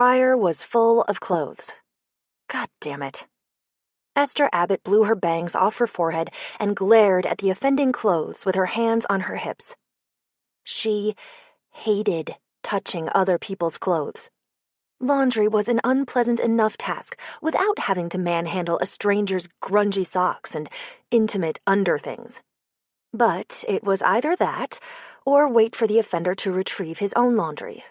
Dryer was full of clothes. God damn it. Esther Abbott blew her bangs off her forehead and glared at the offending clothes with her hands on her hips. She hated touching other people's clothes. Laundry was an unpleasant enough task without having to manhandle a stranger's grungy socks and intimate underthings. But it was either that, or wait for the offender to retrieve his own laundry.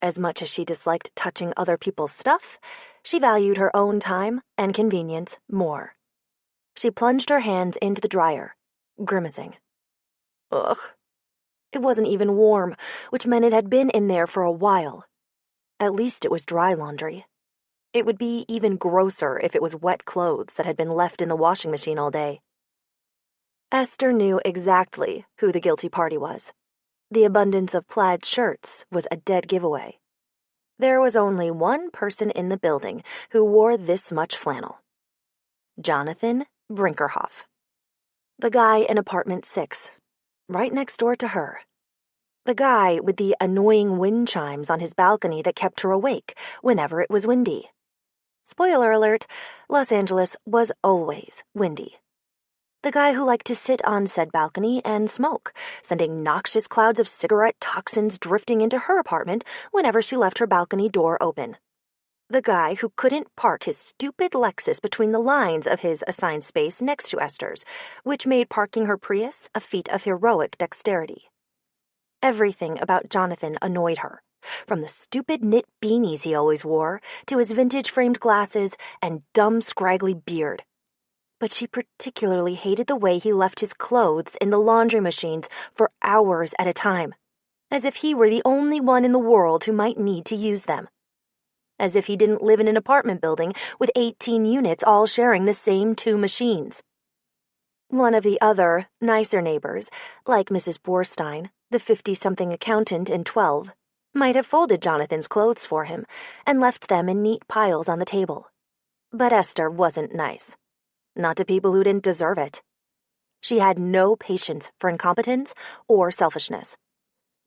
As much as she disliked touching other people's stuff, she valued her own time and convenience more. She plunged her hands into the dryer, grimacing. Ugh. It wasn't even warm, which meant it had been in there for a while. At least it was dry laundry. It would be even grosser if it was wet clothes that had been left in the washing machine all day. Esther knew exactly who the guilty party was. The abundance of plaid shirts was a dead giveaway. There was only one person in the building who wore this much flannel. Jonathan Brinkerhoff. The guy in apartment 6, right next door to her. The guy with the annoying wind chimes on his balcony that kept her awake whenever it was windy. Spoiler alert, Los Angeles was always windy. The guy who liked to sit on said balcony and smoke, sending noxious clouds of cigarette toxins drifting into her apartment whenever she left her balcony door open. The guy who couldn't park his stupid Lexus between the lines of his assigned space next to Esther's, which made parking her Prius a feat of heroic dexterity. Everything about Jonathan annoyed her, from the stupid knit beanies he always wore to his vintage framed glasses and dumb scraggly beard. But she particularly hated the way he left his clothes in the laundry machines for hours at a time, as if he were the only one in the world who might need to use them. As if he didn't live in an apartment building with 18 units all sharing the same 2 machines. One of the other, nicer neighbors, like Mrs. Borstein, the 50-something accountant in 12, might have folded Jonathan's clothes for him and left them in neat piles on the table. But Esther wasn't nice. Not to people who didn't deserve it. She had no patience for incompetence or selfishness.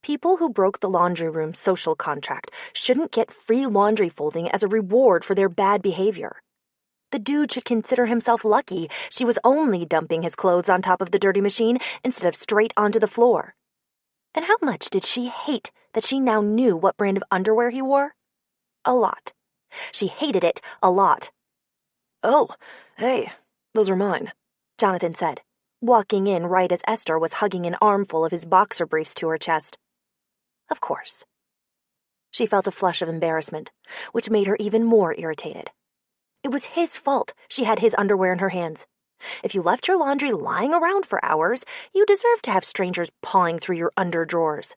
People who broke the laundry room social contract shouldn't get free laundry folding as a reward for their bad behavior. The dude should consider himself lucky she was only dumping his clothes on top of the dirty machine instead of straight onto the floor. And how much did she hate that she now knew what brand of underwear he wore? A lot. She hated it a lot. Oh, hey. Those are mine, Jonathan said, walking in right as Esther was hugging an armful of his boxer briefs to her chest. Of course. She felt a flush of embarrassment, which made her even more irritated. It was his fault she had his underwear in her hands. If you left your laundry lying around for hours, you deserved to have strangers pawing through your underdrawers.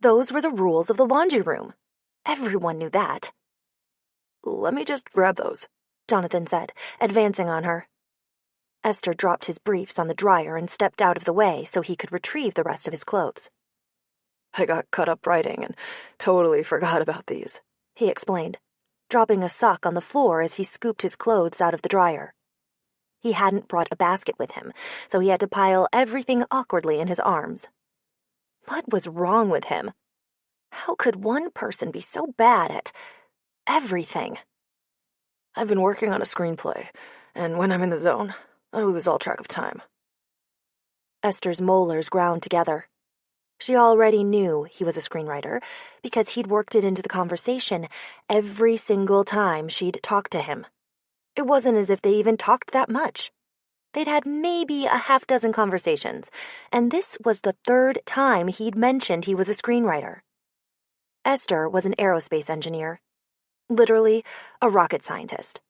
Those were the rules of the laundry room. Everyone knew that. Let me just grab those, Jonathan said, advancing on her. Esther dropped his briefs on the dryer and stepped out of the way so he could retrieve the rest of his clothes. I got cut up writing and totally forgot about these, he explained, dropping a sock on the floor as he scooped his clothes out of the dryer. He hadn't brought a basket with him, so he had to pile everything awkwardly in his arms. What was wrong with him? How could one person be so bad at everything? I've been working on a screenplay, and when I'm in the zone, I lose all track of time. Esther's molars ground together. She already knew he was a screenwriter because he'd worked it into the conversation every single time she'd talked to him. It wasn't as if they even talked that much. They'd had maybe a half-dozen conversations, and this was the 3rd time he'd mentioned he was a screenwriter. Esther was an aerospace engineer. Literally, a rocket scientist.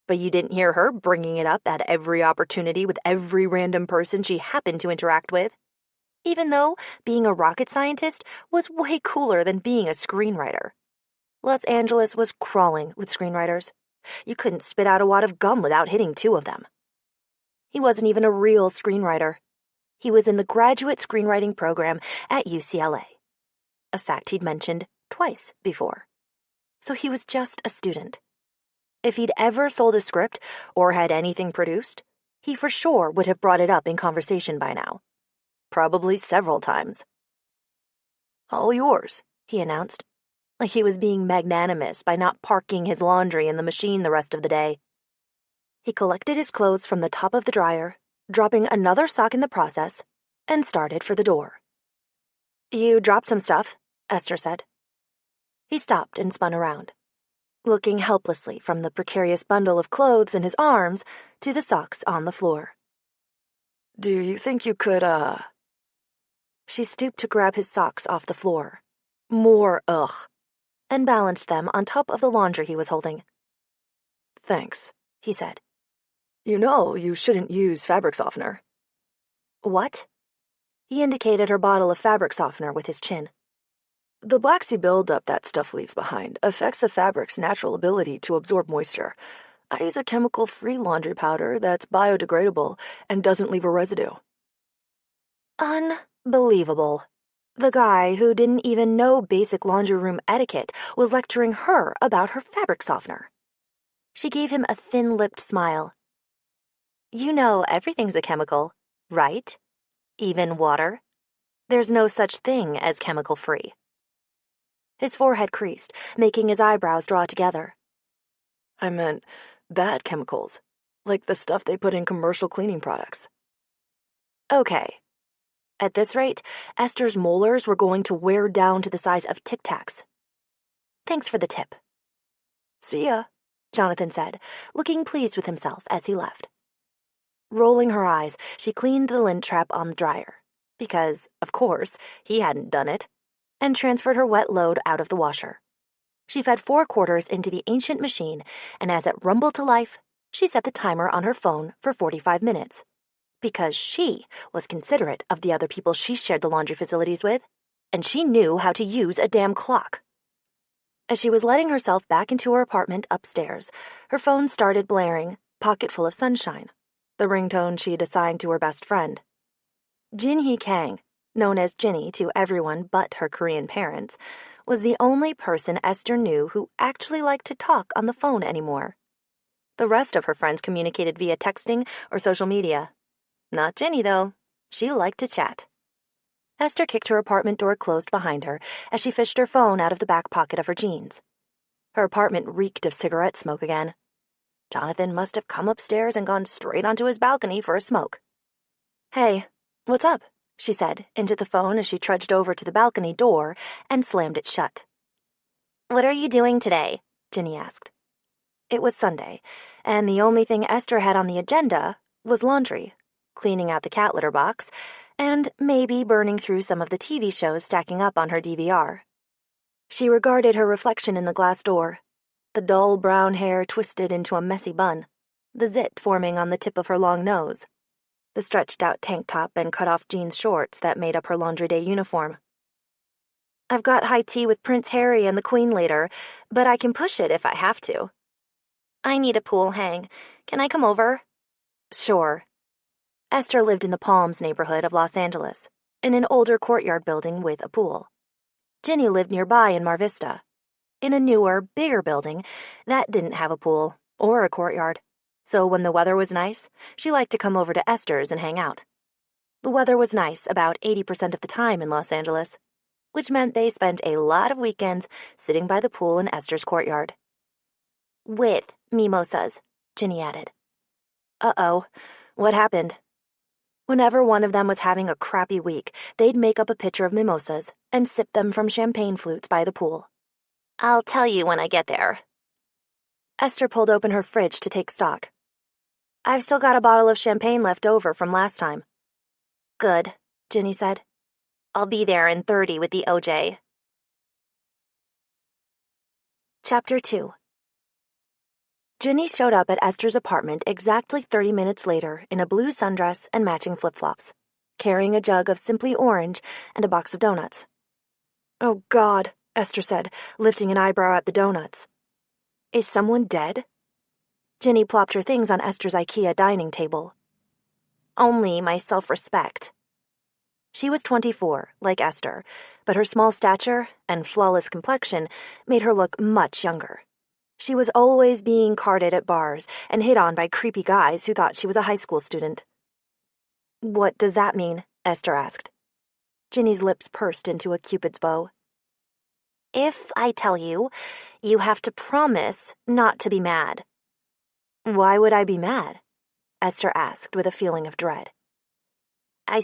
But you didn't hear her bringing it up at every opportunity with every random person she happened to interact with. Even though being a rocket scientist was way cooler than being a screenwriter. Los Angeles was crawling with screenwriters. You couldn't spit out a wad of gum without hitting 2 of them. He wasn't even a real screenwriter. He was in the graduate screenwriting program at UCLA. A fact he'd mentioned twice before. So he was just a student. If he'd ever sold a script or had anything produced, he for sure would have brought it up in conversation by now. Probably several times. All yours, he announced, like he was being magnanimous by not parking his laundry in the machine the rest of the day. He collected his clothes from the top of the dryer, dropping another sock in the process, and started for the door. "You dropped some stuff," Esther said. He stopped and spun around, looking helplessly from the precarious bundle of clothes in his arms to the socks on the floor. "Do you think you could, She stooped to grab his socks off the floor. More ugh. And balanced them on top of the laundry he was holding. "Thanks," he said. "You know you shouldn't use fabric softener." "What?" He indicated her bottle of fabric softener with his chin. "The waxy buildup that stuff leaves behind affects a fabric's natural ability to absorb moisture. I use a chemical-free laundry powder that's biodegradable and doesn't leave a residue." Unbelievable. The guy who didn't even know basic laundry room etiquette was lecturing her about her fabric softener. She gave him a thin-lipped smile. "You know everything's a chemical, right? Even water. There's no such thing as chemical-free." His forehead creased, making his eyebrows draw together. "I meant bad chemicals, like the stuff they put in commercial cleaning products." Okay. At this rate, Esther's molars were going to wear down to the size of Tic Tacs. "Thanks for the tip." "See ya," Jonathan said, looking pleased with himself as he left. Rolling her eyes, she cleaned the lint trap on the dryer, because, of course, he hadn't done it, and transferred her wet load out of the washer. She fed 4 quarters into the ancient machine, and as it rumbled to life, she set the timer on her phone for 45 minutes. Because she was considerate of the other people she shared the laundry facilities with, and she knew how to use a damn clock. As she was letting herself back into her apartment upstairs, her phone started blaring, "Pocketful of Sunshine," the ringtone she'd assigned to her best friend. Jin-hee Kang, known as Jinny to everyone but her Korean parents, was the only person Esther knew who actually liked to talk on the phone anymore. The rest of her friends communicated via texting or social media. Not Jinny, though. She liked to chat. Esther kicked her apartment door closed behind her as she fished her phone out of the back pocket of her jeans. Her apartment reeked of cigarette smoke again. Jonathan must have come upstairs and gone straight onto his balcony for a smoke. "Hey, what's up?" she said into the phone as she trudged over to the balcony door and slammed it shut. "What are you doing today?" Jinny asked. It was Sunday, and the only thing Esther had on the agenda was laundry, cleaning out the cat litter box, and maybe burning through some of the TV shows stacking up on her DVR. She regarded her reflection in the glass door, the dull brown hair twisted into a messy bun, the zit forming on the tip of her long nose, the stretched-out tank top and cut-off jeans shorts that made up her laundry day uniform. "I've got high tea with Prince Harry and the Queen later, but I can push it if I have to." "I need a pool hang. Can I come over?" "Sure." Esther lived in the Palms neighborhood of Los Angeles, in an older courtyard building with a pool. Jinny lived nearby in Mar Vista, in a newer, bigger building that didn't have a pool or a courtyard, so when the weather was nice, she liked to come over to Esther's and hang out. The weather was nice about 80% of the time in Los Angeles, which meant they spent a lot of weekends sitting by the pool in Esther's courtyard. "With mimosas," Jinny added. Uh-oh, what happened? Whenever one of them was having a crappy week, they'd make up a pitcher of mimosas and sip them from champagne flutes by the pool. "I'll tell you when I get there." Esther pulled open her fridge to take stock. "I've still got a bottle of champagne left over from last time." "Good," Jinny said. "I'll be there in 30 with the OJ." Chapter 2. Jinny showed up at Esther's apartment exactly 30 minutes later in a blue sundress and matching flip-flops, carrying a jug of Simply Orange and a box of donuts. "Oh, God," Esther said, lifting an eyebrow at the donuts. "Is someone dead?" Jinny plopped her things on Esther's IKEA dining table. "Only my self-respect." She was 24, like Esther, but her small stature and flawless complexion made her look much younger. She was always being carded at bars and hit on by creepy guys who thought she was a high school student. "What does that mean?" Esther asked. Jinny's lips pursed into a cupid's bow. If I tell you, you have to promise not to be mad." "Why would I be mad?" Esther asked with a feeling of dread. "I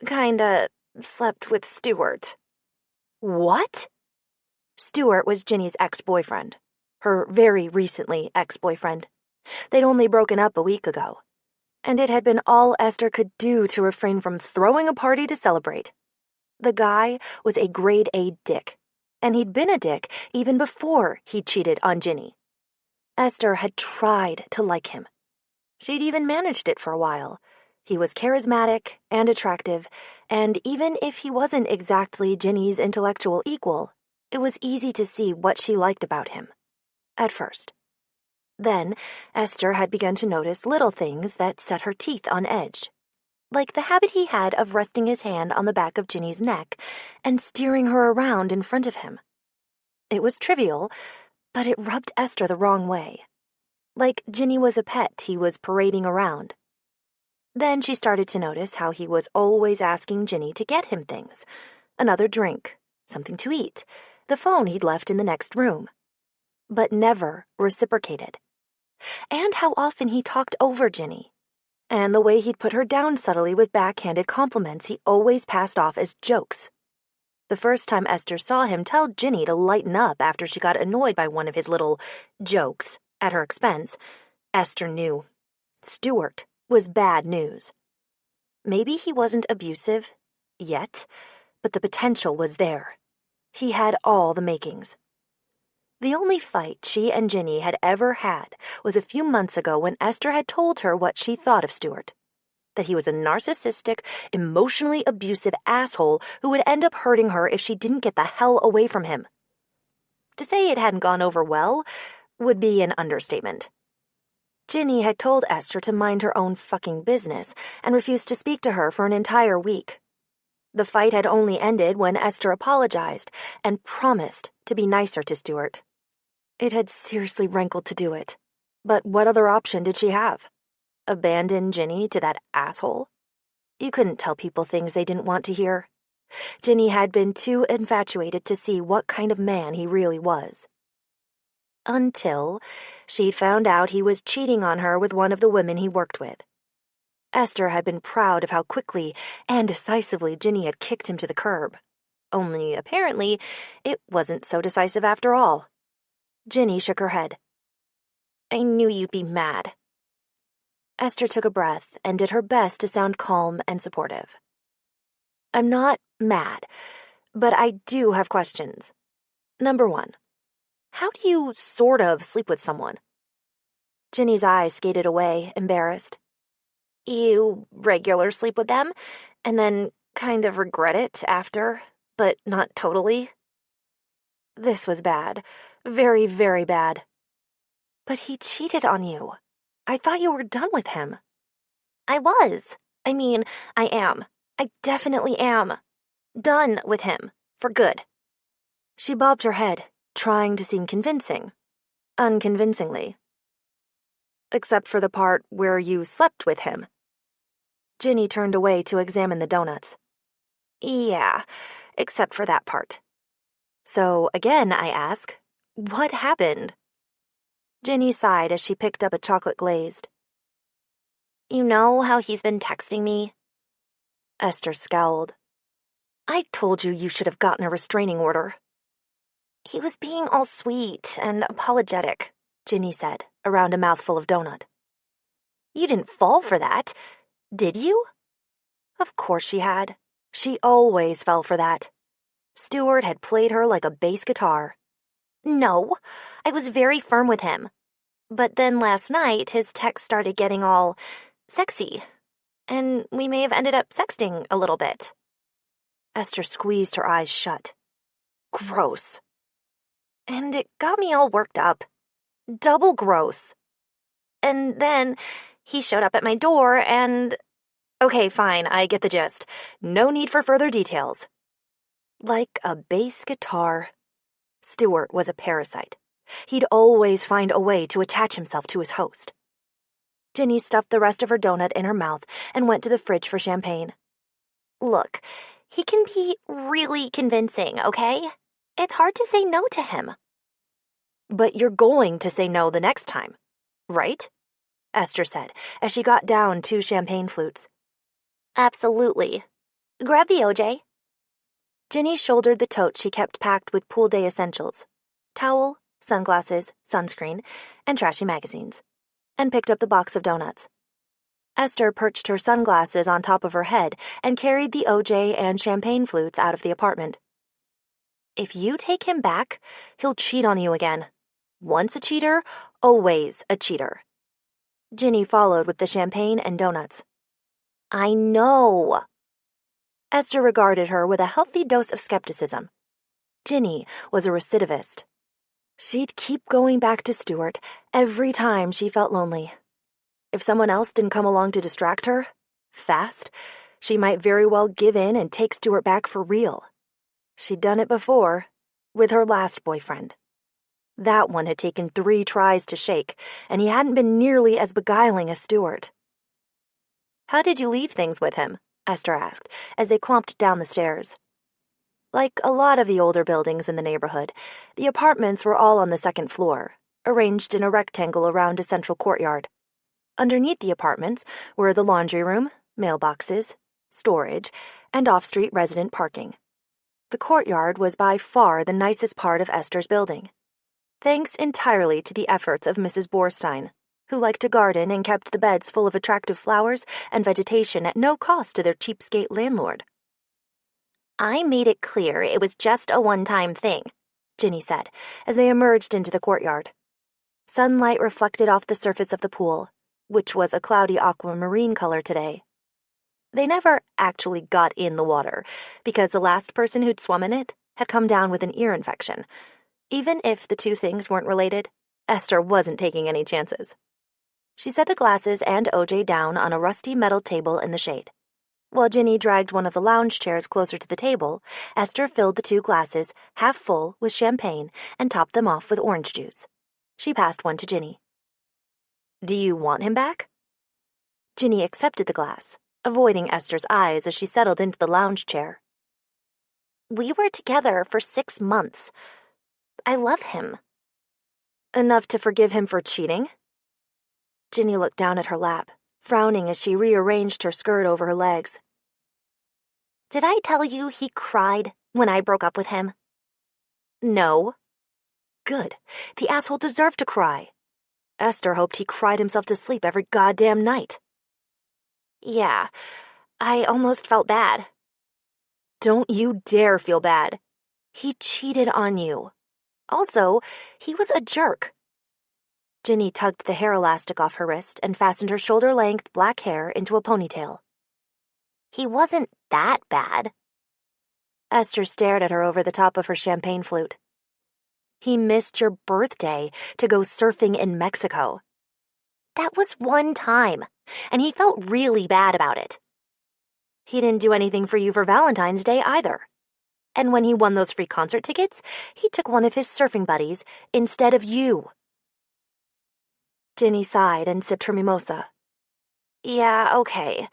kinda slept with Stuart." "What?" Stuart was Ginny's ex-boyfriend. Her very recently ex-boyfriend. They'd only broken up a week ago. And it had been all Esther could do to refrain from throwing a party to celebrate. The guy was a grade-A dick, and he'd been a dick even before he cheated on Ginny. Esther had tried to like him. She'd even managed it for a while. He was charismatic and attractive, and even if he wasn't exactly Ginny's intellectual equal, it was easy to see what she liked about him. At first. Then, Esther had begun to notice little things that set her teeth on edge, like the habit he had of resting his hand on the back of Ginny's neck and steering her around in front of him. It was trivial, but it rubbed Esther the wrong way. Like Ginny was a pet he was parading around. Then she started to notice how he was always asking Ginny to get him things. Another drink, something to eat, the phone he'd left in the next room. But never reciprocated. And how often he talked over Ginny. And the way he'd put her down subtly with backhanded compliments he always passed off as jokes. The first time Esther saw him tell Ginny to lighten up after she got annoyed by one of his little jokes at her expense, Esther knew. Stuart was bad news. Maybe he wasn't abusive yet, but the potential was there. He had all the makings. The only fight she and Ginny had ever had was a few months ago when Esther had told her what she thought of Stuart. That he was a narcissistic, emotionally abusive asshole who would end up hurting her if she didn't get the hell away from him. To say it hadn't gone over well would be an understatement. Ginny had told Esther to mind her own fucking business and refused to speak to her for an entire week. The fight had only ended when Esther apologized and promised to be nicer to Stuart. It had seriously rankled to do it. But what other option did she have? Abandon Ginny to that asshole? You couldn't tell people things they didn't want to hear. Ginny had been too infatuated to see what kind of man he really was. Until she'd found out he was cheating on her with one of the women he worked with. Esther had been proud of how quickly and decisively Ginny had kicked him to the curb. Only, apparently, it wasn't so decisive after all. Ginny shook her head. "I knew you'd be mad." Esther took a breath and did her best to sound calm and supportive. "I'm not mad, but I do have questions. Number one, how do you sort of sleep with someone?" Ginny's eyes skated away, embarrassed. "You regular sleep with them, and then kind of regret it after, but not totally." This was bad. Very, very bad. "But he cheated on you. I thought you were done with him." "I was. I am. I definitely am. Done with him. For good." She bobbed her head, trying to seem convincing. Unconvincingly. "Except for the part where you slept with him." Ginny turned away to examine the donuts. "Yeah, except for that part." "So, again, I ask, what happened?" Ginny sighed as she picked up a chocolate glazed. "You know how he's been texting me?" Esther scowled. "I told you you should have gotten a restraining order." "He was being all sweet and apologetic," Ginny said, around a mouthful of donut. "You didn't fall for that, did you?" Of course she had. She always fell for that. Stuart had played her like a bass guitar. "No, I was very firm with him. But then last night his text started getting all sexy, and we may have ended up sexting a little bit." Esther squeezed her eyes shut. Gross. And it got me all worked up. Double gross. And then he showed up at my door and... Okay, fine, I get the gist. No need for further details. Like a bass guitar. Stuart was a parasite. He'd always find a way to attach himself to his host. Ginny stuffed the rest of her donut in her mouth and went to the fridge for champagne. "Look, he can be really convincing, okay? It's hard to say no to him. But you're going to say no the next time, right? Esther said, as she got down 2 champagne flutes. Absolutely. Grab the OJ. Ginny shouldered the tote she kept packed with pool day essentials: towel, sunglasses, sunscreen, and trashy magazines, and picked up the box of donuts. Esther perched her sunglasses on top of her head and carried the OJ and champagne flutes out of the apartment. If you take him back, he'll cheat on you again. Once a cheater, always a cheater. Ginny followed with the champagne and donuts. I know. Esther regarded her with a healthy dose of skepticism. Ginny was a recidivist. She'd keep going back to Stuart every time she felt lonely. If someone else didn't come along to distract her, fast, she might very well give in and take Stuart back for real. She'd done it before, with her last boyfriend. That one had taken 3 tries to shake, and he hadn't been nearly as beguiling as Stuart. How did you leave things with him? Esther asked, as they clomped down the stairs. Like a lot of the older buildings in the neighborhood, the apartments were all on the 2nd floor, arranged in a rectangle around a central courtyard. Underneath the apartments were the laundry room, mailboxes, storage, and off-street resident parking. The courtyard was by far the nicest part of Esther's building, thanks entirely to the efforts of Mrs. Borstein, who liked to garden and kept the beds full of attractive flowers and vegetation at no cost to their cheapskate landlord. I made it clear it was just a one-time thing, Ginny said, as they emerged into the courtyard. Sunlight reflected off the surface of the pool, which was a cloudy aquamarine color today. They never actually got in the water, because the last person who'd swum in it had come down with an ear infection. Even if the 2 things weren't related, Esther wasn't taking any chances. She set the glasses and OJ down on a rusty metal table in the shade. While Ginny dragged one of the lounge chairs closer to the table, Esther filled the 2 glasses, half full, with champagne and topped them off with orange juice. She passed one to Ginny. Do you want him back? Ginny accepted the glass, avoiding Esther's eyes as she settled into the lounge chair. We were together for 6 months. I love him. Enough to forgive him for cheating? Ginny looked down at her lap, frowning as she rearranged her skirt over her legs. Did I tell you he cried when I broke up with him? No. Good. The asshole deserved to cry. Esther hoped he cried himself to sleep every goddamn night. Yeah, I almost felt bad. Don't you dare feel bad. He cheated on you. Also, he was a jerk. Ginny tugged the hair elastic off her wrist and fastened her shoulder-length black hair into a ponytail. He wasn't that bad. Esther stared at her over the top of her champagne flute. He missed your birthday to go surfing in Mexico. That was one time, and he felt really bad about it. He didn't do anything for you for Valentine's Day either. And when he won those free concert tickets, he took one of his surfing buddies instead of you. Ginny sighed and sipped her mimosa. Yeah, okay.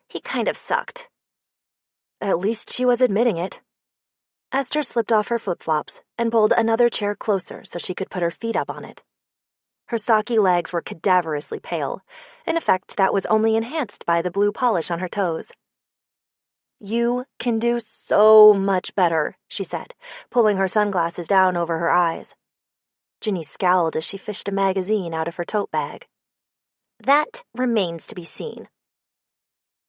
He kind of sucked. At least she was admitting it. Esther slipped off her flip-flops and pulled another chair closer so she could put her feet up on it. Her stocky legs were cadaverously pale, an effect that was only enhanced by the blue polish on her toes. You can do so much better, she said, pulling her sunglasses down over her eyes. Ginny scowled as she fished a magazine out of her tote bag. That remains to be seen.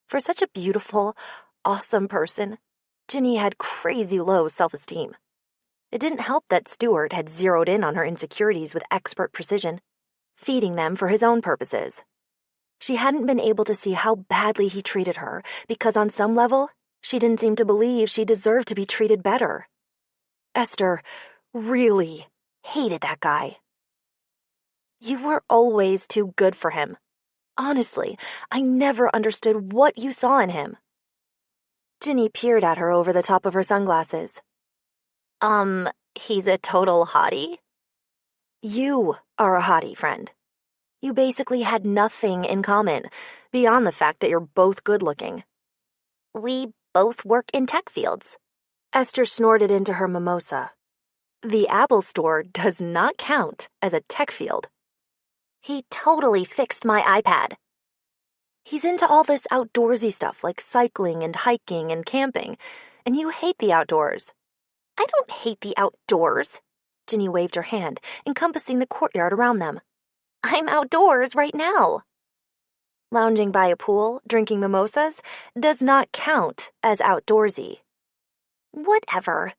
For such a beautiful, awesome person, Ginny had crazy low self-esteem. It didn't help that Stuart had zeroed in on her insecurities with expert precision, feeding them for his own purposes. She hadn't been able to see how badly he treated her because on some level, she didn't seem to believe she deserved to be treated better. Esther really hated that guy. You were always too good for him. Honestly, I never understood what you saw in him. Ginny peered at her over the top of her sunglasses. He's a total hottie? You are a hottie, friend. You basically had nothing in common, beyond the fact that you're both good-looking. We both work in tech fields. Esther snorted into her mimosa, The Apple Store does not count as a tech field. He totally fixed my iPad. He's into all this outdoorsy stuff like cycling and hiking and camping, and you hate the outdoors. I don't hate the outdoors. Ginny waved her hand, encompassing the courtyard around them. I'm outdoors right now. Lounging by a pool, drinking mimosas, does not count as outdoorsy. Whatever.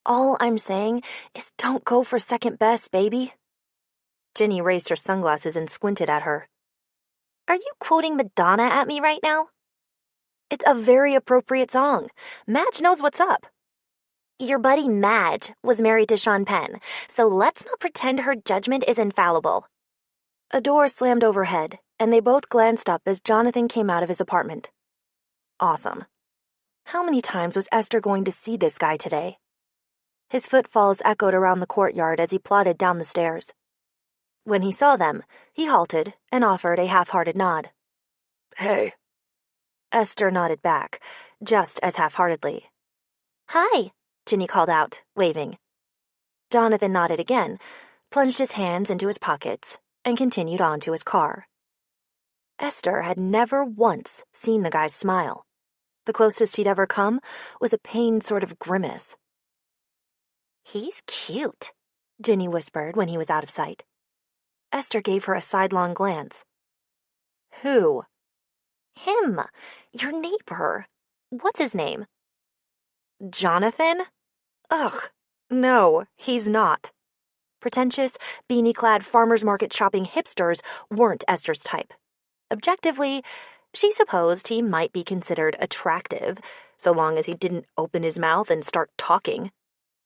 All I'm saying is don't go for second best, baby. Ginny raised her sunglasses and squinted at her. Are you quoting Madonna at me right now? It's a very appropriate song. Madge knows what's up. Your buddy Madge was married to Sean Penn, so let's not pretend her judgment is infallible. A door slammed overhead, and they both glanced up as Jonathan came out of his apartment. Awesome. How many times was Esther going to see this guy today? His footfalls echoed around the courtyard as he plodded down the stairs. When he saw them, he halted and offered a half-hearted nod. Hey. Esther nodded back, just as half-heartedly. Hi, Ginny called out, waving. Jonathan nodded again, plunged his hands into his pockets, and continued on to his car. Esther had never once seen the guy smile. The closest he'd ever come was a pained sort of grimace. He's cute, Ginny whispered when he was out of sight. Esther gave her a sidelong glance. Who? Him, your neighbor. What's his name? Jonathan? Ugh, no, he's not. Pretentious, beanie-clad farmer's market shopping hipsters weren't Esther's type. Objectively, she supposed he might be considered attractive, so long as he didn't open his mouth and start talking.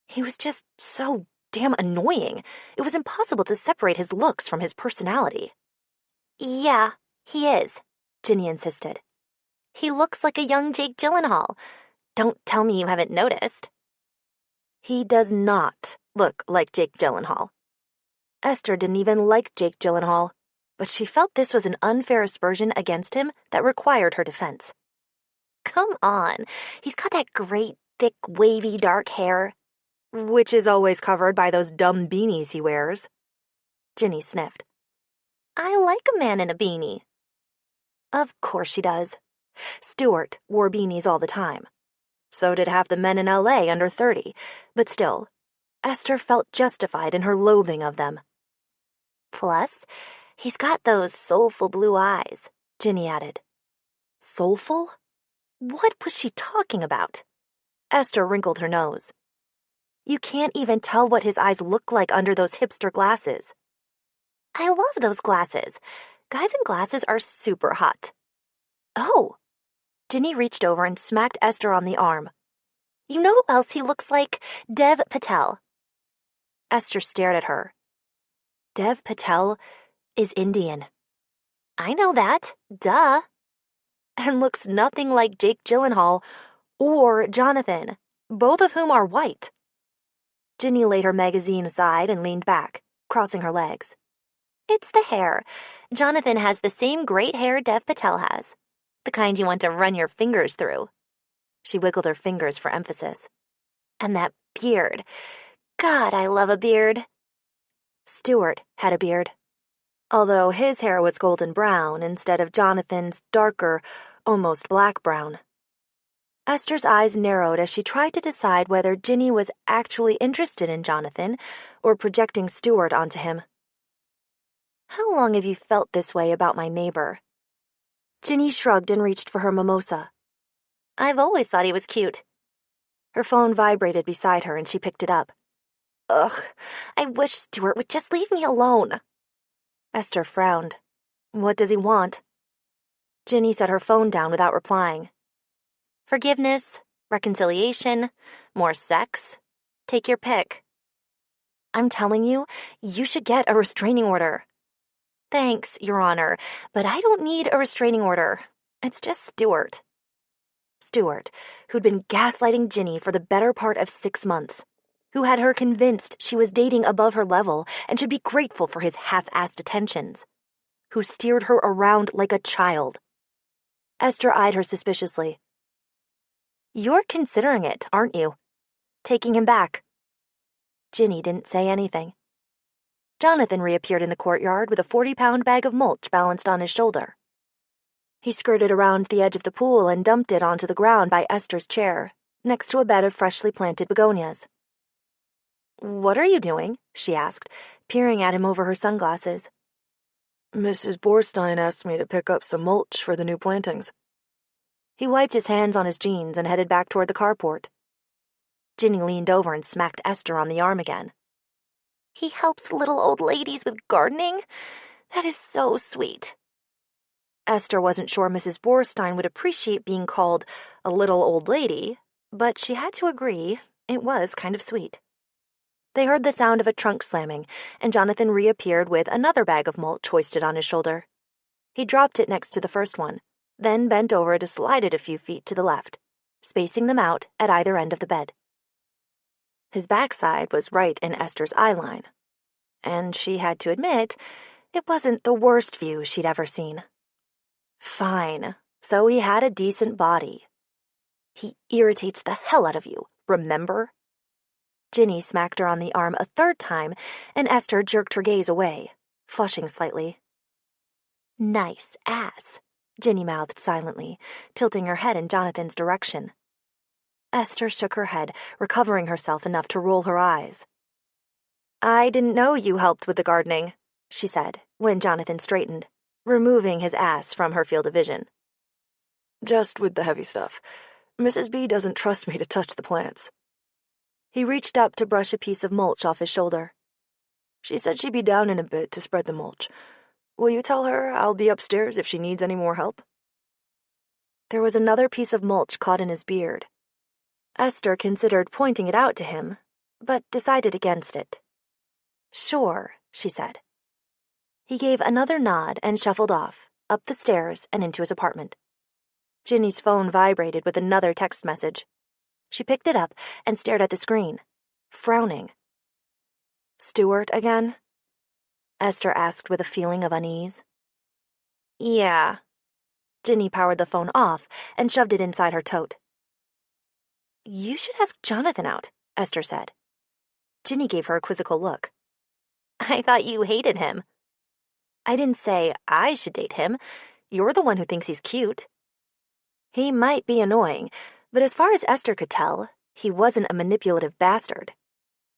He was just so damn annoying. It was impossible to separate his looks from his personality. Yeah, he is, Ginny insisted. He looks like a young Jake Gyllenhaal. Don't tell me you haven't noticed. He does not look like Jake Gyllenhaal. Esther didn't even like Jake Gyllenhaal, but she felt this was an unfair aspersion against him that required her defense. Come on, he's got that great, thick, wavy, dark hair, which is always covered by those dumb beanies he wears. Ginny sniffed. I like a man in a beanie. Of course she does. Stuart wore beanies all the time. So did half the men in L.A. under 30, but still, Esther felt justified in her loathing of them. Plus, he's got those soulful blue eyes, Ginny added. Soulful? What was she talking about? Esther wrinkled her nose. You can't even tell what his eyes look like under those hipster glasses. I love those glasses. Guys in glasses are super hot. Oh. Ginny reached over and smacked Esther on the arm. You know who else he looks like? Dev Patel. Esther stared at her. Dev Patel is Indian. I know that. Duh. And looks nothing like Jake Gyllenhaal or Jonathan, both of whom are white. Ginny laid her magazine aside and leaned back, crossing her legs. It's the hair. Jonathan has the same great hair Dev Patel has. The kind you want to run your fingers through. She wiggled her fingers for emphasis. And that beard. God, I love a beard. Stuart had a beard, although his hair was golden brown instead of Jonathan's darker, almost black brown. Esther's eyes narrowed as she tried to decide whether Ginny was actually interested in Jonathan or projecting Stuart onto him. How long have you felt this way about my neighbor? Ginny shrugged and reached for her mimosa. I've always thought he was cute. Her phone vibrated beside her and she picked it up. Ugh, I wish Stuart would just leave me alone. Esther frowned. What does he want? Ginny set her phone down without replying. Forgiveness, reconciliation, more sex. Take your pick. I'm telling you, you should get a restraining order. Thanks, Your Honor, but I don't need a restraining order. It's just Stuart. Stuart, who'd been gaslighting Ginny for the better part of 6 months, who had her convinced she was dating above her level and should be grateful for his half-assed attentions, who steered her around like a child. Esther eyed her suspiciously. You're considering it, aren't you? Taking him back. Ginny didn't say anything. Jonathan reappeared in the courtyard with a 40-pound bag of mulch balanced on his shoulder. He skirted around the edge of the pool and dumped it onto the ground by Esther's chair, next to a bed of freshly planted begonias. "What are you doing?" she asked, peering at him over her sunglasses. "Mrs. Borstein asked me to pick up some mulch for the new plantings." He wiped his hands on his jeans and headed back toward the carport. Ginny leaned over and smacked Esther on the arm again. "He helps little old ladies with gardening? That is so sweet." Esther wasn't sure Mrs. Borstein would appreciate being called a little old lady, but she had to agree it was kind of sweet. They heard the sound of a trunk slamming, and Jonathan reappeared with another bag of mulch hoisted on his shoulder. He dropped it next to the first one, then bent over to slide it a few feet to the left, spacing them out at either end of the bed. His backside was right in Esther's eye line, and she had to admit it wasn't the worst view she'd ever seen. Fine, so he had a decent body. "He irritates the hell out of you, remember?" Ginny smacked her on the arm a third time, and Esther jerked her gaze away, flushing slightly. "Nice ass," Ginny mouthed silently, tilting her head in Jonathan's direction. Esther shook her head, recovering herself enough to roll her eyes. "I didn't know you helped with the gardening," she said, when Jonathan straightened, removing his ass from her field of vision. "Just with the heavy stuff. Mrs. B doesn't trust me to touch the plants." He reached up to brush a piece of mulch off his shoulder. "She said she'd be down in a bit to spread the mulch. Will you tell her I'll be upstairs if she needs any more help?" There was another piece of mulch caught in his beard. Esther considered pointing it out to him, but decided against it. "Sure," she said. He gave another nod and shuffled off, up the stairs and into his apartment. Ginny's phone vibrated with another text message. She picked it up and stared at the screen, frowning. "Stuart again?" Esther asked with a feeling of unease. "Yeah." Ginny powered the phone off and shoved it inside her tote. "You should ask Jonathan out," Esther said. Ginny gave her a quizzical look. "I thought you hated him." "I didn't say I should date him. You're the one who thinks he's cute." He might be annoying, but as far as Esther could tell, he wasn't a manipulative bastard.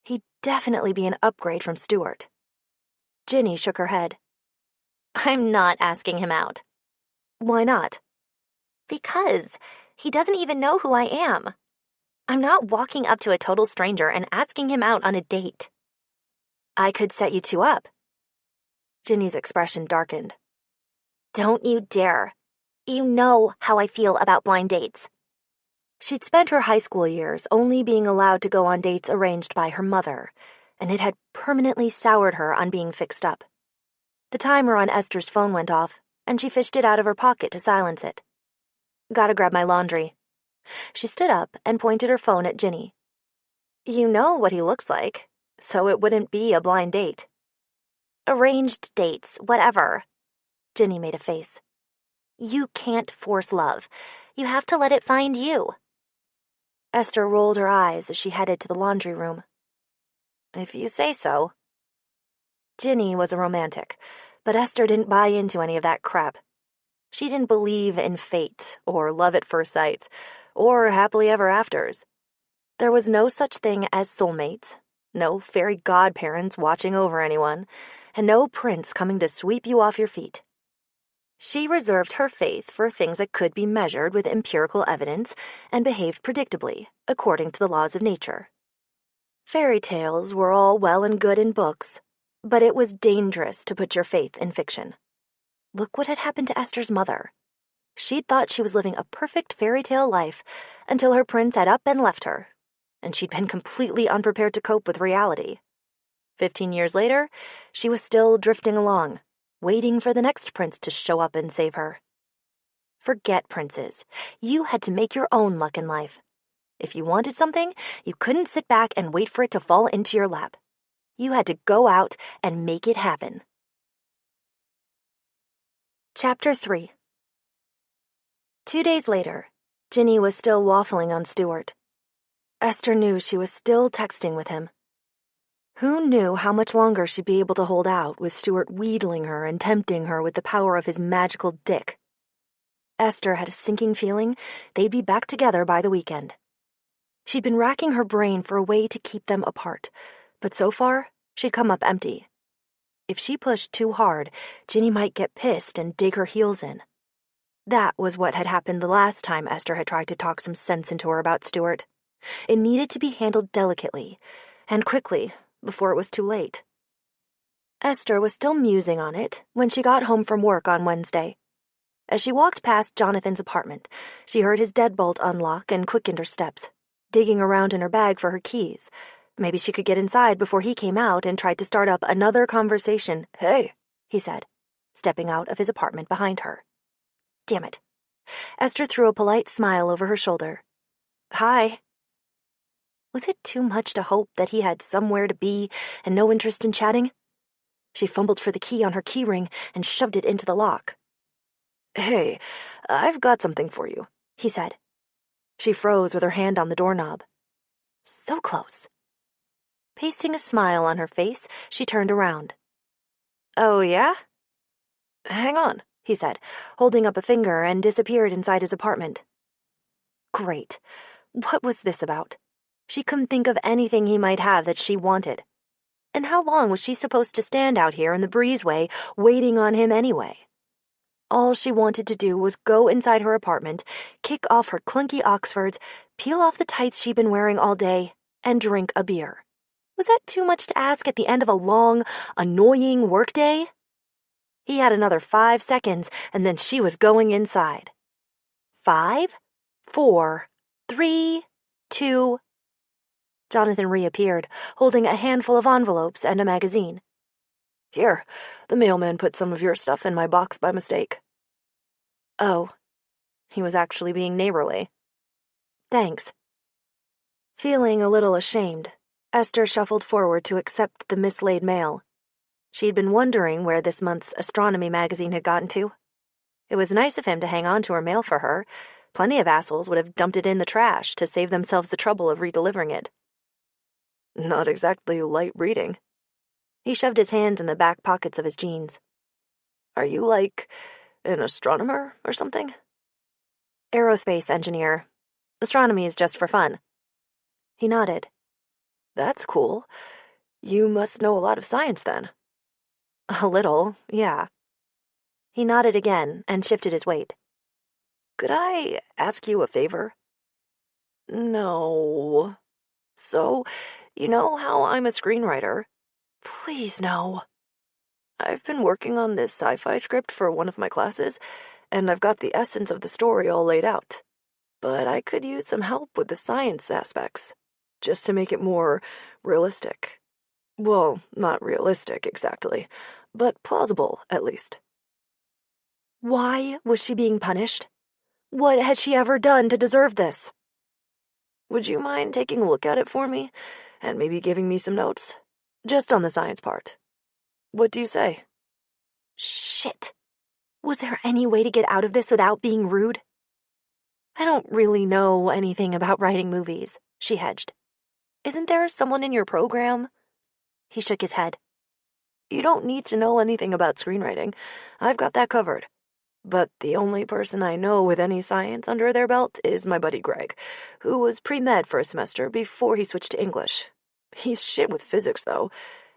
He'd definitely be an upgrade from Stuart. Ginny shook her head. "I'm not asking him out." "Why not?" "Because he doesn't even know who I am. I'm not walking up to a total stranger and asking him out on a date." "I could set you two up." Ginny's expression darkened. "Don't you dare. You know how I feel about blind dates." She'd spent her high school years only being allowed to go on dates arranged by her mother, and it had permanently soured her on being fixed up. The timer on Esther's phone went off, and she fished it out of her pocket to silence it. "Gotta grab my laundry." She stood up and pointed her phone at Ginny. "You know what he looks like, so it wouldn't be a blind date." "Arranged dates, whatever." Ginny made a face. "You can't force love. You have to let it find you." Esther rolled her eyes as she headed to the laundry room. "If you say so." Ginny was a romantic, but Esther didn't buy into any of that crap. She didn't believe in fate, or love at first sight, or happily ever afters. There was no such thing as soulmates, no fairy godparents watching over anyone, and no prince coming to sweep you off your feet. She reserved her faith for things that could be measured with empirical evidence and behaved predictably, according to the laws of nature. Fairy tales were all well and good in books, but it was dangerous to put your faith in fiction. Look what had happened to Esther's mother. She'd thought she was living a perfect fairy tale life until her prince had up and left her, and she'd been completely unprepared to cope with reality. 15 years later, she was still drifting along, waiting for the next prince to show up and save her. Forget princes. You had to make your own luck in life. If you wanted something, you couldn't sit back and wait for it to fall into your lap. You had to go out and make it happen. Chapter 3. 2 days later, Ginny was still waffling on Stuart. Esther knew she was still texting with him. Who knew how much longer she'd be able to hold out with Stuart wheedling her and tempting her with the power of his magical dick? Esther had a sinking feeling they'd be back together by the weekend. She'd been racking her brain for a way to keep them apart, but so far, she'd come up empty. If she pushed too hard, Ginny might get pissed and dig her heels in. That was what had happened the last time Esther had tried to talk some sense into her about Stuart. It needed to be handled delicately, and quickly, before it was too late. Esther was still musing on it when she got home from work on Wednesday. As she walked past Jonathan's apartment, she heard his deadbolt unlock and quickened her steps, digging around in her bag for her keys. Maybe she could get inside before he came out and tried to start up another conversation. "Hey," he said, stepping out of his apartment behind her. Damn it. Esther threw a polite smile over her shoulder. "Hi." Was it too much to hope that he had somewhere to be and no interest in chatting? She fumbled for the key on her keyring and shoved it into the lock. "Hey, I've got something for you," he said. She froze with her hand on the doorknob. So close. Pasting a smile on her face, she turned around. "Oh, yeah?" "Hang on," he said, holding up a finger, and disappeared inside his apartment. Great. What was this about? She couldn't think of anything he might have that she wanted. And how long was she supposed to stand out here in the breezeway, waiting on him anyway? All she wanted to do was go inside her apartment, kick off her clunky Oxfords, peel off the tights she'd been wearing all day, and drink a beer. Was that too much to ask at the end of a long, annoying workday? He had another 5 seconds, and then she was going inside. 5, 4, 3, 2... Jonathan reappeared, holding a handful of envelopes and a magazine. "Here, the mailman put some of your stuff in my box by mistake." Oh, he was actually being neighborly. "Thanks." Feeling a little ashamed, Esther shuffled forward to accept the mislaid mail. She'd been wondering where this month's astronomy magazine had gotten to. It was nice of him to hang on to her mail for her. Plenty of assholes would have dumped it in the trash to save themselves the trouble of redelivering it. Not exactly light reading. He shoved his hands in the back pockets of his jeans. "Are you like an astronomer or something?" "Aerospace engineer. Astronomy is just for fun." He nodded. "That's cool. You must know a lot of science then." "A little, yeah." He nodded again and shifted his weight. "Could I ask you a favor?" "No. So, you know how I'm a screenwriter?" "Please, no." "I've been working on this sci-fi script for one of my classes, and I've got the essence of the story all laid out. But I could use some help with the science aspects, just to make it more realistic. Well, not realistic exactly, but plausible, at least." Why was she being punished? What had she ever done to deserve this? "Would you mind taking a look at it for me, and maybe giving me some notes? Just on the science part. What do you say?" Shit. Was there any way to get out of this without being rude? "I don't really know anything about writing movies," she hedged. "Isn't there someone in your program?" He shook his head. "You don't need to know anything about screenwriting. I've got that covered. But the only person I know with any science under their belt is my buddy Greg, who was pre-med for a semester before he switched to English. He's shit with physics, though,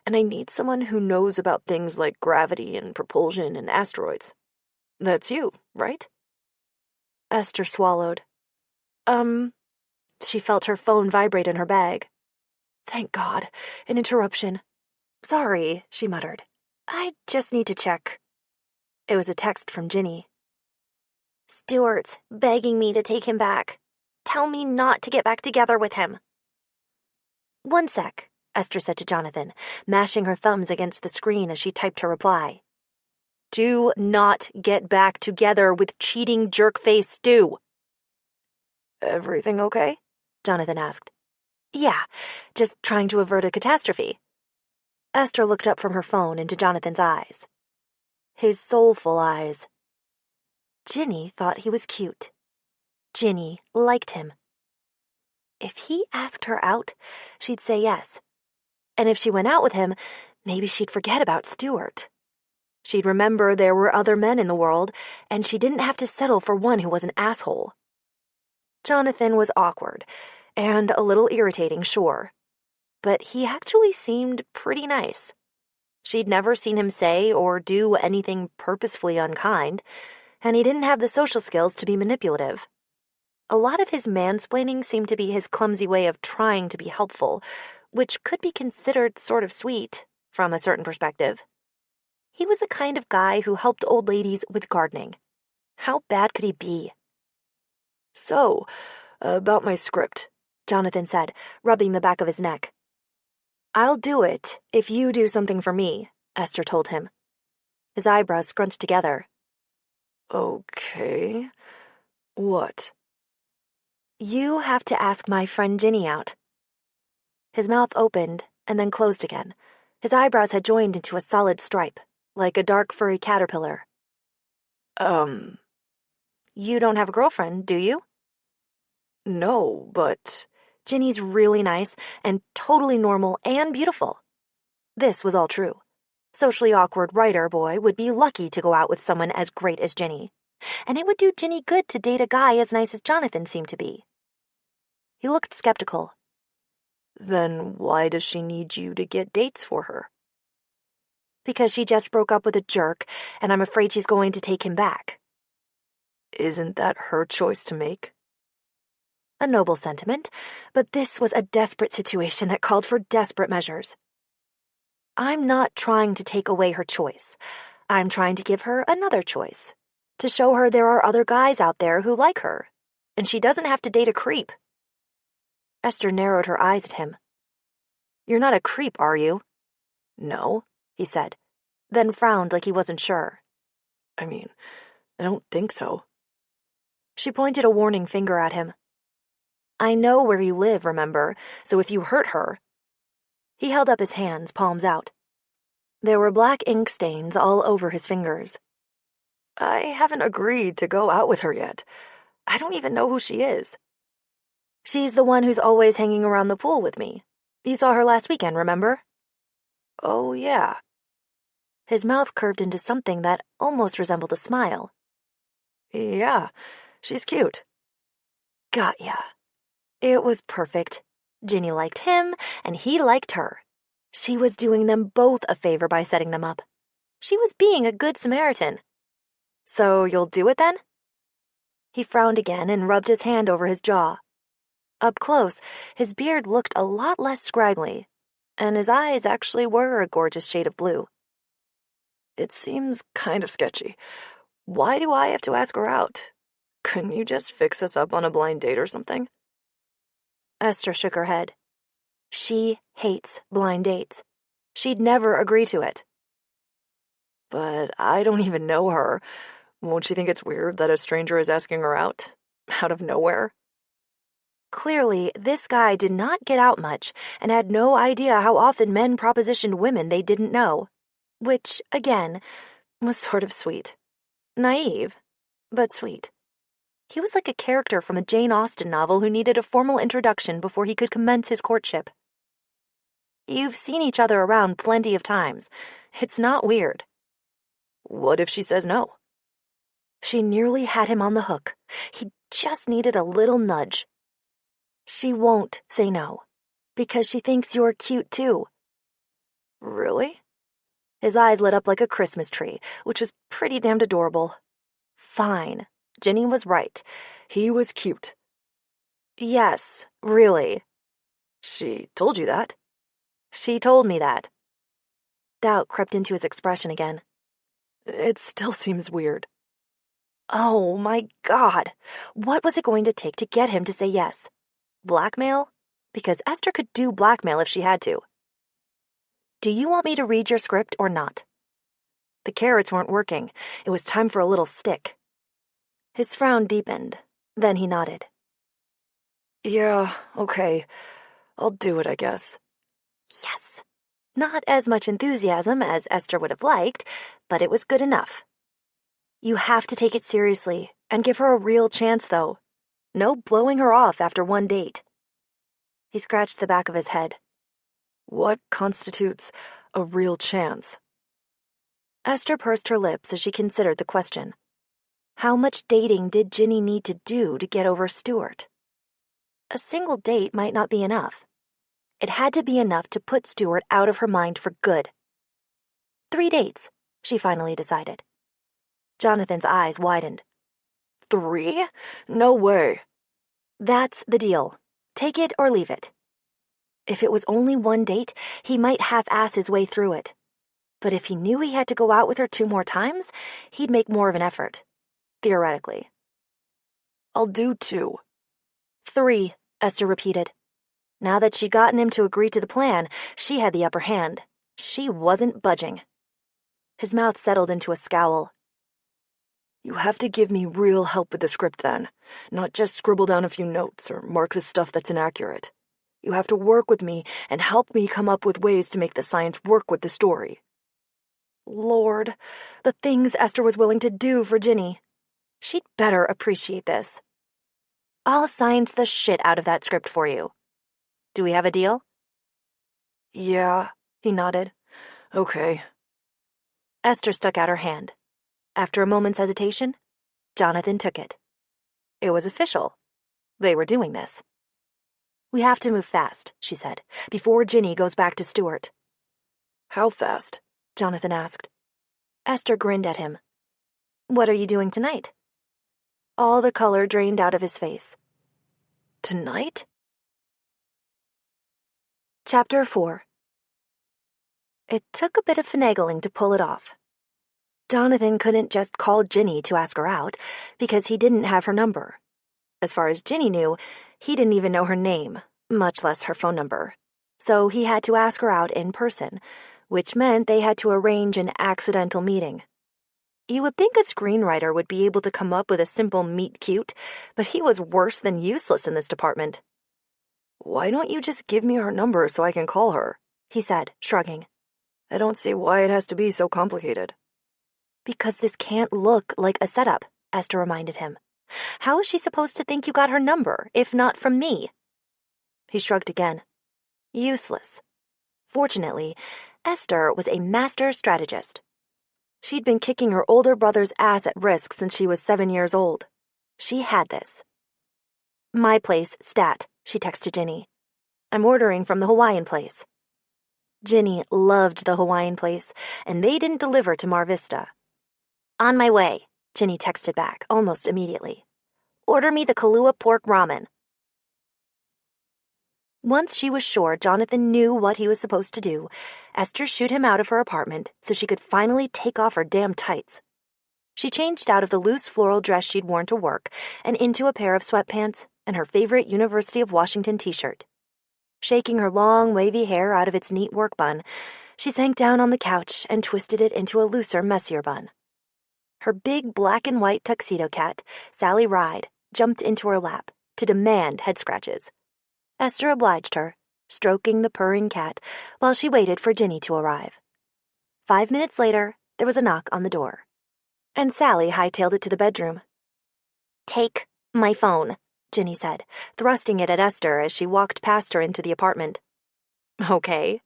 and I need someone who knows about things like gravity and propulsion and asteroids. That's you, right?" Esther swallowed. She felt her phone vibrate in her bag. Thank God, an interruption. "Sorry," she muttered. "I just need to check." It was a text from Ginny. "Stuart's begging me to take him back. Tell me not to get back together with him." "One sec," Esther said to Jonathan, mashing her thumbs against the screen as she typed her reply. "Do not get back together with cheating jerk-face Stu." "Everything okay?" Jonathan asked. "Yeah, just trying to avert a catastrophe." Esther looked up from her phone into Jonathan's eyes. His soulful eyes. Ginny thought he was cute. Ginny liked him. If he asked her out, she'd say yes. And if she went out with him, maybe she'd forget about Stuart. She'd remember there were other men in the world, and she didn't have to settle for one who was an asshole. Jonathan was awkward, and a little irritating, sure. But he actually seemed pretty nice. She'd never seen him say or do anything purposefully unkind, and he didn't have the social skills to be manipulative. A lot of his mansplaining seemed to be his clumsy way of trying to be helpful, which could be considered sort of sweet, from a certain perspective. He was the kind of guy who helped old ladies with gardening. How bad could he be? So, about my script, Jonathan said, rubbing the back of his neck. I'll do it if you do something for me, Esther told him. His eyebrows scrunched together. Okay. What? You have to ask my friend Ginny out. His mouth opened and then closed again. His eyebrows had joined into a solid stripe, like a dark furry caterpillar. You don't have a girlfriend, do you? No, but... Ginny's really nice and totally normal and beautiful. This was all true. Socially awkward writer boy would be lucky to go out with someone as great as Ginny, and it would do Ginny good to date a guy as nice as Jonathan seemed to be. He looked skeptical. Then why does she need you to get dates for her? Because she just broke up with a jerk, and I'm afraid she's going to take him back. Isn't that her choice to make? A noble sentiment, but this was a desperate situation that called for desperate measures. I'm not trying to take away her choice. I'm trying to give her another choice, to show her there are other guys out there who like her, and she doesn't have to date a creep. Esther narrowed her eyes at him. You're not a creep, are you? No, he said, then frowned like he wasn't sure. I mean, I don't think so. She pointed a warning finger at him. I know where you live, remember, so if you hurt her... He held up his hands, palms out. There were black ink stains all over his fingers. I haven't agreed to go out with her yet. I don't even know who she is. She's the one who's always hanging around the pool with me. You saw her last weekend, remember? Oh, yeah. His mouth curved into something that almost resembled a smile. Yeah, she's cute. Got ya. It was perfect. Ginny liked him, and he liked her. She was doing them both a favor by setting them up. She was being a good Samaritan. So you'll do it then? He frowned again and rubbed his hand over his jaw. Up close, his beard looked a lot less scraggly, and his eyes actually were a gorgeous shade of blue. It seems kind of sketchy. Why do I have to ask her out? Couldn't you just fix us up on a blind date or something? Esther shook her head. She hates blind dates. She'd never agree to it. But I don't even know her. Won't she think it's weird that a stranger is asking her out? Out of nowhere? Clearly, this guy did not get out much and had no idea how often men propositioned women they didn't know. Which, again, was sort of sweet. Naive, but sweet. He was like a character from a Jane Austen novel who needed a formal introduction before he could commence his courtship. You've seen each other around plenty of times. It's not weird. What if she says no? She nearly had him on the hook. He just needed a little nudge. She won't say no, because she thinks you're cute too. Really? His eyes lit up like a Christmas tree, which was pretty damned adorable. Fine. Ginny was right. He was cute. Yes, really. She told you that? She told me that. Doubt crept into his expression again. It still seems weird. Oh my God. What was it going to take to get him to say yes? Blackmail? Because Esther could do blackmail if she had to. Do you want me to read your script or not? The carrots weren't working. It was time for a little stick. His frown deepened. Then he nodded. Yeah, okay. I'll do it, I guess. Yes. Not as much enthusiasm as Esther would have liked, but it was good enough. You have to take it seriously and give her a real chance, though. No blowing her off after one date. He scratched the back of his head. What constitutes a real chance? Esther pursed her lips as she considered the question. How much dating did Ginny need to do to get over Stuart? A single date might not be enough. It had to be enough to put Stuart out of her mind for good. 3 dates, she finally decided. Jonathan's eyes widened. 3? No way. That's the deal. Take it or leave it. If it was only 1 date, he might half-ass his way through it. But if he knew he had to go out with her 2 more times, he'd make more of an effort. Theoretically. I'll do 2. 3, Esther repeated. Now that she'd gotten him to agree to the plan, she had the upper hand. She wasn't budging. His mouth settled into a scowl. You have to give me real help with the script then, not just scribble down a few notes or mark the stuff that's inaccurate. You have to work with me and help me come up with ways to make the science work with the story. Lord, the things Esther was willing to do for Ginny. She'd better appreciate this. I'll science the shit out of that script for you. Do we have a deal? Yeah, he nodded. Okay. Esther stuck out her hand. After a moment's hesitation, Jonathan took it. It was official. They were doing this. We have to move fast, she said, before Ginny goes back to Stuart. How fast? Jonathan asked. Esther grinned at him. What are you doing tonight? All the color drained out of his face. Tonight? Chapter 4. It took a bit of finagling to pull it off. Jonathan couldn't just call Ginny to ask her out, because he didn't have her number. As far as Ginny knew, he didn't even know her name, much less her phone number. So he had to ask her out in person, which meant they had to arrange an accidental meeting. You would think a screenwriter would be able to come up with a simple meet cute, but he was worse than useless in this department. Why don't you just give me her number so I can call her? He said, shrugging. I don't see why it has to be so complicated. Because this can't look like a setup, Esther reminded him. How is she supposed to think you got her number, if not from me? He shrugged again. Useless. Fortunately, Esther was a master strategist. She'd been kicking her older brother's ass at risk since she was 7 years old. She had this. My place, stat, she texted Ginny. I'm ordering from the Hawaiian place. Ginny loved the Hawaiian place, and they didn't deliver to Mar Vista. On my way, Ginny texted back almost immediately. Order me the Kahlua pork ramen. Once she was sure Jonathan knew what he was supposed to do, Esther shooed him out of her apartment so she could finally take off her damn tights. She changed out of the loose floral dress she'd worn to work and into a pair of sweatpants and her favorite University of Washington t-shirt. Shaking her long, wavy hair out of its neat work bun, she sank down on the couch and twisted it into a looser, messier bun. Her big black and white tuxedo cat, Sally Ride, jumped into her lap to demand head scratches. Esther obliged her, stroking the purring cat while she waited for Ginny to arrive. 5 minutes later, there was a knock on the door, and Sally hightailed it to the bedroom. Take my phone, Ginny said, thrusting it at Esther as she walked past her into the apartment. Okay.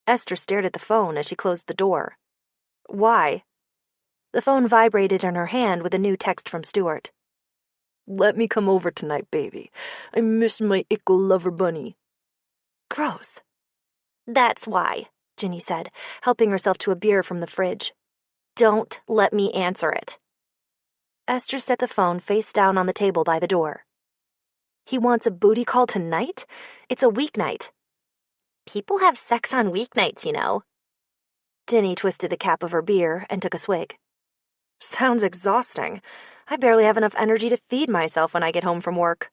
Esther stared at the phone as she closed the door. Why? The phone vibrated in her hand with a new text from Stuart. Let me come over tonight, baby. I miss my ickle lover bunny. Gross. That's why, Ginny said, helping herself to a beer from the fridge. Don't let me answer it. Esther set the phone face down on the table by the door. He wants a booty call tonight? It's a weeknight. People have sex on weeknights, you know. Ginny twisted the cap of her beer and took a swig. Sounds exhausting. I barely have enough energy to feed myself when I get home from work.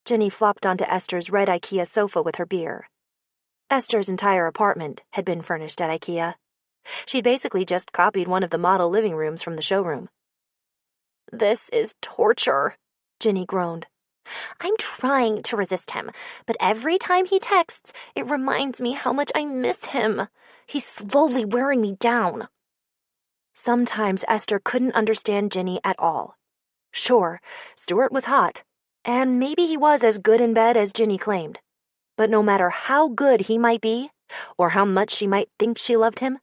Ginny flopped onto Esther's red IKEA sofa with her beer. Esther's entire apartment had been furnished at IKEA. She'd basically just copied one of the model living rooms from the showroom. This is torture, Ginny groaned. I'm trying to resist him, but every time he texts, it reminds me how much I miss him. He's slowly wearing me down. Sometimes Esther couldn't understand Ginny at all. Sure, Stuart was hot, and maybe he was as good in bed as Ginny claimed. But no matter how good he might be, or how much she might think she loved him.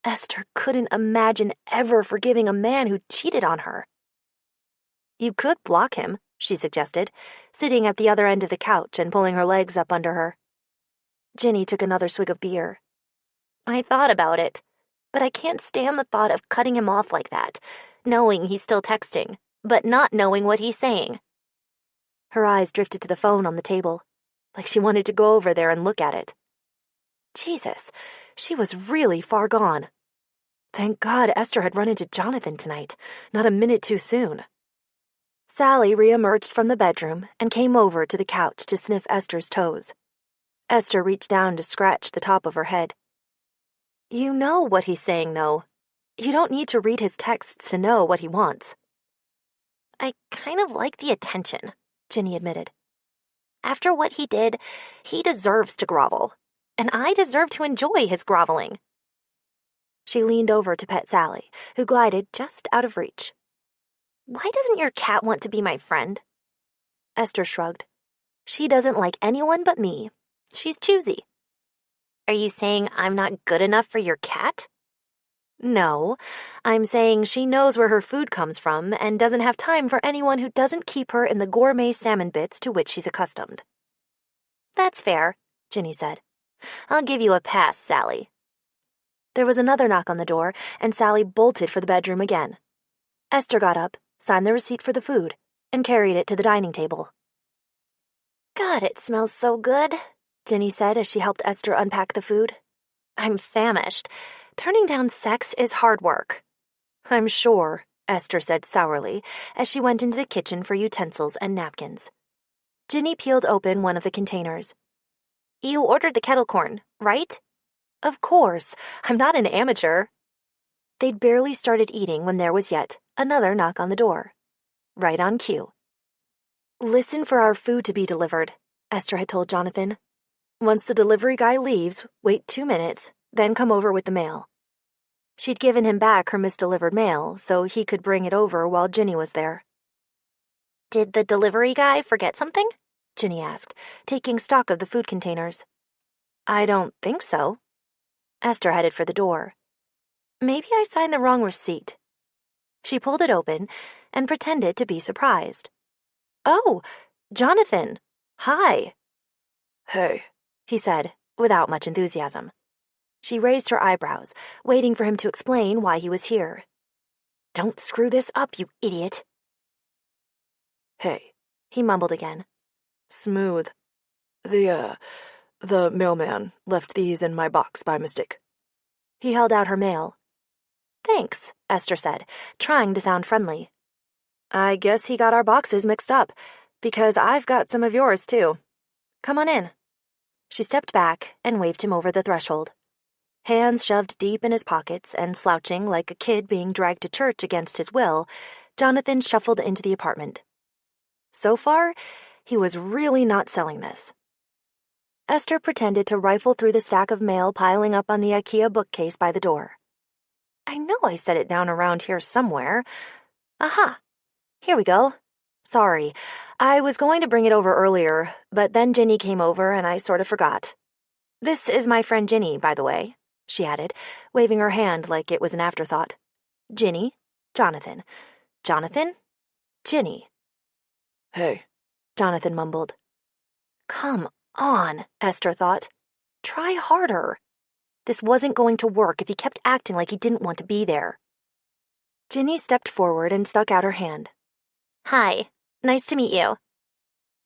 Esther couldn't imagine ever forgiving a man who cheated on her. You could block him, she suggested, sitting at the other end of the couch and pulling her legs up under her. Ginny took another swig of beer. I thought about it, but I can't stand the thought of cutting him off like that, knowing he's still texting, but not knowing what he's saying. Her eyes drifted to the phone on the table, like she wanted to go over there and look at it. Jesus, she was really far gone. Thank God Esther had run into Jonathan tonight, not a minute too soon. Sally reemerged from the bedroom and came over to the couch to sniff Esther's toes. Esther reached down to scratch the top of her head. You know what he's saying, though. You don't need to read his texts to know what he wants. I kind of like the attention, Ginny admitted. After what he did, he deserves to grovel, and I deserve to enjoy his groveling. She leaned over to pet Sally, who glided just out of reach. Why doesn't your cat want to be my friend? Esther shrugged. She doesn't like anyone but me. She's choosy. Are you saying I'm not good enough for your cat? No, I'm saying she knows where her food comes from and doesn't have time for anyone who doesn't keep her in the gourmet salmon bits to which she's accustomed. That's fair, Ginny said. I'll give you a pass, Sally. There was another knock on the door, and Sally bolted for the bedroom again. Esther got up, signed the receipt for the food, and carried it to the dining table. God, it smells so good, Ginny said as she helped Esther unpack the food. I'm famished. Turning down sex is hard work. I'm sure, Esther said sourly as she went into the kitchen for utensils and napkins. Ginny peeled open one of the containers. You ordered the kettle corn, right? Of course. I'm not an amateur. They'd barely started eating when there was yet another knock on the door. Right on cue. Listen for our food to be delivered, Esther had told Jonathan. Once the delivery guy leaves, wait 2 minutes, then come over with the mail. She'd given him back her misdelivered mail, so he could bring it over while Ginny was there. Did the delivery guy forget something? Ginny asked, taking stock of the food containers. I don't think so. Esther headed for the door. Maybe I signed the wrong receipt. She pulled it open and pretended to be surprised. Oh, Jonathan. Hi. Hey, He said, without much enthusiasm. She raised her eyebrows, waiting for him to explain why he was here. Don't screw this up, you idiot. hey, He mumbled again. smooth. The mailman left these in my box by mistake. He held out her mail. Thanks, Esther said, trying to sound friendly. I guess he got our boxes mixed up, because I've got some of yours, too. Come on in. She stepped back and waved him over the threshold. Hands shoved deep in his pockets and slouching like a kid being dragged to church against his will, Jonathan shuffled into the apartment. So far, he was really not selling this. Esther pretended to rifle through the stack of mail piling up on the IKEA bookcase by the door. I know I set it down around here somewhere. Aha! Here we go. Sorry, I was going to bring it over earlier, but then Ginny came over and I sort of forgot. This is my friend Ginny, by the way, she added, waving her hand like it was an afterthought. Ginny, Jonathan. Jonathan, Ginny. Hey, Jonathan mumbled. Come on, Esther thought. Try harder. This wasn't going to work if he kept acting like he didn't want to be there. Ginny stepped forward and stuck out her hand. Hi, nice to meet you.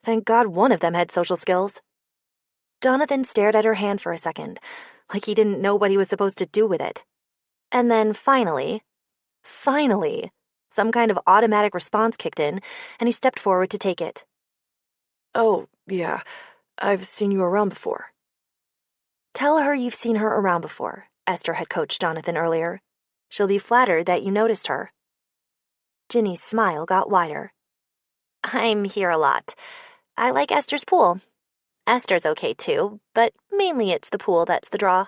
Thank God one of them had social skills. Jonathan stared at her hand for a second, like he didn't know what he was supposed to do with it. And then finally, some kind of automatic response kicked in, and he stepped forward to take it. oh, yeah, I've seen you around before. Tell her you've seen her around before, Esther had coached Jonathan earlier. She'll be flattered that you noticed her. Ginny's smile got wider. I'm here a lot. I like Esther's pool. Esther's okay too, but mainly it's the pool that's the draw.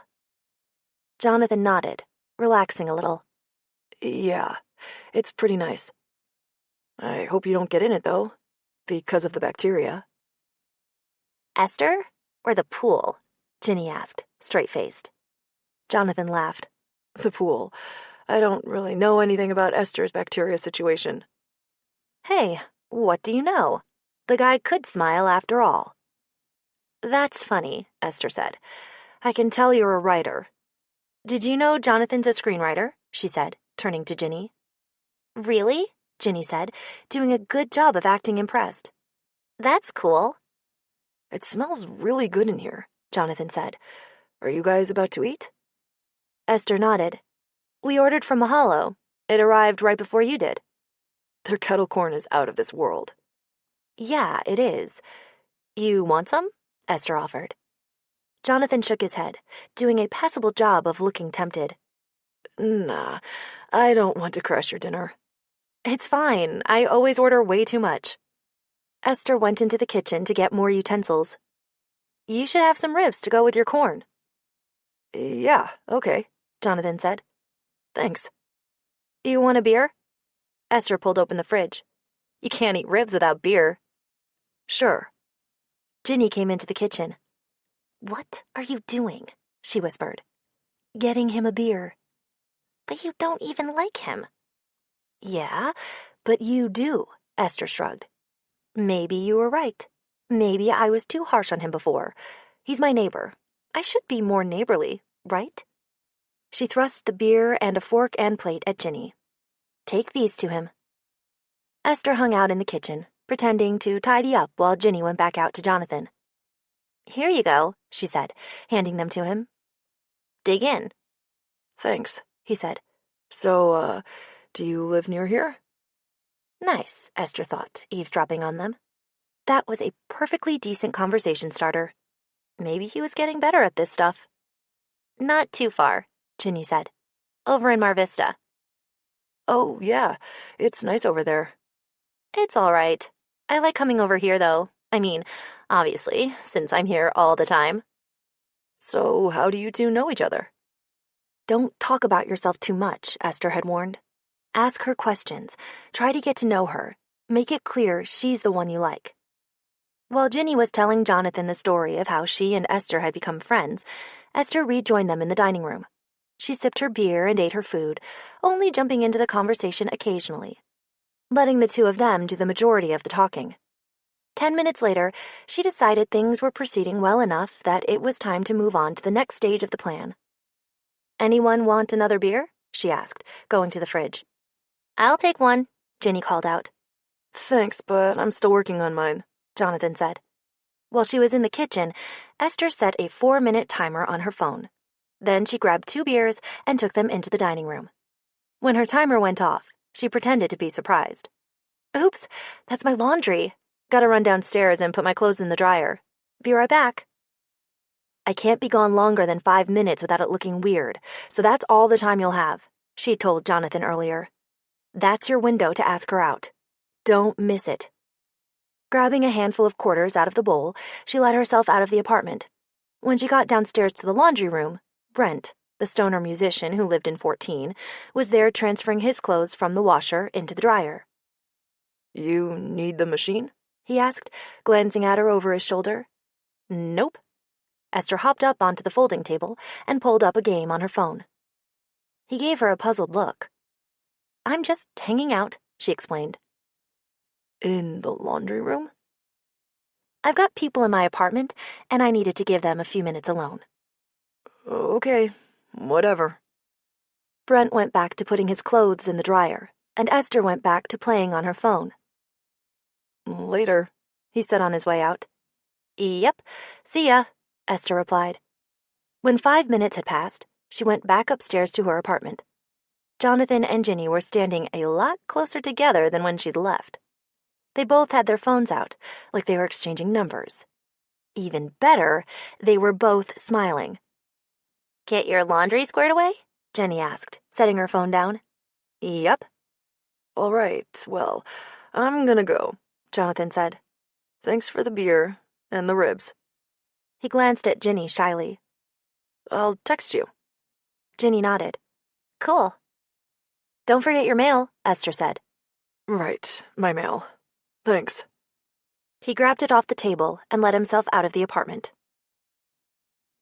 Jonathan nodded, relaxing a little. Yeah, it's pretty nice. I hope you don't get in it, though, because of the bacteria. Esther or the pool? Ginny asked, straight-faced. Jonathan laughed. The pool. I don't really know anything about Esther's bacteria situation. Hey, what do you know? The guy could smile after all. That's funny, Esther said. I can tell you're a writer. Did you know Jonathan's a screenwriter? She said, turning to Ginny. Really? Ginny said, doing a good job of acting impressed. That's cool. It smells really good in here, Jonathan said. Are you guys about to eat? Esther nodded. We ordered from Mahalo. It arrived right before you did. Their kettle corn is out of this world. Yeah, it is. You want some? Esther offered. Jonathan shook his head, doing a passable job of looking tempted. Nah, I don't want to crash your dinner. It's fine. I always order way too much. Esther went into the kitchen to get more utensils. You should have some ribs to go with your corn. Yeah, okay, Jonathan said. Thanks. You want a beer? Esther pulled open the fridge. You can't eat ribs without beer. Sure. Ginny came into the kitchen. What are you doing? She whispered. Getting him a beer. But you don't even like him. Yeah, but you do, Esther shrugged. Maybe you were right. Maybe I was too harsh on him before. He's my neighbor. I should be more neighborly, right? She thrust the beer and a fork and plate at Ginny. Take these to him. Esther hung out in the kitchen, pretending to tidy up while Ginny went back out to Jonathan. Here you go, she said, handing them to him. Dig in. Thanks, he said. So, do you live near here? Nice, Esther thought, eavesdropping on them. That was a perfectly decent conversation starter. Maybe he was getting better at this stuff. Not too far, Ginny said. Over in Mar Vista. Oh, yeah, it's nice over there. It's all right. I like coming over here, though. I mean, obviously, since I'm here all the time. So, how do you two know each other? Don't talk about yourself too much, Esther had warned. Ask her questions. Try to get to know her. Make it clear she's the one you like. While Ginny was telling Jonathan the story of how she and Esther had become friends, Esther rejoined them in the dining room. She sipped her beer and ate her food, only jumping into the conversation occasionally, letting the two of them do the majority of the talking. 10 minutes later, she decided things were proceeding well enough that it was time to move on to the next stage of the plan. Anyone want another beer? She asked, going to the fridge. I'll take one, Ginny called out. Thanks, but I'm still working on mine, Jonathan said. While she was in the kitchen, Esther set a 4-minute timer on her phone. Then she grabbed 2 beers and took them into the dining room. When her timer went off, she pretended to be surprised. Oops, that's my laundry. Gotta run downstairs and put my clothes in the dryer. Be right back. I can't be gone longer than 5 minutes without it looking weird, so that's all the time you'll have, she told Jonathan earlier. That's your window to ask her out. Don't miss it. Grabbing a handful of quarters out of the bowl, she let herself out of the apartment. When she got downstairs to the laundry room, Brent, the stoner musician who lived in 14, was there transferring his clothes from the washer into the dryer. You need the machine? He asked, glancing at her over his shoulder. Nope. Esther hopped up onto the folding table and pulled up a game on her phone. He gave her a puzzled look. I'm just hanging out, she explained. In the laundry room? I've got people in my apartment, and I needed to give them a few minutes alone. Okay, whatever. Brent went back to putting his clothes in the dryer, and Esther went back to playing on her phone. Later, he said on his way out. Yep, see ya, Esther replied. When 5 minutes had passed, she went back upstairs to her apartment. Jonathan and Ginny were standing a lot closer together than when she'd left. They both had their phones out, like they were exchanging numbers. Even better, they were both smiling. Get your laundry squared away? Jenny asked, setting her phone down. Yep. All right, well, I'm gonna go, Jonathan said. Thanks for the beer and the ribs. He glanced at Ginny shyly. I'll text you. Ginny nodded. Cool. Don't forget your mail, Esther said. Right, my mail. Thanks. He grabbed it off the table and let himself out of the apartment.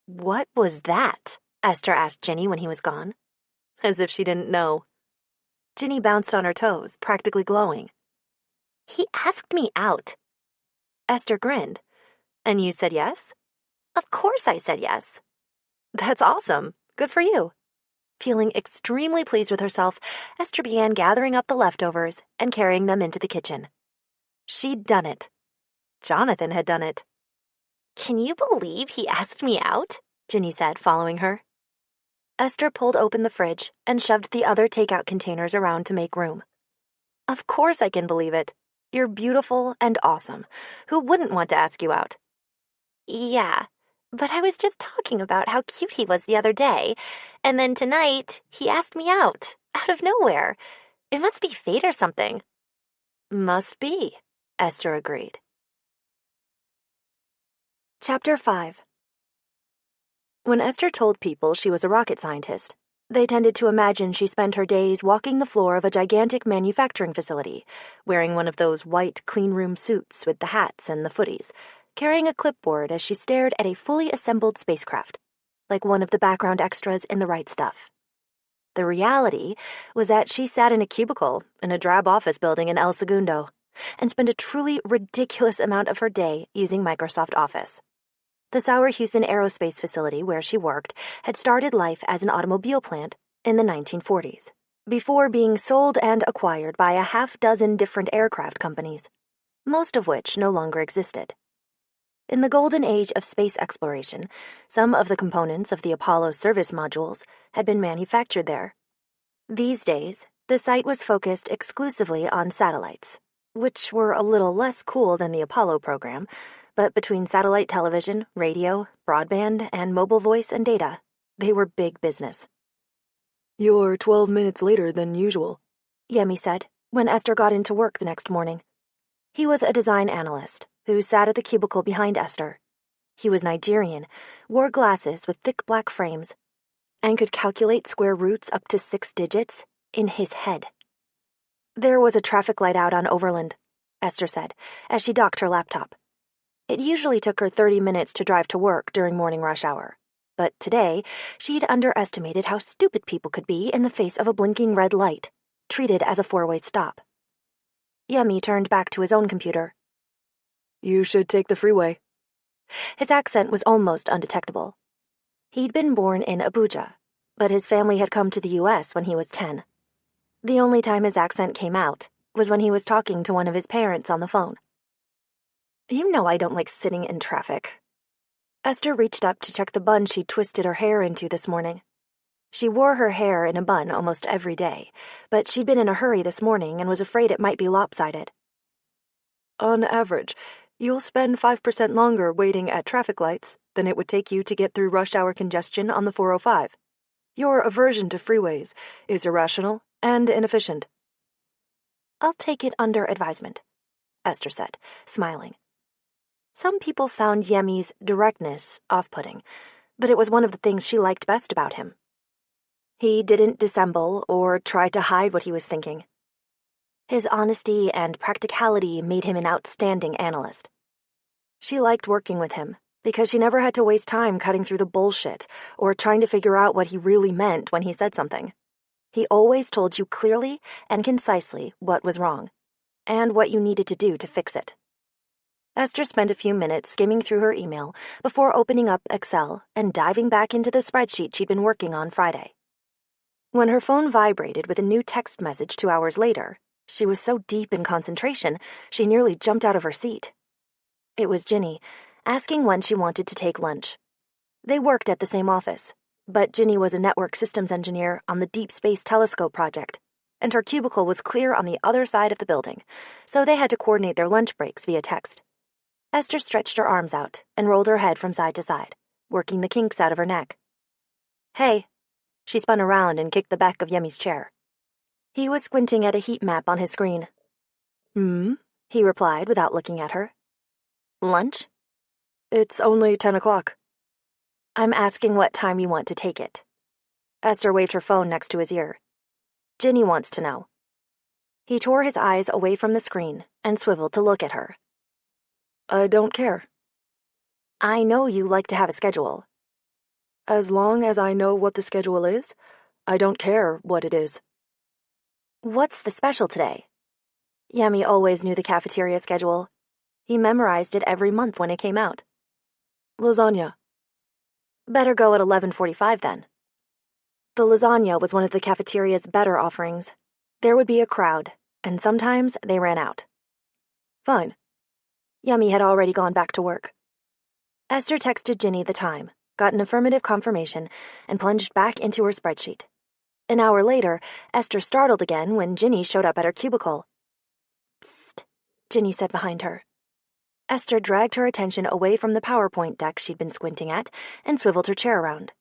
What was that? Esther asked Ginny when he was gone. As if she didn't know. Ginny bounced on her toes, practically glowing. He asked me out. Esther grinned. And you said yes? Of course I said yes. That's awesome. Good for you. Feeling extremely pleased with herself, Esther began gathering up the leftovers and carrying them into the kitchen. She'd done it. Jonathan had done it. Can you believe he asked me out? Ginny said, following her. Esther pulled open the fridge and shoved the other takeout containers around to make room. Of course I can believe it. You're beautiful and awesome. Who wouldn't want to ask you out? Yeah, but I was just talking about how cute he was the other day, and then tonight he asked me out of nowhere. It must be fate or something. Must be, Esther agreed. Chapter 5. When Esther told people she was a rocket scientist, they tended to imagine she spent her days walking the floor of a gigantic manufacturing facility, wearing one of those white cleanroom suits with the hats and the footies, carrying a clipboard as she stared at a fully assembled spacecraft, like one of the background extras in The Right Stuff. The reality was that she sat in a cubicle in a drab office building in El Segundo and spent a truly ridiculous amount of her day using Microsoft Office. The Sauer Houston Aerospace facility where she worked had started life as an automobile plant in the 1940s, before being sold and acquired by a half-dozen different aircraft companies, most of which no longer existed. In the golden age of space exploration, some of the components of the Apollo service modules had been manufactured there. These days, the site was focused exclusively on satellites, which were a little less cool than the Apollo program, but between satellite television, radio, broadband, and mobile voice and data, they were big business. You're 12 minutes later than usual, Yemi said, when Esther got into work the next morning. He was a design analyst who sat at the cubicle behind Esther. He was Nigerian, wore glasses with thick black frames, and could calculate square roots up to 6 digits in his head. There was a traffic light out on Overland, Esther said, as she docked her laptop. It usually took her 30 minutes to drive to work during morning rush hour, but today she'd underestimated how stupid people could be in the face of a blinking red light, treated as a 4-way stop. Yemi turned back to his own computer. You should take the freeway. His accent was almost undetectable. He'd been born in Abuja, but his family had come to the U.S. when he was 10. The only time his accent came out was when he was talking to one of his parents on the phone. You know I don't like sitting in traffic. Esther reached up to check the bun she'd twisted her hair into this morning. She wore her hair in a bun almost every day, but she'd been in a hurry this morning and was afraid it might be lopsided. On average, you'll spend 5% longer waiting at traffic lights than it would take you to get through rush hour congestion on the 405. Your aversion to freeways is irrational and inefficient. I'll take it under advisement, Esther said, smiling. Some people found Yemi's directness off-putting, but it was one of the things she liked best about him. He didn't dissemble or try to hide what he was thinking. His honesty and practicality made him an outstanding analyst. She liked working with him because she never had to waste time cutting through the bullshit or trying to figure out what he really meant when he said something. He always told you clearly and concisely what was wrong, and what you needed to do to fix it. Esther spent a few minutes skimming through her email before opening up Excel and diving back into the spreadsheet she'd been working on Friday. When her phone vibrated with a new text message 2 hours later, she was so deep in concentration she nearly jumped out of her seat. It was Ginny, asking when she wanted to take lunch. They worked at the same office, but Ginny was a network systems engineer on the Deep Space Telescope project, and her cubicle was clear on the other side of the building, so they had to coordinate their lunch breaks via text. Esther stretched her arms out and rolled her head from side to side, working the kinks out of her neck. Hey. She spun around and kicked the back of Yemi's chair. He was squinting at a heat map on his screen. He replied without looking at her. Lunch? It's only 10 o'clock. I'm asking what time you want to take it. Esther waved her phone next to his ear. Ginny wants to know. He tore his eyes away from the screen and swiveled to look at her. I don't care. I know you like to have a schedule. As long as I know what the schedule is, I don't care what it is. What's the special today? Yemi always knew the cafeteria schedule. He memorized it every month when it came out. Lasagna. Better go at 11:45 then. The lasagna was one of the cafeteria's better offerings. There would be a crowd, and sometimes they ran out. Fine. Yemi had already gone back to work. Esther texted Ginny the time, got an affirmative confirmation, and plunged back into her spreadsheet. An hour later, Esther startled again when Ginny showed up at her cubicle. Psst, Ginny said behind her. Esther dragged her attention away from the PowerPoint deck she'd been squinting at and swiveled her chair around.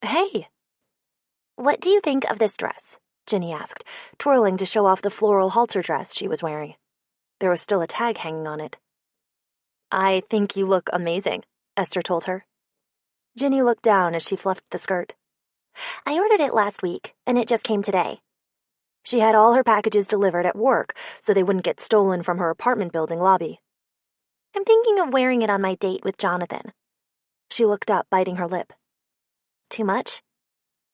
Hey! What do you think of this dress? Ginny asked, twirling to show off the floral halter dress she was wearing. There was still a tag hanging on it. I think you look amazing, Esther told her. Ginny looked down as she fluffed the skirt. I ordered it last week, and it just came today. She had all her packages delivered at work so they wouldn't get stolen from her apartment building lobby. I'm thinking of wearing it on my date with Jonathan. She looked up, biting her lip. Too much?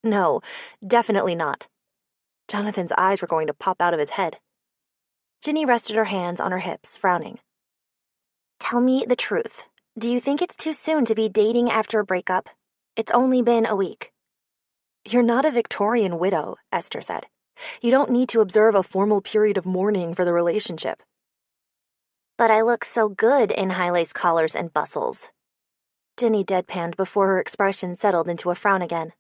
No, definitely not. Jonathan's eyes were going to pop out of his head. Ginny rested her hands on her hips, frowning. Tell me the truth. Do you think it's too soon to be dating after a breakup? It's only been a week. You're not a Victorian widow, Esther said. You don't need to observe a formal period of mourning for the relationship. But I look so good in high-lace collars and bustles. Ginny deadpanned before her expression settled into a frown again.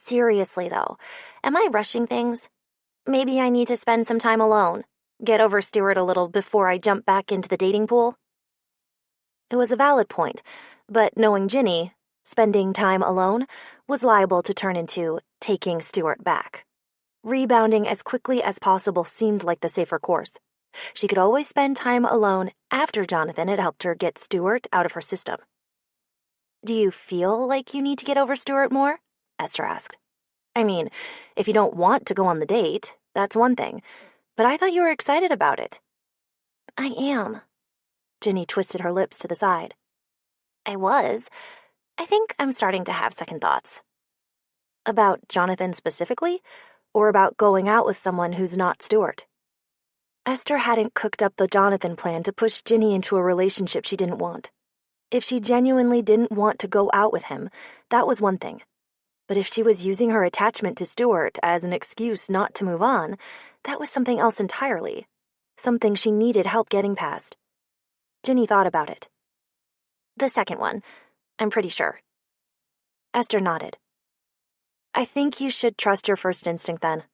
Seriously, though, am I rushing things? Maybe I need to spend some time alone, get over Stuart a little before I jump back into the dating pool? It was a valid point, but knowing Ginny, spending time alone was liable to turn into taking Stuart back. Rebounding as quickly as possible seemed like the safer course. She could always spend time alone after Jonathan had helped her get Stuart out of her system. Do you feel like you need to get over Stuart more? Esther asked. I mean, if you don't want to go on the date, that's one thing, but I thought you were excited about it. I am. Ginny twisted her lips to the side. I was. I think I'm starting to have second thoughts. About Jonathan specifically, or about going out with someone who's not Stuart? Esther hadn't cooked up the Jonathan plan to push Ginny into a relationship she didn't want. If she genuinely didn't want to go out with him, that was one thing. But if she was using her attachment to Stuart as an excuse not to move on, that was something else entirely. Something she needed help getting past. Ginny thought about it. The second one, I'm pretty sure. Esther nodded. I think you should trust your first instinct then.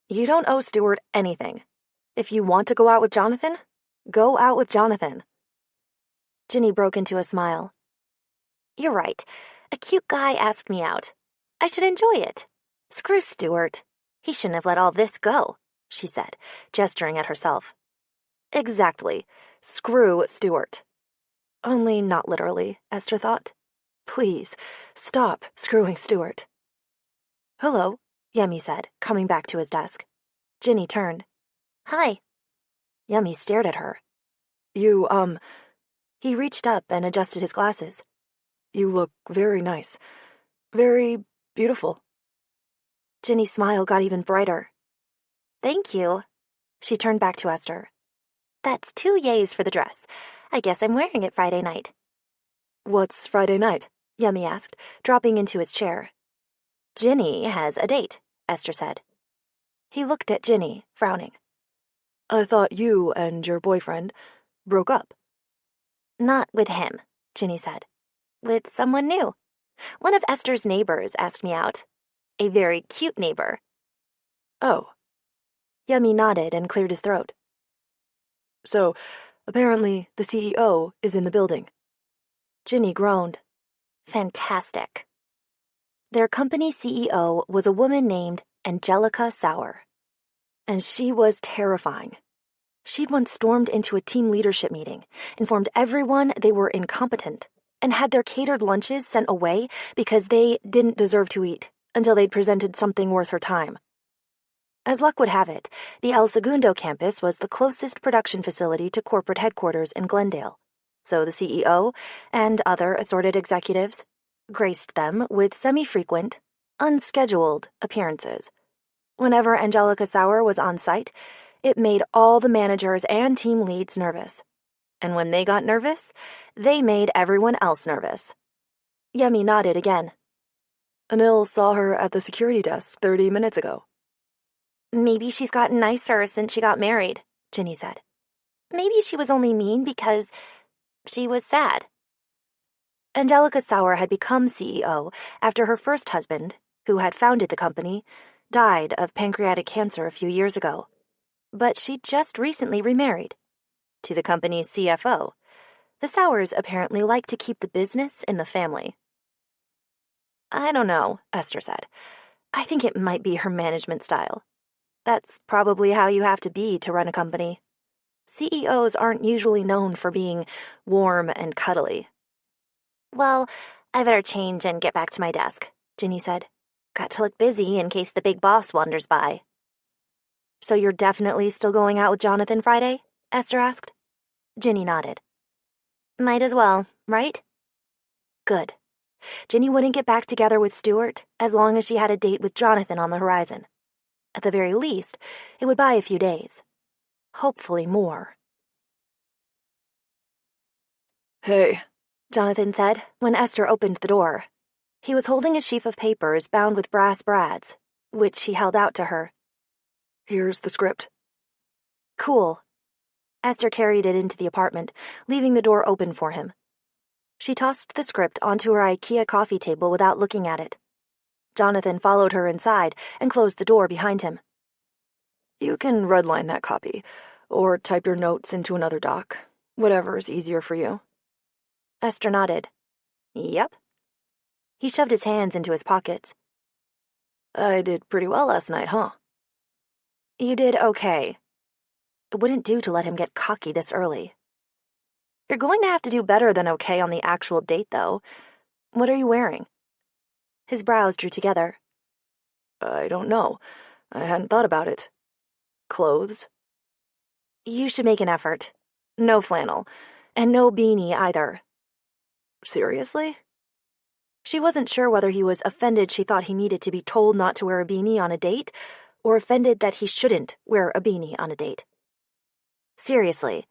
You don't owe Stuart anything. If you want to go out with Jonathan, go out with Jonathan. Ginny broke into a smile. You're right. A cute guy asked me out. I should enjoy it. Screw Stuart. He shouldn't have let all this go, she said, gesturing at herself. Exactly. Screw Stuart. Only not literally, Esther thought. Please, stop screwing Stuart. Hello, Yemi said, coming back to his desk. Ginny turned. Hi. Yemi stared at her. You, He reached up and adjusted his glasses. You look very nice. Very beautiful. Ginny's smile got even brighter. Thank you. She turned back to Esther. That's 2 yays for the dress. I guess I'm wearing it Friday night. What's Friday night? Yemi asked, dropping into his chair. Ginny has a date, Esther said. He looked at Ginny, frowning. I thought you and your boyfriend broke up. Not with him, Ginny said. With someone new. One of Esther's neighbors asked me out. A very cute neighbor. Oh. Yemi nodded and cleared his throat. So, apparently the CEO is in the building. Ginny groaned. Fantastic. Their company CEO was a woman named Angelica Sauer. And she was terrifying. She'd once stormed into a team leadership meeting, informed everyone they were incompetent, and had their catered lunches sent away because they didn't deserve to eat until they'd presented something worth her time. As luck would have it, the El Segundo campus was the closest production facility to corporate headquarters in Glendale, so the CEO and other assorted executives graced them with semi-frequent, unscheduled appearances. Whenever Angelica Sauer was on site, it made all the managers and team leads nervous. And when they got nervous, they made everyone else nervous. Yemi nodded again. Anil saw her at the security desk 30 minutes ago. Maybe she's gotten nicer since she got married, Ginny said. Maybe she was only mean because she was sad. Angelica Sauer had become CEO after her first husband, who had founded the company, died of pancreatic cancer a few years ago. But she just recently remarried to the company's CFO. The Sauers apparently like to keep the business in the family. I don't know, Esther said. I think it might be her management style. That's probably how you have to be to run a company. CEOs aren't usually known for being warm and cuddly. Well, I better change and get back to my desk, Ginny said. Got to look busy in case the big boss wanders by. So you're definitely still going out with Jonathan Friday? Esther asked. Ginny nodded. Might as well, right? Good. Ginny wouldn't get back together with Stuart as long as she had a date with Jonathan on the horizon. At the very least, it would buy a few days. Hopefully more. Hey, Jonathan said when Esther opened the door. He was holding a sheaf of papers bound with brass brads, which he held out to her. here's the script. Cool. Esther carried it into the apartment, leaving the door open for him. She tossed the script onto her IKEA coffee table without looking at it. Jonathan followed her inside and closed the door behind him. You can redline that copy, or type your notes into another doc, whatever is easier for you. Esther nodded. Yep. He shoved his hands into his pockets. I did pretty well last night, huh? You did okay. It wouldn't do to let him get cocky this early. You're going to have to do better than okay on the actual date, though. What are you wearing? His brows drew together. I don't know. I hadn't thought about it. Clothes? You should make an effort. No flannel. And no beanie either. Seriously? She wasn't sure whether he was offended she thought he needed to be told not to wear a beanie on a date, or offended that he shouldn't wear a beanie on a date. Seriously,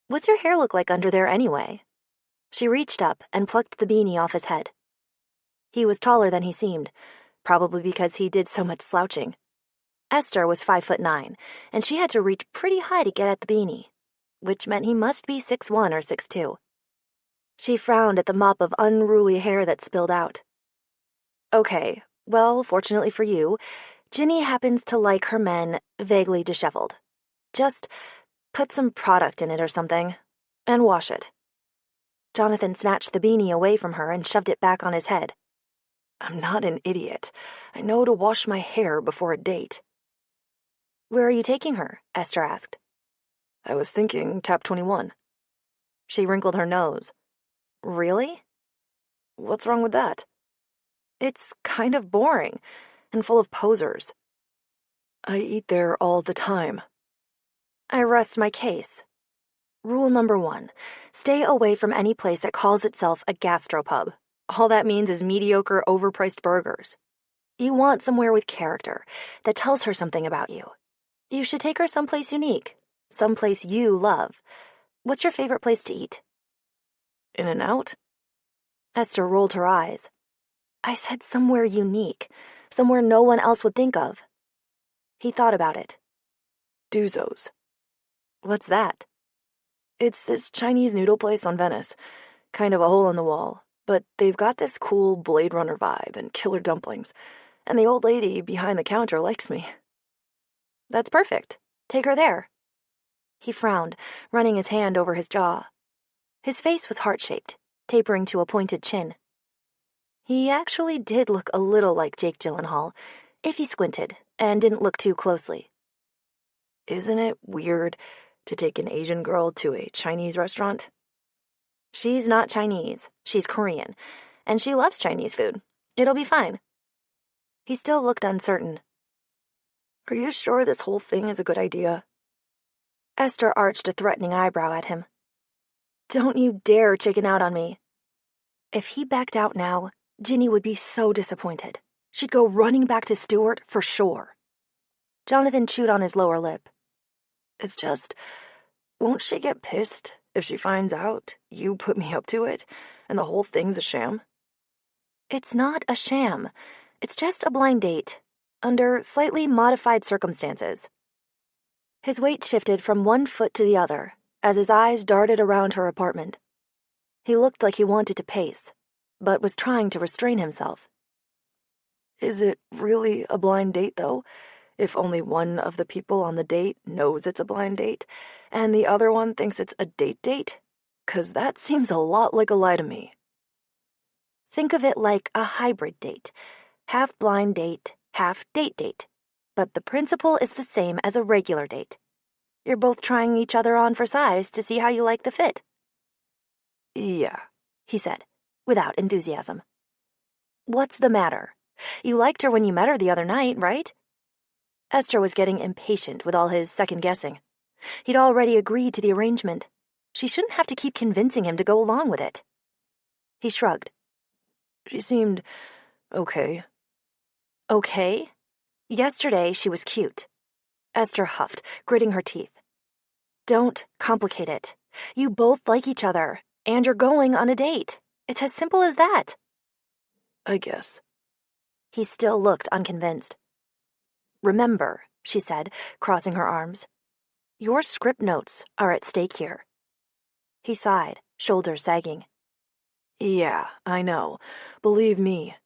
what's your hair look like under there anyway? She reached up and plucked the beanie off his head. He was taller than he seemed, probably because he did so much slouching. Esther was 5'9", and she had to reach pretty high to get at the beanie, which meant he must be 6'1" or 6'2". She frowned at the mop of unruly hair that spilled out. Okay, well, fortunately for you, Ginny happens to like her men vaguely disheveled. Just put some product in it or something, and wash it. Jonathan snatched the beanie away from her and shoved it back on his head. I'm not an idiot. I know to wash my hair before a date. Where are you taking her? Esther asked. I was thinking Tap 21. She wrinkled her nose. Really? What's wrong with that? It's kind of boring and full of posers. I eat there all the time. I rest my case. Rule number 1, stay away from any place that calls itself a gastropub. All that means is mediocre, overpriced burgers. You want somewhere with character that tells her something about you. You should take her someplace unique, someplace you love. What's your favorite place to eat? In-N-Out? Esther rolled her eyes. I said somewhere unique, somewhere no one else would think of. He thought about it. Duzo's. What's that? It's this Chinese noodle place on Venice. Kind of a hole in the wall, but they've got this cool Blade Runner vibe and killer dumplings, and the old lady behind the counter likes me. That's perfect. Take her there. He frowned, running his hand over his jaw. His face was heart-shaped, tapering to a pointed chin. He actually did look a little like Jake Gyllenhaal, if he squinted and didn't look too closely. Isn't it weird to take an Asian girl to a Chinese restaurant? She's not Chinese. She's Korean, and she loves Chinese food. It'll be fine. He still looked uncertain. Are you sure this whole thing is a good idea? Esther arched a threatening eyebrow at him. Don't you dare chicken out on me. If he backed out now, Ginny would be so disappointed. She'd go running back to Stuart for sure. Jonathan chewed on his lower lip. It's just, won't she get pissed if she finds out you put me up to it and the whole thing's a sham? It's not a sham. It's just a blind date, under slightly modified circumstances. His weight shifted from one foot to the other as his eyes darted around her apartment. He looked like he wanted to pace, but was trying to restrain himself. Is it really a blind date, though, if only one of the people on the date knows it's a blind date, and the other one thinks it's a date? 'Cause that seems a lot like a lie to me. Think of it like a hybrid date. Half blind date, half date. But the principle is the same as a regular date. You're both trying each other on for size to see how you like the fit. Yeah, he said, without enthusiasm. What's the matter? You liked her when you met her the other night, right? Esther was getting impatient with all his second-guessing. He'd already agreed to the arrangement. She shouldn't have to keep convincing him to go along with it. He shrugged. She seemed okay. Okay? Yesterday she was cute. Esther huffed, gritting her teeth. Don't complicate it. You both like each other, and you're going on a date. It's as simple as that. I guess. He still looked unconvinced. Remember, she said, crossing her arms. Your script notes are at stake here. He sighed, shoulders sagging. Yeah, I know. Believe me.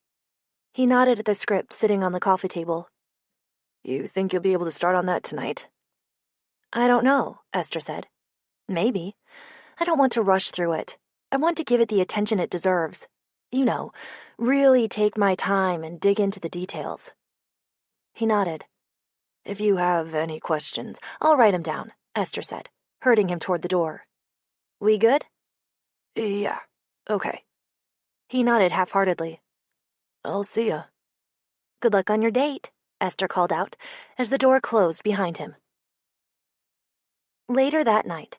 He nodded at the script sitting on the coffee table. You think you'll be able to start on that tonight? I don't know, Esther said. Maybe. I don't want to rush through it. I want to give it the attention it deserves. You know, really take my time and dig into the details. He nodded. If you have any questions, I'll write them down, Esther said, herding him toward the door. We good? Yeah, okay. He nodded half-heartedly. I'll see ya. Good luck on your date, Esther called out as the door closed behind him. Later that night,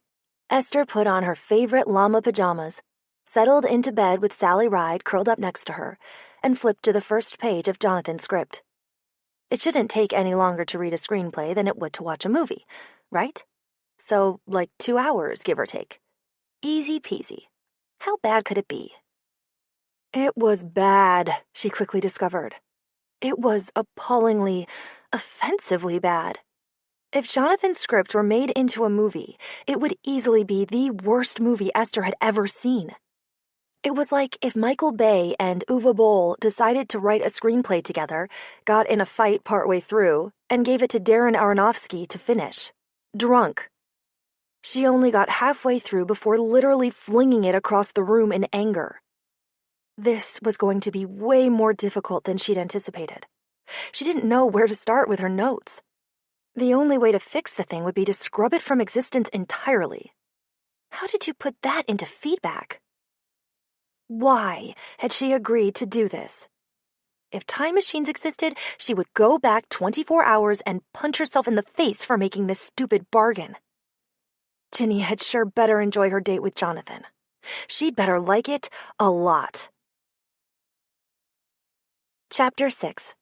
Esther put on her favorite llama pajamas, settled into bed with Sally Ride curled up next to her, and flipped to the first page of Jonathan's script. It shouldn't take any longer to read a screenplay than it would to watch a movie, right? So, like 2 hours, give or take. Easy peasy. How bad could it be? It was bad, she quickly discovered. It was appallingly, offensively bad. If Jonathan's script were made into a movie, it would easily be the worst movie Esther had ever seen. It was like if Michael Bay and Uwe Boll decided to write a screenplay together, got in a fight partway through, and gave it to Darren Aronofsky to finish. Drunk. She only got halfway through before literally flinging it across the room in anger. This was going to be way more difficult than she'd anticipated. She didn't know where to start with her notes. The only way to fix the thing would be to scrub it from existence entirely. How did you put that into feedback? Why had she agreed to do this? If time machines existed, she would go back 24 hours and punch herself in the face for making this stupid bargain. Ginny had sure better enjoy her date with Jonathan. She'd better like it a lot. Chapter 6.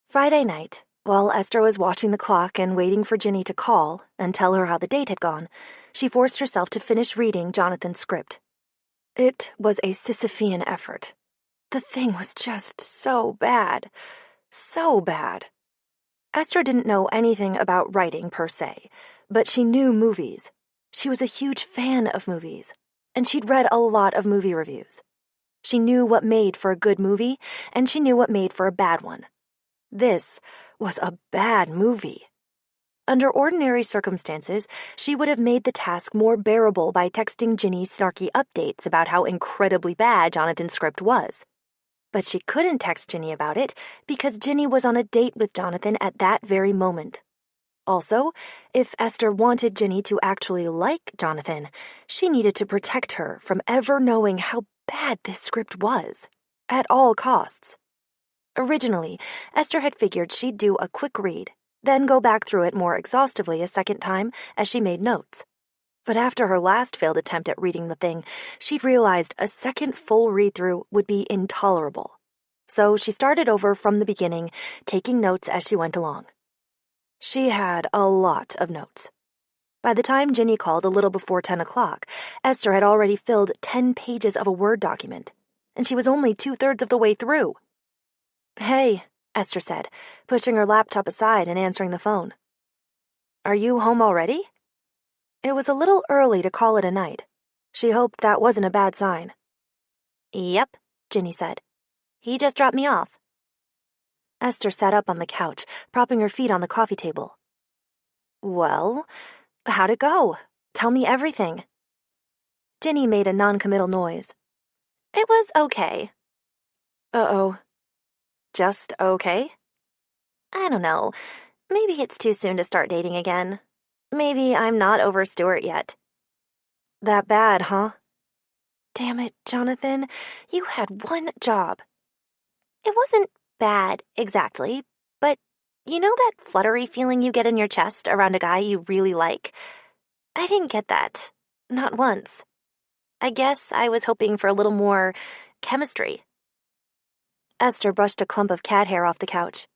Friday night, while Esther was watching the clock and waiting for Ginny to call and tell her how the date had gone, she forced herself to finish reading Jonathan's script. It was a Sisyphean effort. The thing was just so bad. So bad. Esther didn't know anything about writing per se, but she knew movies. She was a huge fan of movies, and she'd read a lot of movie reviews. She knew what made for a good movie, and she knew what made for a bad one. This was a bad movie. Under ordinary circumstances, she would have made the task more bearable by texting Ginny snarky updates about how incredibly bad Jonathan's script was. But she couldn't text Ginny about it because Ginny was on a date with Jonathan at that very moment. Also, if Esther wanted Ginny to actually like Jonathan, she needed to protect her from ever knowing how bad this script was, at all costs. Originally, Esther had figured she'd do a quick read, then go back through it more exhaustively a second time as she made notes. But after her last failed attempt at reading the thing, she'd realized a second full read-through would be intolerable. So she started over from the beginning, taking notes as she went along. She had a lot of notes. By the time Ginny called a little before 10 o'clock, Esther had already filled 10 pages of a Word document, and she was only 2/3 of the way through. "Hey," Esther said, pushing her laptop aside and answering the phone. "Are you home already?" It was a little early to call it a night. She hoped that wasn't a bad sign. "Yep," Ginny said. "He just dropped me off." Esther sat up on the couch, propping her feet on the coffee table. "Well, how'd it go? Tell me everything." Ginny made a non-committal noise. "It was okay." Uh-oh. Just okay? I don't know. Maybe it's too soon to start dating again. Maybe I'm not over Stuart yet. That bad, huh? Damn it, Jonathan. You had one job. It wasn't bad, exactly, but you know that fluttery feeling you get in your chest around a guy you really like? I didn't get that. Not once. I guess I was hoping for a little more chemistry. Esther brushed a clump of cat hair off the couch.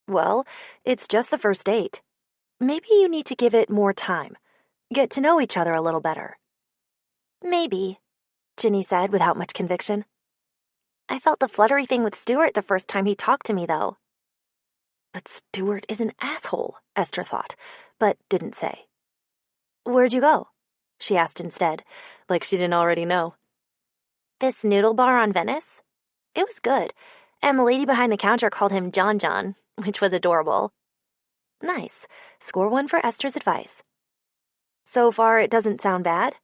Well, it's just the first date. Maybe you need to give it more time. Get to know each other a little better. Maybe, Ginny said without much conviction. I felt the fluttery thing with Stuart the first time he talked to me, though. But Stuart is an asshole, Esther thought, but didn't say. Where'd you go? She asked instead, like she didn't already know. This noodle bar on Venice? It was good, and the lady behind the counter called him John John, which was adorable. Nice. Score one for Esther's advice. So far, it doesn't sound bad?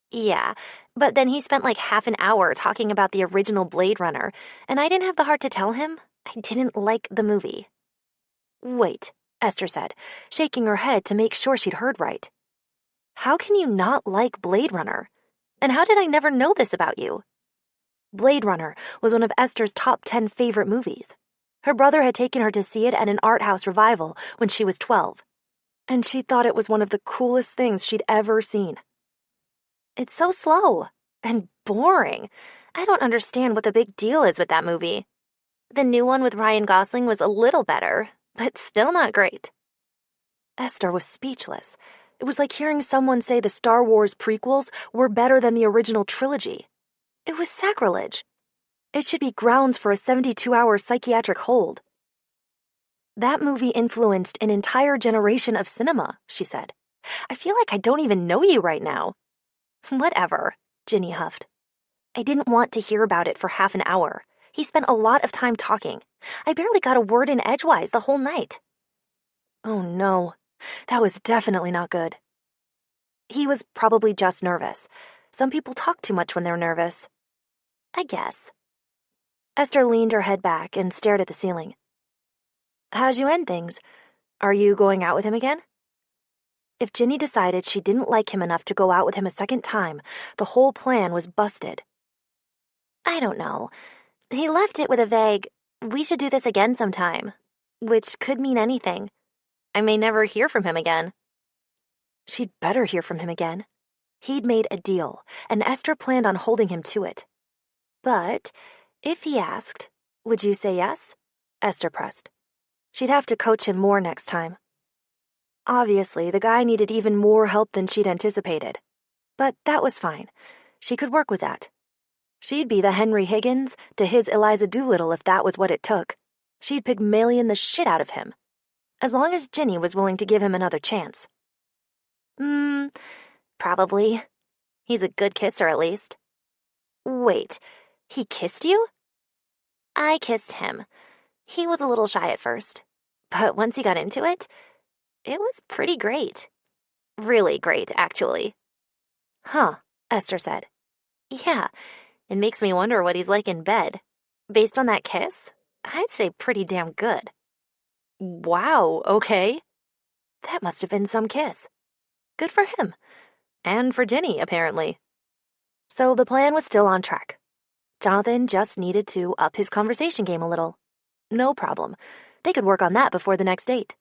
Yeah, but then he spent like half an hour talking about the original Blade Runner, and I didn't have the heart to tell him I didn't like the movie. Wait, Esther said, shaking her head to make sure she'd heard right. How can you not like Blade Runner? And how did I never know this about you? Blade Runner was one of Esther's top 10 favorite movies. Her brother had taken her to see it at an art house revival when she was 12, and she thought it was one of the coolest things she'd ever seen. It's so slow and boring. I don't understand what the big deal is with that movie. The new one with Ryan Gosling was a little better, but still not great. Esther was speechless. It was like hearing someone say the Star Wars prequels were better than the original trilogy. It was sacrilege. It should be grounds for a 72-hour psychiatric hold. That movie influenced an entire generation of cinema, she said. I feel like I don't even know you right now. Whatever, Ginny huffed. I didn't want to hear about it for half an hour. He spent a lot of time talking. I barely got a word in edgewise the whole night. Oh no, that was definitely not good. He was probably just nervous. Some people talk too much when they're nervous. I guess. Esther leaned her head back and stared at the ceiling. How'd you end things? Are you going out with him again? If Ginny decided she didn't like him enough to go out with him a second time, the whole plan was busted. I don't know. He left it with a vague, we should do this again sometime, which could mean anything. I may never hear from him again. She'd better hear from him again. He'd made a deal, and Esther planned on holding him to it. But if he asked, would you say yes? Esther pressed. She'd have to coach him more next time. Obviously, the guy needed even more help than she'd anticipated. But that was fine. She could work with that. She'd be the Henry Higgins to his Eliza Doolittle if that was what it took. She'd Pygmalion the shit out of him. As long as Ginny was willing to give him another chance. Probably. He's a good kisser, at least. Wait, he kissed you? I kissed him. He was a little shy at first. But once he got into it was pretty great. Really great, actually. Huh, Esther said. Yeah, it makes me wonder what he's like in bed. Based on that kiss, I'd say pretty damn good. Wow, okay. That must have been some kiss. Good for him. And for Ginny, apparently. So the plan was still on track. Jonathan just needed to up his conversation game a little. No problem. They could work on that before the next date.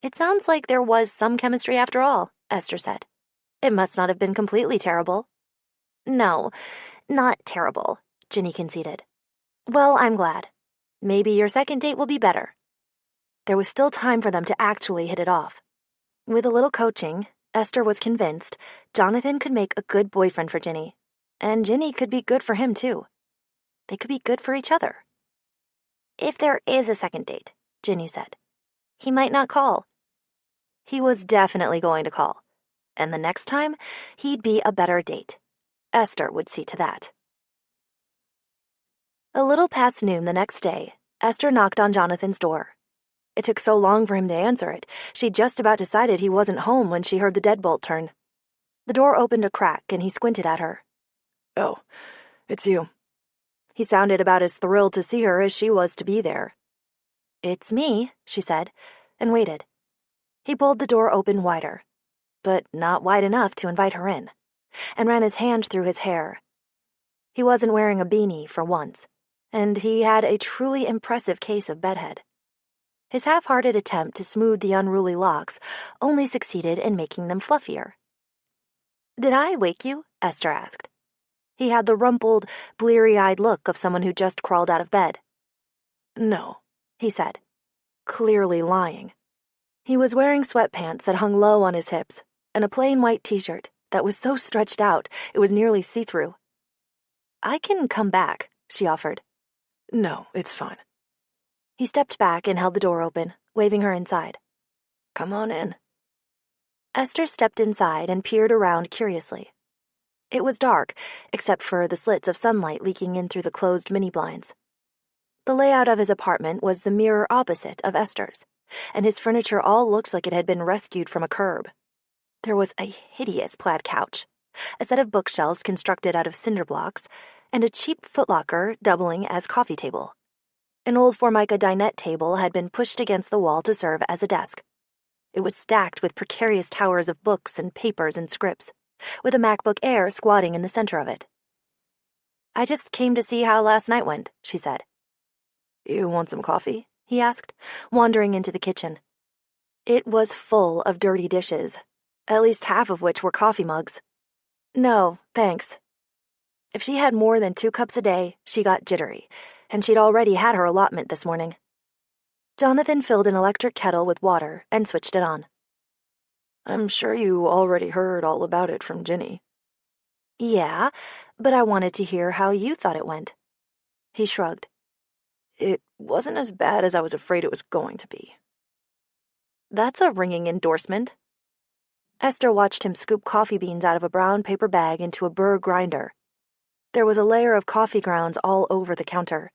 It sounds like there was some chemistry after all, Esther said. It must not have been completely terrible. No, not terrible, Ginny conceded. Well, I'm glad. Maybe your second date will be better. There was still time for them to actually hit it off. With a little coaching, Esther was convinced Jonathan could make a good boyfriend for Ginny, and Ginny could be good for him too. They could be good for each other. If there is a second date, Ginny said, he might not call. He was definitely going to call, and the next time, he'd be a better date. Esther would see to that. A little past noon the next day, Esther knocked on Jonathan's door. It took so long for him to answer it, she'd just about decided he wasn't home when she heard the deadbolt turn. The door opened a crack, and he squinted at her. Oh, it's you. He sounded about as thrilled to see her as she was to be there. It's me, she said, and waited. He pulled the door open wider, but not wide enough to invite her in, and ran his hand through his hair. He wasn't wearing a beanie for once, and he had a truly impressive case of bedhead. His half-hearted attempt to smooth the unruly locks only succeeded in making them fluffier. Did I wake you? Esther asked. He had the rumpled, bleary-eyed look of someone who just crawled out of bed. No, he said, clearly lying. He was wearing sweatpants that hung low on his hips, and a plain white t-shirt that was so stretched out it was nearly see-through. I can come back, she offered. No, it's fine. He stepped back and held the door open, waving her inside. Come on in. Esther stepped inside and peered around curiously. It was dark, except for the slits of sunlight leaking in through the closed mini-blinds. The layout of his apartment was the mirror opposite of Esther's, and his furniture all looked like it had been rescued from a curb. There was a hideous plaid couch, a set of bookshelves constructed out of cinder blocks, and a cheap footlocker doubling as coffee table. An old Formica dinette table had been pushed against the wall to serve as a desk. It was stacked with precarious towers of books and papers and scripts, with a MacBook Air squatting in the center of it. I just came to see how last night went, she said. You want some coffee? He asked, wandering into the kitchen. It was full of dirty dishes, at least half of which were coffee mugs. No, thanks. If she had more than 2 cups a day, she got jittery, and she'd already had her allotment this morning. Jonathan filled an electric kettle with water and switched it on. I'm sure you already heard all about it from Ginny. Yeah, but I wanted to hear how you thought it went. He shrugged. It wasn't as bad as I was afraid it was going to be. That's a ringing endorsement. Esther watched him scoop coffee beans out of a brown paper bag into a burr grinder. There was a layer of coffee grounds all over the counter.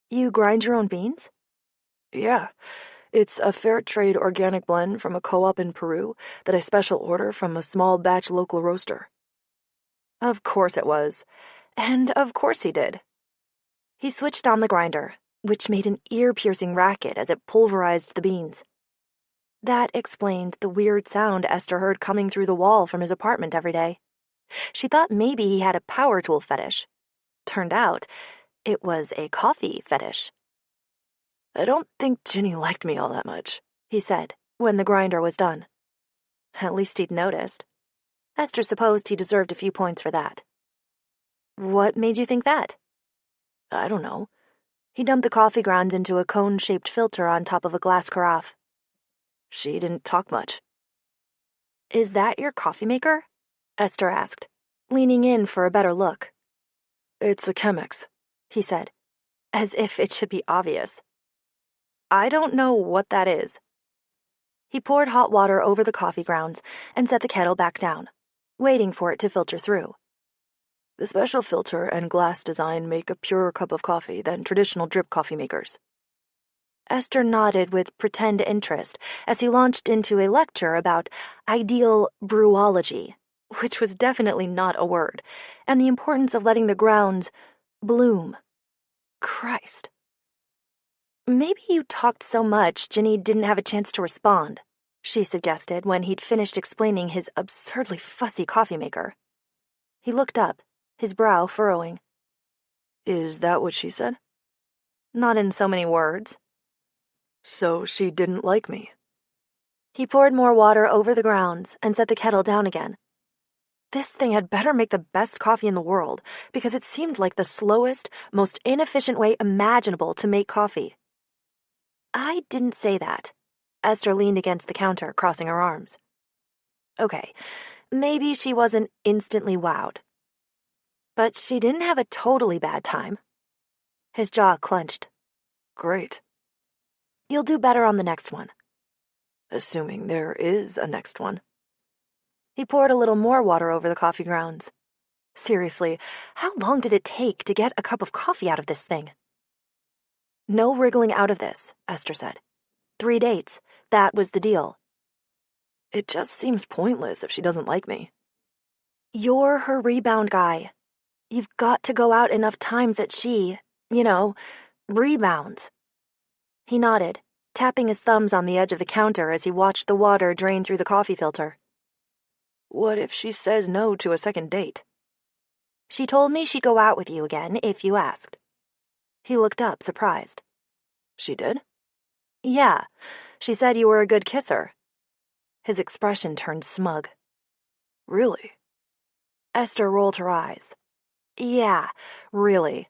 You grind your own beans? Yeah, it's a fair trade organic blend from a co-op in Peru that I special order from a small batch local roaster. Of course it was. And of course he did. He switched on the grinder, which made an ear-piercing racket as it pulverized the beans. That explained the weird sound Esther heard coming through the wall from his apartment every day. She thought maybe he had a power tool fetish. Turned out, it was a coffee fetish. I don't think Ginny liked me all that much, he said, when the grinder was done. At least he'd noticed. Esther supposed he deserved a few points for that. What made you think that? I don't know. He dumped the coffee grounds into a cone-shaped filter on top of a glass carafe. She didn't talk much. Is that your coffee maker? Esther asked, leaning in for a better look. It's a Chemex, he said, as if it should be obvious. I don't know what that is. He poured hot water over the coffee grounds and set the kettle back down, waiting for it to filter through. The special filter and glass design make a purer cup of coffee than traditional drip coffee makers. Esther nodded with pretend interest as he launched into a lecture about ideal brewology, which was definitely not a word, and the importance of letting the grounds bloom. Christ. Maybe you talked so much Ginny didn't have a chance to respond, she suggested when he'd finished explaining his absurdly fussy coffee maker. He looked up, his brow furrowing. Is that what she said? Not in so many words. So she didn't like me. He poured more water over the grounds and set the kettle down again. This thing had better make the best coffee in the world, because it seemed like the slowest, most inefficient way imaginable to make coffee. I didn't say that. Esther leaned against the counter, crossing her arms. Okay, maybe she wasn't instantly wowed. But she didn't have a totally bad time. His jaw clenched. Great. You'll do better on the next one. Assuming there is a next one. He poured a little more water over the coffee grounds. Seriously, how long did it take to get a cup of coffee out of this thing? No wriggling out of this, Esther said. 3 dates. That was the deal. It just seems pointless if she doesn't like me. You're her rebound guy. You've got to go out enough times that she, rebounds. He nodded, tapping his thumbs on the edge of the counter as he watched the water drain through the coffee filter. What if she says no to a second date? She told me she'd go out with you again if you asked. He looked up, surprised. She did? Yeah, she said you were a good kisser. His expression turned smug. Really? Esther rolled her eyes. Yeah, really.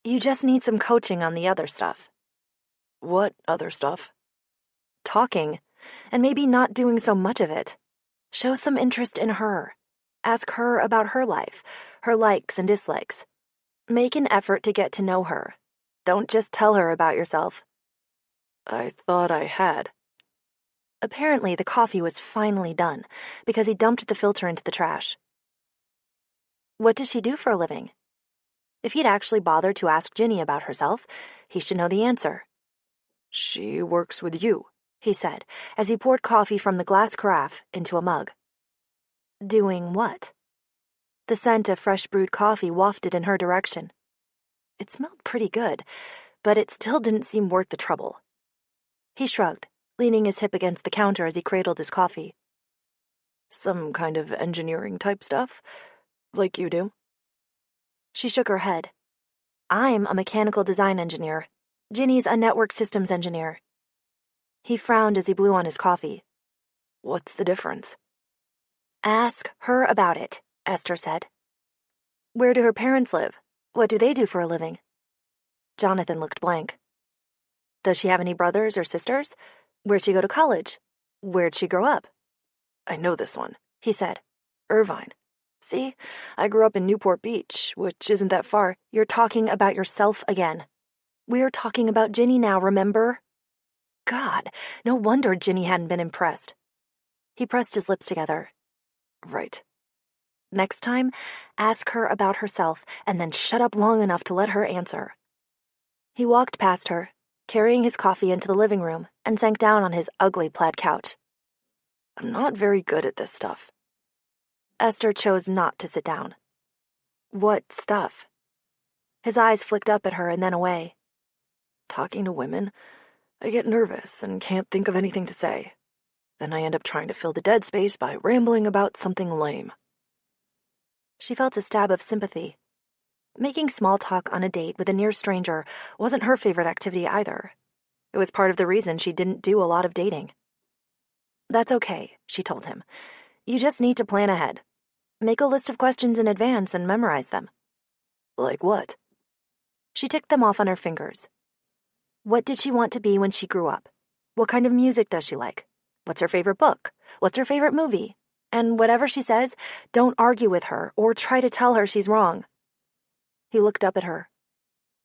You just need some coaching on the other stuff. What other stuff? Talking, and maybe not doing so much of it. Show some interest in her. Ask her about her life, her likes and dislikes. Make an effort to get to know her. Don't just tell her about yourself. I thought I had. Apparently, the coffee was finally done, because he dumped the filter into the trash. What does she do for a living? If he'd actually bothered to ask Ginny about herself, he should know the answer. She works with you, he said, as he poured coffee from the glass carafe into a mug. Doing what? The scent of fresh brewed coffee wafted in her direction. It smelled pretty good, but it still didn't seem worth the trouble. He shrugged, leaning his hip against the counter as he cradled his coffee. Some kind of engineering type stuff, like you do. She shook her head. I'm a mechanical design engineer. Ginny's a network systems engineer. He frowned as he blew on his coffee. What's the difference? Ask her about it, Esther said. Where do her parents live? What do they do for a living? Jonathan looked blank. Does she have any brothers or sisters? Where'd she go to college? Where'd she grow up? I know this one, he said. Irvine. See, I grew up in Newport Beach, which isn't that far. You're talking about yourself again. We're talking about Ginny now, remember? God, no wonder Ginny hadn't been impressed. He pressed his lips together. Right. Next time, ask her about herself, and then shut up long enough to let her answer. He walked past her, carrying his coffee into the living room, and sank down on his ugly plaid couch. I'm not very good at this stuff. Esther chose not to sit down. What stuff? His eyes flicked up at her and then away. Talking to women, I get nervous and can't think of anything to say. Then I end up trying to fill the dead space by rambling about something lame. She felt a stab of sympathy. Making small talk on a date with a near stranger wasn't her favorite activity either. It was part of the reason she didn't do a lot of dating. That's okay, she told him. You just need to plan ahead. Make a list of questions in advance and memorize them. Like what? She ticked them off on her fingers. What did she want to be when she grew up? What kind of music does she like? What's her favorite book? What's her favorite movie? And whatever she says, don't argue with her or try to tell her she's wrong. He looked up at her.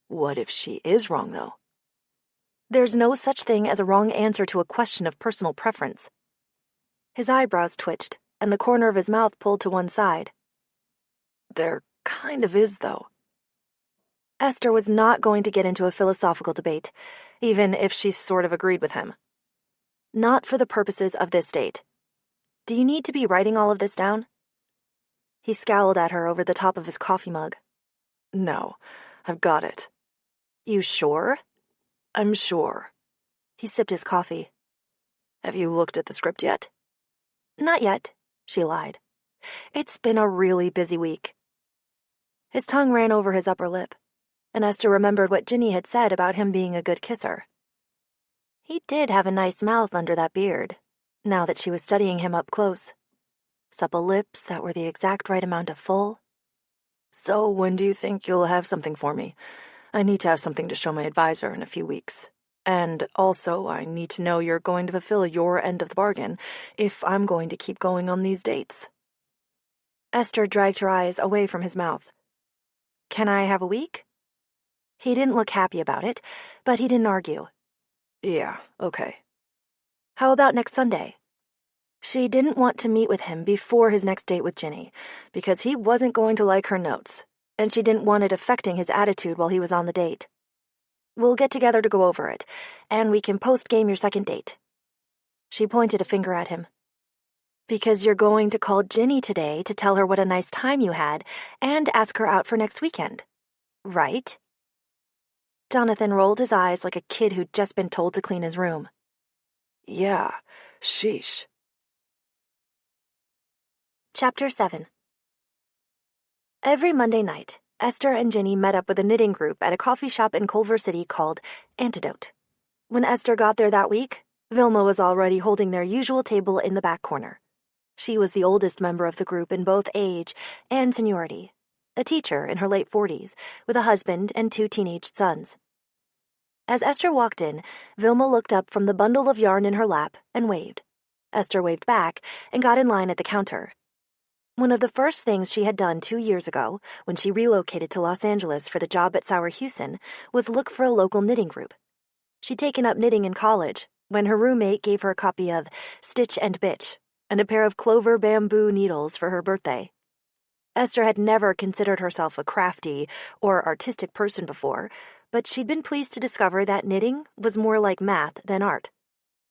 What if she is wrong, though? There's no such thing as a wrong answer to a question of personal preference. His eyebrows twitched, and the corner of his mouth pulled to one side. There kind of is, though. Esther was not going to get into a philosophical debate, even if she sort of agreed with him. Not for the purposes of this date. Do you need to be writing all of this down? He scowled at her over the top of his coffee mug. No, I've got it. You sure? I'm sure. He sipped his coffee. Have you looked at the script yet? Not yet, she lied. It's been a really busy week. His tongue ran over his upper lip, and Esther remembered what Ginny had said about him being a good kisser. He did have a nice mouth under that beard. now that she was studying him up close. Supple lips that were the exact right amount of full. So when do you think you'll have something for me? I need to have something to show my advisor in a few weeks. And also, I need to know you're going to fulfill your end of the bargain if I'm going to keep going on these dates. Esther dragged her eyes away from his mouth. Can I have a week? He didn't look happy about it, but he didn't argue. Yeah, okay. How about next Sunday? She didn't want to meet with him before his next date with Ginny, because he wasn't going to like her notes, and she didn't want it affecting his attitude while he was on the date. We'll get together to go over it, and we can post-game your second date. She pointed a finger at him. Because you're going to call Ginny today to tell her what a nice time you had and ask her out for next weekend, right? Jonathan rolled his eyes like a kid who'd just been told to clean his room. Yeah, sheesh. Chapter 7. Every Monday night, Esther and Ginny met up with a knitting group at a coffee shop in Culver City called Antidote. When Esther got there that week, Vilma was already holding their usual table in the back corner. She was the oldest member of the group in both age and seniority, a teacher in her late 40s, with a husband and 2 teenage sons. As Esther walked in, Vilma looked up from the bundle of yarn in her lap and waved. Esther waved back and got in line at the counter. One of the first things she had done 2 years ago, when she relocated to Los Angeles for the job at Sauer Hewson, was look for a local knitting group. She'd taken up knitting in college, when her roommate gave her a copy of Stitch and Bitch and a pair of clover bamboo needles for her birthday. Esther had never considered herself a crafty or artistic person before, but she'd been pleased to discover that knitting was more like math than art.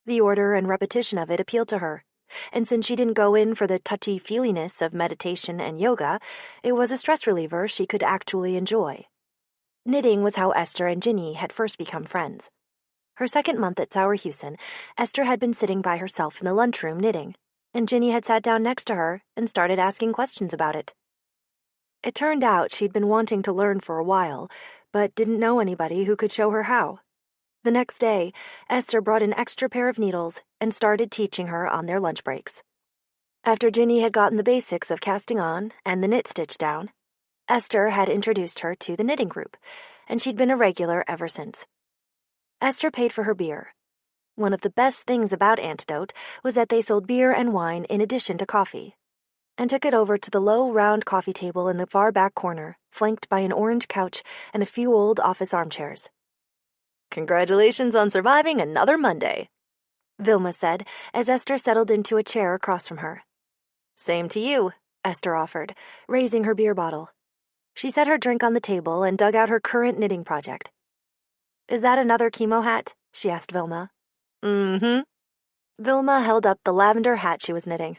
The order and repetition of it appealed to her. And since she didn't go in for the touchy-feeliness of meditation and yoga, it was a stress reliever she could actually enjoy. Knitting was how Esther and Ginny had first become friends. Her second month at Sauer Hewson, Esther had been sitting by herself in the lunchroom knitting, and Ginny had sat down next to her and started asking questions about it. It turned out she'd been wanting to learn for a while, but didn't know anybody who could show her how. The next day, Esther brought an extra pair of needles and started teaching her on their lunch breaks. After Ginny had gotten the basics of casting on and the knit stitch down, Esther had introduced her to the knitting group, and she'd been a regular ever since. Esther paid for her beer. One of the best things about Antidote was that they sold beer and wine in addition to coffee, and took it over to the low, round coffee table in the far back corner, flanked by an orange couch and a few old office armchairs. Congratulations on surviving another Monday, Vilma said as Esther settled into a chair across from her. Same to you, Esther offered, raising her beer bottle. She set her drink on the table and dug out her current knitting project. Is that another chemo hat? She asked Vilma. Mm-hmm. Vilma held up the lavender hat she was knitting.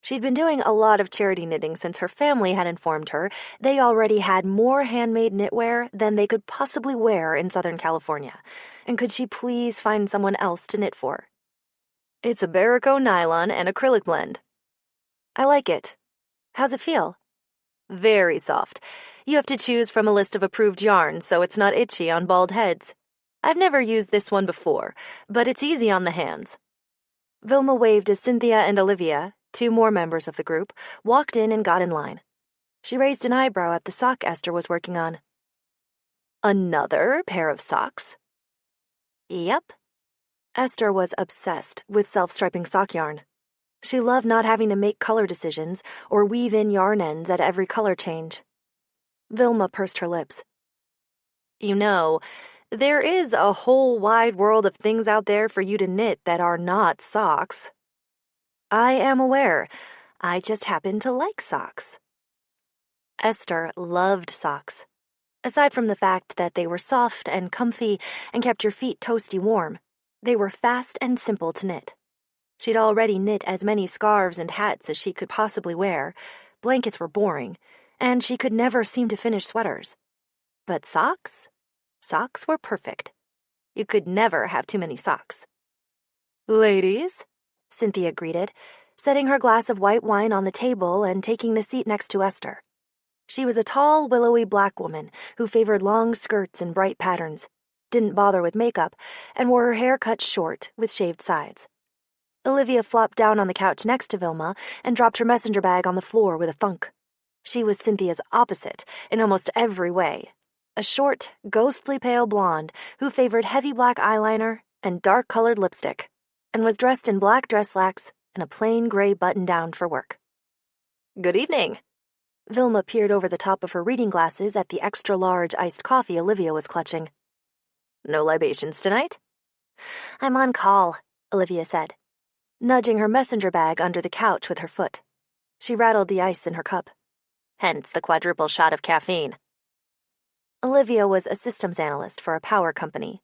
She'd been doing a lot of charity knitting since her family had informed her they already had more handmade knitwear than they could possibly wear in Southern California, and could she please find someone else to knit for? It's a Barrico nylon and acrylic blend. I like it. How's it feel? Very soft. You have to choose from a list of approved yarns so it's not itchy on bald heads. I've never used this one before, but it's easy on the hands. Vilma waved as Cynthia and Olivia, 2 more members of the group, walked in and got in line. She raised an eyebrow at the sock Esther was working on. Another pair of socks? Yep. Esther was obsessed with self-striping sock yarn. She loved not having to make color decisions or weave in yarn ends at every color change. Vilma pursed her lips. You know, there is a whole wide world of things out there for you to knit that are not socks. I am aware. I just happen to like socks. Esther loved socks. Aside from the fact that they were soft and comfy and kept your feet toasty warm, they were fast and simple to knit. She'd already knit as many scarves and hats as she could possibly wear. Blankets were boring, and she could never seem to finish sweaters. But socks? Socks were perfect. You could never have too many socks. Ladies, Cynthia greeted, setting her glass of white wine on the table and taking the seat next to Esther. She was a tall, willowy black woman who favored long skirts and bright patterns, didn't bother with makeup, and wore her hair cut short with shaved sides. Olivia flopped down on the couch next to Vilma and dropped her messenger bag on the floor with a thunk. She was Cynthia's opposite in almost every way. A short, ghostly pale blonde who favored heavy black eyeliner and dark-colored lipstick, and was dressed in black dress slacks and a plain gray button-down for work. Good evening. Vilma peered over the top of her reading glasses at the extra-large iced coffee Olivia was clutching. No libations tonight? I'm on call, Olivia said, nudging her messenger bag under the couch with her foot. She rattled the ice in her cup. Hence the quadruple shot of caffeine. Olivia was a systems analyst for a power company.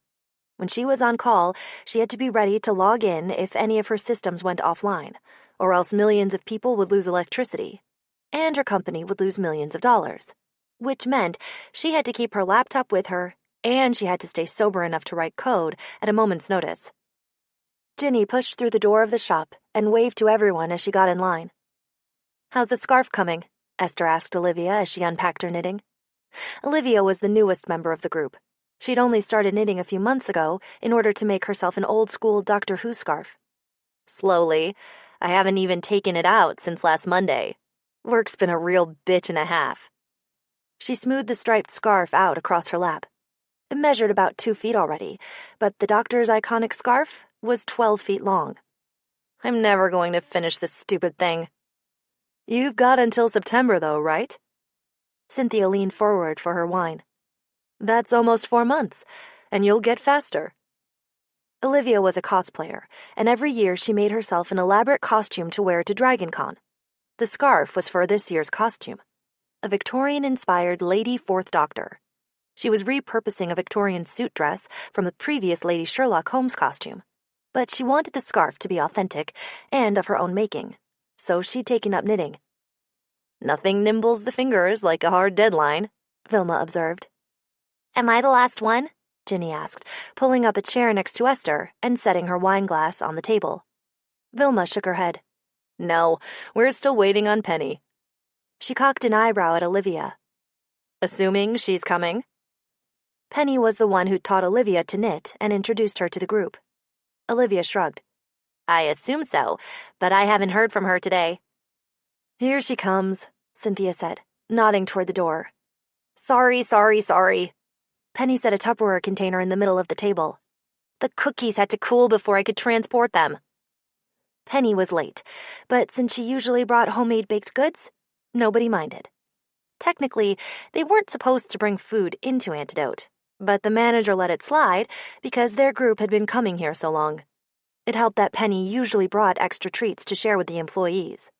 When she was on call, she had to be ready to log in if any of her systems went offline, or else millions of people would lose electricity, and her company would lose millions of dollars, which meant she had to keep her laptop with her, and she had to stay sober enough to write code at a moment's notice. Ginny pushed through the door of the shop and waved to everyone as she got in line. "How's the scarf coming?" Esther asked Olivia as she unpacked her knitting. Olivia was the newest member of the group. She'd only started knitting a few months ago in order to make herself an old-school Doctor Who scarf. Slowly. I haven't even taken it out since last Monday. Work's been a real bitch and a half. She smoothed the striped scarf out across her lap. It measured about 2 feet already, but the doctor's iconic scarf was 12 feet long. I'm never going to finish this stupid thing. You've got until September, though, right? Cynthia leaned forward for her wine. That's almost 4 months, and you'll get faster. Olivia was a cosplayer, and every year she made herself an elaborate costume to wear to DragonCon. The scarf was for this year's costume, a Victorian-inspired Lady Fourth Doctor. She was repurposing a Victorian suit dress from the previous Lady Sherlock Holmes costume, but she wanted the scarf to be authentic and of her own making, so she'd taken up knitting. Nothing nimbles the fingers like a hard deadline, Vilma observed. Am I the last one? Ginny asked, pulling up a chair next to Esther and setting her wine glass on the table. Vilma shook her head. No, we're still waiting on Penny. She cocked an eyebrow at Olivia. Assuming she's coming? Penny was the one who'd taught Olivia to knit and introduced her to the group. Olivia shrugged. I assume so, but I haven't heard from her today. Here she comes, Cynthia said, nodding toward the door. Sorry. Penny set a Tupperware container in the middle of the table. The cookies had to cool before I could transport them. Penny was late, but since she usually brought homemade baked goods, nobody minded. Technically, they weren't supposed to bring food into Antidote, but the manager let it slide because their group had been coming here so long. It helped that Penny usually brought extra treats to share with the employees.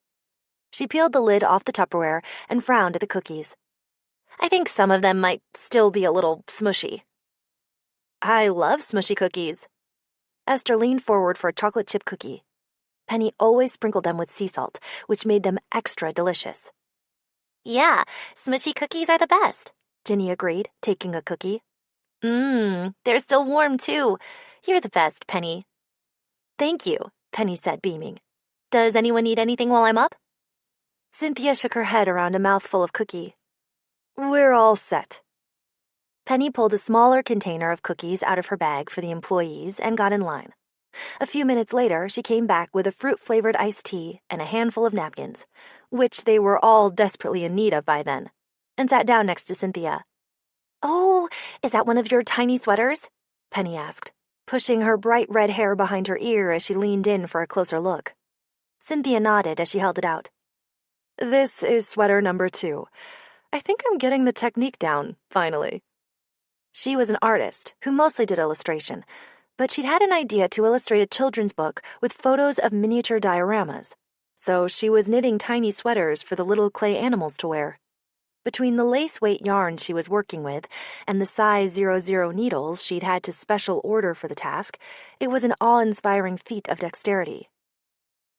She peeled the lid off the Tupperware and frowned at the cookies. I think some of them might still be a little smushy. I love smushy cookies. Esther leaned forward for a chocolate chip cookie. Penny always sprinkled them with sea salt, which made them extra delicious. Yeah, smushy cookies are the best, Ginny agreed, taking a cookie. They're still warm, too. You're the best, Penny. Thank you, Penny said, beaming. Does anyone need anything while I'm up? Cynthia shook her head around a mouthful of cookie. We're all set. Penny pulled a smaller container of cookies out of her bag for the employees and got in line. A few minutes later, she came back with a fruit-flavored iced tea and a handful of napkins, which they were all desperately in need of by then, and sat down next to Cynthia. Oh, is that one of your tiny sweaters? Penny asked, pushing her bright red hair behind her ear as she leaned in for a closer look. Cynthia nodded as she held it out. This is sweater number 2. I think I'm getting the technique down, finally. She was an artist who mostly did illustration, but she'd had an idea to illustrate a children's book with photos of miniature dioramas, so she was knitting tiny sweaters for the little clay animals to wear. Between the lace-weight yarn she was working with and the size 00 needles she'd had to special order for the task, it was an awe-inspiring feat of dexterity.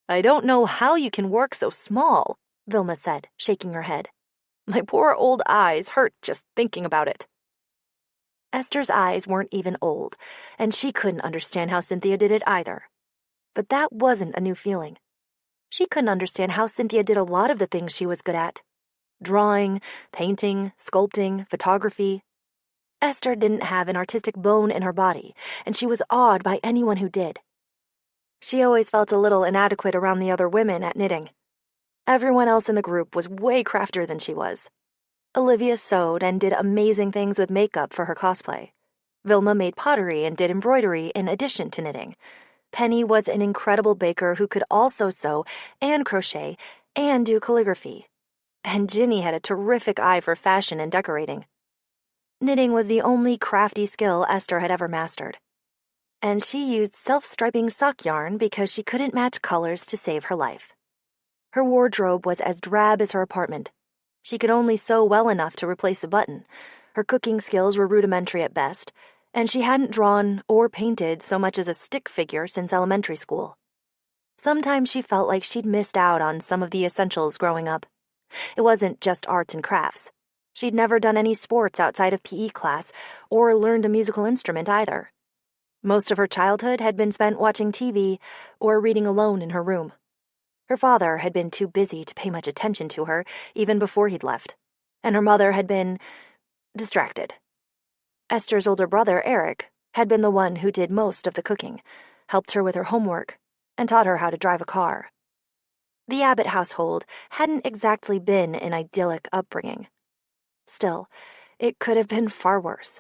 I don't know how you can work so small, Vilma said, shaking her head. My poor old eyes hurt just thinking about it. Esther's eyes weren't even old, and she couldn't understand how Cynthia did it either. But that wasn't a new feeling. She couldn't understand how Cynthia did a lot of the things she was good at. Drawing, painting, sculpting, photography. Esther didn't have an artistic bone in her body, and she was awed by anyone who did. She always felt a little inadequate around the other women at knitting. Everyone else in the group was way craftier than she was. Olivia sewed and did amazing things with makeup for her cosplay. Vilma made pottery and did embroidery in addition to knitting. Penny was an incredible baker who could also sew and crochet and do calligraphy. And Ginny had a terrific eye for fashion and decorating. Knitting was the only crafty skill Esther had ever mastered. And she used self-striping sock yarn because she couldn't match colors to save her life. Her wardrobe was as drab as her apartment. She could only sew well enough to replace a button. Her cooking skills were rudimentary at best, and she hadn't drawn or painted so much as a stick figure since elementary school. Sometimes she felt like she'd missed out on some of the essentials growing up. It wasn't just arts and crafts. She'd never done any sports outside of PE class or learned a musical instrument either. Most of her childhood had been spent watching TV or reading alone in her room. Her father had been too busy to pay much attention to her even before he'd left, and her mother had been distracted. Esther's older brother, Eric, had been the one who did most of the cooking, helped her with her homework, and taught her how to drive a car. The Abbott household hadn't exactly been an idyllic upbringing. Still, it could have been far worse.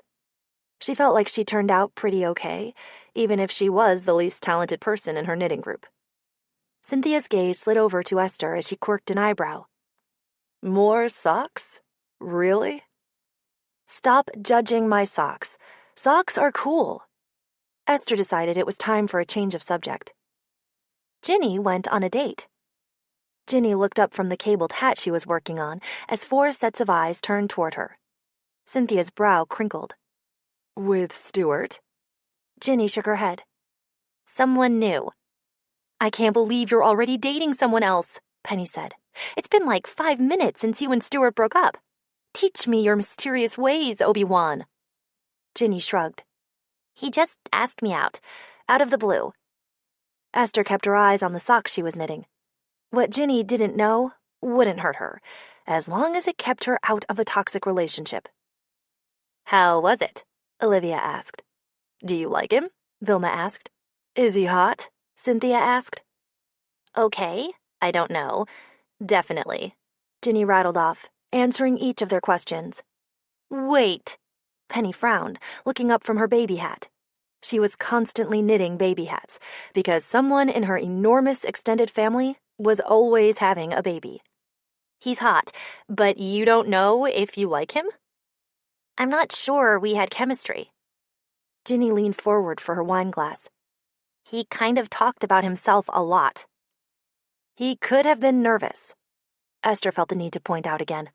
She felt like she turned out pretty okay, even if she was the least talented person in her knitting group. Cynthia's gaze slid over to Esther as she quirked an eyebrow. More socks? Really? Stop judging my socks. Socks are cool. Esther decided it was time for a change of subject. Ginny went on a date. Ginny looked up from the cabled hat she was working on as 4 sets of eyes turned toward her. Cynthia's brow crinkled. With Stuart? Ginny shook her head. Someone new. I can't believe you're already dating someone else, Penny said. It's been like 5 minutes since you and Stuart broke up. Teach me your mysterious ways, Obi-Wan. Ginny shrugged. He just asked me out of the blue. Esther kept her eyes on the socks she was knitting. What Ginny didn't know wouldn't hurt her, as long as it kept her out of a toxic relationship. How was it? Olivia asked. Do you like him? Vilma asked. Is he hot? Cynthia asked. Okay, I don't know. Definitely. Ginny rattled off, answering each of their questions. Wait. Penny frowned, looking up from her baby hat. She was constantly knitting baby hats, because someone in her enormous extended family was always having a baby. He's hot, but you don't know if you like him? I'm not sure we had chemistry. Ginny leaned forward for her wine glass. He kind of talked about himself a lot. He could have been nervous. Esther felt the need to point out again,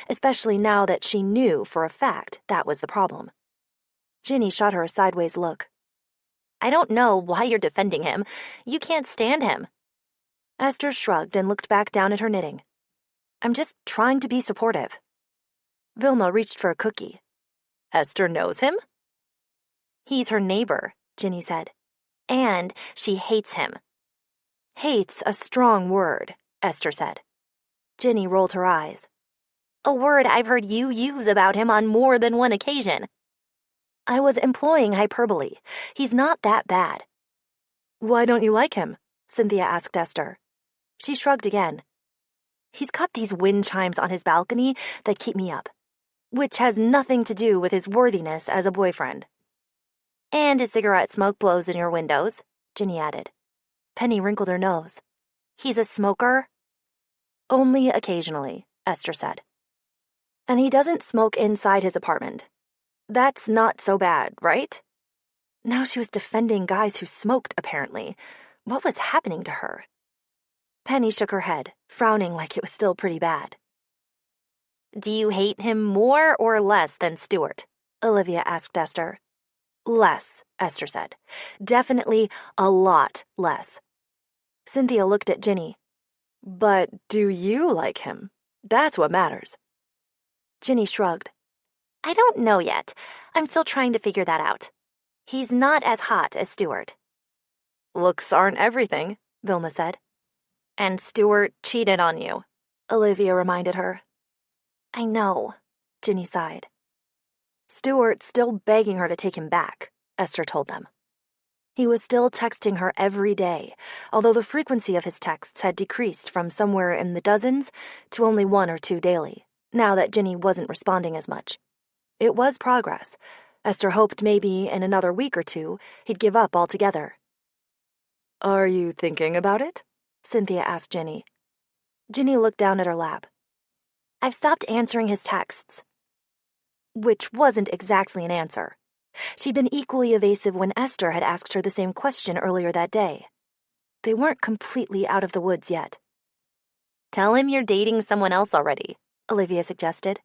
especially now that she knew for a fact that was the problem. Ginny shot her a sideways look. I don't know why you're defending him. You can't stand him. Esther shrugged and looked back down at her knitting. I'm just trying to be supportive. Vilma reached for a cookie. Esther knows him? He's her neighbor, Ginny said. And she hates him. Hate's a strong word, Esther said. Ginny rolled her eyes. A word I've heard you use about him on more than one occasion. I was employing hyperbole. He's not that bad. Why don't you like him? Cynthia asked Esther. She shrugged again. He's got these wind chimes on his balcony that keep me up, which has nothing to do with his worthiness as a boyfriend. And his cigarette smoke blows in your windows, Ginny added. Penny wrinkled her nose. He's a smoker? Only occasionally, Esther said. And he doesn't smoke inside his apartment. That's not so bad, right? Now she was defending guys who smoked, apparently. What was happening to her? Penny shook her head, frowning like it was still pretty bad. Do you hate him more or less than Stuart? Olivia asked Esther. Less, Esther said. Definitely a lot less. Cynthia looked at Ginny. But do you like him? That's what matters. Ginny shrugged. I don't know yet. I'm still trying to figure that out. He's not as hot as Stuart. Looks aren't everything, Vilma said. And Stuart cheated on you, Olivia reminded her. I know, Ginny sighed. Stuart's still begging her to take him back, Esther told them. He was still texting her every day, although the frequency of his texts had decreased from somewhere in the dozens to only 1 or 2 daily, now that Ginny wasn't responding as much. It was progress. Esther hoped maybe in another week or 2 he'd give up altogether. "Are you thinking about it?" Cynthia asked Ginny. Ginny looked down at her lap. "I've stopped answering his texts." Which wasn't exactly an answer. She'd been equally evasive when Esther had asked her the same question earlier that day. They weren't completely out of the woods yet. "Tell him you're dating someone else already," Olivia suggested.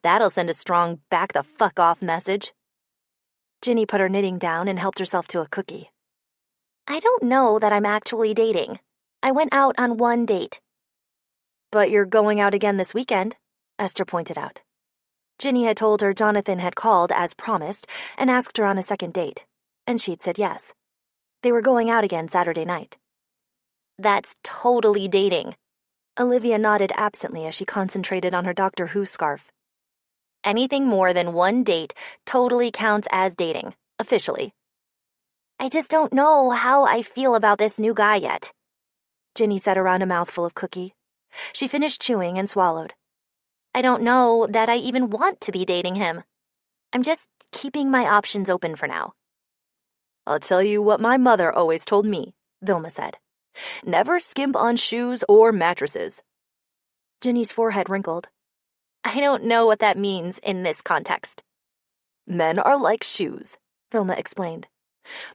"That'll send a strong back the fuck off message." Ginny put her knitting down and helped herself to a cookie. "I don't know that I'm actually dating. I went out on 1 date." "But you're going out again this weekend," Esther pointed out. Ginny had told her Jonathan had called as promised and asked her on a second date, and she'd said yes. They were going out again Saturday night. "That's totally dating." Olivia nodded absently as she concentrated on her Doctor Who scarf. "Anything more than 1 date totally counts as dating, officially." "I just don't know how I feel about this new guy yet," Ginny said around a mouthful of cookie. She finished chewing and swallowed. "I don't know that I even want to be dating him. I'm just keeping my options open for now." "I'll tell you what my mother always told me," Vilma said. "Never skimp on shoes or mattresses." Ginny's forehead wrinkled. "I don't know what that means in this context." "Men are like shoes," Vilma explained.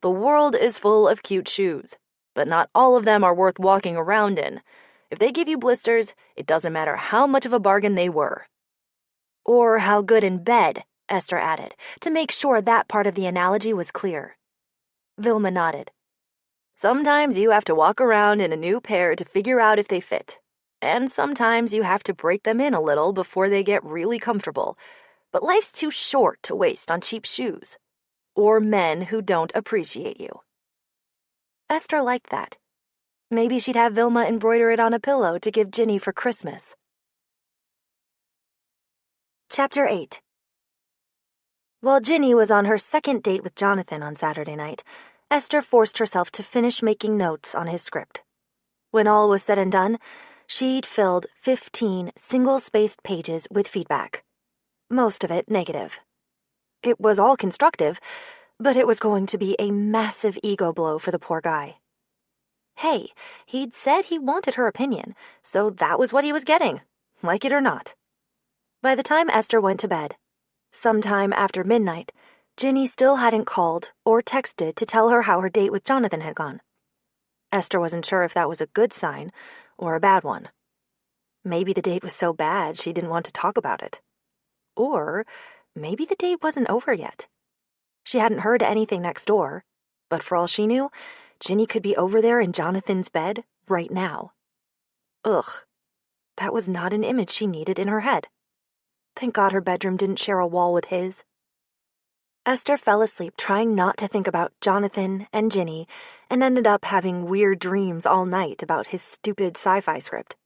"The world is full of cute shoes, but not all of them are worth walking around in. If they give you blisters, it doesn't matter how much of a bargain they were." "Or how good in bed," Esther added, to make sure that part of the analogy was clear. Vilma nodded. "Sometimes you have to walk around in a new pair to figure out if they fit. And sometimes you have to break them in a little before they get really comfortable. But life's too short to waste on cheap shoes. Or men who don't appreciate you." Esther liked that. Maybe she'd have Vilma embroider it on a pillow to give Ginny for Christmas. Chapter 8. While Ginny was on her second date with Jonathan on Saturday night, Esther forced herself to finish making notes on his script. When all was said and done, she'd filled 15 single-spaced pages with feedback. Most of it negative. It was all constructive, but it was going to be a massive ego blow for the poor guy. Hey, he'd said he wanted her opinion, so that was what he was getting, like it or not. By the time Esther went to bed, sometime after midnight, Ginny still hadn't called or texted to tell her how her date with Jonathan had gone. Esther wasn't sure if that was a good sign or a bad one. Maybe the date was so bad she didn't want to talk about it. Or maybe the date wasn't over yet. She hadn't heard anything next door, but for all she knew, Ginny could be over there in Jonathan's bed right now. Ugh, that was not an image she needed in her head. Thank God her bedroom didn't share a wall with his. Esther fell asleep trying not to think about Jonathan and Ginny and ended up having weird dreams all night about his stupid sci-fi script.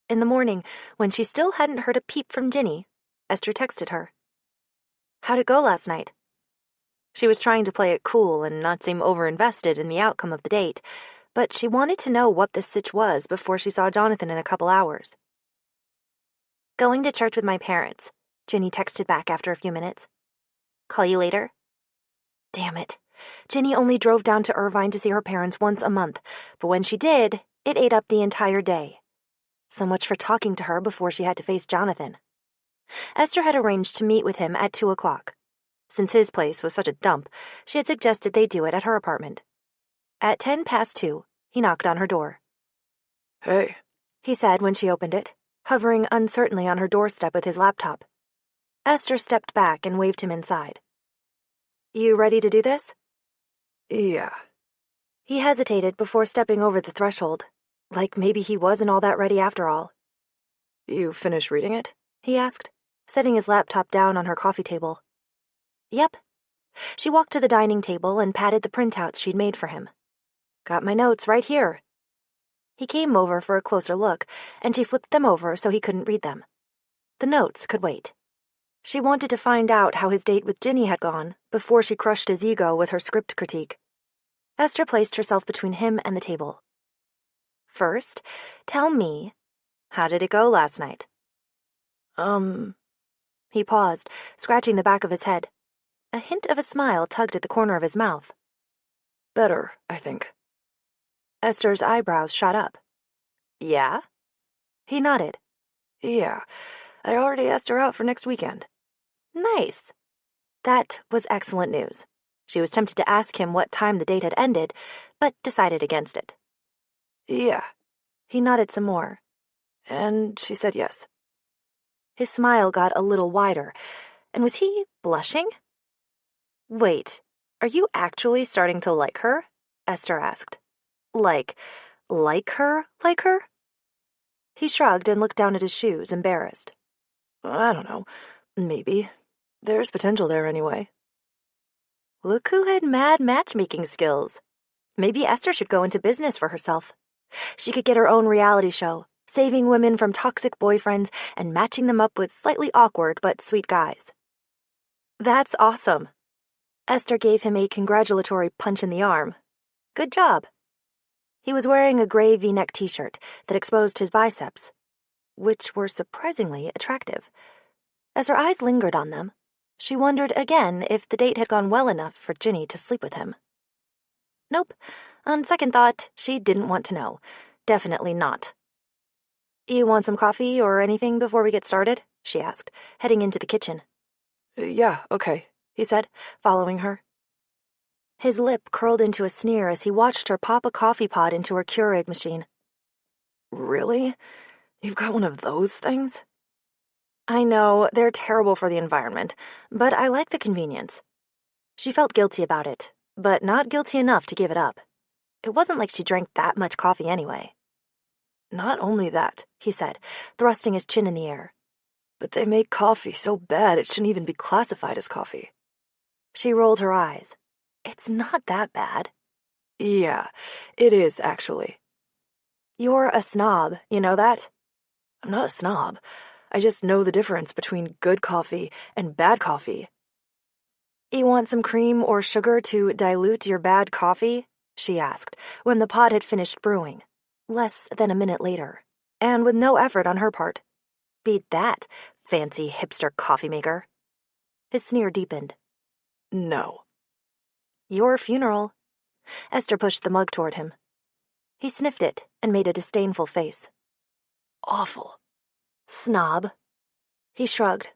In the morning, when she still hadn't heard a peep from Ginny, Esther texted her. "How'd it go last night?" She was trying to play it cool and not seem overinvested in the outcome of the date, but she wanted to know what this sitch was before she saw Jonathan in a couple hours. "Going to church with my parents," Ginny texted back after a few minutes. "Call you later?" Damn it. Ginny only drove down to Irvine to see her parents once a month, but when she did, it ate up the entire day. So much for talking to her before she had to face Jonathan. Esther had arranged to meet with him at 2 o'clock. Since his place was such a dump, she had suggested they do it at her apartment. At 2:10, he knocked on her door. "Hey," he said when she opened it, hovering uncertainly on her doorstep with his laptop. Esther stepped back and waved him inside. "You ready to do this?" "Yeah." He hesitated before stepping over the threshold, like maybe he wasn't all that ready after all. "You finished reading it?" he asked, setting his laptop down on her coffee table. Yep. She walked to the dining table and patted the printouts she'd made for him. "Got my notes right here." He came over for a closer look, and she flipped them over so he couldn't read them. The notes could wait. She wanted to find out how his date with Ginny had gone before she crushed his ego with her script critique. Esther placed herself between him and the table. First, tell me, how did it go last night? He paused, scratching the back of his head. A hint of a smile tugged at the corner of his mouth. Better, I think. Esther's eyebrows shot up. Yeah? He nodded. Yeah, I already asked her out for next weekend. Nice. That was excellent news. She was tempted to ask him what time the date had ended, but decided against it. Yeah. He nodded some more. And she said yes. His smile got a little wider, and was he blushing? Wait, are you actually starting to like her? Esther asked. Like her? He shrugged and looked down at his shoes, embarrassed. I don't know. Maybe. There's potential there anyway. Look who had mad matchmaking skills. Maybe Esther should go into business for herself. She could get her own reality show, saving women from toxic boyfriends and matching them up with slightly awkward but sweet guys. That's awesome. Esther gave him a congratulatory punch in the arm. Good job. He was wearing a gray V-neck t-shirt that exposed his biceps, which were surprisingly attractive. As her eyes lingered on them, she wondered again if the date had gone well enough for Ginny to sleep with him. Nope. On second thought, she didn't want to know. Definitely not. You want some coffee or anything before we get started? She asked, heading into the kitchen. Yeah, okay, he said, following her. His lip curled into a sneer as he watched her pop a coffee pod into her Keurig machine. Really? You've got one of those things? I know, they're terrible for the environment, but I like the convenience. She felt guilty about it, but not guilty enough to give it up. It wasn't like she drank that much coffee anyway. Not only that, he said, thrusting his chin in the air, but they make coffee so bad it shouldn't even be classified as coffee. She rolled her eyes. It's not that bad. Yeah, it is, actually. You're a snob, you know that? I'm not a snob. I just know the difference between good coffee and bad coffee. You want some cream or sugar to dilute your bad coffee? She asked, when the pot had finished brewing, less than a minute later, and with no effort on her part. Beat that, fancy hipster coffee maker. His sneer deepened. No. Your funeral. Esther pushed the mug toward him. He sniffed it and made a disdainful face. Awful. Snob. He shrugged.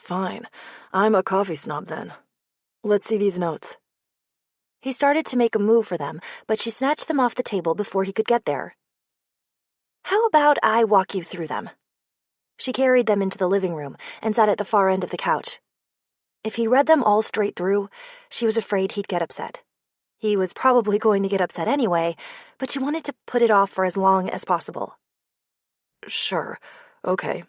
Fine. I'm a coffee snob then. Let's see these notes. He started to make a move for them, but she snatched them off the table before he could get there. How about I walk you through them? She carried them into the living room and sat at the far end of the couch. If he read them all straight through, she was afraid he'd get upset. He was probably going to get upset anyway, but she wanted to put it off for as long as possible. Sure. Okay.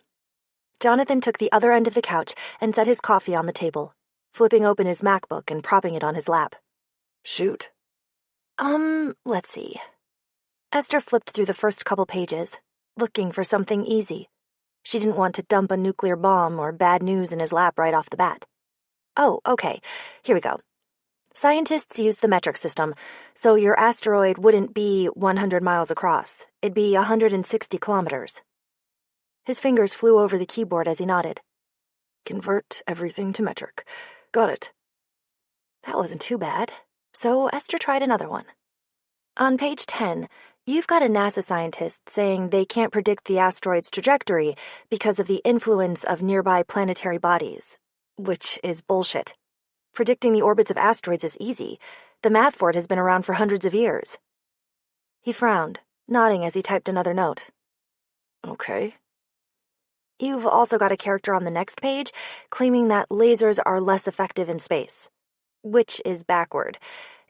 Jonathan took the other end of the couch and set his coffee on the table, flipping open his MacBook and propping it on his lap. Shoot. Let's see. Esther flipped through the first couple pages, looking for something easy. She didn't want to dump a nuclear bomb or bad news in his lap right off the bat. Oh, okay. Here we go. Scientists use the metric system, so your asteroid wouldn't be 100 miles across. It'd be 160 kilometers. His fingers flew over the keyboard as he nodded. Convert everything to metric. Got it. That wasn't too bad. So Esther tried another one. On page 10, you've got a NASA scientist saying they can't predict the asteroid's trajectory because of the influence of nearby planetary bodies, which is bullshit. Predicting the orbits of asteroids is easy. The math for it has been around for hundreds of years. He frowned, nodding as he typed another note. Okay. You've also got a character on the next page claiming that lasers are less effective in space, which is backward.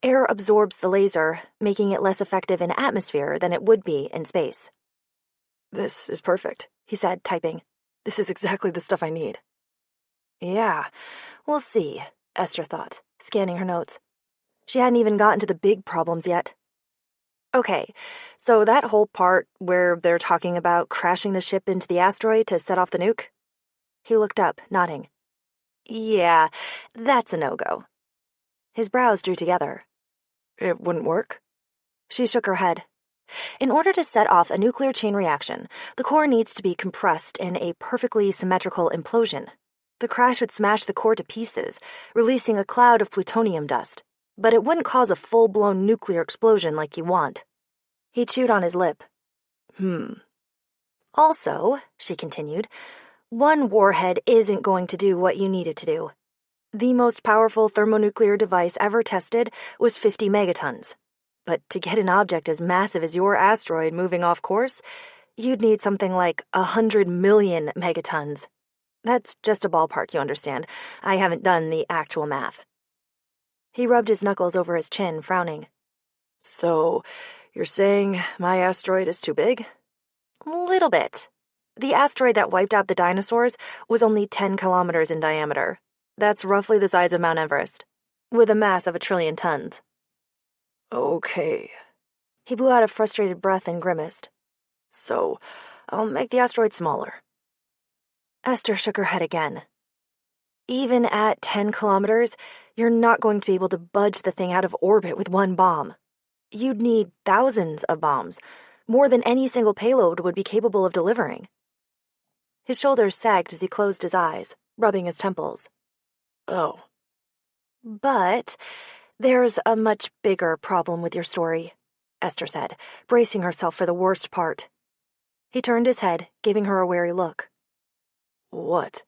Air absorbs the laser, making it less effective in atmosphere than it would be in space. This is perfect, he said, typing. This is exactly the stuff I need. Yeah, we'll see, Esther thought, scanning her notes. She hadn't even gotten to the big problems yet. Okay, so that whole part where they're talking about crashing the ship into the asteroid to set off the nuke? He looked up, nodding. Yeah, that's a no-go. His brows drew together. It wouldn't work? She shook her head. In order to set off a nuclear chain reaction, the core needs to be compressed in a perfectly symmetrical implosion. The crash would smash the core to pieces, releasing a cloud of plutonium dust, but it wouldn't cause a full-blown nuclear explosion like you want. He chewed on his lip. Also, she continued, one warhead isn't going to do what you need it to do. The most powerful thermonuclear device ever tested was 50 megatons. But to get an object as massive as your asteroid moving off course, you'd need something like 100 million megatons. That's just a ballpark, you understand. I haven't done the actual math. He rubbed his knuckles over his chin, frowning. So, you're saying my asteroid is too big? A little bit. The asteroid that wiped out the dinosaurs was only 10 kilometers in diameter. That's roughly the size of Mount Everest, with a mass of 1 trillion tons. Okay. He blew out a frustrated breath and grimaced. So, I'll make the asteroid smaller. Esther shook her head again. Even at 10 kilometers, you're not going to be able to budge the thing out of orbit with one bomb. You'd need thousands of bombs, more than any single payload would be capable of delivering. His shoulders sagged as he closed his eyes, rubbing his temples. Oh. But there's a much bigger problem with your story, Esther said, bracing herself for the worst part. He turned his head, giving her a wary look. What?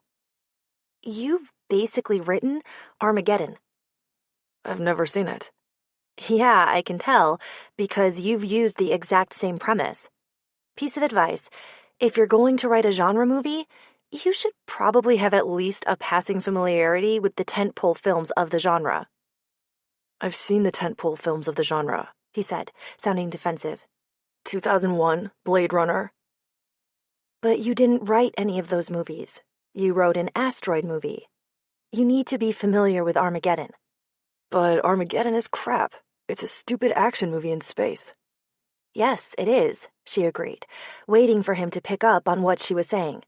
You've basically written Armageddon. I've never seen it. Yeah, I can tell, because you've used the exact same premise. Piece of advice, if you're going to write a genre movie, you should probably have at least a passing familiarity with the tentpole films of the genre. I've seen the tentpole films of the genre, he said, sounding defensive. 2001, Blade Runner. But you didn't write any of those movies. You wrote an asteroid movie. You need to be familiar with Armageddon. But Armageddon is crap. It's a stupid action movie in space. Yes, it is, she agreed, waiting for him to pick up on what she was saying.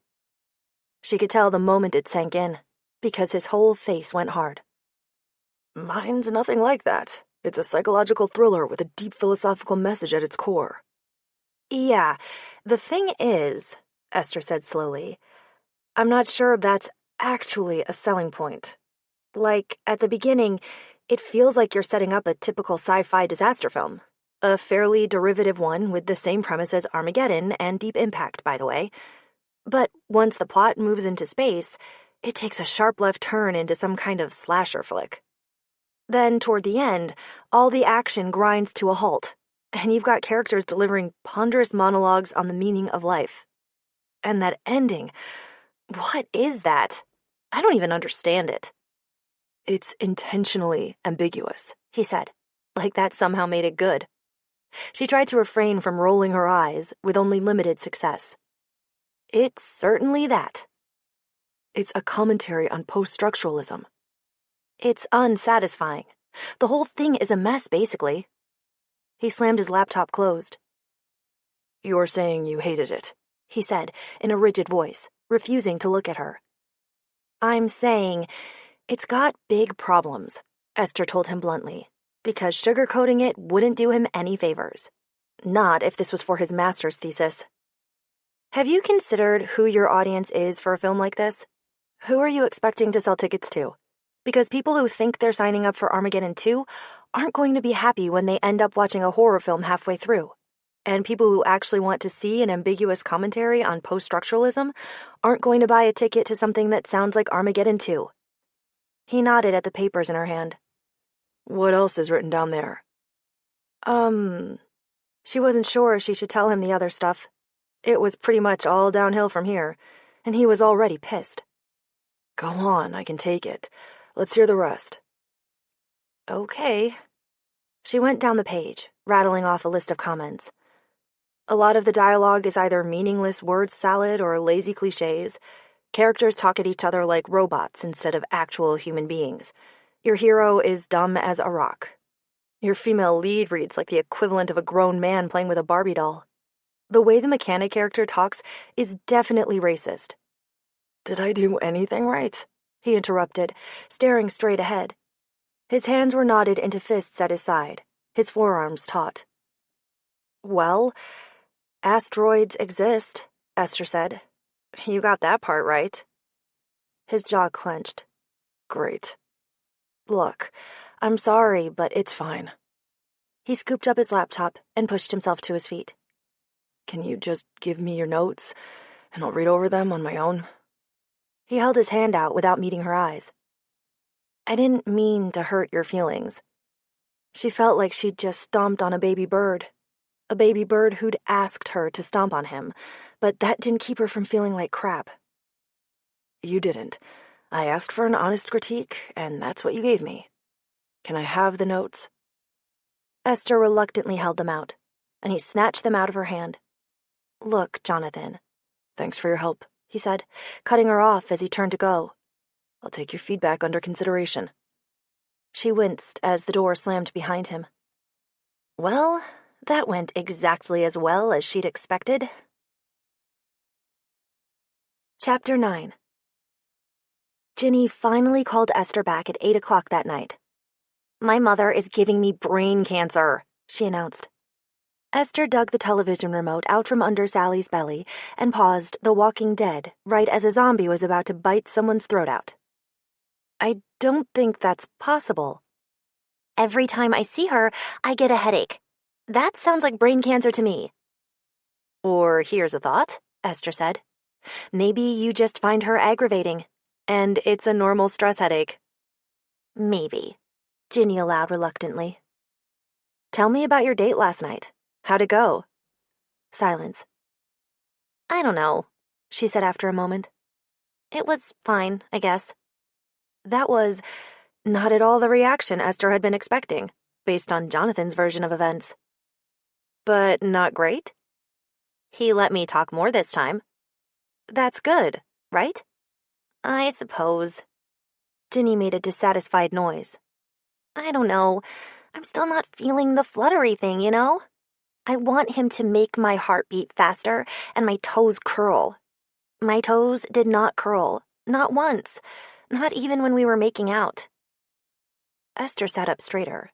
She could tell the moment it sank in, because his whole face went hard. Mine's nothing like that. It's a psychological thriller with a deep philosophical message at its core. Yeah, the thing is, Esther said slowly, I'm not sure that's actually a selling point. Like, at the beginning, it feels like you're setting up a typical sci-fi disaster film. A fairly derivative one with the same premise as Armageddon and Deep Impact, by the way. But once the plot moves into space, it takes a sharp left turn into some kind of slasher flick. Then, toward the end, all the action grinds to a halt, and you've got characters delivering ponderous monologues on the meaning of life. And that ending, what is that? I don't even understand it. It's intentionally ambiguous, he said, like that somehow made it good. She tried to refrain from rolling her eyes, with only limited success. It's certainly that. It's a commentary on post-structuralism. It's unsatisfying. The whole thing is a mess, basically. He slammed his laptop closed. You're saying you hated it, he said, in a rigid voice, refusing to look at her. I'm saying it's got big problems, Esther told him bluntly, because sugarcoating it wouldn't do him any favors. Not if this was for his master's thesis. Have you considered who your audience is for a film like this? Who are you expecting to sell tickets to? Because people who think they're signing up for Armageddon 2 aren't going to be happy when they end up watching a horror film halfway through. And people who actually want to see an ambiguous commentary on post-structuralism aren't going to buy a ticket to something that sounds like Armageddon 2. He nodded at the papers in her hand. What else is written down there? She wasn't sure she should tell him the other stuff. It was pretty much all downhill from here, and he was already pissed. Go on, I can take it. Let's hear the rest. Okay. She went down the page, rattling off a list of comments. A lot of the dialogue is either meaningless word salad or lazy cliches. Characters talk at each other like robots instead of actual human beings. Your hero is dumb as a rock. Your female lead reads like the equivalent of a grown man playing with a Barbie doll. The way the mechanic character talks is definitely racist. Did I do anything right? He interrupted, staring straight ahead. His hands were knotted into fists at his side, his forearms taut. Well, asteroids exist, Esther said. You got that part right. His jaw clenched. Great. Look, I'm sorry, but it's fine. He scooped up his laptop and pushed himself to his feet. Can you just give me your notes, and I'll read over them on my own? He held his hand out without meeting her eyes. I didn't mean to hurt your feelings. She felt like she'd just stomped on a baby bird who'd asked her to stomp on him, but that didn't keep her from feeling like crap. You didn't. I asked for an honest critique, and that's what you gave me. Can I have the notes? Esther reluctantly held them out, and he snatched them out of her hand. Look, Jonathan. Thanks for your help, he said, cutting her off as he turned to go. I'll take your feedback under consideration. She winced as the door slammed behind him. Well, that went exactly as well as she'd expected. Chapter 9. Ginny finally called Esther back at 8 o'clock that night. My mother is giving me brain cancer, she announced. Esther dug the television remote out from under Sally's belly and paused The Walking Dead right as a zombie was about to bite someone's throat out. I don't think that's possible. Every time I see her, I get a headache. That sounds like brain cancer to me. Or here's a thought, Esther said. Maybe you just find her aggravating, and it's a normal stress headache. Maybe, Ginny allowed reluctantly. Tell me about your date last night. How'd it go? Silence. I don't know, she said after a moment. It was fine, I guess. That was not at all the reaction Esther had been expecting, based on Jonathan's version of events. But not great? He let me talk more this time. That's good, right? I suppose. Ginny made a dissatisfied noise. I don't know. I'm still not feeling the fluttery thing, you know? I want him to make my heart beat faster and my toes curl. My toes did not curl, not once, not even when we were making out. Esther sat up straighter.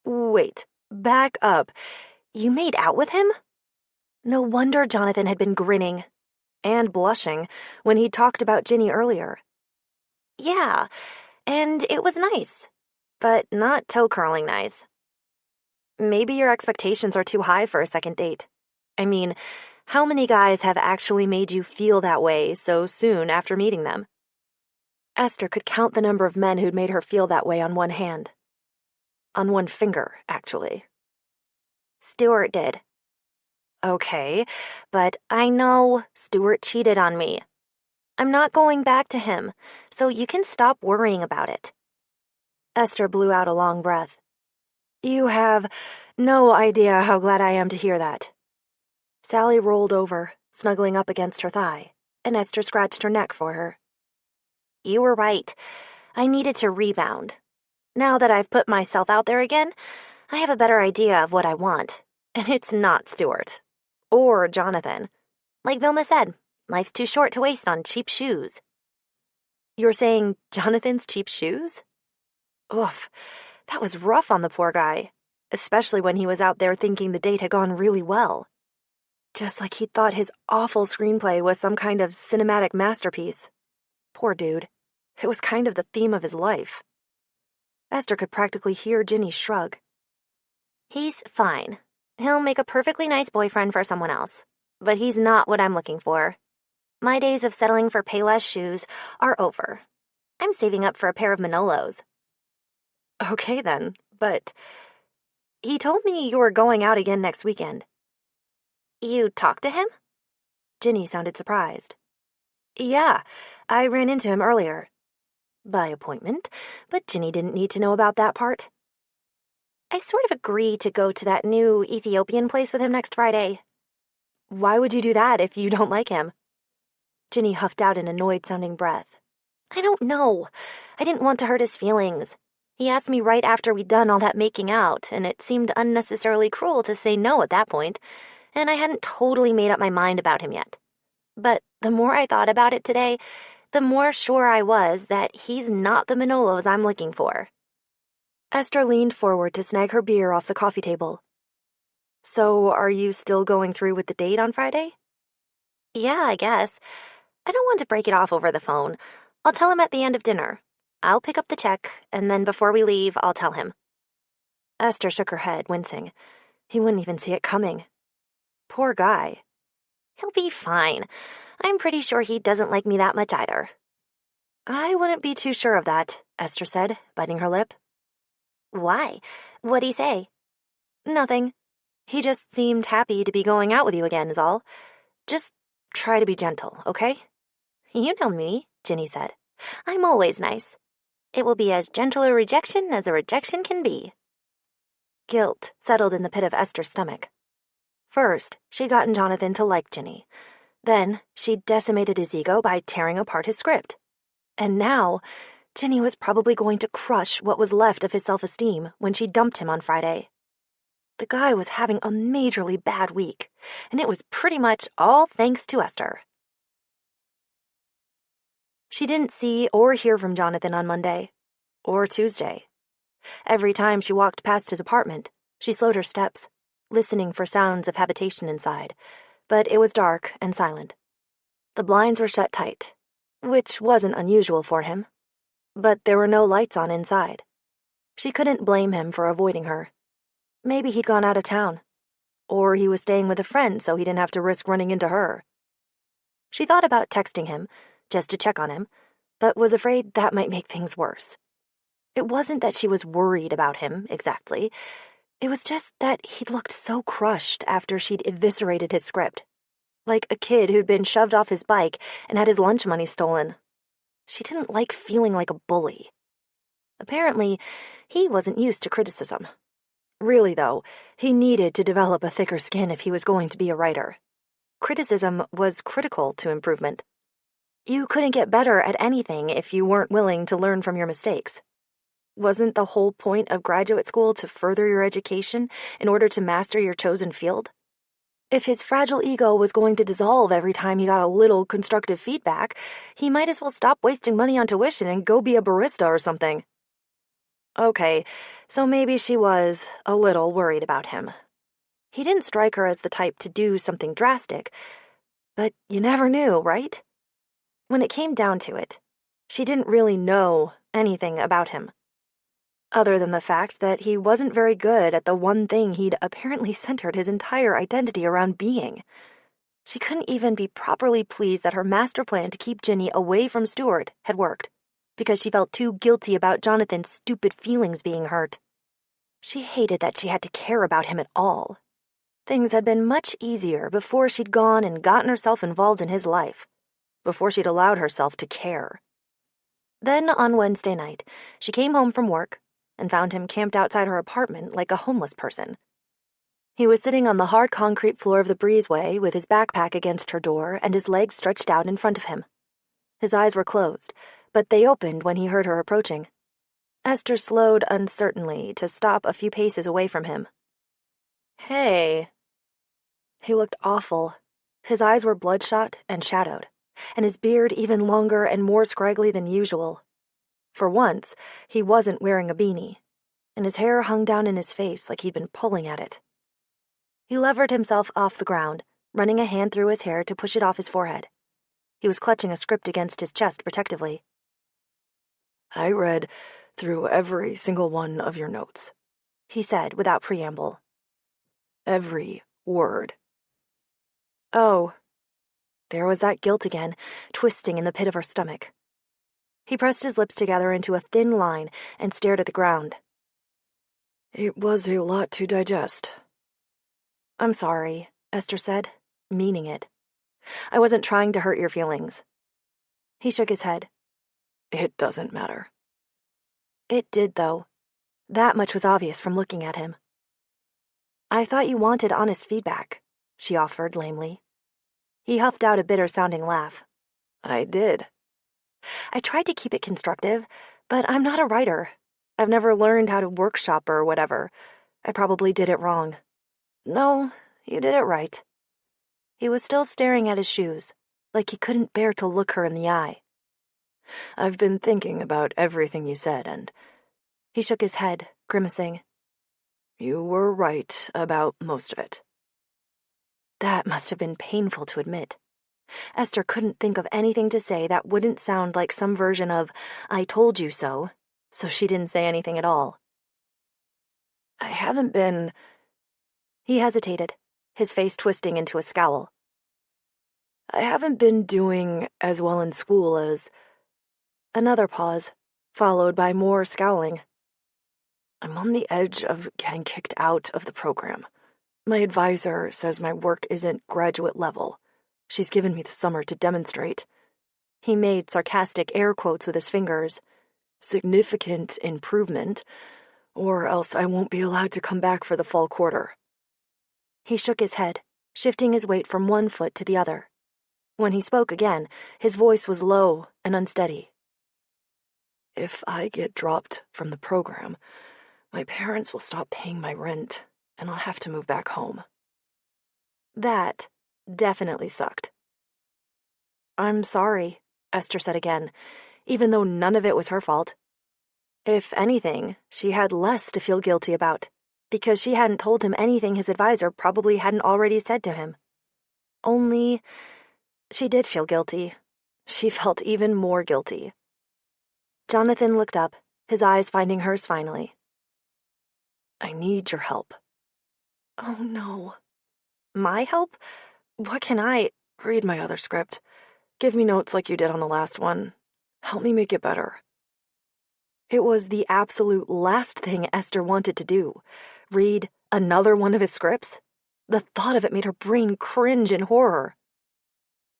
Wait, back up. You made out with him? No wonder Jonathan had been grinning and blushing when he talked about Ginny earlier. Yeah, and it was nice, but not toe-curling nice. Maybe your expectations are too high for a second date. I mean, how many guys have actually made you feel that way so soon after meeting them? Esther could count the number of men who'd made her feel that way on one hand. On one finger, actually. Stuart did. Okay, but I know Stuart cheated on me. I'm not going back to him, so you can stop worrying about it. Esther blew out a long breath. You have no idea how glad I am to hear that. Sally rolled over, snuggling up against her thigh, and Esther scratched her neck for her. You were right. I needed to rebound. Now that I've put myself out there again, I have a better idea of what I want, and it's not Stuart. Or Jonathan. Like Vilma said, life's too short to waste on cheap shoes. You're saying Jonathan's cheap shoes? Oof, that was rough on the poor guy, especially when he was out there thinking the date had gone really well. Just like he thought his awful screenplay was some kind of cinematic masterpiece. Poor dude. It was kind of the theme of his life. Esther could practically hear Ginny shrug. He's fine. He'll make a perfectly nice boyfriend for someone else. But he's not what I'm looking for. My days of settling for Payless shoes are over. I'm saving up for a pair of Manolos. Okay then, but... He told me you were going out again next weekend. You talked to him? Ginny sounded surprised. Yeah, I ran into him earlier. By appointment, but Ginny didn't need to know about that part. I sort of agreed to go to that new Ethiopian place with him next Friday. Why would you do that if you don't like him? Ginny huffed out an annoyed-sounding breath. I don't know. I didn't want to hurt his feelings. He asked me right after we'd done all that making out, and it seemed unnecessarily cruel to say no at that point, and I hadn't totally made up my mind about him yet. But the more I thought about it today, the more sure I was that he's not the Manolos I'm looking for. Esther leaned forward to snag her beer off the coffee table. So, are you still going through with the date on Friday? Yeah, I guess. I don't want to break it off over the phone. I'll tell him at the end of dinner. I'll pick up the check, and then before we leave, I'll tell him. Esther shook her head, wincing. He wouldn't even see it coming. Poor guy. He'll be fine. I'm pretty sure he doesn't like me that much either. I wouldn't be too sure of that, Esther said, biting her lip. Why? What'd he say? Nothing. He just seemed happy to be going out with you again, is all. Just try to be gentle, okay? You know me, Ginny said. I'm always nice. It will be as gentle a rejection as a rejection can be. Guilt settled in the pit of Esther's stomach. First, she'd gotten Jonathan to like Ginny. Then, she'd decimated his ego by tearing apart his script. And now, Ginny was probably going to crush what was left of his self-esteem when she dumped him on Friday. The guy was having a majorly bad week, and it was pretty much all thanks to Esther. She didn't see or hear from Jonathan on Monday, or Tuesday. Every time she walked past his apartment, she slowed her steps, listening for sounds of habitation inside, but it was dark and silent. The blinds were shut tight, which wasn't unusual for him, but there were no lights on inside. She couldn't blame him for avoiding her. Maybe he'd gone out of town, or he was staying with a friend so he didn't have to risk running into her. She thought about texting him, just to check on him, but was afraid that might make things worse. It wasn't that she was worried about him, exactly. It was just that he'd looked so crushed after she'd eviscerated his script. Like a kid who'd been shoved off his bike and had his lunch money stolen. She didn't like feeling like a bully. Apparently, he wasn't used to criticism. Really, though, he needed to develop a thicker skin if he was going to be a writer. Criticism was critical to improvement. You couldn't get better at anything if you weren't willing to learn from your mistakes. Wasn't the whole point of graduate school to further your education in order to master your chosen field? If his fragile ego was going to dissolve every time he got a little constructive feedback, he might as well stop wasting money on tuition and go be a barista or something. Okay, so maybe she was a little worried about him. He didn't strike her as the type to do something drastic, but you never knew, right? When it came down to it, she didn't really know anything about him, other than the fact that he wasn't very good at the one thing he'd apparently centered his entire identity around being. She couldn't even be properly pleased that her master plan to keep Ginny away from Stuart had worked, because she felt too guilty about Jonathan's stupid feelings being hurt. She hated that she had to care about him at all. Things had been much easier before she'd gone and gotten herself involved in his life, before she'd allowed herself to care. Then, on Wednesday night, she came home from work and found him camped outside her apartment like a homeless person. He was sitting on the hard concrete floor of the breezeway with his backpack against her door and his legs stretched out in front of him. His eyes were closed, but they opened when he heard her approaching. Esther slowed uncertainly to stop a few paces away from him. Hey. He looked awful. His eyes were bloodshot and shadowed, and his beard even longer and more scraggly than usual. For once, he wasn't wearing a beanie, and his hair hung down in his face like he'd been pulling at it. He levered himself off the ground, running a hand through his hair to push it off his forehead. He was clutching a script against his chest protectively. I read through every single one of your notes, he said without preamble. Every word. Oh. There was that guilt again, twisting in the pit of her stomach. He pressed his lips together into a thin line and stared at the ground. It was a lot to digest. I'm sorry, Esther said, meaning it. I wasn't trying to hurt your feelings. He shook his head. It doesn't matter. It did, though. That much was obvious from looking at him. I thought you wanted honest feedback, she offered lamely. He huffed out a bitter-sounding laugh. I did. I tried to keep it constructive, but I'm not a writer. I've never learned how to workshop or whatever. I probably did it wrong. No, you did it right. He was still staring at his shoes, like he couldn't bear to look her in the eye. I've been thinking about everything you said, and... He shook his head, grimacing. You were right about most of it. That must have been painful to admit. Esther couldn't think of anything to say that wouldn't sound like some version of, "I told you so," so she didn't say anything at all. I haven't been... He hesitated, his face twisting into a scowl. I haven't been doing as well in school as... Another pause, followed by more scowling. I'm on the edge of getting kicked out of the program. My advisor says my work isn't graduate level. She's given me the summer to demonstrate. He made sarcastic air quotes with his fingers. Significant improvement, or else I won't be allowed to come back for the fall quarter. He shook his head, shifting his weight from one foot to the other. When he spoke again, his voice was low and unsteady. If I get dropped from the program, my parents will stop paying my rent, and I'll have to move back home. That definitely sucked. I'm sorry, Esther said again, even though none of it was her fault. If anything, she had less to feel guilty about, because she hadn't told him anything his advisor probably hadn't already said to him. Only, she did feel guilty. She felt even more guilty. Jonathan looked up, his eyes finding hers finally. I need your help. Oh no. My help? What can I... Read my other script. Give me notes like you did on the last one. Help me make it better. It was the absolute last thing Esther wanted to do. Read another one of his scripts? The thought of it made her brain cringe in horror.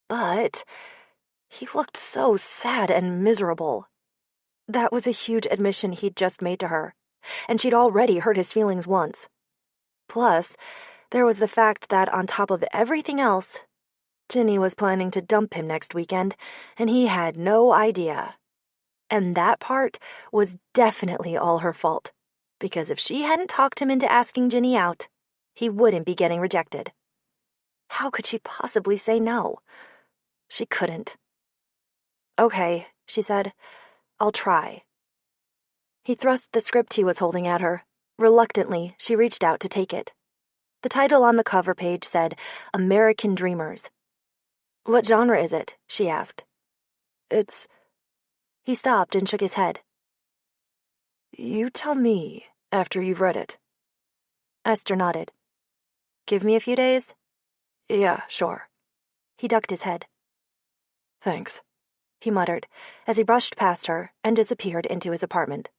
But he looked so sad and miserable. That was a huge admission he'd just made to her, and she'd already hurt his feelings once. Plus, there was the fact that on top of everything else, Ginny was planning to dump him next weekend, and he had no idea. And that part was definitely all her fault, because if she hadn't talked him into asking Ginny out, he wouldn't be getting rejected. How could she possibly say no? She couldn't. Okay, she said. I'll try. He thrust the script he was holding at her. Reluctantly, she reached out to take it. The title on the cover page said, American Dreamers. What genre is it? She asked. It's... He stopped and shook his head. You tell me after you've read it. Esther nodded. Give me a few days? Yeah, sure. He ducked his head. Thanks, he muttered, as he brushed past her and disappeared into his apartment.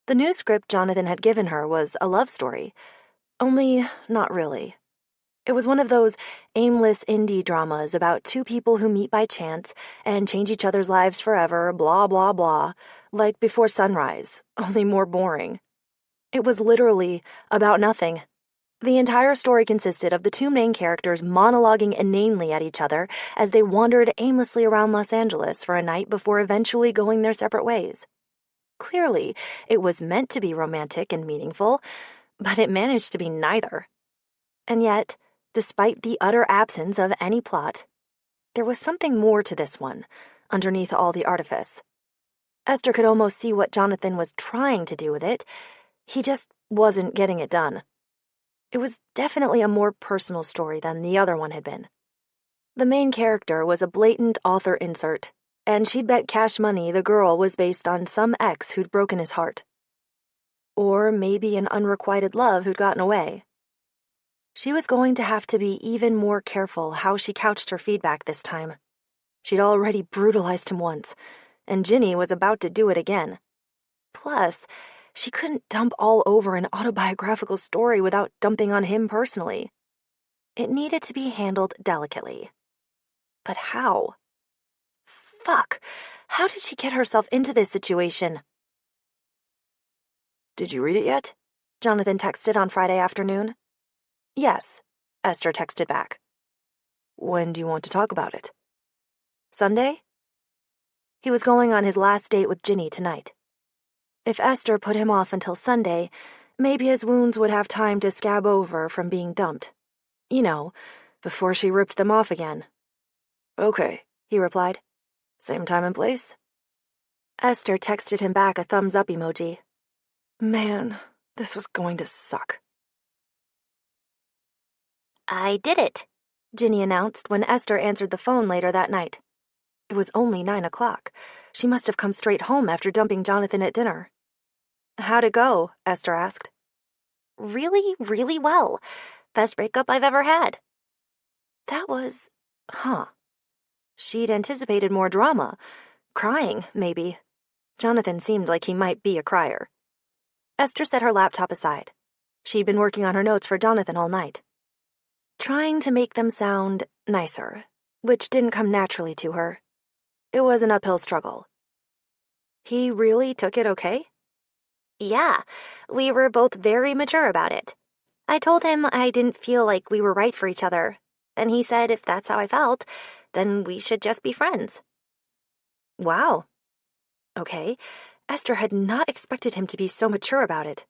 The new script Jonathan had given her was a love story, only not really. It was one of those aimless indie dramas about two people who meet by chance and change each other's lives forever, blah, blah, blah, like Before Sunrise, only more boring. It was literally about nothing. The entire story consisted of the two main characters monologuing inanely at each other as they wandered aimlessly around Los Angeles for a night before eventually going their separate ways. Clearly, it was meant to be romantic and meaningful, but it managed to be neither. And yet, despite the utter absence of any plot, there was something more to this one, underneath all the artifice. Esther could almost see what Jonathan was trying to do with it. He just wasn't getting it done. It was definitely a more personal story than the other one had been. The main character was a blatant author insert, and she'd bet cash money the girl was based on some ex who'd broken his heart. Or maybe an unrequited love who'd gotten away. She was going to have to be even more careful how she couched her feedback this time. She'd already brutalized him once, and Ginny was about to do it again. Plus, she couldn't dump all over an autobiographical story without dumping on him personally. It needed to be handled delicately. But how? Fuck! How did she get herself into this situation? Did you read it yet? Jonathan texted on Friday afternoon. Yes, Esther texted back. When do you want to talk about it? Sunday? He was going on his last date with Ginny tonight. If Esther put him off until Sunday, maybe his wounds would have time to scab over from being dumped. You know, before she ripped them off again. Okay, he replied. Same time and place? Esther texted him back a thumbs-up emoji. Man, this was going to suck. I did it, Ginny announced when Esther answered the phone later that night. It was only 9 o'clock. She must have come straight home after dumping Jonathan at dinner. How'd it go? Esther asked. Really, really well. Best breakup I've ever had. That was... She'd anticipated more drama. Crying, maybe. Jonathan seemed like he might be a crier. Esther set her laptop aside. She'd been working on her notes for Jonathan all night, trying to make them sound nicer, which didn't come naturally to her. It was an uphill struggle. He really took it okay? Yeah, we were both very mature about it. I told him I didn't feel like we were right for each other, and he said if that's how I felt, then we should just be friends. Wow. Okay, Esther had not expected him to be so mature about it.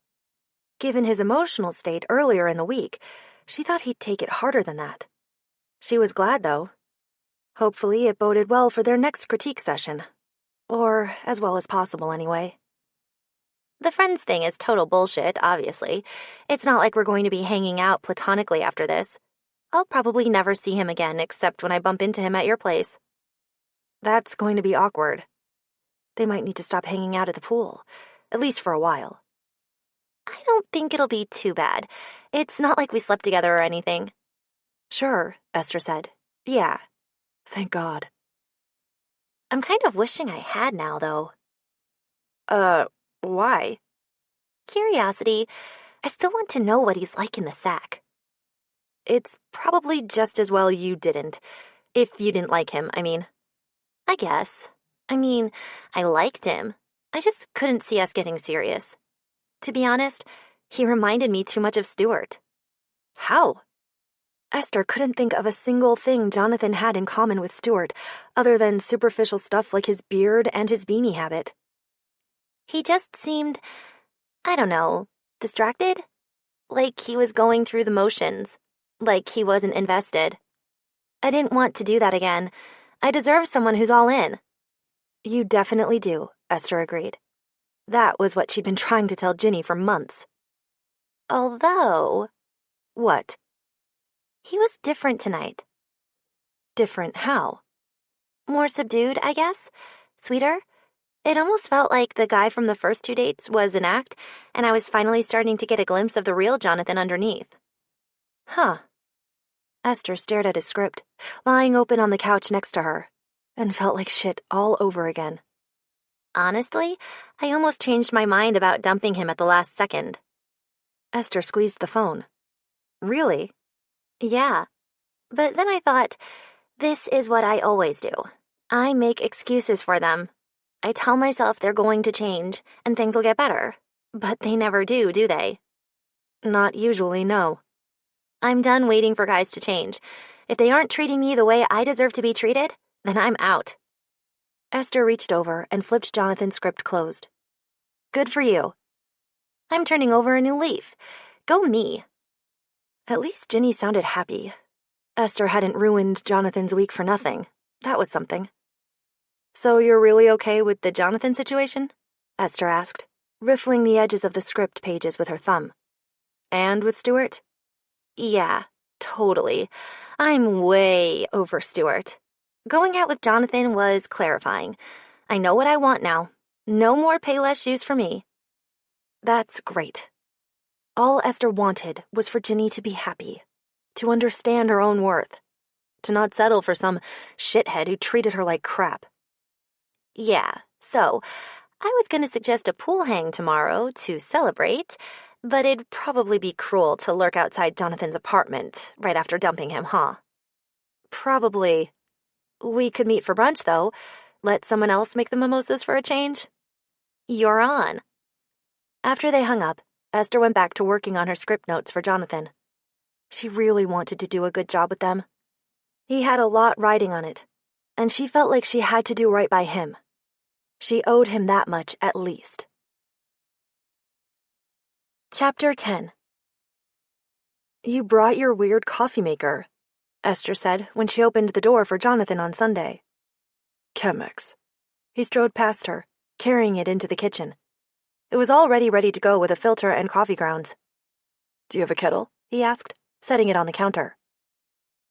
Given his emotional state earlier in the week, she thought he'd take it harder than that. She was glad, though. Hopefully it boded well for their next critique session. Or as well as possible, anyway. The friends thing is total bullshit, obviously. It's not like we're going to be hanging out platonically after this. I'll probably never see him again except when I bump into him at your place. That's going to be awkward. They might need to stop hanging out at the pool, at least for a while. I don't think it'll be too bad. It's not like we slept together or anything. Sure, Esther said. Yeah. Thank God. I'm kind of wishing I had now, though. Why? Curiosity. I still want to know what he's like in the sack. It's probably just as well you didn't. If you didn't like him, I mean. I guess. I liked him. I just couldn't see us getting serious. To be honest, he reminded me too much of Stuart. How? Esther couldn't think of a single thing Jonathan had in common with Stuart, other than superficial stuff like his beard and his beanie habit. He just seemed, I don't know, distracted? Like he was going through the motions. Like he wasn't invested. I didn't want to do that again. I deserve someone who's all in. You definitely do, Esther agreed. That was what she'd been trying to tell Ginny for months. Although... What? He was different tonight. Different how? More subdued, I guess. Sweeter. It almost felt like the guy from the first 2 dates was an act, and I was finally starting to get a glimpse of the real Jonathan underneath. Huh. Esther stared at his script, lying open on the couch next to her, and felt like shit all over again. Honestly, I almost changed my mind about dumping him at the last second. Esther squeezed the phone. Really? Yeah. But then I thought, this is what I always do. I make excuses for them. I tell myself they're going to change and things will get better. But they never do they? Not usually, no. I'm done waiting for guys to change. If they aren't treating me the way I deserve to be treated, then I'm out. Esther reached over and flipped Jonathan's script closed. Good for you. I'm turning over a new leaf. Go me. At least Ginny sounded happy. Esther hadn't ruined Jonathan's week for nothing. That was something. So you're really okay with the Jonathan situation? Esther asked, riffling the edges of the script pages with her thumb. And with Stuart? Yeah, totally. I'm way over Stuart. Going out with Jonathan was clarifying. I know what I want now. No more Payless shoes for me. That's great. All Esther wanted was for Ginny to be happy, to understand her own worth, to not settle for some shithead who treated her like crap. Yeah, so I was going to suggest a pool hang tomorrow to celebrate, but it'd probably be cruel to lurk outside Jonathan's apartment right after dumping him, huh? Probably. We could meet for brunch, though. Let someone else make the mimosas for a change. You're on. After they hung up, Esther went back to working on her script notes for Jonathan. She really wanted to do a good job with them. He had a lot riding on it, and she felt like she had to do right by him. She owed him that much at least. Chapter 10. You brought your weird coffee maker, Esther said when she opened the door for Jonathan on Sunday. Chemex. He strode past her, carrying it into the kitchen. It was already ready to go with a filter and coffee grounds. Do you have a kettle? He asked, setting it on the counter.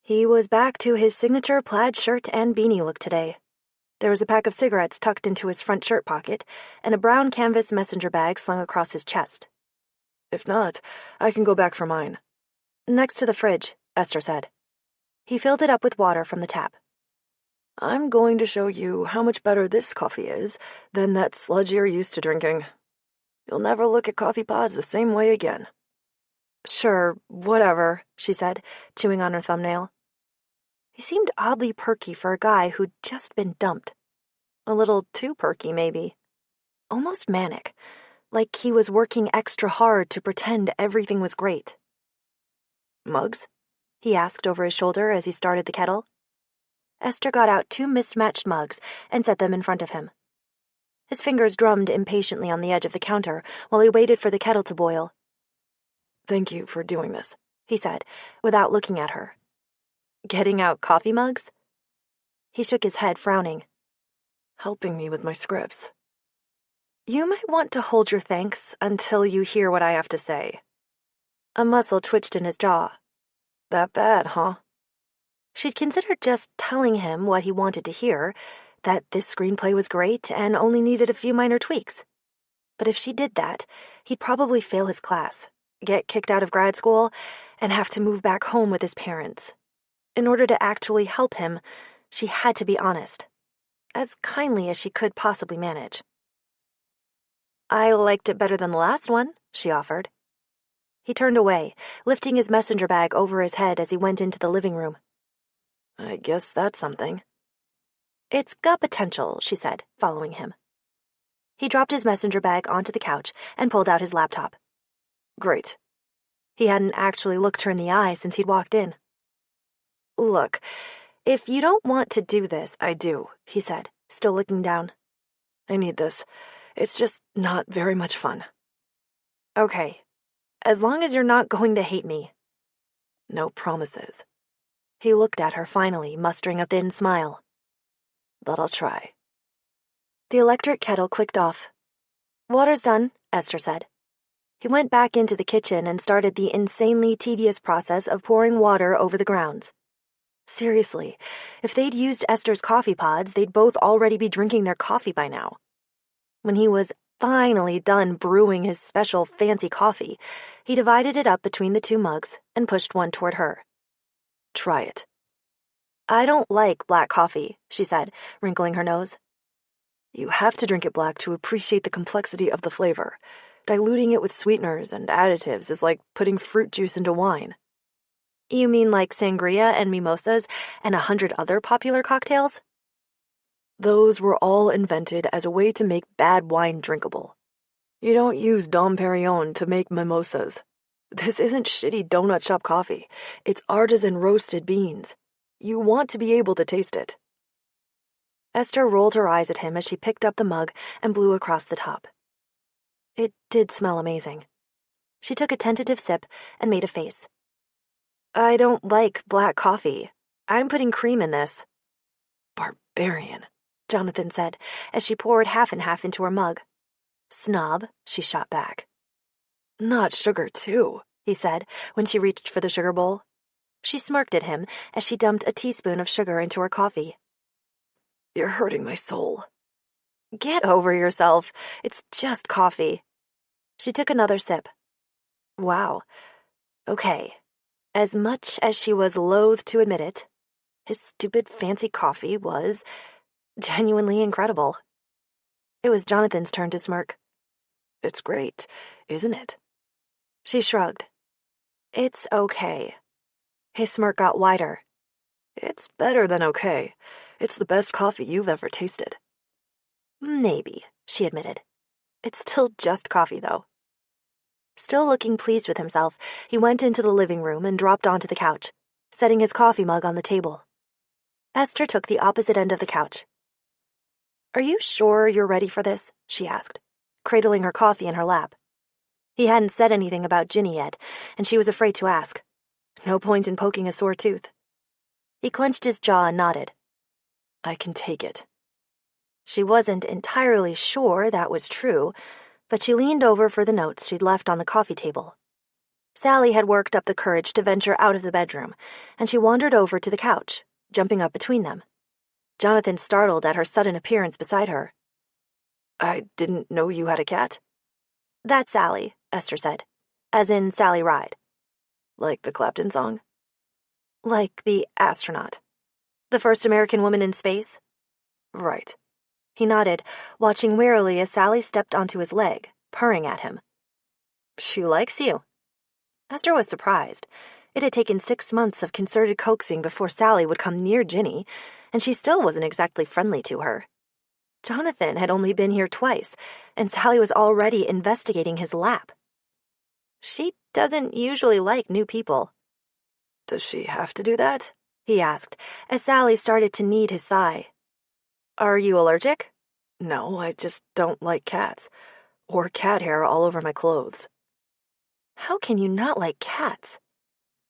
He was back to his signature plaid shirt and beanie look today. There was a pack of cigarettes tucked into his front shirt pocket, and a brown canvas messenger bag slung across his chest. If not, I can go back for mine. Next to the fridge, Esther said. He filled it up with water from the tap. I'm going to show you how much better this coffee is than that sludge you're used to drinking. You'll never look at coffee pods the same way again. Sure, whatever, she said, chewing on her thumbnail. He seemed oddly perky for a guy who'd just been dumped. A little too perky, maybe. Almost manic, like he was working extra hard to pretend everything was great. Mugs? He asked over his shoulder as he started the kettle. Esther got out 2 mismatched mugs and set them in front of him. His fingers drummed impatiently on the edge of the counter while he waited for the kettle to boil. Thank you for doing this, he said, without looking at her. Getting out coffee mugs? He shook his head, frowning. Helping me with my scripts. You might want to hold your thanks until you hear what I have to say. A muscle twitched in his jaw. That bad, huh? She'd considered just telling him what he wanted to hear, that this screenplay was great and only needed a few minor tweaks. But if she did that, he'd probably fail his class, get kicked out of grad school, and have to move back home with his parents. In order to actually help him, she had to be honest, as kindly as she could possibly manage. I liked it better than the last one, she offered. He turned away, lifting his messenger bag over his head as he went into the living room. I guess that's something. It's got potential, she said, following him. He dropped his messenger bag onto the couch and pulled out his laptop. Great. He hadn't actually looked her in the eye since he'd walked in. Look, if you don't want to do this, I do, he said, still looking down. I need this. It's just not very much fun. Okay, as long as you're not going to hate me. No promises. He looked at her finally, mustering a thin smile. But I'll try. The electric kettle clicked off. Water's done, Esther said. He went back into the kitchen and started the insanely tedious process of pouring water over the grounds. Seriously, if they'd used Esther's coffee pods, they'd both already be drinking their coffee by now. When he was finally done brewing his special fancy coffee, he divided it up between the 2 mugs and pushed one toward her. Try it. I don't like black coffee, she said, wrinkling her nose. You have to drink it black to appreciate the complexity of the flavor. Diluting it with sweeteners and additives is like putting fruit juice into wine. You mean like sangria and mimosas and 100 other popular cocktails? Those were all invented as a way to make bad wine drinkable. You don't use Dom Perignon to make mimosas. This isn't shitty donut shop coffee. It's artisan roasted beans. You want to be able to taste it. Esther rolled her eyes at him as she picked up the mug and blew across the top. It did smell amazing. She took a tentative sip and made a face. I don't like black coffee. I'm putting cream in this. Barbarian, Jonathan said, as she poured half and half into her mug. Snob, she shot back. Not sugar, too, he said, when she reached for the sugar bowl. She smirked at him as she dumped a teaspoon of sugar into her coffee. You're hurting my soul. Get over yourself. It's just coffee. She took another sip. Wow. Okay. As much as she was loath to admit it, his stupid fancy coffee was genuinely incredible. It was Jonathan's turn to smirk. It's great, isn't it? She shrugged. It's okay. His smirk got wider. It's better than okay. It's the best coffee you've ever tasted. Maybe, she admitted. It's still just coffee, though. Still looking pleased with himself, he went into the living room and dropped onto the couch, setting his coffee mug on the table. Esther took the opposite end of the couch. Are you sure you're ready for this? She asked, cradling her coffee in her lap. He hadn't said anything about Ginny yet, and she was afraid to ask. No point in poking a sore tooth. He clenched his jaw and nodded. I can take it. She wasn't entirely sure that was true, but she leaned over for the notes she'd left on the coffee table. Sally had worked up the courage to venture out of the bedroom, and she wandered over to the couch, jumping up between them. Jonathan startled at her sudden appearance beside her. I didn't know you had a cat. That's Sally, Esther said, as in Sally Ride. Like the Clapton song? Like the astronaut. The first American woman in space? Right. He nodded, watching warily as Sally stepped onto his leg, purring at him. She likes you. Esther was surprised. It had taken 6 months of concerted coaxing before Sally would come near Ginny, and she still wasn't exactly friendly to her. Jonathan had only been here twice, and Sally was already investigating his lap. She doesn't usually like new people. Does she have to do that? He asked, as Sally started to knead his thigh. Are you allergic? No, I just don't like cats. Or cat hair all over my clothes. How can you not like cats?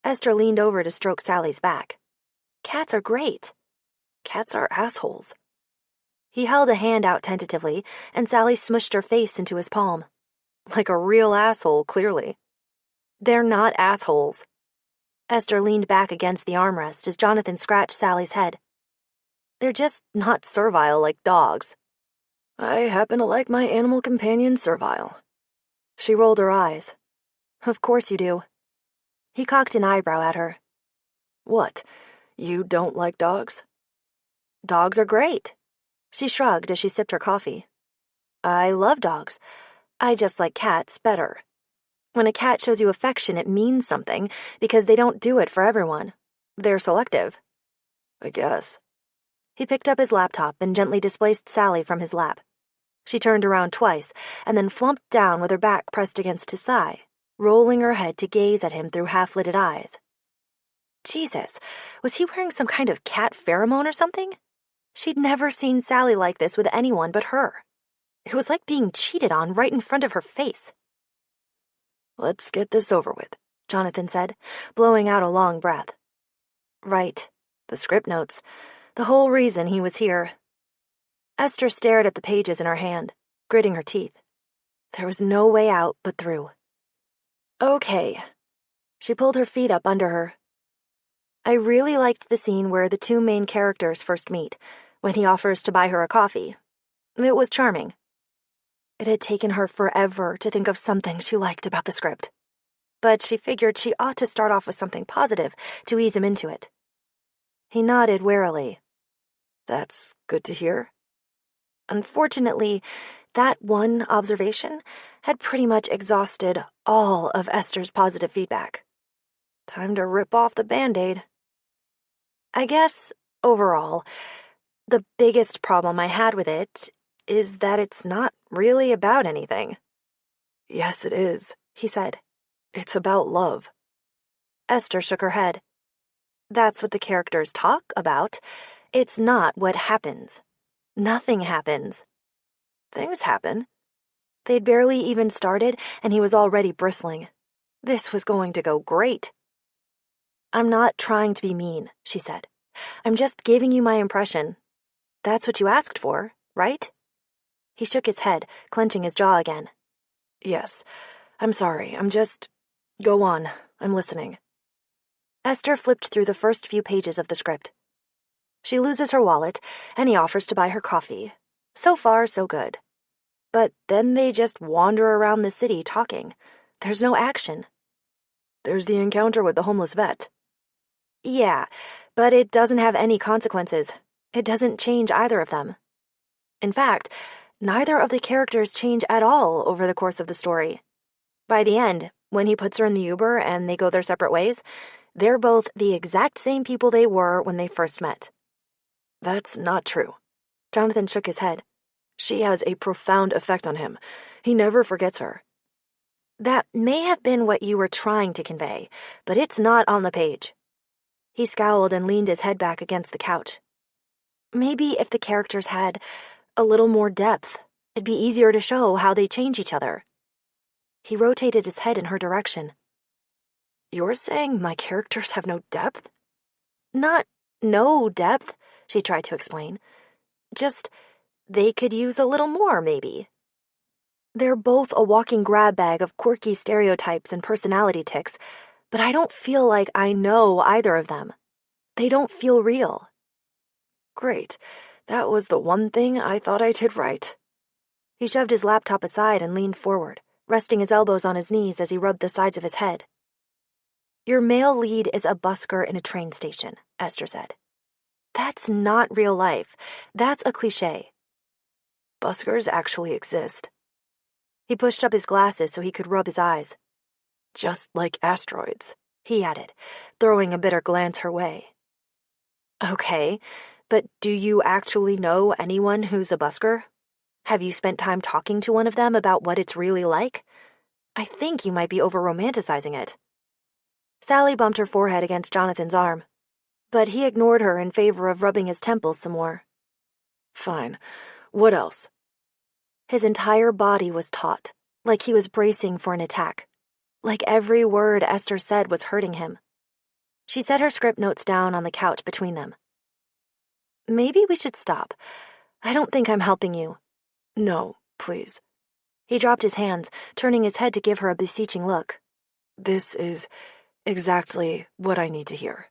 Esther leaned over to stroke Sally's back. Cats are great. Cats are assholes. He held a hand out tentatively, and Sally smushed her face into his palm. Like a real asshole, clearly. They're not assholes. Esther leaned back against the armrest as Jonathan scratched Sally's head. They're just not servile like dogs. I happen to like my animal companion servile. She rolled her eyes. Of course you do. He cocked an eyebrow at her. What? You don't like dogs? Dogs are great. She shrugged as she sipped her coffee. I love dogs. I just like cats better. When a cat shows you affection, it means something, because they don't do it for everyone. They're selective. I guess. He picked up his laptop and gently displaced Sally from his lap. She turned around twice, and then flumped down with her back pressed against his thigh, rolling her head to gaze at him through half-lidded eyes. Jesus, was he wearing some kind of cat pheromone or something? She'd never seen Sally like this with anyone but her. It was like being cheated on right in front of her face. Let's get this over with, Jonathan said, blowing out a long breath. Right, the script notes, the whole reason he was here. Esther stared at the pages in her hand, gritting her teeth. There was no way out but through. Okay. She pulled her feet up under her. I really liked the scene where the two main characters first meet, when he offers to buy her a coffee. It was charming. It had taken her forever to think of something she liked about the script. But she figured she ought to start off with something positive to ease him into it. He nodded warily. That's good to hear. Unfortunately, that one observation had pretty much exhausted all of Esther's positive feedback. Time to rip off the Band-Aid. I guess, overall, the biggest problem I had with it is that it's not really about anything. Yes, it is, he said. It's about love. Esther shook her head. That's what the characters talk about. It's not what happens. Nothing happens. Things happen. They'd barely even started, and he was already bristling. This was going to go great. I'm not trying to be mean, she said. I'm just giving you my impression. That's what you asked for, right? He shook his head, clenching his jaw again. Yes, I'm sorry, I'm just... Go on, I'm listening. Esther flipped through the first few pages of the script. She loses her wallet, and he offers to buy her coffee. So far, so good. But then they just wander around the city talking. There's no action. There's the encounter with the homeless vet. Yeah, but it doesn't have any consequences. It doesn't change either of them. In fact, neither of the characters change at all over the course of the story. By the end, when he puts her in the Uber and they go their separate ways, they're both the exact same people they were when they first met. That's not true. Jonathan shook his head. She has a profound effect on him. He never forgets her. That may have been what you were trying to convey, but it's not on the page. He scowled and leaned his head back against the couch. Maybe if the characters had a little more depth, it'd be easier to show how they change each other. He rotated his head in her direction. You're saying my characters have no depth? Not no depth, she tried to explain. Just, they could use a little more, maybe. They're both a walking grab bag of quirky stereotypes and personality tics, but I don't feel like I know either of them. They don't feel real. Great. That was the one thing I thought I did right. He shoved his laptop aside and leaned forward, resting his elbows on his knees as he rubbed the sides of his head. Your male lead is a busker in a train station, Esther said. That's not real life. That's a cliché. Buskers actually exist. He pushed up his glasses so he could rub his eyes. Just like asteroids, he added, throwing a bitter glance her way. Okay, but do you actually know anyone who's a busker? Have you spent time talking to one of them about what it's really like? I think you might be over-romanticizing it. Sally bumped her forehead against Jonathan's arm, but he ignored her in favor of rubbing his temples some more. Fine. What else? His entire body was taut, like he was bracing for an attack. Like every word Esther said was hurting him. She set her script notes down on the couch between them. Maybe we should stop. I don't think I'm helping you. No, please. He dropped his hands, turning his head to give her a beseeching look. This is exactly what I need to hear.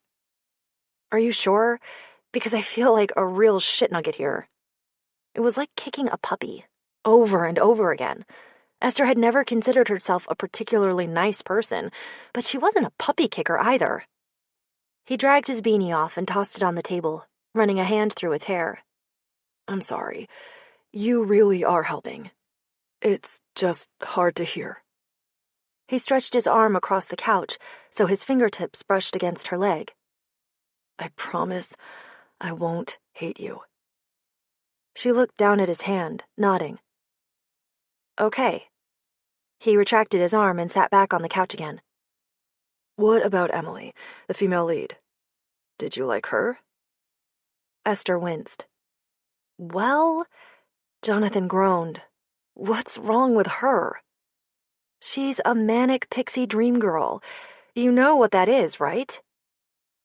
Are you sure? Because I feel like a real shit nugget here. It was like kicking a puppy, over and over again. Esther had never considered herself a particularly nice person, but she wasn't a puppy kicker either. He dragged his beanie off and tossed it on the table, running a hand through his hair. I'm sorry. You really are helping. It's just hard to hear. He stretched his arm across the couch so his fingertips brushed against her leg. I promise I won't hate you. She looked down at his hand, nodding. Okay. He retracted his arm and sat back on the couch again. What about Emily, the female lead? Did you like her? Esther winced. Well, Jonathan groaned. What's wrong with her? She's a manic pixie dream girl. You know what that is, right?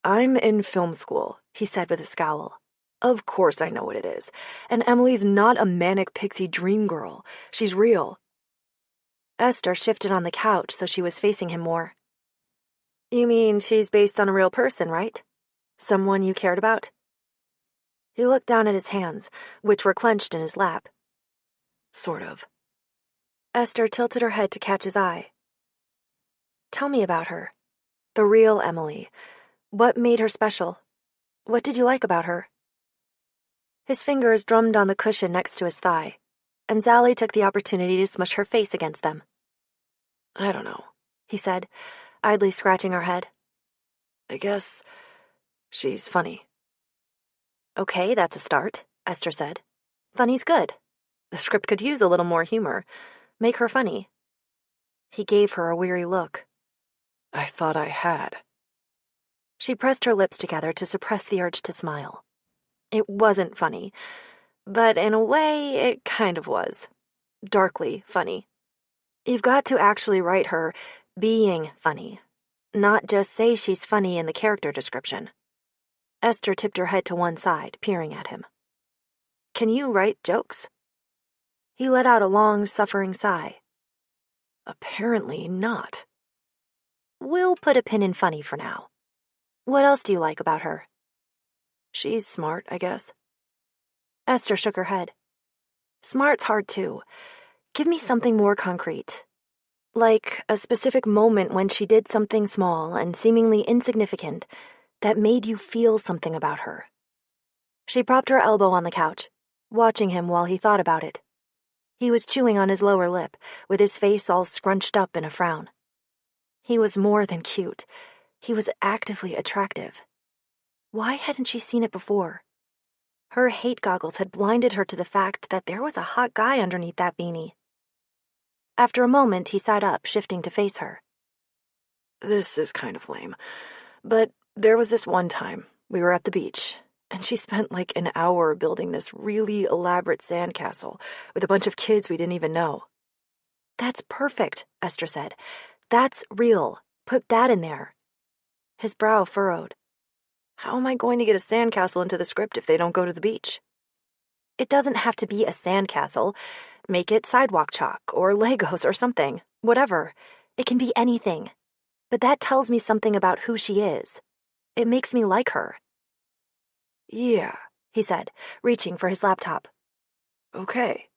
I'm in film school, he said with a scowl. Of course I know what it is. And Emily's not a manic pixie dream girl. She's real. Esther shifted on the couch so she was facing him more. You mean she's based on a real person, right? Someone you cared about? He looked down at his hands, which were clenched in his lap. Sort of. Esther tilted her head to catch his eye. Tell me about her. The real Emily. What made her special? What did you like about her? His fingers drummed on the cushion next to his thigh, and Sally took the opportunity to smush her face against them. I don't know, he said, idly scratching her head. I guess she's funny. Okay, that's a start, Esther said. Funny's good. The script could use a little more humor. Make her funny. He gave her a weary look. I thought I had. She pressed her lips together to suppress the urge to smile. It wasn't funny, but in a way, it kind of was. Darkly funny. You've got to actually write her being funny, not just say she's funny in the character description. Esther tipped her head to one side, peering at him. Can you write jokes? He let out a long, suffering sigh. Apparently not. We'll put a pin in funny for now. What else do you like about her? She's smart, I guess. Esther shook her head. Smart's hard too. Give me something more concrete. Like a specific moment when she did something small and seemingly insignificant that made you feel something about her. She propped her elbow on the couch, watching him while he thought about it. He was chewing on his lower lip, with his face all scrunched up in a frown. He was more than cute. He was actively attractive. Why hadn't she seen it before? Her hate goggles had blinded her to the fact that there was a hot guy underneath that beanie. After a moment, he sat up, shifting to face her. This is kind of lame, but there was this one time we were at the beach, and she spent like an hour building this really elaborate sandcastle with a bunch of kids we didn't even know. That's perfect, Esther said. That's real. Put that in there. His brow furrowed. How am I going to get a sandcastle into the script if they don't go to the beach? It doesn't have to be a sandcastle. Make it sidewalk chalk or Legos or something. Whatever. It can be anything. But that tells me something about who she is. It makes me like her. Yeah, he said, reaching for his laptop. Okay.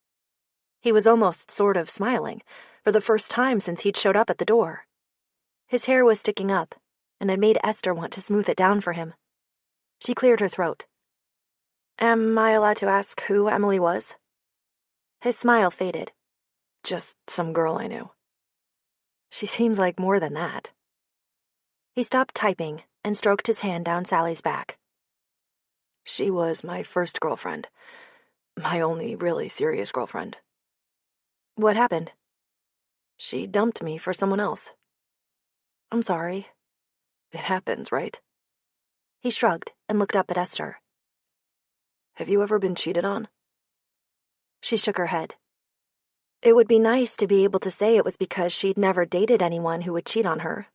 He was almost sort of smiling, for the first time since he'd showed up at the door. His hair was sticking up, and it made Esther want to smooth it down for him. She cleared her throat. Am I allowed to ask who Emily was? His smile faded. Just some girl I knew. She seems like more than that. He stopped typing and stroked his hand down Sally's back. She was my first girlfriend. My only really serious girlfriend. What happened? She dumped me for someone else. I'm sorry. It happens, right? He shrugged and looked up at Esther. Have you ever been cheated on? She shook her head. It would be nice to be able to say it was because she'd never dated anyone who would cheat on her.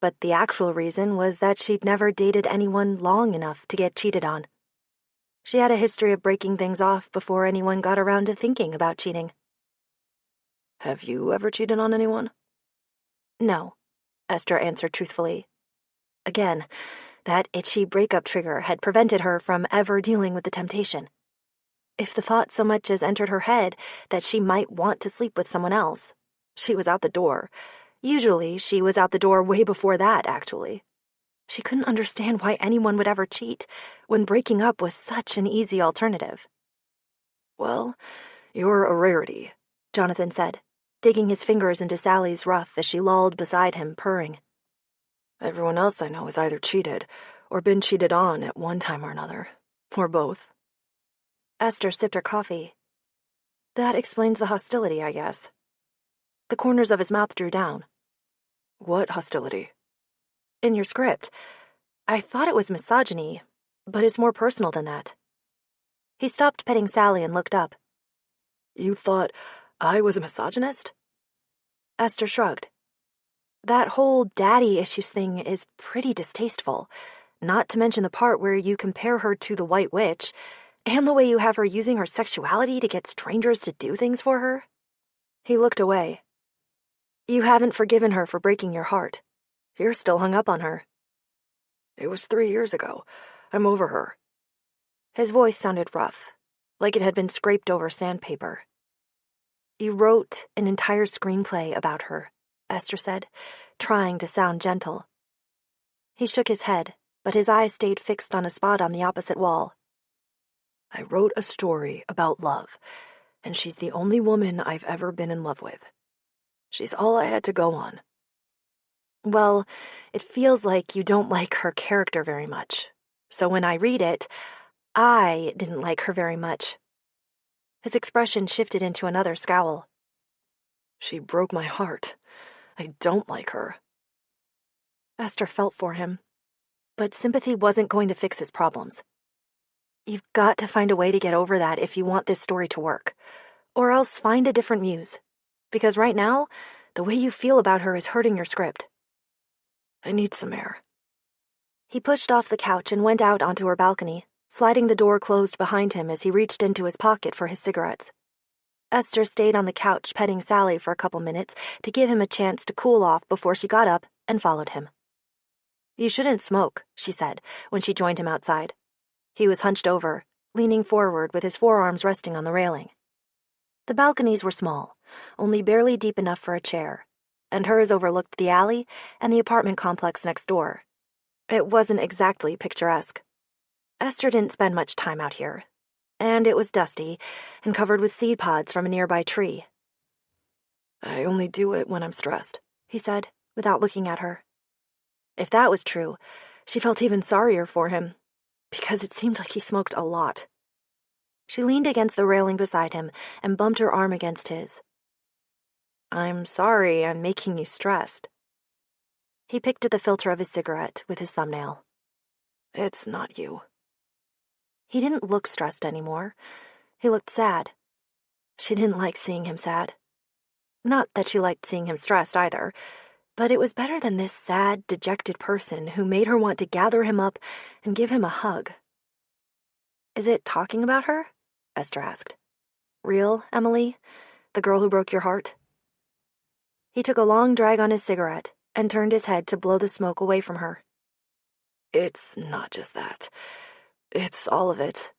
But the actual reason was that she'd never dated anyone long enough to get cheated on. She had a history of breaking things off before anyone got around to thinking about cheating. Have you ever cheated on anyone? No, Esther answered truthfully. Again, that itchy breakup trigger had prevented her from ever dealing with the temptation. If the thought so much as entered her head that she might want to sleep with someone else, she was out the door. Usually, she was out the door way before that, actually. She couldn't understand why anyone would ever cheat when breaking up was such an easy alternative. Well, you're a rarity, Jonathan said, digging his fingers into Sally's ruff as she lolled beside him, purring. Everyone else I know has either cheated or been cheated on at one time or another, or both. Esther sipped her coffee. That explains the hostility, I guess. The corners of his mouth drew down. What hostility? In your script. I thought it was misogyny, but it's more personal than that. He stopped petting Sally and looked up. You thought I was a misogynist? Esther shrugged. That whole daddy issues thing is pretty distasteful, not to mention the part where you compare her to the White Witch, and the way you have her using her sexuality to get strangers to do things for her. He looked away. You haven't forgiven her for breaking your heart. You're still hung up on her. It was 3 years ago. I'm over her. His voice sounded rough, like it had been scraped over sandpaper. You wrote an entire screenplay about her, Esther said, trying to sound gentle. He shook his head, but his eyes stayed fixed on a spot on the opposite wall. I wrote a story about love, and she's the only woman I've ever been in love with. She's all I had to go on. Well, it feels like you don't like her character very much. So when I read it, I didn't like her very much. His expression shifted into another scowl. She broke my heart. I don't like her. Esther felt for him, but sympathy wasn't going to fix his problems. You've got to find a way to get over that if you want this story to work, or else find a different muse, because right now, the way you feel about her is hurting your script. I need some air. He pushed off the couch and went out onto her balcony, sliding the door closed behind him as he reached into his pocket for his cigarettes. Esther stayed on the couch petting Sally for a couple minutes to give him a chance to cool off before she got up and followed him. You shouldn't smoke, she said, when she joined him outside. He was hunched over, leaning forward with his forearms resting on the railing. The balconies were small, only barely deep enough for a chair, and hers overlooked the alley and the apartment complex next door. It wasn't exactly picturesque. Esther didn't spend much time out here, and it was dusty and covered with seed pods from a nearby tree. I only do it when I'm stressed, he said, without looking at her. If that was true, she felt even sorrier for him, because it seemed like he smoked a lot. She leaned against the railing beside him and bumped her arm against his. I'm sorry I'm making you stressed. He picked at the filter of his cigarette with his thumbnail. It's not you. He didn't look stressed anymore. He looked sad. She didn't like seeing him sad. Not that she liked seeing him stressed either, but it was better than this sad, dejected person who made her want to gather him up and give him a hug. Is it talking about her? Esther asked. Real, Emily? The girl who broke your heart? He took a long drag on his cigarette and turned his head to blow the smoke away from her. It's not just that. It's all of it.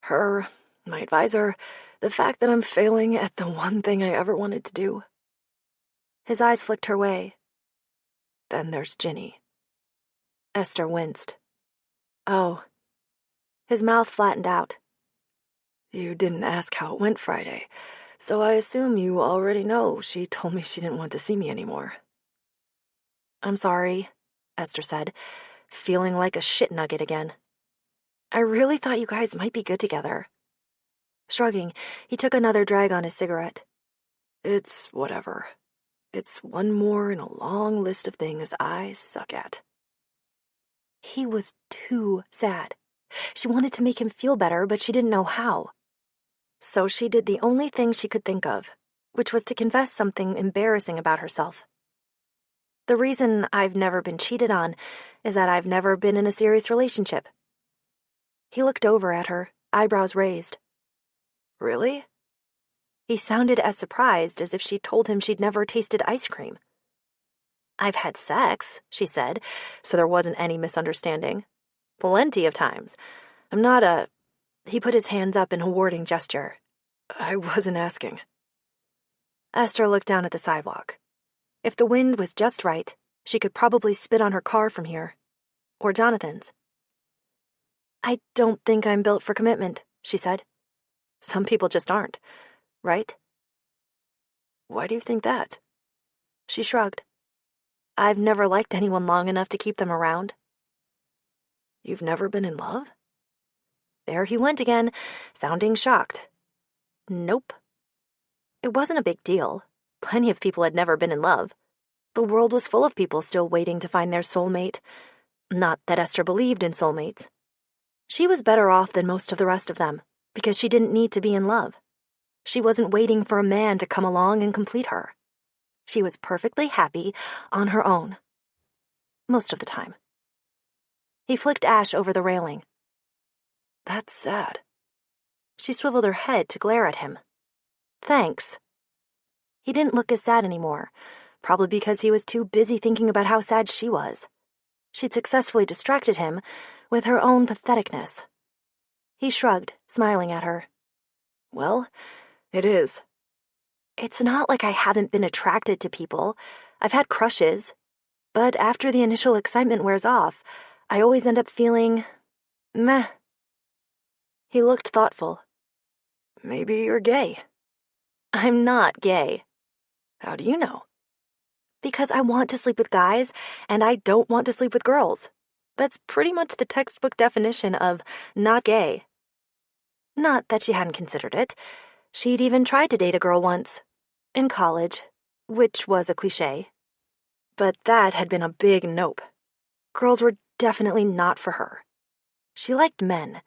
Her, my advisor, the fact that I'm failing at the one thing I ever wanted to do. His eyes flicked her way. Then there's Ginny. Esther winced. Oh. His mouth flattened out. You didn't ask how it went Friday, so I assume you already know she told me she didn't want to see me anymore. I'm sorry, Esther said, feeling like a shit nugget again. I really thought you guys might be good together. Shrugging, he took another drag on his cigarette. It's whatever. It's one more in a long list of things I suck at. He was too sad. She wanted to make him feel better, but she didn't know how. So she did the only thing she could think of, which was to confess something embarrassing about herself. The reason I've never been cheated on is that I've never been in a serious relationship. He looked over at her, eyebrows raised. Really? He sounded as surprised as if she told him she'd never tasted ice cream. I've had sex, she said, so there wasn't any misunderstanding. Plenty of times. I'm not a... He put his hands up in a warning gesture. I wasn't asking. Esther looked down at the sidewalk. If the wind was just right, she could probably spit on her car from here. Or Jonathan's. I don't think I'm built for commitment, she said. Some people just aren't, right? Why do you think that? She shrugged. I've never liked anyone long enough to keep them around. You've never been in love? There he went again, sounding shocked. Nope. It wasn't a big deal. Plenty of people had never been in love. The world was full of people still waiting to find their soulmate. Not that Esther believed in soulmates. She was better off than most of the rest of them, because she didn't need to be in love. She wasn't waiting for a man to come along and complete her. She was perfectly happy on her own. Most of the time. He flicked ash over the railing. That's sad. She swiveled her head to glare at him. Thanks. He didn't look as sad anymore, probably because he was too busy thinking about how sad she was. She'd successfully distracted him with her own patheticness. He shrugged, smiling at her. Well, it is. It's not like I haven't been attracted to people. I've had crushes. But after the initial excitement wears off, I always end up feeling... meh. He looked thoughtful. Maybe you're gay. I'm not gay. How do you know? Because I want to sleep with guys, and I don't want to sleep with girls. That's pretty much the textbook definition of not gay. Not that she hadn't considered it. She'd even tried to date a girl once. In college. Which was a cliché. But that had been a big nope. Girls were definitely not for her. She liked men,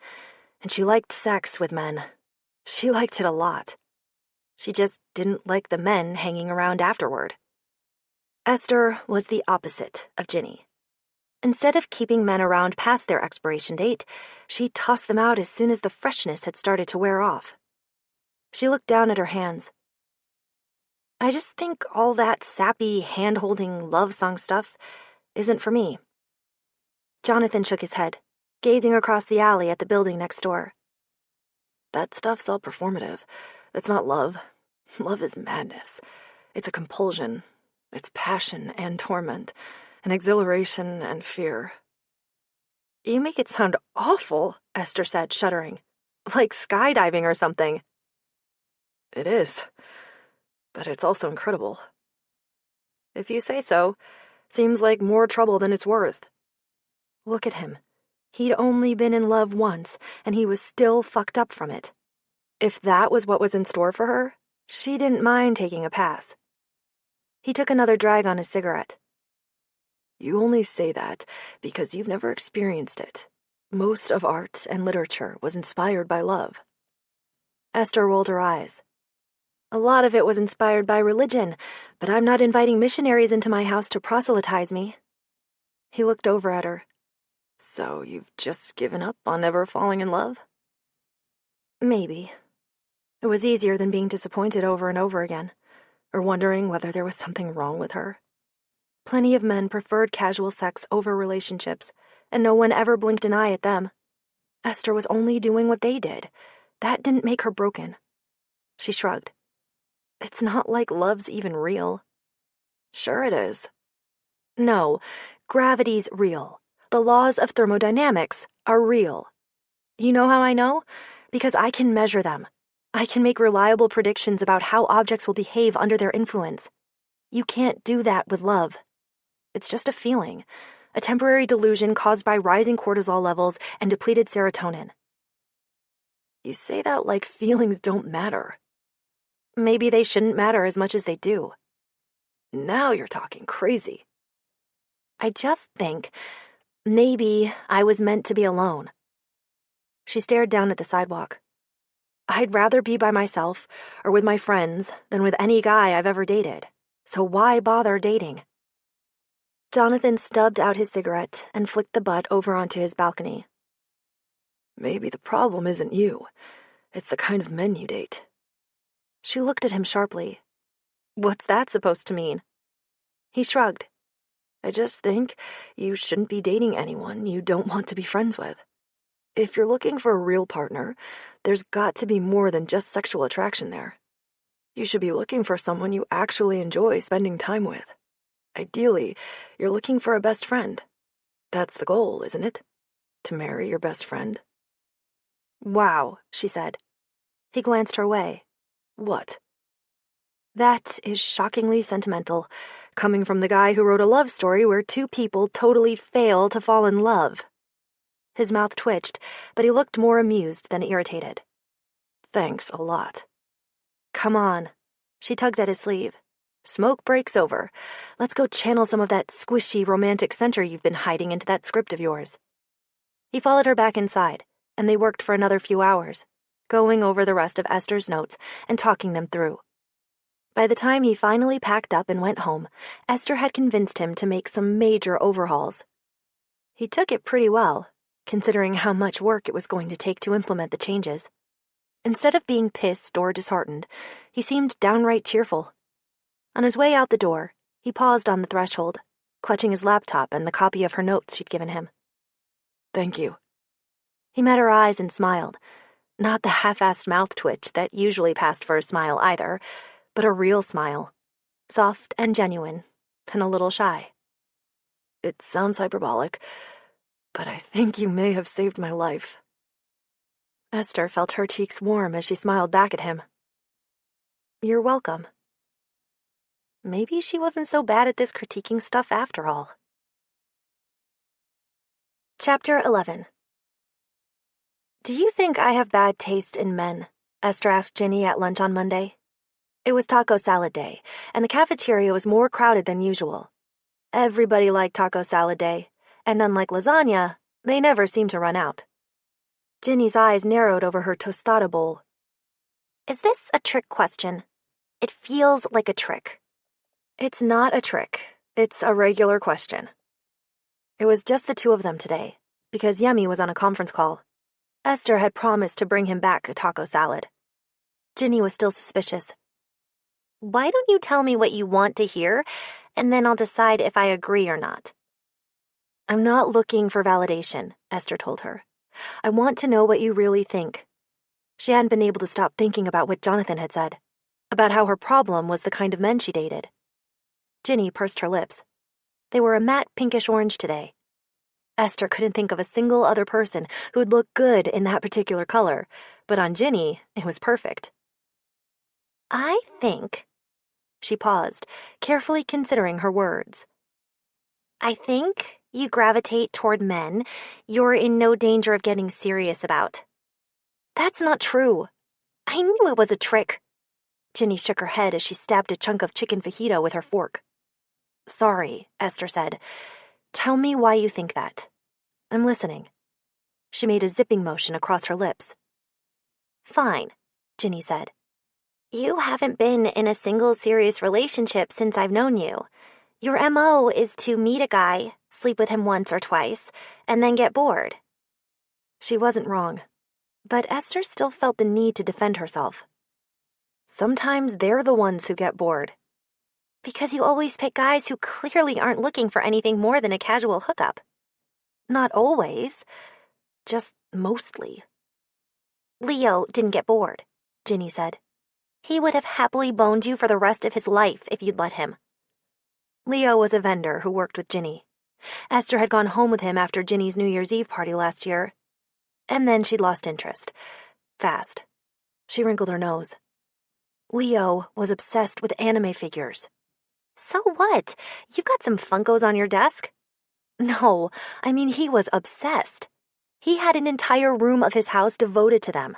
and she liked sex with men. She liked it a lot. She just didn't like the men hanging around afterward. Esther was the opposite of Ginny. Instead of keeping men around past their expiration date, she tossed them out as soon as the freshness had started to wear off. She looked down at her hands. I just think all that sappy, hand-holding love song stuff isn't for me. Jonathan shook his head, gazing across the alley at the building next door. That stuff's all performative. That's not love. Love is madness. It's a compulsion. It's passion and torment, and exhilaration and fear. You make it sound awful, Esther said, shuddering. Like skydiving or something. It is. But it's also incredible. If you say so. Seems like more trouble than it's worth. Look at him. He'd only been in love once, and he was still fucked up from it. If that was what was in store for her, she didn't mind taking a pass. He took another drag on his cigarette. You only say that because you've never experienced it. Most of art and literature was inspired by love. Esther rolled her eyes. A lot of it was inspired by religion, but I'm not inviting missionaries into my house to proselytize me. He looked over at her. So you've just given up on ever falling in love? Maybe. It was easier than being disappointed over and over again, or wondering whether there was something wrong with her. Plenty of men preferred casual sex over relationships, and no one ever blinked an eye at them. Esther was only doing what they did. That didn't make her broken. She shrugged. It's not like love's even real. Sure it is. No, gravity's real. The laws of thermodynamics are real. You know how I know? Because I can measure them. I can make reliable predictions about how objects will behave under their influence. You can't do that with love. It's just a feeling, a temporary delusion caused by rising cortisol levels and depleted serotonin. You say that like feelings don't matter. Maybe they shouldn't matter as much as they do. Now you're talking crazy. I just think maybe I was meant to be alone. She stared down at the sidewalk. I'd rather be by myself or with my friends than with any guy I've ever dated. So why bother dating? Jonathan stubbed out his cigarette and flicked the butt over onto his balcony. Maybe the problem isn't you. It's the kind of men you date. She looked at him sharply. What's that supposed to mean? He shrugged. I just think you shouldn't be dating anyone you don't want to be friends with. If you're looking for a real partner, there's got to be more than just sexual attraction there. You should be looking for someone you actually enjoy spending time with. Ideally, you're looking for a best friend. That's the goal, isn't it? To marry your best friend. Wow, she said. He glanced her way. What? That is shockingly sentimental, coming from the guy who wrote a love story where two people totally fail to fall in love. His mouth twitched, but he looked more amused than irritated. Thanks a lot. Come on. She tugged at his sleeve. Smoke break's over. Let's go channel some of that squishy romantic center you've been hiding into that script of yours. He followed her back inside, and they worked for another few hours, going over the rest of Esther's notes and talking them through. By the time he finally packed up and went home, Esther had convinced him to make some major overhauls. He took it pretty well, considering how much work it was going to take to implement the changes. Instead of being pissed or disheartened, he seemed downright cheerful. On his way out the door, he paused on the threshold, clutching his laptop and the copy of her notes she'd given him. Thank you. He met her eyes and smiled, not the half-assed mouth twitch that usually passed for a smile either, but a real smile, soft and genuine, and a little shy. It sounds hyperbolic, but I think you may have saved my life. Esther felt her cheeks warm as she smiled back at him. You're welcome. Maybe she wasn't so bad at this critiquing stuff after all. Chapter 11. Do you think I have bad taste in men? Esther asked Ginny at lunch on Monday. It was taco salad day, and the cafeteria was more crowded than usual. Everybody liked taco salad day, and unlike lasagna, they never seemed to run out. Ginny's eyes narrowed over her tostada bowl. Is this a trick question? It feels like a trick. It's not a trick. It's a regular question. It was just the two of them today, because Yemi was on a conference call. Esther had promised to bring him back a taco salad. Ginny was still suspicious. Why don't you tell me what you want to hear, and then I'll decide if I agree or not? I'm not looking for validation, Esther told her. I want to know what you really think. She hadn't been able to stop thinking about what Jonathan had said, about how her problem was the kind of men she dated. Ginny pursed her lips. They were a matte pinkish-orange today. Esther couldn't think of a single other person who'd look good in that particular color, but on Ginny, it was perfect. I think... She paused, carefully considering her words. I think you gravitate toward men you're in no danger of getting serious about. That's not true. I knew it was a trick. Ginny shook her head as she stabbed a chunk of chicken fajita with her fork. Sorry, Esther said. Tell me why you think that. I'm listening. She made a zipping motion across her lips. Fine, Ginny said. You haven't been in a single serious relationship since I've known you. Your MO is to meet a guy, sleep with him once or twice, and then get bored. She wasn't wrong, but Esther still felt the need to defend herself. Sometimes they're the ones who get bored. Because you always pick guys who clearly aren't looking for anything more than a casual hookup. Not always, just mostly. Leo didn't get bored, Ginny said. He would have happily boned you for the rest of his life if you'd let him. Leo was a vendor who worked with Ginny. Esther had gone home with him after Ginny's New Year's Eve party last year. And then she'd lost interest. Fast. She wrinkled her nose. Leo was obsessed with anime figures. So what? You've got some Funkos on your desk? No, I mean he was obsessed. He had an entire room of his house devoted to them.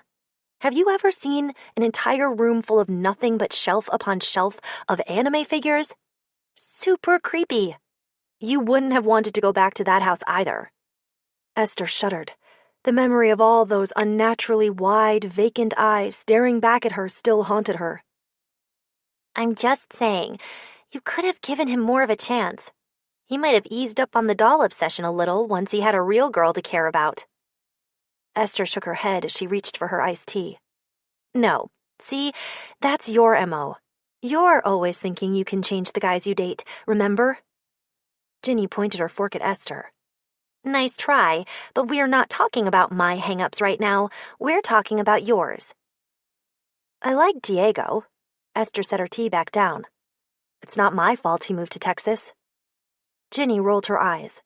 Have you ever seen an entire room full of nothing but shelf upon shelf of anime figures? Super creepy. You wouldn't have wanted to go back to that house either. Esther shuddered. The memory of all those unnaturally wide, vacant eyes staring back at her still haunted her. I'm just saying, you could have given him more of a chance. He might have eased up on the doll obsession a little once he had a real girl to care about. Esther shook her head as she reached for her iced tea. No, see, that's your MO. You're always thinking you can change the guys you date, remember? Ginny pointed her fork at Esther. Nice try, but we're not talking about my hang-ups right now. We're talking about yours. I like Diego. Esther set her tea back down. It's not my fault he moved to Texas. Ginny rolled her eyes.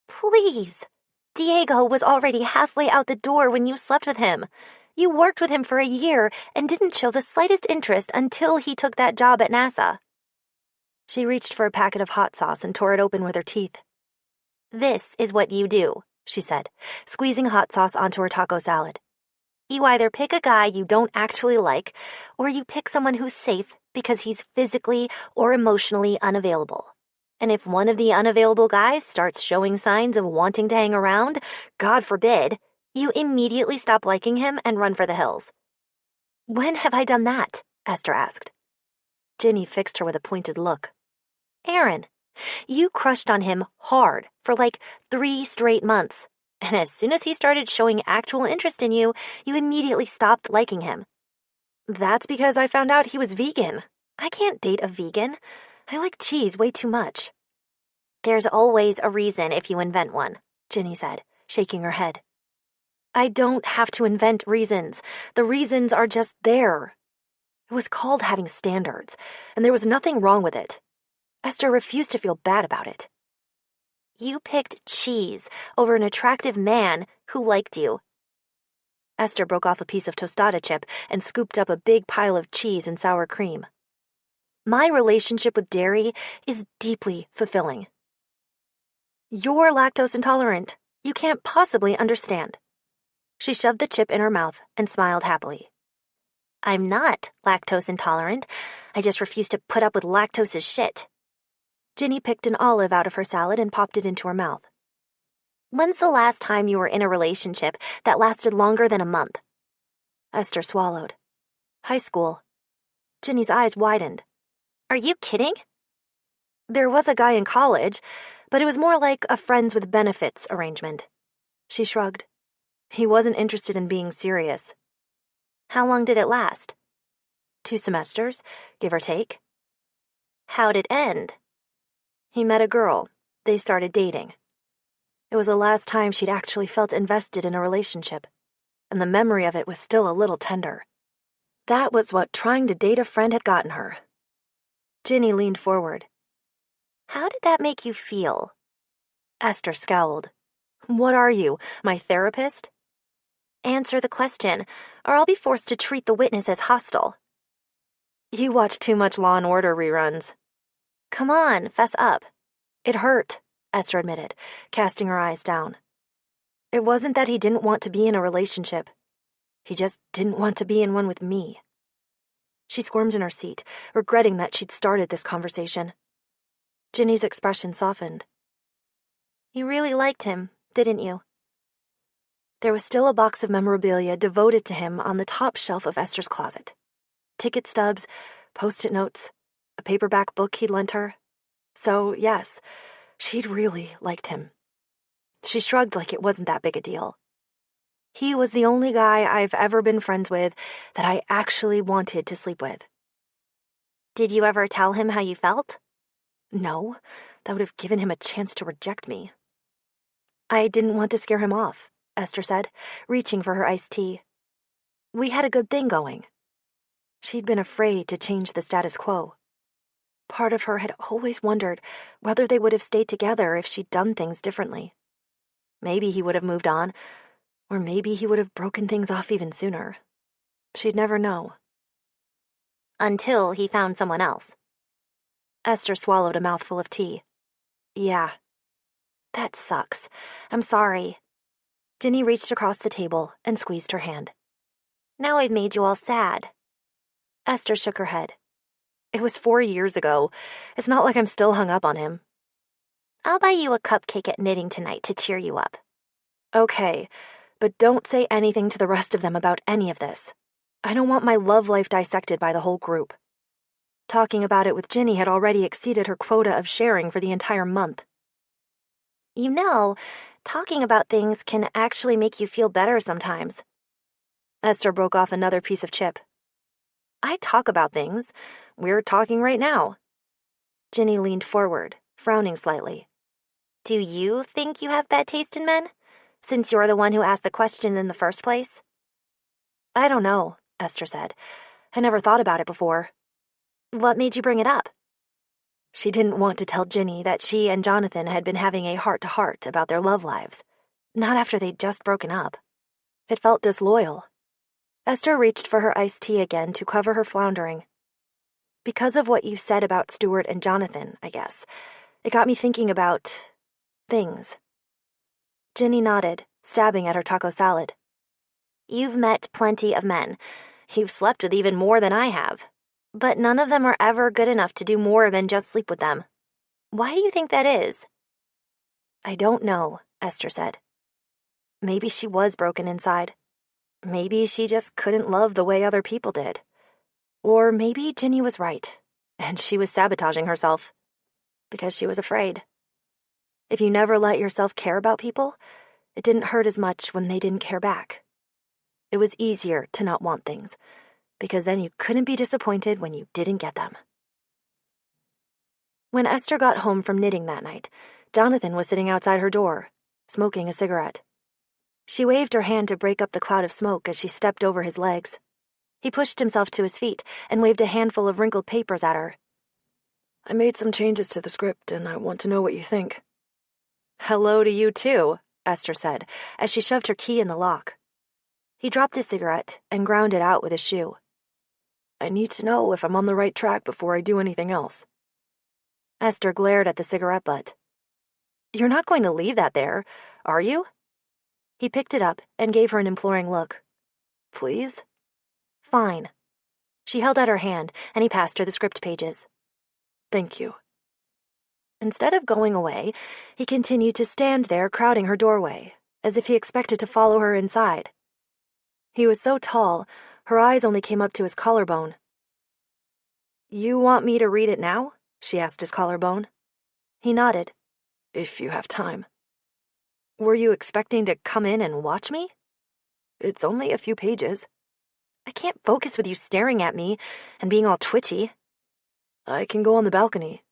Please. Diego was already halfway out the door when you slept with him. You worked with him for a year and didn't show the slightest interest until he took that job at NASA. She reached for a packet of hot sauce and tore it open with her teeth. This is what you do, she said, squeezing hot sauce onto her taco salad. You either pick a guy you don't actually like, or you pick someone who's safe because he's physically or emotionally unavailable. And if one of the unavailable guys starts showing signs of wanting to hang around, God forbid, you immediately stop liking him and run for the hills. When have I done that? Esther asked. Ginny fixed her with a pointed look. Aaron, you crushed on him hard for like 3 straight months. And as soon as he started showing actual interest in you, you immediately stopped liking him. That's because I found out he was vegan. I can't date a vegan. I like cheese way too much. There's always a reason if you invent one, Ginny said, shaking her head. I don't have to invent reasons. The reasons are just there. It was called having standards, and there was nothing wrong with it. Esther refused to feel bad about it. You picked cheese over an attractive man who liked you. Esther broke off a piece of tostada chip and scooped up a big pile of cheese and sour cream. My relationship with dairy is deeply fulfilling. You're lactose intolerant. You can't possibly understand. She shoved the chip in her mouth and smiled happily. I'm not lactose intolerant. I just refuse to put up with lactose's shit. Ginny picked an olive out of her salad and popped it into her mouth. When's the last time you were in a relationship that lasted longer than a month? Esther swallowed. High school. Ginny's eyes widened. Are you kidding? There was a guy in college, but it was more like a friends with benefits arrangement. She shrugged. He wasn't interested in being serious. How long did it last? 2 semesters, give or take. How'd it end? He met a girl. They started dating. It was the last time she'd actually felt invested in a relationship, and the memory of it was still a little tender. That was what trying to date a friend had gotten her. Ginny leaned forward. How did that make you feel? Esther scowled. What are you, my therapist? Answer the question, or I'll be forced to treat the witness as hostile. You watch too much Law and Order reruns. Come on, fess up. It hurt, Esther admitted, casting her eyes down. It wasn't that he didn't want to be in a relationship. He just didn't want to be in one with me. She squirmed in her seat, regretting that she'd started this conversation. Ginny's expression softened. You really liked him, didn't you? There was still a box of memorabilia devoted to him on the top shelf of Esther's closet. Ticket stubs, post-it notes, a paperback book he'd lent her. So, yes, she'd really liked him. She shrugged like it wasn't that big a deal. He was the only guy I've ever been friends with that I actually wanted to sleep with. Did you ever tell him how you felt? No, that would have given him a chance to reject me. I didn't want to scare him off, Esther said, reaching for her iced tea. We had a good thing going. She'd been afraid to change the status quo. Part of her had always wondered whether they would have stayed together if she'd done things differently. Maybe he would have moved on, or maybe he would have broken things off even sooner. She'd never know. Until he found someone else. Esther swallowed a mouthful of tea. Yeah. That sucks. I'm sorry. Ginny reached across the table and squeezed her hand. Now I've made you all sad. Esther shook her head. It was 4 years ago. It's not like I'm still hung up on him. I'll buy you a cupcake at knitting tonight to cheer you up. Okay, but don't say anything to the rest of them about any of this. I don't want my love life dissected by the whole group. Talking about it with Ginny had already exceeded her quota of sharing for the entire month. You know, talking about things can actually make you feel better sometimes. Esther broke off another piece of chip. I talk about things. We're talking right now. Ginny leaned forward, frowning slightly. Do you think you have bad taste in men, since you're the one who asked the question in the first place? I don't know, Esther said. I never thought about it before. What made you bring it up? She didn't want to tell Ginny that she and Jonathan had been having a heart-to-heart about their love lives, not after they'd just broken up. It felt disloyal. Esther reached for her iced tea again to cover her floundering. Because of what you said about Stuart and Jonathan, I guess. It got me thinking about things. Ginny nodded, stabbing at her taco salad. You've met plenty of men. You've slept with even more than I have. But none of them are ever good enough to do more than just sleep with them. Why do you think that is? I don't know, Esther said. Maybe she was broken inside. Maybe she just couldn't love the way other people did. Or maybe Ginny was right, and she was sabotaging herself. Because she was afraid. If you never let yourself care about people, it didn't hurt as much when they didn't care back. It was easier to not want things, because then you couldn't be disappointed when you didn't get them. When Esther got home from knitting that night, Jonathan was sitting outside her door, smoking a cigarette. She waved her hand to break up the cloud of smoke as she stepped over his legs. He pushed himself to his feet and waved a handful of wrinkled papers at her. I made some changes to the script, and I want to know what you think. Hello to you, too, Esther said, as she shoved her key in the lock. He dropped his cigarette and ground it out with his shoe. I need to know if I'm on the right track before I do anything else. Esther glared at the cigarette butt. You're not going to leave that there, are you? He picked it up and gave her an imploring look. Please? Fine. She held out her hand, and he passed her the script pages. Thank you. Instead of going away, he continued to stand there crowding her doorway, as if he expected to follow her inside. He was so tall, her eyes only came up to his collarbone. You want me to read it now? She asked his collarbone. He nodded. If you have time. Were you expecting to come in and watch me? It's only a few pages. I can't focus with you staring at me and being all twitchy. I can go on the balcony.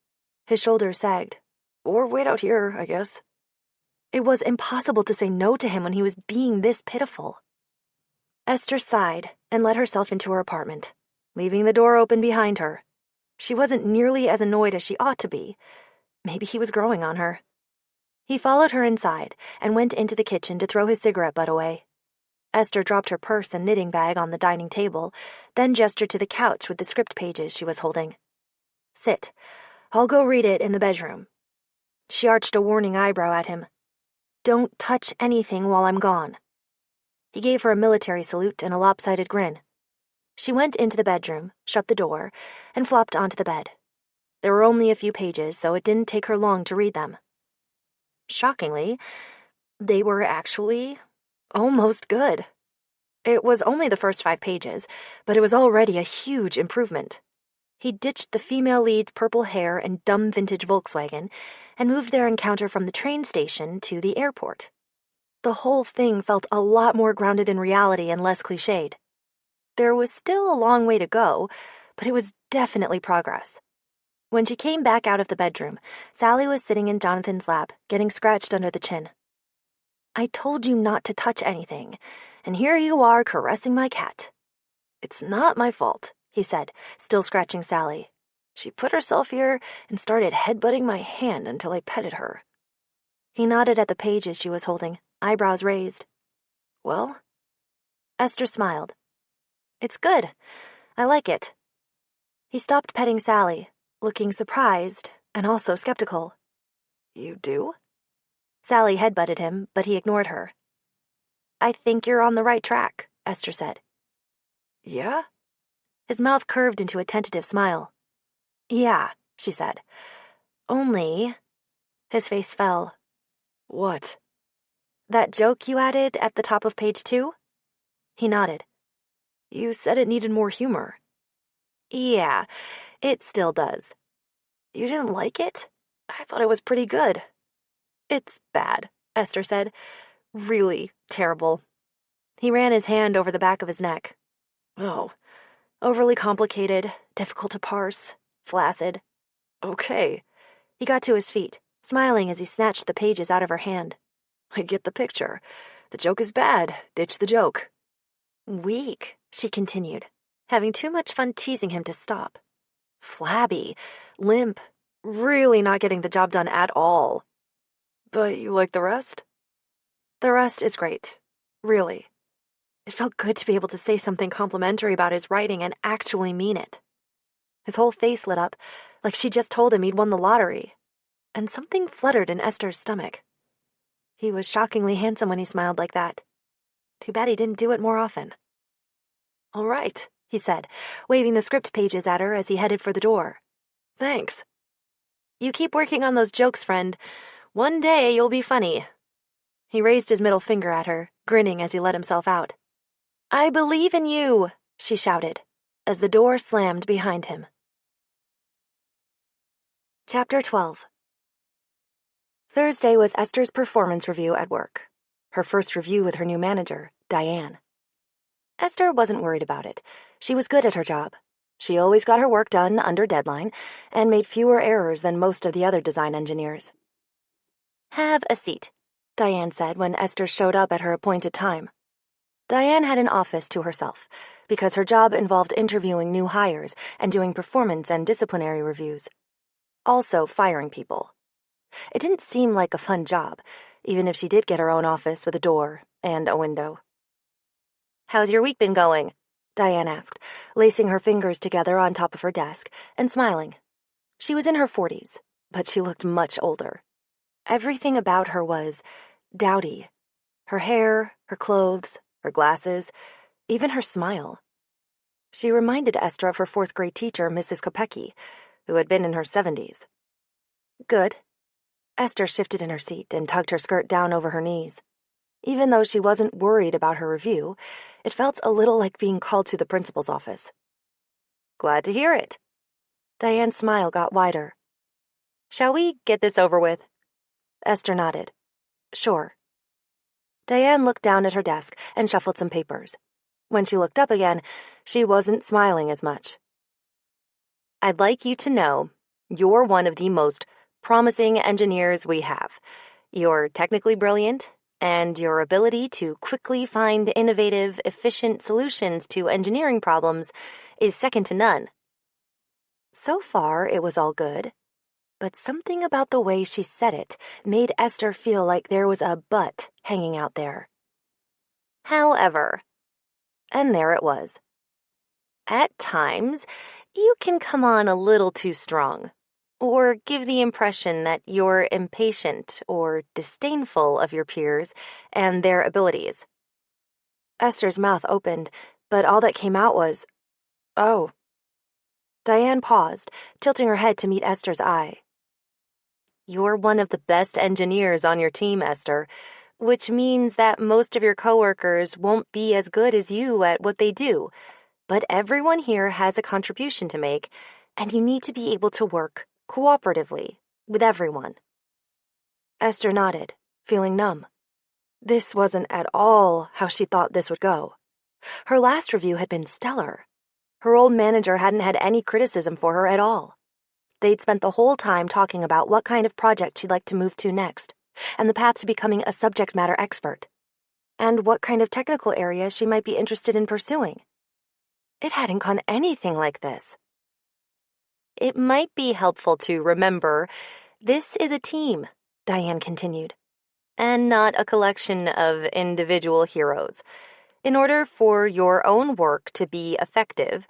His shoulders sagged. Or wait out here, I guess. It was impossible to say no to him when he was being this pitiful. Esther sighed and let herself into her apartment, leaving the door open behind her. She wasn't nearly as annoyed as she ought to be. Maybe he was growing on her. He followed her inside and went into the kitchen to throw his cigarette butt away. Esther dropped her purse and knitting bag on the dining table, then gestured to the couch with the script pages she was holding. Sit. I'll go read it in the bedroom. She arched a warning eyebrow at him. Don't touch anything while I'm gone. He gave her a military salute and a lopsided grin. She went into the bedroom, shut the door, and flopped onto the bed. There were only a few pages, so it didn't take her long to read them. Shockingly, they were actually almost good. It was only the first 5 pages, but it was already a huge improvement. He ditched the female lead's purple hair and dumb vintage Volkswagen and moved their encounter from the train station to the airport. The whole thing felt a lot more grounded in reality and less cliched. There was still a long way to go, but it was definitely progress. When she came back out of the bedroom, Sally was sitting in Jonathan's lap, getting scratched under the chin. "I told you not to touch anything, and here you are caressing my cat." "It's not my fault," he said, still scratching Sally. "She put herself here and started headbutting my hand until I petted her." He nodded at the pages she was holding, eyebrows raised. "Well?" Esther smiled. "It's good. I like it." He stopped petting Sally, looking surprised and also skeptical. "You do?" Sally headbutted him, but he ignored her. "I think you're on the right track," Esther said. "Yeah?" His mouth curved into a tentative smile. "Yeah," she said. "Only—" His face fell. "What?" "That joke you added at the top of page 2? He nodded. "You said it needed more humor." "Yeah, it still does." "You didn't like it? I thought it was pretty good." "It's bad," Esther said. "Really terrible." He ran his hand over the back of his neck. "Oh, overly complicated, difficult to parse, flaccid." "Okay." He got to his feet, smiling as he snatched the pages out of her hand. "I get the picture. The joke is bad. Ditch the joke." "Weak," she continued, having too much fun teasing him to stop. "Flabby, limp, really not getting the job done at all." "But you like the rest?" "The rest is great. Really." It felt good to be able to say something complimentary about his writing and actually mean it. His whole face lit up, like she just told him he'd won the lottery, and something fluttered in Esther's stomach. He was shockingly handsome when he smiled like that. Too bad he didn't do it more often. "All right," he said, waving the script pages at her as he headed for the door. "Thanks." "You keep working on those jokes, friend. One day you'll be funny." He raised his middle finger at her, grinning as he let himself out. "I believe in you," she shouted, as the door slammed behind him. Chapter 12. Thursday was Esther's performance review at work. Her first review with her new manager, Diane. Esther wasn't worried about it. She was good at her job. She always got her work done under deadline and made fewer errors than most of the other design engineers. "Have a seat," Diane said when Esther showed up at her appointed time. Diane had an office to herself because her job involved interviewing new hires and doing performance and disciplinary reviews. Also firing people. It didn't seem like a fun job, even if she did get her own office with a door and a window. "How's your week been going?" Diane asked, lacing her fingers together on top of her desk and smiling. She was in her 40s, but she looked much older. Everything about her was dowdy. Her hair, her clothes, her glasses, even her smile. She reminded Esther of her fourth-grade teacher, Mrs. Kopecky, who had been in her 70s. "Good." Esther shifted in her seat and tugged her skirt down over her knees. Even though she wasn't worried about her review, it felt a little like being called to the principal's office. "Glad to hear it." Diane's smile got wider. "Shall we get this over with?" Esther nodded. "Sure." Diane looked down at her desk and shuffled some papers. When she looked up again, she wasn't smiling as much. "I'd like you to know you're one of the most promising engineers we have. You're technically brilliant, and your ability to quickly find innovative, efficient solutions to engineering problems is second to none." So far, it was all good. But something about the way she said it made Esther feel like there was a but hanging out there. "However," and there it was. "At times, you can come on a little too strong, or give the impression that you're impatient or disdainful of your peers and their abilities." Esther's mouth opened, but all that came out was, "Oh." Diane paused, tilting her head to meet Esther's eye. "You're one of the best engineers on your team, Esther, which means that most of your coworkers won't be as good as you at what they do, but everyone here has a contribution to make, and you need to be able to work cooperatively with everyone." Esther nodded, feeling numb. This wasn't at all how she thought this would go. Her last review had been stellar. Her old manager hadn't had any criticism for her at all. They'd spent the whole time talking about what kind of project she'd like to move to next, and the path to becoming a subject matter expert, and what kind of technical area she might be interested in pursuing. It hadn't gone anything like this. It might be helpful to remember this is a team, Diane continued, and not a collection of individual heroes. In order for your own work to be effective,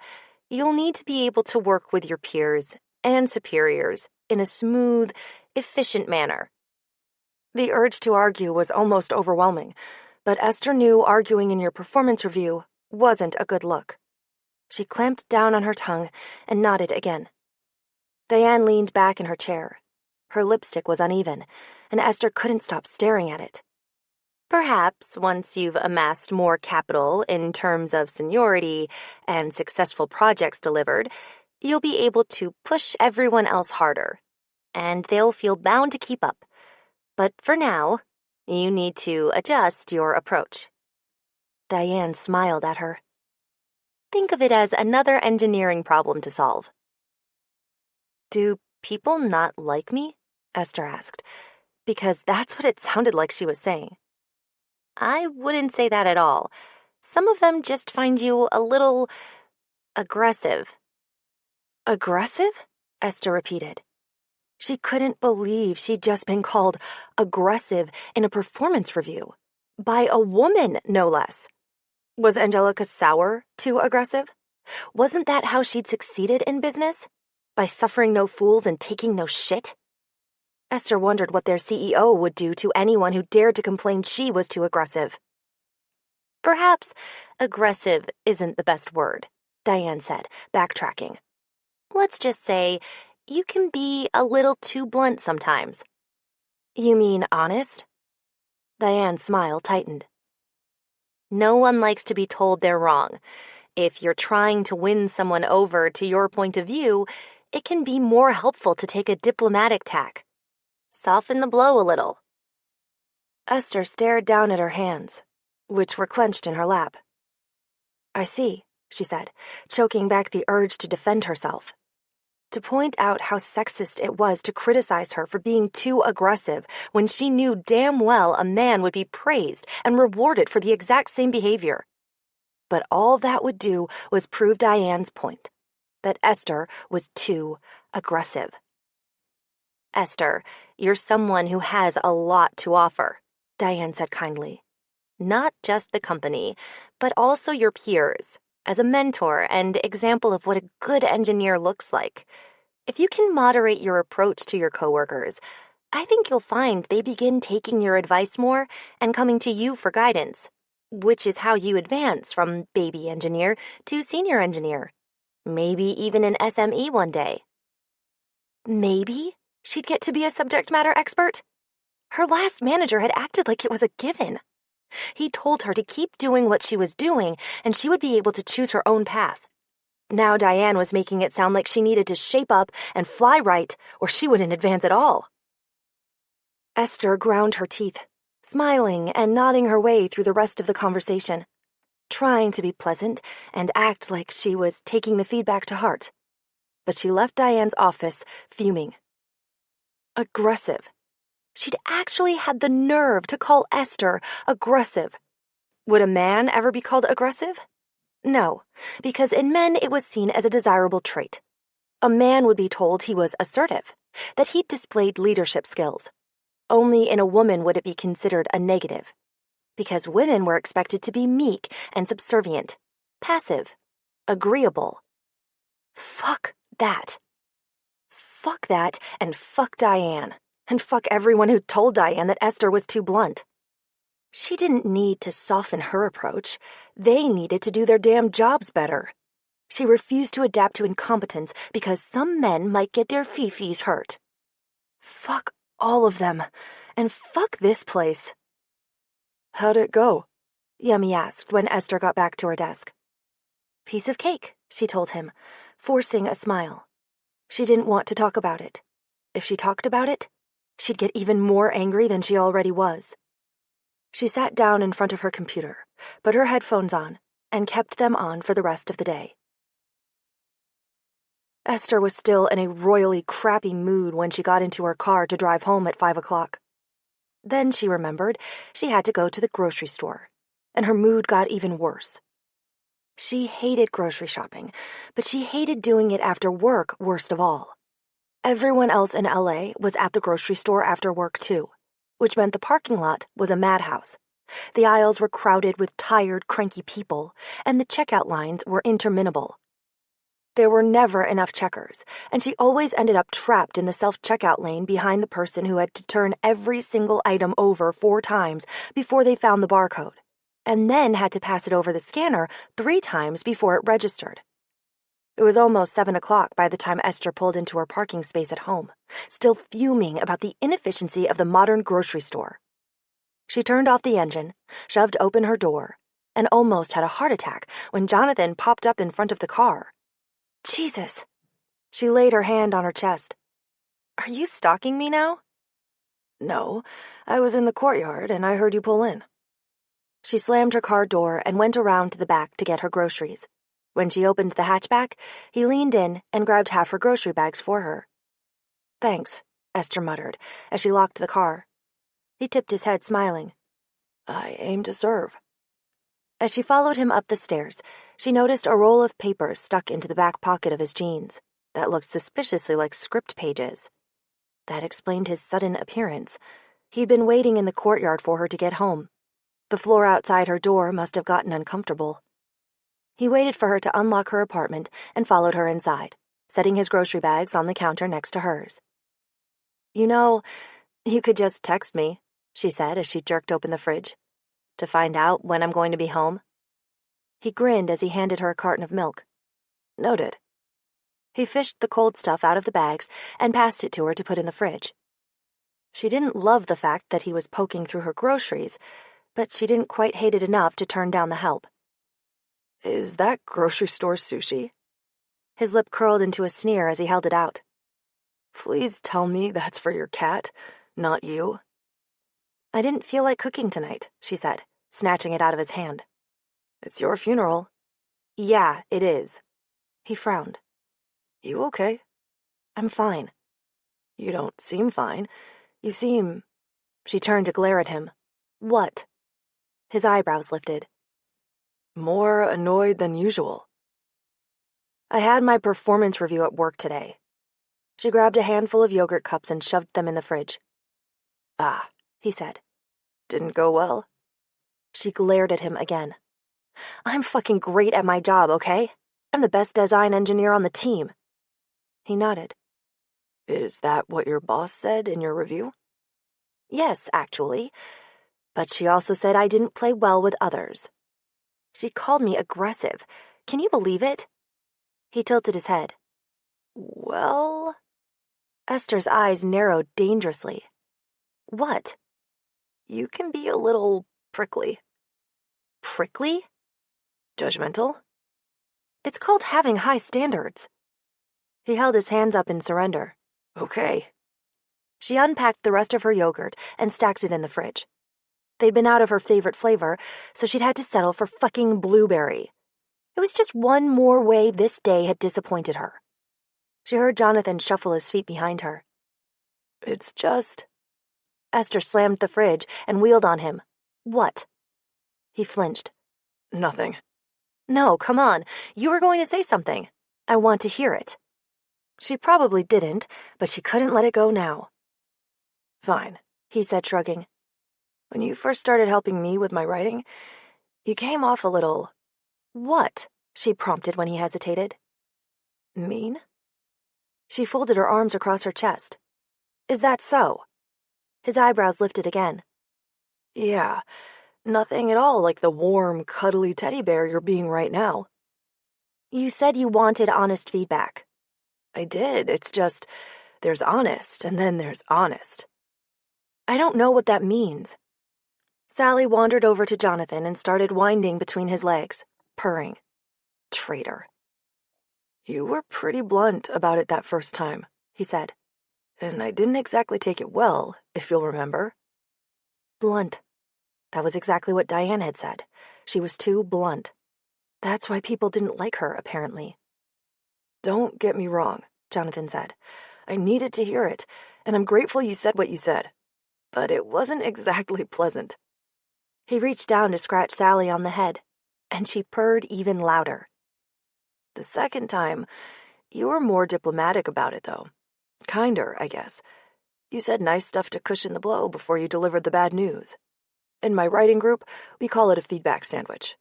you'll need to be able to work with your peers and superiors in a smooth, efficient manner. The urge to argue was almost overwhelming, but Esther knew arguing in your performance review wasn't a good look. She clamped down on her tongue and nodded again. Diane leaned back in her chair. Her lipstick was uneven, and Esther couldn't stop staring at it. Perhaps once you've amassed more capital in terms of seniority and successful projects delivered, you'll be able to push everyone else harder, and they'll feel bound to keep up. But for now, you need to adjust your approach. Diane smiled at her. Think of it as another engineering problem to solve. Do people not like me? Esther asked, because that's what it sounded like she was saying. I wouldn't say that at all. Some of them just find you a little aggressive. Aggressive? Esther repeated. She couldn't believe she'd just been called aggressive in a performance review. By a woman, no less. Was Angelica Sauer too aggressive? Wasn't that how she'd succeeded in business? By suffering no fools and taking no shit? Esther wondered what their CEO would do to anyone who dared to complain she was too aggressive. Perhaps aggressive isn't the best word, Diane said, backtracking. Let's just say you can be a little too blunt sometimes. You mean honest? Diane's smile tightened. No one likes to be told they're wrong. If you're trying to win someone over to your point of view, it can be more helpful to take a diplomatic tack. Soften the blow a little. Esther stared down at her hands, which were clenched in her lap. I see, she said, choking back the urge to defend herself. To point out how sexist it was to criticize her for being too aggressive when she knew damn well a man would be praised and rewarded for the exact same behavior. But all that would do was prove Diane's point, that Esther was too aggressive. Esther, you're someone who has a lot to offer, Diane said kindly. Not just the company, but also your peers, as a mentor and example of what a good engineer looks like. If you can moderate your approach to your coworkers, I think you'll find they begin taking your advice more and coming to you for guidance, which is how you advance from baby engineer to senior engineer. Maybe even an SME one day. Maybe she'd get to be a subject matter expert? Her last manager had acted like it was a given. He told her to keep doing what she was doing, and she would be able to choose her own path. Now Diane was making it sound like she needed to shape up and fly right, or she wouldn't advance at all. Esther ground her teeth, smiling and nodding her way through the rest of the conversation, trying to be pleasant and act like she was taking the feedback to heart. But she left Diane's office fuming. Aggressive. She'd actually had the nerve to call Esther aggressive. Would a man ever be called aggressive? No, because in men it was seen as a desirable trait. A man would be told he was assertive, that he'd displayed leadership skills. Only in a woman would it be considered a negative, because women were expected to be meek and subservient, passive, agreeable. Fuck that. Fuck that, and fuck Diane. And fuck everyone who told Diane that Esther was too blunt. She didn't need to soften her approach. They needed to do their damn jobs better. She refused to adapt to incompetence because some men might get their fifis hurt. Fuck all of them. And fuck this place. How'd it go? Yummy asked when Esther got back to her desk. Piece of cake, she told him, forcing a smile. She didn't want to talk about it. If she talked about it, she'd get even more angry than she already was. She sat down in front of her computer, put her headphones on, and kept them on for the rest of the day. Esther was still in a royally crappy mood when she got into her car to drive home at 5 o'clock. Then she remembered she had to go to the grocery store, and her mood got even worse. She hated grocery shopping, but she hated doing it after work worst of all. Everyone else in LA was at the grocery store after work too, which meant the parking lot was a madhouse. The aisles were crowded with tired, cranky people, and the checkout lines were interminable. There were never enough checkers, and she always ended up trapped in the self-checkout lane behind the person who had to turn every single item over 4 times before they found the barcode, and then had to pass it over the scanner 3 times before it registered. It was almost 7 o'clock by the time Esther pulled into her parking space at home, still fuming about the inefficiency of the modern grocery store. She turned off the engine, shoved open her door, and almost had a heart attack when Jonathan popped up in front of the car. Jesus! She laid her hand on her chest. Are you stalking me now? No, I was in the courtyard and I heard you pull in. She slammed her car door and went around to the back to get her groceries. When she opened the hatchback, he leaned in and grabbed half her grocery bags for her. Thanks, Esther muttered as she locked the car. He tipped his head, smiling. I aim to serve. As she followed him up the stairs, she noticed a roll of papers stuck into the back pocket of his jeans that looked suspiciously like script pages. That explained his sudden appearance. He'd been waiting in the courtyard for her to get home. The floor outside her door must have gotten uncomfortable. He waited for her to unlock her apartment and followed her inside, setting his grocery bags on the counter next to hers. You know, you could just text me, she said as she jerked open the fridge, to find out when I'm going to be home. He grinned as he handed her a carton of milk. Noted. He fished the cold stuff out of the bags and passed it to her to put in the fridge. She didn't love the fact that he was poking through her groceries, but she didn't quite hate it enough to turn down the help. Is that grocery store sushi? His lip curled into a sneer as he held it out. Please tell me that's for your cat, not you. I didn't feel like cooking tonight, she said, snatching it out of his hand. It's your funeral. Yeah, it is. He frowned. You okay? I'm fine. You don't seem fine. You seem... She turned to glare at him. What? His eyebrows lifted. More annoyed than usual. I had my performance review at work today. She grabbed a handful of yogurt cups and shoved them in the fridge. Ah, he said. Didn't go well? She glared at him again. I'm fucking great at my job, okay? I'm the best design engineer on the team. He nodded. Is that what your boss said in your review? Yes, actually. But she also said I didn't play well with others. She called me aggressive. Can you believe it? He tilted his head. Well... Esther's eyes narrowed dangerously. What? You can be a little prickly. Prickly? Judgmental? It's called having high standards. He held his hands up in surrender. Okay. She unpacked the rest of her yogurt and stacked it in the fridge. They'd been out of her favorite flavor, so she'd had to settle for fucking blueberry. It was just one more way this day had disappointed her. She heard Jonathan shuffle his feet behind her. It's just... Esther slammed the fridge and wheeled on him. What? He flinched. Nothing. No, come on. You were going to say something. I want to hear it. She probably didn't, but she couldn't let it go now. Fine, he said, shrugging. When you first started helping me with my writing, you came off a little... What? She prompted when he hesitated. Mean? She folded her arms across her chest. Is that so? His eyebrows lifted again. Yeah, nothing at all like the warm, cuddly teddy bear you're being right now. You said you wanted honest feedback. I did. It's just, there's honest, and then there's honest. I don't know what that means. Sally wandered over to Jonathan and started winding between his legs, purring. Traitor. You were pretty blunt about it that first time, he said. And I didn't exactly take it well, if you'll remember. Blunt. That was exactly what Diane had said. She was too blunt. That's why people didn't like her, apparently. Don't get me wrong, Jonathan said. I needed to hear it, and I'm grateful you said what you said. But it wasn't exactly pleasant. He reached down to scratch Sally on the head, and she purred even louder. The second time, you were more diplomatic about it, though. Kinder, I guess. You said nice stuff to cushion the blow before you delivered the bad news. In my writing group, we call it a feedback sandwich.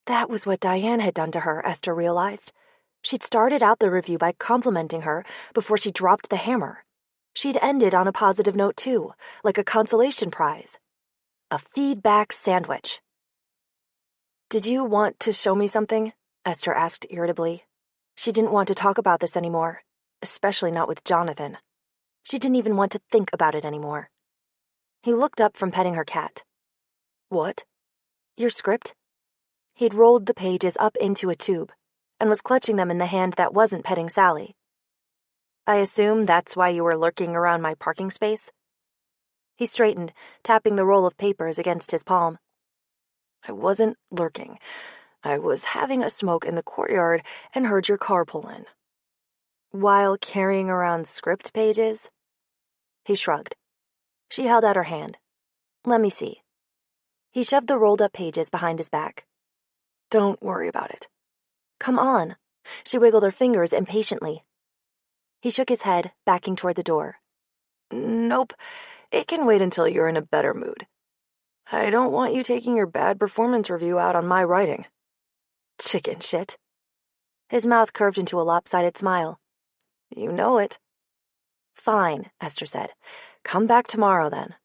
That was what Diane had done to her, Esther realized. She'd started out the review by complimenting her before she dropped the hammer. She'd ended on a positive note, too, like a consolation prize. A feedback sandwich. Did you want to show me something? Esther asked irritably. She didn't want to talk about this anymore, especially not with Jonathan. She didn't even want to think about it anymore. He looked up from petting her cat. What? Your script? He'd rolled the pages up into a tube and was clutching them in the hand that wasn't petting Sally. I assume that's why you were lurking around my parking space? He straightened, tapping the roll of papers against his palm. I wasn't lurking. I was having a smoke in the courtyard and heard your car pull in. While carrying around script pages? He shrugged. She held out her hand. Let me see. He shoved the rolled-up pages behind his back. Don't worry about it. Come on. She wiggled her fingers impatiently. He shook his head, backing toward the door. Nope. It can wait until you're in a better mood. I don't want you taking your bad performance review out on my writing. Chicken shit. His mouth curved into a lopsided smile. You know it. Fine, Esther said. Come back tomorrow, then.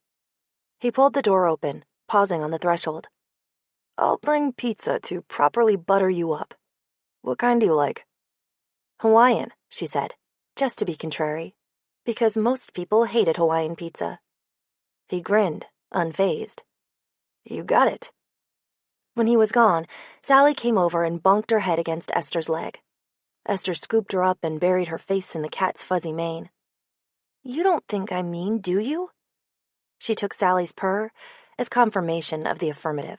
He pulled the door open, pausing on the threshold. I'll bring pizza to properly butter you up. What kind do you like? Hawaiian, she said, just to be contrary, because most people hated Hawaiian pizza. He grinned, unfazed. You got it. When he was gone, Sally came over and bonked her head against Esther's leg. Esther scooped her up and buried her face in the cat's fuzzy mane. You don't think I'm mean, do you? She took Sally's purr as confirmation of the affirmative.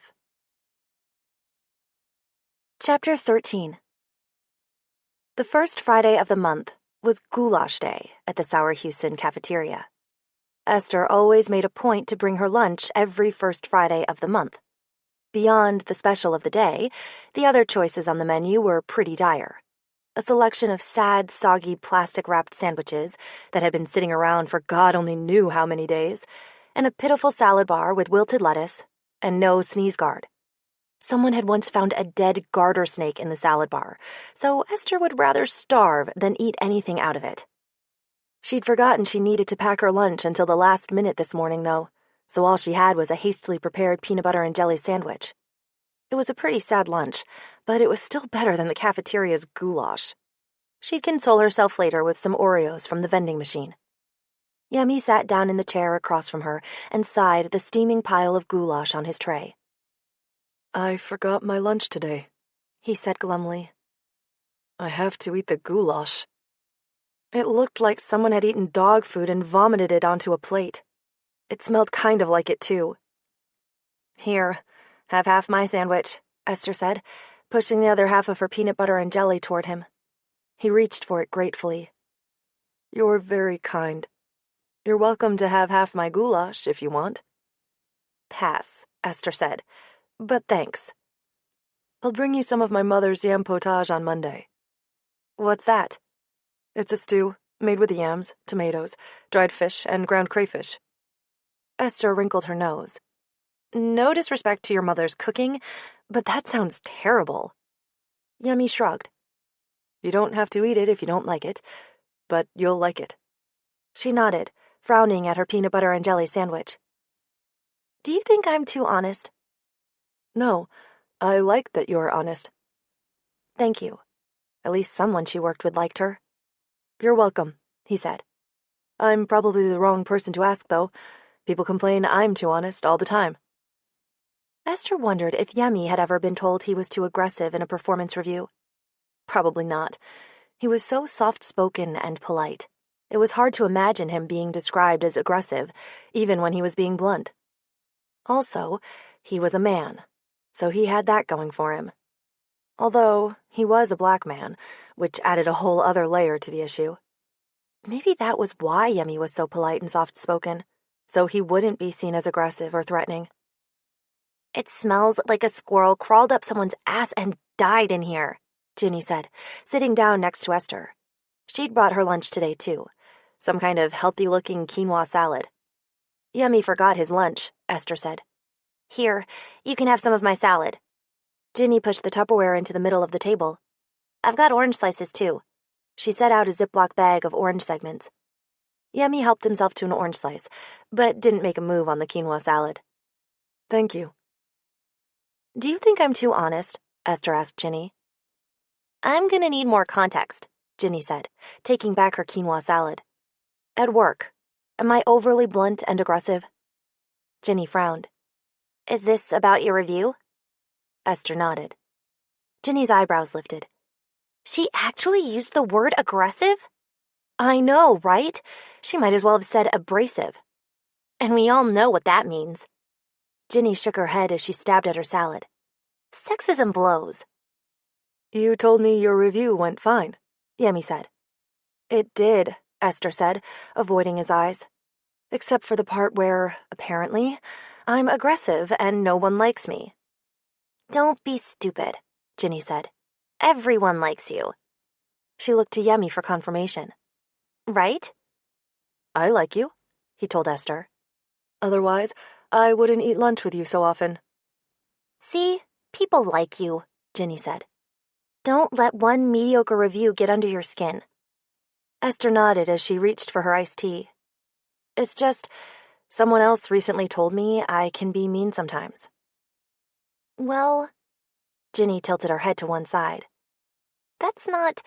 Chapter 13. The first Friday of the month was Goulash Day at the Sour Houston cafeteria. Esther always made a point to bring her lunch every first Friday of the month. Beyond the special of the day, the other choices on the menu were pretty dire. A selection of sad, soggy, plastic-wrapped sandwiches that had been sitting around for God only knew how many days, and a pitiful salad bar with wilted lettuce, and no sneeze guard. Someone had once found a dead garter snake in the salad bar, so Esther would rather starve than eat anything out of it. She'd forgotten she needed to pack her lunch until the last minute this morning, though, so all she had was a hastily prepared peanut butter and jelly sandwich. It was a pretty sad lunch, but it was still better than the cafeteria's goulash. She'd console herself later with some Oreos from the vending machine. Yummy sat down in the chair across from her and sighed at the steaming pile of goulash on his tray. I forgot my lunch today, he said glumly. I have to eat the goulash. It looked like someone had eaten dog food and vomited it onto a plate. It smelled kind of like it, too. Here, have half my sandwich, Esther said, pushing the other half of her peanut butter and jelly toward him. He reached for it gratefully. You're very kind. You're welcome to have half my goulash if you want. Pass, Esther said, but thanks. I'll bring you some of my mother's yam potage on Monday. What's that? It's a stew, made with yams, tomatoes, dried fish, and ground crayfish. Esther wrinkled her nose. No disrespect to your mother's cooking, but that sounds terrible. Yummy shrugged. You don't have to eat it if you don't like it, but you'll like it. She nodded, frowning at her peanut butter and jelly sandwich. Do you think I'm too honest? No, I like that you're honest. Thank you. At least someone she worked with liked her. You're welcome, he said. I'm probably the wrong person to ask, though. People complain I'm too honest all the time. Esther wondered if Yummy had ever been told he was too aggressive in a performance review. Probably not. He was so soft-spoken and polite. It was hard to imagine him being described as aggressive, even when he was being blunt. Also, he was a man, so he had that going for him. Although he was a black man, which added a whole other layer to the issue. Maybe that was why Yemi was so polite and soft-spoken, so he wouldn't be seen as aggressive or threatening. "It smells like a squirrel crawled up someone's ass and died in here," Ginny said, sitting down next to Esther. She'd brought her lunch today, too. Some kind of healthy-looking quinoa salad. "Yemi forgot his lunch," Esther said. "Here, you can have some of my salad." Ginny pushed the Tupperware into the middle of the table. "I've got orange slices, too." She set out a Ziploc bag of orange segments. Yemi helped himself to an orange slice, but didn't make a move on the quinoa salad. Thank you. "Do you think I'm too honest?" Esther asked Ginny. "I'm gonna need more context," Ginny said, taking back her quinoa salad. "At work, am I overly blunt and aggressive?" Ginny frowned. "Is this about your review?" Esther nodded. Ginny's eyebrows lifted. She actually used the word aggressive? I know, right? She might as well have said abrasive. And we all know what that means. Ginny shook her head as she stabbed at her salad. Sexism blows. "You told me your review went fine," Yemi said. "It did," Esther said, avoiding his eyes. "Except for the part where, apparently, I'm aggressive and no one likes me." "Don't be stupid," Ginny said. "Everyone likes you." She looked to Yemi for confirmation. "Right?" "I like you," he told Esther. "Otherwise, I wouldn't eat lunch with you so often." "See, people like you," Ginny said. "Don't let one mediocre review get under your skin." Esther nodded as she reached for her iced tea. "It's just, someone else recently told me I can be mean sometimes." "Well," Ginny tilted her head to one side, "that's not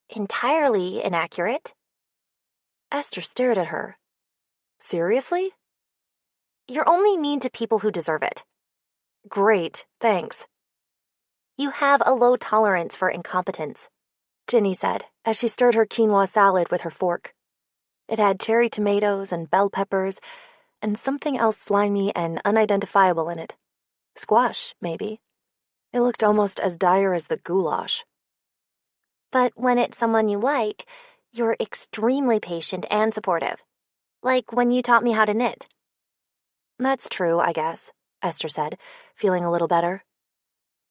entirely inaccurate." Esther stared at her. "Seriously?" "You're only mean to people who deserve it." "Great, thanks." "You have a low tolerance for incompetence," Ginny said as she stirred her quinoa salad with her fork. It had cherry tomatoes and bell peppers and something else slimy and unidentifiable in it. Squash, maybe. It looked almost as dire as the goulash. "But when it's someone you like, you're extremely patient and supportive. Like when you taught me how to knit." "That's true, I guess," Esther said, feeling a little better.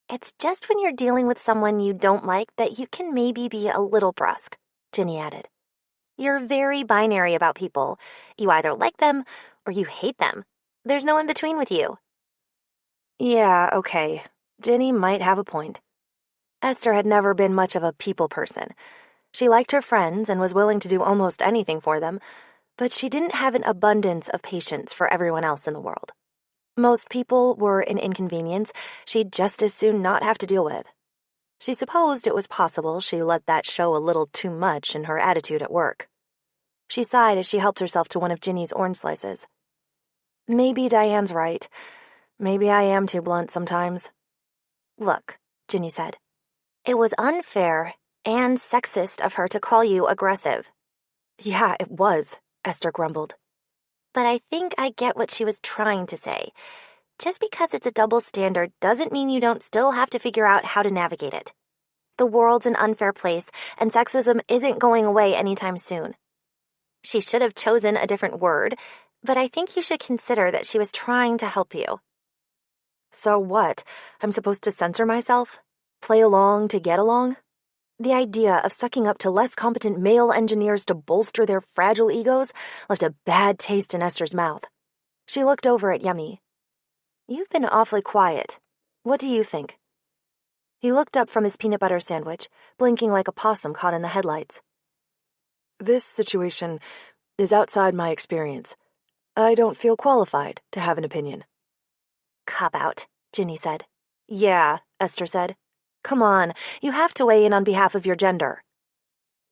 "It's just when you're dealing with someone you don't like that you can maybe be a little brusque," Ginny added. "You're very binary about people. You either like them or you hate them. There's no in between with you." Yeah, okay. Ginny might have a point. Esther had never been much of a people person. She liked her friends and was willing to do almost anything for them, but she didn't have an abundance of patience for everyone else in the world. Most people were an inconvenience she'd just as soon not have to deal with. She supposed it was possible she let that show a little too much in her attitude at work. She sighed as she helped herself to one of Ginny's orange slices. Maybe Diane's right. Maybe I am too blunt sometimes. "Look," Ginny said, "it was unfair and sexist of her to call you aggressive." "Yeah, it was," Esther grumbled. "But I think I get what she was trying to say. Just because it's a double standard doesn't mean you don't still have to figure out how to navigate it. The world's an unfair place, and sexism isn't going away anytime soon." She should have chosen a different word, but I think you should consider that she was trying to help you. So what? I'm supposed to censor myself? Play along to get along? The idea of sucking up to less competent male engineers to bolster their fragile egos left a bad taste in Esther's mouth. She looked over at Yemi. "You've been awfully quiet. What do you think?" He looked up from his peanut butter sandwich, blinking like a possum caught in the headlights. "This situation is outside my experience. I don't feel qualified to have an opinion." "Cop-out," Ginny said. "Yeah," Esther said. "Come on, you have to weigh in on behalf of your gender."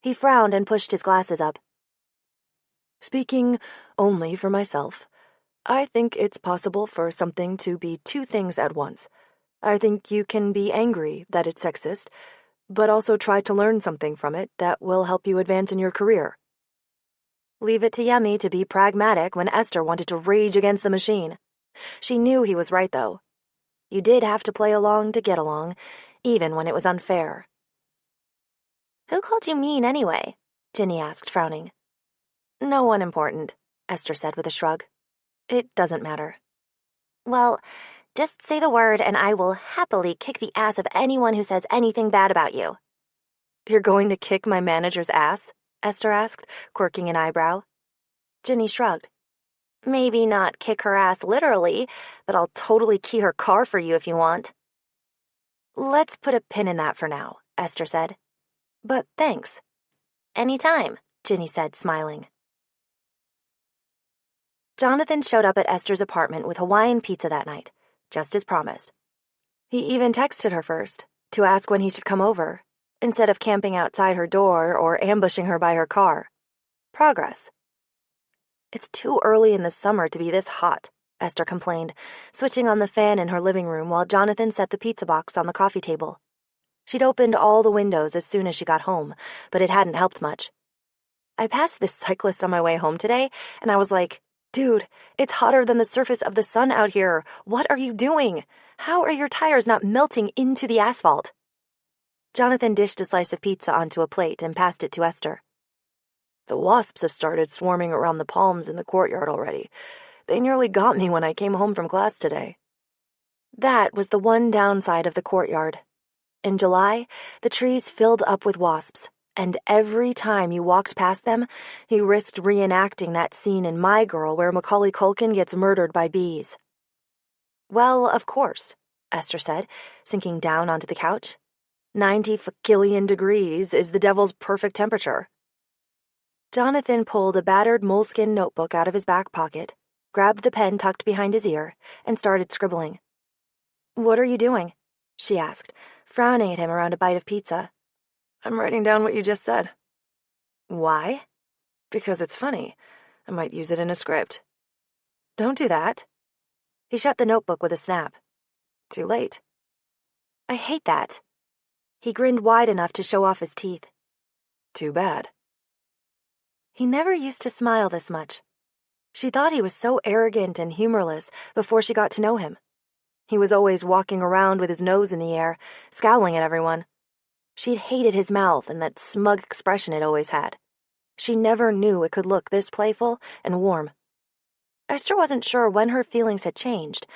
He frowned and pushed his glasses up. "Speaking only for myself, I think it's possible for something to be two things at once. I think you can be angry that it's sexist, but also try to learn something from it that will help you advance in your career." Leave it to Yemi to be pragmatic when Esther wanted to rage against the machine. She knew he was right, though. You did have to play along to get along, even when it was unfair. "Who called you mean, anyway?" Ginny asked, frowning. "No one important," Esther said with a shrug. "It doesn't matter." "Well, just say the word and I will happily kick the ass of anyone who says anything bad about you." "You're going to kick my manager's ass?" Esther asked, quirking an eyebrow. Ginny shrugged. "Maybe not kick her ass literally, but I'll totally key her car for you if you want." "Let's put a pin in that for now," Esther said. "But thanks." "Anytime," Ginny said, smiling. Jonathan showed up at Esther's apartment with Hawaiian pizza that night, just as promised. He even texted her first, to ask when he should come over, instead of camping outside her door or ambushing her by her car. Progress. "It's too early in the summer to be this hot," Esther complained, switching on the fan in her living room while Jonathan set the pizza box on the coffee table. She'd opened all the windows as soon as she got home, but it hadn't helped much. "I passed this cyclist on my way home today, and I was like, dude, it's hotter than the surface of the sun out here. What are you doing? How are your tires not melting into the asphalt?" Jonathan dished a slice of pizza onto a plate and passed it to Esther. "The wasps have started swarming around the palms in the courtyard already. They nearly got me when I came home from class today." That was the one downside of the courtyard. In July, the trees filled up with wasps, and every time you walked past them, you risked reenacting that scene in My Girl where Macaulay Culkin gets murdered by bees. "Well, of course," Esther said, sinking down onto the couch. 90 facillion degrees is the devil's perfect temperature. Jonathan pulled a battered moleskin notebook out of his back pocket, grabbed the pen tucked behind his ear, and started scribbling. "What are you doing?" she asked, frowning at him around a bite of pizza. "I'm writing down what you just said." "Why?" "Because it's funny. I might use it in a script." "Don't do that." He shut the notebook with a snap. "Too late." "I hate that." He grinned wide enough to show off his teeth. "Too bad." He never used to smile this much. She thought he was so arrogant and humorless before she got to know him. He was always walking around with his nose in the air, scowling at everyone. She'd hated his mouth and that smug expression it always had. She never knew it could look this playful and warm. Esther wasn't sure when her feelings had changed,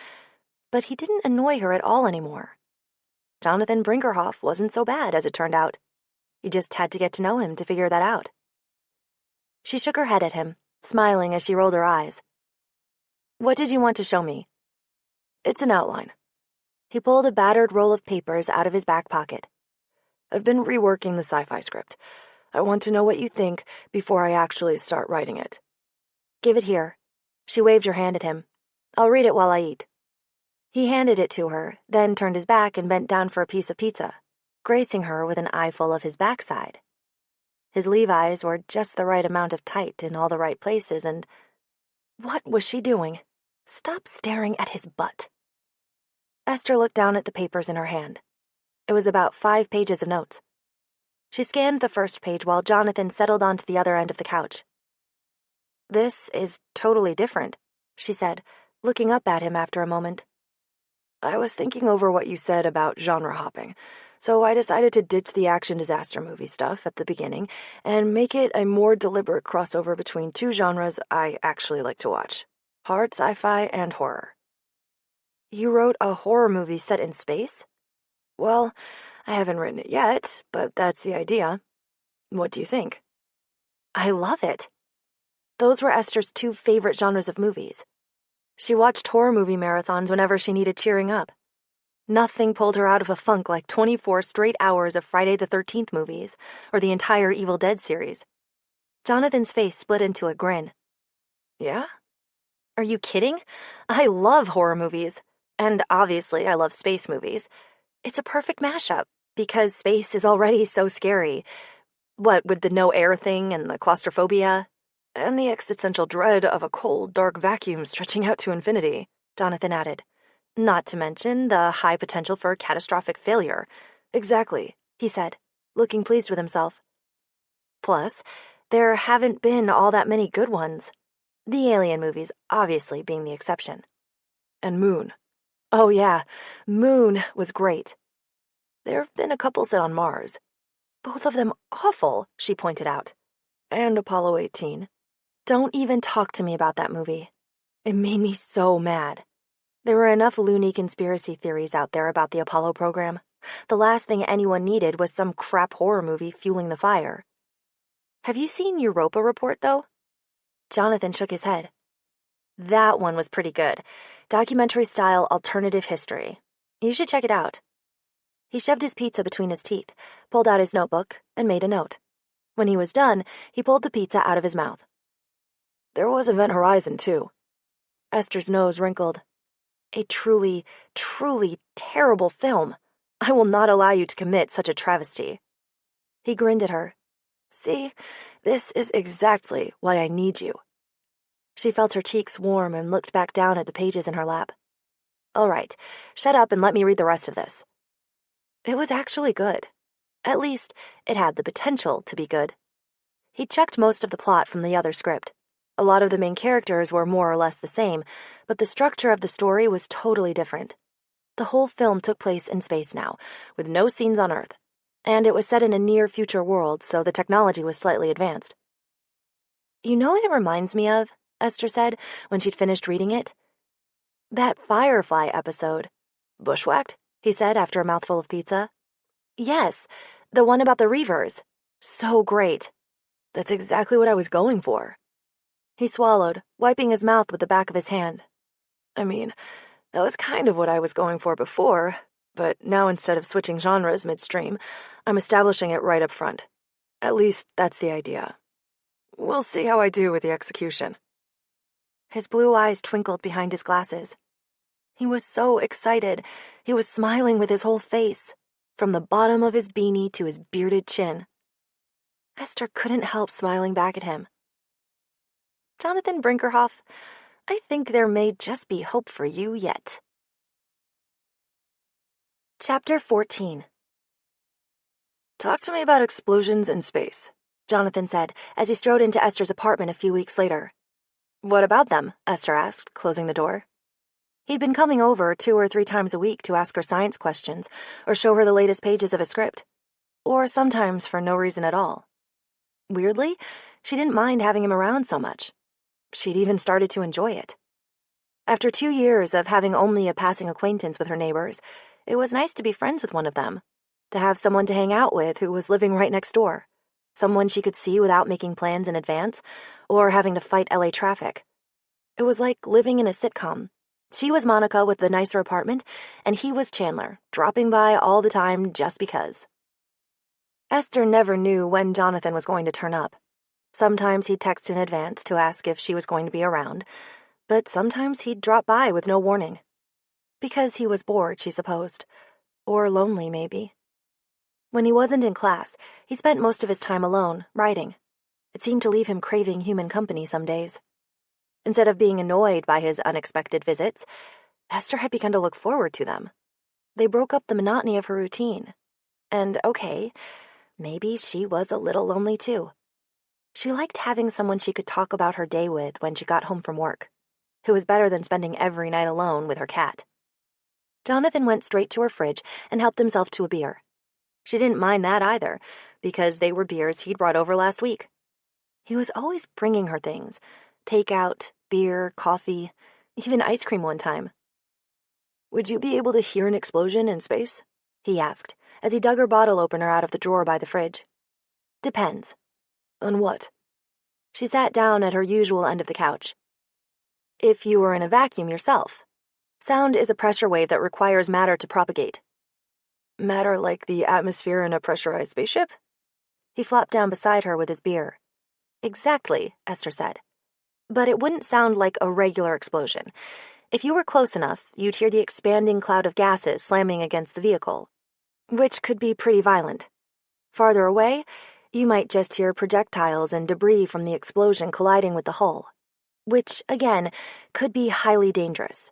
but he didn't annoy her at all anymore. Jonathan Brinkerhoff wasn't so bad, as it turned out. You just had to get to know him to figure that out. She shook her head at him, smiling as she rolled her eyes. "What did you want to show me?" "It's an outline." He pulled a battered roll of papers out of his back pocket. "I've been reworking the sci-fi script. I want to know what you think before I actually start writing it." "Give it here." She waved her hand at him. "I'll read it while I eat." He handed it to her, then turned his back and bent down for a piece of pizza, gracing her with an eyeful of his backside. His Levi's were just the right amount of tight in all the right places, and what was she doing? Stop staring at his butt. Esther looked down at the papers in her hand. It was about 5 pages of notes. She scanned the first page while Jonathan settled onto the other end of the couch. "This is totally different," she said, looking up at him after a moment. "I was thinking over what you said about genre hopping, so I decided to ditch the action disaster movie stuff at the beginning and make it a more deliberate crossover between 2 genres I actually like to watch: hard sci-fi and horror." "You wrote a horror movie set in space?" "Well, I haven't written it yet, but that's the idea. What do you think?" "I love it." Those were Esther's 2 favorite genres of movies. She watched horror movie marathons whenever she needed cheering up. Nothing pulled her out of a funk like 24 straight hours of Friday the 13th movies, or the entire Evil Dead series. Jonathan's face split into a grin. "Yeah? Are you kidding? I love horror movies. And obviously I love space movies. It's a perfect mashup, because space is already so scary. What with the no air thing and the claustrophobia, and the existential dread of a cold, dark vacuum stretching out to infinity," Jonathan added. "Not to mention the high potential for catastrophic failure." "Exactly," he said, looking pleased with himself. "Plus, there haven't been all that many good ones. The alien movies obviously being the exception." "And Moon." "Oh yeah, Moon was great." There have been a couple set on Mars. Both of them awful, she pointed out. And Apollo 18. Don't even talk to me about that movie. It made me so mad. There were enough loony conspiracy theories out there about the Apollo program. The last thing anyone needed was some crap horror movie fueling the fire. Have you seen Europa Report, though? Jonathan shook his head. That one was pretty good. Documentary-style alternative history. You should check it out. He shoved his pizza between his teeth, pulled out his notebook, and made a note. When he was done, he pulled the pizza out of his mouth. There was Event Horizon, too. Esther's nose wrinkled. A truly, truly terrible film. I will not allow you to commit such a travesty. He grinned at her. See, this is exactly why I need you. She felt her cheeks warm and looked back down at the pages in her lap. All right, shut up and let me read the rest of this. It was actually good. At least, it had the potential to be good. He checked most of the plot from the other script. A lot of the main characters were more or less the same, but the structure of the story was totally different. The whole film took place in space now, with no scenes on Earth, and it was set in a near-future world, so the technology was slightly advanced. You know what it reminds me of? Esther said, when she'd finished reading it. That Firefly episode. Bushwhacked? He said after a mouthful of pizza. Yes, the one about the Reavers. So great. That's exactly what I was going for. He swallowed, wiping his mouth with the back of his hand. I mean, that was kind of what I was going for before, but now instead of switching genres midstream, I'm establishing it right up front. At least, that's the idea. We'll see how I do with the execution. His blue eyes twinkled behind his glasses. He was so excited. He was smiling with his whole face, from the bottom of his beanie to his bearded chin. Esther couldn't help smiling back at him. Jonathan Brinkerhoff, I think there may just be hope for you yet. Chapter 14. Talk to me about explosions in space, Jonathan said as he strode into Esther's apartment a few weeks later. What about them? Esther asked, closing the door. He'd been coming over 2 or 3 times a week to ask her science questions or show her the latest pages of a script, or sometimes for no reason at all. Weirdly, she didn't mind having him around so much. She'd even started to enjoy it. After 2 years of having only a passing acquaintance with her neighbors, it was nice to be friends with one of them, to have someone to hang out with who was living right next door, someone she could see without making plans in advance or having to fight LA traffic. It was like living in a sitcom. She was Monica with the nicer apartment, and he was Chandler, dropping by all the time just because. Esther never knew when Jonathan was going to turn up. Sometimes he'd text in advance to ask if she was going to be around, but sometimes he'd drop by with no warning. Because he was bored, she supposed. Or lonely, maybe. When he wasn't in class, he spent most of his time alone, writing. It seemed to leave him craving human company some days. Instead of being annoyed by his unexpected visits, Esther had begun to look forward to them. They broke up the monotony of her routine. And okay, maybe she was a little lonely too. She liked having someone she could talk about her day with when she got home from work. It was better than spending every night alone with her cat. Jonathan went straight to her fridge and helped himself to a beer. She didn't mind that either, because they were beers he'd brought over last week. He was always bringing her things. Takeout, beer, coffee, even ice cream one time. Would you be able to hear an explosion in space? He asked, as he dug her bottle opener out of the drawer by the fridge. Depends. On what? She sat down at her usual end of the couch. If you were in a vacuum yourself. Sound is a pressure wave that requires matter to propagate. Matter like the atmosphere in a pressurized spaceship? He flopped down beside her with his beer. Exactly, Esther said. But it wouldn't sound like a regular explosion. If you were close enough, you'd hear the expanding cloud of gases slamming against the vehicle, which could be pretty violent. Farther away, you might just hear projectiles and debris from the explosion colliding with the hull, which, again, could be highly dangerous.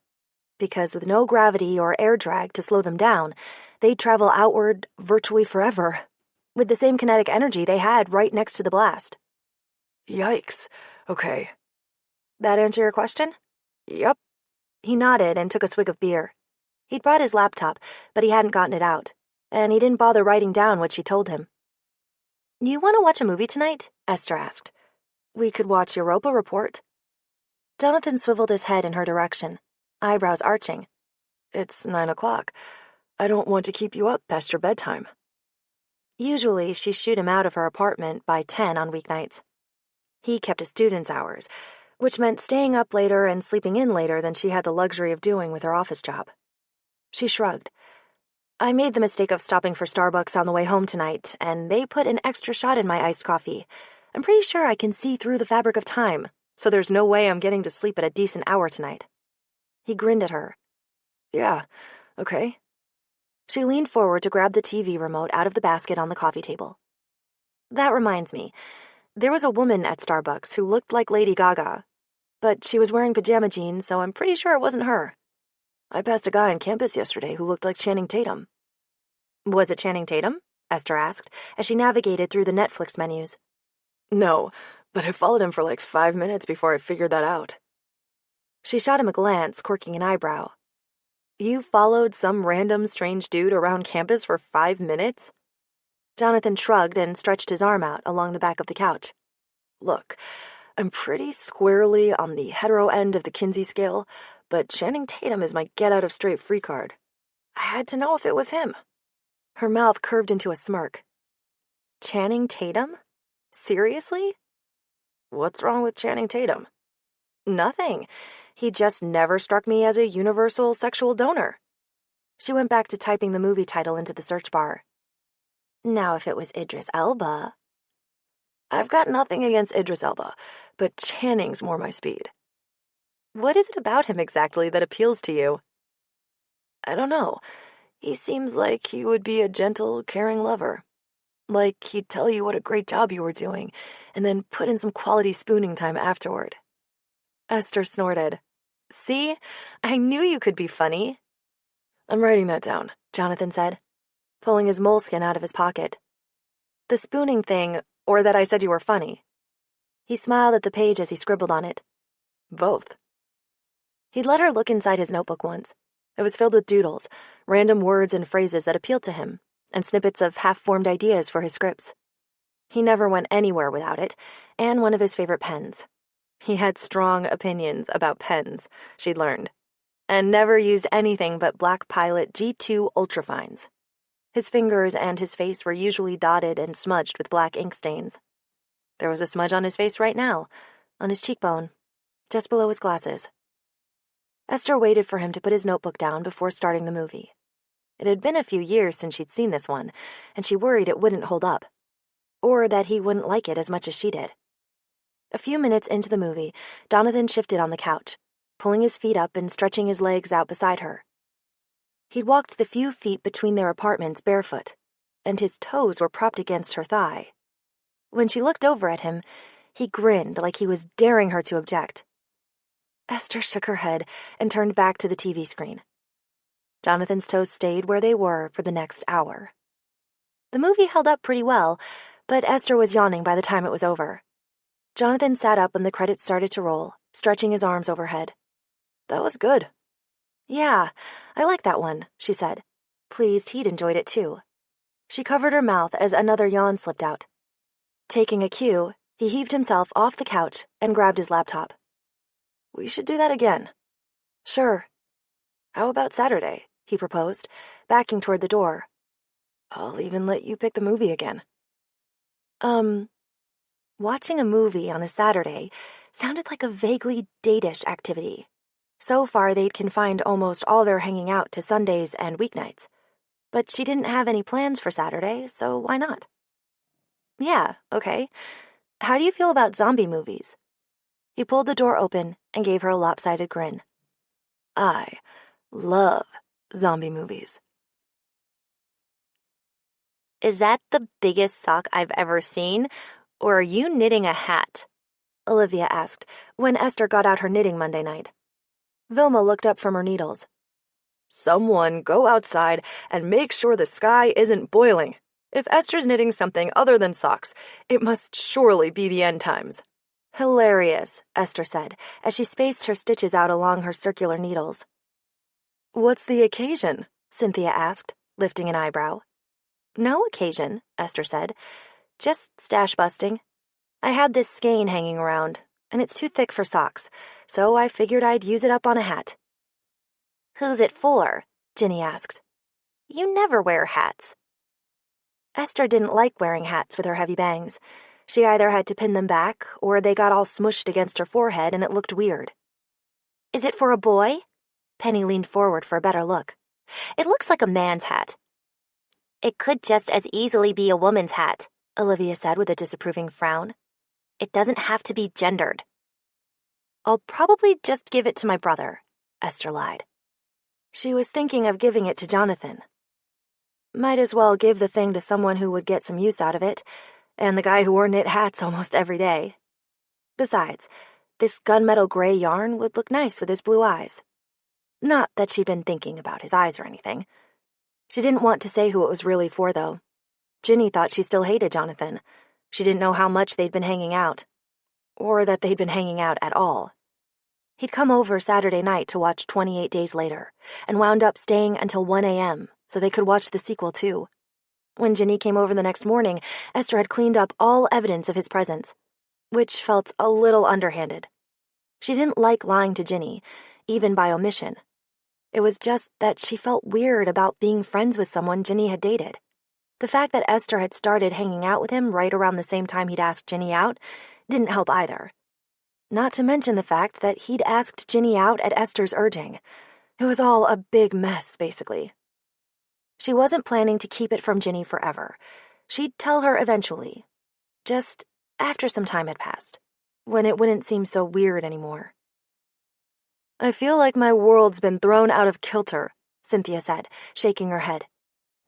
Because with no gravity or air drag to slow them down, they'd travel outward virtually forever, with the same kinetic energy they had right next to the blast. Yikes. Okay. That answer your question? Yep. He nodded and took a swig of beer. He'd brought his laptop, but he hadn't gotten it out. and he didn't bother writing down what she told him. "You want to watch a movie tonight?" Esther asked. "We could watch Europa Report." Jonathan swiveled his head in her direction, eyebrows arching. "It's 9 o'clock. I don't want to keep you up past your bedtime." Usually, she shooed him out of her apartment by 10 on weeknights. He kept his student's hours, which meant staying up later and sleeping in later than she had the luxury of doing with her office job. She shrugged. "I made the mistake of stopping for Starbucks on the way home tonight, and they put an extra shot in my iced coffee. I'm pretty sure I can see through the fabric of time, so there's no way I'm getting to sleep at a decent hour tonight." He grinned at her. "Yeah, okay." She leaned forward to grab the TV remote out of the basket on the coffee table. "That reminds me, there was a woman at Starbucks who looked like Lady Gaga, but she was wearing pajama jeans, so I'm pretty sure it wasn't her." "I passed a guy on campus yesterday who looked like Channing Tatum." "Was it Channing Tatum?" Esther asked, as she navigated through the Netflix menus. "No, but I followed him for like 5 minutes before I figured that out." She shot him a glance, quirking an eyebrow. "You followed some random strange dude around campus for 5 minutes?" Jonathan shrugged and stretched his arm out along the back of the couch. "Look, I'm pretty squarely on the hetero end of the Kinsey scale, but Channing Tatum is my get-out-of-straight-free card. I had to know if it was him." Her mouth curved into a smirk. "Channing Tatum? Seriously?" "What's wrong with Channing Tatum?" "Nothing. He just never struck me as a universal sexual donor." She went back to typing the movie title into the search bar. "Now if it was Idris Elba..." "I've got nothing against Idris Elba, but Channing's more my speed." "What is it about him exactly that appeals to you?" "I don't know. He seems like he would be a gentle, caring lover. Like he'd tell you what a great job you were doing, and then put in some quality spooning time afterward." Esther snorted. "See? I knew you could be funny." "I'm writing that down," Jonathan said, pulling his moleskin out of his pocket. "The spooning thing, or that I said you were funny?" He smiled at the page as he scribbled on it. "Both." He'd let her look inside his notebook once. It was filled with doodles, random words and phrases that appealed to him, and snippets of half-formed ideas for his scripts. He never went anywhere without it, and one of his favorite pens. He had strong opinions about pens, she'd learned, and never used anything but Black Pilot G2 Ultrafines. His fingers and his face were usually dotted and smudged with black ink stains. There was a smudge on his face right now, on his cheekbone, just below his glasses. Esther waited for him to put his notebook down before starting the movie. It had been a few years since she'd seen this one, and she worried it wouldn't hold up, or that he wouldn't like it as much as she did. A few minutes into the movie, Jonathan shifted on the couch, pulling his feet up and stretching his legs out beside her. He'd walked the few feet between their apartments barefoot, and his toes were propped against her thigh. When she looked over at him, he grinned like he was daring her to object. Esther shook her head and turned back to the TV screen. Jonathan's toes stayed where they were for the next hour. The movie held up pretty well, but Esther was yawning by the time it was over. Jonathan sat up when the credits started to roll, stretching his arms overhead. "That was good." "Yeah, I like that one," she said, pleased he'd enjoyed it too. She covered her mouth as another yawn slipped out. Taking a cue, he heaved himself off the couch and grabbed his laptop. "We should do that again." "Sure." "How about Saturday?" he proposed, backing toward the door. "I'll even let you pick the movie again." Watching a movie on a Saturday sounded like a vaguely date-ish activity. So far, they'd confined almost all their hanging out to Sundays and weeknights. But she didn't have any plans for Saturday, so why not? "Yeah, okay. How do you feel about zombie movies?" He pulled the door open and gave her a lopsided grin. "I love zombie movies." "Is that the biggest sock I've ever seen, or are you knitting a hat?" Olivia asked when Esther got out her knitting Monday night. Vilma looked up from her needles. "Someone go outside and make sure the sky isn't boiling. If Esther's knitting something other than socks, it must surely be the end times." "Hilarious," Esther said, as she spaced her stitches out along her circular needles. "What's the occasion?" Cynthia asked, lifting an eyebrow. No occasion, Esther said. Just stash busting. I had this skein hanging around, and it's too thick for socks, so I figured I'd use it up on a hat. Who's it for? Ginny asked. You never wear hats. Esther didn't like wearing hats with her heavy bangs. She either had to pin them back, or they got all smushed against her forehead and it looked weird. Is it for a boy? Penny leaned forward for a better look. It looks like a man's hat. It could just as easily be a woman's hat, Olivia said with a disapproving frown. It doesn't have to be gendered. I'll probably just give it to my brother, Esther lied. She was thinking of giving it to Jonathan. Might as well give the thing to someone who would get some use out of it, and the guy who wore knit hats almost every day. Besides, this gunmetal gray yarn would look nice with his blue eyes. Not that she'd been thinking about his eyes or anything. She didn't want to say who it was really for, though. Ginny thought she still hated Jonathan. She didn't know how much they'd been hanging out. Or that they'd been hanging out at all. He'd come over Saturday night to watch 28 Days Later, and wound up staying until 1 a.m., so they could watch the sequel too. When Ginny came over the next morning, Esther had cleaned up all evidence of his presence, which felt a little underhanded. She didn't like lying to Ginny, even by omission. It was just that she felt weird about being friends with someone Ginny had dated. The fact that Esther had started hanging out with him right around the same time he'd asked Ginny out didn't help either. Not to mention the fact that he'd asked Ginny out at Esther's urging. It was all a big mess, basically. She wasn't planning to keep it from Ginny forever. She'd tell her eventually. Just after some time had passed, when it wouldn't seem so weird anymore. I feel like my world's been thrown out of kilter, Cynthia said, shaking her head.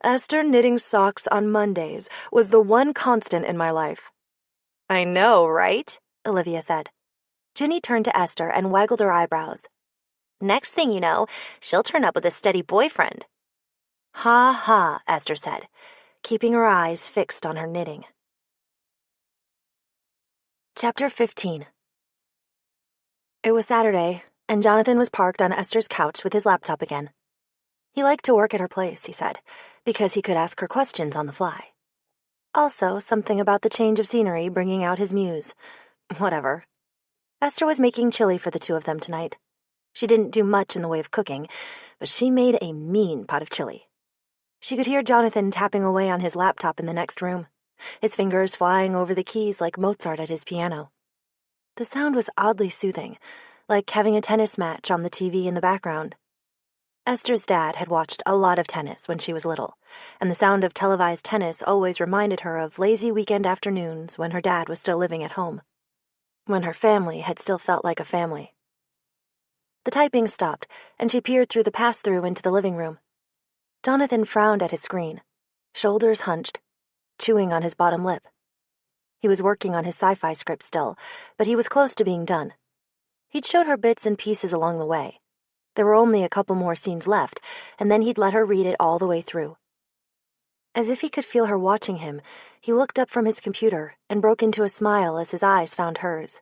Esther knitting socks on Mondays was the one constant in my life. I know, right? Olivia said. Ginny turned to Esther and waggled her eyebrows. Next thing you know, she'll turn up with a steady boyfriend. Ha ha, Esther said, keeping her eyes fixed on her knitting. Chapter 15. It was Saturday, and Jonathan was parked on Esther's couch with his laptop again. He liked to work at her place, he said, because he could ask her questions on the fly. Also, something about the change of scenery bringing out his muse. Whatever. Esther was making chili for the two of them tonight. She didn't do much in the way of cooking, but she made a mean pot of chili. She could hear Jonathan tapping away on his laptop in the next room, his fingers flying over the keys like Mozart at his piano. The sound was oddly soothing, like having a tennis match on the TV in the background. Esther's dad had watched a lot of tennis when she was little, and the sound of televised tennis always reminded her of lazy weekend afternoons when her dad was still living at home, when her family had still felt like a family. The typing stopped, and she peered through the pass-through into the living room. Jonathan frowned at his screen, shoulders hunched, chewing on his bottom lip. He was working on his sci-fi script still, but he was close to being done. He'd showed her bits and pieces along the way. There were only a couple more scenes left, and then he'd let her read it all the way through. As if he could feel her watching him, he looked up from his computer and broke into a smile as his eyes found hers.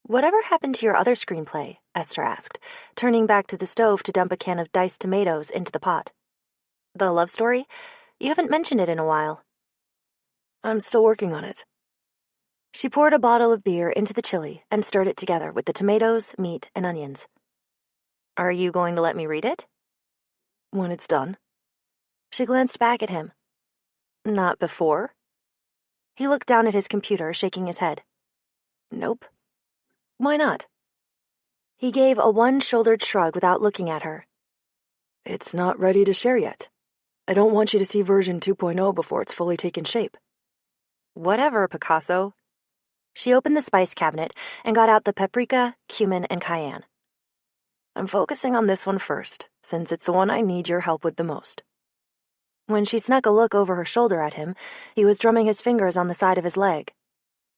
Whatever happened to your other screenplay? Esther asked, turning back to the stove to dump a can of diced tomatoes into the pot. The love story? You haven't mentioned it in a while. I'm still working on it. She poured a bottle of beer into the chili and stirred it together with the tomatoes, meat, and onions. Are you going to let me read it? When it's done. She glanced back at him. Not before? He looked down at his computer, shaking his head. Nope. Why not? He gave a one-shouldered shrug without looking at her. It's not ready to share yet. I don't want you to see version 2.0 before it's fully taken shape. Whatever, Picasso. She opened the spice cabinet and got out the paprika, cumin, and cayenne. I'm focusing on this one first, since it's the one I need your help with the most. When she snuck a look over her shoulder at him, he was drumming his fingers on the side of his leg.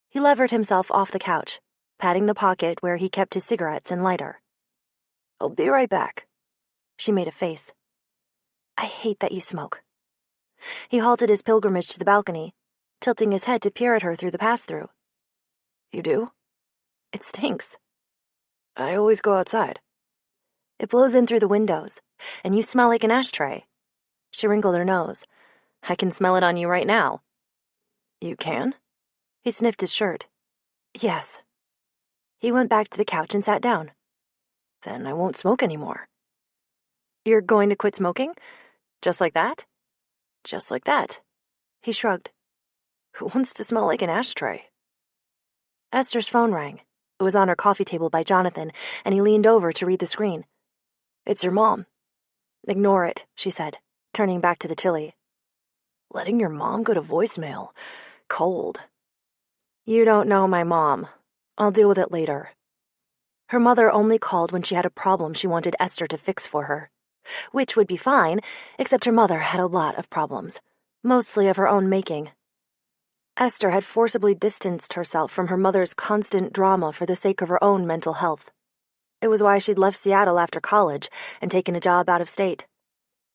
He levered himself off the couch, patting the pocket where he kept his cigarettes and lighter. I'll be right back. She made a face. I hate that you smoke. He halted his pilgrimage to the balcony, tilting his head to peer at her through the pass-through. You do? It stinks. I always go outside. It blows in through the windows, and you smell like an ashtray. She wrinkled her nose. I can smell it on you right now. You can? He sniffed his shirt. Yes. He went back to the couch and sat down. Then I won't smoke anymore. You're going to quit smoking? Just like that? Just like that. He shrugged. Who wants to smell like an ashtray? Esther's phone rang. It was on her coffee table by Jonathan, and he leaned over to read the screen. It's your mom. Ignore it, she said, turning back to the chili. Letting your mom go to voicemail. Cold. You don't know my mom. I'll deal with it later. Her mother only called when she had a problem she wanted Esther to fix for her. Which would be fine, except her mother had a lot of problems, mostly of her own making. Esther had forcibly distanced herself from her mother's constant drama for the sake of her own mental health. It was why she'd left Seattle after college and taken a job out of state.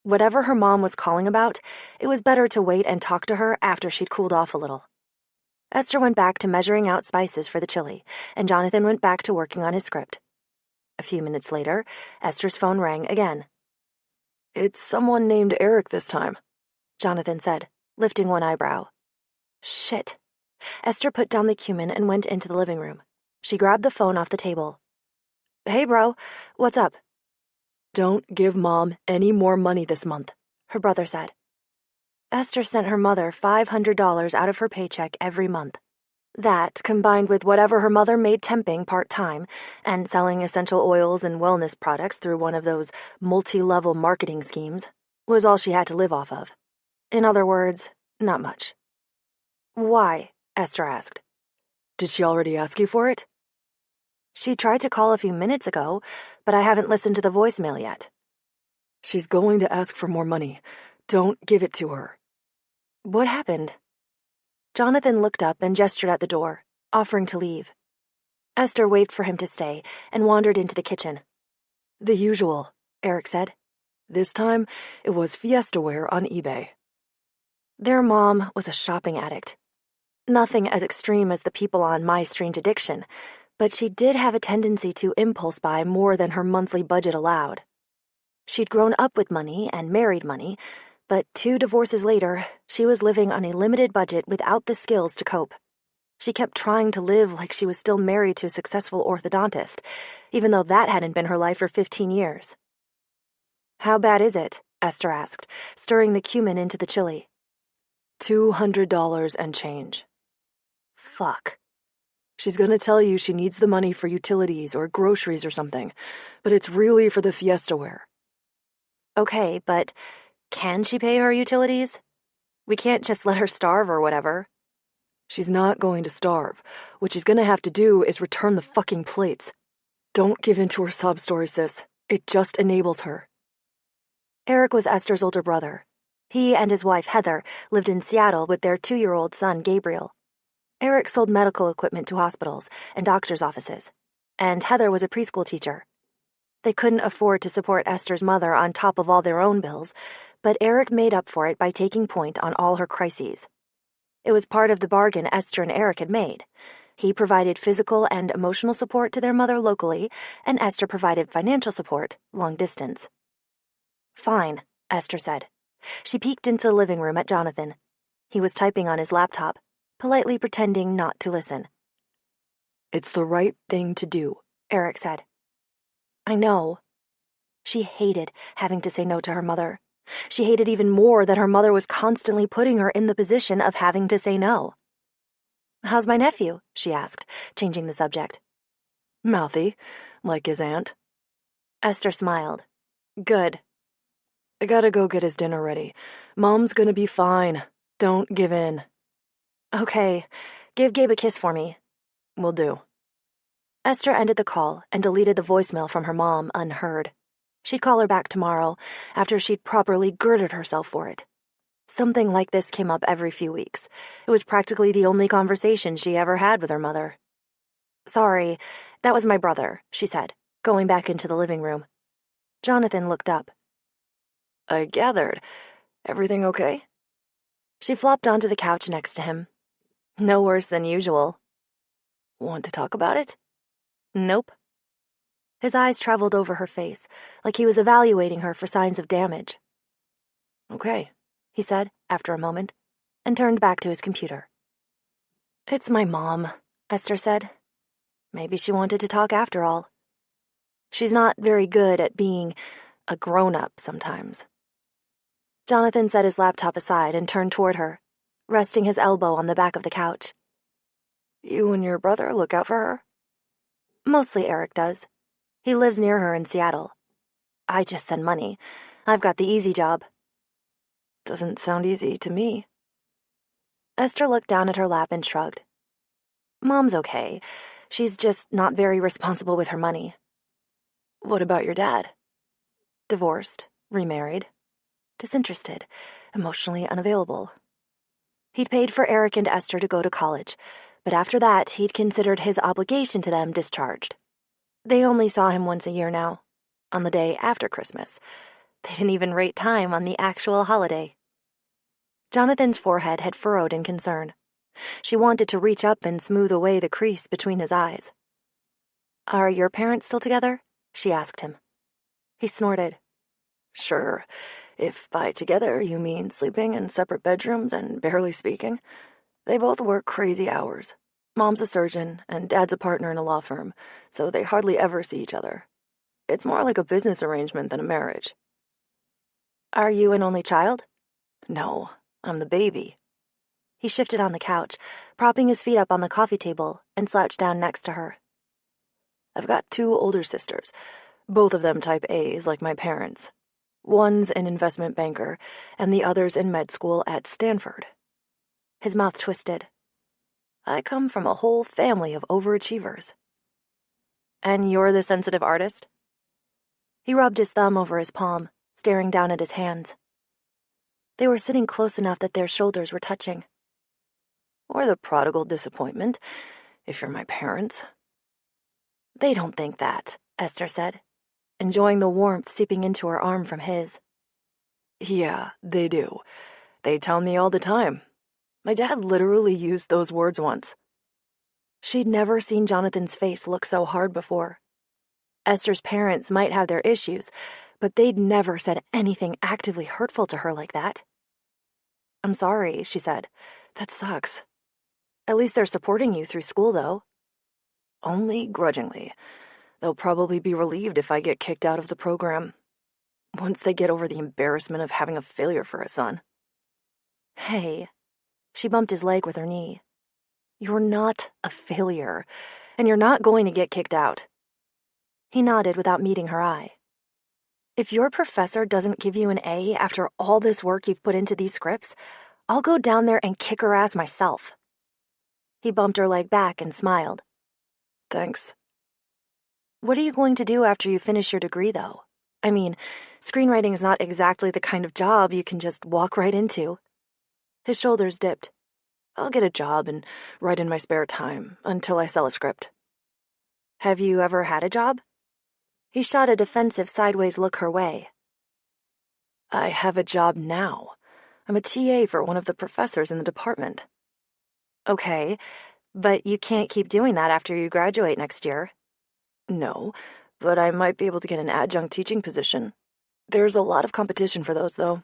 Whatever her mom was calling about, it was better to wait and talk to her after she'd cooled off a little. Esther went back to measuring out spices for the chili, and Jonathan went back to working on his script. A few minutes later, Esther's phone rang again. It's someone named Eric this time, Jonathan said, lifting one eyebrow. Shit. Esther put down the cumin and went into the living room. She grabbed the phone off the table. Hey, bro, what's up? Don't give Mom any more money this month, her brother said. Esther sent her mother $500 out of her paycheck every month. That, combined with whatever her mother made temping part-time and selling essential oils and wellness products through one of those multi-level marketing schemes, was all she had to live off of. In other words, not much. Why? Esther asked. Did she already ask you for it? She tried to call a few minutes ago, but I haven't listened to the voicemail yet. She's going to ask for more money. Don't give it to her. What happened? Jonathan looked up and gestured at the door, offering to leave. Esther waved for him to stay and wandered into the kitchen. The usual, Eric said. This time, it was Fiesta wear on eBay. Their mom was a shopping addict. Nothing as extreme as the people on My Strange Addiction, but she did have a tendency to impulse buy more than her monthly budget allowed. She'd grown up with money and married money, but 2 divorces later, she was living on a limited budget without the skills to cope. She kept trying to live like she was still married to a successful orthodontist, even though that hadn't been her life for 15 years. How bad is it? Esther asked, stirring the cumin into the chili. $200 and change. Fuck. She's gonna tell you she needs the money for utilities or groceries or something, but it's really for the Fiesta wear. Okay, but can she pay her utilities? We can't just let her starve or whatever. She's not going to starve. What she's gonna have to do is return the fucking plates. Don't give in to her sob story, sis. It just enables her. Eric was Esther's older brother. He and his wife, Heather, lived in Seattle with their 2-year-old son, Gabriel. Eric sold medical equipment to hospitals and doctors' offices, and Heather was a preschool teacher. They couldn't afford to support Esther's mother on top of all their own bills, but Eric made up for it by taking point on all her crises. It was part of the bargain Esther and Eric had made. He provided physical and emotional support to their mother locally, and Esther provided financial support long distance. Fine, Esther said. She peeked into the living room at Jonathan. He was typing on his laptop, politely pretending not to listen. It's the right thing to do, Eric said. I know. She hated having to say no to her mother. She hated even more that her mother was constantly putting her in the position of having to say no. How's my nephew? She asked, changing the subject. Mouthy, like his aunt. Esther smiled. Good. I gotta go get his dinner ready. Mom's gonna be fine. Don't give in. Okay, give Gabe a kiss for me. Will do. Esther ended the call and deleted the voicemail from her mom unheard. She'd call her back tomorrow, after she'd properly girded herself for it. Something like this came up every few weeks. It was practically the only conversation she ever had with her mother. Sorry, that was my brother, she said, going back into the living room. Jonathan looked up. I gathered. Everything okay? She flopped onto the couch next to him. No worse than usual. Want to talk about it? Nope. His eyes traveled over her face, like he was evaluating her for signs of damage. Okay, he said after a moment, and turned back to his computer. It's my mom, Esther said. Maybe she wanted to talk after all. She's not very good at being a grown-up sometimes. Jonathan set his laptop aside and turned toward her, resting his elbow on the back of the couch. You and your brother look out for her? Mostly Eric does. He lives near her in Seattle. I just send money. I've got the easy job. Doesn't sound easy to me. Esther looked down at her lap and shrugged. Mom's okay. She's just not very responsible with her money. What about your dad? Divorced, remarried, disinterested, emotionally unavailable. He'd paid for Eric and Esther to go to college, but after that, he'd considered his obligation to them discharged. They only saw him once a year now, on the day after Christmas. They didn't even rate time on the actual holiday. Jonathan's forehead had furrowed in concern. She wanted to reach up and smooth away the crease between his eyes. Are your parents still together? She asked him. He snorted. Sure, if by together you mean sleeping in separate bedrooms and barely speaking. They both work crazy hours. Mom's a surgeon, and Dad's a partner in a law firm, so they hardly ever see each other. It's more like a business arrangement than a marriage. Are you an only child? No, I'm the baby. He shifted on the couch, propping his feet up on the coffee table, and slouched down next to her. I've got 2 older sisters, both of them type A's like my parents. One's an investment banker, and the other's in med school at Stanford. His mouth twisted. I come from a whole family of overachievers. And you're the sensitive artist? He rubbed his thumb over his palm, staring down at his hands. They were sitting close enough that their shoulders were touching. Or the prodigal disappointment, if you're my parents. They don't think that, Esther said, enjoying the warmth seeping into her arm from his. Yeah, they do. They tell me all the time. My dad literally used those words once. She'd never seen Jonathan's face look so hard before. Esther's parents might have their issues, but they'd never said anything actively hurtful to her like that. I'm sorry, she said. That sucks. At least they're supporting you through school, though. Only grudgingly. They'll probably be relieved if I get kicked out of the program. Once they get over the embarrassment of having a failure for a son. Hey. She bumped his leg with her knee. You're not a failure, and you're not going to get kicked out. He nodded without meeting her eye. If your professor doesn't give you an A after all this work you've put into these scripts, I'll go down there and kick her ass myself. He bumped her leg back and smiled. Thanks. What are you going to do after you finish your degree, though? I mean, screenwriting's not exactly the kind of job you can just walk right into. His shoulders dipped. I'll get a job and write in my spare time until I sell a script. Have you ever had a job? He shot a defensive sideways look her way. I have a job now. I'm a TA for one of the professors in the department. Okay, but you can't keep doing that after you graduate next year. No, but I might be able to get an adjunct teaching position. There's a lot of competition for those, though.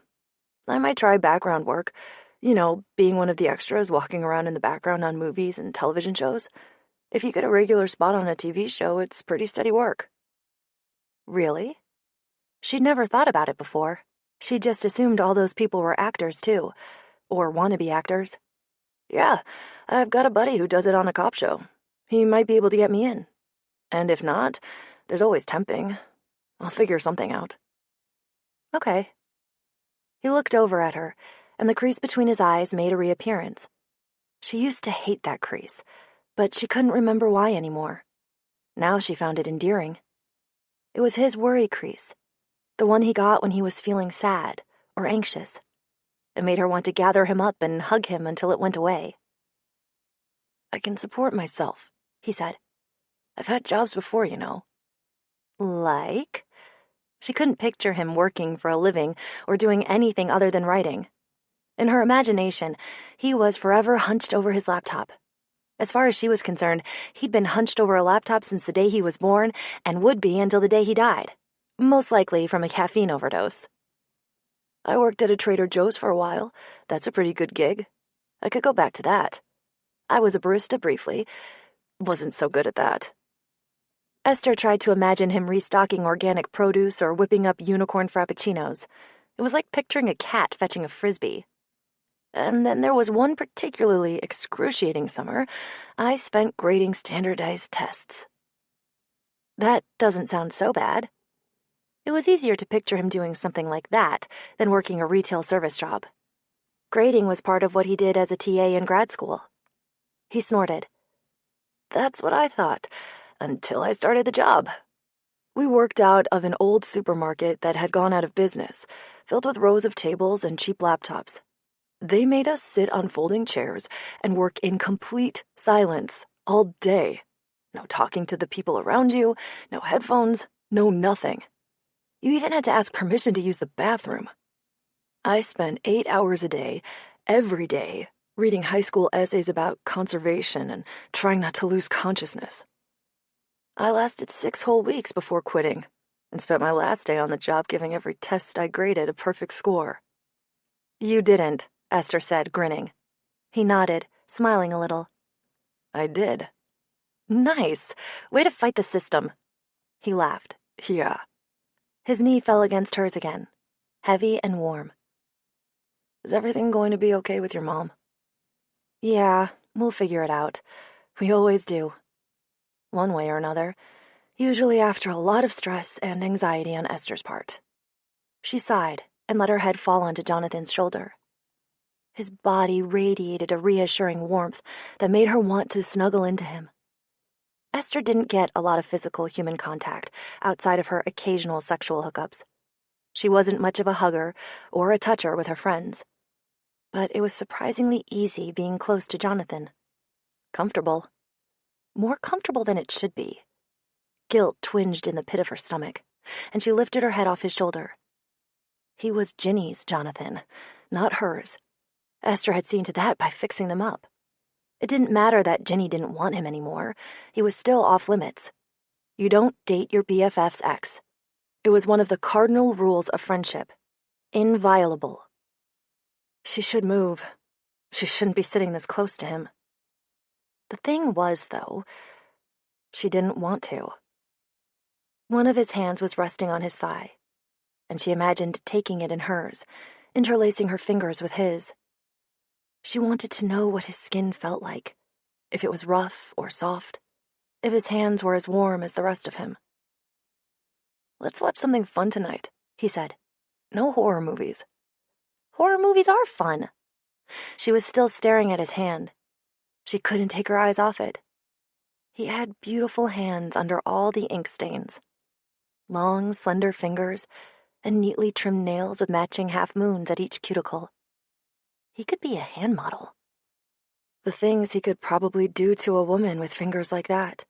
I might try background work. You know, being one of the extras walking around in the background on movies and television shows. If you get a regular spot on a TV show, it's pretty steady work. Really? She'd never thought about it before. She just assumed all those people were actors, too. Or wannabe actors. Yeah, I've got a buddy who does it on a cop show. He might be able to get me in. And if not, there's always temping. I'll figure something out. Okay. He looked over at her, and the crease between his eyes made a reappearance. She used to hate that crease, but she couldn't remember why anymore. Now she found it endearing. It was his worry crease, the one he got when he was feeling sad or anxious. It made her want to gather him up and hug him until it went away. I can support myself, he said. I've had jobs before, you know. Like? She couldn't picture him working for a living or doing anything other than writing. In her imagination, he was forever hunched over his laptop. As far as she was concerned, he'd been hunched over a laptop since the day he was born and would be until the day he died, most likely from a caffeine overdose. I worked at a Trader Joe's for a while. That's a pretty good gig. I could go back to that. I was a barista briefly. Wasn't so good at that. Esther tried to imagine him restocking organic produce or whipping up unicorn frappuccinos. It was like picturing a cat fetching a frisbee. And then there was one particularly excruciating summer I spent grading standardized tests. That doesn't sound so bad. It was easier to picture him doing something like that than working a retail service job. Grading was part of what he did as a TA in grad school. He snorted. That's what I thought, until I started the job. We worked out of an old supermarket that had gone out of business, filled with rows of tables and cheap laptops. They made us sit on folding chairs and work in complete silence all day. No talking to the people around you, no headphones, no nothing. You even had to ask permission to use the bathroom. I spent 8 hours a day, every day, reading high school essays about conservation and trying not to lose consciousness. I lasted 6 whole weeks before quitting, and spent my last day on the job giving every test I graded a perfect score. You didn't, Esther said, grinning. He nodded, smiling a little. I did. Nice. Way to fight the system. He laughed. Yeah. His knee fell against hers again, heavy and warm. Is everything going to be okay with your mom? Yeah, we'll figure it out. We always do. One way or another, usually after a lot of stress and anxiety on Esther's part. She sighed and let her head fall onto Jonathan's shoulder. His body radiated a reassuring warmth that made her want to snuggle into him. Esther didn't get a lot of physical human contact outside of her occasional sexual hookups. She wasn't much of a hugger or a toucher with her friends. But it was surprisingly easy being close to Jonathan. Comfortable. More comfortable than it should be. Guilt twinged in the pit of her stomach, and she lifted her head off his shoulder. He was Ginny's Jonathan, not hers. Esther had seen to that by fixing them up. It didn't matter that Ginny didn't want him anymore. He was still off limits. You don't date your BFF's ex. It was one of the cardinal rules of friendship. Inviolable. She should move. She shouldn't be sitting this close to him. The thing was, though, she didn't want to. One of his hands was resting on his thigh, and she imagined taking it in hers, interlacing her fingers with his. She wanted to know what his skin felt like, if it was rough or soft, if his hands were as warm as the rest of him. Let's watch something fun tonight, he said. No horror movies. Horror movies are fun. She was still staring at his hand. She couldn't take her eyes off it. He had beautiful hands under all the ink stains. Long, slender fingers, and neatly trimmed nails with matching half-moons at each cuticle. He could be a hand model. The things he could probably do to a woman with fingers like that.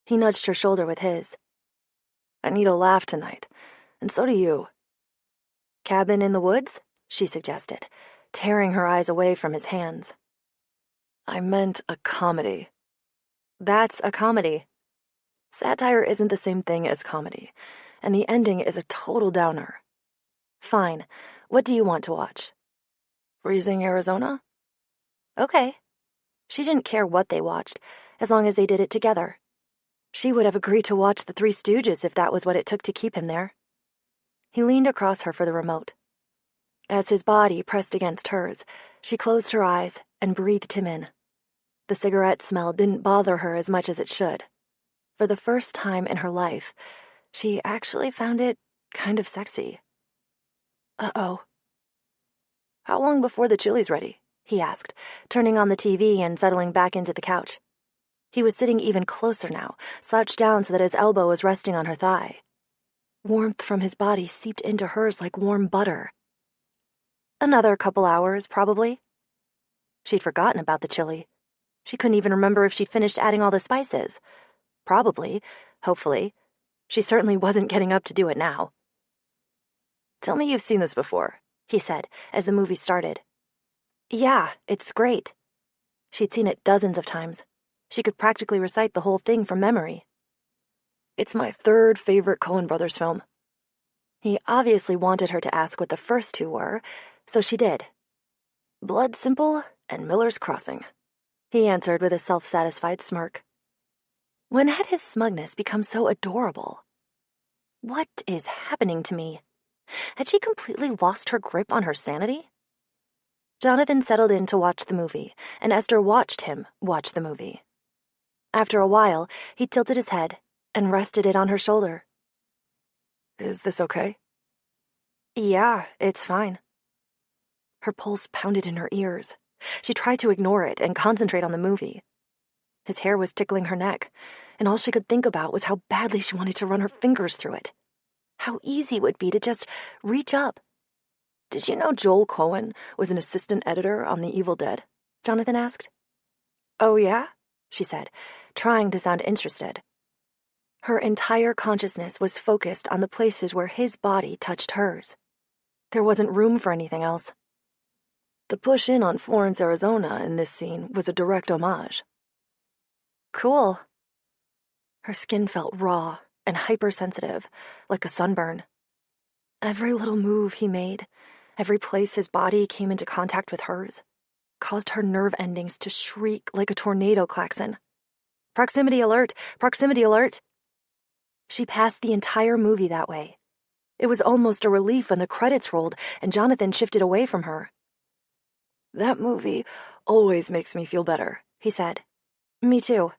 He nudged her shoulder with his. I need a laugh tonight, and so do you. Cabin in the woods? She suggested, tearing her eyes away from his hands. I meant a comedy. That's a comedy. Satire isn't the same thing as comedy, and the ending is a total downer. Fine. What do you want to watch? Freezing Arizona? Okay. She didn't care what they watched, as long as they did it together. She would have agreed to watch The Three Stooges if that was what it took to keep him there. He leaned across her for the remote. As his body pressed against hers, she closed her eyes and breathed him in. The cigarette smell didn't bother her as much as it should. For the first time in her life, she actually found it kind of sexy. Uh-oh. How long before the chili's ready? He asked, turning on the TV and settling back into the couch. He was sitting even closer now, slouched down so that his elbow was resting on her thigh. Warmth from his body seeped into hers like warm butter. Another couple hours, probably. She'd forgotten about the chili. She couldn't even remember if she'd finished adding all the spices. Probably, hopefully. She certainly wasn't getting up to do it now. Tell me you've seen this before, he said, as the movie started. Yeah, it's great. She'd seen it dozens of times. She could practically recite the whole thing from memory. It's my third favorite Coen Brothers film. He obviously wanted her to ask what the first two were, so she did. Blood Simple and Miller's Crossing, he answered with a self-satisfied smirk. When had his smugness become so adorable? What is happening to me? Had she completely lost her grip on her sanity? Jonathan settled in to watch the movie, and Esther watched him watch the movie. After a while, he tilted his head and rested it on her shoulder. Is this okay? Yeah, it's fine. Her pulse pounded in her ears. She tried to ignore it and concentrate on the movie. His hair was tickling her neck, and all she could think about was how badly she wanted to run her fingers through it. How easy it would be to just reach up. Did you know Joel Cohen was an assistant editor on The Evil Dead? Jonathan asked. Oh, yeah? She said, trying to sound interested. Her entire consciousness was focused on the places where his body touched hers. There wasn't room for anything else. The push-in on Florence, Arizona in this scene was a direct homage. Cool. Her skin felt raw and hypersensitive, like a sunburn. Every little move he made, every place his body came into contact with hers, caused her nerve endings to shriek like a tornado klaxon. Proximity alert! Proximity alert! She passed the entire movie that way. It was almost a relief when the credits rolled and Jonathan shifted away from her. That movie always makes me feel better, he said. Me too.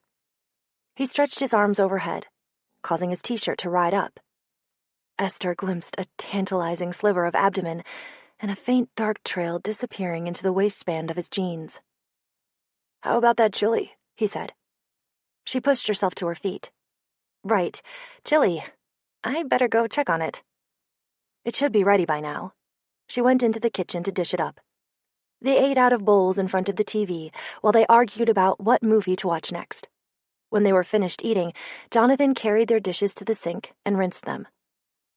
He stretched his arms overhead, causing his t-shirt to ride up. Esther glimpsed a tantalizing sliver of abdomen and a faint dark trail disappearing into the waistband of his jeans. How about that chili? He said. She pushed herself to her feet. Right, chili. I better go check on it. It should be ready by now. She went into the kitchen to dish it up. They ate out of bowls in front of the TV while they argued about what movie to watch next. When they were finished eating, Jonathan carried their dishes to the sink and rinsed them.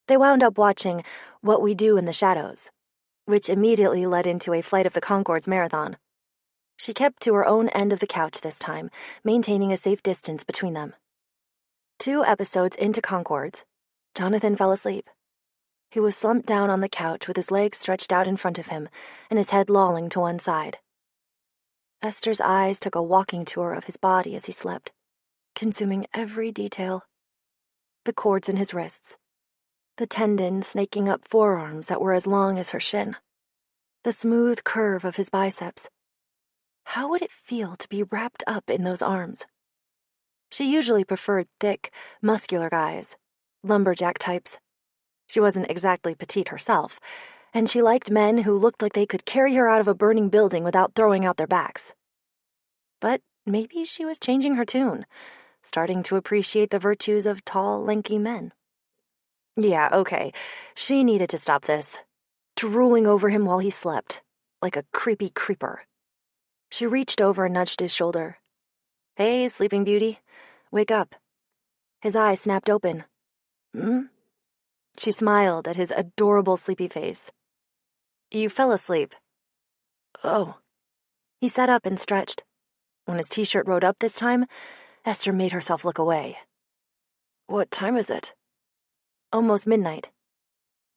They wound up watching What We Do in the Shadows, which immediately led into a Flight of the Conchords marathon. She kept to her own end of the couch this time, maintaining a safe distance between them. 2 episodes into Conchords, Jonathan fell asleep. He was slumped down on the couch with his legs stretched out in front of him and his head lolling to one side. Esther's eyes took a walking tour of his body as he slept, consuming every detail. The cords in his wrists, the tendons snaking up forearms that were as long as her shin, the smooth curve of his biceps. How would it feel to be wrapped up in those arms? She usually preferred thick, muscular guys, lumberjack types. She wasn't exactly petite herself, and she liked men who looked like they could carry her out of a burning building without throwing out their backs. But maybe she was changing her tune, starting to appreciate the virtues of tall, lanky men. Yeah, okay, she needed to stop this, drooling over him while he slept, like a creepy creeper. She reached over and nudged his shoulder. Hey, Sleeping Beauty, wake up. His eyes snapped open. Hmm? She smiled at his adorable sleepy face. You fell asleep. Oh. He sat up and stretched. When his t-shirt rode up this time, Esther made herself look away. What time is it? Almost midnight.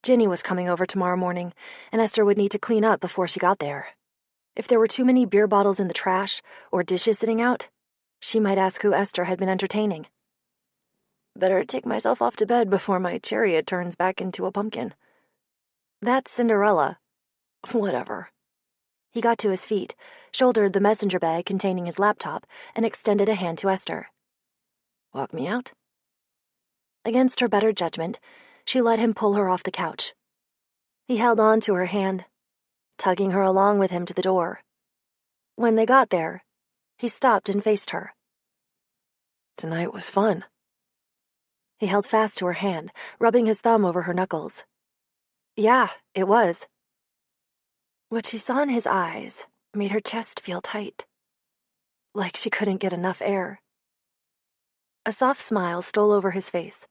Ginny was coming over tomorrow morning, and Esther would need to clean up before she got there. If there were too many beer bottles in the trash or dishes sitting out, she might ask who Esther had been entertaining. Better take myself off to bed before my chariot turns back into a pumpkin. That's Cinderella. Whatever. He got to his feet, shouldered the messenger bag containing his laptop, and extended a hand to Esther. Walk me out? Against her better judgment, she let him pull her off the couch. He held on to her hand, tugging her along with him to the door. When they got there, he stopped and faced her. Tonight was fun. He held fast to her hand, rubbing his thumb over her knuckles. Yeah, it was. What she saw in his eyes made her chest feel tight, like she couldn't get enough air. A soft smile stole over his face.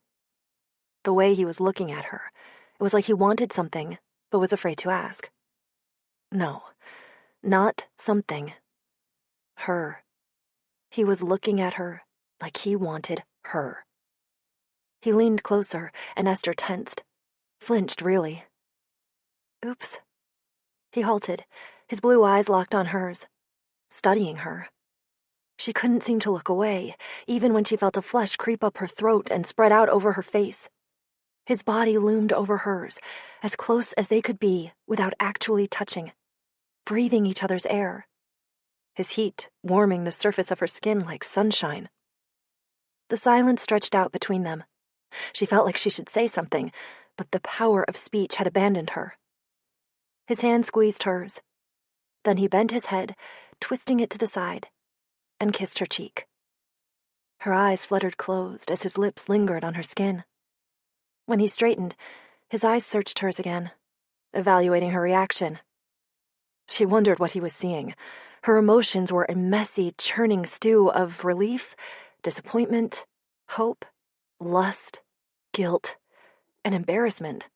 The way he was looking at her, it was like he wanted something, but was afraid to ask. No, not something. Her. He was looking at her like he wanted her. He leaned closer, and Esther tensed. Flinched, really. Oops. He halted, his blue eyes locked on hers, studying her. She couldn't seem to look away, even when she felt a flush creep up her throat and spread out over her face. His body loomed over hers, as close as they could be without actually touching, breathing each other's air. His heat warming the surface of her skin like sunshine. The silence stretched out between them. She felt like she should say something, but the power of speech had abandoned her. His hand squeezed hers. Then he bent his head, twisting it to the side, and kissed her cheek. Her eyes fluttered closed as his lips lingered on her skin. When he straightened, his eyes searched hers again, evaluating her reaction. She wondered what he was seeing. Her emotions were a messy, churning stew of relief, disappointment, hope, lust, guilt, and embarrassment.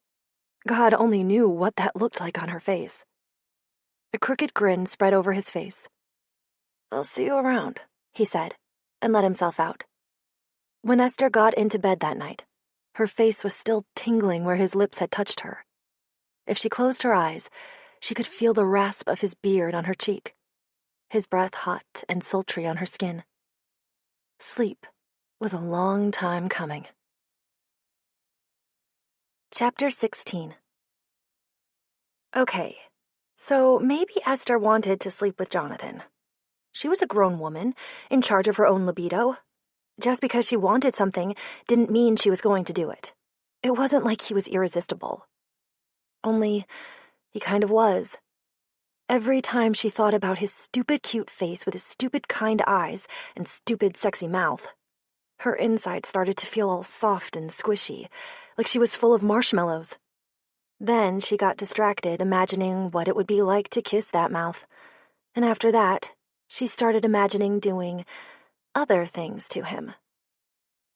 God only knew what that looked like on her face. A crooked grin spread over his face. "I'll see you around," he said, and let himself out. When Esther got into bed that night, her face was still tingling where his lips had touched her. If she closed her eyes, she could feel the rasp of his beard on her cheek, his breath hot and sultry on her skin. Sleep was a long time coming. Chapter 16. Okay, so maybe Esther wanted to sleep with Jonathan. She was a grown woman, in charge of her own libido. Just because she wanted something didn't mean she was going to do it. It wasn't like he was irresistible. Only, he kind of was. Every time she thought about his stupid cute face with his stupid kind eyes and stupid sexy mouth, her inside started to feel all soft and squishy, like she was full of marshmallows. Then she got distracted imagining what it would be like to kiss that mouth, and after that, she started imagining doing other things to him.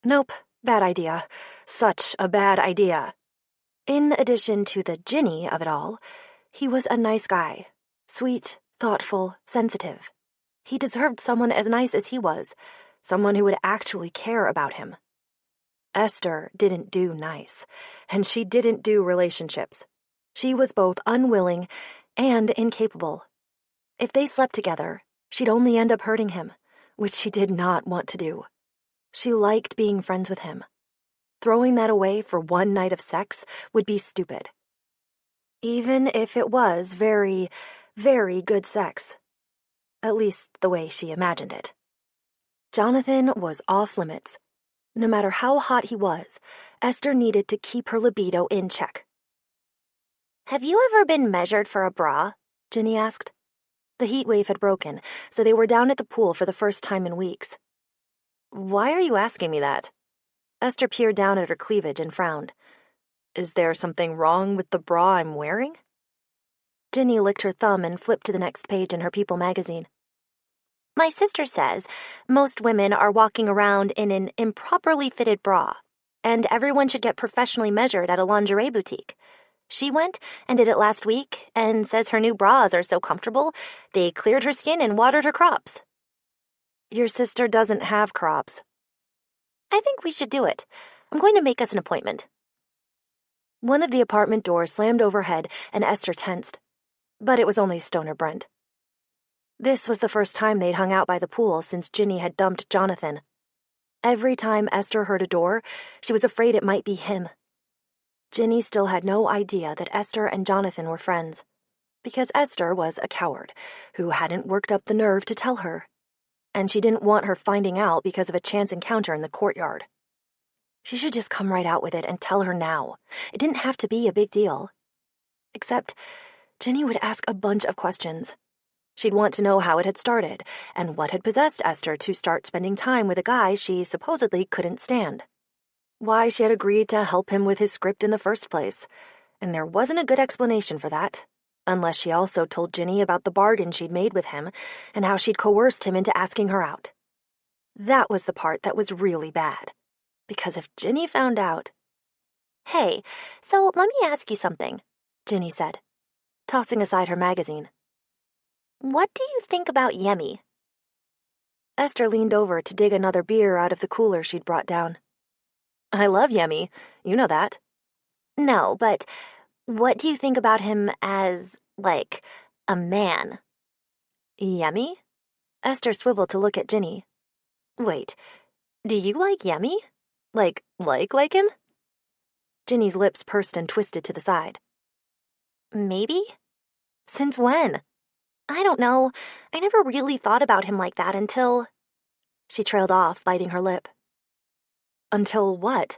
Nope, bad idea. Such a bad idea. In addition to the Ginny of it all, he was a nice guy. Sweet, thoughtful, sensitive. He deserved someone as nice as he was, someone who would actually care about him. Esther didn't do nice, and she didn't do relationships. She was both unwilling and incapable. If they slept together, she'd only end up hurting him, which she did not want to do. She liked being friends with him. Throwing that away for one night of sex would be stupid. Even if it was very, very good sex. At least the way she imagined it. Jonathan was off limits. No matter how hot he was, Esther needed to keep her libido in check. "Have you ever been measured for a bra?" Ginny asked. The heat wave had broken, so they were down at the pool for the first time in weeks. "Why are you asking me that?" Esther peered down at her cleavage and frowned. "Is there something wrong with the bra I'm wearing?" Ginny licked her thumb and flipped to the next page in her People magazine. "My sister says most women are walking around in an improperly fitted bra, and everyone should get professionally measured at a lingerie boutique. She went and did it last week and says her new bras are so comfortable they cleared her skin and watered her crops." "Your sister doesn't have crops." "I think we should do it. I'm going to make us an appointment." One of the apartment doors slammed overhead and Esther tensed. But it was only Stoner Brent. This was the first time they'd hung out by the pool since Ginny had dumped Jonathan. Every time Esther heard a door, she was afraid it might be him. Ginny still had no idea that Esther and Jonathan were friends, because Esther was a coward who hadn't worked up the nerve to tell her, and she didn't want her finding out because of a chance encounter in the courtyard. She should just come right out with it and tell her now. It didn't have to be a big deal. Except Ginny would ask a bunch of questions. She'd want to know how it had started, and what had possessed Esther to start spending time with a guy she supposedly couldn't stand. Why she had agreed to help him with his script in the first place, and there wasn't a good explanation for that, unless she also told Ginny about the bargain she'd made with him and how she'd coerced him into asking her out. That was the part that was really bad, because if Ginny found out... "Hey, so let me ask you something," Ginny said, tossing aside her magazine. "What do you think about Yemi?" Esther leaned over to dig another beer out of the cooler she'd brought down. "I love Yemi. You know that." No, but what do you think about him as, like, a man? Yummy? Esther swiveled to look at Ginny. Wait, do you like Yummy? Like him? Ginny's lips pursed and twisted to the side. Maybe? Since when? I don't know. I never really thought about him like that until... She trailed off, biting her lip. Until what?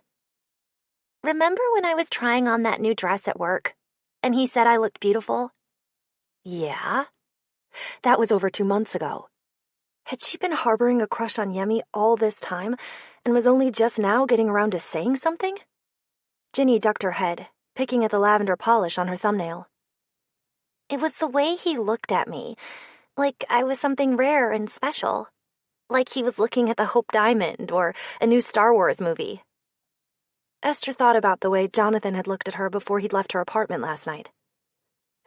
Remember when I was trying on that new dress at work, and he said I looked beautiful? Yeah? That was over 2 months ago. Had she been harboring a crush on Yummy all this time, and was only just now getting around to saying something? Ginny ducked her head, picking at the lavender polish on her thumbnail. It was the way he looked at me, like I was something rare and special. Like he was looking at the Hope Diamond or a new Star Wars movie. Esther thought about the way Jonathan had looked at her before he'd left her apartment last night.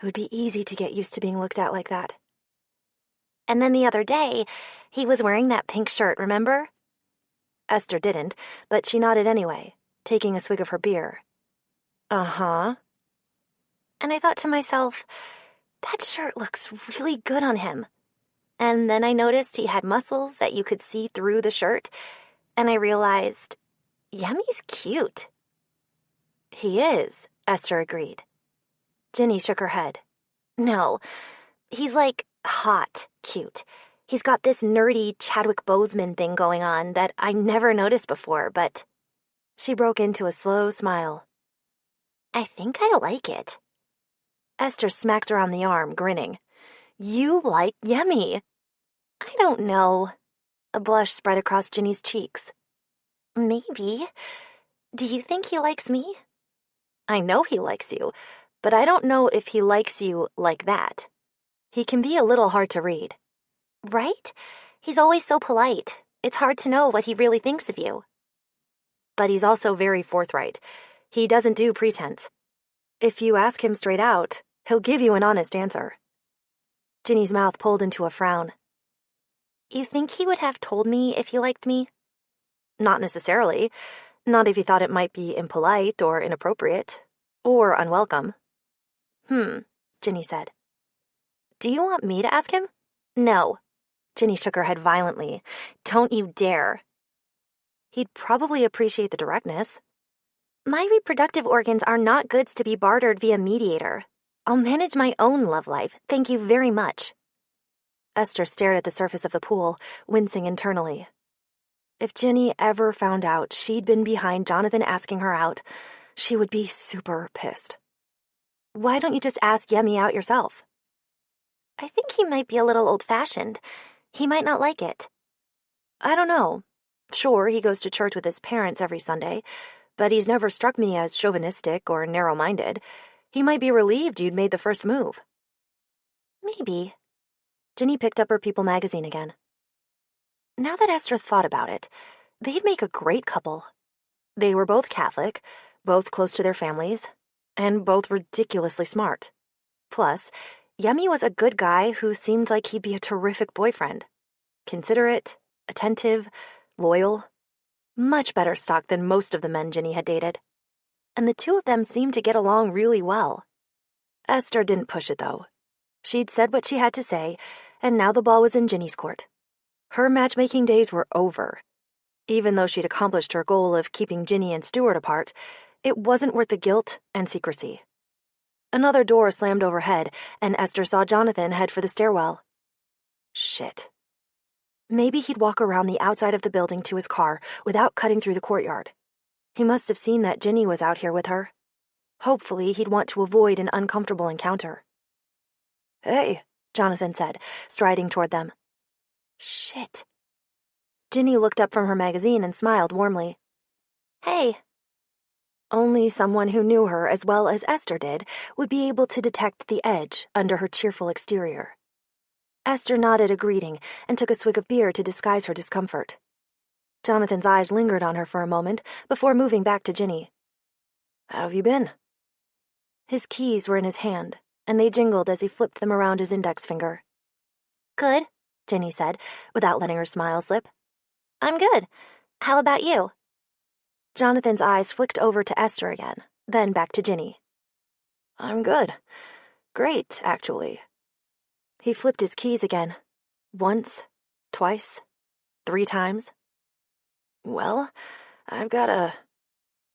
It would be easy to get used to being looked at like that. And then the other day, he was wearing that pink shirt, remember? Esther didn't, but she nodded anyway, taking a swig of her beer. Uh-huh. And I thought to myself, that shirt looks really good on him. And then I noticed he had muscles that you could see through the shirt, and I realized, Yummy's cute. He is, Esther agreed. Ginny shook her head. No, he's like hot cute. He's got this nerdy Chadwick Boseman thing going on that I never noticed before, but... She broke into a slow smile. I think I like it. Esther smacked her on the arm, grinning. You like Yummy. I don't know. A blush spread across Ginny's cheeks. Maybe. Do you think he likes me? I know he likes you, but I don't know if he likes you like that. He can be a little hard to read. Right? He's always so polite. It's hard to know what he really thinks of you. But he's also very forthright. He doesn't do pretense. If you ask him straight out, he'll give you an honest answer. Ginny's mouth pulled into a frown. You think he would have told me if he liked me? Not necessarily. Not if he thought it might be impolite or inappropriate. Or unwelcome. Ginny said. Do you want me to ask him? No. Ginny shook her head violently. Don't you dare. He'd probably appreciate the directness. My reproductive organs are not goods to be bartered via mediator. I'll manage my own love life, thank you very much. Esther stared at the surface of the pool, wincing internally. If Ginny ever found out she'd been behind Jonathan asking her out, she would be super pissed. Why don't you just ask Yummy out yourself? I think he might be a little old-fashioned. He might not like it. I don't know. Sure, he goes to church with his parents every Sunday, but he's never struck me as chauvinistic or narrow-minded. He might be relieved you'd made the first move. Maybe. Ginny picked up her People magazine again. Now that Esther thought about it, they'd make a great couple. They were both Catholic, both close to their families, and both ridiculously smart. Plus, Yummy was a good guy who seemed like he'd be a terrific boyfriend. Considerate, attentive, loyal. Much better stock than most of the men Ginny had dated. And the two of them seemed to get along really well. Esther didn't push it, though. She'd said what she had to say, and now the ball was in Ginny's court. Her matchmaking days were over. Even though she'd accomplished her goal of keeping Ginny and Stuart apart, it wasn't worth the guilt and secrecy. Another door slammed overhead, and Esther saw Jonathan head for the stairwell. Shit. Maybe he'd walk around the outside of the building to his car without cutting through the courtyard. He must have seen that Ginny was out here with her. Hopefully, he'd want to avoid an uncomfortable encounter. Hey, Jonathan said, striding toward them. Shit. Ginny looked up from her magazine and smiled warmly. Hey. Only someone who knew her as well as Esther did would be able to detect the edge under her cheerful exterior. Esther nodded a greeting and took a swig of beer to disguise her discomfort. Jonathan's eyes lingered on her for a moment before moving back to Ginny. How have you been? His keys were in his hand, and they jingled as he flipped them around his index finger. Good, Ginny said, without letting her smile slip. I'm good. How about you? Jonathan's eyes flicked over to Esther again, Then back to Ginny. I'm good. Great, actually. He flipped his keys again. Once, twice, 3 times. Well, I've got.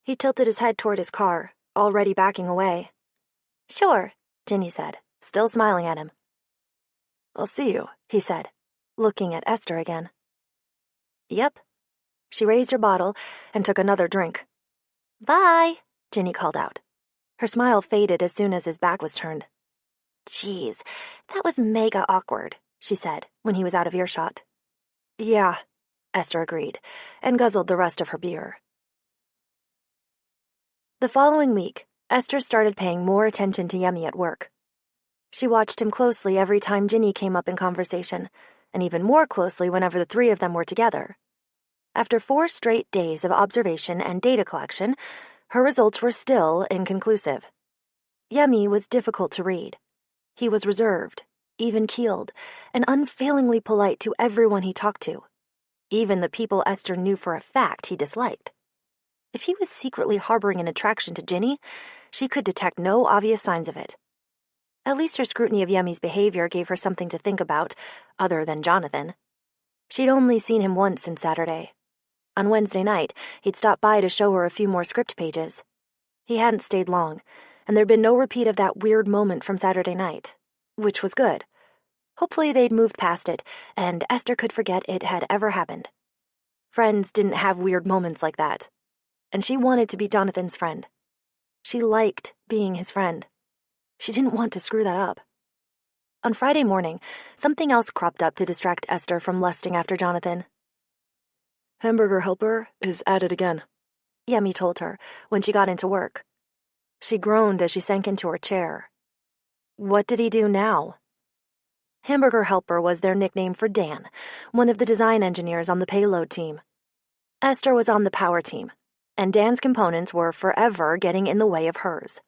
He tilted his head toward his car, already backing away. Sure, Ginny said, still smiling at him. I'll see you, he said, looking at Esther again. Yep. She raised her bottle and took another drink. Bye, Ginny called out. Her smile faded as soon as his back was turned. Geez, that was mega awkward, she said when he was out of earshot. Yeah, Esther agreed, and guzzled the rest of her beer. The following week, Esther started paying more attention to Yemi at work. She watched him closely every time Ginny came up in conversation, and even more closely whenever the 3 of them were together. After 4 straight days of observation and data collection, her results were still inconclusive. Yemi was difficult to read. He was reserved, even-keeled, and unfailingly polite to everyone he talked to, even the people Esther knew for a fact he disliked. If he was secretly harboring an attraction to Ginny, she could detect no obvious signs of it. At least her scrutiny of Yemi's behavior gave her something to think about, other than Jonathan. She'd only seen him once since Saturday. On Wednesday night, he'd stopped by to show her a few more script pages. He hadn't stayed long, and there'd been no repeat of that weird moment from Saturday night, which was good. Hopefully they'd moved past it, and Esther could forget it had ever happened. Friends didn't have weird moments like that, and she wanted to be Jonathan's friend. She liked being his friend. She didn't want to screw that up. On Friday morning, something else cropped up to distract Esther from lusting after Jonathan. Hamburger helper is at it again, Yemi told her when she got into work. She groaned as she sank into her chair. What did he do now? Hamburger helper was their nickname for Dan, one of the design engineers on the payload team. Esther was on the power team, and Dan's components were forever getting in the way of hers.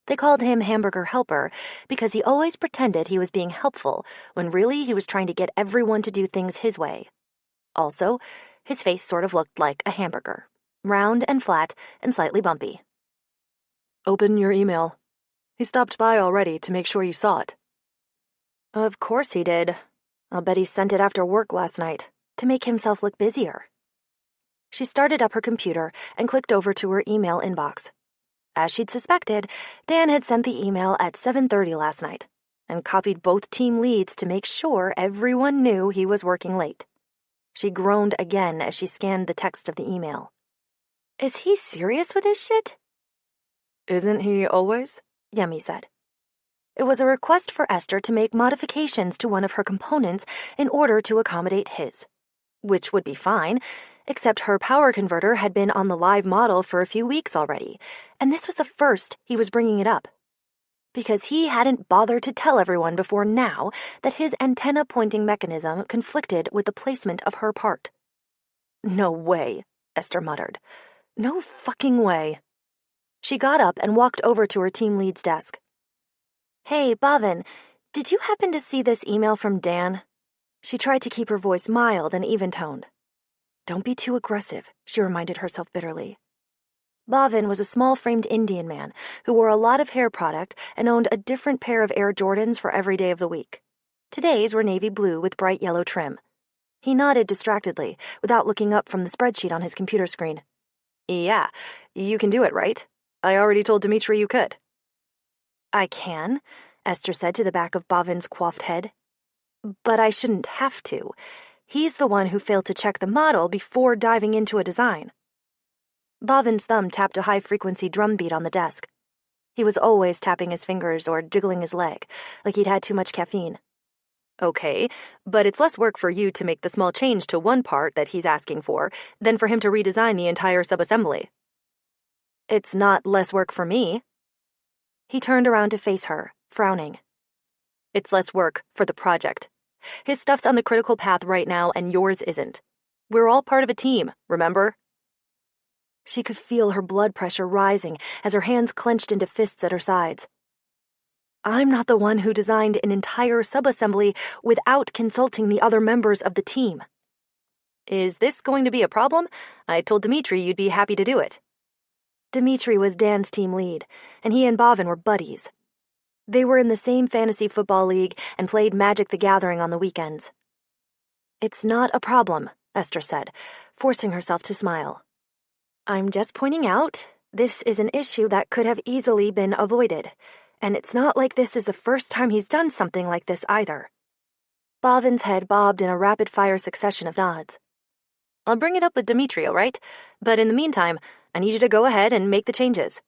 They called him Hamburger Helper because he always pretended he was being helpful when really he was trying to get everyone to do things his way. Also, his face sort of looked like a hamburger, round and flat and slightly bumpy. Open your email. He stopped by already to make sure you saw it. Of course he did. I'll bet he sent it after work last night to make himself look busier. She started up her computer and clicked over to her email inbox. As she'd suspected, Dan had sent the email at 7:30 last night and copied both team leads to make sure everyone knew he was working late. She groaned again as she scanned the text of the email. Is he serious with his shit? Isn't he always? Yemi said. It was a request for Esther to make modifications to one of her components in order to accommodate his, which would be fine, except her power converter had been on the live model for a few weeks already, and this was the first he was bringing it up. Because he hadn't bothered to tell everyone before now that his antenna-pointing mechanism conflicted with the placement of her part. No way, Esther muttered. No fucking way. She got up and walked over to her team lead's desk. Hey, Bhavin, did you happen to see this email from Dan? She tried to keep her voice mild and even-toned. Don't be too aggressive, she reminded herself bitterly. Bhavin was a small-framed Indian man who wore a lot of hair product and owned a different pair of Air Jordans for every day of the week. Today's were navy blue with bright yellow trim. He nodded distractedly, without looking up from the spreadsheet on his computer screen. Yeah, you can do it, right? I already told Dimitri you could. I can, Esther said to the back of Bhavin's coiffed head. But I shouldn't have to. He's the one who failed to check the model before diving into a design. Bhavin's thumb tapped a high-frequency drum beat on the desk. He was always tapping his fingers or jiggling his leg, like he'd had too much caffeine. Okay, but it's less work for you to make the small change to one part that he's asking for than for him to redesign the entire subassembly. It's not less work for me. He turned around to face her, frowning. It's less work for the project. His stuff's on the critical path right now, and yours isn't. We're all part of a team, remember? She could feel her blood pressure rising as her hands clenched into fists at her sides. I'm not the one who designed an entire subassembly without consulting the other members of the team. Is this going to be a problem? I told Dimitri you'd be happy to do it. Dimitri was Dan's team lead, and he and Bhavin were buddies. They were in the same fantasy football league and played Magic the Gathering on the weekends. "It's not a problem," Esther said, forcing herself to smile. "I'm just pointing out, this is an issue that could have easily been avoided, and it's not like this is the first time he's done something like this either." Bhavin's head bobbed in a rapid-fire succession of nods. "I'll bring it up with Dimitri, all right? But in the meantime, I need you to go ahead and make the changes."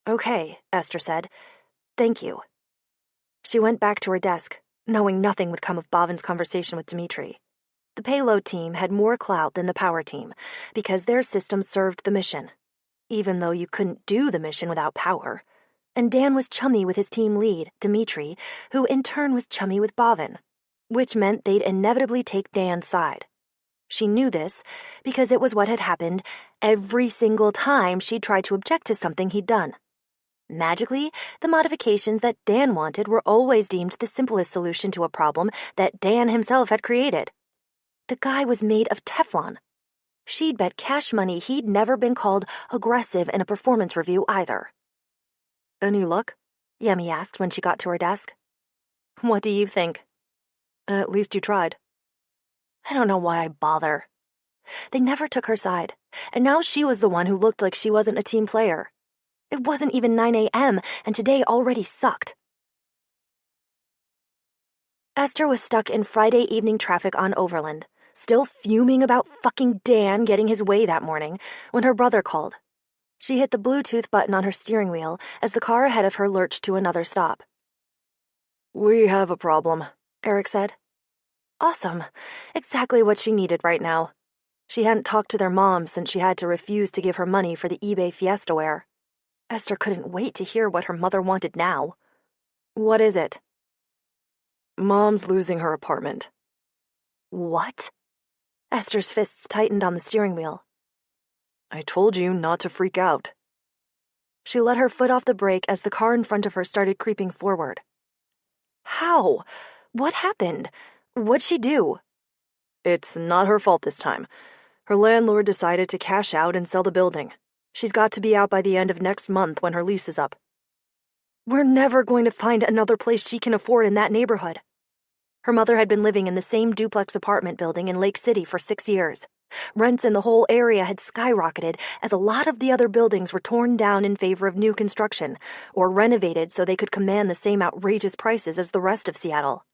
"Okay," Esther said. "Thank you." She went back to her desk, knowing nothing would come of Bhavin's conversation with Dimitri. The payload team had more clout than the power team, because their system served the mission, even though you couldn't do the mission without power. And Dan was chummy with his team lead, Dimitri, who in turn was chummy with Bhavin, which meant they'd inevitably take Dan's side. She knew this because it was what had happened every single time she'd tried to object to something he'd done. Magically, the modifications that Dan wanted were always deemed the simplest solution to a problem that Dan himself had created. The guy was made of Teflon. She'd bet cash money he'd never been called aggressive in a performance review either. Any luck? Yemi asked when she got to her desk. "What do you think?" At least you tried. "I don't know why I bother." They never took her side, and now she was the one who looked like she wasn't a team player. It wasn't even 9 a.m., and today already sucked. Esther was stuck in Friday evening traffic on Overland, still fuming about fucking Dan getting his way that morning, when her brother called. She hit the Bluetooth button on her steering wheel as the car ahead of her lurched to another stop. "We have a problem," Eric said. Awesome. Exactly what she needed right now. She hadn't talked to their mom since she had to refuse to give her money for the eBay Fiesta wear. Esther couldn't wait to hear what her mother wanted now. "What is it?" "Mom's losing her apartment." "What?" Esther's fists tightened on the steering wheel. "I told you not to freak out." She let her foot off the brake as the car in front of her started creeping forward. "How? What happened? What'd she do?" "It's not her fault this time. Her landlord decided to cash out and sell the building. She's got to be out by the end of next month when her lease is up." "We're never going to find another place she can afford in that neighborhood." Her mother had been living in the same duplex apartment building in Lake City for 6 years. Rents in the whole area had skyrocketed as a lot of the other buildings were torn down in favor of new construction, or renovated so they could command the same outrageous prices as the rest of Seattle.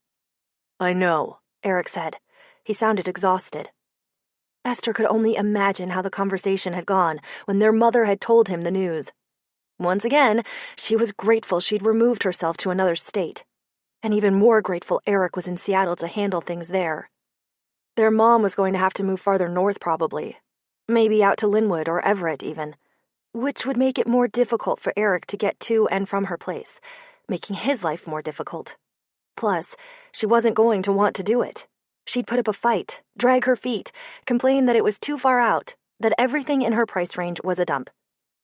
"I know," Eric said. He sounded exhausted. Esther could only imagine how the conversation had gone when their mother had told him the news. Once again, she was grateful she'd removed herself to another state. And even more grateful Eric was in Seattle to handle things there. Their mom was going to have to move farther north probably. Maybe out to Linwood or Everett even. Which would make it more difficult for Eric to get to and from her place, making his life more difficult. Plus, she wasn't going to want to do it. She'd put up a fight, drag her feet, complain that it was too far out, that everything in her price range was a dump.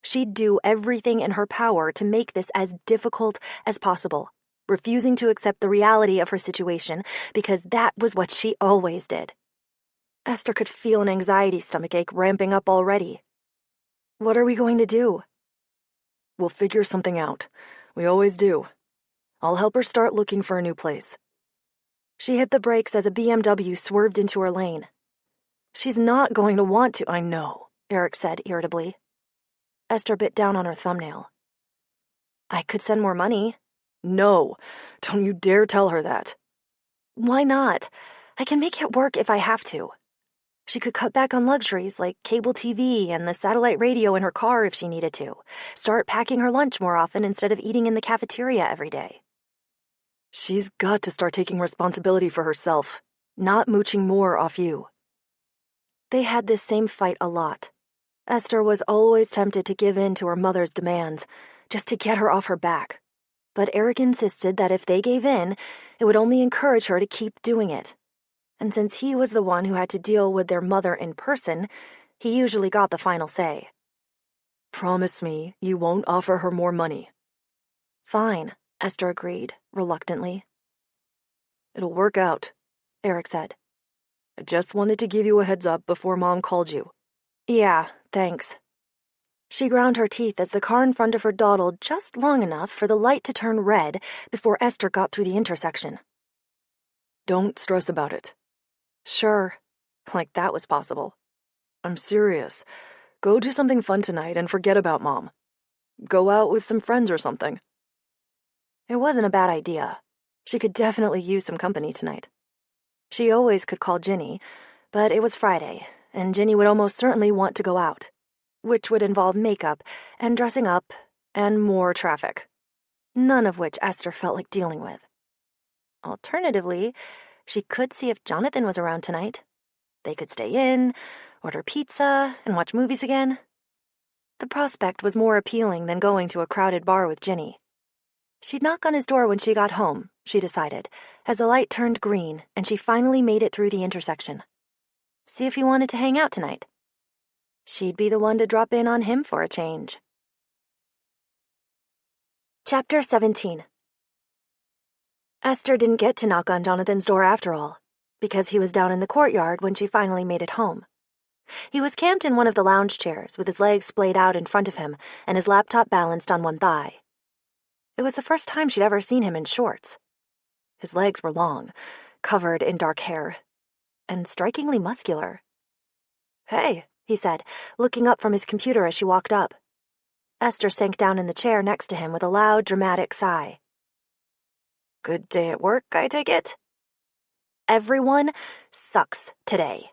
She'd do everything in her power to make this as difficult as possible, refusing to accept the reality of her situation because that was what she always did. Esther could feel an anxiety stomachache ramping up already. "What are we going to do?" "We'll figure something out. We always do. I'll help her start looking for a new place." She hit the brakes as a BMW swerved into her lane. "She's not going to want to." "I know," Eric said irritably. Esther bit down on her thumbnail. "I could send more money." "No, don't you dare tell her that." "Why not? I can make it work if I have to." She could cut back on luxuries like cable TV and the satellite radio in her car if she needed to. Start packing her lunch more often instead of eating in the cafeteria every day. She's got to start taking responsibility for herself, not mooching more off you. They had this same fight a lot. Esther was always tempted to give in to her mother's demands, just to get her off her back. But Eric insisted that if they gave in, it would only encourage her to keep doing it. And since he was the one who had to deal with their mother in person, he usually got the final say. "Promise me you won't offer her more money." "Fine," Esther agreed, reluctantly. "It'll work out," Eric said. "I just wanted to give you a heads up before Mom called you." "Yeah, thanks." She ground her teeth as the car in front of her dawdled just long enough for the light to turn red before Esther got through the intersection. Don't stress about it. Sure. Like that was possible. I'm serious. Go do something fun tonight and forget about Mom. Go out with some friends or something. It wasn't a bad idea. She could definitely use some company tonight. She always could call Ginny, but it was Friday, and Ginny would almost certainly want to go out, which would involve makeup and dressing up and more traffic, none of which Esther felt like dealing with. Alternatively, she could see if Jonathan was around tonight. They could stay in, order pizza, and watch movies again. The prospect was more appealing than going to a crowded bar with Ginny. She'd knock on his door when she got home, she decided, as the light turned green and she finally made it through the intersection. See if he wanted to hang out tonight. She'd be the one to drop in on him for a change. Chapter 17. Esther didn't get to knock on Jonathan's door after all, because he was down in the courtyard when she finally made it home. He was camped in one of the lounge chairs with his legs splayed out in front of him and his laptop balanced on one thigh. It was the first time she'd ever seen him in shorts. His legs were long, covered in dark hair, and strikingly muscular. "Hey," he said, looking up from his computer as she walked up. Esther sank down in the chair next to him with a loud, dramatic sigh. "Good day at work, I take it?" "Everyone sucks today."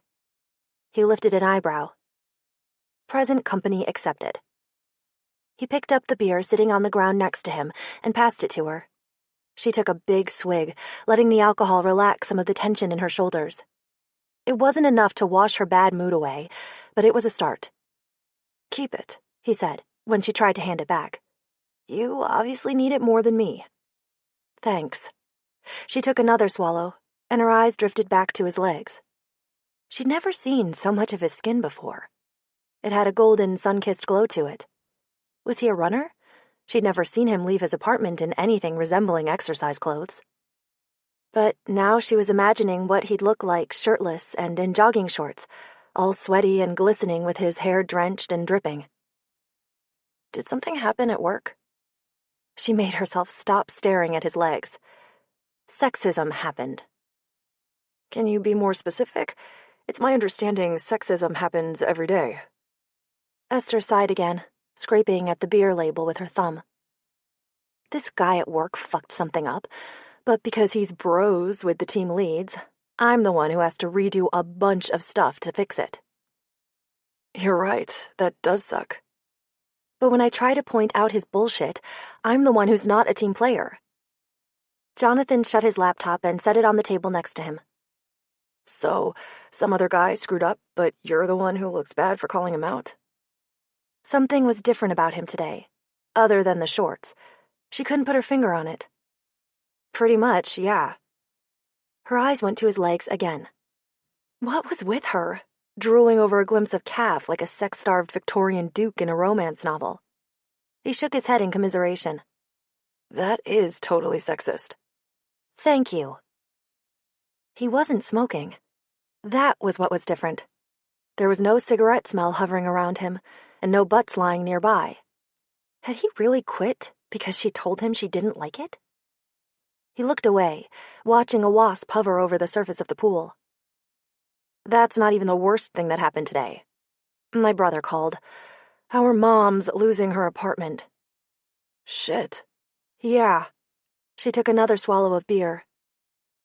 He lifted an eyebrow. "Present company accepted." He picked up the beer sitting on the ground next to him and passed it to her. She took a big swig, letting the alcohol relax some of the tension in her shoulders. It wasn't enough to wash her bad mood away, but it was a start. "Keep it," he said, when she tried to hand it back. "You obviously need it more than me." "Thanks." She took another swallow, and her eyes drifted back to his legs. She'd never seen so much of his skin before. It had a golden, sun-kissed glow to it. Was he a runner? She'd never seen him leave his apartment in anything resembling exercise clothes. But now she was imagining what he'd look like shirtless and in jogging shorts, all sweaty and glistening with his hair drenched and dripping. Did something happen at work? She made herself stop staring at his legs. Sexism happened. Can you be more specific? It's my understanding sexism happens every day. Esther sighed again, scraping at the beer label with her thumb. This guy at work fucked something up, but because he's bros with the team leads, I'm the one who has to redo a bunch of stuff to fix it. You're right, that does suck. But when I try to point out his bullshit, I'm the one who's not a team player. Jonathan shut his laptop and set it on the table next to him. So, some other guy screwed up, but you're the one who looks bad for calling him out? Something was different about him today, other than the shorts. She couldn't put her finger on it. Pretty much, yeah. Her eyes went to his legs again. What was with her, drooling over a glimpse of calf like a sex-starved Victorian duke in a romance novel? He shook his head in commiseration. That is totally sexist. Thank you. He wasn't smoking. That was what was different. There was no cigarette smell hovering around him, and no butts lying nearby. Had he really quit because she told him she didn't like it? He looked away, watching a wasp hover over the surface of the pool. That's not even the worst thing that happened today. My brother called. Our mom's losing her apartment. Shit. Yeah. She took another swallow of beer.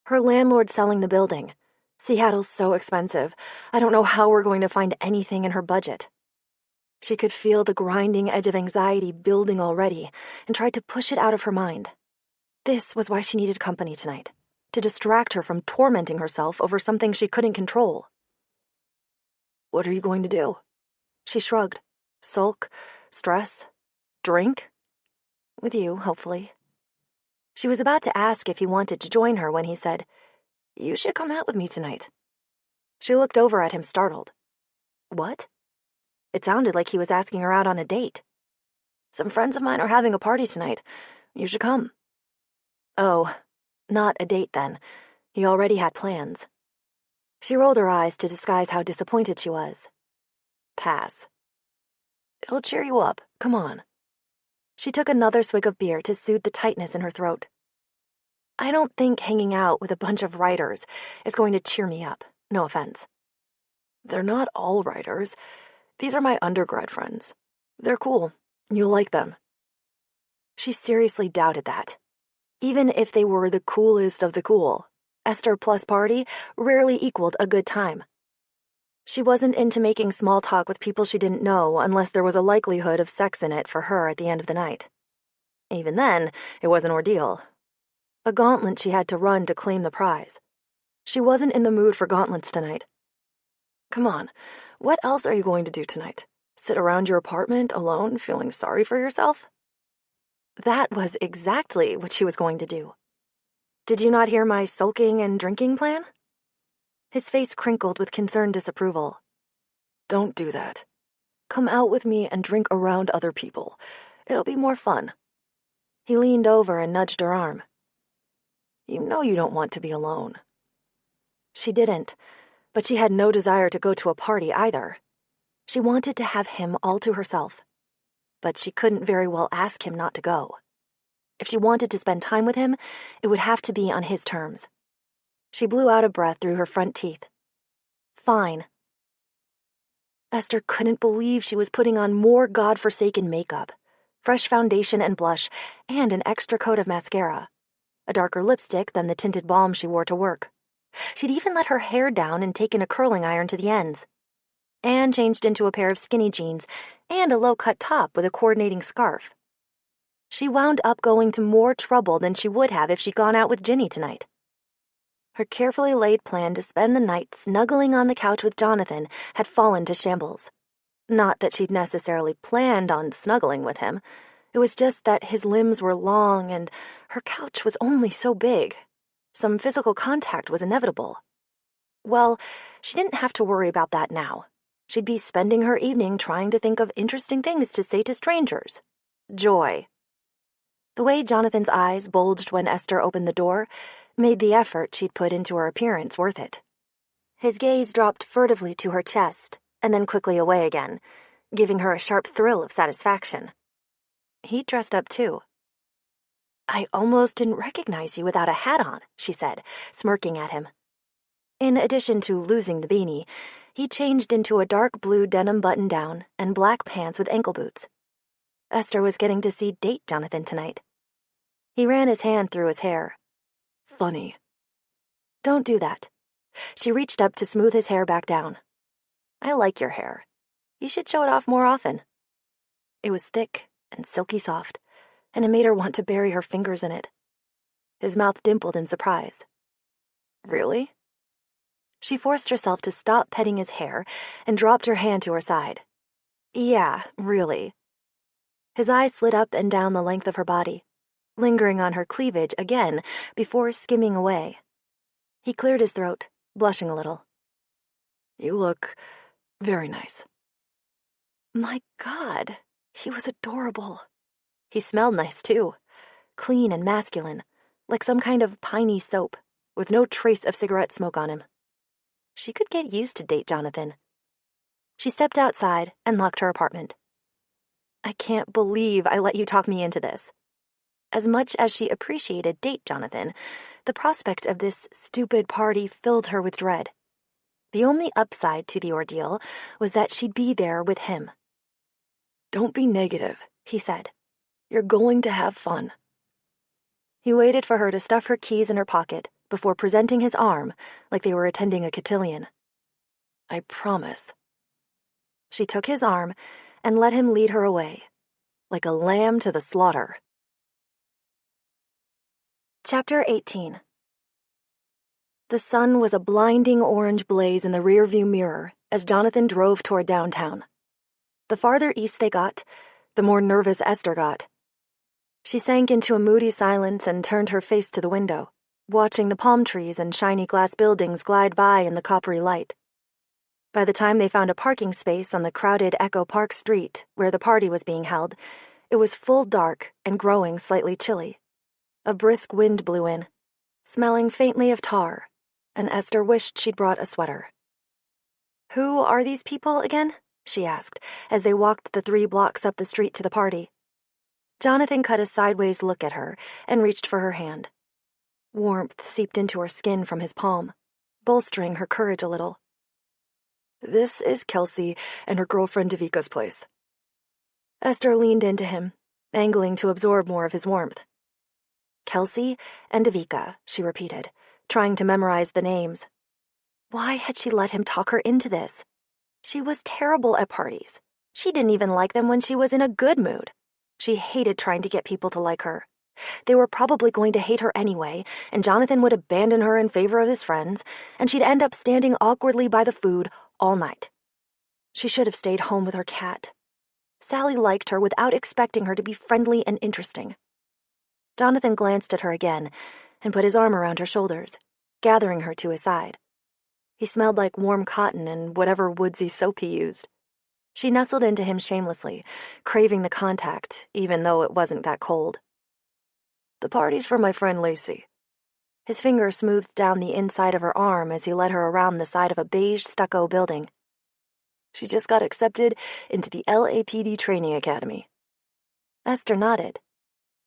Her landlord's selling the building. Seattle's so expensive. I don't know how we're going to find anything in her budget. She could feel the grinding edge of anxiety building already and tried to push it out of her mind. This was why she needed company tonight, to distract her from tormenting herself over something she couldn't control. What are you going to do? She shrugged. Sulk? Stress? Drink? With you, hopefully. She was about to ask if he wanted to join her when he said, "You should come out with me tonight." She looked over at him, startled. What? It sounded like he was asking her out on a date. "Some friends of mine are having a party tonight. You should come." Oh, not a date then. He already had plans. She rolled her eyes to disguise how disappointed she was. Pass. It'll cheer you up. Come on. She took another swig of beer to soothe the tightness in her throat. I don't think hanging out with a bunch of writers is going to cheer me up. No offense. They're not all writers. These are my undergrad friends. They're cool. You'll like them. She seriously doubted that. Even if they were the coolest of the cool, Esther plus party rarely equaled a good time. She wasn't into making small talk with people she didn't know unless there was a likelihood of sex in it for her at the end of the night. Even then, it was an ordeal. A gauntlet she had to run to claim the prize. She wasn't in the mood for gauntlets tonight. Come on, what else are you going to do tonight? Sit around your apartment alone, feeling sorry for yourself? That was exactly what she was going to do. Did you not hear my sulking and drinking plan? His face crinkled with concerned disapproval. Don't do that. Come out with me and drink around other people. It'll be more fun. He leaned over and nudged her arm. You know you don't want to be alone. She didn't, but she had no desire to go to a party either. She wanted to have him all to herself, but she couldn't very well ask him not to go. If she wanted to spend time with him, it would have to be on his terms. She blew out a breath through her front teeth. Fine. Esther couldn't believe she was putting on more godforsaken makeup, fresh foundation and blush, and an extra coat of mascara, a darker lipstick than the tinted balm she wore to work. She'd even let her hair down and taken a curling iron to the ends, and changed into a pair of skinny jeans and a low-cut top with a coordinating scarf. She wound up going to more trouble than she would have if she'd gone out with Ginny tonight. Her carefully laid plan to spend the night snuggling on the couch with Jonathan had fallen to shambles. Not that she'd necessarily planned on snuggling with him. It was just that his limbs were long and her couch was only so big. Some physical contact was inevitable. Well, she didn't have to worry about that now. She'd be spending her evening trying to think of interesting things to say to strangers. Joy. The way Jonathan's eyes bulged when Esther opened the door made the effort she'd put into her appearance worth it. His gaze dropped furtively to her chest, and then quickly away again, giving her a sharp thrill of satisfaction. He dressed up too. I almost didn't recognize you without a hat on, she said, smirking at him. In addition to losing the beanie, he changed into a dark blue denim button-down and black pants with ankle boots. Esther was getting to date Jonathan tonight. He ran his hand through his hair. Funny. Don't do that. She reached up to smooth his hair back down. I like your hair. You should show it off more often. It was thick and silky soft, and it made her want to bury her fingers in it. His mouth dimpled in surprise. Really? She forced herself to stop petting his hair and dropped her hand to her side. Yeah, really. His eyes slid up and down the length of her body, lingering on her cleavage again before skimming away. He cleared his throat, blushing a little. You look very nice. My God, he was adorable. He smelled nice, too. Clean and masculine, like some kind of piney soap, with no trace of cigarette smoke on him. She could get used to date Jonathan. She stepped outside and locked her apartment. I can't believe I let you talk me into this. As much as she appreciated date Jonathan, the prospect of this stupid party filled her with dread. The only upside to the ordeal was that she'd be there with him. Don't be negative, he said. You're going to have fun. He waited for her to stuff her keys in her pocket before presenting his arm like they were attending a cotillion. I promise. She took his arm and let him lead her away, like a lamb to the slaughter. Chapter 18. The sun was a blinding orange blaze in the rearview mirror as Jonathan drove toward downtown. The farther east they got, the more nervous Esther got. She sank into a moody silence and turned her face to the window, watching the palm trees and shiny glass buildings glide by in the coppery light. By the time they found a parking space on the crowded Echo Park Street where the party was being held, it was full dark and growing slightly chilly. A brisk wind blew in, smelling faintly of tar, and Esther wished she'd brought a sweater. Who are these people again? she asked, as they walked the 3 blocks up the street to the party. Jonathan cut a sideways look at her and reached for her hand. Warmth seeped into her skin from his palm, bolstering her courage a little. This is Kelsey and her girlfriend Davika's place. Esther leaned into him, angling to absorb more of his warmth. Kelsey and Davika, she repeated, trying to memorize the names. Why had she let him talk her into this? She was terrible at parties. She didn't even like them when she was in a good mood. She hated trying to get people to like her. They were probably going to hate her anyway, and Jonathan would abandon her in favor of his friends, and she'd end up standing awkwardly by the food all night. She should have stayed home with her cat. Sally liked her without expecting her to be friendly and interesting. Jonathan glanced at her again and put his arm around her shoulders, gathering her to his side. He smelled like warm cotton and whatever woodsy soap he used. She nestled into him shamelessly, craving the contact, even though it wasn't that cold. The party's for my friend Lacey. His finger smoothed down the inside of her arm as he led her around the side of a beige stucco building. She just got accepted into the LAPD training academy. Esther nodded.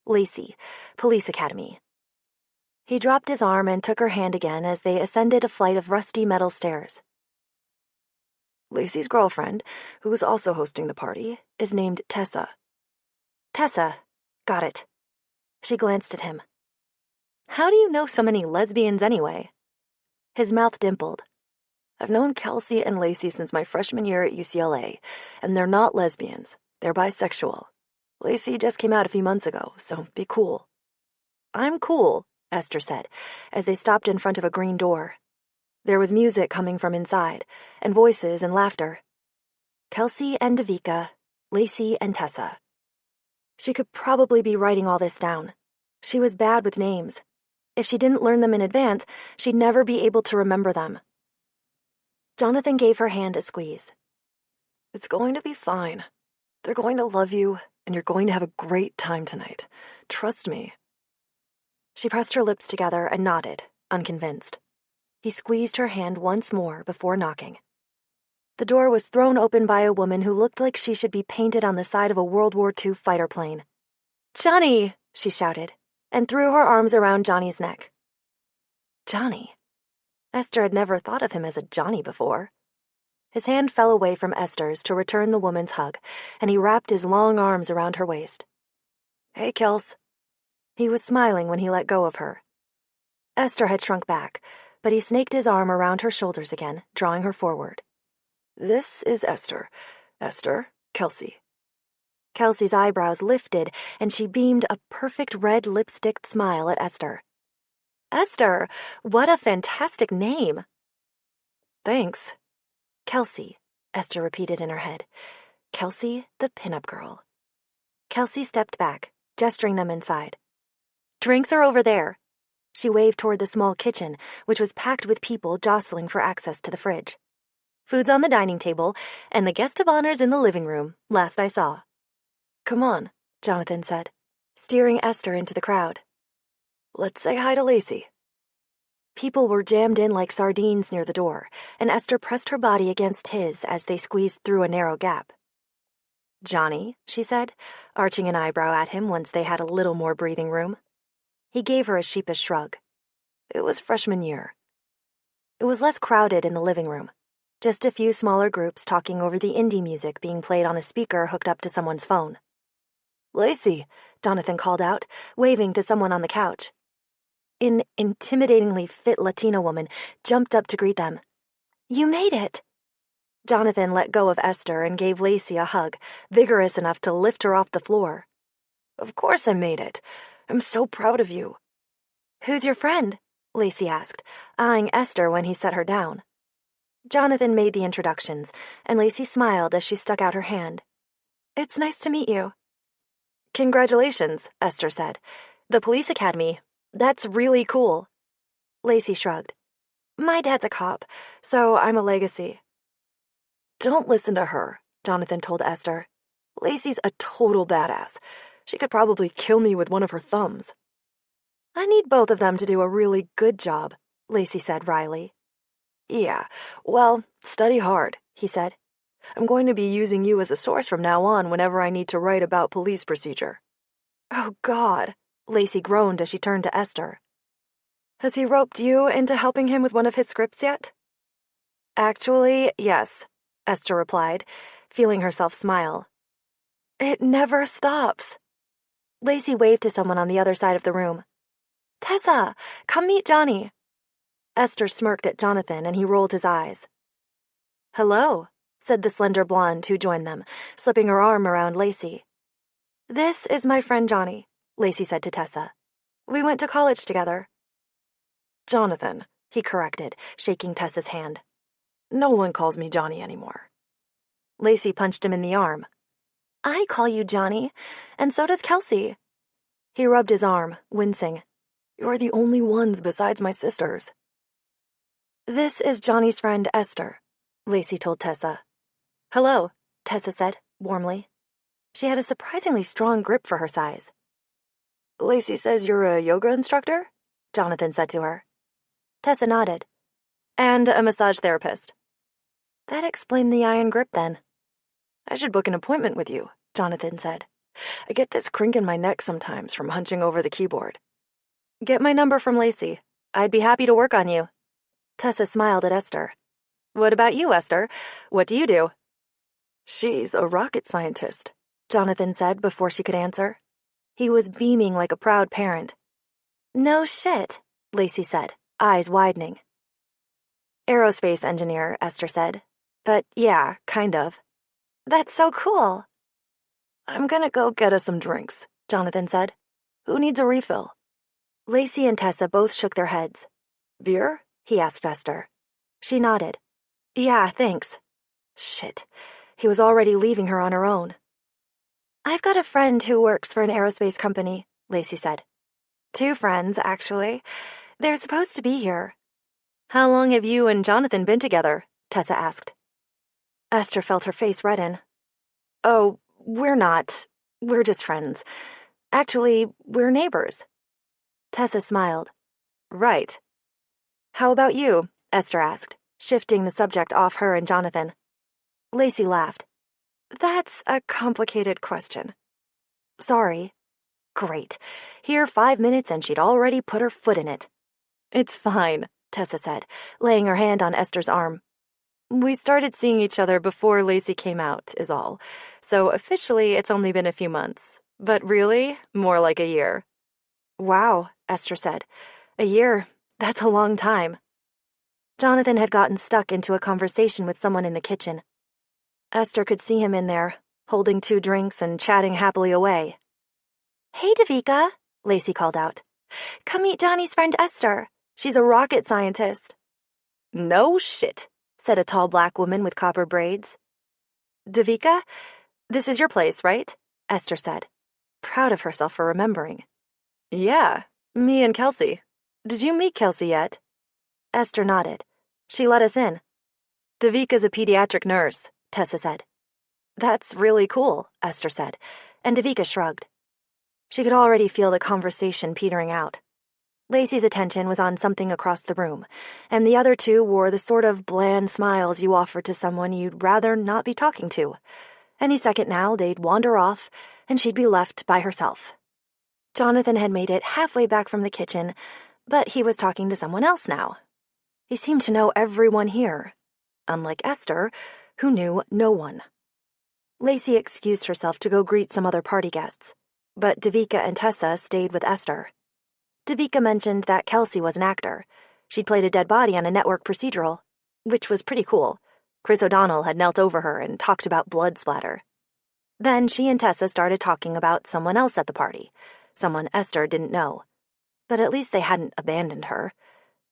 Lacey, Police Academy. He dropped his arm and took her hand again as they ascended a flight of rusty metal stairs. Lacey's girlfriend, who is also hosting the party, is named Tessa. Tessa. Got it. She glanced at him. How do you know so many lesbians anyway? His mouth dimpled. I've known Kelsey and Lacey since my freshman year at UCLA, and they're not lesbians. They're bisexual. Lacey just came out a few months ago, so be cool. I'm cool, Esther said, as they stopped in front of a green door. There was music coming from inside, and voices and laughter. Kelsey and Davika, Lacey and Tessa. She could probably be writing all this down. She was bad with names. If she didn't learn them in advance, she'd never be able to remember them. Jonathan gave her hand a squeeze. It's going to be fine. They're going to love you, and you're going to have a great time tonight. Trust me. She pressed her lips together and nodded, unconvinced. He squeezed her hand once more before knocking. The door was thrown open by a woman who looked like she should be painted on the side of a World War II fighter plane. "Johnny!" she shouted, and threw her arms around Johnny's neck. Johnny? Esther had never thought of him as a Johnny before. His hand fell away from Esther's to return the woman's hug, and he wrapped his long arms around her waist. Hey, Kels. He was smiling when he let go of her. Esther had shrunk back, but he snaked his arm around her shoulders again, drawing her forward. This is Esther. Esther, Kelsey. Kelsey's eyebrows lifted, and she beamed a perfect red lipstick smile at Esther. Esther, what a fantastic name. Thanks. Kelsey, Esther repeated in her head. Kelsey, the pinup girl. Kelsey stepped back, gesturing them inside. Drinks are over there. She waved toward the small kitchen, which was packed with people jostling for access to the fridge. Food's on the dining table, and the guest of honor's in the living room, last I saw. Come on, Jonathan said, steering Esther into the crowd. Let's say hi to Lacey. People were jammed in like sardines near the door, and Esther pressed her body against his as they squeezed through a narrow gap. Johnny, she said, arching an eyebrow at him once they had a little more breathing room. He gave her a sheepish shrug. It was freshman year. It was less crowded in the living room. Just a few smaller groups talking over the indie music being played on a speaker hooked up to someone's phone. Lacey, Jonathan called out, waving to someone on the couch. An intimidatingly fit Latina woman jumped up to greet them. You made it! Jonathan let go of Esther and gave Lacey a hug, vigorous enough to lift her off the floor. Of course I made it. I'm so proud of you. Who's your friend? Lacey asked, eyeing Esther when he set her down. Jonathan made the introductions, and Lacey smiled as she stuck out her hand. It's nice to meet you. Congratulations, Esther said. The police academy. That's really cool. Lacey shrugged. My dad's a cop, so I'm a legacy. Don't listen to her, Jonathan told Esther. Lacey's a total badass. She could probably kill me with one of her thumbs. I need both of them to do a really good job, Lacey said wryly. Yeah, well, study hard, he said. I'm going to be using you as a source from now on whenever I need to write about police procedure." Oh, God, Lacey groaned as she turned to Esther. "Has he roped you into helping him with one of his scripts yet?" Actually, yes, Esther replied, feeling herself smile. It never stops. Lacey waved to someone on the other side of the room. "Tessa, come meet Johnny." Esther smirked at Jonathan, and he rolled his eyes. "Hello," said the slender blonde who joined them, slipping her arm around Lacey. "This is my friend Johnny," Lacey said to Tessa. "We went to college together." "Jonathan," he corrected, shaking Tessa's hand. "No one calls me Johnny anymore." Lacey punched him in the arm. "I call you Johnny, and so does Kelsey." He rubbed his arm, wincing. "You're the only ones besides my sisters." "This is Johnny's friend Esther," Lacey told Tessa. "Hello," Tessa said, warmly. She had a surprisingly strong grip for her size. "Lacey says you're a yoga instructor?" Jonathan said to her. Tessa nodded. "And a massage therapist." That explained the iron grip, then. "I should book an appointment with you," Jonathan said. "I get this crink in my neck sometimes from hunching over the keyboard." "Get my number from Lacey. I'd be happy to work on you." Tessa smiled at Esther. "What about you, Esther? What do you do?" "She's a rocket scientist," Jonathan said before she could answer. He was beaming like a proud parent. "No shit," Lacey said, eyes widening. "Aerospace engineer," Esther said. "But yeah, kind of." "That's so cool." "I'm gonna go get us some drinks," Jonathan said. "Who needs a refill?" Lacey and Tessa both shook their heads. "Beer?" he asked Esther. She nodded. "Yeah, thanks." Shit. He was already leaving her on her own. "I've got a friend who works for an aerospace company," Lacey said. "Two friends, actually. They're supposed to be here." "How long have you and Jonathan been together?" Tessa asked. Esther felt her face redden. "Oh, we're not. We're just friends. Actually, we're neighbors." Tessa smiled. "Right. How about you?" Esther asked, shifting the subject off her and Jonathan. Lacey laughed. "That's a complicated question." "Sorry." Great. Here 5 minutes and she'd already put her foot in it. "It's fine," Tessa said, laying her hand on Esther's arm. "We started seeing each other before Lacey came out, is all. So officially it's only been a few months. But really, more like a year." "Wow," Esther said. "A year. That's a long time." Jonathan had gotten stuck into a conversation with someone in the kitchen. Esther could see him in there, holding 2 drinks and chatting happily away. "Hey, Davika," Lacey called out. "Come meet Johnny's friend Esther. She's a rocket scientist." "No shit," said a tall black woman with copper braids. "Davika, this is your place, right?" Esther said, proud of herself for remembering. "Yeah, me and Kelsey. Did you meet Kelsey yet?" Esther nodded. "She let us in." "Davika's a pediatric nurse," Tessa said. "That's really cool," Esther said, and Davika shrugged. She could already feel the conversation petering out. Lacey's attention was on something across the room, and the other 2 wore the sort of bland smiles you offer to someone you'd rather not be talking to. Any second now, they'd wander off, and she'd be left by herself. Jonathan had made it halfway back from the kitchen, but he was talking to someone else now. He seemed to know everyone here, unlike Esther, who knew no one. Lacey excused herself to go greet some other party guests, but Davika and Tessa stayed with Esther. Davika mentioned that Kelsey was an actor. She'd played a dead body on a network procedural, which was pretty cool. Chris O'Donnell had knelt over her and talked about blood splatter. Then she and Tessa started talking about someone else at the party, someone Esther didn't know. But at least they hadn't abandoned her.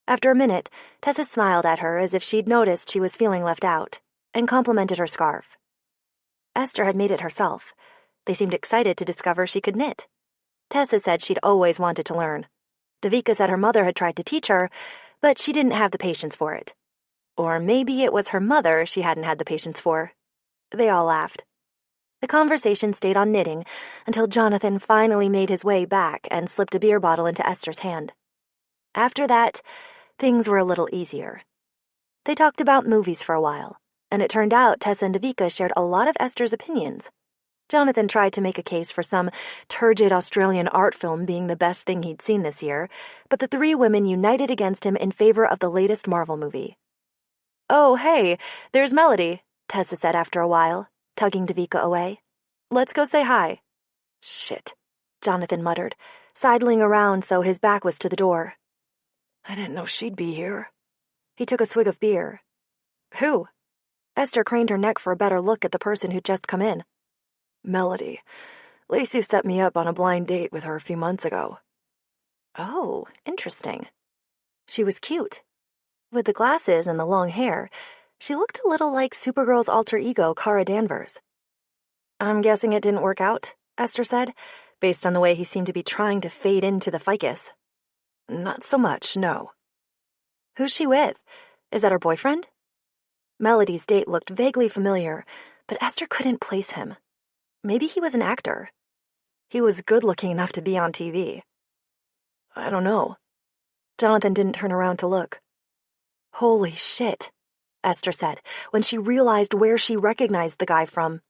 After a minute, Tessa smiled at her as if she'd noticed she was feeling left out, and complimented her scarf. Esther had made it herself. They seemed excited to discover she could knit. Tessa said she'd always wanted to learn. Davika said her mother had tried to teach her, but she didn't have the patience for it. Or maybe it was her mother she hadn't had the patience for. They all laughed. The conversation stayed on knitting until Jonathan finally made his way back and slipped a beer bottle into Esther's hand. After that, things were a little easier. They talked about movies for a while. And it turned out Tessa and Davika shared a lot of Esther's opinions. Jonathan tried to make a case for some turgid Australian art film being the best thing he'd seen this year, but the three women united against him in favor of the latest Marvel movie. "Oh, hey, there's Melody," Tessa said after a while, tugging Davika away. "Let's go say hi." "Shit," Jonathan muttered, sidling around so his back was to the door. I didn't know she'd be here. He took a swig of beer. "Who?" Esther craned her neck for a better look at the person who'd just come in. Melody. Lacey set me up on a blind date with her a few months ago. Oh, interesting. She was cute. With the glasses and the long hair, she looked a little like Supergirl's alter ego, Kara Danvers. "I'm guessing it didn't work out," Esther said, based on the way he seemed to be trying to fade into the ficus. Not so much, no. "Who's she with? Is that her boyfriend?" Melody's date looked vaguely familiar, but Esther couldn't place him. Maybe he was an actor. He was good-looking enough to be on TV. I don't know. Jonathan didn't turn around to look. "Holy shit," Esther said, when she realized where she recognized the guy from.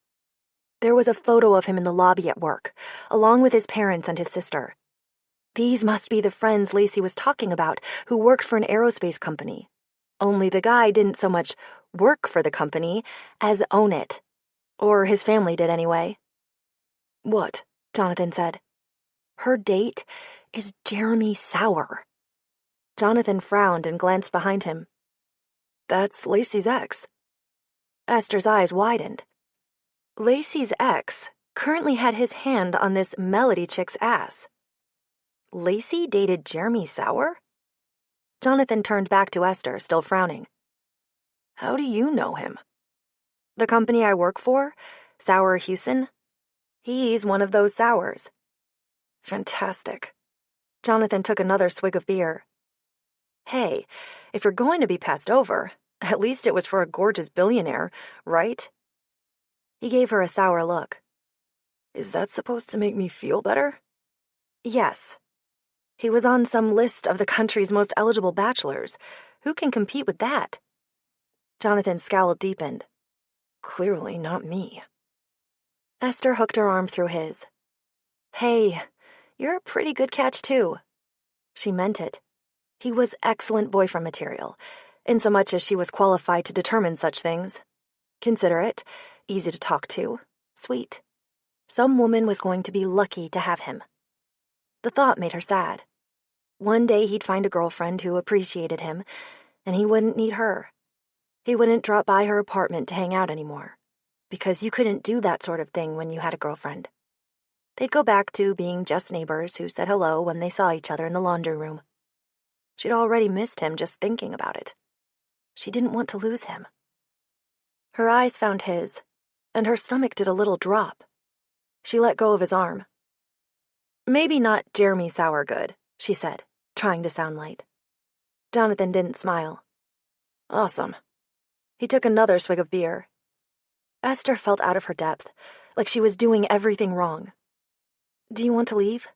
There was a photo of him in the lobby at work, along with his parents and his sister. These must be the friends Lacey was talking about who worked for an aerospace company. Only the guy didn't so much work for the company as own it. Or his family did anyway. What? Jonathan said. "Her date is Jeremy Sauer." Jonathan frowned and glanced behind him. That's Lacey's ex. Esther's eyes widened. Lacey's ex currently had his hand on this Melody chick's ass. Lacey dated Jeremy Sauer? Jonathan turned back to Esther, still frowning. How do you know him? The company I work for, Sauer Hewson. He's one of those Sauers. Fantastic. Jonathan took another swig of beer. Hey, if you're going to be passed over, at least it was for a gorgeous billionaire, right? He gave her a sour look. Is that supposed to make me feel better? Yes. He was on some list of the country's most eligible bachelors. Who can compete with that? Jonathan's scowl deepened. Clearly not me. Esther hooked her arm through his. Hey, you're a pretty good catch, too. She meant it. He was excellent boyfriend material, insomuch as she was qualified to determine such things. Considerate, easy to talk to, sweet. Some woman was going to be lucky to have him. The thought made her sad. One day he'd find a girlfriend who appreciated him, and he wouldn't need her. He wouldn't drop by her apartment to hang out anymore, because you couldn't do that sort of thing when you had a girlfriend. They'd go back to being just neighbors who said hello when they saw each other in the laundry room. She'd already missed him just thinking about it. She didn't want to lose him. Her eyes found his, and her stomach did a little drop. She let go of his arm. Maybe not Jeremy Sauer good, she said, trying to sound light. Jonathan didn't smile. Awesome. He took another swig of beer. Esther felt out of her depth, like she was doing everything wrong. Do you want to leave?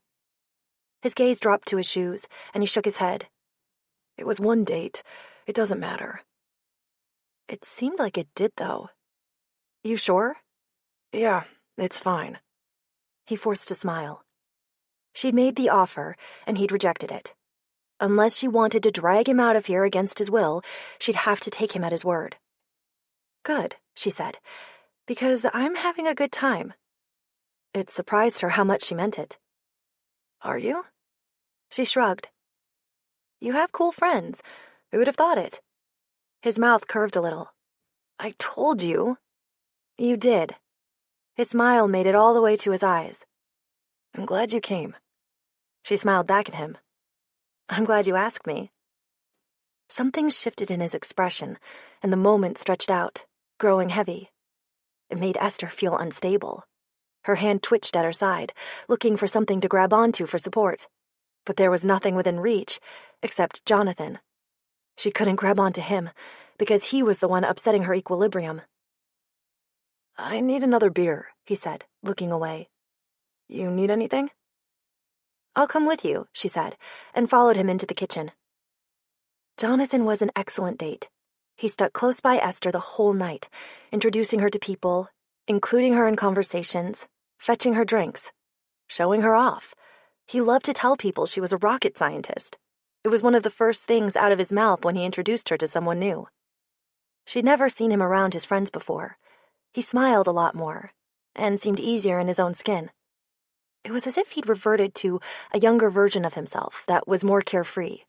His gaze dropped to his shoes, and he shook his head. It was one date. It doesn't matter. It seemed like it did, though. You sure? Yeah, it's fine. He forced a smile. She'd made the offer, and he'd rejected it. Unless she wanted to drag him out of here against his will, she'd have to take him at his word. Good, she said, because I'm having a good time. It surprised her how much she meant it. Are you? She shrugged. You have cool friends. Who would have thought it? His mouth curved a little. I told you. You did. His smile made it all the way to his eyes. I'm glad you came. She smiled back at him. I'm glad you asked me. Something shifted in his expression, and the moment stretched out, growing heavy. It made Esther feel unstable. Her hand twitched at her side, looking for something to grab onto for support. But there was nothing within reach, except Jonathan. She couldn't grab onto him, because he was the one upsetting her equilibrium. I need another beer, he said, looking away. You need anything? I'll come with you, she said, and followed him into the kitchen. Jonathan was an excellent date. He stuck close by Esther the whole night, introducing her to people, including her in conversations, fetching her drinks, showing her off. He loved to tell people she was a rocket scientist. It was one of the first things out of his mouth when he introduced her to someone new. She'd never seen him around his friends before. He smiled a lot more, and seemed easier in his own skin. It was as if he'd reverted to a younger version of himself that was more carefree,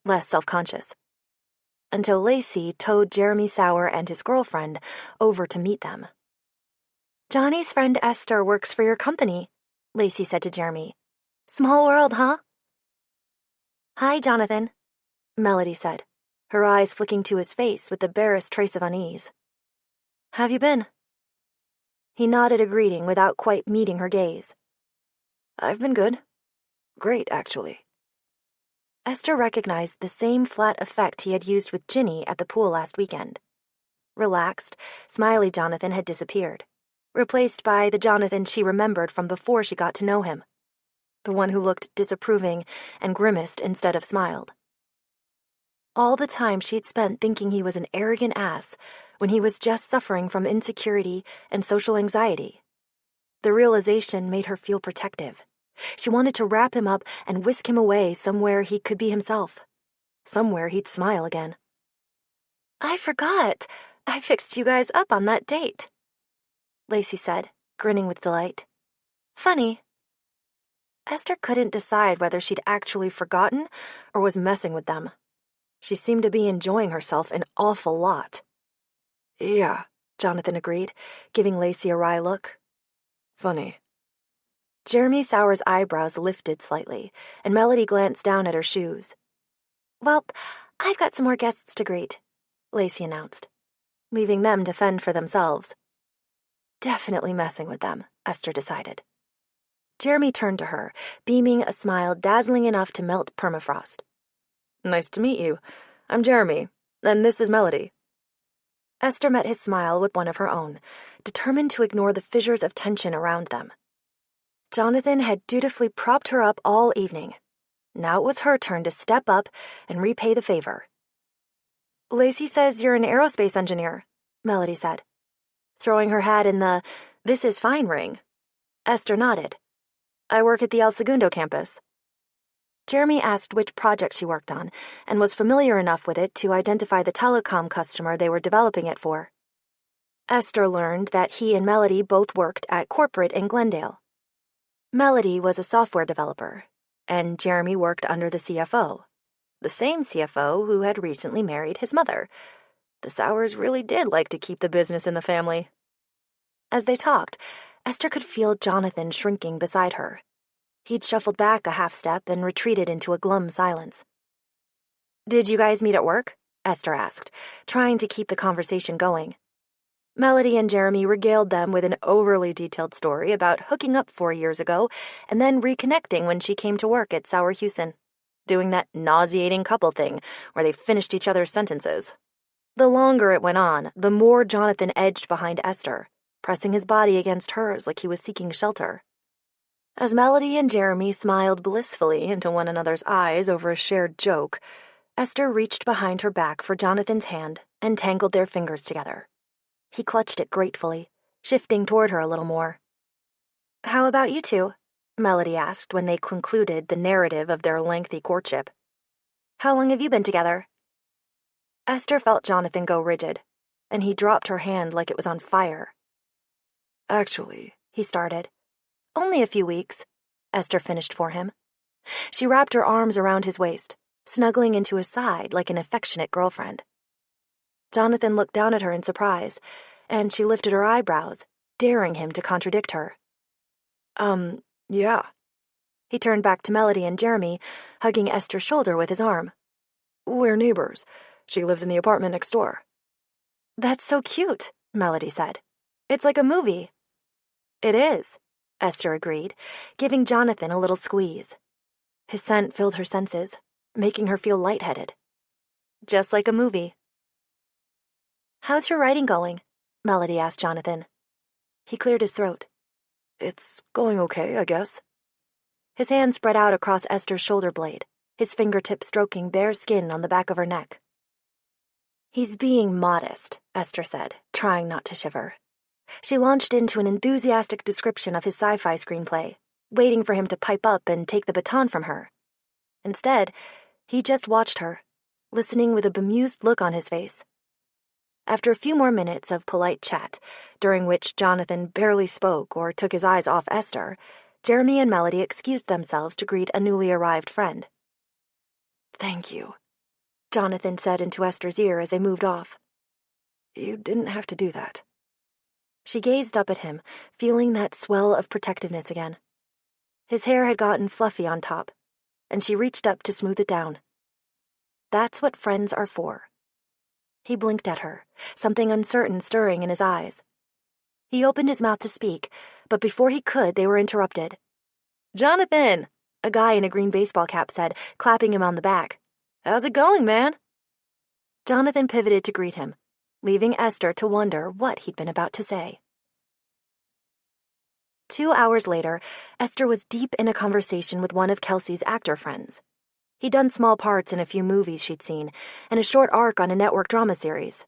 less self-conscious. Until Lacey towed Jeremy Sauer and his girlfriend over to meet them. "Johnny's friend Esther works for your company," Lacey said to Jeremy. "Small world, huh?" "Hi, Jonathan," Melody said, her eyes flicking to his face with the barest trace of unease. "How've you been?" He nodded a greeting without quite meeting her gaze. "I've been good. Great, actually." Esther recognized the same flat effect he had used with Ginny at the pool last weekend. Relaxed, smiley Jonathan had disappeared, replaced by the Jonathan she remembered from before she got to know him, the one who looked disapproving and grimaced instead of smiled. All the time she'd spent thinking he was an arrogant ass when he was just suffering from insecurity and social anxiety. The realization made her feel protective. She wanted to wrap him up and whisk him away somewhere he could be himself, somewhere he'd smile again. "I forgot. I fixed you guys up on that date," Lacey said, grinning with delight. "Funny." Esther couldn't decide whether she'd actually forgotten or was messing with them. She seemed to be enjoying herself an awful lot. "Yeah," Jonathan agreed, giving Lacey a wry look. "Funny." Jeremy Sauer's eyebrows lifted slightly, and Melody glanced down at her shoes. "Well, I've got some more guests to greet," Lacey announced, leaving them to fend for themselves. Definitely messing with them, Esther decided. Jeremy turned to her, beaming a smile dazzling enough to melt permafrost. "Nice to meet you. I'm Jeremy, and this is Melody." Esther met his smile with one of her own, determined to ignore the fissures of tension around them. Jonathan had dutifully propped her up all evening. Now it was her turn to step up and repay the favor. "Lacey says you're an aerospace engineer," Melody said, throwing her hat in the "this is fine" ring. Esther nodded. "I work at the El Segundo campus." Jeremy asked which project she worked on, and was familiar enough with it to identify the telecom customer they were developing it for. Esther learned that he and Melody both worked at corporate in Glendale. Melody was a software developer, and Jeremy worked under the CFO, the same CFO who had recently married his mother. The Sauers really did like to keep the business in the family. As they talked, Esther could feel Jonathan shrinking beside her. He'd shuffled back a half step and retreated into a glum silence. "Did you guys meet at work?" Esther asked, trying to keep the conversation going. Melody and Jeremy regaled them with an overly detailed story about hooking up 4 years ago and then reconnecting when she came to work at Sauer Houston, doing that nauseating couple thing where they finished each other's sentences. The longer it went on, the more Jonathan edged behind Esther, pressing his body against hers like he was seeking shelter. As Melody and Jeremy smiled blissfully into one another's eyes over a shared joke, Esther reached behind her back for Jonathan's hand and tangled their fingers together. He clutched it gratefully, shifting toward her a little more. "How about you two?" Melody asked when they concluded the narrative of their lengthy courtship. "How long have you been together?" Esther felt Jonathan go rigid, and he dropped her hand like it was on fire. "Actually," he started. "Only a few weeks," Esther finished for him. She wrapped her arms around his waist, snuggling into his side like an affectionate girlfriend. Jonathan looked down at her in surprise, and she lifted her eyebrows, daring him to contradict her. Yeah." He turned back to Melody and Jeremy, hugging Esther's shoulder with his arm. "We're neighbors. She lives in the apartment next door." "That's so cute," Melody said. "It's like a movie." "It is," Esther agreed, giving Jonathan a little squeeze. His scent filled her senses, making her feel lightheaded. "Just like a movie." "How's your writing going?" Melody asked Jonathan. He cleared his throat. "It's going okay, I guess." His hand spread out across Esther's shoulder blade, his fingertips stroking bare skin on the back of her neck. He's being modest, Esther said, trying not to shiver. She launched into an enthusiastic description of his sci-fi screenplay, waiting for him to pipe up and take the baton from her. Instead, he just watched her, listening with a bemused look on his face. After a few more minutes of polite chat, during which Jonathan barely spoke or took his eyes off Esther, Jeremy and Melody excused themselves to greet a newly arrived friend. "Thank you," Jonathan said into Esther's ear as they moved off. "You didn't have to do that." She gazed up at him, feeling that swell of protectiveness again. His hair had gotten fluffy on top, and she reached up to smooth it down. That's what friends are for. He blinked at her, something uncertain stirring in his eyes. He opened his mouth to speak, but before he could, they were interrupted. "Jonathan!" a guy in a green baseball cap said, clapping him on the back. "How's it going, man?" Jonathan pivoted to greet him, leaving Esther to wonder what he'd been about to say. 2 hours later, Esther was deep in a conversation with one of Kelsey's actor friends. He'd done small parts in a few movies she'd seen, and a short arc on a network drama series.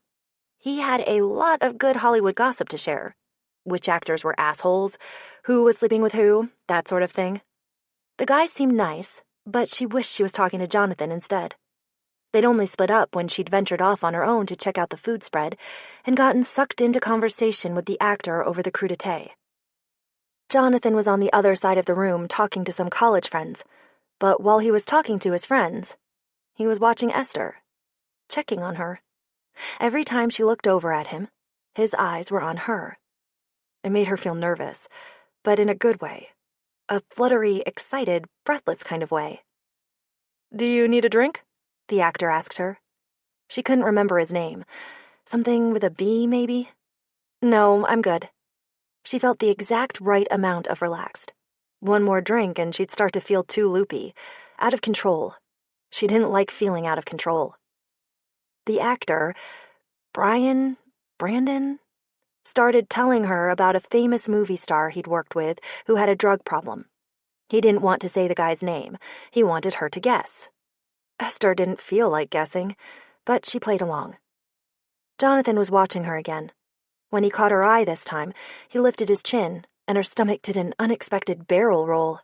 He had a lot of good Hollywood gossip to share. Which actors were assholes, who was sleeping with who, that sort of thing. The guy seemed nice, but she wished she was talking to Jonathan instead. They'd only split up when she'd ventured off on her own to check out the food spread and gotten sucked into conversation with the actor over the crudité. Jonathan was on the other side of the room talking to some college friends, but while he was talking to his friends, he was watching Esther, checking on her. Every time she looked over at him, his eyes were on her. It made her feel nervous, but in a good way. A fluttery, excited, breathless kind of way. "Do you need a drink?" the actor asked her. She couldn't remember his name. Something with a B, maybe? "No, I'm good." She felt the exact right amount of relaxed. One more drink and she'd start to feel too loopy, out of control. She didn't like feeling out of control. The actor, Brandon, started telling her about a famous movie star he'd worked with who had a drug problem. He didn't want to say the guy's name. He wanted her to guess. Esther didn't feel like guessing, but she played along. Jonathan was watching her again. When he caught her eye this time, he lifted his chin, and her stomach did an unexpected barrel roll.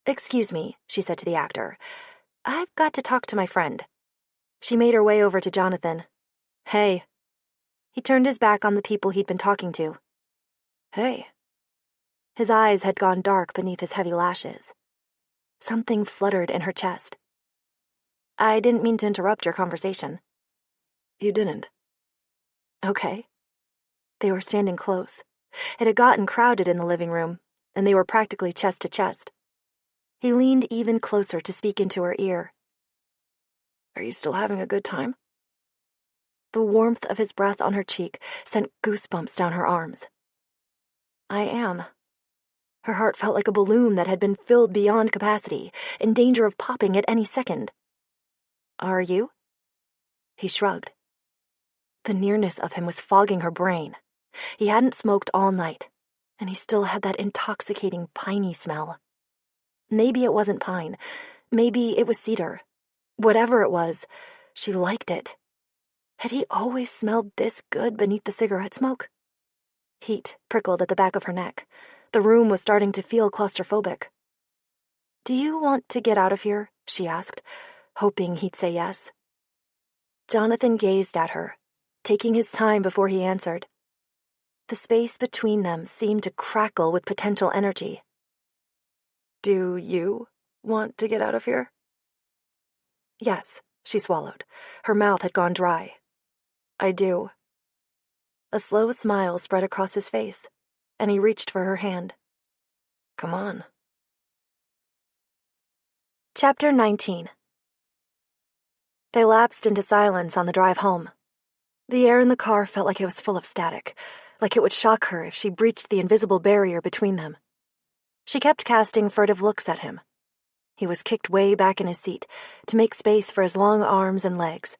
"Excuse me," she said to the actor. "I've got to talk to my friend." She made her way over to Jonathan. "Hey." He turned his back on the people he'd been talking to. "Hey." His eyes had gone dark beneath his heavy lashes. Something fluttered in her chest. "I didn't mean to interrupt your conversation." "You didn't." "Okay." They were standing close. It had gotten crowded in the living room, and they were practically chest to chest. He leaned even closer to speak into her ear. "Are you still having a good time?" The warmth of his breath on her cheek sent goosebumps down her arms. "I am." Her heart felt like a balloon that had been filled beyond capacity, in danger of popping at any second. "Are you?" He shrugged. The nearness of him was fogging her brain. He hadn't smoked all night, and he still had that intoxicating piney smell. Maybe it wasn't pine. Maybe it was cedar. Whatever it was, she liked it. Had he always smelled this good beneath the cigarette smoke? Heat prickled at the back of her neck. The room was starting to feel claustrophobic. "Do you want to get out of here?" she asked, hoping he'd say yes. Jonathan gazed at her, taking his time before he answered. The space between them seemed to crackle with potential energy. "Do you want to get out of here?" "Yes," she swallowed. Her mouth had gone dry. "I do." A slow smile spread across his face, and he reached for her hand. "Come on." Chapter 19. They lapsed into silence on the drive home. The air in the car felt like it was full of static, like it would shock her if she breached the invisible barrier between them. She kept casting furtive looks at him. He was kicked way back in his seat to make space for his long arms and legs,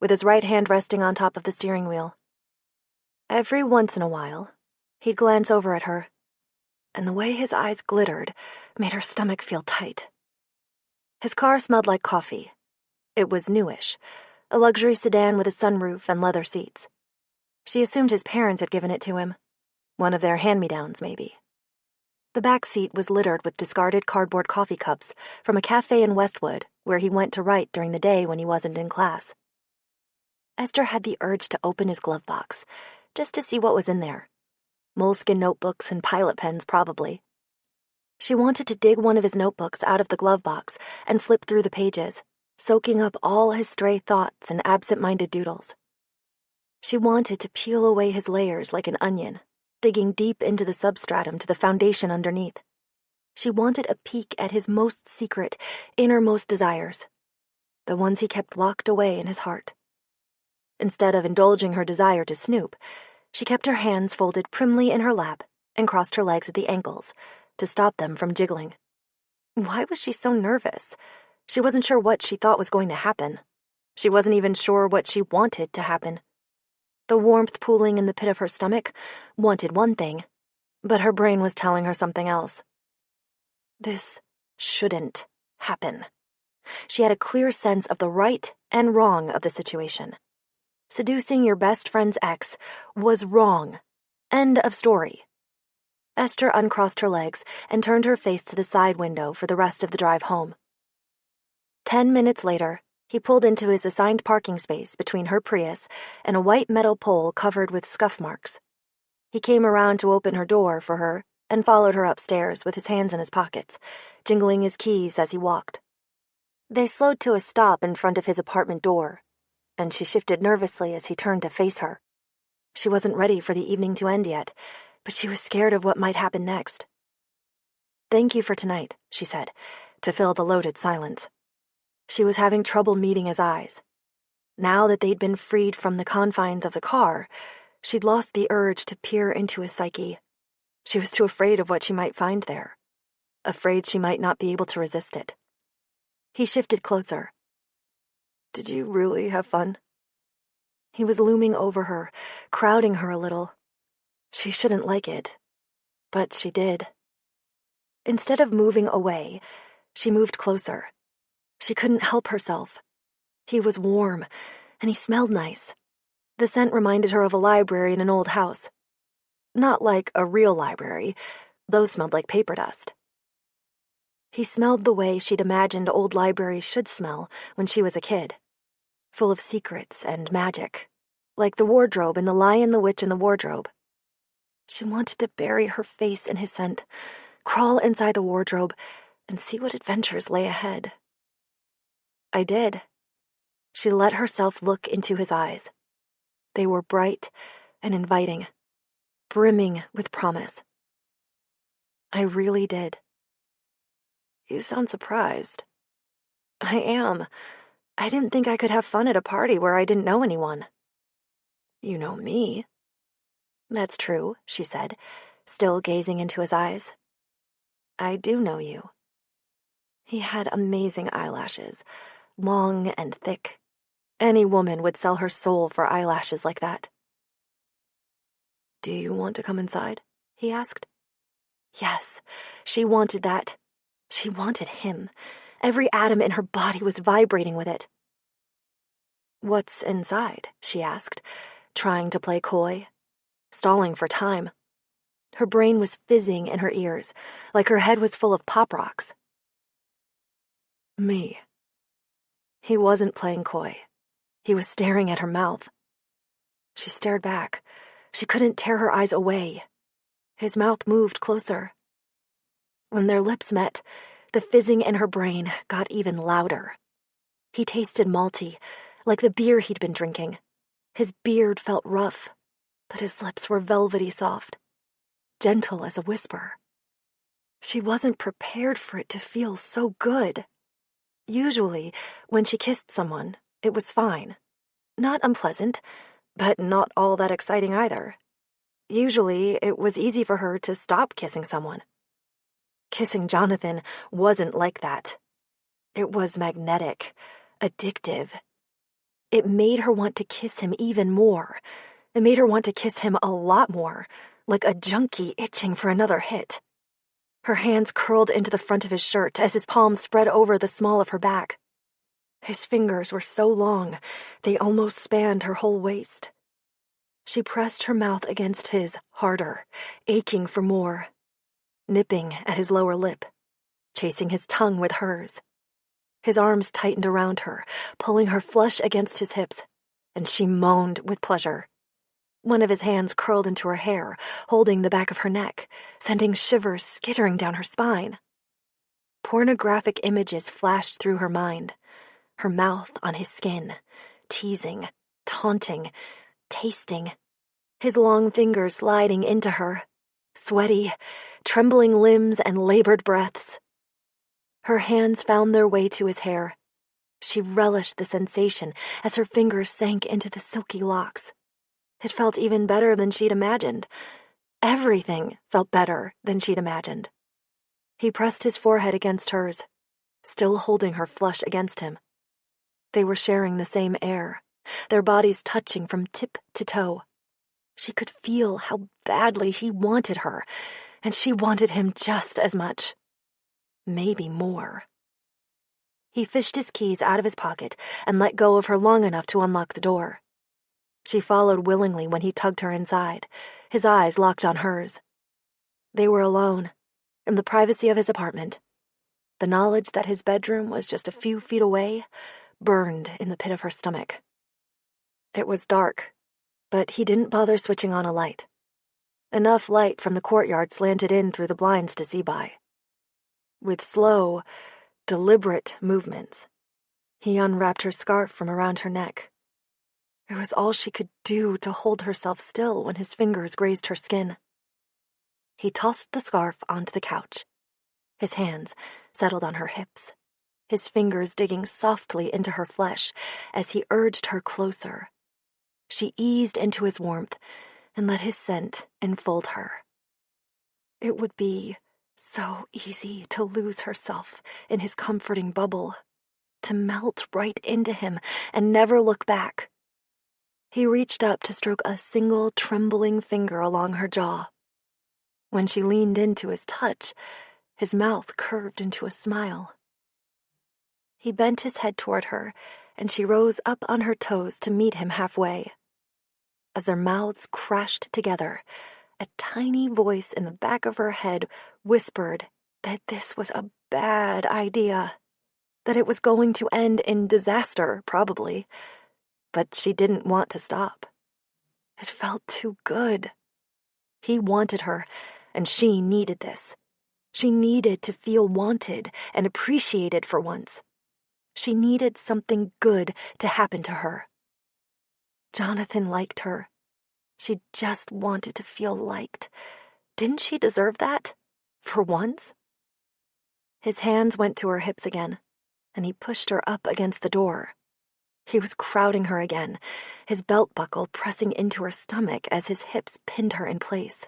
with his right hand resting on top of the steering wheel. Every once in a while, he'd glance over at her, and the way his eyes glittered made her stomach feel tight. His car smelled like coffee. It was newish, a luxury sedan with a sunroof and leather seats. She assumed his parents had given it to him. One of their hand-me-downs, maybe. The back seat was littered with discarded cardboard coffee cups from a cafe in Westwood where he went to write during the day when he wasn't in class. Esther had the urge to open his glove box, just to see what was in there. Moleskin notebooks and pilot pens, probably. She wanted to dig one of his notebooks out of the glove box and flip through the pages, soaking up all his stray thoughts and absent-minded doodles. She wanted to peel away his layers like an onion, digging deep into the substratum to the foundation underneath. She wanted a peek at his most secret, innermost desires, the ones he kept locked away in his heart. Instead of indulging her desire to snoop, she kept her hands folded primly in her lap and crossed her legs at the ankles to stop them from jiggling. Why was she so nervous? She wasn't sure what she thought was going to happen. She wasn't even sure what she wanted to happen. The warmth pooling in the pit of her stomach wanted one thing, but her brain was telling her something else. This shouldn't happen. She had a clear sense of the right and wrong of the situation. Seducing your best friend's ex was wrong. End of story. Esther uncrossed her legs and turned her face to the side window for the rest of the drive home. 10 minutes later, he pulled into his assigned parking space between her Prius and a white metal pole covered with scuff marks. He came around to open her door for her and followed her upstairs with his hands in his pockets, jingling his keys as he walked. They slowed to a stop in front of his apartment door, and she shifted nervously as he turned to face her. She wasn't ready for the evening to end yet, but she was scared of what might happen next. "Thank you for tonight," she said, to fill the loaded silence. She was having trouble meeting his eyes. Now that they'd been freed from the confines of the car, she'd lost the urge to peer into his psyche. She was too afraid of what she might find there, afraid she might not be able to resist it. He shifted closer. "Did you really have fun?" He was looming over her, crowding her a little. She shouldn't like it, but she did. Instead of moving away, she moved closer. She couldn't help herself. He was warm, and he smelled nice. The scent reminded her of a library in an old house. Not like a real library. Those smelled like paper dust. He smelled the way she'd imagined old libraries should smell when she was a kid. Full of secrets and magic. Like the wardrobe in The Lion, the Witch, and the Wardrobe. She wanted to bury her face in his scent, crawl inside the wardrobe, and see what adventures lay ahead. I did. She let herself look into his eyes. They were bright and inviting, brimming with promise. I really did. You sound surprised. I am. I didn't think I could have fun at a party where I didn't know anyone. You know me. That's true, she said, still gazing into his eyes. I do know you. He had amazing eyelashes, long and thick. Any woman would sell her soul for eyelashes like that. Do you want to come inside? He asked. Yes, she wanted that. She wanted him. Every atom in her body was vibrating with it. What's inside? She asked, trying to play coy, stalling for time. Her brain was fizzing in her ears, like her head was full of pop rocks. Me. He wasn't playing coy. He was staring at her mouth. She stared back. She couldn't tear her eyes away. His mouth moved closer. When their lips met, the fizzing in her brain got even louder. He tasted malty, like the beer he'd been drinking. His beard felt rough, but his lips were velvety soft, gentle as a whisper. She wasn't prepared for it to feel so good. Usually, when she kissed someone, it was fine. Not unpleasant, but not all that exciting either. Usually, it was easy for her to stop kissing someone. Kissing Jonathan wasn't like that. It was magnetic, addictive. It made her want to kiss him even more. It made her want to kiss him a lot more, like a junkie itching for another hit. Her hands curled into the front of his shirt as his palms spread over the small of her back. His fingers were so long, they almost spanned her whole waist. She pressed her mouth against his harder, aching for more, nipping at his lower lip, chasing his tongue with hers. His arms tightened around her, pulling her flush against his hips, and she moaned with pleasure. One of his hands curled into her hair, holding the back of her neck, sending shivers skittering down her spine. Pornographic images flashed through her mind, her mouth on his skin, teasing, taunting, tasting, his long fingers sliding into her, sweaty, trembling limbs and labored breaths. Her hands found their way to his hair. She relished the sensation as her fingers sank into the silky locks. It felt even better than she'd imagined. Everything felt better than she'd imagined. He pressed his forehead against hers, still holding her flush against him. They were sharing the same air, their bodies touching from tip to toe. She could feel how badly he wanted her, and she wanted him just as much. Maybe more. He fished his keys out of his pocket and let go of her long enough to unlock the door. She followed willingly when he tugged her inside, his eyes locked on hers. They were alone, in the privacy of his apartment. The knowledge that his bedroom was just a few feet away burned in the pit of her stomach. It was dark, but he didn't bother switching on a light. Enough light from the courtyard slanted in through the blinds to see by. With slow, deliberate movements, he unwrapped her scarf from around her neck. It was all she could do to hold herself still when his fingers grazed her skin. He tossed the scarf onto the couch. His hands settled on her hips, his fingers digging softly into her flesh as he urged her closer. She eased into his warmth and let his scent enfold her. It would be so easy to lose herself in his comforting bubble, to melt right into him and never look back. He reached up to stroke a single trembling finger along her jaw. When she leaned into his touch, his mouth curved into a smile. He bent his head toward her, and she rose up on her toes to meet him halfway. As their mouths crashed together, a tiny voice in the back of her head whispered that this was a bad idea, that it was going to end in disaster, probably. But she didn't want to stop. It felt too good. He wanted her, and she needed this. She needed to feel wanted and appreciated for once. She needed something good to happen to her. Jonathan liked her. She just wanted to feel liked. Didn't she deserve that? For once? His hands went to her hips again, and he pushed her up against the door. He was crowding her again, his belt buckle pressing into her stomach as his hips pinned her in place.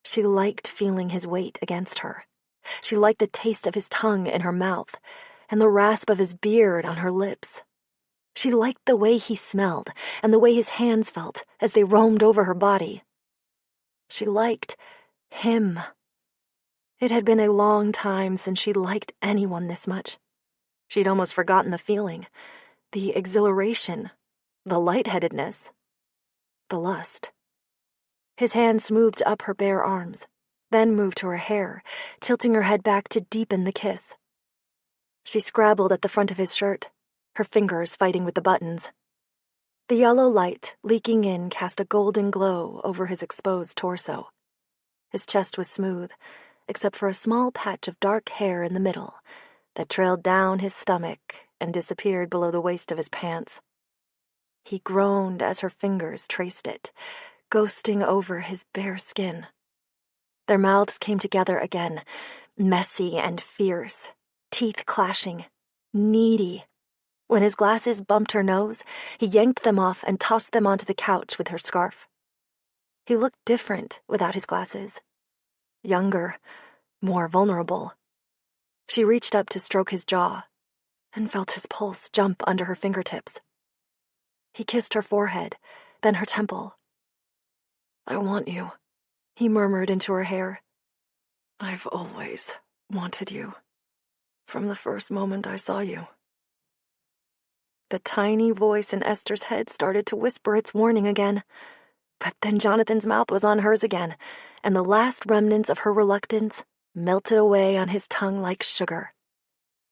She liked feeling his weight against her. She liked the taste of his tongue in her mouth, and the rasp of his beard on her lips. She liked the way he smelled, and the way his hands felt as they roamed over her body. She liked him. It had been a long time since she liked anyone this much. She'd almost forgotten the feeling. The exhilaration, the lightheadedness, the lust. His hand smoothed up her bare arms, then moved to her hair, tilting her head back to deepen the kiss. She scrabbled at the front of his shirt, her fingers fighting with the buttons. The yellow light leaking in cast a golden glow over his exposed torso. His chest was smooth, except for a small patch of dark hair in the middle that trailed down his stomach and disappeared below the waist of his pants. He groaned as her fingers traced it, ghosting over his bare skin. Their mouths came together again, messy and fierce, teeth clashing, needy. When his glasses bumped her nose, he yanked them off and tossed them onto the couch with her scarf. He looked different without his glasses. Younger, more vulnerable. She reached up to stroke his jaw and felt his pulse jump under her fingertips. He kissed her forehead, then her temple. "I want you," he murmured into her hair. "I've always wanted you. From the first moment I saw you." The tiny voice in Esther's head started to whisper its warning again. But then Jonathan's mouth was on hers again, and the last remnants of her reluctance melted away on his tongue like sugar.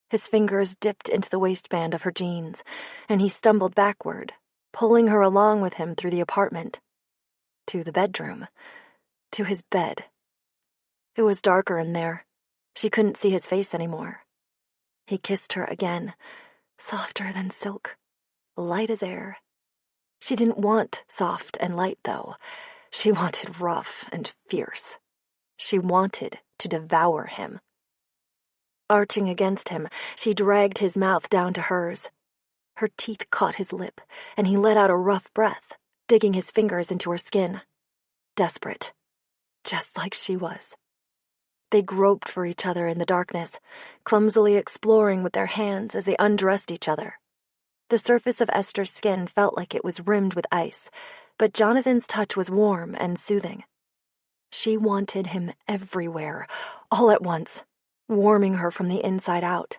His fingers dipped into the waistband of her jeans, and he stumbled backward, pulling her along with him through the apartment. To the bedroom. To his bed. It was darker in there. She couldn't see his face anymore. He kissed her again, softer than silk, light as air. She didn't want soft and light, though. She wanted rough and fierce. She wanted to devour him. Arching against him, she dragged his mouth down to hers. Her teeth caught his lip, and he let out a rough breath, digging his fingers into her skin. Desperate. Just like she was. They groped for each other in the darkness, clumsily exploring with their hands as they undressed each other. The surface of Esther's skin felt like it was rimmed with ice, but Jonathan's touch was warm and soothing. She wanted him everywhere, all at once, warming her from the inside out.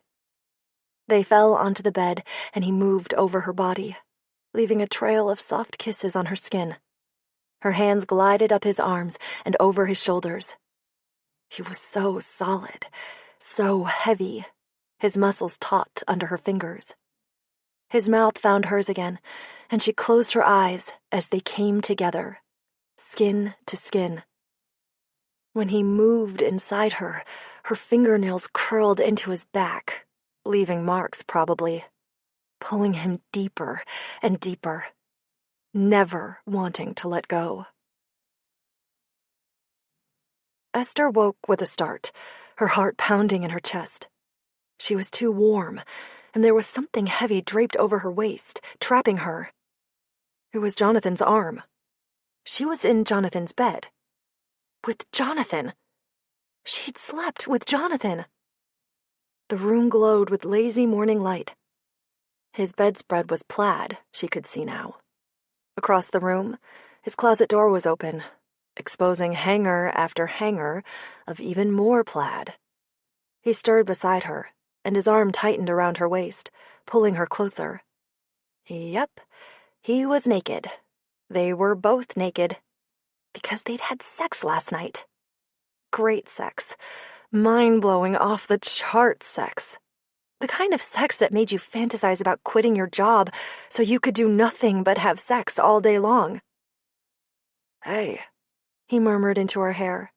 They fell onto the bed, and he moved over her body, leaving a trail of soft kisses on her skin. Her hands glided up his arms and over his shoulders. He was so solid, so heavy, his muscles taut under her fingers. His mouth found hers again, and she closed her eyes as they came together, skin to skin. When he moved inside her, her fingernails curled into his back, leaving marks probably, pulling him deeper and deeper, never wanting to let go. Esther woke with a start, her heart pounding in her chest. She was too warm, and there was something heavy draped over her waist, trapping her. It was Jonathan's arm. She was in Jonathan's bed. With Jonathan. She'd slept with Jonathan. The room glowed with lazy morning light. His bedspread was plaid, she could see now. Across the room, his closet door was open, exposing hanger after hanger of even more plaid. He stirred beside her, and his arm tightened around her waist, pulling her closer. Yep, he was naked. They were both naked. Because they'd had sex last night. Great sex. Mind-blowing, off-the-chart sex. The kind of sex that made you fantasize about quitting your job so you could do nothing but have sex all day long. Hey, he murmured into her hair.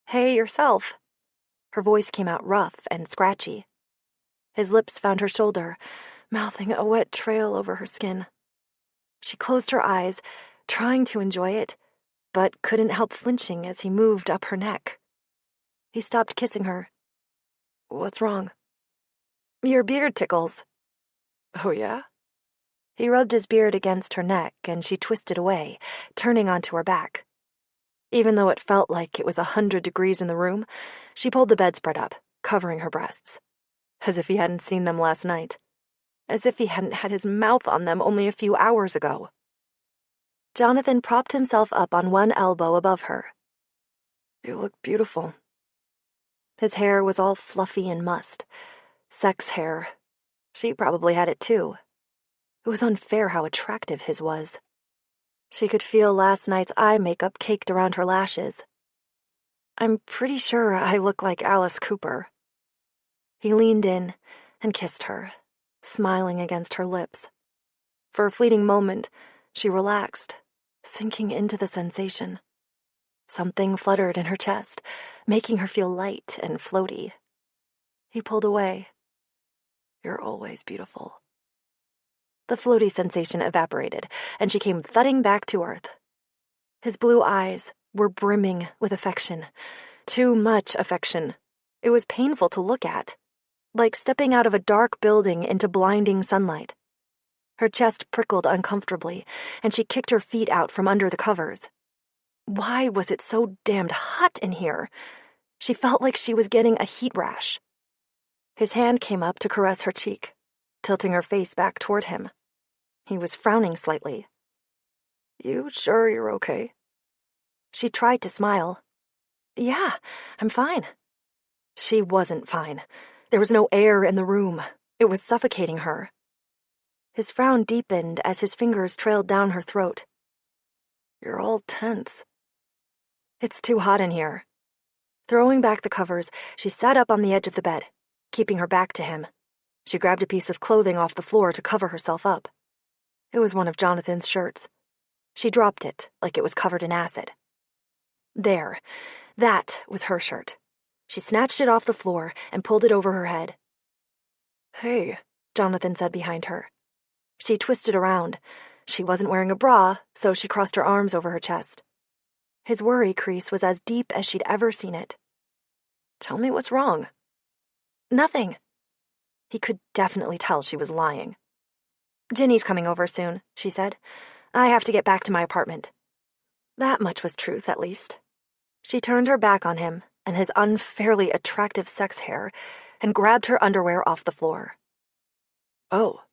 Hey, yourself. Her voice came out rough and scratchy. His lips found her shoulder, mouthing a wet trail over her skin. She closed her eyes, trying to enjoy it, but couldn't help flinching as he moved up her neck. He stopped kissing her. What's wrong? Your beard tickles. Oh, yeah? He rubbed his beard against her neck, and she twisted away, turning onto her back. Even though it felt like it was 100 degrees in the room, she pulled the bedspread up, covering her breasts. As if he hadn't seen them last night. As if he hadn't had his mouth on them only a few hours ago. Jonathan propped himself up on one elbow above her. You look beautiful. His hair was all fluffy and mussed. Sex hair. She probably had it too. It was unfair how attractive his was. She could feel last night's eye makeup caked around her lashes. I'm pretty sure I look like Alice Cooper. He leaned in and kissed her, smiling against her lips. For a fleeting moment, she relaxed, sinking into the sensation. Something fluttered in her chest, making her feel light and floaty. He pulled away. You're always beautiful. The floaty sensation evaporated, and she came thudding back to earth. His blue eyes were brimming with affection. Too much affection. It was painful to look at, like stepping out of a dark building into blinding sunlight. Her chest prickled uncomfortably, and she kicked her feet out from under the covers. Why was it so damned hot in here? She felt like she was getting a heat rash. His hand came up to caress her cheek, tilting her face back toward him. He was frowning slightly. You sure you're okay? She tried to smile. Yeah, I'm fine. She wasn't fine. There was no air in the room. It was suffocating her. His frown deepened as his fingers trailed down her throat. You're all tense. It's too hot in here. Throwing back the covers, she sat up on the edge of the bed, keeping her back to him. She grabbed a piece of clothing off the floor to cover herself up. It was one of Jonathan's shirts. She dropped it like it was covered in acid. There, that was her shirt. She snatched it off the floor and pulled it over her head. Hey, Jonathan said behind her. She twisted around. She wasn't wearing a bra, so she crossed her arms over her chest. His worry crease was as deep as she'd ever seen it. tell me what's wrong. Nothing. He could definitely tell she was lying. Ginny's coming over soon, she said. I have to get back to my apartment. That much was truth, at least. She turned her back on him and his unfairly attractive sex hair and grabbed her underwear off the floor. Oh.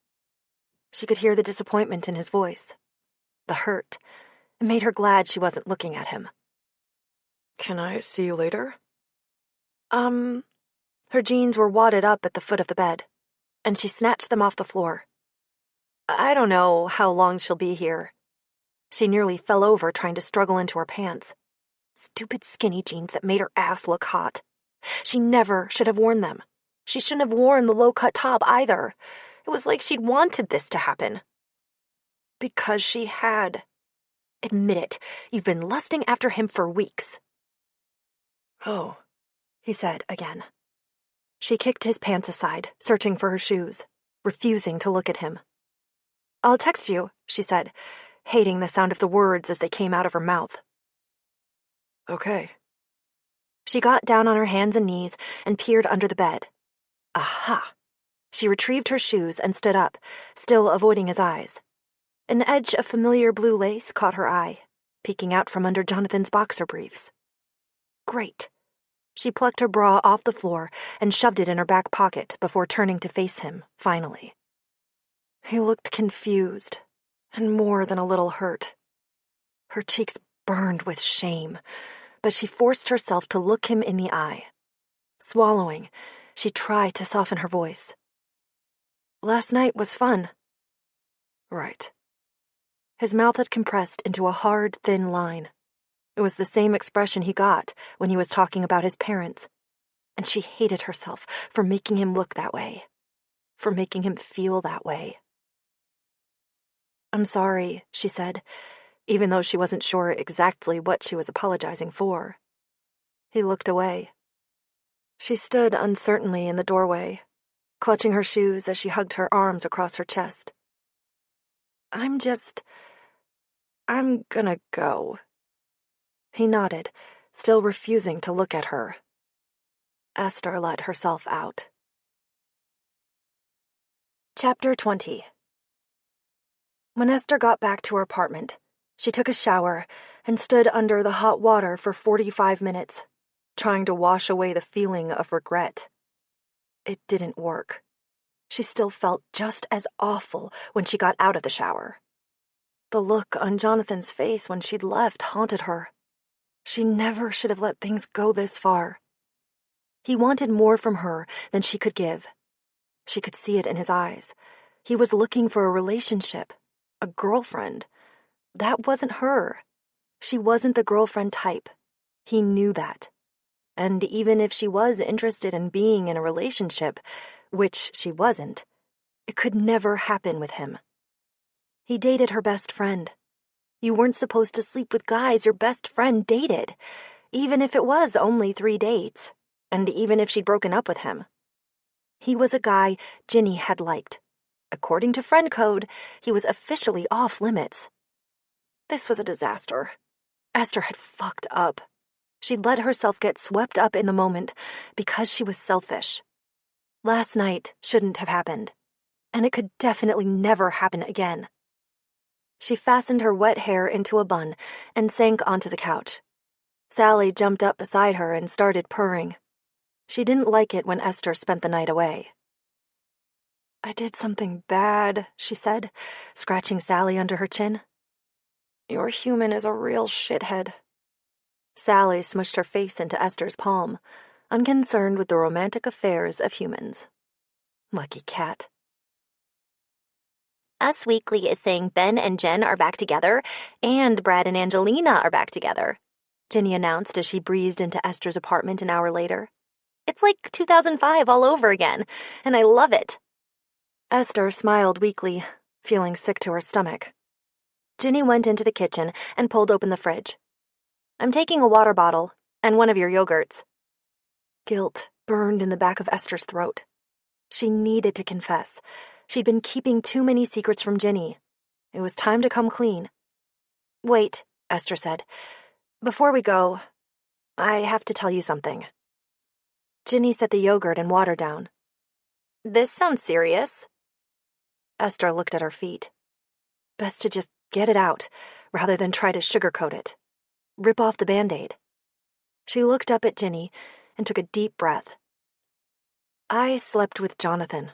She could hear the disappointment in his voice. The hurt. It made her glad she wasn't looking at him. Can I see you later? Her jeans were wadded up at the foot of the bed, and she snatched them off the floor. I don't know how long she'll be here. She nearly fell over trying to struggle into her pants. Stupid skinny jeans that made her ass look hot. She never should have worn them. She shouldn't have worn the low-cut top either. It was like she'd wanted this to happen. Because she had. Admit it, you've been lusting after him for weeks. Oh, he said again. She kicked his pants aside, searching for her shoes, refusing to look at him. I'll text you, she said, hating the sound of the words as they came out of her mouth. okay. She got down on her hands and knees and peered under the bed. Aha! She retrieved her shoes and stood up, still avoiding his eyes. An edge of familiar blue lace caught her eye, peeking out from under Jonathan's boxer briefs. Great. She plucked her bra off the floor and shoved it in her back pocket before turning to face him, finally. He looked confused, and more than a little hurt. Her cheeks burned with shame, but she forced herself to look him in the eye. Swallowing, she tried to soften her voice. Last night was fun. Right. His mouth had compressed into a hard, thin line. It was the same expression he got when he was talking about his parents, and she hated herself for making him look that way, for making him feel that way. I'm sorry, she said, even though she wasn't sure exactly what she was apologizing for. He looked away. She stood uncertainly in the doorway, clutching her shoes as she hugged her arms across her chest. I'm gonna go. He nodded, still refusing to look at her. Esther let herself out. Chapter 20. When Esther got back to her apartment, she took a shower and stood under the hot water for 45 minutes, trying to wash away the feeling of regret. It didn't work. She still felt just as awful when she got out of the shower. The look on Jonathan's face when she'd left haunted her. She never should have let things go this far. He wanted more from her than she could give. She could see it in his eyes. He was looking for a relationship, a girlfriend. That wasn't her. She wasn't the girlfriend type. He knew that. And even if she was interested in being in a relationship, which she wasn't, it could never happen with him. He dated her best friend. You weren't supposed to sleep with guys your best friend dated, even if it was only 3 dates, and even if she'd broken up with him. He was a guy Ginny had liked. According to friend code, he was officially off limits. This was a disaster. Esther had fucked up. She'd let herself get swept up in the moment because she was selfish. Last night shouldn't have happened, and it could definitely never happen again. She fastened her wet hair into a bun and sank onto the couch. Sally jumped up beside her and started purring. She didn't like it when Esther spent the night away. I did something bad, she said, scratching Sally under her chin. Your human is a real shithead. Sally smushed her face into Esther's palm, unconcerned with the romantic affairs of humans. Lucky cat. Us Weekly is saying Ben and Jen are back together, and Brad and Angelina are back together, Ginny announced as she breezed into Esther's apartment an hour later. It's like 2005 all over again, and I love it. Esther smiled weakly, feeling sick to her stomach. Ginny went into the kitchen and pulled open the fridge. I'm taking a water bottle and one of your yogurts. Guilt burned in the back of Esther's throat. She needed to confess. She'd been keeping too many secrets from Ginny. It was time to come clean. Wait, Esther said. Before we go, I have to tell you something. Ginny set the yogurt and water down. This sounds serious. Esther looked at her feet. Best to just get it out, rather than try to sugarcoat it. Rip off the Band-Aid. She looked up at Ginny and took a deep breath. I slept with Jonathan.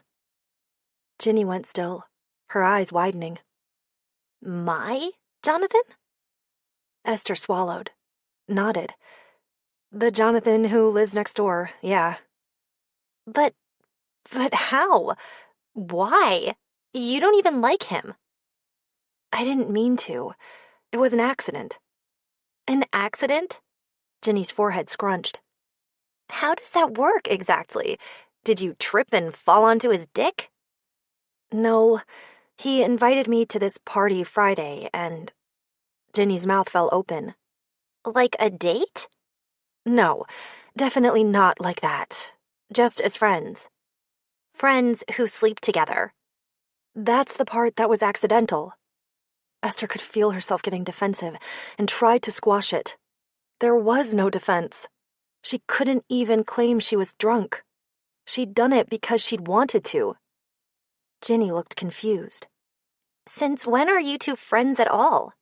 Ginny went still, her eyes widening. My Jonathan? Esther swallowed, nodded. The Jonathan who lives next door, yeah. But how? Why? You don't even like him. I didn't mean to. It was an accident. An accident? Ginny's forehead scrunched. How does that work exactly? Did you trip and fall onto his dick? No, he invited me to this party Friday, and... Ginny's mouth fell open. Like a date? No, definitely not like that. Just as friends. Friends who sleep together. That's the part that was accidental. Esther could feel herself getting defensive and tried to squash it. There was no defense. She couldn't even claim she was drunk. She'd done it because she'd wanted to. Ginny looked confused. Since when are you two friends at all?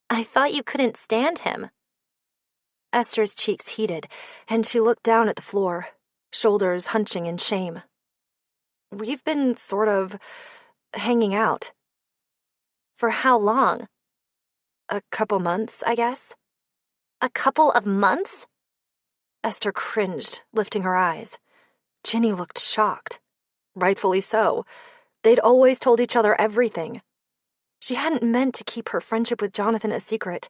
I thought you couldn't stand him. Esther's cheeks heated, and she looked down at the floor, shoulders hunching in shame. We've been sort of hanging out. For how long? A couple months, I guess. A couple of months? Esther cringed, lifting her eyes. Ginny looked shocked. Rightfully so. They'd always told each other everything. She hadn't meant to keep her friendship with Jonathan a secret.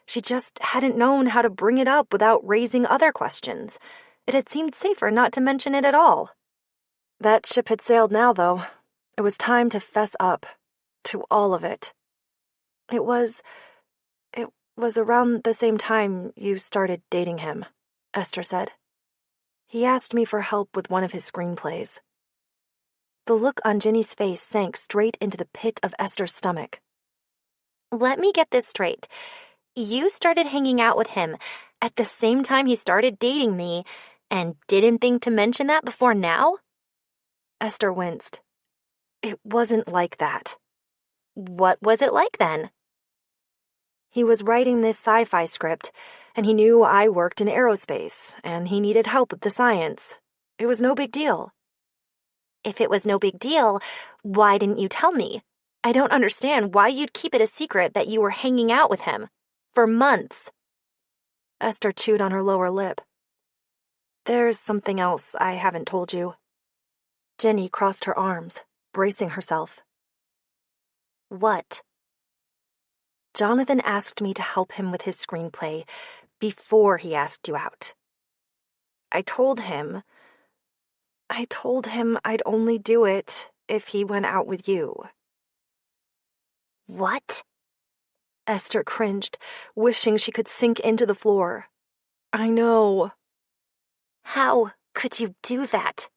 She just hadn't known how to bring it up without raising other questions. It had seemed safer not to mention it at all. That ship had sailed now, though. It was time to fess up. To all of it. It was around the same time you started dating him, Esther said. He asked me for help with one of his screenplays. The look on Ginny's face sank straight into the pit of Esther's stomach. Let me get this straight. You started hanging out with him at the same time he started dating me and didn't think to mention that before now? Esther winced. It wasn't like that. What was it like then? He was writing this sci-fi script, and he knew I worked in aerospace, and he needed help with the science. It was no big deal. If it was no big deal, why didn't you tell me? I don't understand why you'd keep it a secret that you were hanging out with him. For months. Esther chewed on her lower lip. There's something else I haven't told you. Ginny crossed her arms, bracing herself. What? Jonathan asked me to help him with his screenplay before he asked you out. I told him I'd only do it if he went out with you. What? Esther cringed, wishing she could sink into the floor. I know. How could you do that?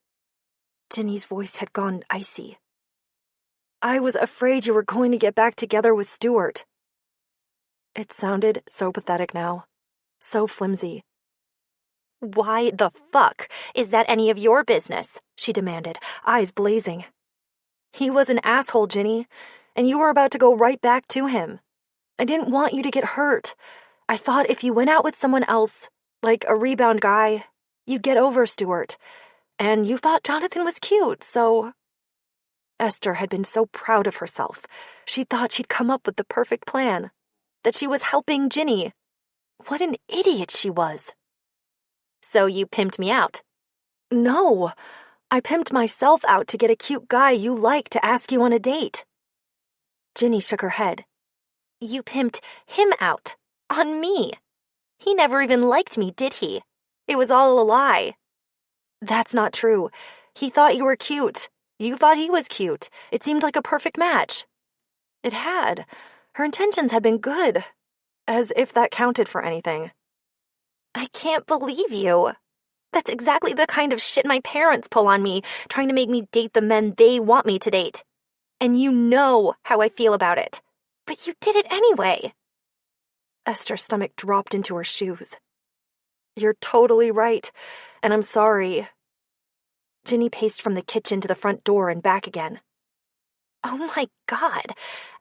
Ginny's voice had gone icy. I was afraid you were going to get back together with Stuart. It sounded so pathetic now, so flimsy. Why the fuck is that any of your business? She demanded, eyes blazing. He was an asshole, Ginny, and you were about to go right back to him. I didn't want you to get hurt. I thought if you went out with someone else, like a rebound guy, you'd get over Stuart. And you thought Jonathan was cute, so... Esther had been so proud of herself. She thought she'd come up with the perfect plan. That she was helping Ginny. What an idiot she was. So you pimped me out? No. I pimped myself out to get a cute guy you like to ask you on a date. Ginny shook her head. You pimped him out. On me. He never even liked me, did he? It was all a lie. That's not true. He thought you were cute. You thought he was cute. It seemed like a perfect match. It had. Her intentions had been good. As if that counted for anything. I can't believe you. That's exactly the kind of shit my parents pull on me, trying to make me date the men they want me to date. And you know how I feel about it. But you did it anyway. Esther's stomach dropped into her shoes. You're totally right, and I'm sorry. Ginny paced from the kitchen to the front door and back again. Oh my God,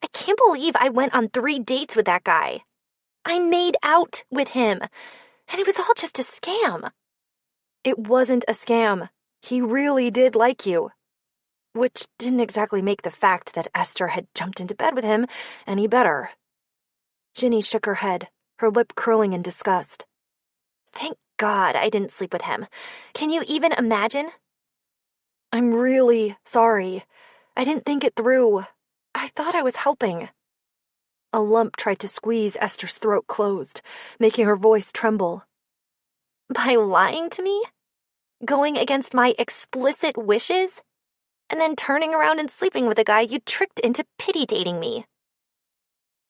I can't believe I went on 3 dates with that guy. I made out with him, and it was all just a scam. It wasn't a scam. He really did like you. Which didn't exactly make the fact that Esther had jumped into bed with him any better. Ginny shook her head, her lip curling in disgust. Thank God I didn't sleep with him. Can you even imagine? I'm really sorry. I didn't think it through. I thought I was helping. A lump tried to squeeze Esther's throat closed, making her voice tremble. By lying to me? Going against my explicit wishes? And then turning around and sleeping with a guy you tricked into pity dating me.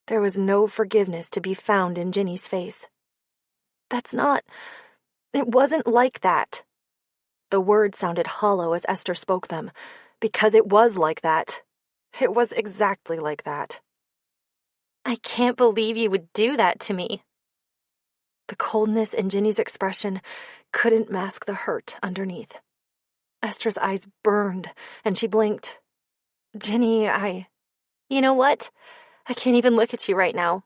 There was no forgiveness to be found in Ginny's face. It wasn't like that. The words sounded hollow as Esther spoke them, because it was like that. It was exactly like that. I can't believe you would do that to me. The coldness in Ginny's expression couldn't mask the hurt underneath. Esther's eyes burned, and she blinked. Ginny, You know what? I can't even look at you right now.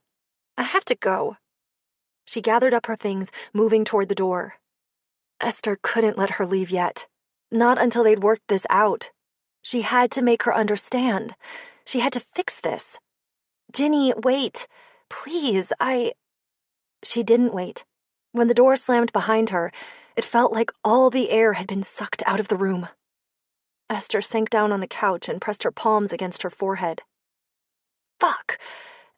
I have to go. She gathered up her things, moving toward the door. Esther couldn't let her leave yet. Not until they'd worked this out. She had to make her understand. She had to fix this. Ginny, wait. Please, She didn't wait. When the door slammed behind her, it felt like all the air had been sucked out of the room. Esther sank down on the couch and pressed her palms against her forehead. Fuck!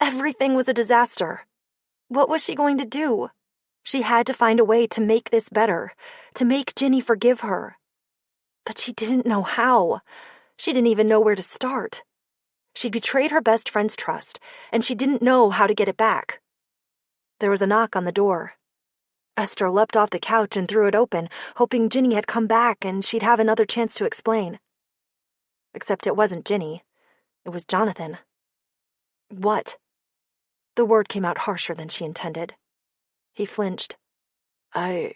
Everything was a disaster. What was she going to do? She had to find a way to make this better, to make Ginny forgive her. But she didn't know how. She didn't even know where to start. She'd betrayed her best friend's trust, and she didn't know how to get it back. There was a knock on the door. Esther leapt off the couch and threw it open, hoping Ginny had come back and she'd have another chance to explain. Except it wasn't Ginny. It was Jonathan. What? The word came out harsher than she intended. He flinched. I,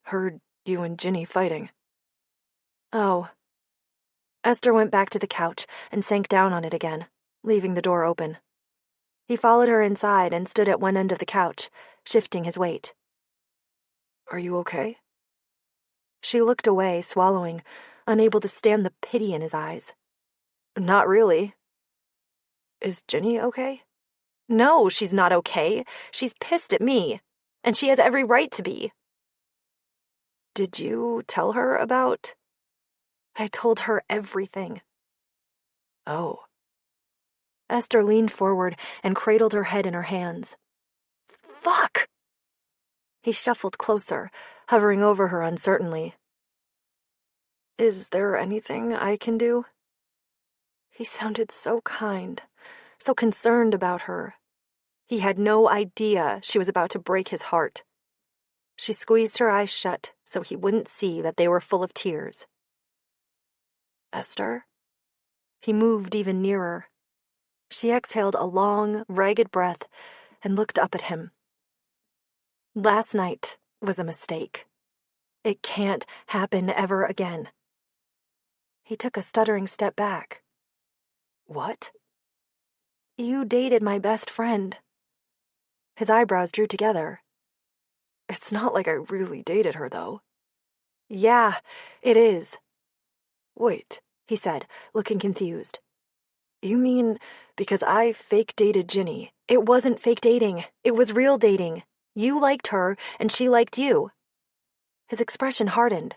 heard you and Ginny fighting. Oh. Esther went back to the couch and sank down on it again, leaving the door open. He followed her inside and stood at one end of the couch, shifting his weight. Are you okay? She looked away, swallowing, unable to stand the pity in his eyes. Not really. Is Ginny okay? No, she's not okay. She's pissed at me, and she has every right to be. Did you tell her about... I told her everything. Oh. Esther leaned forward and cradled her head in her hands. Fuck! He shuffled closer, hovering over her uncertainly. Is there anything I can do? He sounded so kind, so concerned about her. He had no idea she was about to break his heart. She squeezed her eyes shut so he wouldn't see that they were full of tears. Esther? He moved even nearer. She exhaled a long, ragged breath and looked up at him. Last night was a mistake. It can't happen ever again. He took a stuttering step back. What? You dated my best friend. His eyebrows drew together. It's not like I really dated her, though. Yeah, it is. Wait, he said, looking confused. You mean because I fake dated Ginny? It wasn't fake dating. It was real dating. You liked her, and she liked you. His expression hardened.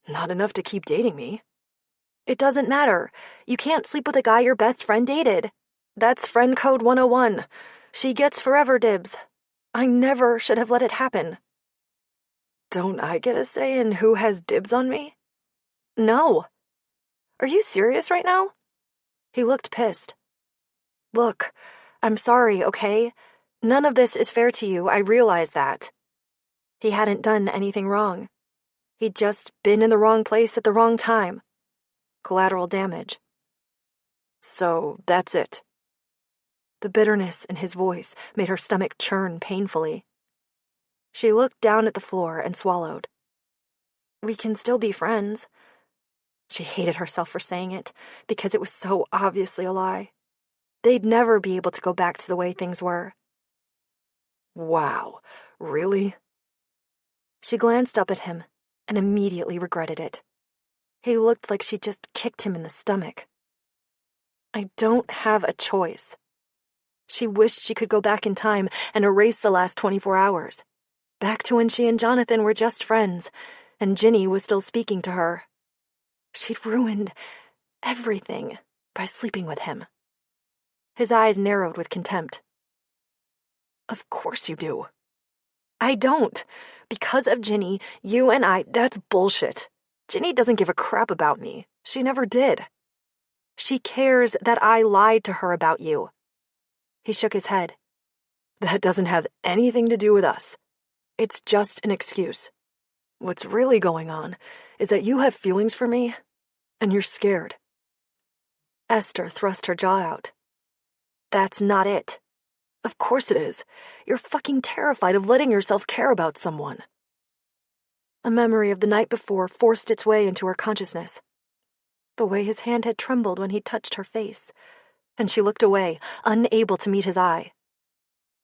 Not enough to keep dating me. It doesn't matter. You can't sleep with a guy your best friend dated. That's friend code 101. She gets forever dibs. I never should have let it happen. Don't I get a say in who has dibs on me? No. Are you serious right now? He looked pissed. Look, I'm sorry, okay? None of this is fair to you, I realize that. He hadn't done anything wrong. He'd just been in the wrong place at the wrong time. Collateral damage. So that's it. The bitterness in his voice made her stomach churn painfully. She looked down at the floor and swallowed. We can still be friends. She hated herself for saying it, because it was so obviously a lie. They'd never be able to go back to the way things were. Wow, really? She glanced up at him and immediately regretted it. He looked like she'd just kicked him in the stomach. I don't have a choice. She wished she could go back in time and erase the last 24 hours. Back to when she and Jonathan were just friends, and Ginny was still speaking to her. She'd ruined everything by sleeping with him. His eyes narrowed with contempt. Of course you do. I don't. Because of Ginny, you and I, that's bullshit. Ginny doesn't give a crap about me. She never did. She cares that I lied to her about you. He shook his head. That doesn't have anything to do with us. It's just an excuse. What's really going on is that you have feelings for me, and you're scared. Esther thrust her jaw out. That's not it. Of course it is. You're fucking terrified of letting yourself care about someone. A memory of the night before forced its way into her consciousness. The way his hand had trembled when he touched her face, and she looked away, unable to meet his eye.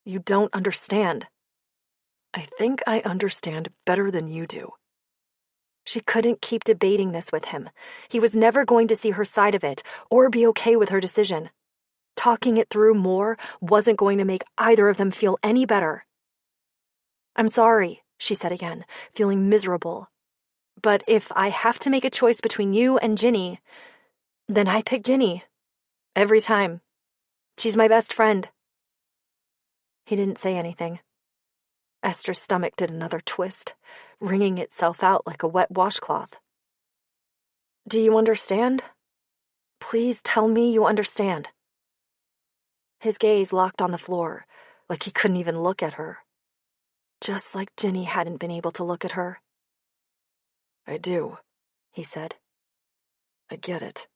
You don't understand. I think I understand better than you do. She couldn't keep debating this with him. He was never going to see her side of it, or be okay with her decision. Talking it through more wasn't going to make either of them feel any better. I'm sorry, she said again, feeling miserable. But if I have to make a choice between you and Ginny, then I pick Ginny. Every time. She's my best friend. He didn't say anything. Esther's stomach did another twist, wringing itself out like a wet washcloth. Do you understand? Please tell me you understand. His gaze locked on the floor, like he couldn't even look at her. Just like Ginny hadn't been able to look at her. I do, he said. I get it.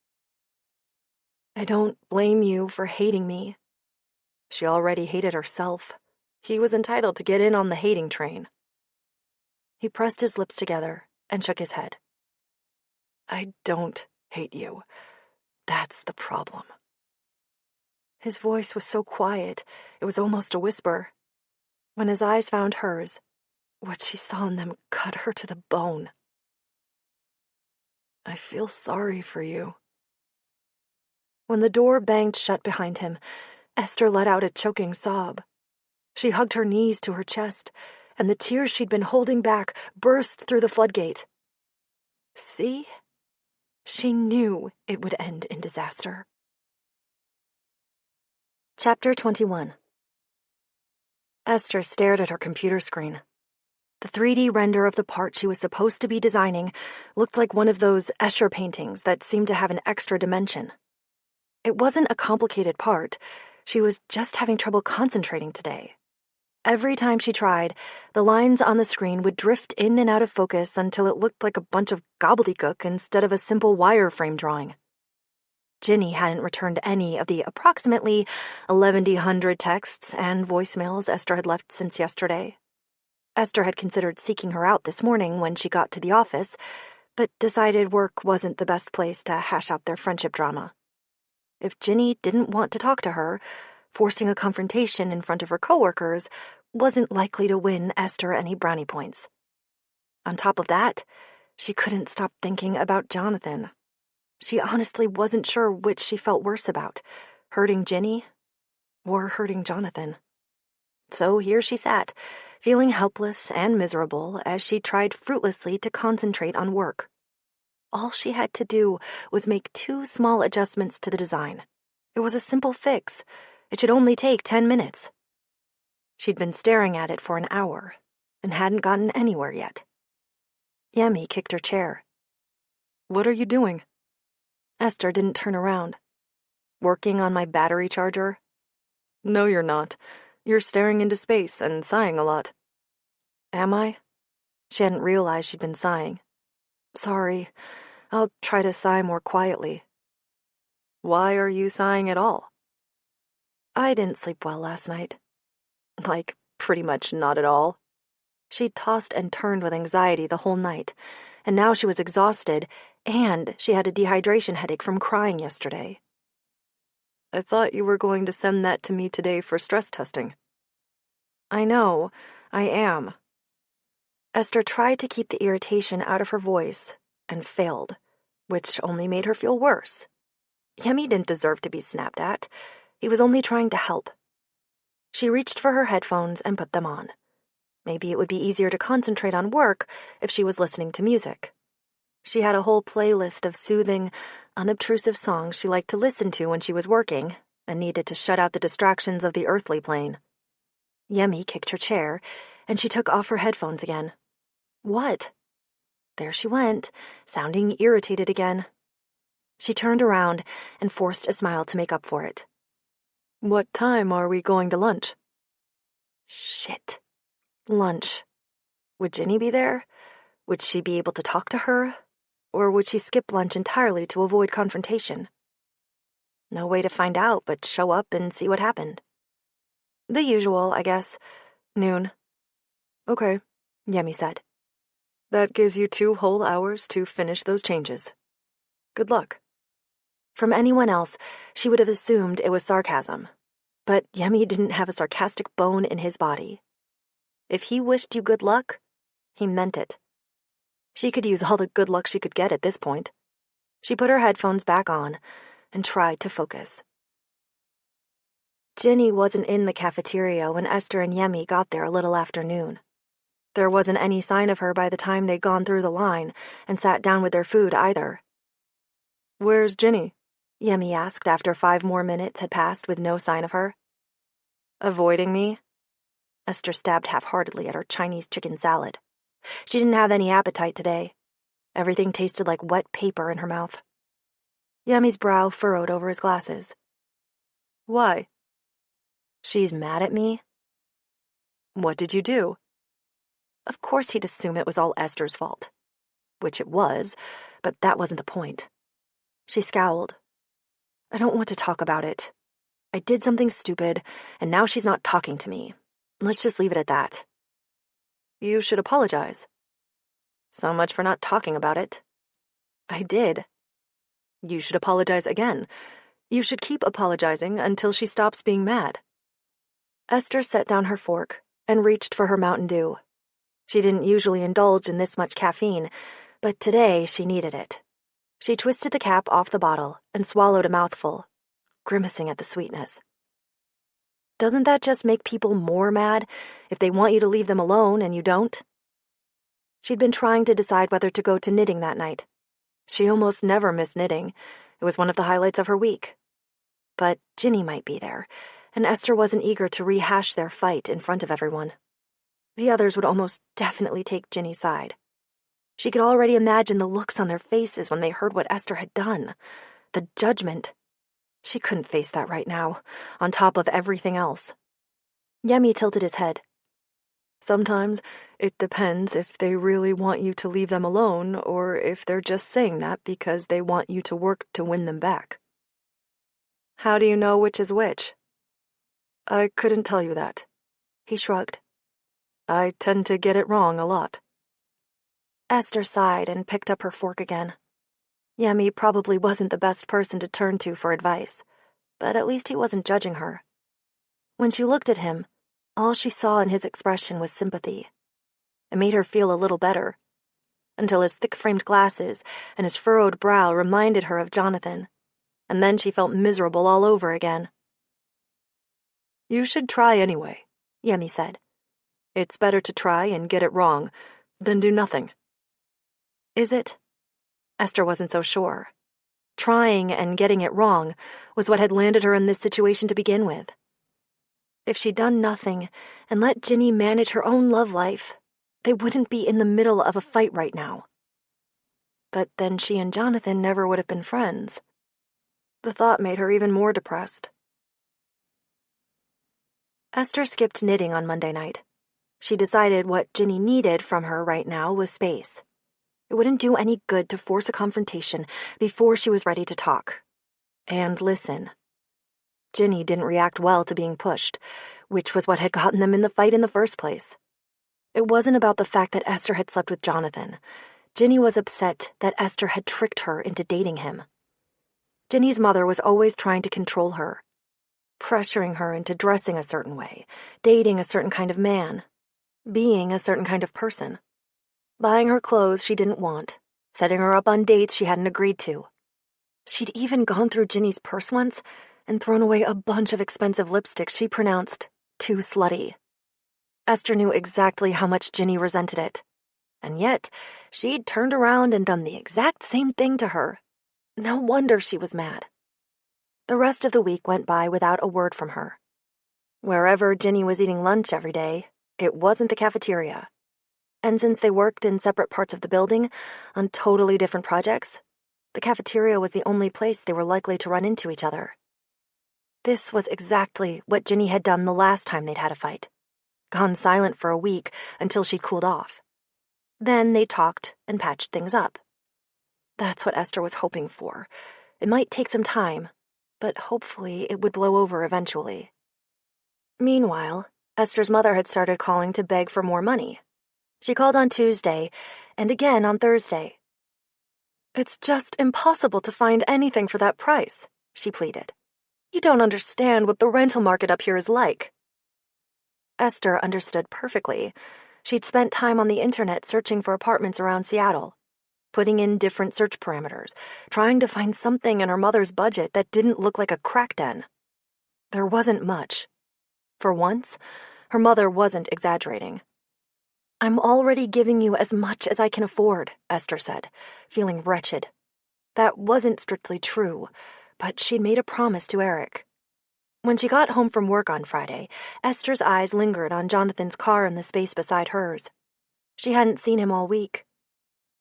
I don't blame you for hating me. She already hated herself. He was entitled to get in on the hating train. He pressed his lips together and shook his head. I don't hate you. That's the problem. His voice was so quiet, it was almost a whisper. When his eyes found hers, what she saw in them cut her to the bone. I feel sorry for you. When the door banged shut behind him, Esther let out a choking sob. She hugged her knees to her chest, and the tears she'd been holding back burst through the floodgate. See? She knew it would end in disaster. Chapter 21. Esther stared at her computer screen. The 3D render of the part she was supposed to be designing looked like one of those Escher paintings that seemed to have an extra dimension. It wasn't a complicated part. She was just having trouble concentrating today. Every time she tried, the lines on the screen would drift in and out of focus until it looked like a bunch of gobbledygook instead of a simple wireframe drawing. Ginny hadn't returned any of the approximately 1,100 texts and voicemails Esther had left since yesterday. Esther had considered seeking her out this morning when she got to the office, but decided work wasn't the best place to hash out their friendship drama. If Ginny didn't want to talk to her, forcing a confrontation in front of her coworkers wasn't likely to win Esther any brownie points. On top of that, she couldn't stop thinking about Jonathan. She honestly wasn't sure which she felt worse about, hurting Ginny or hurting Jonathan. So here she sat, feeling helpless and miserable as she tried fruitlessly to concentrate on work. All she had to do was make 2 small adjustments to the design. It was a simple fix. It should only take 10 minutes. She'd been staring at it for an hour and hadn't gotten anywhere yet. Yemi kicked her chair. What are you doing? Esther didn't turn around. Working on my battery charger? No, you're not. You're staring into space and sighing a lot. Am I? She hadn't realized she'd been sighing. Sorry. I'll try to sigh more quietly. Why are you sighing at all? I didn't sleep well last night. Like, pretty much not at all. She tossed and turned with anxiety the whole night, and now she was exhausted, and she had a dehydration headache from crying yesterday. I thought you were going to send that to me today for stress testing. I know, I am. Esther tried to keep the irritation out of her voice, and failed, which only made her feel worse. Yemi didn't deserve to be snapped at. He was only trying to help. She reached for her headphones and put them on. Maybe it would be easier to concentrate on work if she was listening to music. She had a whole playlist of soothing, unobtrusive songs she liked to listen to when she was working and needed to shut out the distractions of the earthly plane. Yemi kicked her chair, and she took off her headphones again. What? There she went, sounding irritated again. She turned around and forced a smile to make up for it. What time are we going to lunch? Shit. Lunch. Would Ginny be there? Would she be able to talk to her? Or would she skip lunch entirely to avoid confrontation? No way to find out but show up and see what happened. The usual, I guess. Noon. Okay, Yemi said. That gives you 2 whole hours to finish those changes. Good luck. From anyone else, she would have assumed it was sarcasm. But Yemi didn't have a sarcastic bone in his body. If he wished you good luck, he meant it. She could use all the good luck she could get at this point. She put her headphones back on and tried to focus. Ginny wasn't in the cafeteria when Esther and Yemi got there a little after noon. There wasn't any sign of her by the time they'd gone through the line and sat down with their food either. Where's Ginny? Yemi asked after 5 more minutes had passed with no sign of her. Avoiding me? Esther stabbed half-heartedly at her Chinese chicken salad. She didn't have any appetite today. Everything tasted like wet paper in her mouth. Yemi's brow furrowed over his glasses. Why? She's mad at me? What did you do? Of course he'd assume it was all Esther's fault. Which it was, but that wasn't the point. She scowled. I don't want to talk about it. I did something stupid, and now she's not talking to me. Let's just leave it at that. You should apologize. So much for not talking about it. I did. You should apologize again. You should keep apologizing until she stops being mad. Esther set down her fork and reached for her Mountain Dew. She didn't usually indulge in this much caffeine, but today she needed it. She twisted the cap off the bottle and swallowed a mouthful, grimacing at the sweetness. Doesn't that just make people more mad if they want you to leave them alone and you don't? She'd been trying to decide whether to go to knitting that night. She almost never missed knitting. It was one of the highlights of her week. But Ginny might be there, and Esther wasn't eager to rehash their fight in front of everyone. The others would almost definitely take Ginny's side. She could already imagine the looks on their faces when they heard what Esther had done. The judgment. She couldn't face that right now, on top of everything else. Yemi tilted his head. Sometimes it depends if they really want you to leave them alone or if they're just saying that because they want you to work to win them back. How do you know which is which? I couldn't tell you that. He shrugged. I tend to get it wrong a lot. Esther sighed and picked up her fork again. Yemi probably wasn't the best person to turn to for advice, but at least he wasn't judging her. When she looked at him, all she saw in his expression was sympathy. It made her feel a little better, until his thick-framed glasses and his furrowed brow reminded her of Jonathan, and then she felt miserable all over again. You should try anyway, Yemi said. It's better to try and get it wrong than do nothing. Is it? Esther wasn't so sure. Trying and getting it wrong was what had landed her in this situation to begin with. If she'd done nothing and let Ginny manage her own love life, they wouldn't be in the middle of a fight right now. But then she and Jonathan never would have been friends. The thought made her even more depressed. Esther skipped knitting on Monday night. She decided what Ginny needed from her right now was space. It wouldn't do any good to force a confrontation before she was ready to talk. And listen. Ginny didn't react well to being pushed, which was what had gotten them in the fight in the first place. It wasn't about the fact that Esther had slept with Jonathan. Ginny was upset that Esther had tricked her into dating him. Ginny's mother was always trying to control her, pressuring her into dressing a certain way, dating a certain kind of man, being a certain kind of person, buying her clothes she didn't want, setting her up on dates she hadn't agreed to. She'd even gone through Ginny's purse once and thrown away a bunch of expensive lipsticks she pronounced too slutty. Esther knew exactly how much Ginny resented it, and yet she'd turned around and done the exact same thing to her. No wonder she was mad. The rest of the week went by without a word from her. Wherever Ginny was eating lunch every day, it wasn't the cafeteria. And since they worked in separate parts of the building, on totally different projects, the cafeteria was the only place they were likely to run into each other. This was exactly what Ginny had done the last time they'd had a fight. Gone silent for a week until she'd cooled off. Then they talked and patched things up. That's what Esther was hoping for. It might take some time, but hopefully it would blow over eventually. Meanwhile, Esther's mother had started calling to beg for more money. She called on Tuesday, and again on Thursday. "It's just impossible to find anything for that price," she pleaded. "You don't understand what the rental market up here is like." Esther understood perfectly. She'd spent time on the internet searching for apartments around Seattle, putting in different search parameters, trying to find something in her mother's budget that didn't look like a crack den. There wasn't much. For once, her mother wasn't exaggerating. "I'm already giving you as much as I can afford," Esther said, feeling wretched. That wasn't strictly true, but she'd made a promise to Eric. When she got home from work on Friday, Esther's eyes lingered on Jonathan's car in the space beside hers. She hadn't seen him all week.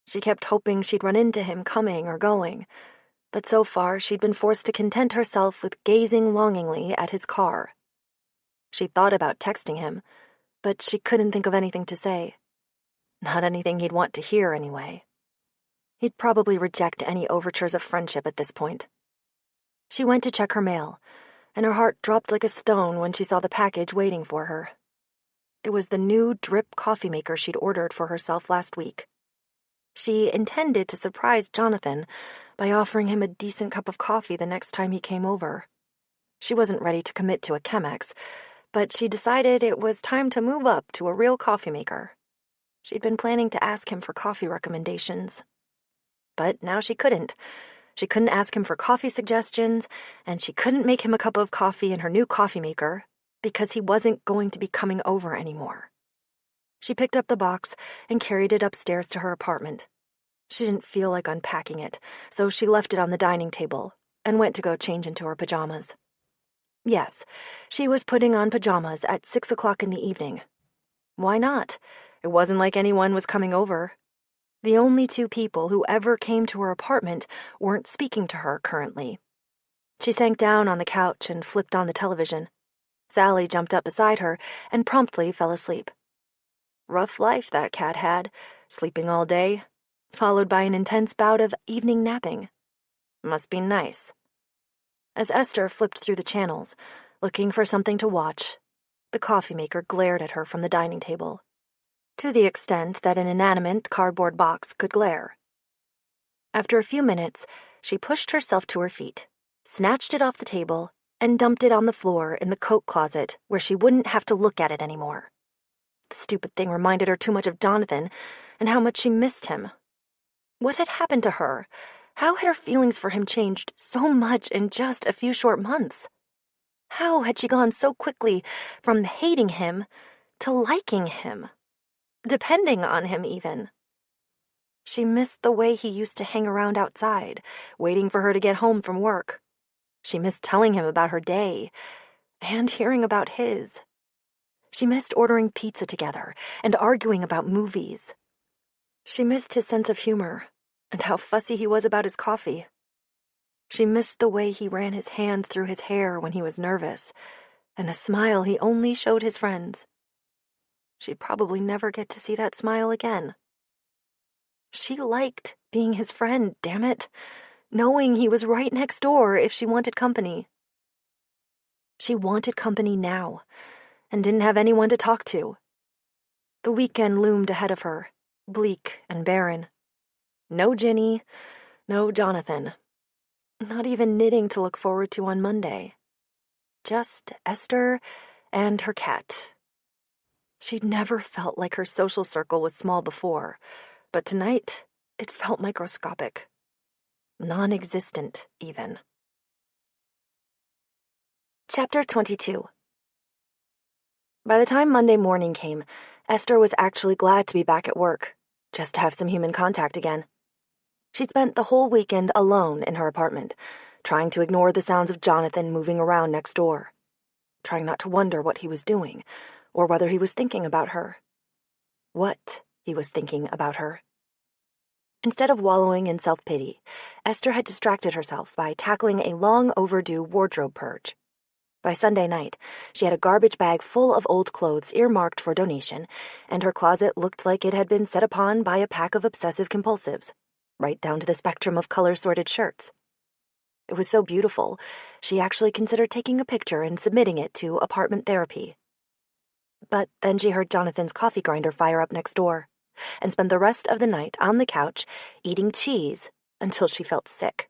She kept hoping she'd run into him coming or going, but so far she'd been forced to content herself with gazing longingly at his car. She thought about texting him, but she couldn't think of anything to say. Not anything he'd want to hear, anyway. He'd probably reject any overtures of friendship at this point. She went to check her mail, and her heart dropped like a stone when she saw the package waiting for her. It was the new drip coffee maker she'd ordered for herself last week. She intended to surprise Jonathan by offering him a decent cup of coffee the next time he came over. She wasn't ready to commit to a Chemex, but she decided it was time to move up to a real coffee maker. She'd been planning to ask him for coffee recommendations. But now she couldn't. She couldn't ask him for coffee suggestions, and she couldn't make him a cup of coffee in her new coffee maker because he wasn't going to be coming over anymore. She picked up the box and carried it upstairs to her apartment. She didn't feel like unpacking it, so she left it on the dining table and went to go change into her pajamas. Yes, she was putting on pajamas at 6 o'clock in the evening. Why not? It wasn't like anyone was coming over. The only two people who ever came to her apartment weren't speaking to her currently. She sank down on the couch and flipped on the television. Sally jumped up beside her and promptly fell asleep. Rough life that cat had, sleeping all day, followed by an intense bout of evening napping. Must be nice. As Esther flipped through the channels, looking for something to watch, the coffee maker glared at her from the dining table, to the extent that an inanimate cardboard box could glare. After a few minutes, she pushed herself to her feet, snatched it off the table, and dumped it on the floor in the coat closet where she wouldn't have to look at it anymore. The stupid thing reminded her too much of Jonathan and how much she missed him. What had happened to her? How had her feelings for him changed so much in just a few short months? How had she gone so quickly from hating him to liking him? Depending on him, even. She missed the way he used to hang around outside, waiting for her to get home from work. She missed telling him about her day, and hearing about his. She missed ordering pizza together and arguing about movies. She missed his sense of humor and how fussy he was about his coffee. She missed the way he ran his hand through his hair when he was nervous, and the smile he only showed his friends. She'd probably never get to see that smile again. She liked being his friend, damn it, knowing he was right next door if she wanted company. She wanted company now, and didn't have anyone to talk to. The weekend loomed ahead of her, bleak and barren. No Ginny, no Jonathan. Not even knitting to look forward to on Monday. Just Esther and her cat. She'd never felt like her social circle was small before, but tonight it felt microscopic. Non-existent, even. Chapter 22. By the time Monday morning came, Esther was actually glad to be back at work, just to have some human contact again. She'd spent the whole weekend alone in her apartment, trying to ignore the sounds of Jonathan moving around next door, trying not to wonder what he was doing, or whether he was thinking about her. What he was thinking about her. Instead of wallowing in self-pity, Esther had distracted herself by tackling a long-overdue wardrobe purge. By Sunday night, she had a garbage bag full of old clothes earmarked for donation, and her closet looked like it had been set upon by a pack of obsessive compulsives, right down to the spectrum of color-sorted shirts. It was so beautiful, she actually considered taking a picture and submitting it to apartment therapy. But then she heard Jonathan's coffee grinder fire up next door, and spent the rest of the night on the couch eating cheese until she felt sick.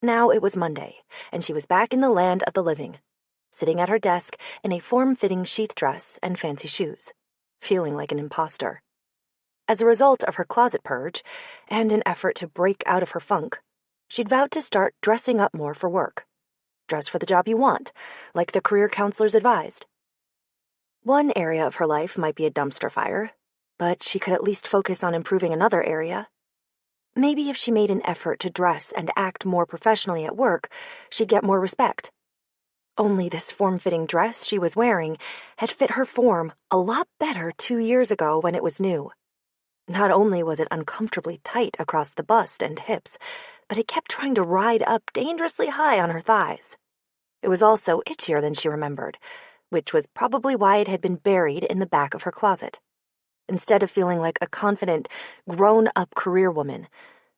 Now it was Monday, and she was back in the land of the living, sitting at her desk in a form-fitting sheath dress and fancy shoes, feeling like an imposter. As a result of her closet purge, and an effort to break out of her funk, she'd vowed to start dressing up more for work. Dress for the job you want, like the career counselors advised. One area of her life might be a dumpster fire, but she could at least focus on improving another area. Maybe if she made an effort to dress and act more professionally at work, she'd get more respect. Only this form-fitting dress she was wearing had fit her form a lot better 2 years ago when it was new. Not only was it uncomfortably tight across the bust and hips, but it kept trying to ride up dangerously high on her thighs. It was also itchier than she remembered, which was probably why it had been buried in the back of her closet. Instead of feeling like a confident, grown-up career woman,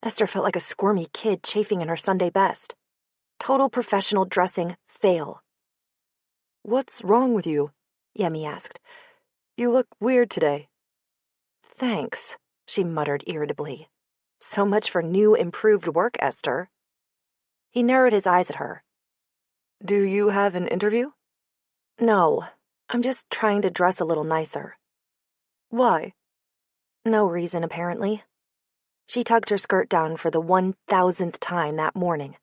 Esther felt like a squirmy kid chafing in her Sunday best. Total professional dressing fail. "What's wrong with you?" Yemi asked. "You look weird today." "Thanks," she muttered irritably. "So much for new, improved work, Esther." He narrowed his eyes at her. "Do you have an interview?" "No, I'm just trying to dress a little nicer." "Why?" No reason, apparently. She tugged her skirt down for the 1,000th time that morning.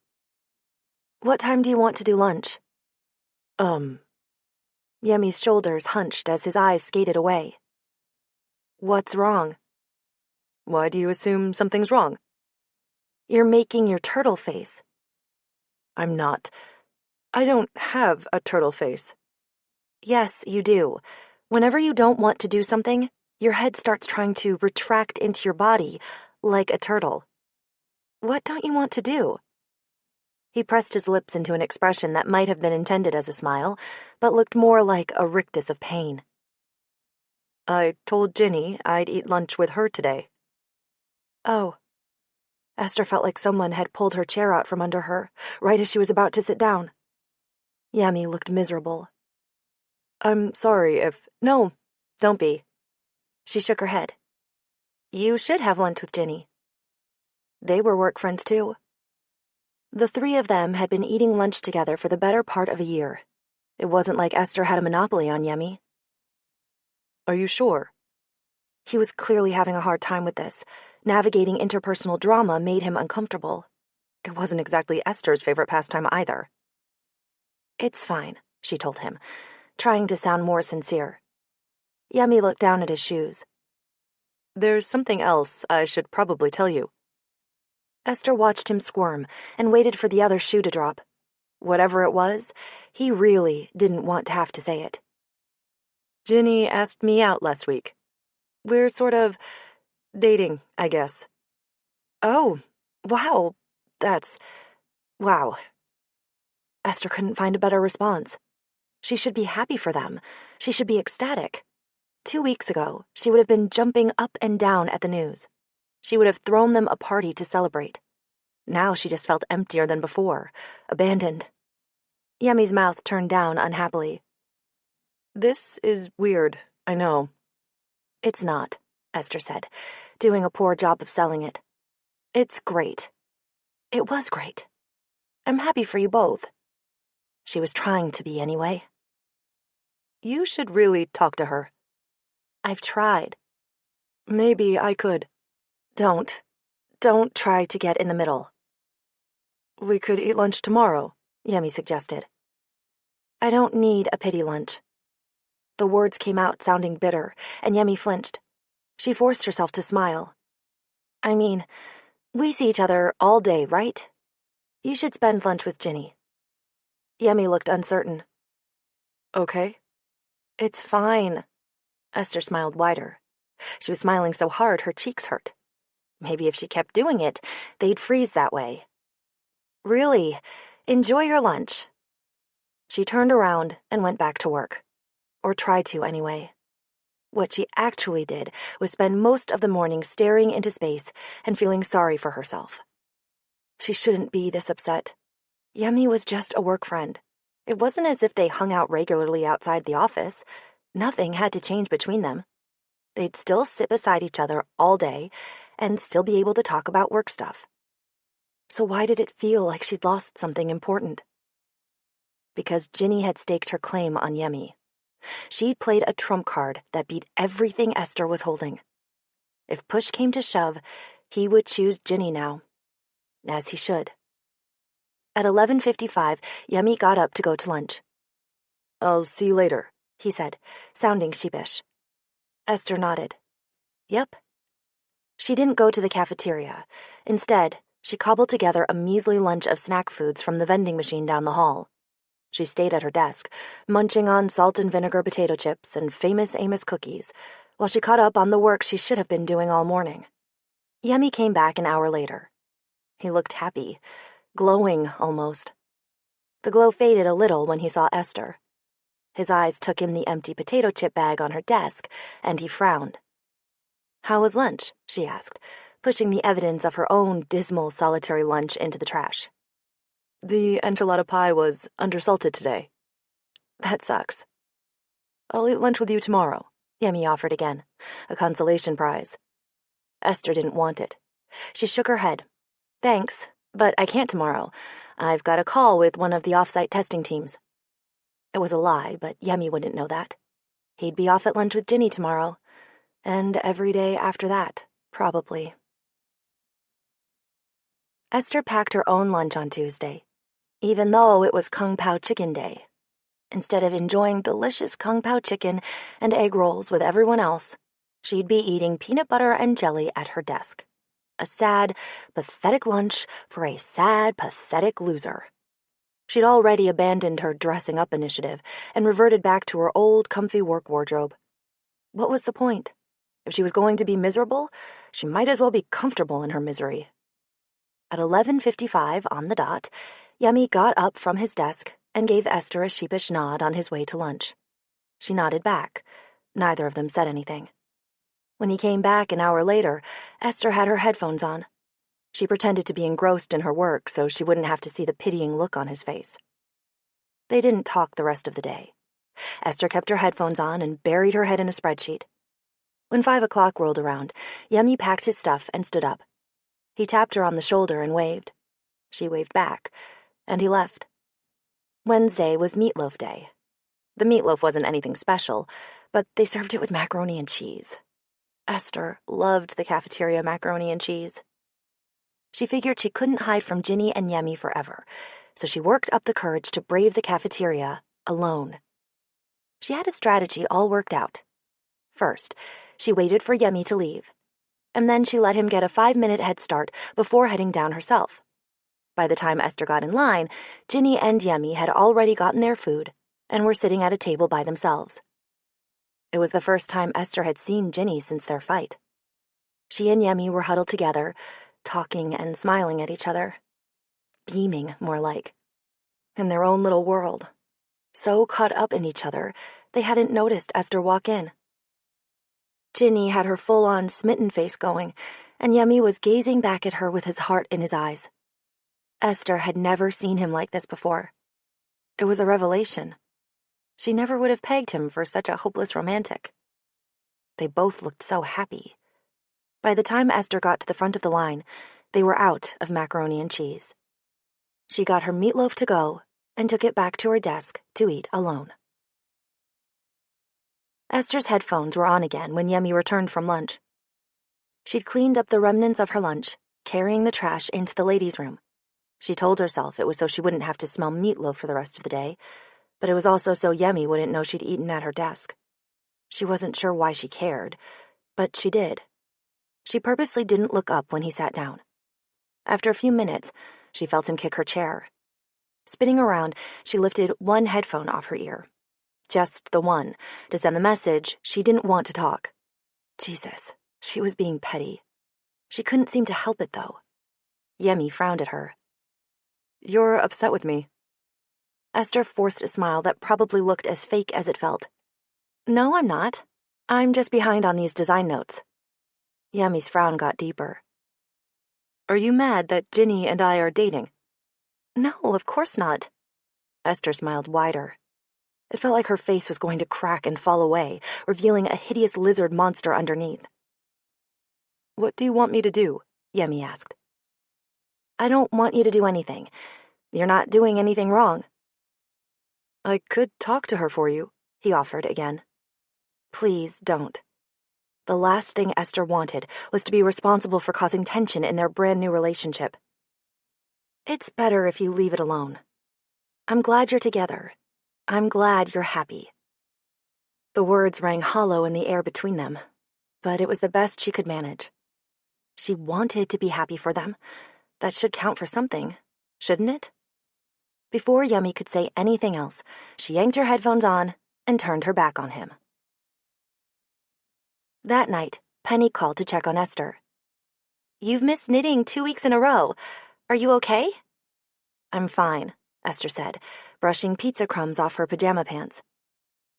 "What time do you want to do lunch?" Yemi's shoulders hunched as his eyes skated away. "What's wrong?" "Why do you assume something's wrong?" "You're making your turtle face." "I'm not. I don't have a turtle face." "Yes, you do. Whenever you don't want to do something, your head starts trying to retract into your body, like a turtle. What don't you want to do?" He pressed his lips into an expression that might have been intended as a smile, but looked more like a rictus of pain. "I told Ginny I'd eat lunch with her today." "Oh." Esther felt like someone had pulled her chair out from under her, right as she was about to sit down. Yemi looked miserable. "I'm sorry if—" "No, don't be." She shook her head. "You should have lunch with Ginny." They were work friends, too. The three of them had been eating lunch together for the better part of a year. It wasn't like Esther had a monopoly on Yemi. "Are you sure?" He was clearly having a hard time with this. Navigating interpersonal drama made him uncomfortable. It wasn't exactly Esther's favorite pastime either. "It's fine," she told him, trying to sound more sincere. Yemi looked down at his shoes. There's something else I should probably tell you. Esther watched him squirm and waited for the other shoe to drop. Whatever it was, he really didn't want to have to say it. Ginny asked me out last week. We're sort of dating, I guess. Oh, wow. Wow. Esther couldn't find a better response. She should be happy for them. She should be ecstatic. 2 weeks ago, she would have been jumping up and down at the news. She would have thrown them a party to celebrate. Now she just felt emptier than before, abandoned. Yemi's mouth turned down unhappily. This is weird, I know. It's not, Esther said, doing a poor job of selling it. It's great. It was great. I'm happy for you both. She was trying to be anyway. You should really talk to her. I've tried. Maybe I could. Don't try to get in the middle. We could eat lunch tomorrow, Yemi suggested. I don't need a pity lunch. The words came out sounding bitter, and Yemi flinched. She forced herself to smile. I mean, we see each other all day, right? You should spend lunch with Ginny. Yemi looked uncertain. Okay. It's fine. Esther smiled wider. She was smiling so hard her cheeks hurt. Maybe if she kept doing it, they'd freeze that way. Really, enjoy your lunch. She turned around and went back to work. Or tried to, anyway. What she actually did was spend most of the morning staring into space and feeling sorry for herself. She shouldn't be this upset. Yemi was just a work friend. It wasn't as if they hung out regularly outside the office. Nothing had to change between them. They'd still sit beside each other all day and still be able to talk about work stuff. So why did it feel like she'd lost something important? Because Ginny had staked her claim on Yemi. She'd played a trump card that beat everything Esther was holding. If push came to shove, he would choose Ginny now. As he should. At 11:55, Yemi got up to go to lunch. I'll see you later, he said, sounding sheepish. Esther nodded. Yep. She didn't go to the cafeteria. Instead, she cobbled together a measly lunch of snack foods from the vending machine down the hall. She stayed at her desk, munching on salt and vinegar potato chips and Famous Amos cookies, while she caught up on the work she should have been doing all morning. Yemi came back an hour later. He looked happy, glowing almost. The glow faded a little when he saw Esther. His eyes took in the empty potato chip bag on her desk, and he frowned. How was lunch? She asked, pushing the evidence of her own dismal solitary lunch into the trash. The enchilada pie was undersalted today. That sucks. I'll eat lunch with you tomorrow, Yemi offered again, a consolation prize. Esther didn't want it. She shook her head. Thanks, but I can't tomorrow. I've got a call with one of the off-site testing teams. It was a lie, but Yemi wouldn't know that. He'd be off at lunch with Ginny tomorrow, and every day after that, probably. Esther packed her own lunch on Tuesday, even though it was Kung Pao Chicken Day. Instead of enjoying delicious Kung Pao chicken and egg rolls with everyone else, she'd be eating peanut butter and jelly at her desk. A sad, pathetic lunch for a sad, pathetic loser. She'd already abandoned her dressing up initiative and reverted back to her old, comfy work wardrobe. What was the point? If she was going to be miserable, she might as well be comfortable in her misery. At 11:55 on the dot, Yemi got up from his desk and gave Esther a sheepish nod on his way to lunch. She nodded back. Neither of them said anything. When he came back an hour later, Esther had her headphones on. She pretended to be engrossed in her work so she wouldn't have to see the pitying look on his face. They didn't talk the rest of the day. Esther kept her headphones on and buried her head in a spreadsheet. When 5 o'clock rolled around, Yemi packed his stuff and stood up. He tapped her on the shoulder and waved. She waved back, and he left. Wednesday was meatloaf day. The meatloaf wasn't anything special, but they served it with macaroni and cheese. Esther loved the cafeteria macaroni and cheese. She figured she couldn't hide from Ginny and Yemi forever, so she worked up the courage to brave the cafeteria alone. She had a strategy all worked out. First, she waited for Yemi to leave, and then she let him get a 5-minute head start before heading down herself. By the time Esther got in line, Ginny and Yemi had already gotten their food and were sitting at a table by themselves. It was the first time Esther had seen Ginny since their fight. She and Yemi were huddled together, talking and smiling at each other. Beaming, more like. In their own little world. So caught up in each other, they hadn't noticed Esther walk in. Ginny had her full-on smitten face going, and Yemi was gazing back at her with his heart in his eyes. Esther had never seen him like this before. It was a revelation. She never would have pegged him for such a hopeless romantic. They both looked so happy. By the time Esther got to the front of the line, they were out of macaroni and cheese. She got her meatloaf to go and took it back to her desk to eat alone. Esther's headphones were on again when Yemi returned from lunch. She'd cleaned up the remnants of her lunch, carrying the trash into the ladies' room. She told herself it was so she wouldn't have to smell meatloaf for the rest of the day, but it was also so Yemi wouldn't know she'd eaten at her desk. She wasn't sure why she cared, but she did. She purposely didn't look up when he sat down. After a few minutes, she felt him kick her chair. Spinning around, she lifted one headphone off her ear. Just the one, to send the message she didn't want to talk. Jesus, she was being petty. She couldn't seem to help it, though. Yemi frowned at her. "You're upset with me." Esther forced a smile that probably looked as fake as it felt. "No, I'm not. I'm just behind on these design notes." Yemi's frown got deeper. "Are you mad that Ginny and I are dating?" "No, of course not." Esther smiled wider. It felt like her face was going to crack and fall away, revealing a hideous lizard monster underneath. "What do you want me to do?" Yemi asked. "I don't want you to do anything. You're not doing anything wrong." "I could talk to her for you," he offered again. "Please don't." The last thing Esther wanted was to be responsible for causing tension in their brand-new relationship. "It's better if you leave it alone. I'm glad you're together. I'm glad you're happy." The words rang hollow in the air between them, but it was the best she could manage. She wanted to be happy for them. That should count for something, shouldn't it? Before Yemi could say anything else, she yanked her headphones on and turned her back on him. That night, Penny called to check on Esther. "You've missed knitting 2 weeks in a row. Are you okay?" "I'm fine," Esther said, brushing pizza crumbs off her pajama pants.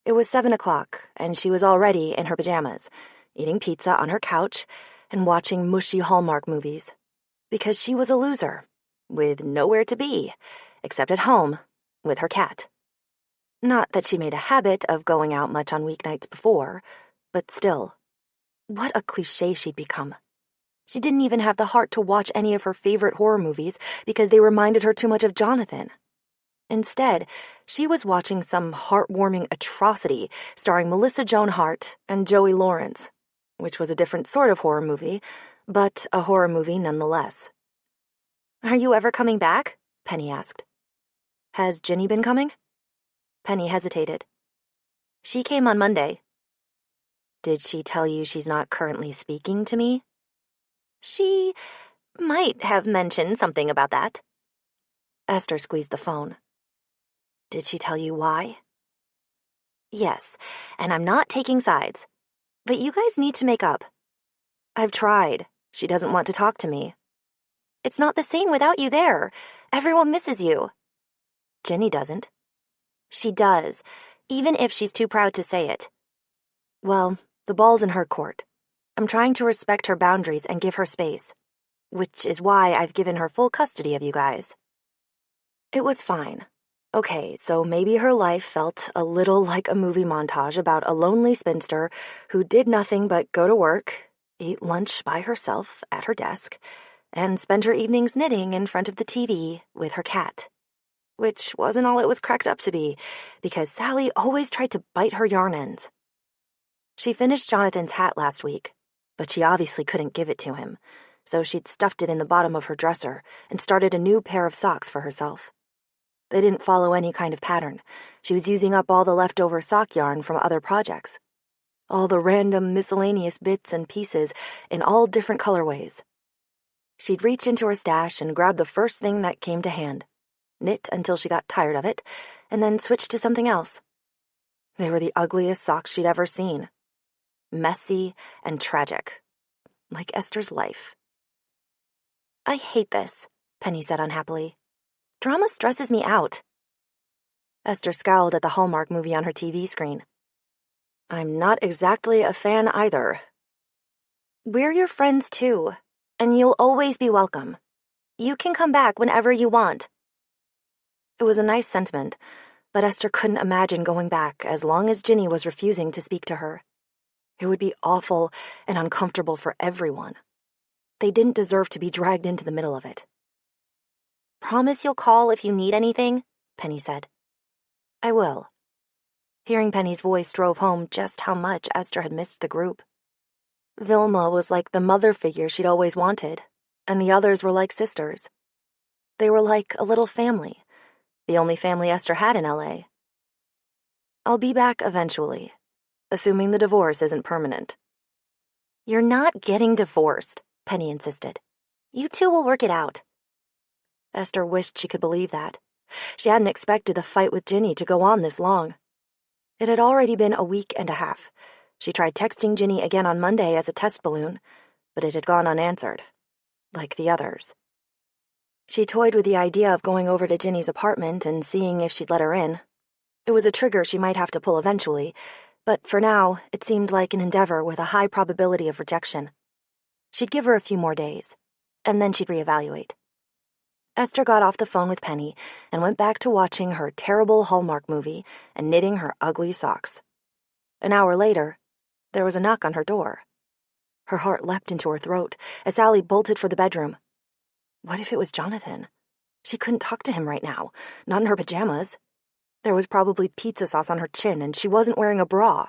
It was 7 o'clock, and she was already in her pajamas, eating pizza on her couch and watching mushy Hallmark movies. Because she was a loser, with nowhere to be, except at home, with her cat. Not that she made a habit of going out much on weeknights before, but still. What a cliché she'd become. She didn't even have the heart to watch any of her favorite horror movies because they reminded her too much of Jonathan. Instead, she was watching some heartwarming atrocity starring Melissa Joan Hart and Joey Lawrence, which was a different sort of horror movie, but a horror movie nonetheless. "Are you ever coming back?" Penny asked. "Has Ginny been coming?" Penny hesitated. "She came on Monday." "Did she tell you she's not currently speaking to me?" "She might have mentioned something about that." Esther squeezed the phone. "Did she tell you why?" "Yes, and I'm not taking sides. But you guys need to make up." "I've tried. She doesn't want to talk to me." "It's not the same without you there. Everyone misses you." "Ginny doesn't." "She does, even if she's too proud to say it." "Well, the ball's in her court. I'm trying to respect her boundaries and give her space, which is why I've given her full custody of you guys." It was fine. Okay, so maybe her life felt a little like a movie montage about a lonely spinster who did nothing but go to work, eat lunch by herself at her desk, and spend her evenings knitting in front of the TV with her cat. Which wasn't all it was cracked up to be, because Sally always tried to bite her yarn ends. She finished Jonathan's hat last week, but she obviously couldn't give it to him, so she'd stuffed it in the bottom of her dresser and started a new pair of socks for herself. They didn't follow any kind of pattern. She was using up all the leftover sock yarn from other projects. all the random miscellaneous bits and pieces in all different colorways. She'd reach into her stash and grab the first thing that came to hand, knit until she got tired of it, and then switch to something else. They were the ugliest socks she'd ever seen. Messy and tragic. Like Esther's life. I hate this, Penny said unhappily. Drama stresses me out. Esther scowled at the Hallmark movie on her TV screen. I'm not exactly a fan either. We're your friends too, and you'll always be welcome. You can come back whenever you want. It was a nice sentiment, but Esther couldn't imagine going back as long as Ginny was refusing to speak to her. It would be awful and uncomfortable for everyone. They didn't deserve to be dragged into the middle of it. Promise you'll call if you need anything, Penny said. I will. Hearing Penny's voice drove home just how much Esther had missed the group. Vilma was like the mother figure she'd always wanted, and the others were like sisters. They were like a little family, the only family Esther had in LA. I'll be back eventually, assuming the divorce isn't permanent. You're not getting divorced, Penny insisted. You two will work it out. Esther wished she could believe that. She hadn't expected the fight with Ginny to go on this long. It had already been a week and a half. She tried texting Ginny again on Monday as a test balloon, but it had gone unanswered, like the others. She toyed with the idea of going over to Ginny's apartment and seeing if she'd let her in. It was a trigger she might have to pull eventually, but for now, it seemed like an endeavor with a high probability of rejection. She'd give her a few more days, and then she'd reevaluate. Esther got off the phone with Penny and went back to watching her terrible Hallmark movie and knitting her ugly socks. An hour later, there was a knock on her door. Her heart leapt into her throat as Sally bolted for the bedroom. What if it was Jonathan? She couldn't talk to him right now, not in her pajamas. There was probably pizza sauce on her chin, and she wasn't wearing a bra.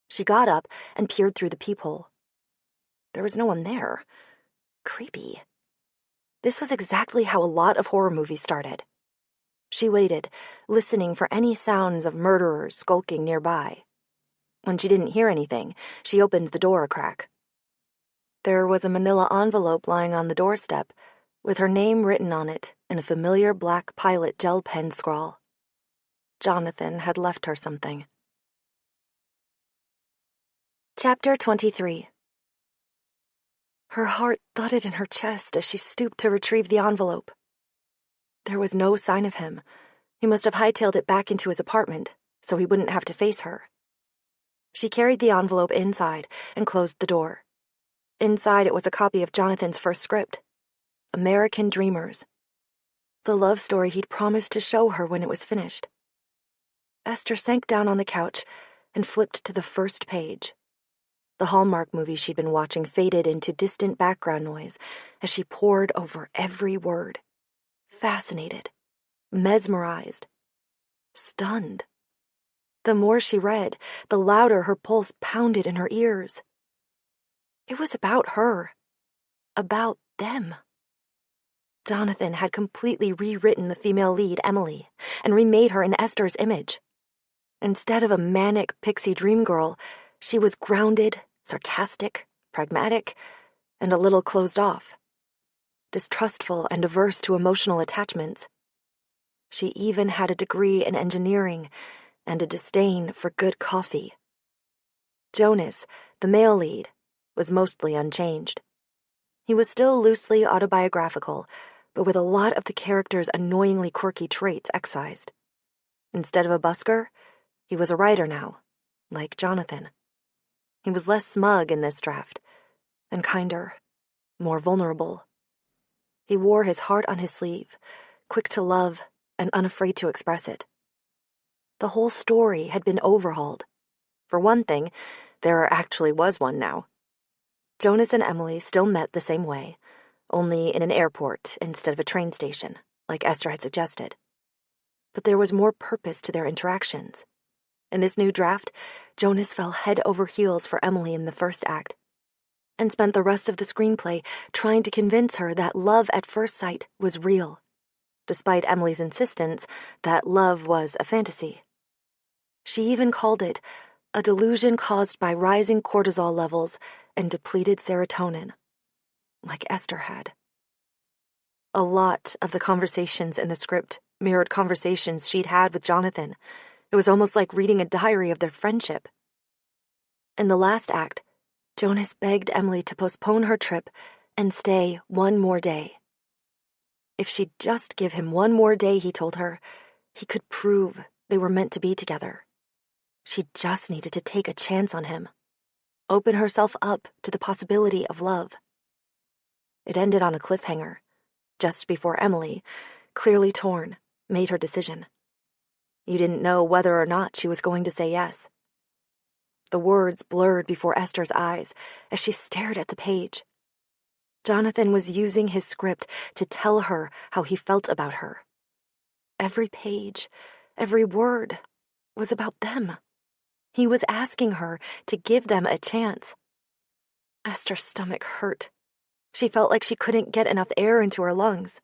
She got up and peered through the peephole. There was no one there. Creepy. This was exactly how a lot of horror movies started. She waited, listening for any sounds of murderers skulking nearby. When she didn't hear anything, she opened the door a crack. There was a manila envelope lying on the doorstep, with her name written on it in a familiar black pilot gel pen scrawl. Jonathan had left her something. Chapter 23. Her heart thudded in her chest as she stooped to retrieve the envelope. There was no sign of him. He must have hightailed it back into his apartment, so he wouldn't have to face her. She carried the envelope inside and closed the door. Inside it was a copy of Jonathan's first script, American Dreamers, the love story he'd promised to show her when it was finished. Esther sank down on the couch and flipped to the first page. The Hallmark movie she'd been watching faded into distant background noise as she pored over every word. Fascinated, mesmerized, stunned. The more she read, the louder her pulse pounded in her ears. It was about her. About them. Jonathan had completely rewritten the female lead, Emily, and remade her in Esther's image. Instead of a manic pixie dream girl, she was grounded, sarcastic, pragmatic, and a little closed off. Distrustful and averse to emotional attachments. She even had a degree in engineering and a disdain for good coffee. Jonas, the male lead, was mostly unchanged. He was still loosely autobiographical, but with a lot of the character's annoyingly quirky traits excised. Instead of a busker, he was a writer now, like Jonathan. He was less smug in this draft, and kinder, more vulnerable. He wore his heart on his sleeve, quick to love and unafraid to express it. The whole story had been overhauled. For one thing, there actually was one now. Jonas and Emily still met the same way, only in an airport instead of a train station, like Esther had suggested. But there was more purpose to their interactions. In this new draft, Jonas fell head over heels for Emily in the first act, and spent the rest of the screenplay trying to convince her that love at first sight was real, despite Emily's insistence that love was a fantasy. She even called it A delusion caused by rising cortisol levels and depleted serotonin, like Esther had. A lot of the conversations in the script mirrored conversations she'd had with Jonathan. It was almost like reading a diary of their friendship. In the last act, Jonas begged Emily to postpone her trip and stay one more day. If she'd just give him one more day, he told her, he could prove they were meant to be together. She just needed to take a chance on him, open herself up to the possibility of love. It ended on a cliffhanger, just before Emily, clearly torn, made her decision. You didn't know whether or not she was going to say yes. The words blurred before Esther's eyes as she stared at the page. Jonathan was using his script to tell her how he felt about her. Every page, every word was about them. He was asking her to give them a chance. Esther's stomach hurt. She felt like she couldn't get enough air into her lungs.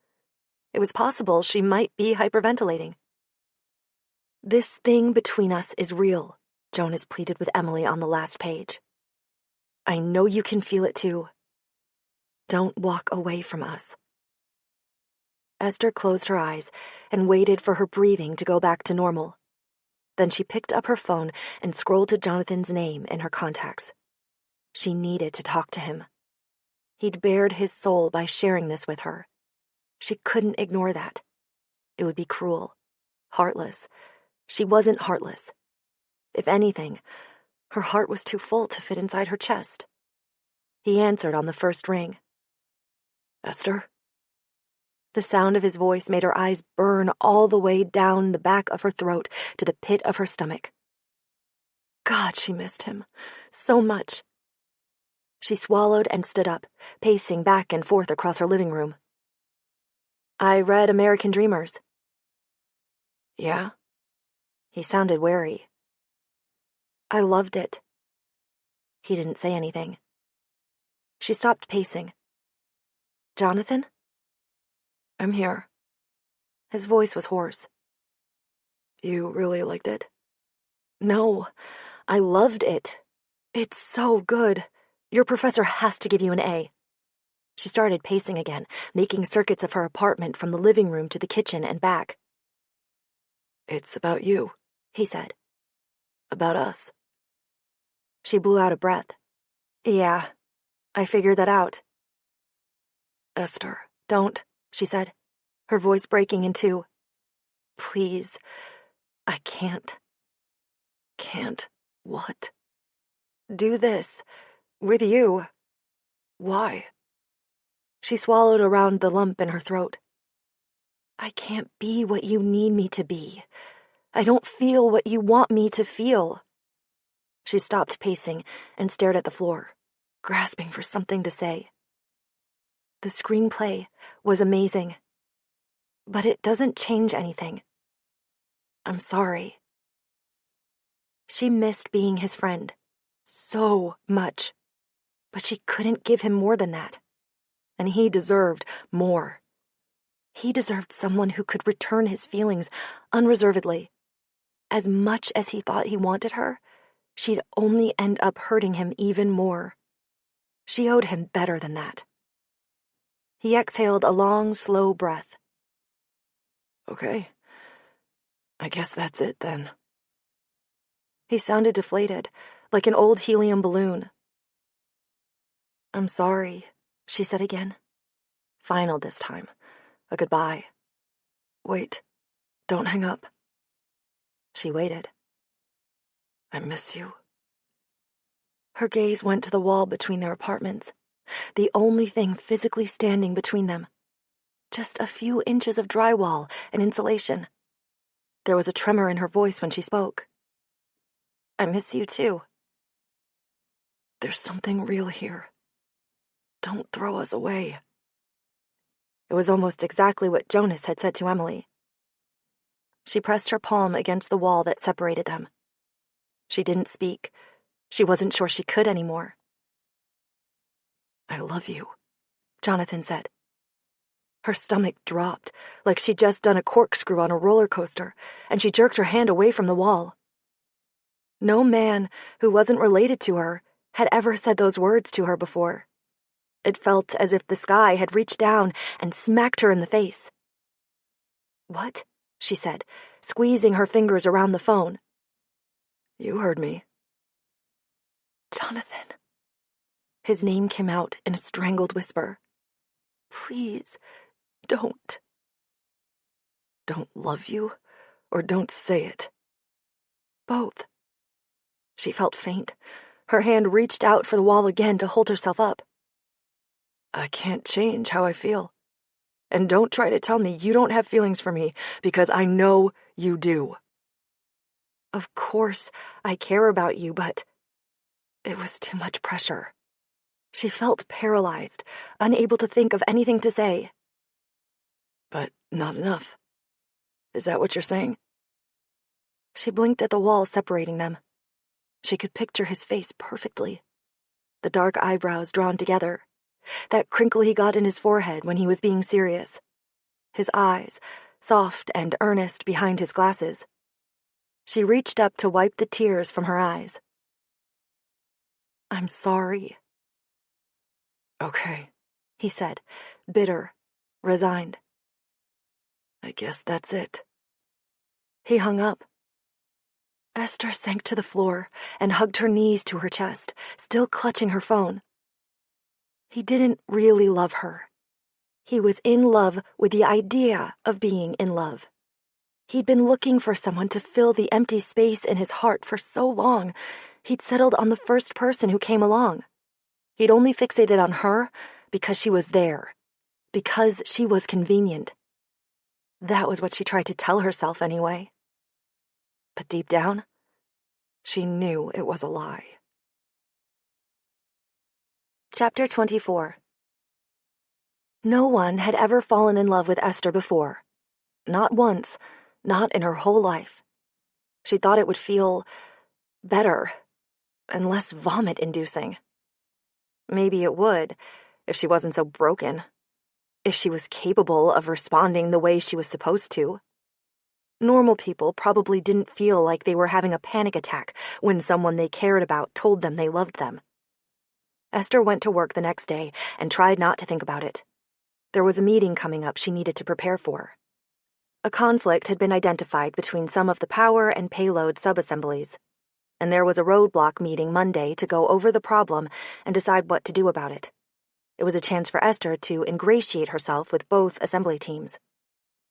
It was possible she might be hyperventilating. This thing between us is real, Jonas pleaded with Emily on the last page. I know you can feel it too. Don't walk away from us. Esther closed her eyes and waited for her breathing to go back to normal. Then she picked up her phone and scrolled to Jonathan's name in her contacts. She needed to talk to him. He'd bared his soul by sharing this with her. She couldn't ignore that. It would be cruel, heartless. She wasn't heartless. If anything, her heart was too full to fit inside her chest. He answered on the first ring. Esther? The sound of his voice made her eyes burn all the way down the back of her throat to the pit of her stomach. God, she missed him. So much. She swallowed and stood up, pacing back and forth across her living room. I read American Dreamers. Yeah? He sounded wary. I loved it. He didn't say anything. She stopped pacing. Jonathan? I'm here. His voice was hoarse. You really liked it? No, I loved it. It's so good. Your professor has to give you an A. She started pacing again, making circuits of her apartment from the living room to the kitchen and back. It's about you, he said. About us. She blew out a breath. Yeah, I figured that out. Esther, don't, she said, her voice breaking in two. Please, I can't. Can't what? Do this. With you. Why? She swallowed around the lump in her throat. I can't be what you need me to be. I don't feel what you want me to feel. She stopped pacing and stared at the floor, grasping for something to say. The screenplay was amazing, but it doesn't change anything. I'm sorry. She missed being his friend so much, but she couldn't give him more than that. And he deserved more. He deserved someone who could return his feelings unreservedly. As much as he thought he wanted her, she'd only end up hurting him even more. She owed him better than that. He exhaled a long, slow breath. Okay. I guess that's it then. He sounded deflated, like an old helium balloon. I'm sorry, she said again. Final this time. A goodbye. Wait, don't hang up. She waited. I miss you. Her gaze went to the wall between their apartments, the only thing physically standing between them. Just a few inches of drywall and insulation. There was a tremor in her voice when she spoke. I miss you too. There's something real here. Don't throw us away. It was almost exactly what Jonas had said to Emily. She pressed her palm against the wall that separated them. She didn't speak. She wasn't sure she could anymore. I love you, Jonathan said. Her stomach dropped, like she'd just done a corkscrew on a roller coaster, and she jerked her hand away from the wall. No man who wasn't related to her had ever said those words to her before. It felt as if the sky had reached down and smacked her in the face. "What?" she said, squeezing her fingers around the phone. "You heard me." "Jonathan." His name came out in a strangled whisper. "Please, don't." "Don't love you, or don't say it?" "Both." She felt faint. Her hand reached out for the wall again to hold herself up. "I can't change how I feel. And don't try to tell me you don't have feelings for me, because I know you do." "Of course I care about you, but—" It was too much pressure. She felt paralyzed, unable to think of anything to say. "But not enough. Is that what you're saying?" She blinked at the wall separating them. She could picture his face perfectly. The dark eyebrows drawn together. That crinkle he got in his forehead when he was being serious. His eyes, soft and earnest behind his glasses. She reached up to wipe the tears from her eyes. "I'm sorry." "Okay," he said, bitter, resigned. "I guess that's it." He hung up. Esther sank to the floor and hugged her knees to her chest, still clutching her phone. He didn't really love her. He was in love with the idea of being in love. He'd been looking for someone to fill the empty space in his heart for so long, he'd settled on the first person who came along. He'd only fixated on her because she was there, because she was convenient. That was what she tried to tell herself anyway. But deep down, she knew it was a lie. Chapter 24. No one had ever fallen in love with Esther before. Not once, not in her whole life. She thought it would feel better and less vomit-inducing. Maybe it would, if she wasn't so broken. If she was capable of responding the way she was supposed to. Normal people probably didn't feel like they were having a panic attack when someone they cared about told them they loved them. Esther went to work the next day and tried not to think about it. There was a meeting coming up she needed to prepare for. A conflict had been identified between some of the power and payload subassemblies, and there was a roadblock meeting Monday to go over the problem and decide what to do about it. It was a chance for Esther to ingratiate herself with both assembly teams.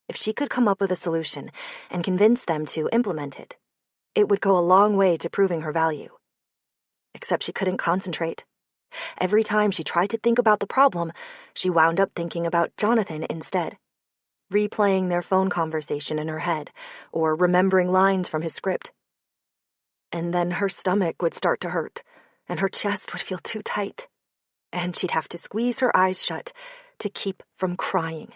If she could come up with a solution and convince them to implement it, it would go a long way to proving her value. Except she couldn't concentrate. Every time she tried to think about the problem, she wound up thinking about Jonathan instead, replaying their phone conversation in her head, or remembering lines from his script. And then her stomach would start to hurt, and her chest would feel too tight, and she'd have to squeeze her eyes shut to keep from crying.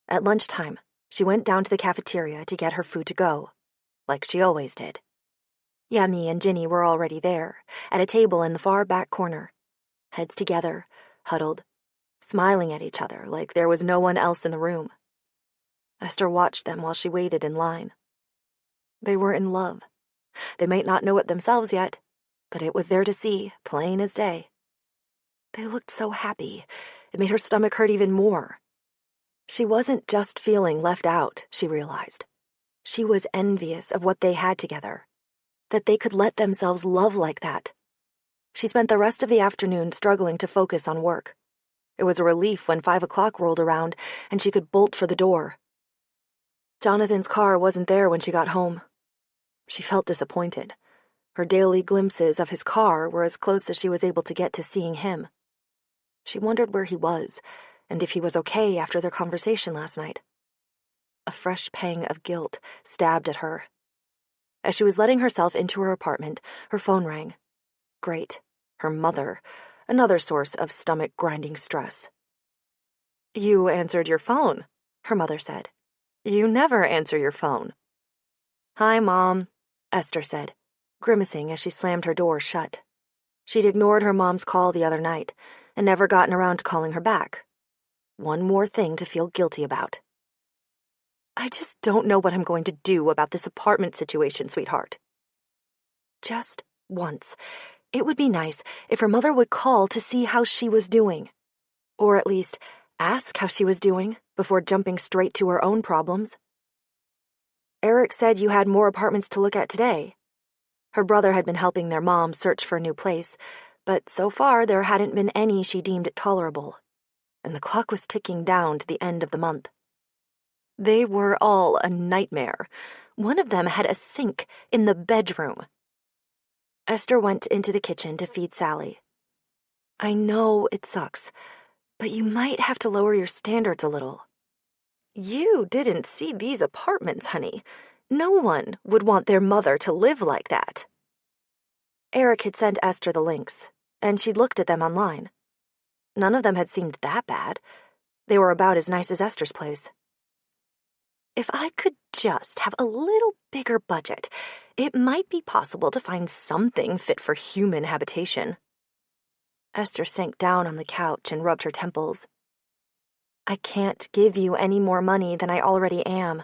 At lunchtime, she went down to the cafeteria to get her food to go, like she always did. Yummy and Ginny were already there, at a table in the far back corner, heads together, huddled, smiling at each other like there was no one else in the room. Esther watched them while she waited in line. They were in love. They might not know it themselves yet, but it was there to see, plain as day. They looked so happy, it made her stomach hurt even more. She wasn't just feeling left out, she realized. She was envious of what they had together, that they could let themselves love like that. She spent the rest of the afternoon struggling to focus on work. It was a relief when 5 o'clock rolled around and she could bolt for the door. Jonathan's car wasn't there when she got home. She felt disappointed. Her daily glimpses of his car were as close as she was able to get to seeing him. She wondered where he was, and if he was okay after their conversation last night. A fresh pang of guilt stabbed at her. As she was letting herself into her apartment, her phone rang. Great. Her mother. Another source of stomach-grinding stress. "You answered your phone," her mother said. "You never answer your phone." "Hi, Mom," Esther said, grimacing as she slammed her door shut. She'd ignored her mom's call the other night and never gotten around to calling her back. One more thing to feel guilty about. "I just don't know what I'm going to do about this apartment situation, sweetheart." just once, it would be nice if her mother would call to see how she was doing. Or at least ask how she was doing before jumping straight to her own problems. Eric said you had more apartments to look at today. Her brother had been helping their mom search for a new place, but so far there hadn't been any she deemed tolerable, and the clock was ticking down to the end of the month. They were all a nightmare. One of them had a sink in the bedroom. Esther went into the kitchen to feed Sally. I know it sucks, but you might have to lower your standards a little. You didn't see these apartments, honey. No one would want their mother to live like that. Eric had sent Esther the links, and she'd looked at them online. None of them had seemed that bad. They were about as nice as Esther's place. If I could just have a little bigger budget, it might be possible to find something fit for human habitation. Esther sank down on the couch and rubbed her temples. I can't give you any more money than I already am.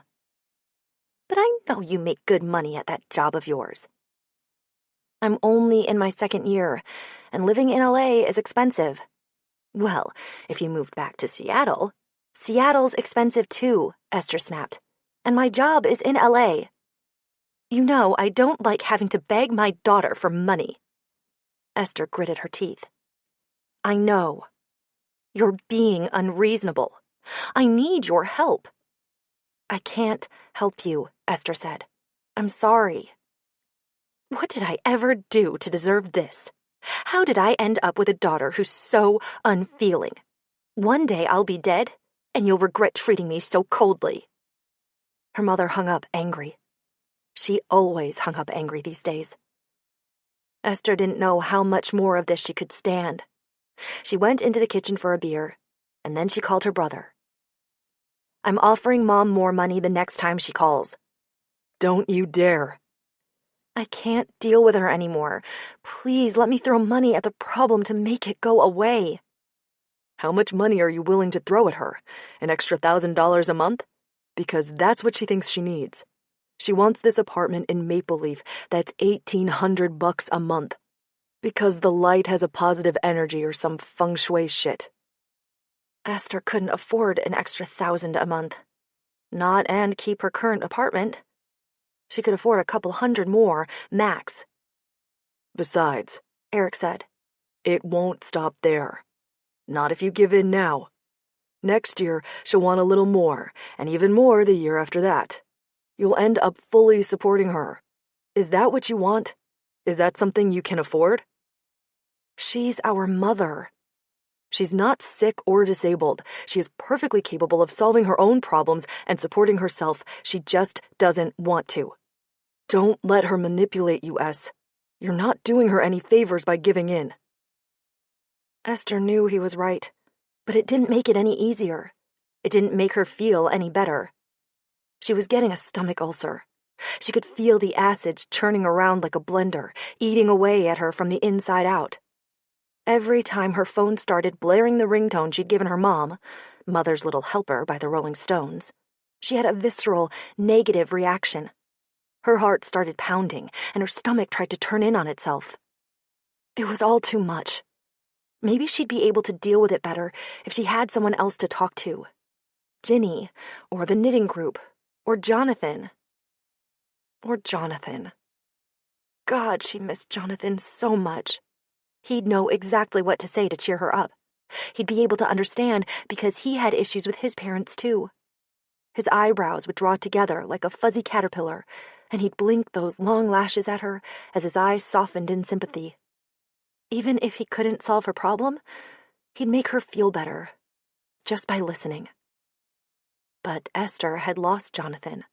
But I know you make good money at that job of yours. I'm only in my second year, and living in LA is expensive. Well, if you moved back to Seattle, Seattle's expensive too, Esther snapped. And my job is in LA. You know, I don't like having to beg my daughter for money. Esther gritted her teeth. I know. You're being unreasonable. I need your help. I can't help you, Esther said. I'm sorry. What did I ever do to deserve this? How did I end up with a daughter who's so unfeeling? One day I'll be dead, and you'll regret treating me so coldly. Her mother hung up angry. She always hung up angry these days. Esther didn't know how much more of this she could stand. She went into the kitchen for a beer, and then she called her brother. I'm offering Mom more money the next time she calls. Don't you dare. I can't deal with her anymore. Please let me throw money at the problem to make it go away. How much money are you willing to throw at her? An extra $1,000 a month? Because that's what she thinks she needs. She wants this apartment in Maple Leaf that's $1,800 a month. Because the light has a positive energy or some feng shui shit. Esther couldn't afford an extra $1,000 a month. Not and keep her current apartment. She could afford a couple hundred more, max. Besides, Eric said, it won't stop there. Not if you give in now. Next year, she'll want a little more, and even more the year after that. You'll end up fully supporting her. Is that what you want? Is that something you can afford? She's our mother. She's not sick or disabled. She is perfectly capable of solving her own problems and supporting herself. She just doesn't want to. Don't let her manipulate you, S. You're not doing her any favors by giving in. Esther knew he was right, but it didn't make it any easier. It didn't make her feel any better. She was getting a stomach ulcer. She could feel the acids churning around like a blender, eating away at her from the inside out. Every time her phone started blaring the ringtone she'd given her mom, Mother's Little Helper by the Rolling Stones, she had a visceral, negative reaction. Her heart started pounding, and her stomach tried to turn in on itself. It was all too much. Maybe she'd be able to deal with it better if she had someone else to talk to. Ginny, or the knitting group, or Jonathan. God, she missed Jonathan so much. He'd know exactly what to say to cheer her up. He'd be able to understand because he had issues with his parents too. His eyebrows would draw together like a fuzzy caterpillar, and he'd blink those long lashes at her as his eyes softened in sympathy. Even if he couldn't solve her problem, he'd make her feel better, just by listening. But Esther had lost Jonathan.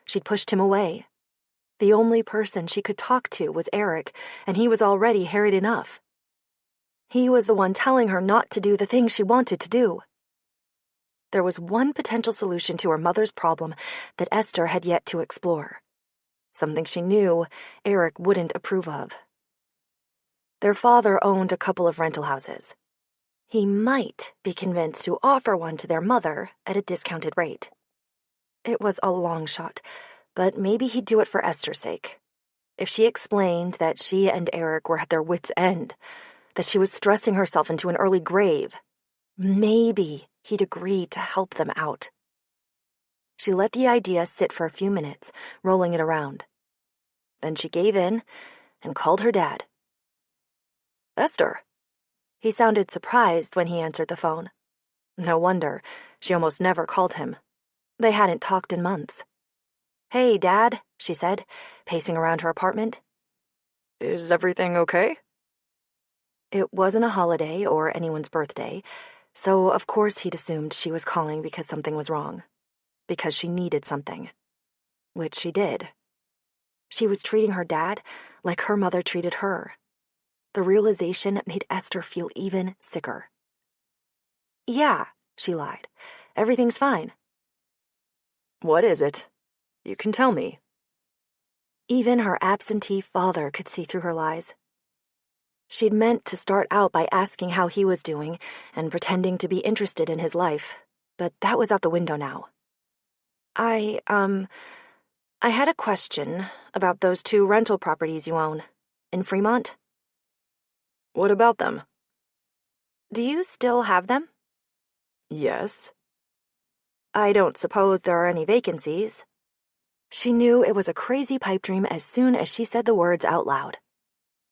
She'd pushed him away. The only person she could talk to was Eric, and he was already harried enough. He was the one telling her not to do the things she wanted to do. There was one potential solution to her mother's problem that Esther had yet to explore. Something she knew Eric wouldn't approve of. Their father owned a couple of rental houses. He might be convinced to offer one to their mother at a discounted rate. It was a long shot, but maybe he'd do it for Esther's sake. If she explained that she and Eric were at their wits' end, that she was stressing herself into an early grave, maybe he'd agree to help them out. She let the idea sit for a few minutes, rolling it around. Then she gave in and called her dad. "Esther." He sounded surprised when he answered the phone. No wonder, she almost never called him. They hadn't talked in months. "Hey, Dad," she said, pacing around her apartment. "Is everything okay?" It wasn't a holiday or anyone's birthday, so of course he'd assumed she was calling because something was wrong. Because she needed something. Which she did. She was treating her dad like her mother treated her. The realization made Esther feel even sicker. "Yeah," she lied. "Everything's fine." "What is it? You can tell me." Even her absentee father could see through her lies. She'd meant to start out by asking how he was doing and pretending to be interested in his life, but that was out the window now. I had a question about those 2 rental properties you own in Fremont." "What about them?" "Do you still have them?" "Yes." "I don't suppose there are any vacancies." She knew it was a crazy pipe dream as soon as she said the words out loud.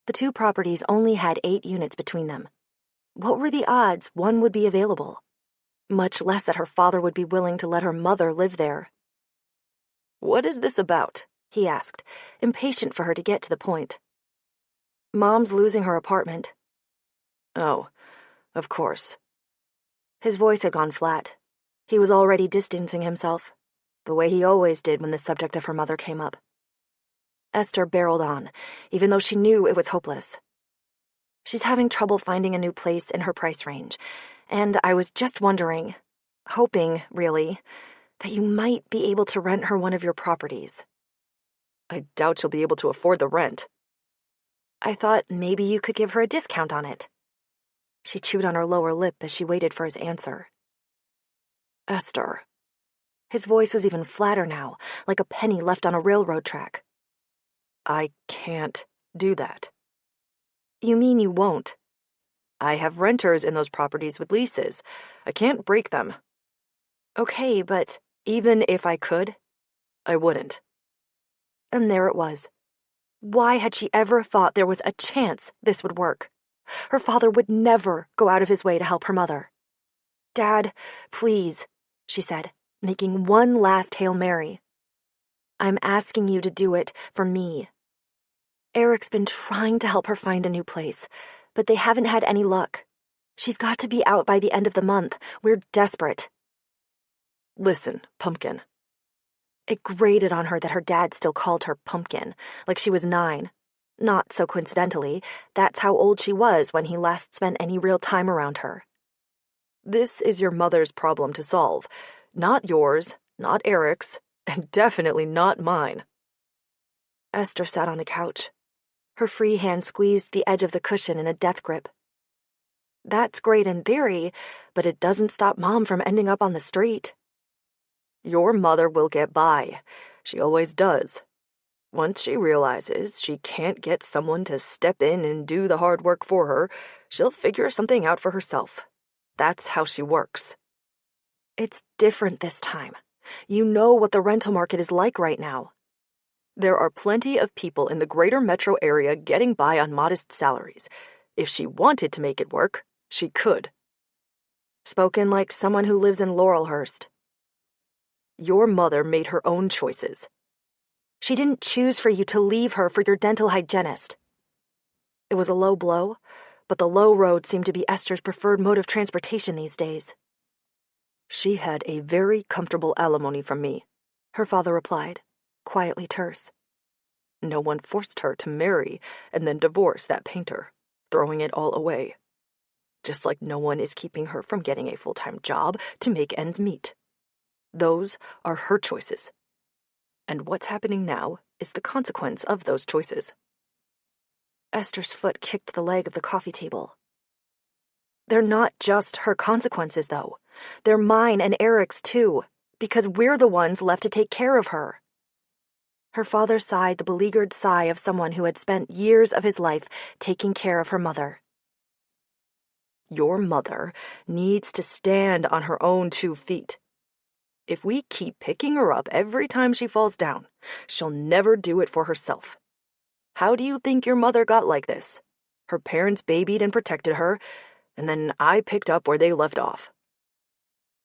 The 2 properties only had 8 units between them. What were the odds one would be available? Much less that her father would be willing to let her mother live there. "What is this about?" he asked, impatient for her to get to the point. "Mom's losing her apartment." "Oh, of course." His voice had gone flat. He was already distancing himself, the way he always did when the subject of her mother came up. Esther barreled on, even though she knew it was hopeless. "She's having trouble finding a new place in her price range, and I was just wondering, hoping, really, that you might be able to rent her one of your properties." "I doubt she'll be able to afford the rent." "I thought maybe you could give her a discount on it." She chewed on her lower lip as she waited for his answer. "Esther." His voice was even flatter now, like a penny left on a railroad track. "I can't do that." "You mean you won't?" "I have renters in those properties with leases. I can't break them." "Okay, but..." "Even if I could, I wouldn't." And there it was. Why had she ever thought there was a chance this would work? Her father would never go out of his way to help her mother. "Dad, please," she said, making one last Hail Mary. "I'm asking you to do it for me. Eric's been trying to help her find a new place, but they haven't had any luck. She's got to be out by the end of the month. We're desperate." "Listen, Pumpkin." It grated on her that her dad still called her Pumpkin, like she was 9. Not so coincidentally, that's how old she was when he last spent any real time around her. "This is your mother's problem to solve. Not yours, not Eric's, and definitely not mine." Esther sat on the couch. Her free hand squeezed the edge of the cushion in a death grip. "That's great in theory, but it doesn't stop Mom from ending up on the street." "Your mother will get by. She always does. Once she realizes she can't get someone to step in and do the hard work for her, she'll figure something out for herself. That's how she works." "It's different this time. You know what the rental market is like right now." "There are plenty of people in the greater metro area getting by on modest salaries. If she wanted to make it work, she could." Spoken like someone who lives in Laurelhurst. "Your mother made her own choices." "She didn't choose for you to leave her for your dental hygienist." It was a low blow, but the low road seemed to be Esther's preferred mode of transportation these days. "She had a very comfortable alimony from me," her father replied, quietly terse. "No one forced her to marry and then divorce that painter, throwing it all away. Just like no one is keeping her from getting a full-time job to make ends meet. Those are her choices. And what's happening now is the consequence of those choices." Esther's foot kicked the leg of the coffee table. "They're not just her consequences, though. They're mine and Eric's, too, because we're the ones left to take care of her." Her father sighed the beleaguered sigh of someone who had spent years of his life taking care of her mother. Your mother needs to stand on her own 2 feet. If we keep picking her up every time she falls down, she'll never do it for herself. How do you think your mother got like this? Her parents babied and protected her, and then I picked up where they left off.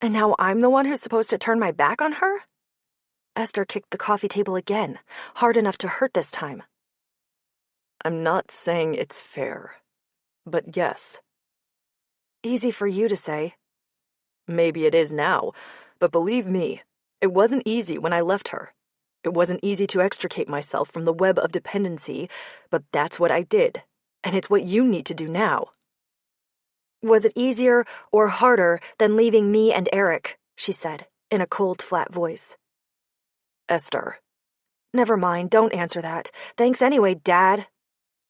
And now I'm the one who's supposed to turn my back on her? Esther kicked the coffee table again, hard enough to hurt this time. I'm not saying it's fair, but yes. Easy for you to say. Maybe it is now, but believe me, it wasn't easy when I left her. It wasn't easy to extricate myself from the web of dependency, but that's what I did, and it's what you need to do now. Was it easier or harder than leaving me and Eric? She said, in a cold, flat voice. Esther. Never mind, don't answer that. Thanks anyway, Dad.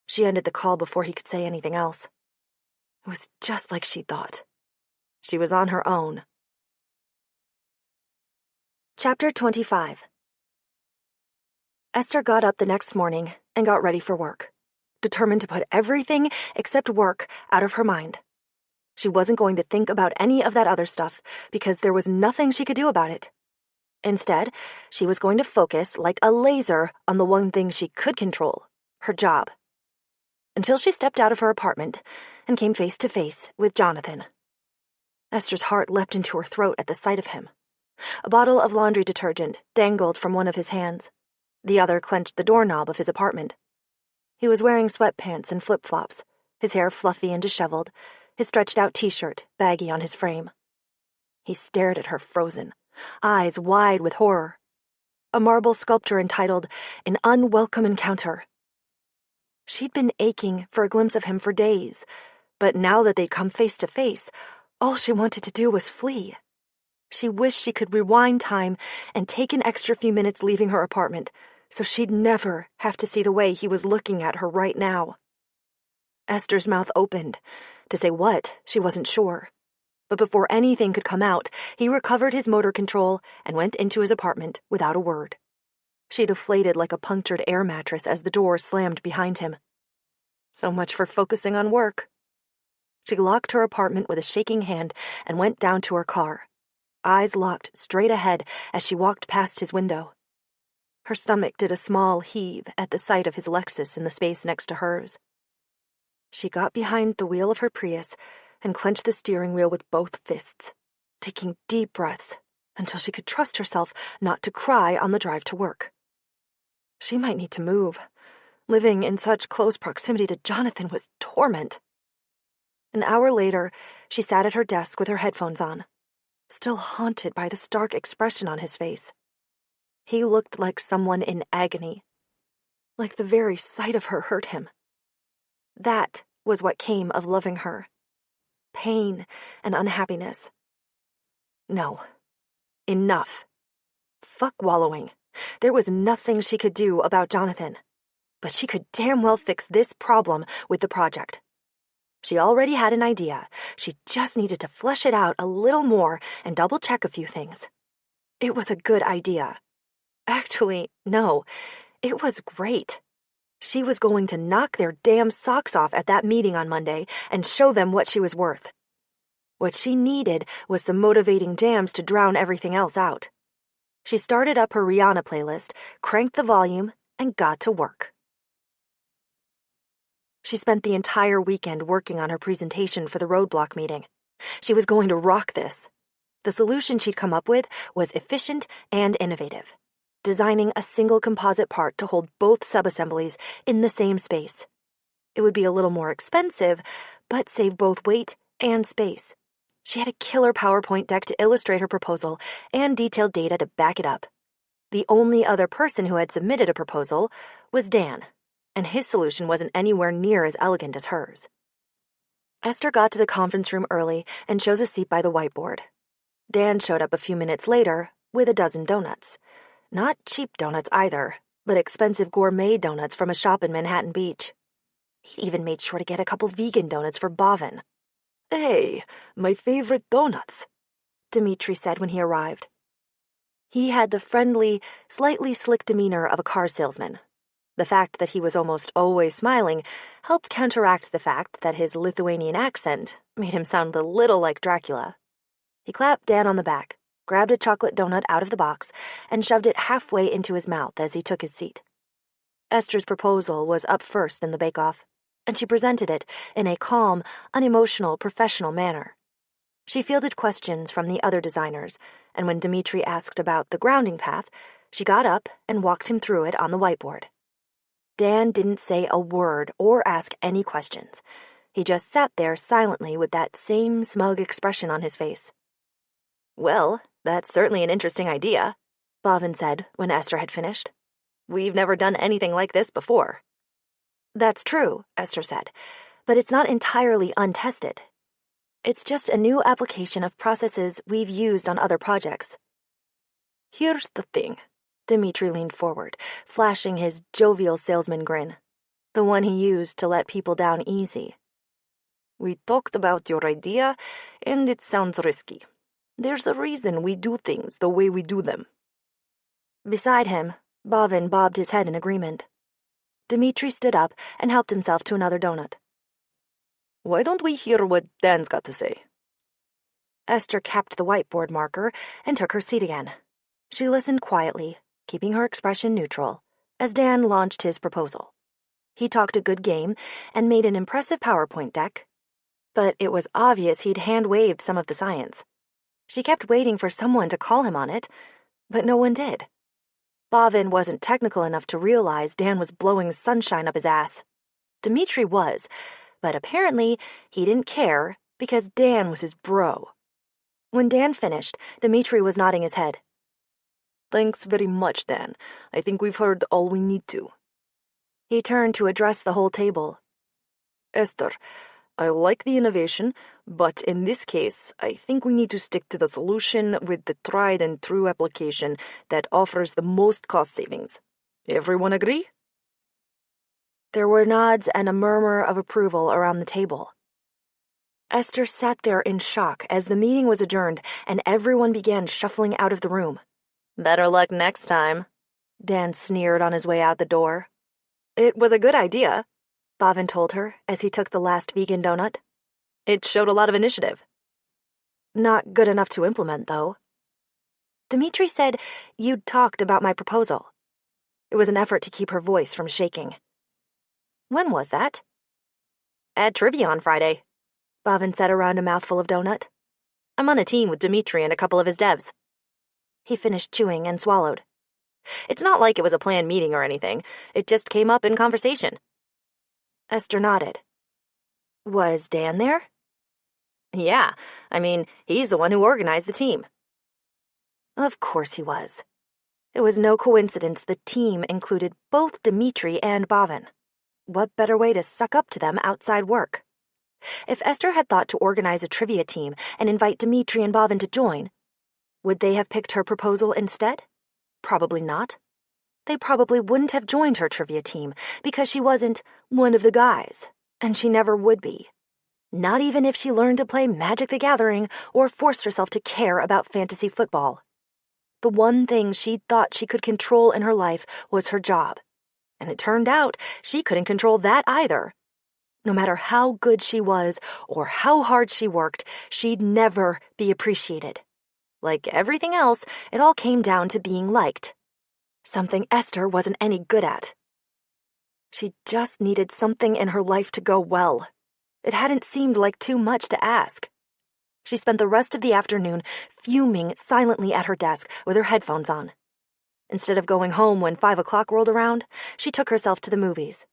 She ended the call before he could say anything else. It was just like she thought. She was on her own. Chapter 25. Esther got up the next morning and got ready for work, determined to put everything except work out of her mind. She wasn't going to think about any of that other stuff because there was nothing she could do about it. Instead, she was going to focus like a laser on the one thing she could control, her job. Until she stepped out of her apartment and came face to face with Jonathan. Esther's heart leapt into her throat at the sight of him. A bottle of laundry detergent dangled from one of his hands. The other clenched the doorknob of his apartment. He was wearing sweatpants and flip-flops, his hair fluffy and disheveled, his stretched-out t-shirt baggy on his frame. He stared at her frozen, eyes wide with horror. A marble sculpture entitled An Unwelcome Encounter. She'd been aching for a glimpse of him for days, but now that they'd come face to face, all she wanted to do was flee. She wished she could rewind time and take an extra few minutes leaving her apartment, so she'd never have to see the way he was looking at her right now. Esther's mouth opened. To say what, she wasn't sure. But before anything could come out, he recovered his motor control and went into his apartment without a word. She deflated like a punctured air mattress as the door slammed behind him. So much for focusing on work. She locked her apartment with a shaking hand and went down to her car, eyes locked straight ahead as she walked past his window. Her stomach did a small heave at the sight of his Lexus in the space next to hers. She got behind the wheel of her Prius and clenched the steering wheel with both fists, taking deep breaths until she could trust herself not to cry on the drive to work. She might need to move. Living in such close proximity to Jonathan was torment. An hour later, she sat at her desk with her headphones on, still haunted by the stark expression on his face. He looked like someone in agony, like the very sight of her hurt him. That was what came of loving her. Pain and unhappiness. No. Enough. Fuck wallowing. There was nothing she could do about Jonathan. But she could damn well fix this problem with the project. She already had an idea. She just needed to flesh it out a little more and double-check a few things. It was a good idea. Actually, no. It was great. She was going to knock their damn socks off at that meeting on Monday and show them what she was worth. What she needed was some motivating jams to drown everything else out. She started up her Rihanna playlist, cranked the volume, and got to work. She spent the entire weekend working on her presentation for the roadblock meeting. She was going to rock this. The solution she'd come up with was efficient and innovative, designing a single composite part to hold both subassemblies in the same space. It would be a little more expensive, but save both weight and space. She had a killer PowerPoint deck to illustrate her proposal and detailed data to back it up. The only other person who had submitted a proposal was Dan, and his solution wasn't anywhere near as elegant as hers. Esther got to the conference room early and chose a seat by the whiteboard. Dan showed up a few minutes later with a dozen donuts. Not cheap donuts either, but expensive gourmet donuts from a shop in Manhattan Beach. He even made sure to get a couple vegan donuts for Bhavin. "Hey, my favorite donuts," Dmitri said when he arrived. He had the friendly, slightly slick demeanor of a car salesman. The fact that he was almost always smiling helped counteract the fact that his Lithuanian accent made him sound a little like Dracula. He clapped Dan on the back, grabbed a chocolate donut out of the box, and shoved it halfway into his mouth as he took his seat. Esther's proposal was up first in the bake-off, and she presented it in a calm, unemotional, professional manner. She fielded questions from the other designers, and when Dmitri asked about the grounding path, she got up and walked him through it on the whiteboard. Dan didn't say a word or ask any questions. He just sat there silently with that same smug expression on his face. "Well, that's certainly an interesting idea," Bhavin said when Esther had finished. "We've never done anything like this before." "That's true," Esther said, "but it's not entirely untested. It's just a new application of processes we've used on other projects." "Here's the thing." Dmitri leaned forward, flashing his jovial salesman grin, the one he used to let people down easy. "We talked about your idea, and it sounds risky. There's a reason we do things the way we do them." Beside him, Bhavin bobbed his head in agreement. Dmitri stood up and helped himself to another donut. "Why don't we hear what Dan's got to say?" Esther capped the whiteboard marker and took her seat again. She listened quietly, keeping her expression neutral, as Dan launched his proposal. He talked a good game and made an impressive PowerPoint deck, but it was obvious he'd hand-waved some of the science. She kept waiting for someone to call him on it, but no one did. Bhavin wasn't technical enough to realize Dan was blowing sunshine up his ass. Dmitri was, but apparently he didn't care because Dan was his bro. When Dan finished, Dmitri was nodding his head. "Thanks very much, Dan. I think we've heard all we need to." He turned to address the whole table. "Esther, I like the innovation, but in this case, I think we need to stick to the solution with the tried and true application that offers the most cost savings. Everyone agree?" There were nods and a murmur of approval around the table. Esther sat there in shock as the meeting was adjourned and everyone began shuffling out of the room. "Better luck next time," Dan sneered on his way out the door. "It was a good idea," Bhavin told her as he took the last vegan donut. "It showed a lot of initiative." "Not good enough to implement, though." "Dmitri said you'd talked about my proposal." It was an effort to keep her voice from shaking. "When was that?" "At trivia on Friday," Bhavin said around a mouthful of donut. "I'm on a team with Dmitri and a couple of his devs." He finished chewing and swallowed. "It's not like it was a planned meeting or anything. It just came up in conversation." Esther nodded. "Was Dan there?" "Yeah, I mean, he's the one who organized the team." Of course he was. It was no coincidence the team included both Dmitri and Bhavin. What better way to suck up to them outside work? If Esther had thought to organize a trivia team and invite Dmitri and Bhavin to join, would they have picked her proposal instead? Probably not. They probably wouldn't have joined her trivia team because she wasn't one of the guys, and she never would be. Not even if she learned to play Magic the Gathering or forced herself to care about fantasy football. The one thing she'd thought she could control in her life was her job, and it turned out she couldn't control that either. No matter how good she was or how hard she worked, she'd never be appreciated. Like everything else, it all came down to being liked. Something Esther wasn't any good at. She just needed something in her life to go well. It hadn't seemed like too much to ask. She spent the rest of the afternoon fuming silently at her desk with her headphones on. Instead of going home when 5 o'clock rolled around, she took herself to the movies.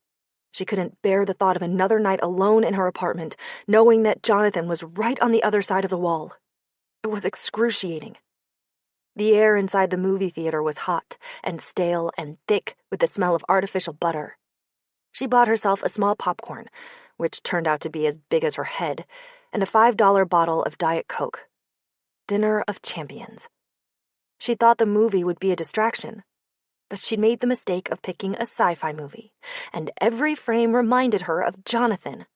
She couldn't bear the thought of another night alone in her apartment, knowing that Jonathan was right on the other side of the wall. It was excruciating. The air inside the movie theater was hot and stale and thick with the smell of artificial butter. She bought herself a small popcorn, which turned out to be as big as her head, and a $5 bottle of Diet Coke. Dinner of champions. She thought the movie would be a distraction, but she'd made the mistake of picking a sci-fi movie, and every frame reminded her of Jonathan.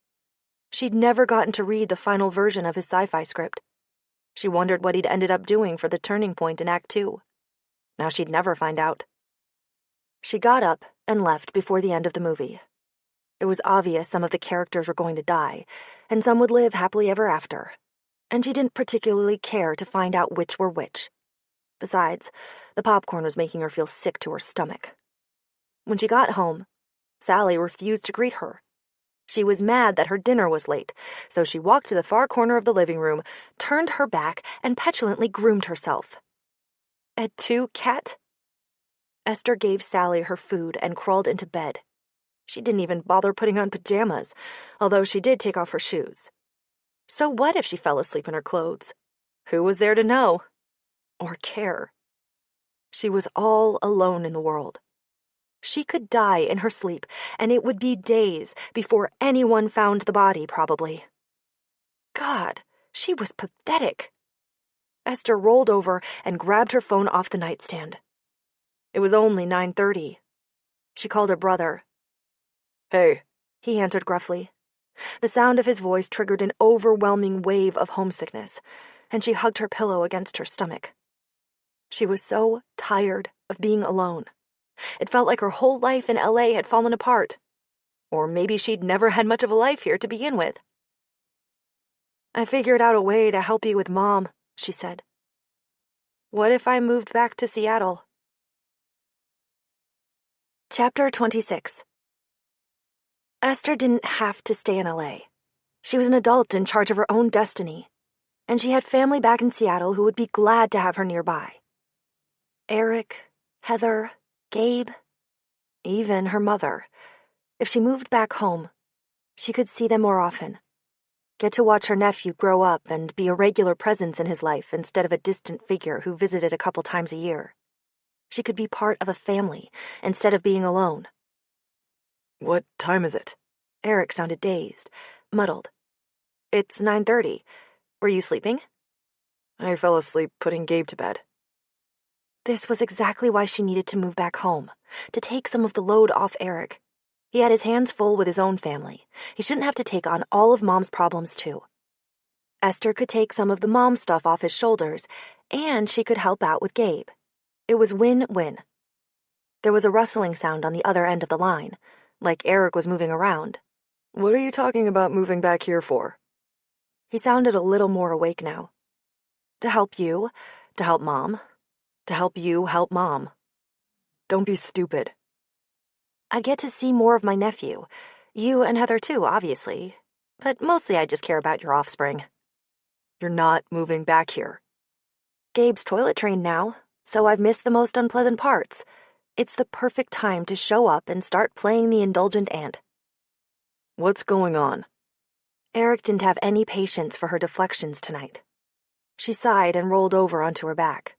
She'd never gotten to read the final version of his sci-fi script. She wondered what he'd ended up doing for the turning point in Act 2. Now she'd never find out. She got up and left before the end of the movie. It was obvious some of the characters were going to die, and some would live happily ever after, and she didn't particularly care to find out which were which. Besides, the popcorn was making her feel sick to her stomach. When she got home, Sally refused to greet her. She was mad that her dinner was late, so she walked to the far corner of the living room, turned her back, and petulantly groomed herself. Et tu, cat? Esther gave Sally her food and crawled into bed. She didn't even bother putting on pajamas, although she did take off her shoes. So what if she fell asleep in her clothes? Who was there to know? Or care? She was all alone in the world. She could die in her sleep, and it would be days before anyone found the body, probably. God, she was pathetic. Esther rolled over and grabbed her phone off the nightstand. It was only 9:30. She called her brother. Hey, he answered gruffly. The sound of his voice triggered an overwhelming wave of homesickness, and she hugged her pillow against her stomach. She was so tired of being alone. It felt like her whole life in LA had fallen apart. Or maybe she'd never had much of a life here to begin with. I figured out a way to help you with Mom, she said. What if I moved back to Seattle? Chapter 26. Esther didn't have to stay in LA. She was an adult in charge of her own destiny, and she had family back in Seattle who would be glad to have her nearby. Eric, Heather, Gabe, even her mother. If she moved back home, she could see them more often. Get to watch her nephew grow up and be a regular presence in his life instead of a distant figure who visited a couple times a year. She could be part of a family instead of being alone. what time is it? Eric sounded dazed, muddled. It's 9:30. Were you sleeping? I fell asleep putting Gabe to bed. This was exactly why she needed to move back home, to take some of the load off Eric. He had his hands full with his own family. He shouldn't have to take on all of Mom's problems, too. Esther could take some of the mom stuff off his shoulders, and she could help out with Gabe. It was win-win. There was a rustling sound on the other end of the line, like Eric was moving around. What are you talking about moving back here for? He sounded a little more awake now. To help you, to help Mom, to help you help Mom. Don't be stupid. I'd get to see more of my nephew. You and Heather too, obviously. But mostly I just care about your offspring. You're not moving back here. Gabe's toilet trained now, so I've missed the most unpleasant parts. It's the perfect time to show up and start playing the indulgent aunt. What's going on? Eric didn't have any patience for her deflections tonight. She sighed and rolled over onto her back.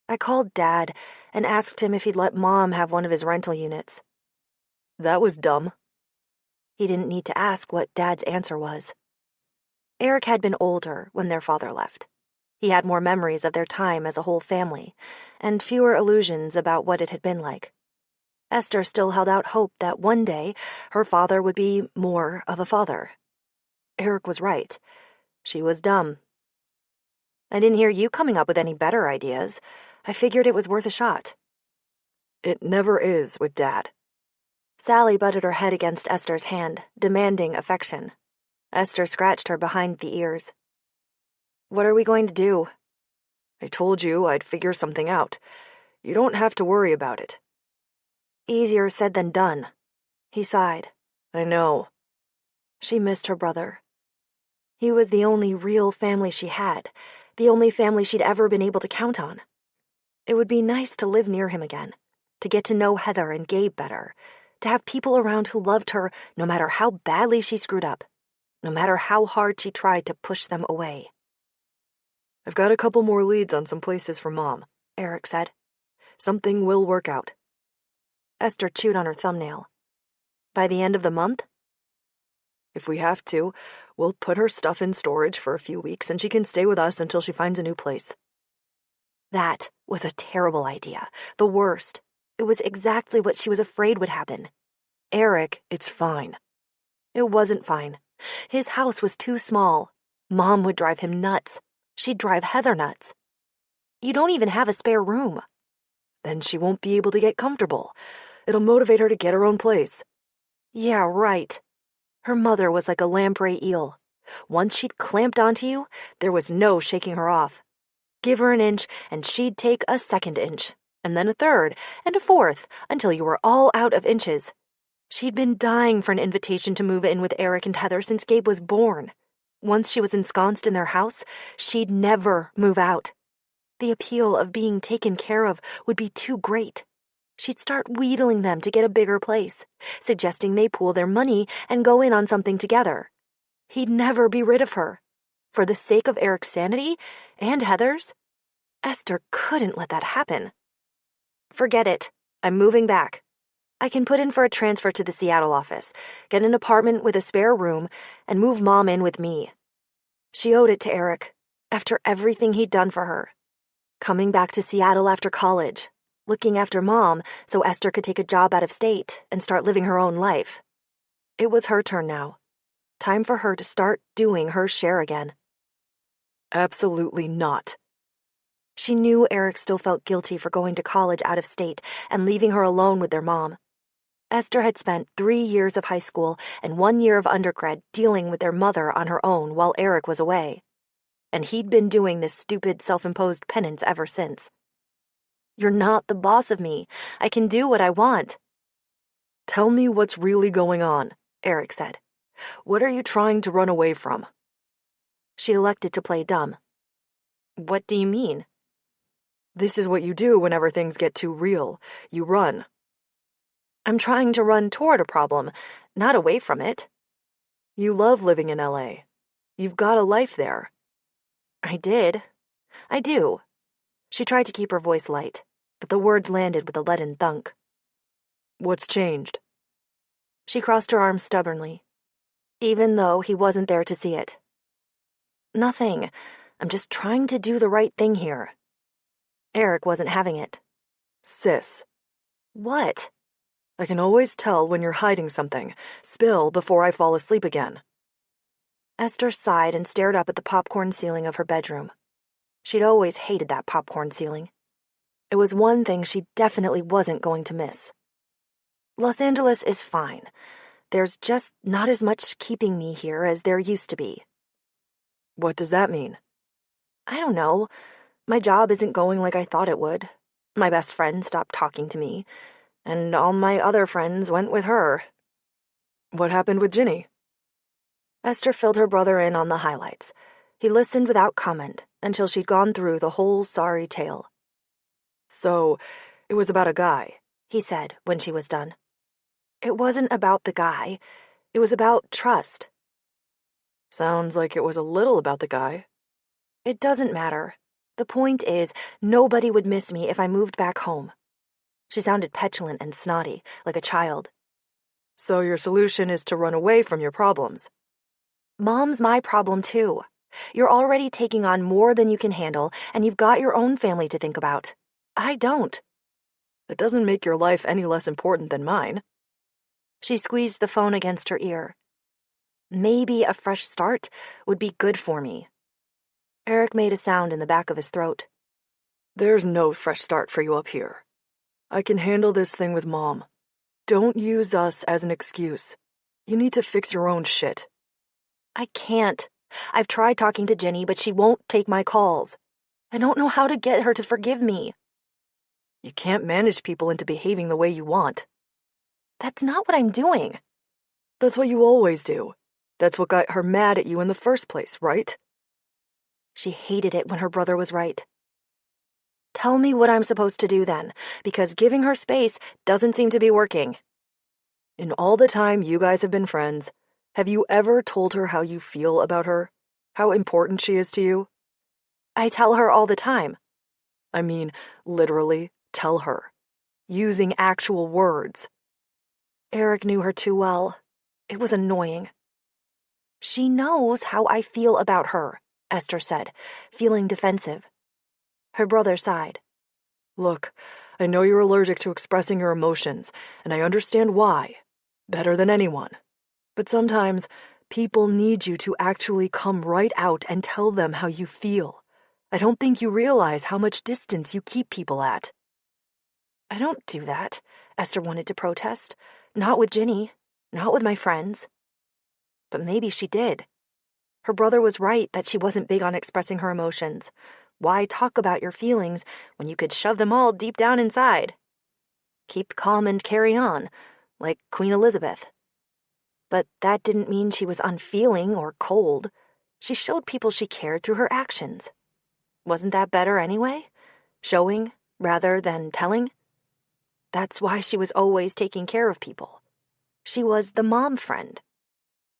I called Dad and asked him if he'd let Mom have one of his rental units. That was dumb. He didn't need to ask what Dad's answer was. Eric had been older when their father left. He had more memories of their time as a whole family, and fewer illusions about what it had been like. Esther still held out hope that one day her father would be more of a father. Eric was right. She was dumb. I didn't hear you coming up with any better ideas. I figured it was worth a shot. It never is with Dad. Sally butted her head against Esther's hand, demanding affection. Esther scratched her behind the ears. What are we going to do? I told you I'd figure something out. You don't have to worry about it. Easier said than done. He sighed. I know. She missed her brother. He was the only real family she had, the only family she'd ever been able to count on. It would be nice to live near him again, to get to know Heather and Gabe better, to have people around who loved her no matter how badly she screwed up, no matter how hard she tried to push them away. I've got a couple more leads on some places for Mom, Eric said. Something will work out. Esther chewed on her thumbnail. By the end of the month? If we have to, we'll put her stuff in storage for a few weeks and she can stay with us until she finds a new place. That was a terrible idea. The worst. It was exactly what she was afraid would happen. Eric, it's fine. It wasn't fine. His house was too small. Mom would drive him nuts. She'd drive Heather nuts. You don't even have a spare room. Then she won't be able to get comfortable. It'll motivate her to get her own place. Yeah, right. Her mother was like a lamprey eel. Once she'd clamped onto you, there was no shaking her off. Give her an inch, and she'd take a second inch, and then a third, and a fourth, until you were all out of inches. She'd been dying for an invitation to move in with Eric and Heather since Gabe was born. Once she was ensconced in their house, she'd never move out. The appeal of being taken care of would be too great. She'd start wheedling them to get a bigger place, suggesting they pool their money and go in on something together. He'd never be rid of her. For the sake of Eric's sanity and Heather's, Esther couldn't let that happen. Forget it. I'm moving back. I can put in for a transfer to the Seattle office, get an apartment with a spare room, and move Mom in with me. She owed it to Eric, after everything he'd done for her. Coming back to Seattle after college, looking after Mom so Esther could take a job out of state and start living her own life. It was her turn now. Time for her to start doing her share again. Absolutely not. She knew Eric still felt guilty for going to college out of state and leaving her alone with their mom. Esther had spent 3 years of high school and 1 year of undergrad dealing with their mother on her own while Eric was away. And he'd been doing this stupid self-imposed penance ever since. You're not the boss of me. I can do what I want. Tell me what's really going on, Eric said. What are you trying to run away from? She elected to play dumb. What do you mean? This is what you do whenever things get too real. You run. I'm trying to run toward a problem, not away from it. You love living in LA. You've got a life there. I did. I do. She tried to keep her voice light, but the words landed with a leaden thunk. What's changed? She crossed her arms stubbornly, even though he wasn't there to see it. Nothing. I'm just trying to do the right thing here. Eric wasn't having it. Sis. What? I can always tell when you're hiding something. Spill before I fall asleep again. Esther sighed and stared up at the popcorn ceiling of her bedroom. She'd always hated that popcorn ceiling. It was one thing she definitely wasn't going to miss. Los Angeles is fine. There's just not as much keeping me here as there used to be. What does that mean? I don't know. My job isn't going like I thought it would. My best friend stopped talking to me, and all my other friends went with her. What happened with Ginny? Esther filled her brother in on the highlights. He listened without comment until she'd gone through the whole sorry tale. So, it was about a guy, he said when she was done. It wasn't about the guy. It was about trust. Sounds like it was a little about the guy. It doesn't matter. The point is, nobody would miss me if I moved back home. She sounded petulant and snotty, like a child. So your solution is to run away from your problems. Mom's my problem, too. You're already taking on more than you can handle, and you've got your own family to think about. I don't. That doesn't make your life any less important than mine. She squeezed the phone against her ear. Maybe a fresh start would be good for me. Eric made a sound in the back of his throat. There's no fresh start for you up here. I can handle this thing with Mom. Don't use us as an excuse. You need to fix your own shit. I can't. I've tried talking to Ginny, but she won't take my calls. I don't know how to get her to forgive me. You can't manage people into behaving the way you want. That's not what I'm doing. That's what you always do. That's what got her mad at you in the first place, right? She hated it when her brother was right. Tell me what I'm supposed to do then, because giving her space doesn't seem to be working. In all the time you guys have been friends, have you ever told her how you feel about her? How important she is to you? I tell her all the time. I mean, literally, tell her. Using actual words. Eric knew her too well. It was annoying. She knows how I feel about her, Esther said, feeling defensive. Her brother sighed. Look, I know you're allergic to expressing your emotions, and I understand why. Better than anyone. But sometimes, people need you to actually come right out and tell them how you feel. I don't think you realize how much distance you keep people at. I don't do that, Esther wanted to protest. Not with Ginny. Not with my friends. But maybe she did. Her brother was right that she wasn't big on expressing her emotions. Why talk about your feelings when you could shove them all deep down inside? Keep calm and carry on, like Queen Elizabeth. But that didn't mean she was unfeeling or cold. She showed people she cared through her actions. Wasn't that better anyway? Showing rather than telling? That's why she was always taking care of people. She was the mom friend.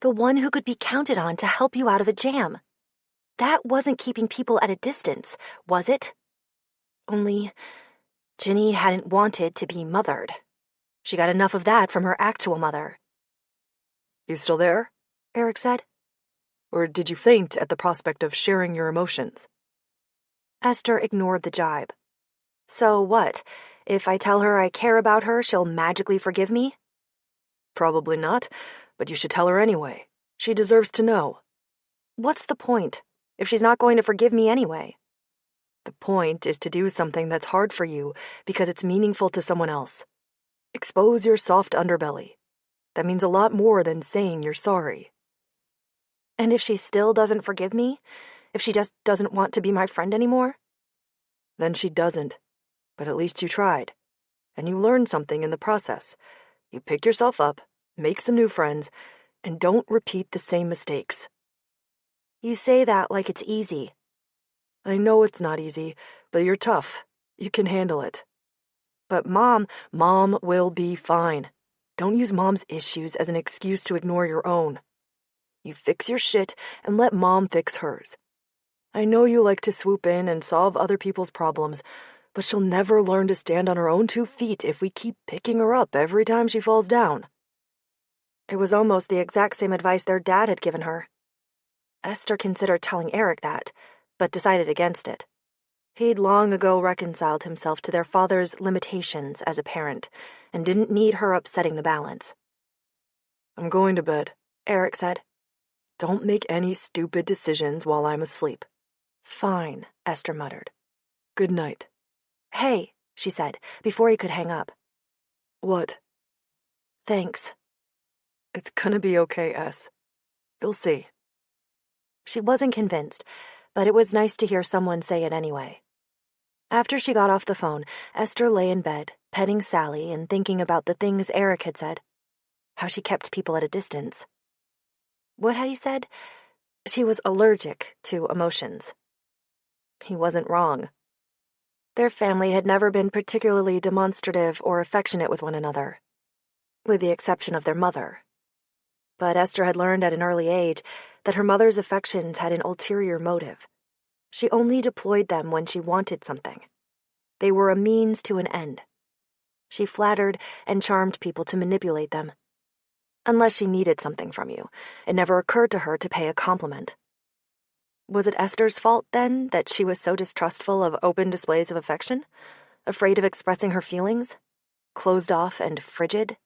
The one who could be counted on to help you out of a jam. That wasn't keeping people at a distance, was it? Only Ginny hadn't wanted to be mothered. She got enough of that from her actual mother. You still there? Eric said. Or did you faint at the prospect of sharing your emotions? Esther ignored the jibe. So what? If I tell her I care about her, she'll magically forgive me? Probably not, but you should tell her anyway. She deserves to know. What's the point, if she's not going to forgive me anyway? The point is to do something that's hard for you because it's meaningful to someone else. Expose your soft underbelly. That means a lot more than saying you're sorry. And if she still doesn't forgive me? If she just doesn't want to be my friend anymore? Then she doesn't. But at least you tried. And you learned something in the process. You pick yourself up, make some new friends, and don't repeat the same mistakes. You say that like it's easy. I know it's not easy, but you're tough. You can handle it. But Mom will be fine. Don't use Mom's issues as an excuse to ignore your own. You fix your shit and let Mom fix hers. I know you like to swoop in and solve other people's problems, but she'll never learn to stand on her own 2 feet if we keep picking her up every time she falls down. It was almost the exact same advice their dad had given her. Esther considered telling Eric that, but decided against it. He'd long ago reconciled himself to their father's limitations as a parent, and didn't need her upsetting the balance. I'm going to bed, Eric said. Don't make any stupid decisions while I'm asleep. Fine, Esther muttered. Good night. Hey, she said, before he could hang up. What? Thanks. It's gonna be okay, S. You'll see. She wasn't convinced, but it was nice to hear someone say it anyway. After she got off the phone, Esther lay in bed, petting Sally and thinking about the things Eric had said. How she kept people at a distance. What had he said? She was allergic to emotions. He wasn't wrong. Their family had never been particularly demonstrative or affectionate with one another, with the exception of their mother. But Esther had learned at an early age that her mother's affections had an ulterior motive. She only deployed them when she wanted something. They were a means to an end. She flattered and charmed people to manipulate them. Unless she needed something from you, it never occurred to her to pay a compliment. Was it Esther's fault, then, that she was so distrustful of open displays of affection? Afraid of expressing her feelings? Closed off and frigid?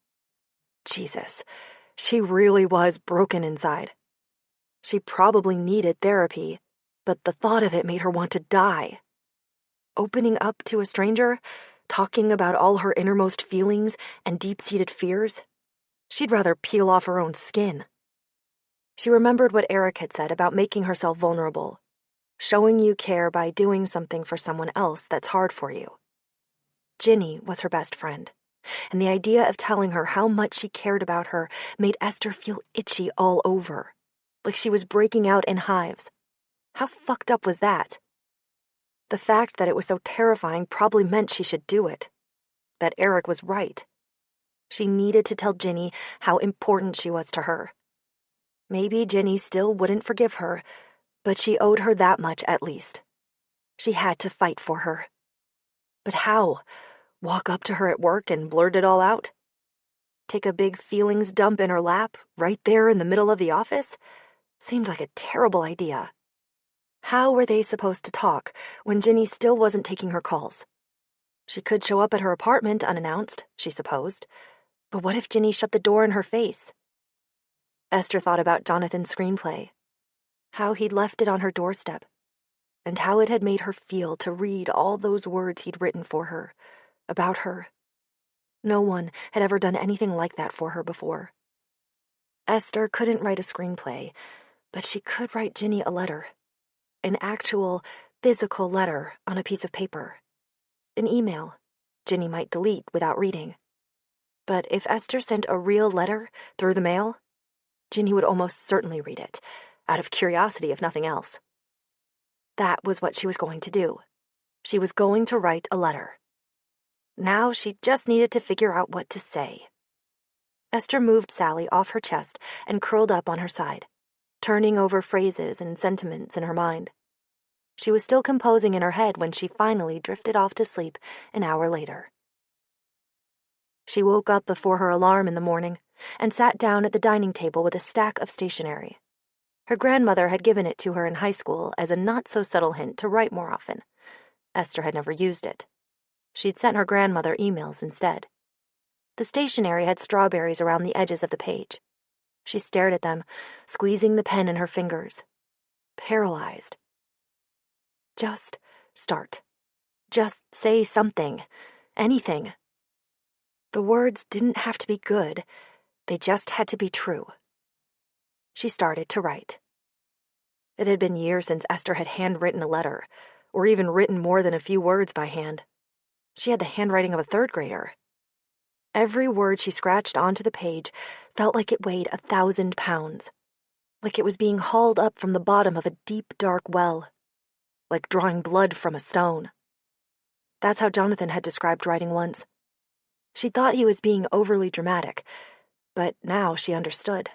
Jesus, she really was broken inside. She probably needed therapy, but the thought of it made her want to die. Opening up to a stranger, talking about all her innermost feelings and deep-seated fears, she'd rather peel off her own skin. She remembered what Eric had said about making herself vulnerable, showing you care by doing something for someone else that's hard for you. Ginny was her best friend, and the idea of telling her how much she cared about her made Esther feel itchy all over, like she was breaking out in hives. How fucked up was that? The fact that it was so terrifying probably meant she should do it, that Eric was right. She needed to tell Ginny how important she was to her. Maybe Ginny still wouldn't forgive her, but she owed her that much at least. She had to fight for her. But how? Walk up to her at work and blurt it all out? Take a big feelings dump in her lap, right there in the middle of the office? Seemed like a terrible idea. How were they supposed to talk when Ginny still wasn't taking her calls? She could show up at her apartment unannounced, she supposed. But what if Ginny shut the door in her face? Esther thought about Jonathan's screenplay, how he'd left it on her doorstep, and how it had made her feel to read all those words he'd written for her, about her, No one had ever done anything like that for her before. Esther couldn't write a screenplay, but she could write Ginny a letter. An actual, physical letter on a piece of paper. An email Ginny might delete without reading. But if Esther sent a real letter through the mail, Ginny would almost certainly read it, out of curiosity if nothing else. That was what she was going to do. She was going to write a letter. Now she just needed to figure out what to say. Esther moved Sally off her chest and curled up on her side, turning over phrases and sentiments in her mind. She was still composing in her head when she finally drifted off to sleep an hour later. She woke up before her alarm in the morning and sat down at the dining table with a stack of stationery. Her grandmother had given it to her in high school as a not-so-subtle hint to write more often. Esther had never used it. She'd sent her grandmother emails instead. The stationery had strawberries around the edges of the page. She stared at them, squeezing the pen in her fingers. Paralyzed. Just start. Just say something. Anything. The words didn't have to be good. They just had to be true. She started to write. It had been years since Esther had handwritten a letter, or even written more than a few words by hand. She had the handwriting of a third grader. Every word she scratched onto the page felt like it weighed 1,000 pounds, like it was being hauled up from the bottom of a deep, dark well, like drawing blood from a stone. That's how Jonathan had described writing once. She thought he was being overly dramatic, but now she understood.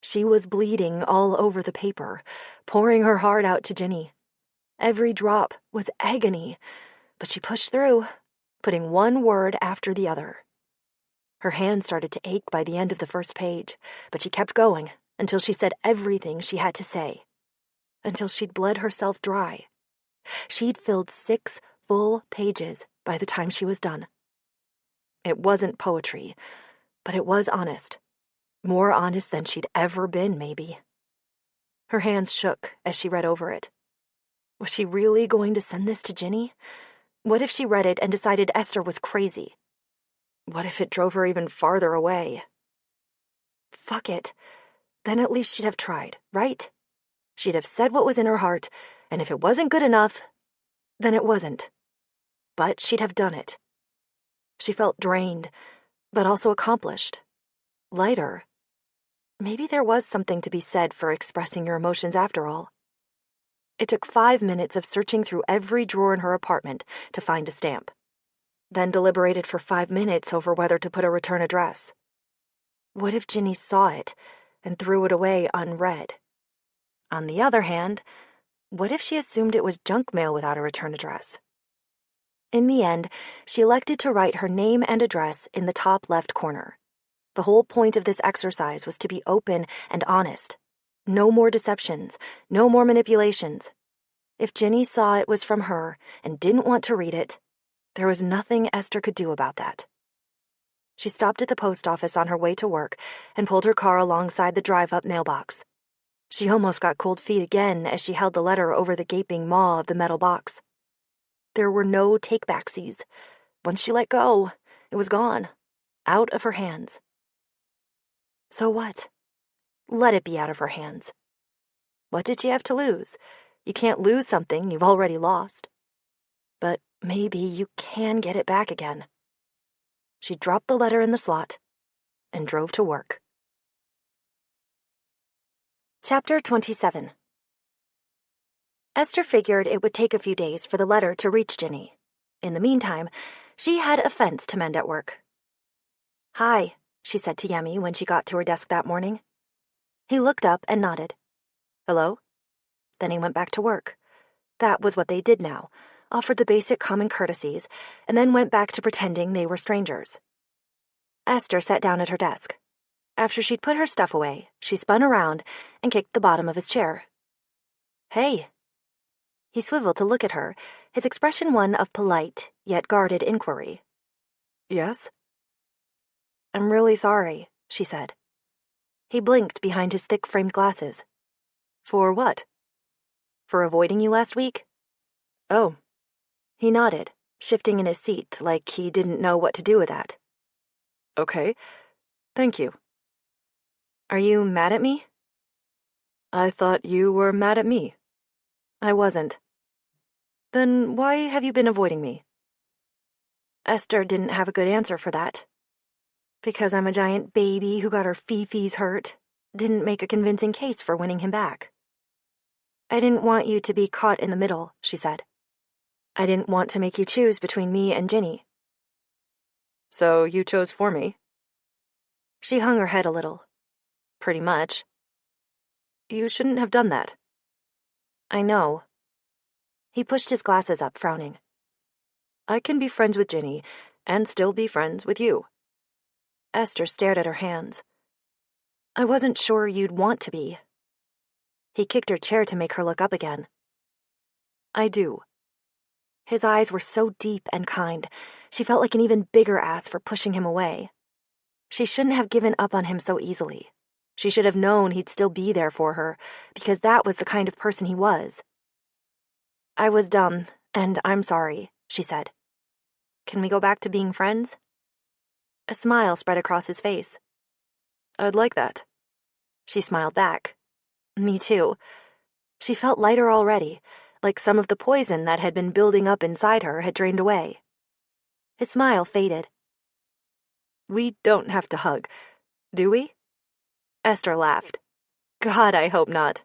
She was bleeding all over the paper, pouring her heart out to Ginny. Every drop was agony, but she pushed through, putting one word after the other. Her hand started to ache by the end of the first page, but she kept going until she said everything she had to say, until she'd bled herself dry. She'd filled 6 full pages by the time she was done. It wasn't poetry, but it was honest. More honest than she'd ever been, maybe. Her hands shook as she read over it. Was she really going to send this to Ginny? What if she read it and decided Esther was crazy? What if it drove her even farther away? Fuck it. Then at least she'd have tried, right? She'd have said what was in her heart, and if it wasn't good enough, then it wasn't. But she'd have done it. She felt drained, but also accomplished. Lighter. Maybe there was something to be said for expressing your emotions after all. It took 5 minutes of searching through every drawer in her apartment to find a stamp, then deliberated for 5 minutes over whether to put a return address. What if Ginny saw it and threw it away unread? On the other hand, what if she assumed it was junk mail without a return address? In the end, she elected to write her name and address in the top left corner. The whole point of this exercise was to be open and honest. No more deceptions, no more manipulations. If Ginny saw it was from her and didn't want to read it, there was nothing Esther could do about that. She stopped at the post office on her way to work and pulled her car alongside the drive-up mailbox. She almost got cold feet again as she held the letter over the gaping maw of the metal box. There were no take-backsies. Once she let go, it was gone, out of her hands. So what? Let it be out of her hands. What did she have to lose? You can't lose something you've already lost. But maybe you can get it back again. She dropped the letter in the slot and drove to work. Chapter 27. Esther figured it would take a few days for the letter to reach Ginny. In the meantime, she had a fence to mend at work. "Hi," she said to Yemi when she got to her desk that morning. He looked up and nodded. "Hello?" Then he went back to work. That was what they did now, offered the basic common courtesies, and then went back to pretending they were strangers. Esther sat down at her desk. After she'd put her stuff away, she spun around and kicked the bottom of his chair. "Hey." He swiveled to look at her, his expression one of polite, yet guarded inquiry. "Yes?" "I'm really sorry," she said. He blinked behind his thick-framed glasses. "For what?" "For avoiding you last week." "Oh." He nodded, shifting in his seat like he didn't know what to do with that. Okay, thank you. Are you mad at me? I thought you were mad at me. I wasn't. Then why have you been avoiding me? Esther didn't have a good answer for that. Because I'm a giant baby who got her fifis hurt, didn't make a convincing case for winning him back. I didn't want you to be caught in the middle, she said. I didn't want to make you choose between me and Ginny. So you chose for me? She hung her head a little. Pretty much. You shouldn't have done that. I know. He pushed his glasses up, frowning. I can be friends with Ginny and still be friends with you. Esther stared at her hands. I wasn't sure you'd want to be. He kicked her chair to make her look up again. I do. His eyes were so deep and kind, she felt like an even bigger ass for pushing him away. She shouldn't have given up on him so easily. She should have known he'd still be there for her, because that was the kind of person he was. I was dumb, and I'm sorry, she said. Can we go back to being friends? A smile spread across his face. I'd like that. She smiled back. Me too. She felt lighter already, like some of the poison that had been building up inside her had drained away. His smile faded. We don't have to hug, do we? Esther laughed. God, I hope not.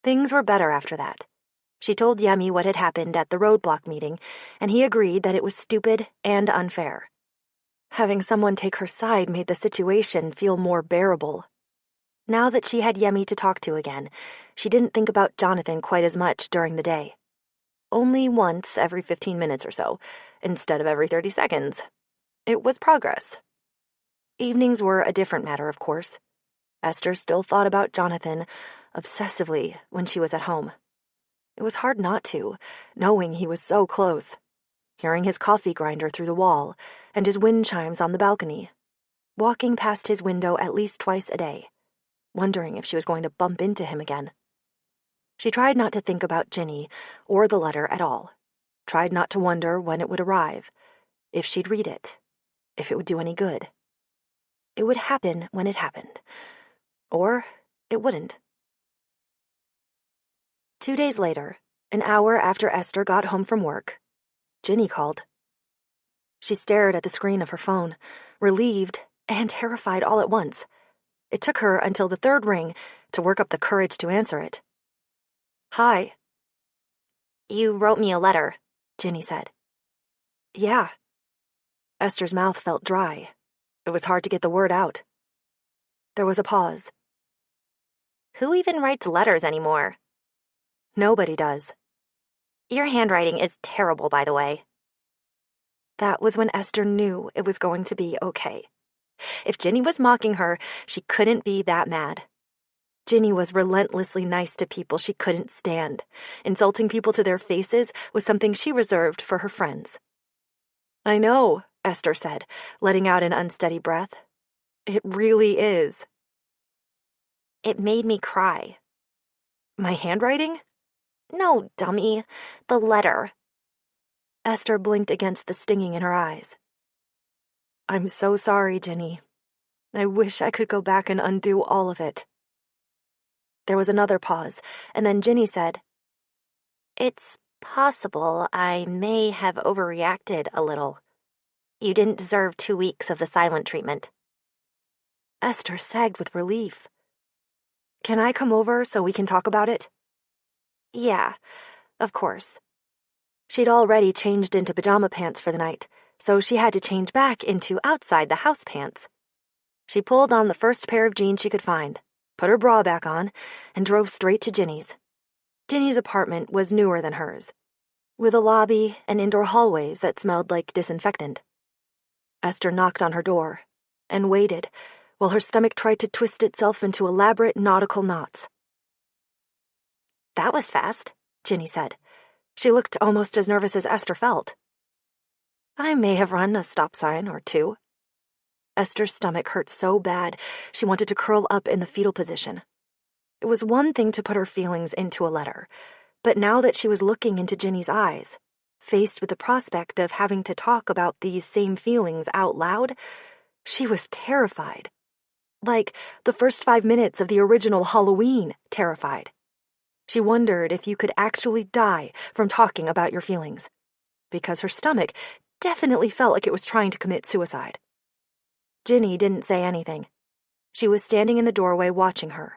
Things were better after that. She told Yemi what had happened at the roadblock meeting, and he agreed that it was stupid and unfair. Having someone take her side made the situation feel more bearable. Now that she had Yemi to talk to again, she didn't think about Jonathan quite as much during the day. Only once every 15 minutes or so, instead of every 30 seconds. It was progress. Evenings were a different matter, of course. Esther still thought about Jonathan obsessively when she was at home. It was hard not to, knowing he was so close. Hearing his coffee grinder through the wall, and his wind chimes on the balcony. Walking past his window at least twice a day, wondering if she was going to bump into him again. She tried not to think about Ginny or the letter at all. Tried not to wonder when it would arrive, if she'd read it, if it would do any good. It would happen when it happened. Or it wouldn't. 2 days later, an hour after Esther got home from work, Ginny called. She stared at the screen of her phone, relieved and terrified all at once. It took her until the third ring to work up the courage to answer it. Hi. You wrote me a letter, Ginny said. Yeah. Esther's mouth felt dry. It was hard to get the word out. There was a pause. Who even writes letters anymore? Nobody does. Your handwriting is terrible, by the way. That was when Esther knew it was going to be okay. If Ginny was mocking her, she couldn't be that mad. Ginny was relentlessly nice to people she couldn't stand. Insulting people to their faces was something she reserved for her friends. I know, Esther said, letting out an unsteady breath. It really is. It made me cry. My handwriting? No, dummy. The letter. Esther blinked against the stinging in her eyes. I'm so sorry, Ginny. I wish I could go back and undo all of it. There was another pause, and then Ginny said, It's possible I may have overreacted a little. You didn't deserve 2 weeks of the silent treatment. Esther sagged with relief. Can I come over so we can talk about it? Yeah, of course. She'd already changed into pajama pants for the night, so she had to change back into outside-the-house pants. She pulled on the first pair of jeans she could find, put her bra back on, and drove straight to Ginny's. Ginny's apartment was newer than hers, with a lobby and indoor hallways that smelled like disinfectant. Esther knocked on her door and waited while her stomach tried to twist itself into elaborate nautical knots. That was fast, Ginny said. She looked almost as nervous as Esther felt. I may have run a stop sign or two. Esther's stomach hurt so bad she wanted to curl up in the fetal position. It was one thing to put her feelings into a letter, but now that she was looking into Ginny's eyes, faced with the prospect of having to talk about these same feelings out loud, She was terrified. Like the first 5 minutes of the original Halloween terrified. She wondered if you could actually die from talking about your feelings, because her stomach definitely felt like it was trying to commit suicide. Ginny didn't say anything. She was standing in the doorway watching her,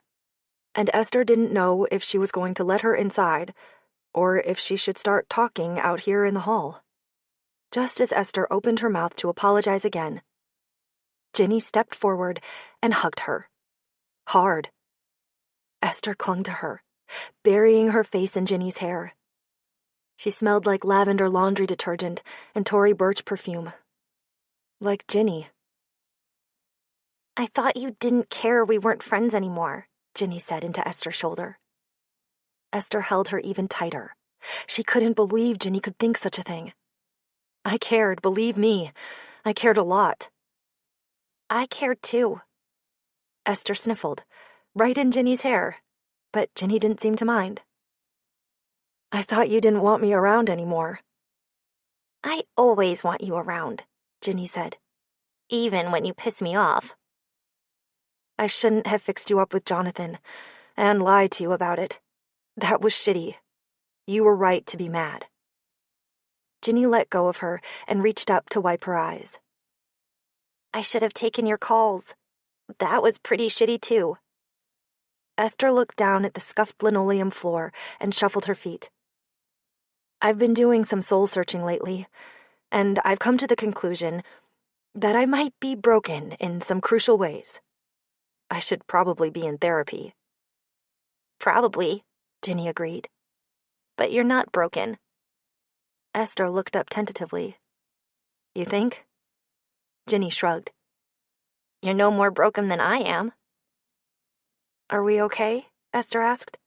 and Esther didn't know if she was going to let her inside or if she should start talking out here in the hall. Just as Esther opened her mouth to apologize again, Ginny stepped forward and hugged her. Hard. Esther clung to her, burying her face in Ginny's hair. She smelled like lavender laundry detergent and Tory Burch perfume. Like Ginny. "I thought you didn't care we weren't friends anymore," Ginny said into Esther's shoulder. Esther held her even tighter. She couldn't believe Ginny could think such a thing. "I cared, believe me. I cared a lot." "I cared too." Esther sniffled, right in Ginny's hair, but Ginny didn't seem to mind. "I thought you didn't want me around anymore." "I always want you around," Ginny said. "Even when you piss me off." "I shouldn't have fixed you up with Jonathan and lied to you about it. That was shitty. You were right to be mad." Ginny let go of her and reached up to wipe her eyes. "I should have taken your calls. That was pretty shitty too." Esther looked down at the scuffed linoleum floor and shuffled her feet. "I've been doing some soul-searching lately, and I've come to the conclusion that I might be broken in some crucial ways. I should probably be in therapy." "Probably," Ginny agreed. "But you're not broken." Esther looked up tentatively. "You think?" Ginny shrugged. "You're no more broken than I am." "Are we okay?" Esther asked.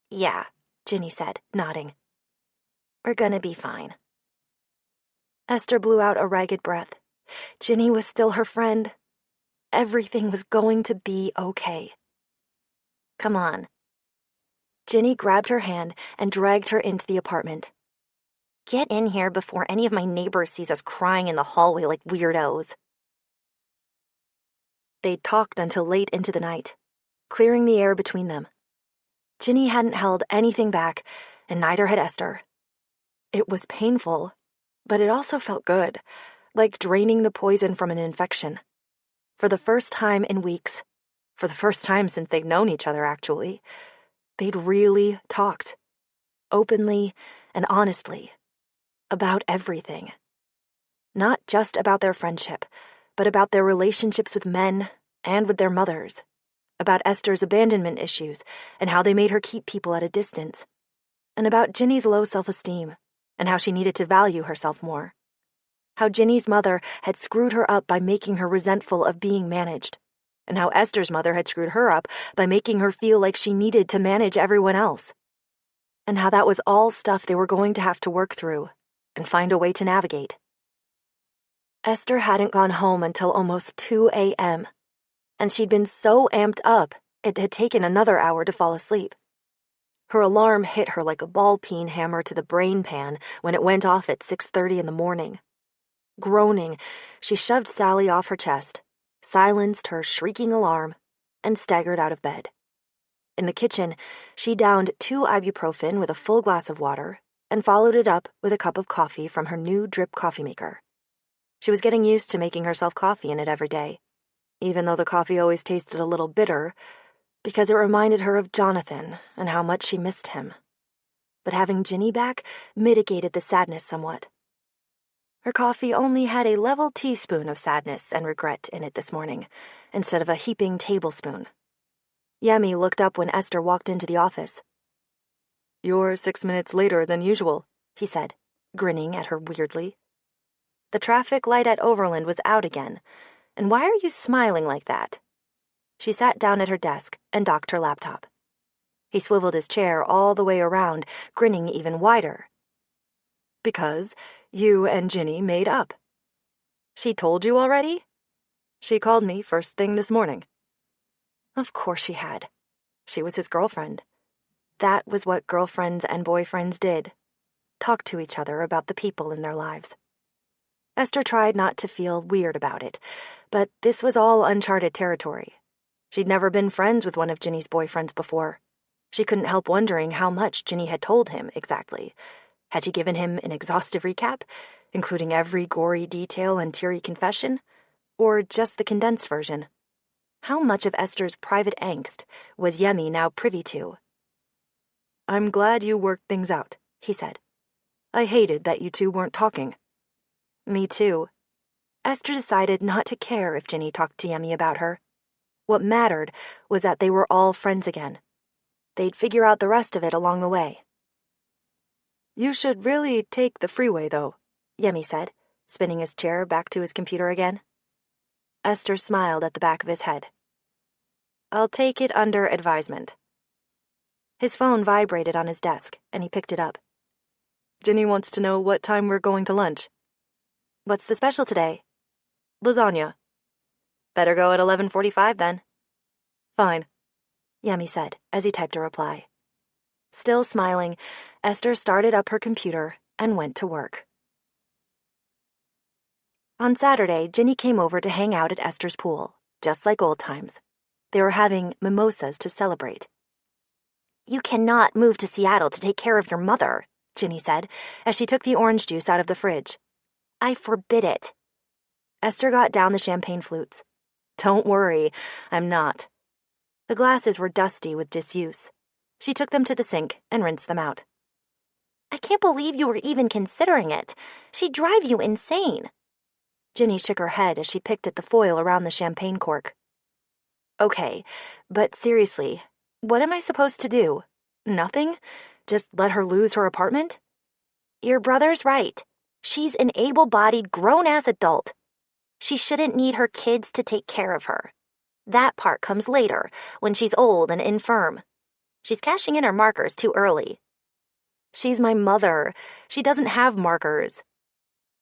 "Yeah," Ginny said, nodding. "We're gonna be fine." Esther blew out a ragged breath. Ginny was still her friend. Everything was going to be okay. "Come on." Ginny grabbed her hand and dragged her into the apartment. "Get in here before any of my neighbors sees us crying in the hallway like weirdos." They talked until late into the night, clearing the air between them. Ginny hadn't held anything back, and neither had Esther. It was painful, but it also felt good, like draining the poison from an infection. For the first time in weeks, for the first time since they'd known each other, actually, they'd really talked, openly and honestly, about everything. Not just about their friendship, but about their relationships with men and with their mothers, about Esther's abandonment issues and how they made her keep people at a distance, and about Ginny's low self-esteem and how she needed to value herself more. How Ginny's mother had screwed her up by making her resentful of being managed, and how Esther's mother had screwed her up by making her feel like she needed to manage everyone else, and how that was all stuff they were going to have to work through and find a way to navigate. Esther hadn't gone home until almost 2 a.m., and she'd been so amped up it had taken another hour to fall asleep. Her alarm hit her like a ball-peen hammer to the brain pan when it went off at 6:30 in the morning. Groaning, she shoved Sally off her chest, silenced her shrieking alarm, and staggered out of bed. In the kitchen, she downed 2 ibuprofen with a full glass of water and followed it up with a cup of coffee from her new drip coffee maker. She was getting used to making herself coffee in it every day, even though the coffee always tasted a little bitter, because it reminded her of Jonathan and how much she missed him. But having Ginny back mitigated the sadness somewhat. Her coffee only had a level teaspoon of sadness and regret in it this morning, instead of a heaping tablespoon. Yemi looked up when Esther walked into the office. "You're 6 minutes later than usual," he said, grinning at her weirdly. "The traffic light at Overland was out again, and why are you smiling like that?" She sat down at her desk and docked her laptop. He swiveled his chair all the way around, grinning even wider. "Because you and Ginny made up." "She told you already?" "She called me first thing this morning." Of course she had. She was his girlfriend. That was what girlfriends and boyfriends did. Talk to each other about the people in their lives. Esther tried not to feel weird about it, but this was all uncharted territory. She'd never been friends with one of Ginny's boyfriends before. She couldn't help wondering how much Ginny had told him exactly. Had she given him an exhaustive recap, including every gory detail and teary confession, or just the condensed version? How much of Esther's private angst was Yemi now privy to? "I'm glad you worked things out," he said. "I hated that you two weren't talking." Me too. Esther decided not to care if Ginny talked to Yemi about her. What mattered was that they were all friends again. They'd figure out the rest of it along the way. "You should really take the freeway, though," Yemi said, spinning his chair back to his computer again. Esther smiled at the back of his head. "I'll take it under advisement." His phone vibrated on his desk, and he picked it up. "Ginny wants to know what time we're going to lunch." "What's the special today?" "Lasagna." "Better go at 11:45 then." "Fine," Yemi said as he typed a reply. Still smiling, Esther started up her computer and went to work. On Saturday, Ginny came over to hang out at Esther's pool, just like old times. They were having mimosas to celebrate. "You cannot move to Seattle to take care of your mother," Ginny said, as she took the orange juice out of the fridge. "I forbid it." Esther got down the champagne flutes. "Don't worry, I'm not." The glasses were dusty with disuse. She took them to the sink and rinsed them out. "I can't believe you were even considering it. She'd drive you insane." Ginny shook her head as she picked at the foil around the champagne cork. "Okay, but seriously, what am I supposed to do? Nothing? Just let her lose her apartment?" "Your brother's right. She's an able-bodied, grown-ass adult. She shouldn't need her kids to take care of her. That part comes later, when she's old and infirm. She's cashing in her markers too early." "She's my mother. She doesn't have markers."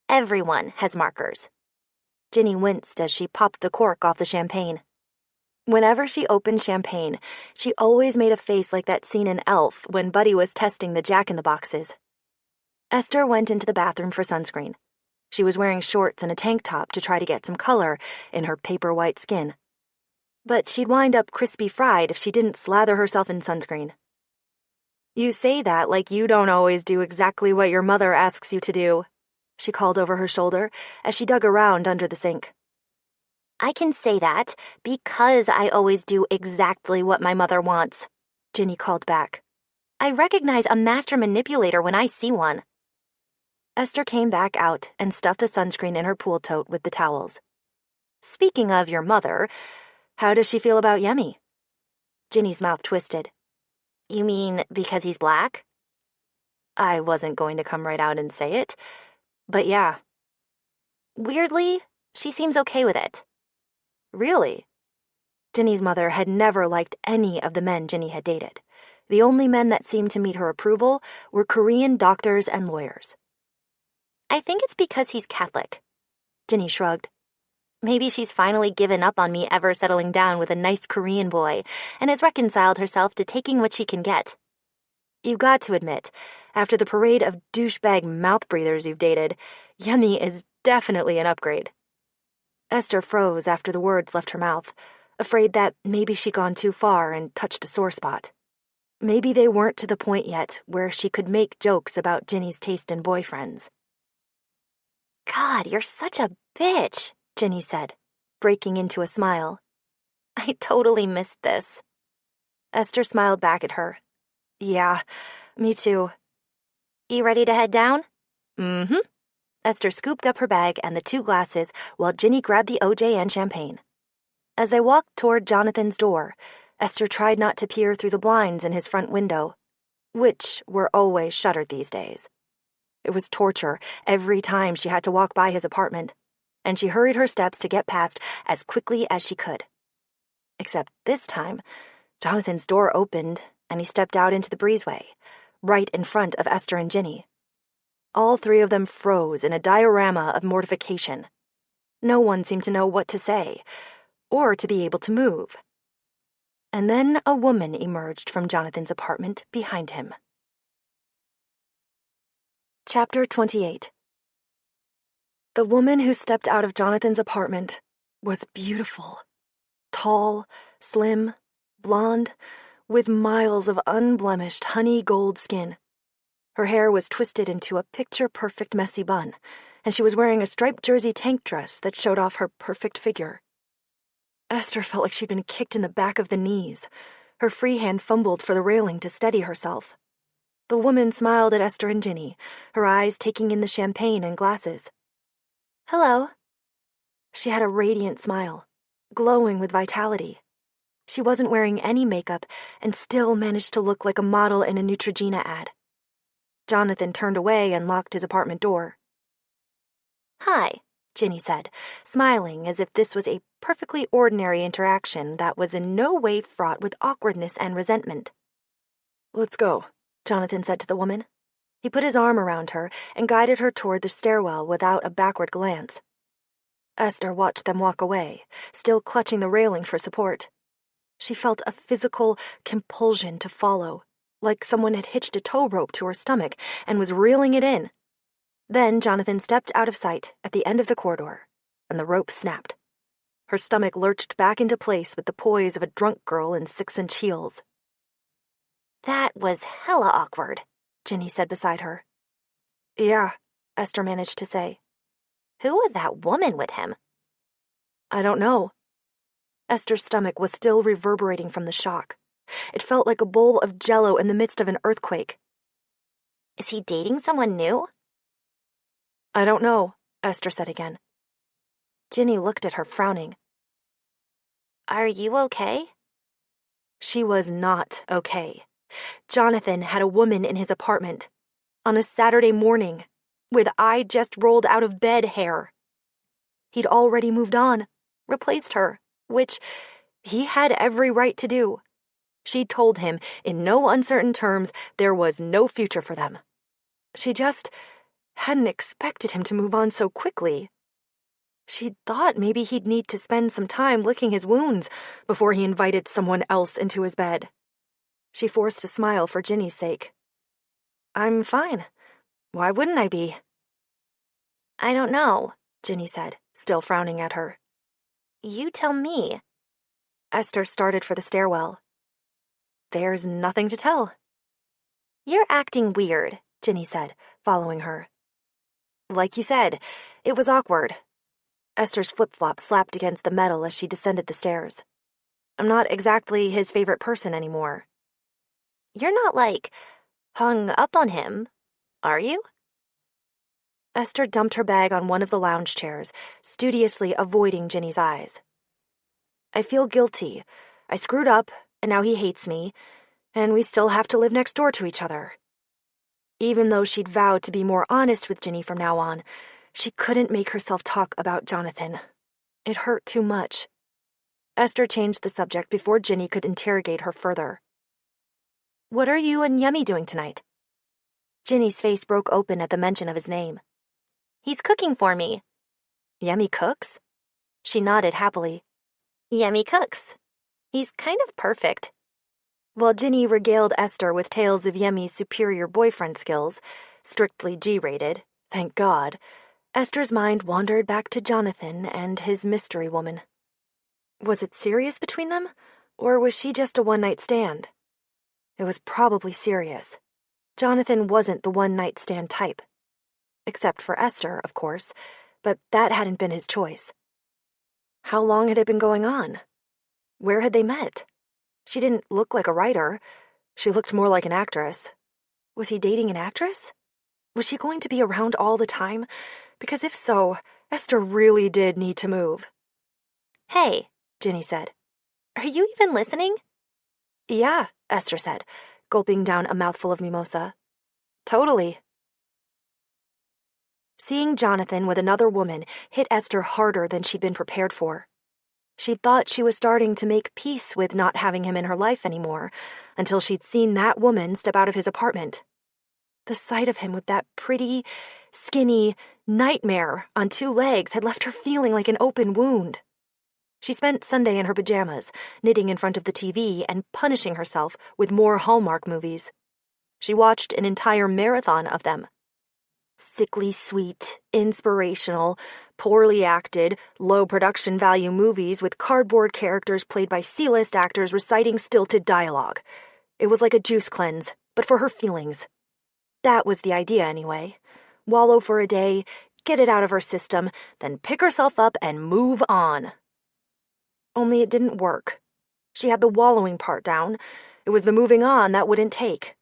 "Everyone has markers." Ginny winced as she popped the cork off the champagne. Whenever she opened champagne, she always made a face like that scene in Elf when Buddy was testing the Jack-in-the-Boxes. Esther went into the bathroom for sunscreen. She was wearing shorts and a tank top to try to get some color in her paper-white skin. But she'd wind up crispy fried if she didn't slather herself in sunscreen. "You say that like you don't always do exactly what your mother asks you to do," she called over her shoulder as she dug around under the sink. "I can say that because I always do exactly what my mother wants," Ginny called back. "I recognize a master manipulator when I see one." Esther came back out and stuffed the sunscreen in her pool tote with the towels. "Speaking of your mother, how does she feel about Yemi?" Ginny's mouth twisted. "You mean because he's black?" I wasn't going to come right out and say it, but yeah. "Weirdly, she seems okay with it." "Really?" Ginny's mother had never liked any of the men Ginny had dated. The only men that seemed to meet her approval were Korean doctors and lawyers. "I think it's because he's Catholic." Ginny shrugged. "Maybe she's finally given up on me ever settling down with a nice Korean boy and has reconciled herself to taking what she can get. You've got to admit, after the parade of douchebag mouth-breathers you've dated, Yemi is definitely an upgrade." Esther froze after the words left her mouth, afraid that maybe she'd gone too far and touched a sore spot. Maybe they weren't to the point yet where she could make jokes about Ginny's taste in boyfriends. "God, you're such a bitch," Ginny said, breaking into a smile. "I totally missed this." Esther smiled back at her. "Yeah, me too." "You ready to head down?" "Mm-hmm." Esther scooped up her bag and the 2 glasses while Ginny grabbed the OJ and champagne. As they walked toward Jonathan's door, Esther tried not to peer through the blinds in his front window, which were always shuttered these days. It was torture every time she had to walk by his apartment, and she hurried her steps to get past as quickly as she could. Except this time, Jonathan's door opened, and he stepped out into the breezeway, right in front of Esther and Ginny. All 3 of them froze in a diorama of mortification. No one seemed to know what to say, or to be able to move. And then a woman emerged from Jonathan's apartment behind him. Chapter 28. The woman who stepped out of Jonathan's apartment was beautiful. Tall, slim, blonde, with miles of unblemished honey gold skin. Her hair was twisted into a picture-perfect messy bun, and she was wearing a striped jersey tank dress that showed off her perfect figure. Esther felt like she'd been kicked in the back of the knees. Her free hand fumbled for the railing to steady herself. The woman smiled at Esther and Ginny, her eyes taking in the champagne and glasses. "Hello." She had a radiant smile, glowing with vitality. She wasn't wearing any makeup and still managed to look like a model in a Neutrogena ad. Jonathan turned away and locked his apartment door. "Hi," Ginny said, smiling as if this was a perfectly ordinary interaction that was in no way fraught with awkwardness and resentment. "Let's go," Jonathan said to the woman. He put his arm around her and guided her toward the stairwell without a backward glance. Esther watched them walk away, still clutching the railing for support. She felt a physical compulsion to follow, like someone had hitched a tow rope to her stomach and was reeling it in. Then Jonathan stepped out of sight at the end of the corridor, and the rope snapped. Her stomach lurched back into place with the poise of a drunk girl in 6-inch heels. "That was hella awkward," Ginny said beside her. "Yeah," Esther managed to say. "Who was that woman with him?" "I don't know." Esther's stomach was still reverberating from the shock. It felt like a bowl of jello in the midst of an earthquake. "Is he dating someone new?" "I don't know," Esther said again. Ginny looked at her, frowning. "Are you okay?" She was not okay. Jonathan had a woman in his apartment, on a Saturday morning, with "I just rolled out of bed" hair. He'd already moved on, replaced her, which he had every right to do. She'd told him, in no uncertain terms, there was no future for them. She just hadn't expected him to move on so quickly. She'd thought maybe he'd need to spend some time licking his wounds before he invited someone else into his bed. She forced a smile for Ginny's sake. "I'm fine. Why wouldn't I be?" "I don't know," Ginny said, still frowning at her. "You tell me." Esther started for the stairwell. "There's nothing to tell." "You're acting weird," Ginny said, following her. "Like you said, it was awkward." Esther's flip-flop slapped against the metal as she descended the stairs. "I'm not exactly his favorite person anymore." "You're not, like, hung up on him, are you?" Esther dumped her bag on one of the lounge chairs, studiously avoiding Ginny's eyes. "I feel guilty. I screwed up, and now he hates me, and we still have to live next door to each other." Even though she'd vowed to be more honest with Ginny from now on, she couldn't make herself talk about Jonathan. It hurt too much. Esther changed the subject before Ginny could interrogate her further. "What are you and Yummy doing tonight?" Ginny's face broke open at the mention of his name. "He's cooking for me." "Yummy cooks?" She nodded happily. "Yummy cooks. He's kind of perfect." While Ginny regaled Esther with tales of Yummy's superior boyfriend skills, strictly G-rated, thank God, Esther's mind wandered back to Jonathan and his mystery woman. Was it serious between them, or was she just a one-night stand? It was probably serious. Jonathan wasn't the one-night stand type. Except for Esther, of course, but that hadn't been his choice. How long had it been going on? Where had they met? She didn't look like a writer. She looked more like an actress. Was he dating an actress? Was she going to be around all the time? Because if so, Esther really did need to move. "Hey," Ginny said. "Are you even listening?" "Yeah," Esther said, gulping down a mouthful of mimosa. "Totally." Seeing Jonathan with another woman hit Esther harder than she'd been prepared for. She thought she was starting to make peace with not having him in her life anymore, until she'd seen that woman step out of his apartment. The sight of him with that pretty, skinny nightmare on 2 legs had left her feeling like an open wound. She spent Sunday in her pajamas, knitting in front of the TV and punishing herself with more Hallmark movies. She watched an entire marathon of them. Sickly sweet, inspirational, poorly acted, low production value movies with cardboard characters played by C-list actors reciting stilted dialogue. It was like a juice cleanse, but for her feelings. That was the idea, anyway. Wallow for a day, get it out of her system, then pick herself up and move on. Only it didn't work. She had the wallowing part down. It was the moving on that wouldn't take.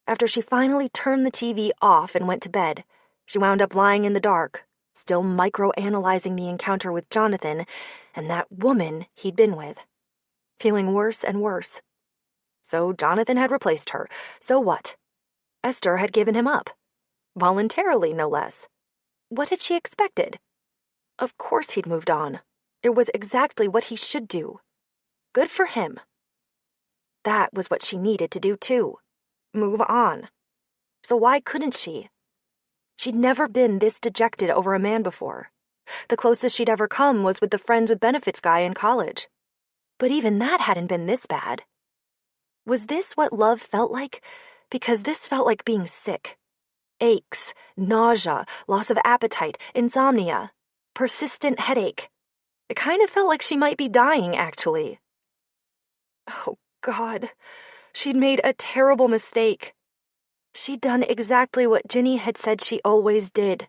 After she finally turned the TV off and went to bed, she wound up lying in the dark, still micro-analyzing the encounter with Jonathan and that woman he'd been with, feeling worse and worse. So Jonathan had replaced her. So what? Esther had given him up. Voluntarily, no less. What had she expected? Of course he'd moved on. It was exactly what he should do. Good for him. That was what she needed to do, too. Move on. So why couldn't she? She'd never been this dejected over a man before. The closest she'd ever come was with the friends with benefits guy in college. But even that hadn't been this bad. Was this what love felt like? Because this felt like being sick. Aches, nausea, loss of appetite, insomnia, persistent headache. It kind of felt like she might be dying, actually. Oh, God. She'd made a terrible mistake. She'd done exactly what Ginny had said she always did.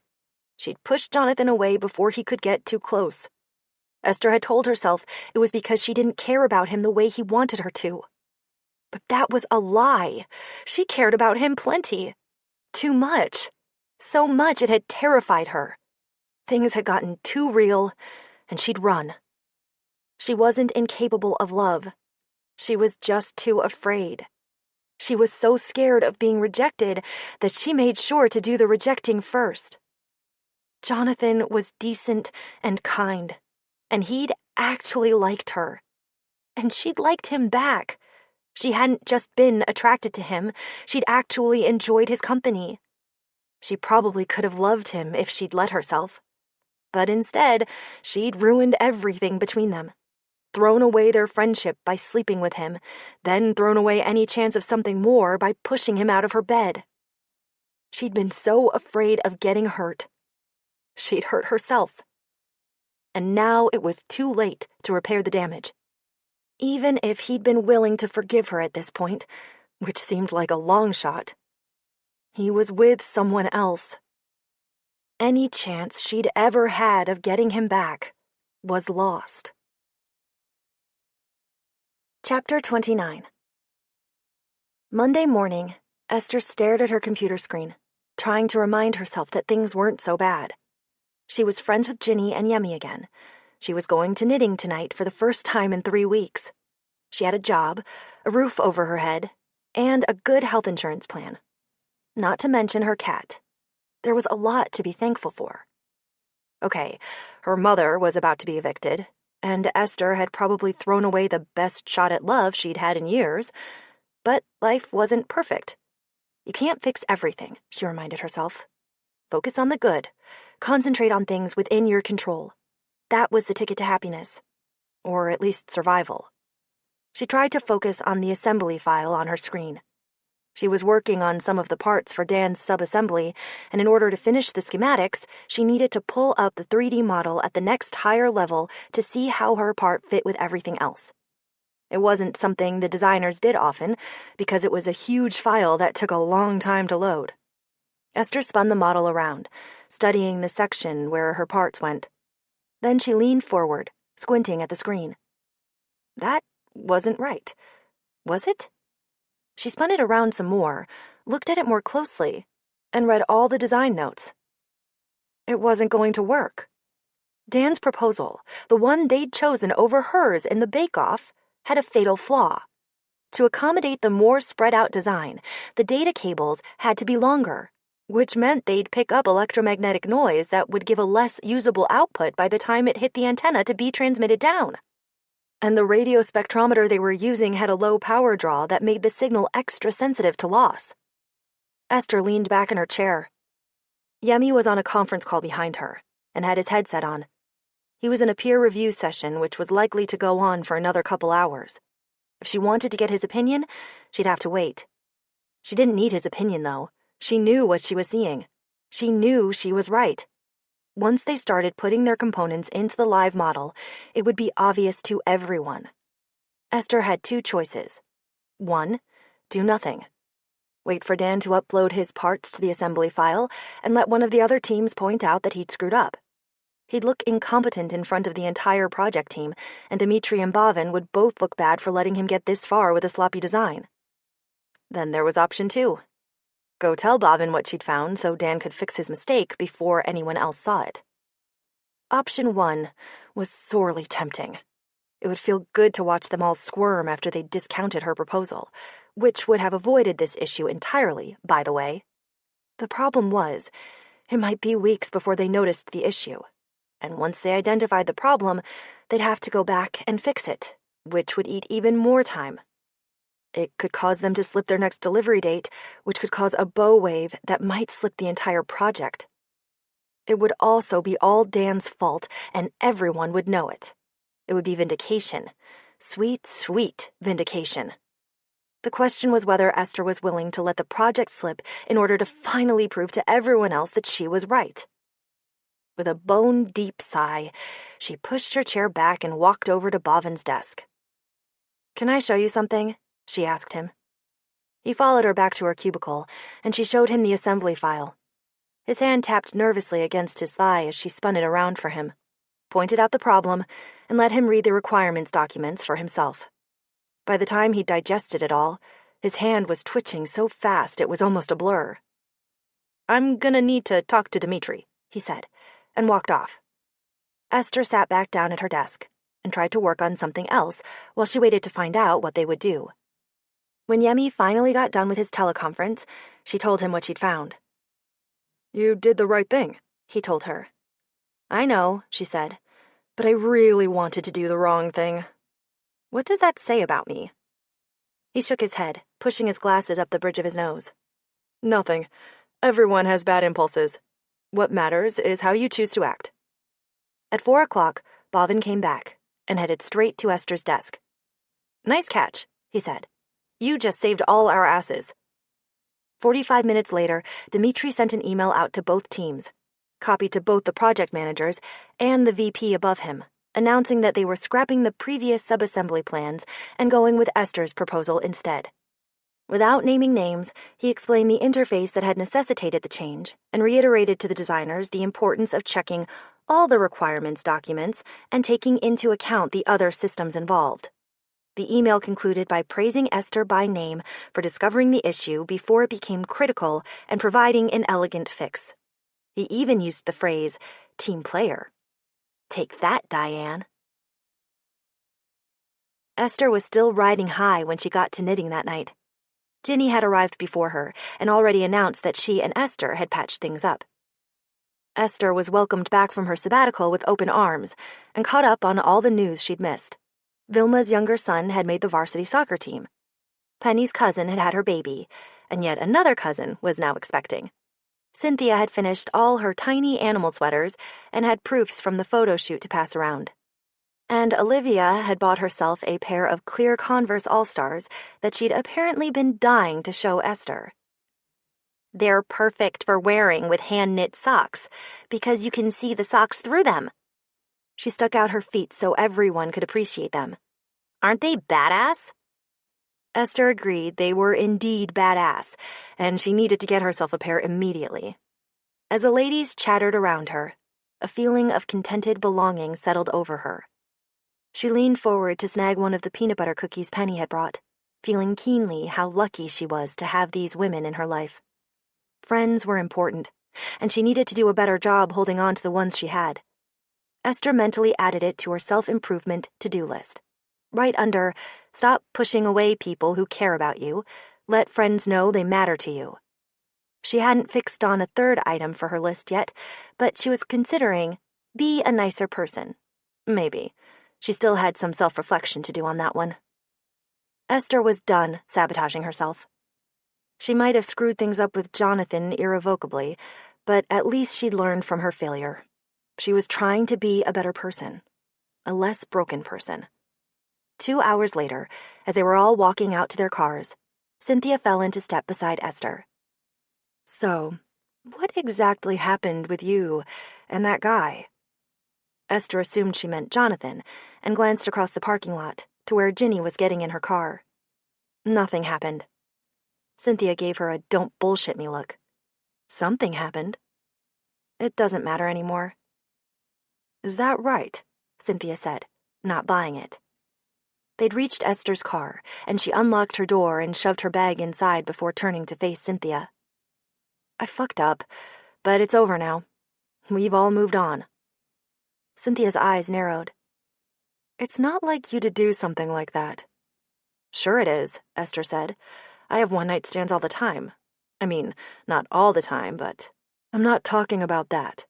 She'd pushed Jonathan away before he could get too close. Esther had told herself it was because she didn't care about him the way he wanted her to. But that was a lie. She cared about him plenty. Too much. So much it had terrified her. Things had gotten too real, and she'd run. She wasn't incapable of love. She was just too afraid. She was so scared of being rejected that she made sure to do the rejecting first. Jonathan was decent and kind, and he'd actually liked her. And she'd liked him back. She hadn't just been attracted to him, she'd actually enjoyed his company. She probably could have loved him if she'd let herself. But instead, she'd ruined everything between them. Thrown away their friendship by sleeping with him, then thrown away any chance of something more by pushing him out of her bed. She'd been so afraid of getting hurt. She'd hurt herself. And now it was too late to repair the damage. Even if he'd been willing to forgive her at this point, which seemed like a long shot, he was with someone else. Any chance she'd ever had of getting him back was lost. Chapter 29. Monday morning, Esther stared at her computer screen, trying to remind herself that things weren't so bad. She was friends with Ginny and Yemi again. She was going to knitting tonight for the first time in 3 weeks. She had a job, a roof over her head, and a good health insurance plan. Not to mention her cat. There was a lot to be thankful for. Okay, her mother was about to be evicted, and Esther had probably thrown away the best shot at love she'd had in years, but life wasn't perfect. You can't fix everything, she reminded herself. Focus on the good. Concentrate on things within your control. That was the ticket to happiness. Or at least survival. She tried to focus on the assembly file on her screen. She was working on some of the parts for Dan's sub-assembly, and in order to finish the schematics, she needed to pull up the 3D model at the next higher level to see how her part fit with everything else. It wasn't something the designers did often, because it was a huge file that took a long time to load. Esther spun the model around, studying the section where her parts went. Then she leaned forward, squinting at the screen. That wasn't right. Was it? She spun it around some more, looked at it more closely, and read all the design notes. It wasn't going to work. Dan's proposal, the one they'd chosen over hers in the bake-off, had a fatal flaw. To accommodate the more spread-out design, the data cables had to be longer, which meant they'd pick up electromagnetic noise that would give a less usable output by the time it hit the antenna to be transmitted down. And the radio spectrometer they were using had a low power draw that made the signal extra sensitive to loss. Esther leaned back in her chair. Yemi was on a conference call behind her and had his headset on. He was in a peer review session which was likely to go on for another couple hours. If she wanted to get his opinion, she'd have to wait. She didn't need his opinion, though. She knew what she was seeing. She knew she was right. Once they started putting their components into the live model, it would be obvious to everyone. Esther had two choices. 1, do nothing. Wait for Dan to upload his parts to the assembly file and let one of the other teams point out that he'd screwed up. He'd look incompetent in front of the entire project team, and Dmitri and Bhavin would both look bad for letting him get this far with a sloppy design. Then there was option 2. Go tell Bhavin what she'd found so Dan could fix his mistake before anyone else saw it. Option 1 was sorely tempting. It would feel good to watch them all squirm after they discounted her proposal, which would have avoided this issue entirely, by the way. The problem was, it might be weeks before they noticed the issue, and once they identified the problem, they'd have to go back and fix it, which would eat even more time. It could cause them to slip their next delivery date, which could cause a bow wave that might slip the entire project. It would also be all Dan's fault, and everyone would know it. It would be vindication. Sweet, sweet vindication. The question was whether Esther was willing to let the project slip in order to finally prove to everyone else that she was right. With a bone-deep sigh, she pushed her chair back and walked over to Bhavin's desk. "Can I show you something?" she asked him. He followed her back to her cubicle, and she showed him the assembly file. His hand tapped nervously against his thigh as she spun it around for him, pointed out the problem, and let him read the requirements documents for himself. By the time he'd digested it all, his hand was twitching so fast it was almost a blur. "I'm gonna need to talk to Dmitri," he said, and walked off. Esther sat back down at her desk and tried to work on something else while she waited to find out what they would do. When Yemi finally got done with his teleconference, she told him what she'd found. "You did the right thing," he told her. "I know," she said, "but I really wanted to do the wrong thing. What does that say about me?" He shook his head, pushing his glasses up the bridge of his nose. "Nothing. Everyone has bad impulses. What matters is how you choose to act." At 4 o'clock, Bhavin came back and headed straight to Esther's desk. "Nice catch," he said. "You just saved all our asses." 45 minutes later, Dmitri sent an email out to both teams, copied to both the project managers and the VP above him, announcing that they were scrapping the previous subassembly plans and going with Esther's proposal instead. Without naming names, he explained the interface that had necessitated the change and reiterated to the designers the importance of checking all the requirements documents and taking into account the other systems involved. The email concluded by praising Esther by name for discovering the issue before it became critical and providing an elegant fix. He even used the phrase, "team player." Take that, Diane. Esther was still riding high when she got to knitting that night. Ginny had arrived before her and already announced that she and Esther had patched things up. Esther was welcomed back from her sabbatical with open arms and caught up on all the news she'd missed. Vilma's younger son had made the varsity soccer team. Penny's cousin had had her baby, and yet another cousin was now expecting. Cynthia had finished all her tiny animal sweaters and had proofs from the photo shoot to pass around. And Olivia had bought herself a pair of clear Converse All-Stars that she'd apparently been dying to show Esther. "They're perfect for wearing with hand-knit socks, because you can see the socks through them." She stuck out her feet so everyone could appreciate them. "Aren't they badass?" Esther agreed they were indeed badass, and she needed to get herself a pair immediately. As the ladies chattered around her, a feeling of contented belonging settled over her. She leaned forward to snag one of the peanut butter cookies Penny had brought, feeling keenly how lucky she was to have these women in her life. Friends were important, and she needed to do a better job holding on to the ones she had. Esther mentally added it to her self-improvement to-do list. Right under, "Stop pushing away people who care about you. Let friends know they matter to you." She hadn't fixed on a third item for her list yet, but she was considering, "be a nicer person." Maybe. She still had some self-reflection to do on that one. Esther was done sabotaging herself. She might have screwed things up with Jonathan irrevocably, but at least she'd learned from her failure. She was trying to be a better person, a less broken person. 2 hours later, as they were all walking out to their cars, Cynthia fell into step beside Esther. "So, What exactly happened with you and that guy? Esther assumed she meant Jonathan and glanced across the parking lot to where Ginny was getting in her car. Nothing happened. Cynthia gave her a don't bullshit me look. Something happened. It doesn't matter anymore. Is that right? Cynthia said, not buying it. They'd reached Esther's car, and she unlocked her door and shoved her bag inside before turning to face Cynthia. I fucked up, but it's over now. We've all moved on. Cynthia's eyes narrowed. It's not like you to do something like that. Sure it is, Esther said. I have one-night stands all the time. I mean, not all the time, but... I'm not talking about that.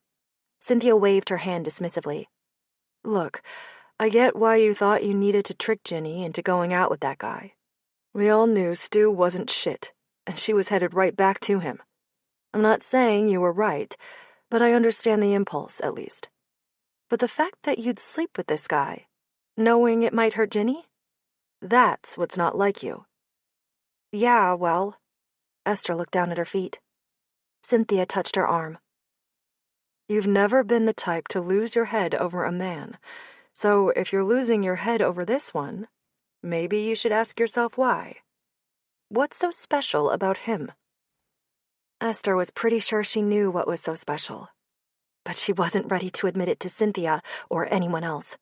Cynthia waved her hand dismissively. Look, I get why you thought you needed to trick Ginny into going out with that guy. We all knew Stu wasn't shit, and she was headed right back to him. I'm not saying you were right, but I understand the impulse, at least. But the fact that you'd sleep with this guy, knowing it might hurt Ginny? That's what's not like you. Yeah, well... Esther looked down at her feet. Cynthia touched her arm. You've never been the type to lose your head over a man, so if you're losing your head over this one, maybe you should ask yourself why. What's so special about him? Esther was pretty sure she knew what was so special, but she wasn't ready to admit it to Cynthia or anyone else.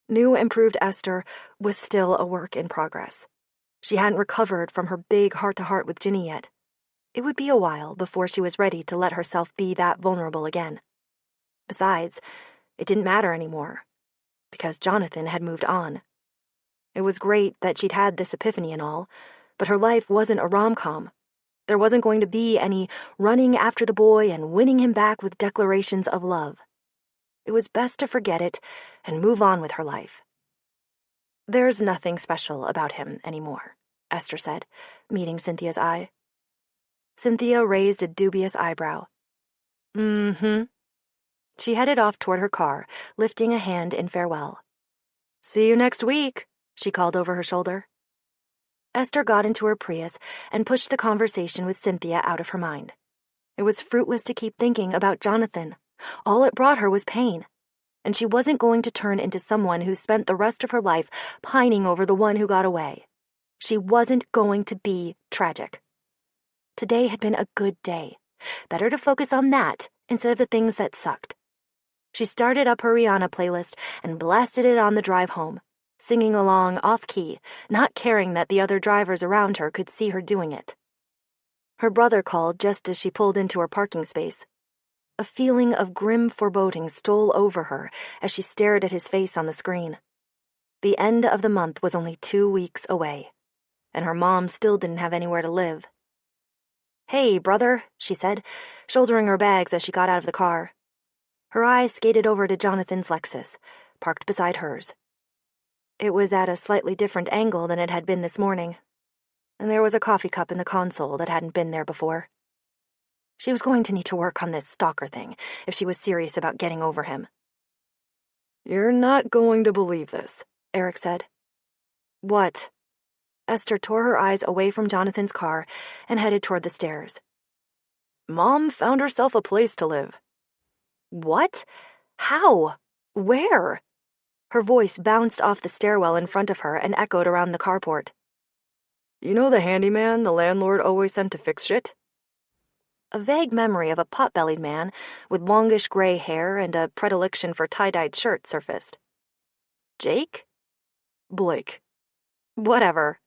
New improved Esther was still a work in progress. She hadn't recovered from her big heart-to-heart with Ginny yet. It would be a while before she was ready to let herself be that vulnerable again. Besides, it didn't matter anymore, because Jonathan had moved on. It was great that she'd had this epiphany and all, but her life wasn't a rom-com. There wasn't going to be any running after the boy and winning him back with declarations of love. It was best to forget it and move on with her life. There's nothing special about him anymore, Esther said, meeting Cynthia's eye. Cynthia raised a dubious eyebrow. Mm-hmm. She headed off toward her car, lifting a hand in farewell. See you next week, she called over her shoulder. Esther got into her Prius and pushed the conversation with Cynthia out of her mind. It was fruitless to keep thinking about Jonathan. All it brought her was pain, and she wasn't going to turn into someone who spent the rest of her life pining over the one who got away. She wasn't going to be tragic. Today had been a good day. Better to focus on that instead of the things that sucked. She started up her Rihanna playlist and blasted it on the drive home, singing along off-key, not caring that the other drivers around her could see her doing it. Her brother called just as she pulled into her parking space. A feeling of grim foreboding stole over her as she stared at his face on the screen. The end of the month was only 2 weeks away, and her mom still didn't have anywhere to live. "Hey, brother," she said, shouldering her bags as she got out of the car. Her eyes skated over to Jonathan's Lexus, parked beside hers. It was at a slightly different angle than it had been this morning, and there was a coffee cup in the console that hadn't been there before. She was going to need to work on this stalker thing if she was serious about getting over him. "You're not going to believe this," Eric said. "What?" Esther tore her eyes away from Jonathan's car and headed toward the stairs. "Mom found herself a place to live." "What? How? Where?" Her voice bounced off the stairwell in front of her and echoed around the carport. "You know the handyman the landlord always sent to fix shit?" A vague memory of a pot-bellied man with longish gray hair and a predilection for tie-dyed shirts surfaced. Jake? Blake. Whatever.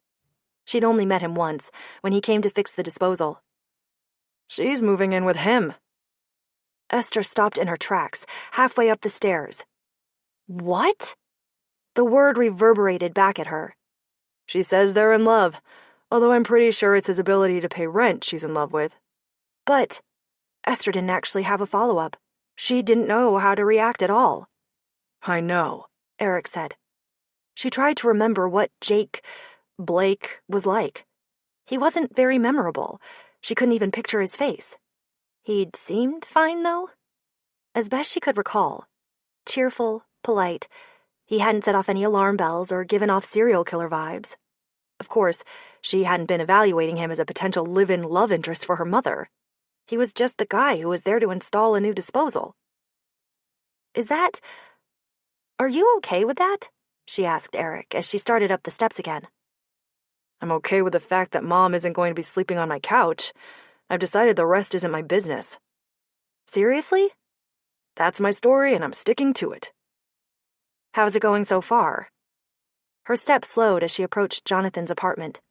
She'd only met him once, when he came to fix the disposal. "She's moving in with him." Esther stopped in her tracks, halfway up the stairs. What? The word reverberated back at her. "She says they're in love, although I'm pretty sure it's his ability to pay rent she's in love with." But Esther didn't actually have a follow-up. She didn't know how to react at all. "I know," Eric said. She tried to remember what Blake was like. He wasn't very memorable. She couldn't even picture his face. He'd seemed fine, though. As best she could recall. Cheerful, polite. He hadn't set off any alarm bells or given off serial killer vibes. Of course, she hadn't been evaluating him as a potential live-in love interest for her mother. He was just the guy who was there to install a new disposal. Are you okay with that? She asked Eric as she started up the steps again. I'm okay with the fact that Mom isn't going to be sleeping on my couch. I've decided the rest isn't my business. Seriously? That's my story, and I'm sticking to it. How's it going so far? Her steps slowed as she approached Jonathan's apartment,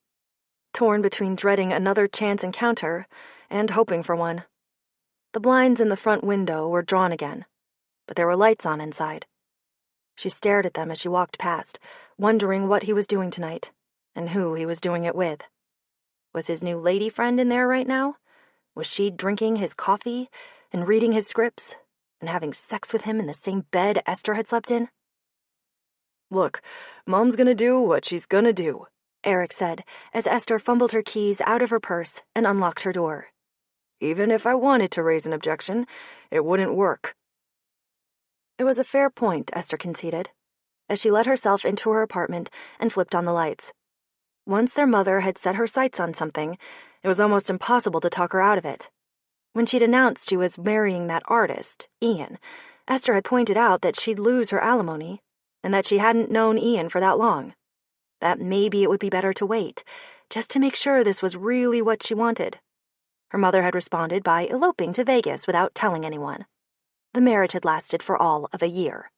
torn between dreading another chance encounter and hoping for one. The blinds in the front window were drawn again, but there were lights on inside. She stared at them as she walked past, wondering what he was doing tonight, and who he was doing it with. Was his new lady friend in there right now? Was she drinking his coffee and reading his scripts and having sex with him in the same bed Esther had slept in? Look, Mom's gonna do what she's gonna do, Eric said as Esther fumbled her keys out of her purse and unlocked her door. Even if I wanted to raise an objection, it wouldn't work. It was a fair point, Esther conceded, as she let herself into her apartment and flipped on the lights. Once their mother had set her sights on something, it was almost impossible to talk her out of it. When she'd announced she was marrying that artist, Ian, Esther had pointed out that she'd lose her alimony, and that she hadn't known Ian for that long. That maybe it would be better to wait, just to make sure this was really what she wanted. Her mother had responded by eloping to Vegas without telling anyone. The marriage had lasted for all of a year.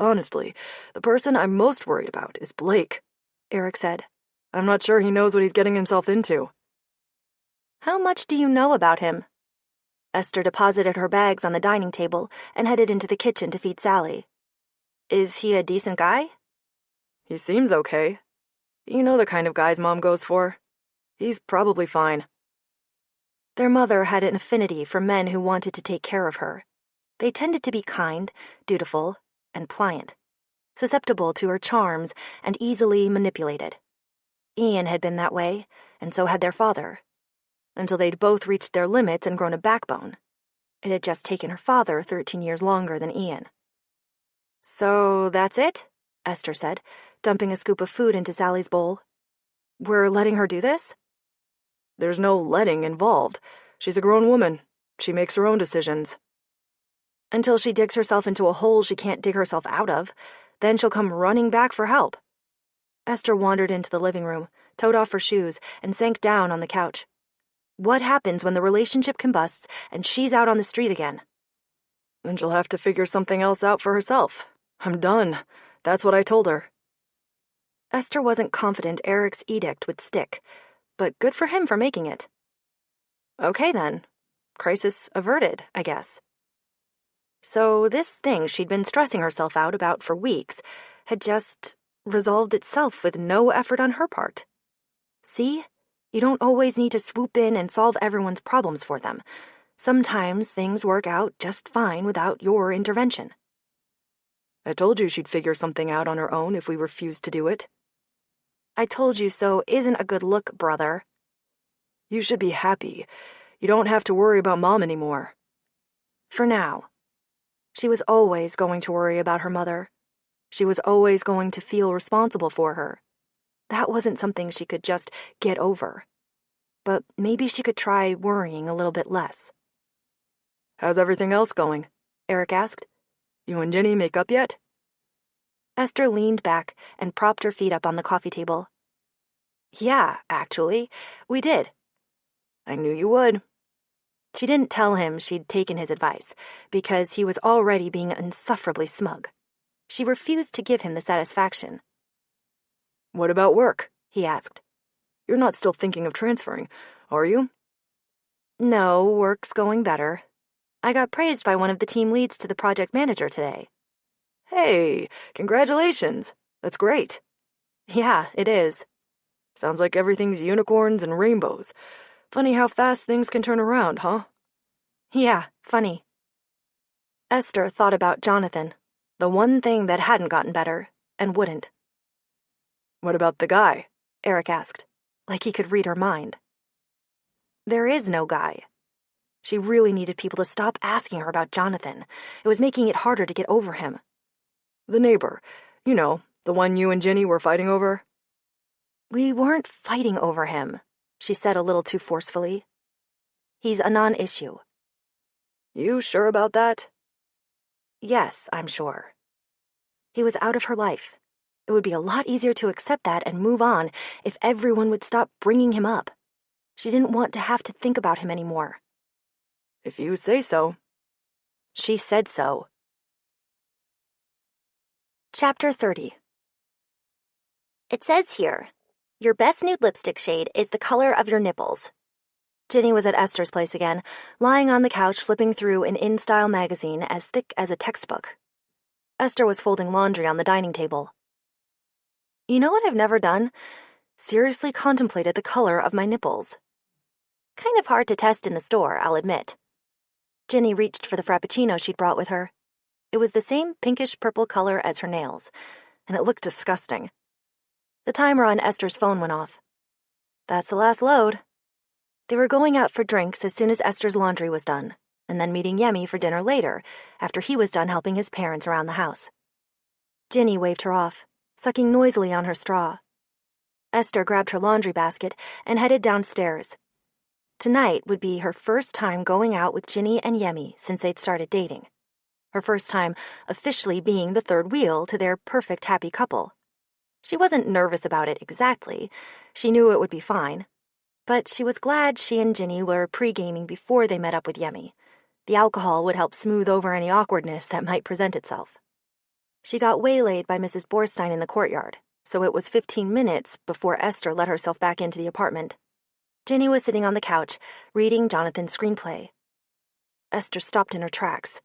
Honestly, the person I'm most worried about is Blake, Eric said. I'm not sure he knows what he's getting himself into. How much do you know about him? Esther deposited her bags on the dining table and headed into the kitchen to feed Sally. Is he a decent guy? He seems okay. You know the kind of guys Mom goes for. He's probably fine. Their mother had an affinity for men who wanted to take care of her. They tended to be kind, dutiful, and pliant, susceptible to her charms and easily manipulated. Ian had been that way, and so had their father, until they'd both reached their limits and grown a backbone. It had just taken her father 13 years longer than Ian. So that's it? Esther said, dumping a scoop of food into Sally's bowl. We're letting her do this? There's no letting involved. She's a grown woman. She makes her own decisions. Until she digs herself into a hole she can't dig herself out of. Then she'll come running back for help. Esther wandered into the living room, toed off her shoes, and sank down on the couch. What happens when the relationship combusts and she's out on the street again? Then she'll have to figure something else out for herself. I'm done. That's what I told her. Esther wasn't confident Eric's edict would stick, but good for him for making it. Okay then. Crisis averted, I guess. So this thing she'd been stressing herself out about for weeks had just resolved itself with no effort on her part. See? You don't always need to swoop in and solve everyone's problems for them. Sometimes things work out just fine without your intervention. I told you she'd figure something out on her own if we refused to do it. I told you so isn't a good look, brother. You should be happy. You don't have to worry about Mom anymore. For now. She was always going to worry about her mother. She was always going to feel responsible for her. That wasn't something she could just get over. But maybe she could try worrying a little bit less. How's everything else going? Eric asked. You and Jenny make up yet? Esther leaned back and propped her feet up on the coffee table. Yeah, actually, we did. I knew you would. She didn't tell him she'd taken his advice, because he was already being insufferably smug. She refused to give him the satisfaction. What about work? He asked. You're not still thinking of transferring, are you? No, work's going better. I got praised by one of the team leads to the project manager today. Hey, congratulations. That's great. Yeah, it is. Sounds like everything's unicorns and rainbows. Funny how fast things can turn around, huh? Yeah, funny. Esther thought about Jonathan, the one thing that hadn't gotten better, and wouldn't. What about the guy? Eric asked, like he could read her mind. There is no guy. She really needed people to stop asking her about Jonathan. It was making it harder to get over him. The neighbor. You know, the one you and Jenny were fighting over? We weren't fighting over him, she said a little too forcefully. He's a non-issue. You sure about that? Yes, I'm sure. He was out of her life. It would be a lot easier to accept that and move on if everyone would stop bringing him up. She didn't want to have to think about him anymore. If you say so. She said so. Chapter 30. It says here, your best nude lipstick shade is the color of your nipples. Ginny was at Esther's place again, lying on the couch flipping through an InStyle magazine as thick as a textbook. Esther was folding laundry on the dining table. You know what I've never done? Seriously contemplated the color of my nipples. Kind of hard to test in the store, I'll admit. Ginny reached for the Frappuccino she'd brought with her. It was the same pinkish-purple color as her nails, and it looked disgusting. The timer on Esther's phone went off. That's the last load. They were going out for drinks as soon as Esther's laundry was done, and then meeting Yemi for dinner later, after he was done helping his parents around the house. Ginny waved her off, sucking noisily on her straw. Esther grabbed her laundry basket and headed downstairs. Tonight would be her first time going out with Ginny and Yemi since they'd started dating. Her first time officially being the third wheel to their perfect happy couple. She wasn't nervous about it exactly. She knew it would be fine. But she was glad she and Ginny were pre-gaming before they met up with Yemi. The alcohol would help smooth over any awkwardness that might present itself. She got waylaid by Mrs. Borstein in the courtyard, so it was 15 minutes before Esther let herself back into the apartment. Ginny was sitting on the couch, reading Jonathan's screenplay. Esther stopped in her tracks.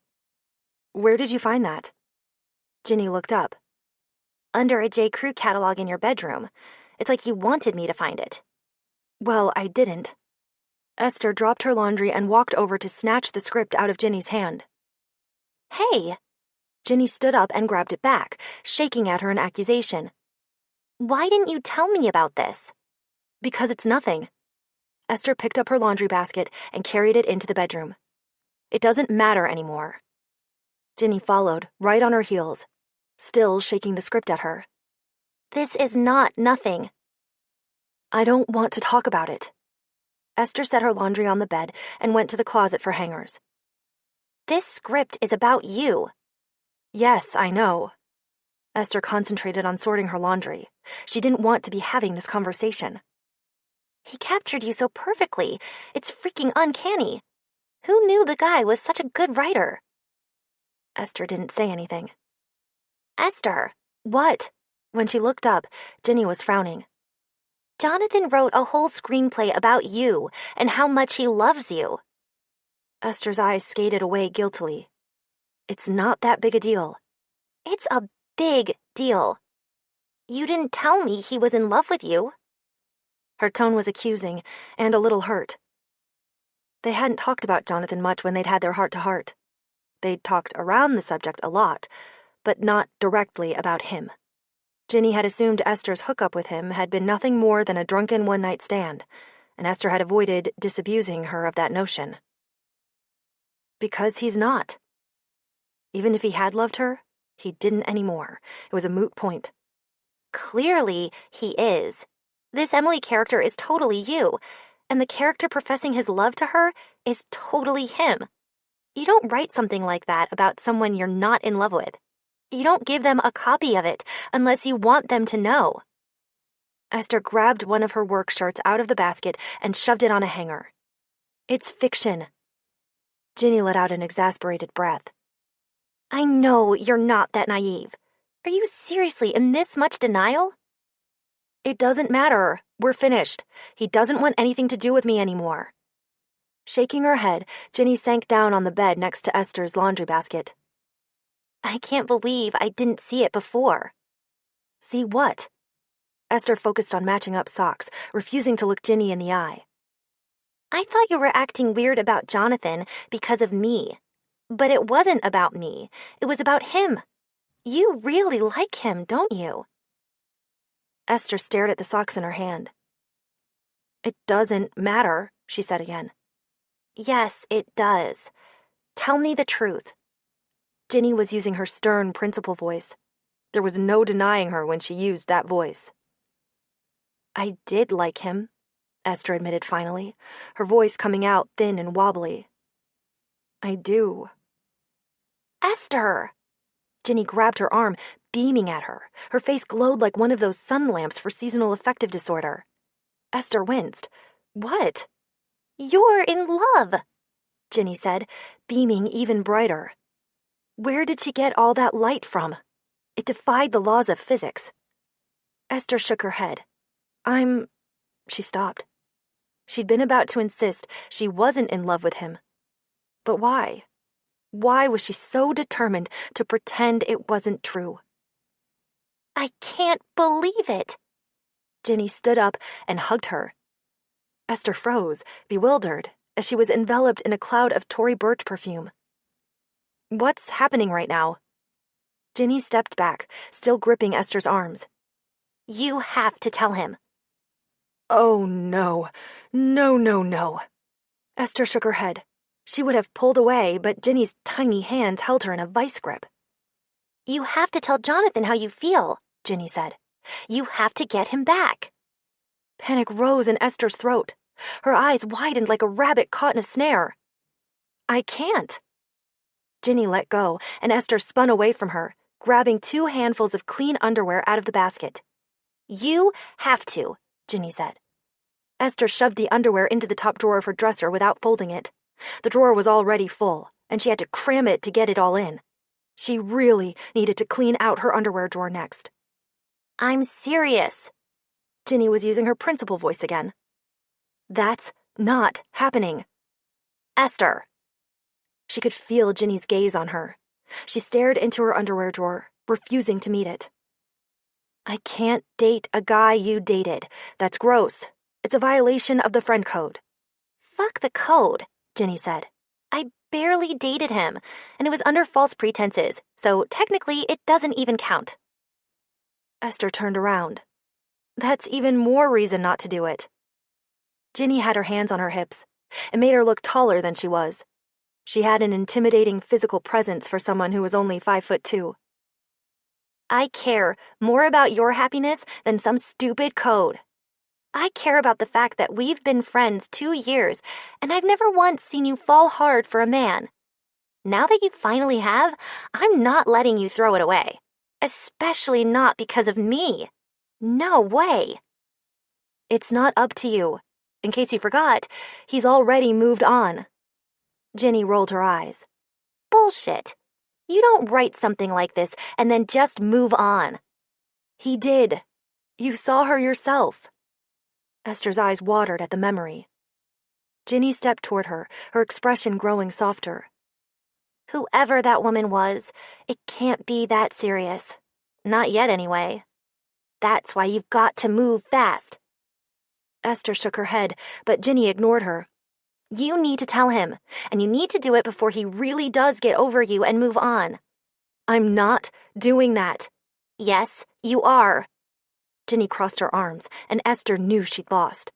Where did you find that? Ginny looked up. Under a J. Crew catalog in your bedroom. It's like you wanted me to find it. Well, I didn't. Esther dropped her laundry and walked over to snatch the script out of Ginny's hand. Hey! Ginny stood up and grabbed it back, shaking at her in accusation. Why didn't you tell me about this? Because it's nothing. Esther picked up her laundry basket and carried it into the bedroom. It doesn't matter anymore. Ginny followed, right on her heels, still shaking the script at her. This is not nothing. I don't want to talk about it. Esther set her laundry on the bed and went to the closet for hangers. This script is about you. Yes, I know. Esther concentrated on sorting her laundry. She didn't want to be having this conversation. He captured you so perfectly. It's freaking uncanny. Who knew the guy was such a good writer? Esther didn't say anything. Esther, what? When she looked up, Ginny was frowning. Jonathan wrote a whole screenplay about you and how much he loves you. Esther's eyes skated away guiltily. It's not that big a deal. It's a big deal. You didn't tell me he was in love with you. Her tone was accusing and a little hurt. They hadn't talked about Jonathan much when they'd had their heart-to-heart. They'd talked around the subject a lot, but not directly about him. Ginny had assumed Esther's hookup with him had been nothing more than a drunken one-night stand, and Esther had avoided disabusing her of that notion. Because he's not. Even if he had loved her, he didn't anymore. It was a moot point. Clearly, he is. This Emily character is totally you, and the character professing his love to her is totally him. You don't write something like that about someone you're not in love with. You don't give them a copy of it unless you want them to know. Esther grabbed one of her work shirts out of the basket and shoved it on a hanger. It's fiction. Ginny let out an exasperated breath. I know you're not that naive. Are you seriously in this much denial? It doesn't matter. We're finished. He doesn't want anything to do with me anymore. Shaking her head, Ginny sank down on the bed next to Esther's laundry basket. I can't believe I didn't see it before. See what? Esther focused on matching up socks, refusing to look Ginny in the eye. I thought you were acting weird about Jonathan because of me. But it wasn't about me. It was about him. You really like him, don't you? Esther stared at the socks in her hand. It doesn't matter, she said again. Yes, it does. Tell me the truth. Ginny was using her stern principal voice. There was no denying her when she used that voice. I did like him, Esther admitted finally, her voice coming out thin and wobbly. I do. Esther! Ginny grabbed her arm, beaming at her. Her face glowed like one of those sun lamps for seasonal affective disorder. Esther winced. What? You're in love, Ginny said, beaming even brighter. Where did she get all that light from? It defied the laws of physics. Esther shook her head. She stopped. She'd been about to insist she wasn't in love with him. But why? Why was she so determined to pretend it wasn't true? I can't believe it. Ginny stood up and hugged her. Esther froze, bewildered, as she was enveloped in a cloud of Tory Burch perfume. What's happening right now? Ginny stepped back, still gripping Esther's arms. You have to tell him. Oh, no. No. Esther shook her head. She would have pulled away, but Ginny's tiny hands held her in a vice grip. You have to tell Jonathan how you feel, Ginny said. You have to get him back. Panic rose in Esther's throat. Her eyes widened like a rabbit caught in a snare. I can't. Ginny let go, and Esther spun away from her, grabbing 2 handfuls of clean underwear out of the basket. You have to, Ginny said. Esther shoved the underwear into the top drawer of her dresser without folding it. The drawer was already full, and she had to cram it to get it all in. She really needed to clean out her underwear drawer next. I'm serious. Ginny was using her principal voice again. That's not happening. Esther. She could feel Ginny's gaze on her. She stared into her underwear drawer, refusing to meet it. I can't date a guy you dated. That's gross. It's a violation of the friend code. Fuck the code, Ginny said. I barely dated him, and it was under false pretenses, so technically it doesn't even count. Esther turned around. That's even more reason not to do it. Ginny had her hands on her hips. It made her look taller than she was. She had an intimidating physical presence for someone who was only 5'2". I care more about your happiness than some stupid code. I care about the fact that we've been friends 2 years, and I've never once seen you fall hard for a man. Now that you finally have, I'm not letting you throw it away. Especially not because of me. No way. It's not up to you. In case you forgot, he's already moved on. Ginny rolled her eyes. Bullshit. You don't write something like this and then just move on. He did. You saw her yourself. Esther's eyes watered at the memory. Ginny stepped toward her, her expression growing softer. Whoever that woman was, it can't be that serious. Not yet, anyway. That's why you've got to move fast. Esther shook her head, but Ginny ignored her. You need to tell him, and you need to do it before he really does get over you and move on. I'm not doing that. Yes, you are. Ginny crossed her arms, and Esther knew she'd lost.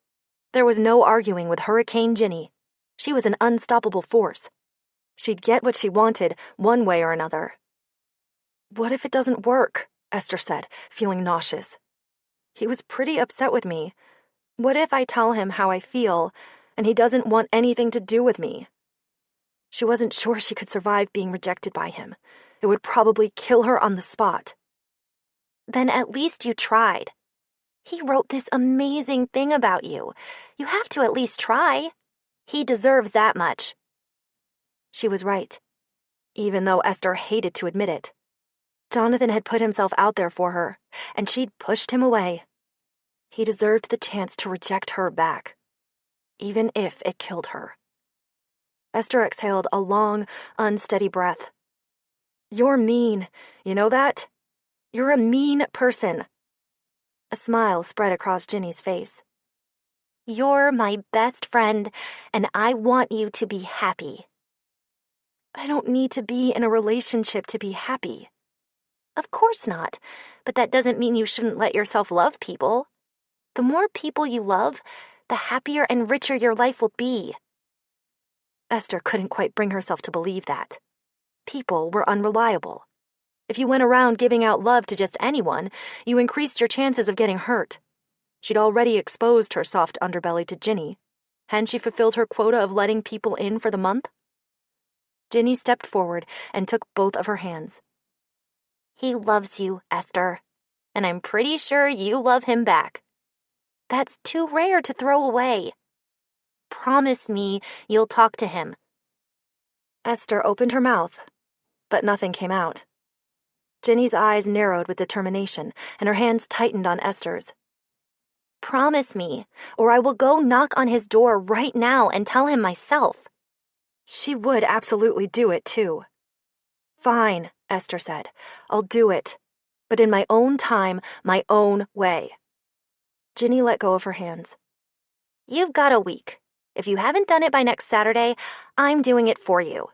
There was no arguing with Hurricane Ginny. She was an unstoppable force. She'd get what she wanted, one way or another. What if it doesn't work? Esther said, feeling nauseous. He was pretty upset with me. What if I tell him how I feel, and he doesn't want anything to do with me? She wasn't sure she could survive being rejected by him. It would probably kill her on the spot. Then at least you tried. He wrote this amazing thing about you. You have to at least try. He deserves that much. She was right, even though Esther hated to admit it. Jonathan had put himself out there for her, and she'd pushed him away. He deserved the chance to reject her back, even if it killed her. Esther exhaled a long, unsteady breath. You're mean, you know that? You're a mean person. A smile spread across Ginny's face. You're my best friend, and I want you to be happy. I don't need to be in a relationship to be happy. Of course not, but that doesn't mean you shouldn't let yourself love people. The more people you love, the happier and richer your life will be. Esther couldn't quite bring herself to believe that. People were unreliable. If you went around giving out love to just anyone, you increased your chances of getting hurt. She'd already exposed her soft underbelly to Ginny. Hadn't she fulfilled her quota of letting people in for the month? Ginny stepped forward and took both of her hands. He loves you, Esther, and I'm pretty sure you love him back. That's too rare to throw away. Promise me you'll talk to him. Esther opened her mouth, but nothing came out. Ginny's eyes narrowed with determination, and her hands tightened on Esther's. Promise me, or I will go knock on his door right now and tell him myself. She would absolutely do it, too. Fine, Esther said. I'll do it, but in my own time, my own way. Ginny let go of her hands. You've got a week. If you haven't done it by next Saturday, I'm doing it for you.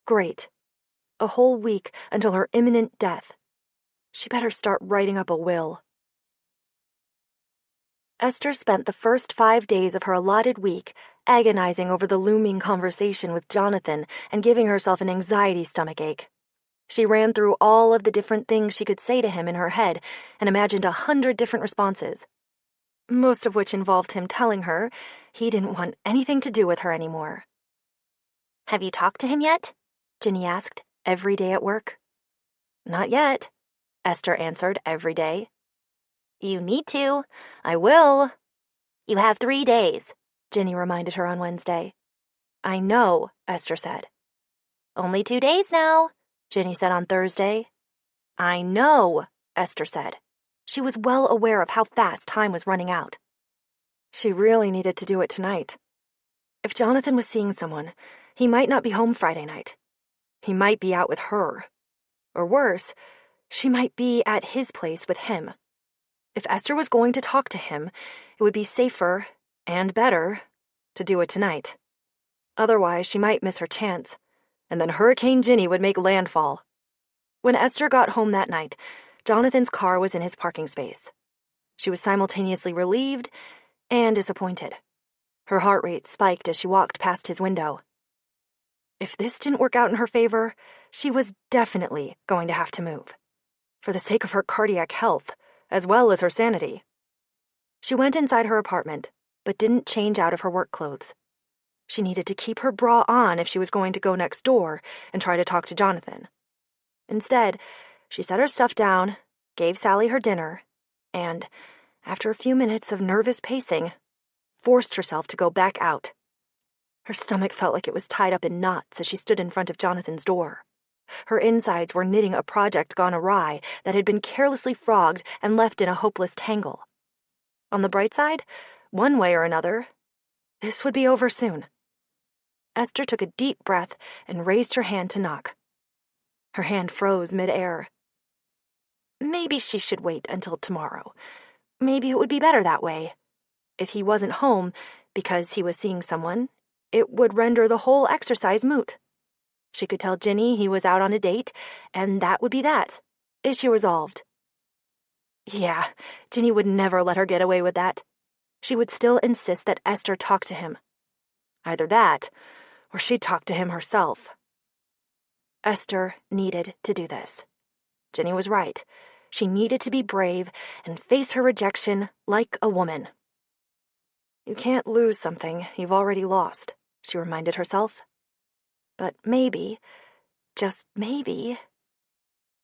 Great. A whole week until her imminent death. She better start writing up a will. Esther spent the first 5 days of her allotted week agonizing over the looming conversation with Jonathan and giving herself an anxiety stomachache. She ran through all of the different things she could say to him in her head and imagined 100 different responses, most of which involved him telling her he didn't want anything to do with her anymore. Have you talked to him yet? Ginny asked, every day at work. Not yet, Esther answered every day. You need to. I will. You have 3 days, Ginny reminded her on Wednesday. I know, Esther said. Only 2 days now, Ginny said on Thursday. I know, Esther said. She was well aware of how fast time was running out. She really needed to do it tonight. If Jonathan was seeing someone, he might not be home Friday night. He might be out with her. Or worse, she might be at his place with him. If Esther was going to talk to him, it would be safer and better to do it tonight. Otherwise, she might miss her chance, and then Hurricane Ginny would make landfall. When Esther got home that night, Jonathan's car was in his parking space. She was simultaneously relieved and disappointed. Her heart rate spiked as she walked past his window. If this didn't work out in her favor, she was definitely going to have to move, for the sake of her cardiac health, as well as her sanity. She went inside her apartment, but didn't change out of her work clothes. She needed to keep her bra on if she was going to go next door and try to talk to Jonathan. Instead, she set her stuff down, gave Sally her dinner, and, after a few minutes of nervous pacing, forced herself to go back out. Her stomach felt like it was tied up in knots as she stood in front of Jonathan's door. Her insides were knitting a project gone awry that had been carelessly frogged and left in a hopeless tangle. On the bright side, one way or another, this would be over soon. Esther took a deep breath and raised her hand to knock. Her hand froze mid-air. Maybe she should wait until tomorrow. Maybe it would be better that way. If he wasn't home because he was seeing someone, it would render the whole exercise moot. She could tell Ginny he was out on a date, and that would be that. Issue resolved. Yeah, Ginny would never let her get away with that. She would still insist that Esther talk to him. Either that, or she'd talk to him herself. Esther needed to do this. Ginny was right. She needed to be brave and face her rejection like a woman. You can't lose something you've already lost, she reminded herself. But maybe, just maybe,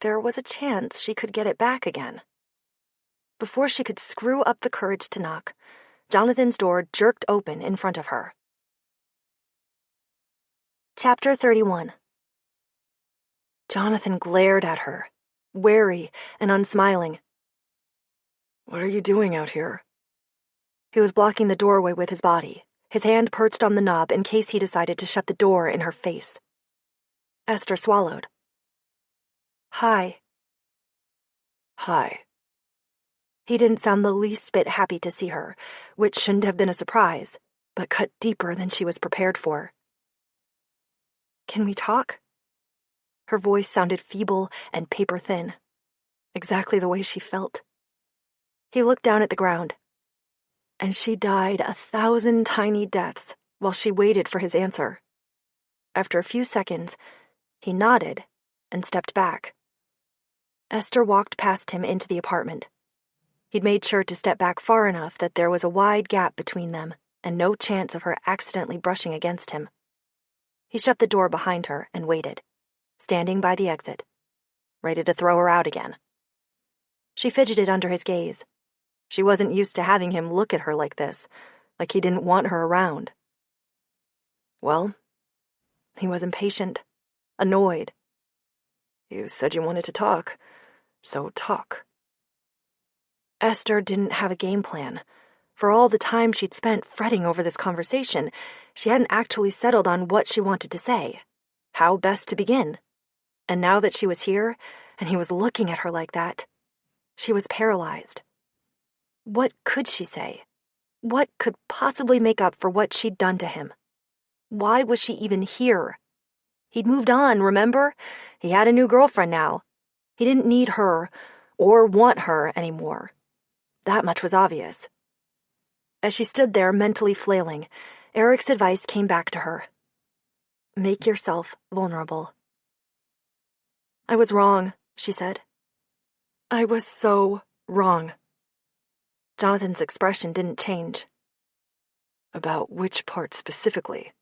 there was a chance she could get it back again. Before she could screw up the courage to knock, Jonathan's door jerked open in front of her. Chapter 31. Jonathan glared at her, wary and unsmiling. What are you doing out here? He was blocking the doorway with his body, his hand perched on the knob in case he decided to shut the door in her face. Esther swallowed. Hi. Hi. He didn't sound the least bit happy to see her, which shouldn't have been a surprise, but cut deeper than she was prepared for. Can we talk? Her voice sounded feeble and paper-thin, exactly the way she felt. He looked down at the ground, and she died 1,000 tiny deaths while she waited for his answer. After a few seconds, he nodded and stepped back. Esther walked past him into the apartment. He'd made sure to step back far enough that there was a wide gap between them and no chance of her accidentally brushing against him. He shut the door behind her and waited, standing by the exit, ready to throw her out again. She fidgeted under his gaze. She wasn't used to having him look at her like this, like he didn't want her around. Well, he was impatient, annoyed. You said you wanted to talk, so talk. Esther didn't have a game plan. For all the time she'd spent fretting over this conversation, she hadn't actually settled on what she wanted to say, how best to begin. And now that she was here, and he was looking at her like that, she was paralyzed. What could she say? What could possibly make up for what she'd done to him? Why was she even here? He'd moved on, remember? He had a new girlfriend now. He didn't need her, or want her anymore. That much was obvious. As she stood there mentally flailing, Eric's advice came back to her. Make yourself vulnerable. I was wrong, she said. I was so wrong. Jonathan's expression didn't change. About which part specifically?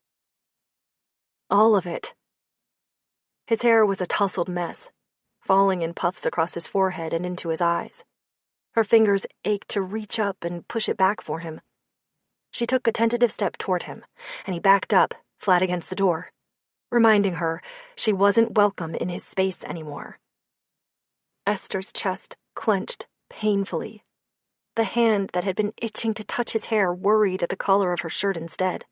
All of it. His hair was a tousled mess, falling in puffs across his forehead and into his eyes. Her fingers ached to reach up and push it back for him. She took a tentative step toward him, and he backed up, flat against the door, reminding her she wasn't welcome in his space anymore. Esther's chest clenched painfully. The hand that had been itching to touch his hair worried at the collar of her shirt instead.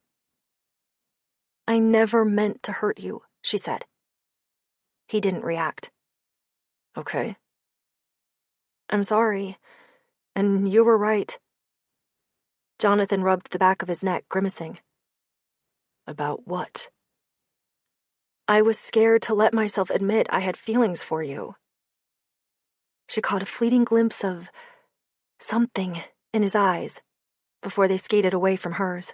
I never meant to hurt you, she said. He didn't react. Okay. I'm sorry, and you were right. Jonathan rubbed the back of his neck, grimacing. About what? I was scared to let myself admit I had feelings for you. She caught a fleeting glimpse of something in his eyes before they skated away from hers.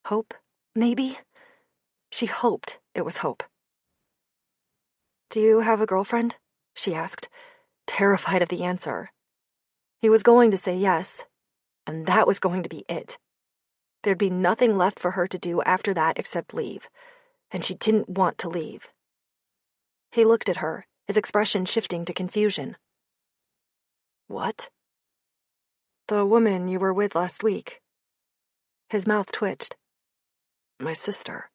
Hope, maybe? She hoped it was hope. Do you have a girlfriend? She asked, terrified of the answer. He was going to say yes, and that was going to be it. There'd be nothing left for her to do after that except leave, and she didn't want to leave. He looked at her, his expression shifting to confusion. What? The woman you were with last week. His mouth twitched. My sister.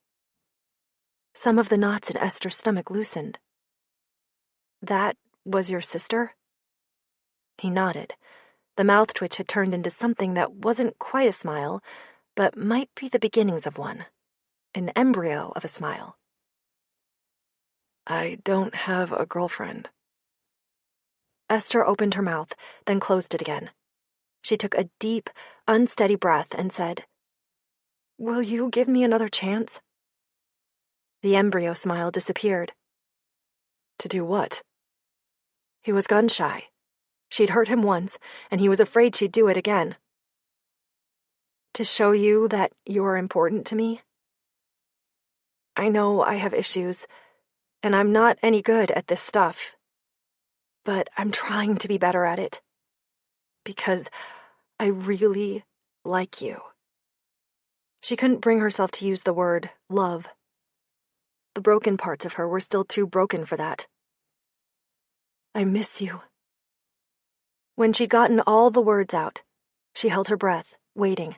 Some of the knots in Esther's stomach loosened. That was your sister? He nodded. The mouth twitch had turned into something that wasn't quite a smile, but might be the beginnings of one. An embryo of a smile. I don't have a girlfriend. Esther opened her mouth, then closed it again. She took a deep, unsteady breath and said, Will you give me another chance? The embryo smile disappeared. To do what? He was gun-shy. She'd hurt him once, and he was afraid she'd do it again. To show you that you're important to me? I know I have issues, and I'm not any good at this stuff. But I'm trying to be better at it. Because I really like you. She couldn't bring herself to use the word love. The broken parts of her were still too broken for that. I miss you. When she'd gotten all the words out, she held her breath, waiting.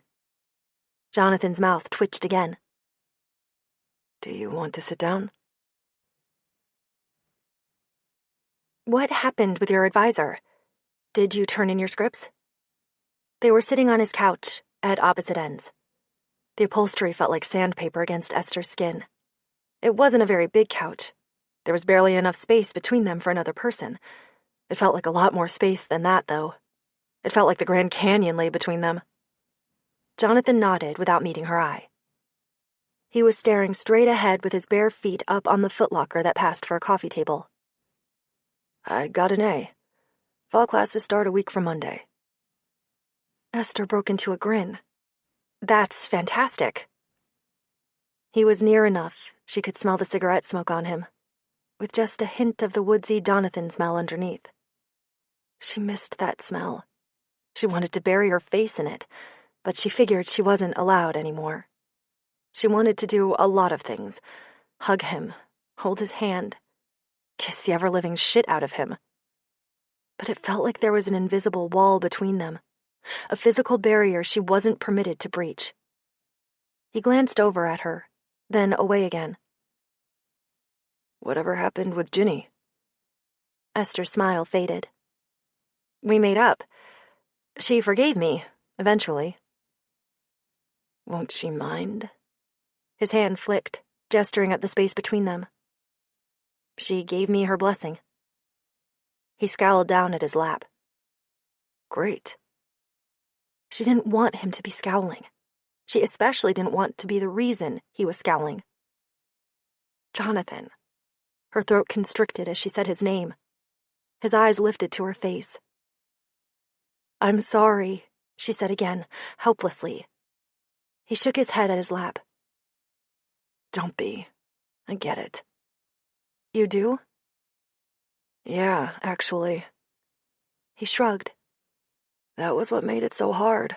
Jonathan's mouth twitched again. Do you want to sit down? What happened with your advisor? Did you turn in your scripts? They were sitting on his couch, at opposite ends. The upholstery felt like sandpaper against Esther's skin. It wasn't a very big couch. There was barely enough space between them for another person. It felt like a lot more space than that, though. It felt like the Grand Canyon lay between them. Jonathan nodded without meeting her eye. He was staring straight ahead with his bare feet up on the footlocker that passed for a coffee table. I got an A. Fall classes start a week from Monday. Esther broke into a grin. That's fantastic. He was near enough, she could smell the cigarette smoke on him, with just a hint of the woodsy Jonathan smell underneath. She missed that smell, She wanted to bury her face in it, but she figured she wasn't allowed anymore. She wanted to do a lot of things. Hug him, hold his hand, kiss the ever-living shit out of him. But it felt like there was an invisible wall between them, a physical barrier she wasn't permitted to breach. He glanced over at her, then away again. Whatever happened with Ginny? Esther's smile faded. We made up. She forgave me, eventually. Won't she mind? His hand flicked, gesturing at the space between them. She gave me her blessing. He scowled down at his lap. Great. She didn't want him to be scowling. She especially didn't want to be the reason he was scowling. Jonathan. Her throat constricted as she said his name. His eyes lifted to her face. I'm sorry, she said again, helplessly. He shook his head at his lap. Don't be. I get it. You do? Yeah, actually. He shrugged. That was what made it so hard.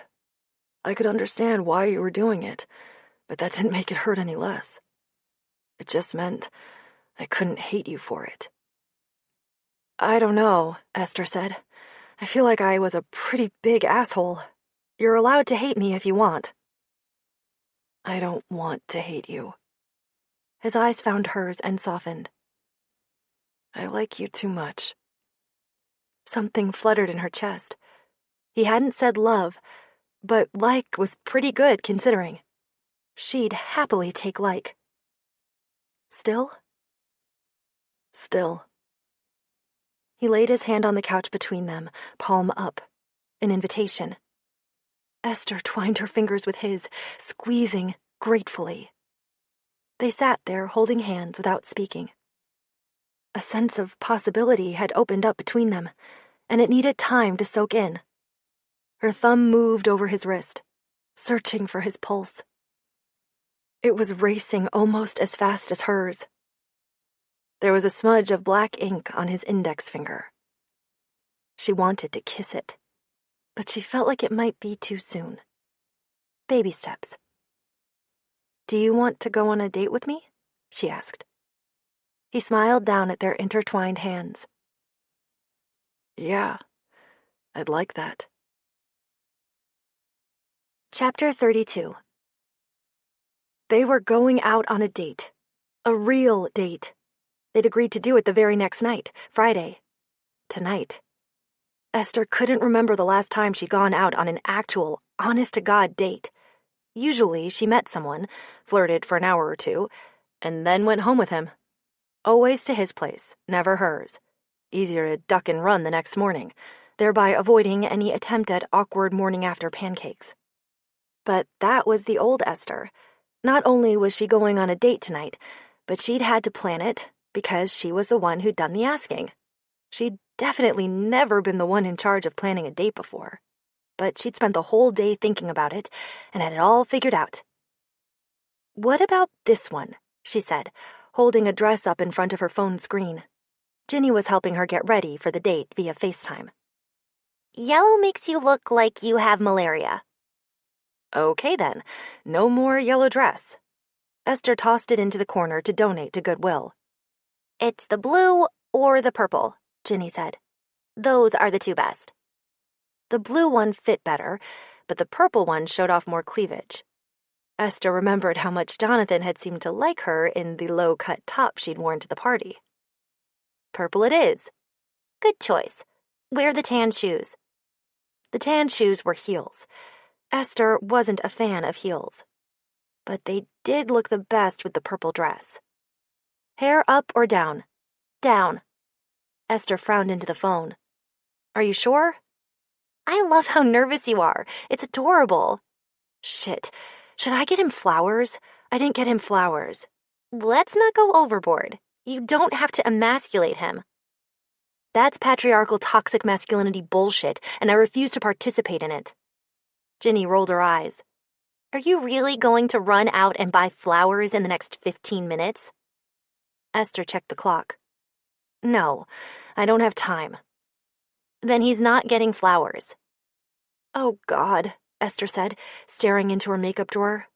I could understand why you were doing it, but that didn't make it hurt any less. It just meant I couldn't hate you for it. I don't know, Esther said. I feel like I was a pretty big asshole. You're allowed to hate me if you want. I don't want to hate you. His eyes found hers and softened. I like you too much. Something fluttered in her chest. He hadn't said love, but like was pretty good considering. She'd happily take like. Still? Still. He laid his hand on the couch between them, palm up. An invitation. Esther twined her fingers with his, squeezing gratefully. They sat there holding hands without speaking. A sense of possibility had opened up between them, and it needed time to soak in. Her thumb moved over his wrist, searching for his pulse. It was racing almost as fast as hers. There was a smudge of black ink on his index finger. She wanted to kiss it, but she felt like it might be too soon. Baby steps. Do you want to go on a date with me? She asked. He smiled down at their intertwined hands. Yeah, I'd like that. Chapter 32. They were going out on a date. A real date. They'd agreed to do it the very next night, Friday. Tonight. Esther couldn't remember the last time she'd gone out on an actual, honest-to-God date. Usually she met someone, flirted for an hour or two, and then went home with him. Always to his place, never hers. Easier to duck and run the next morning, thereby avoiding any attempt at awkward morning-after pancakes. But that was the old Esther. Not only was she going on a date tonight, but she'd had to plan it because she was the one who'd done the asking. She'd definitely never been the one in charge of planning a date before, but she'd spent the whole day thinking about it and had it all figured out. What about this one? She said, holding a dress up in front of her phone screen. Ginny was helping her get ready for the date via FaceTime. Yellow makes you look like you have malaria. Okay then, no more yellow dress. Esther tossed it into the corner to donate to Goodwill. It's the blue or the purple, Ginny said. Those are the two best. The blue one fit better, but the purple one showed off more cleavage. Esther remembered how much Jonathan had seemed to like her in the low-cut top she'd worn to the party. Purple it is. Good choice. Wear the tan shoes. The tan shoes were heels. Esther wasn't a fan of heels. But they did look the best with the purple dress. Hair up or down? Down. Esther frowned into the phone. Are you sure? I love how nervous you are. It's adorable. Shit. Should I get him flowers? I didn't get him flowers. Let's not go overboard. You don't have to emasculate him. That's patriarchal toxic masculinity bullshit, and I refuse to participate in it. Ginny rolled her eyes. Are you really going to run out and buy flowers in the next 15 minutes? Esther checked the clock. No, I don't have time. Then he's not getting flowers. Oh, God, Esther said, staring into her makeup drawer.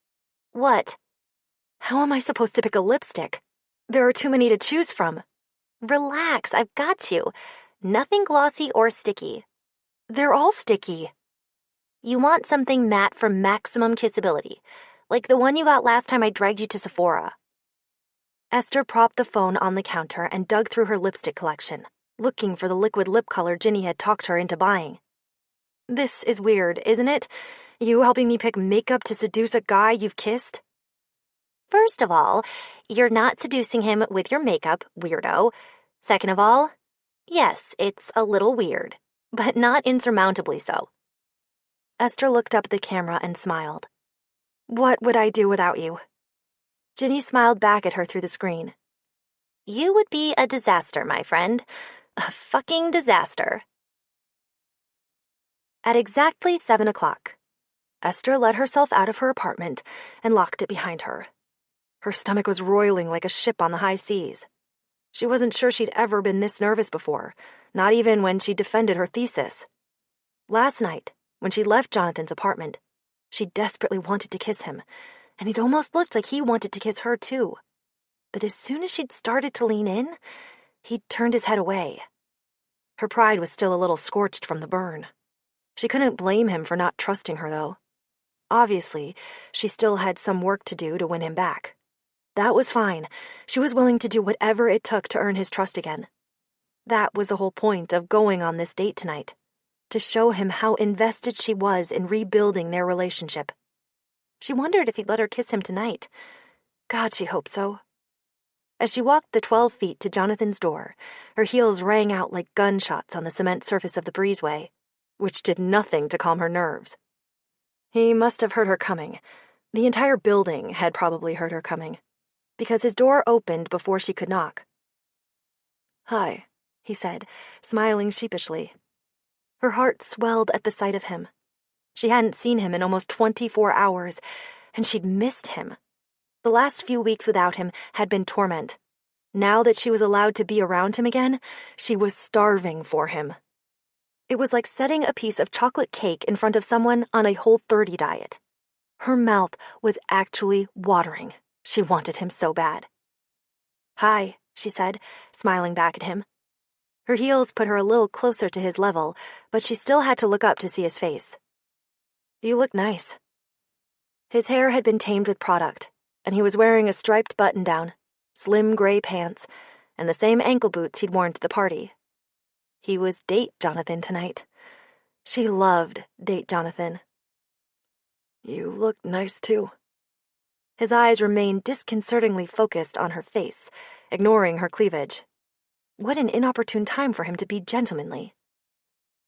What? How am I supposed to pick a lipstick? There are too many to choose from. Relax, I've got you. Nothing glossy or sticky. They're all sticky. You want something matte for maximum kissability, like the one you got last time I dragged you to Sephora. Esther propped the phone on the counter and dug through her lipstick collection, looking for the liquid lip color Ginny had talked her into buying. This is weird, isn't it? You helping me pick makeup to seduce a guy you've kissed? First of all, you're not seducing him with your makeup, weirdo. Second of all, yes, it's a little weird, but not insurmountably so. Esther looked up at the camera and smiled. What would I do without you? Ginny smiled back at her through the screen. You would be a disaster, my friend. A fucking disaster. At exactly 7 o'clock, Esther let herself out of her apartment and locked it behind her. Her stomach was roiling like a ship on the high seas. She wasn't sure she'd ever been this nervous before, not even when she defended her thesis. Last night, when she left Jonathan's apartment, she desperately wanted to kiss him, and it almost looked like he wanted to kiss her too. But as soon as she'd started to lean in, he'd turned his head away. Her pride was still a little scorched from the burn. She couldn't blame him for not trusting her, though. Obviously, she still had some work to do to win him back. That was fine. She was willing to do whatever it took to earn his trust again. That was the whole point of going on this date tonight, to show him how invested she was in rebuilding their relationship. She wondered if he'd let her kiss him tonight. God, she hoped so. As she walked the 12 feet to Jonathan's door, her heels rang out like gunshots on the cement surface of the breezeway, which did nothing to calm her nerves. He must have heard her coming. The entire building had probably heard her coming, because his door opened before she could knock. Hi, he said, smiling sheepishly. Her heart swelled at the sight of him. She hadn't seen him in almost 24 hours, and she'd missed him. The last few weeks without him had been torment. Now that she was allowed to be around him again, she was starving for him. It was like setting a piece of chocolate cake in front of someone on a Whole30 diet. Her mouth was actually watering. She wanted him so bad. Hi, she said, smiling back at him. Her heels put her a little closer to his level, but she still had to look up to see his face. You look nice. His hair had been tamed with product, and he was wearing a striped button-down, slim gray pants, and the same ankle boots he'd worn to the party. He was Date Jonathan tonight. She loved Date Jonathan. You look nice, too. His eyes remained disconcertingly focused on her face, ignoring her cleavage. What an inopportune time for him to be gentlemanly.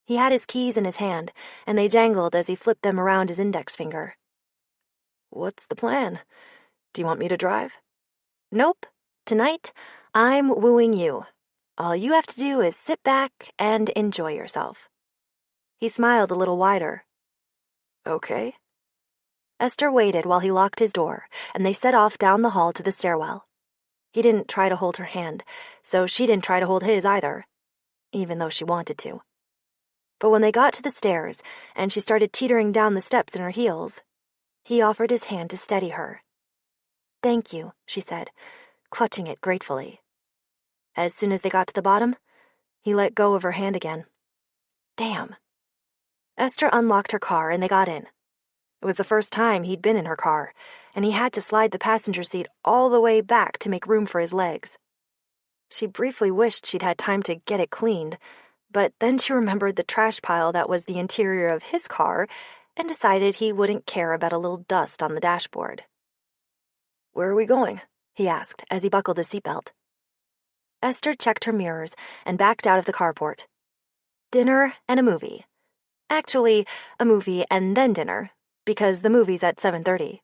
He had his keys in his hand, and they jangled as he flipped them around his index finger. What's the plan? Do you want me to drive? Nope. Tonight, I'm wooing you. All you have to do is sit back and enjoy yourself. He smiled a little wider. Okay. Esther waited while he locked his door, and they set off down the hall to the stairwell. He didn't try to hold her hand, so she didn't try to hold his either, even though she wanted to. But when they got to the stairs, and she started teetering down the steps in her heels, he offered his hand to steady her. Thank you, she said, clutching it gratefully. As soon as they got to the bottom, he let go of her hand again. Damn. Esther unlocked her car and they got in. It was the first time he'd been in her car, and he had to slide the passenger seat all the way back to make room for his legs. She briefly wished she'd had time to get it cleaned, but then she remembered the trash pile that was the interior of his car and decided he wouldn't care about a little dust on the dashboard. Where are we going? He asked as he buckled his seatbelt. Esther checked her mirrors and backed out of the carport. Dinner and a movie. Actually, a movie and then dinner, because the movie's at 7:30.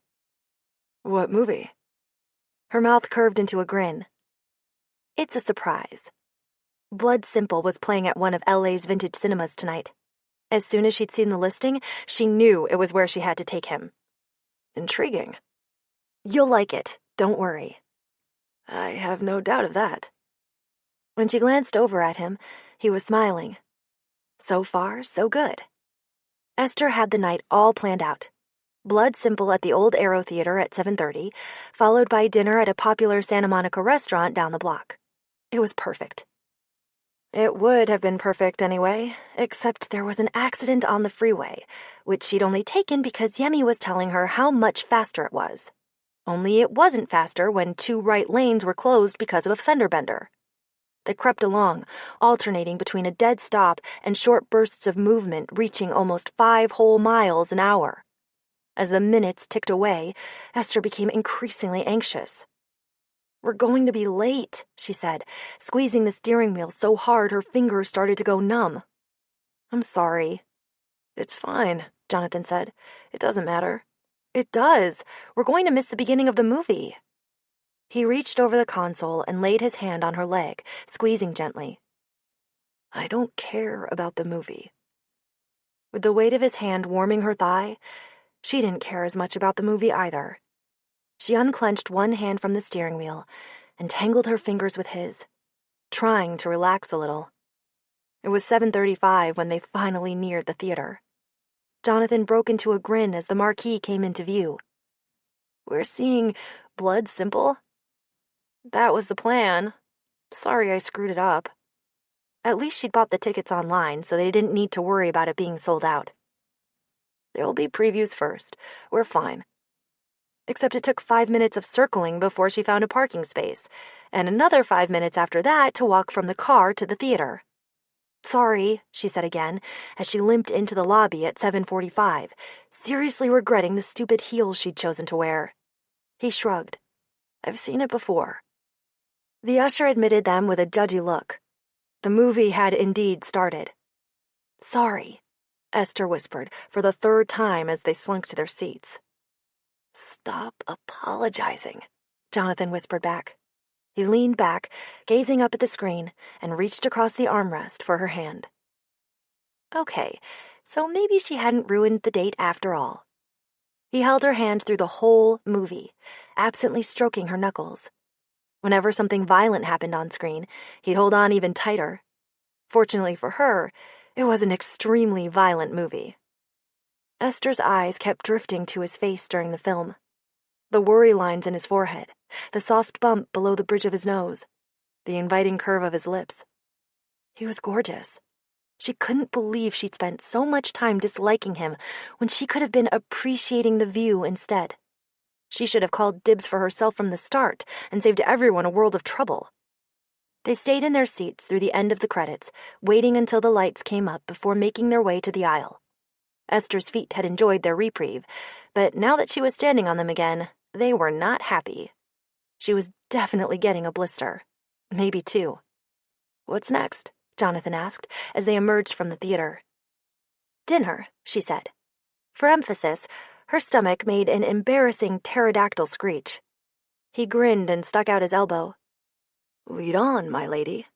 What movie? Her mouth curved into a grin. It's a surprise. Blood Simple was playing at one of LA's vintage cinemas tonight. As soon as she'd seen the listing, she knew it was where she had to take him. Intriguing. You'll like it, don't worry. I have no doubt of that. When she glanced over at him, he was smiling. So far, so good. Esther had the night all planned out. Blood Simple at the Old Arrow Theater at 7:30, followed by dinner at a popular Santa Monica restaurant down the block. It was perfect. It would have been perfect anyway, except there was an accident on the freeway, which she'd only taken because Yemi was telling her how much faster it was. Only it wasn't faster when 2 right lanes were closed because of a fender bender. They crept along, alternating between a dead stop and short bursts of movement reaching almost 5 whole miles an hour. As the minutes ticked away, Esther became increasingly anxious. "We're going to be late," she said, squeezing the steering wheel so hard her fingers started to go numb. "I'm sorry." "It's fine," Jonathan said. "It doesn't matter." "It does. We're going to miss the beginning of the movie." He reached over the console and laid his hand on her leg, squeezing gently. "I don't care about the movie." With the weight of his hand warming her thigh, she didn't care as much about the movie either. She unclenched one hand from the steering wheel and tangled her fingers with his, trying to relax a little. It was 7:35 when they finally neared the theater. Jonathan broke into a grin as the marquee came into view. "We're seeing Blood Simple?" "That was the plan. Sorry I screwed it up." At least she'd bought the tickets online, so they didn't need to worry about it being sold out. "There'll be previews first. We're fine." Except it took 5 minutes of circling before she found a parking space, and another 5 minutes after that to walk from the car to the theater. "Sorry," she said again, as she limped into the lobby at 7:45, seriously regretting the stupid heels she'd chosen to wear. He shrugged. "I've seen it before." The usher admitted them with a judgy look. The movie had indeed started. "Sorry," Esther whispered for the 3rd time as they slunk to their seats. "Stop apologizing," Jonathan whispered back. He leaned back, gazing up at the screen, and reached across the armrest for her hand. Okay, so maybe she hadn't ruined the date after all. He held her hand through the whole movie, absently stroking her knuckles. Whenever something violent happened on screen, he'd hold on even tighter. Fortunately for her, it was an extremely violent movie. Esther's eyes kept drifting to his face during the film. The worry lines in his forehead, the soft bump below the bridge of his nose, the inviting curve of his lips. He was gorgeous. She couldn't believe she'd spent so much time disliking him when she could have been appreciating the view instead. She should have called dibs for herself from the start and saved everyone a world of trouble. They stayed in their seats through the end of the credits, waiting until the lights came up before making their way to the aisle. Esther's feet had enjoyed their reprieve, but now that she was standing on them again, they were not happy. She was definitely getting a blister. Maybe 2. "What's next?" Jonathan asked as they emerged from the theater. "Dinner," she said. For emphasis, her stomach made an embarrassing pterodactyl screech. He grinned and stuck out his elbow. "Lead on, my lady."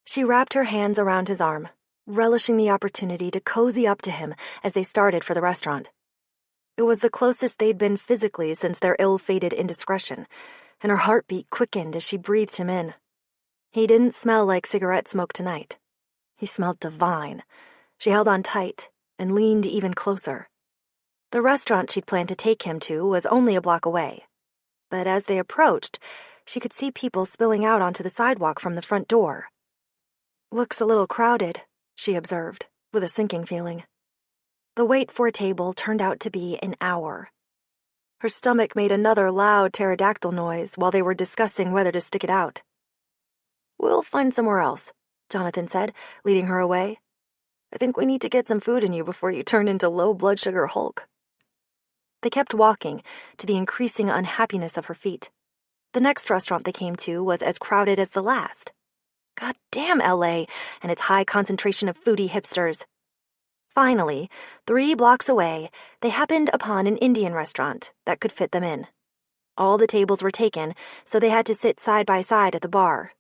She wrapped her hands around his arm, relishing the opportunity to cozy up to him as they started for the restaurant. It was the closest they'd been physically since their ill-fated indiscretion, and her heartbeat quickened as she breathed him in. He didn't smell like cigarette smoke tonight. He smelled divine. She held on tight and leaned even closer. The restaurant she'd planned to take him to was only a block away, but as they approached, she could see people spilling out onto the sidewalk from the front door. "Looks a little crowded," she observed, with a sinking feeling. The wait for a table turned out to be an hour. Her stomach made another loud pterodactyl noise while they were discussing whether to stick it out. "We'll find somewhere else," Jonathan said, leading her away. "I think we need to get some food in you before you turn into low blood sugar Hulk." They kept walking, to the increasing unhappiness of her feet. The next restaurant they came to was as crowded as the last. God damn LA and its high concentration of foodie hipsters. Finally, 3 blocks away, they happened upon an Indian restaurant that could fit them in. All the tables were taken, so they had to sit side by side at the bar.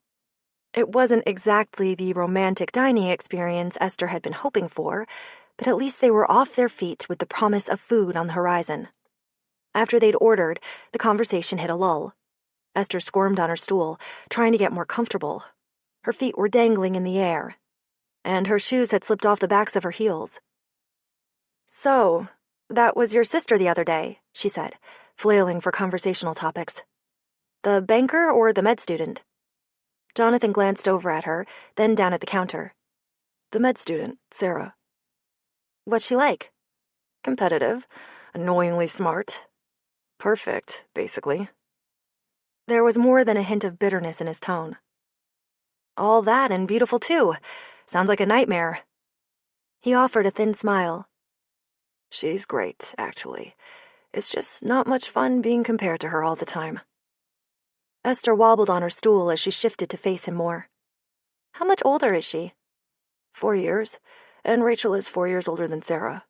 It wasn't exactly the romantic dining experience Esther had been hoping for, but at least they were off their feet with the promise of food on the horizon. After they'd ordered, the conversation hit a lull. Esther squirmed on her stool, trying to get more comfortable. Her feet were dangling in the air, and her shoes had slipped off the backs of her heels. So, that was your sister the other day, she said, flailing for conversational topics. The banker or the med student? Jonathan glanced over at her, then down at the counter. The med student, Sarah. What's she like? Competitive, annoyingly smart. Perfect, basically. There was more than a hint of bitterness in his tone. All that and beautiful too. Sounds like a nightmare. He offered a thin smile. She's great, actually. It's just not much fun being compared to her all the time. Esther wobbled on her stool as she shifted to face him more. How much older is she? 4 years, and Rachel is 4 years older than Sarah.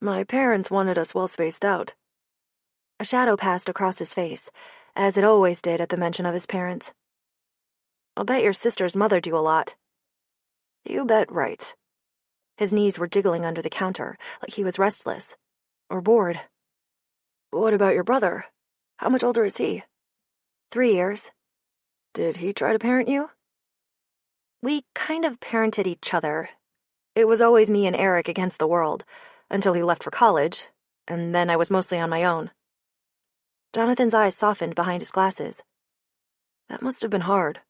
My parents wanted us well spaced out. A shadow passed across his face, as it always did at the mention of his parents. I'll bet your sister's mothered you a lot. You bet right. His knees were jiggling under the counter, like he was restless. Or bored. What about your brother? How much older is he? 3 years. Did he try to parent you? We kind of parented each other. It was always me and Eric against the world, until he left for college, and then I was mostly on my own. Jonathan's eyes softened behind his glasses. That must have been hard.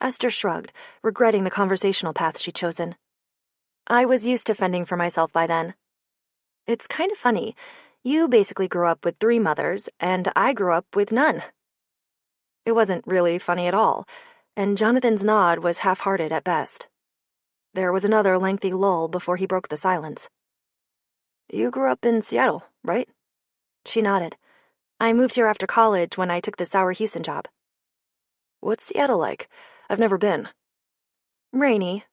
Esther shrugged, regretting the conversational path she'd chosen. I was used to fending for myself by then. It's kind of funny. You basically grew up with 3 mothers, and I grew up with none. It wasn't really funny at all, and Jonathan's nod was half-hearted at best. There was another lengthy lull before he broke the silence. You grew up in Seattle, right? She nodded. I moved here after college when I took the Sauer Houston job. What's Seattle like? I've never been. Rainy.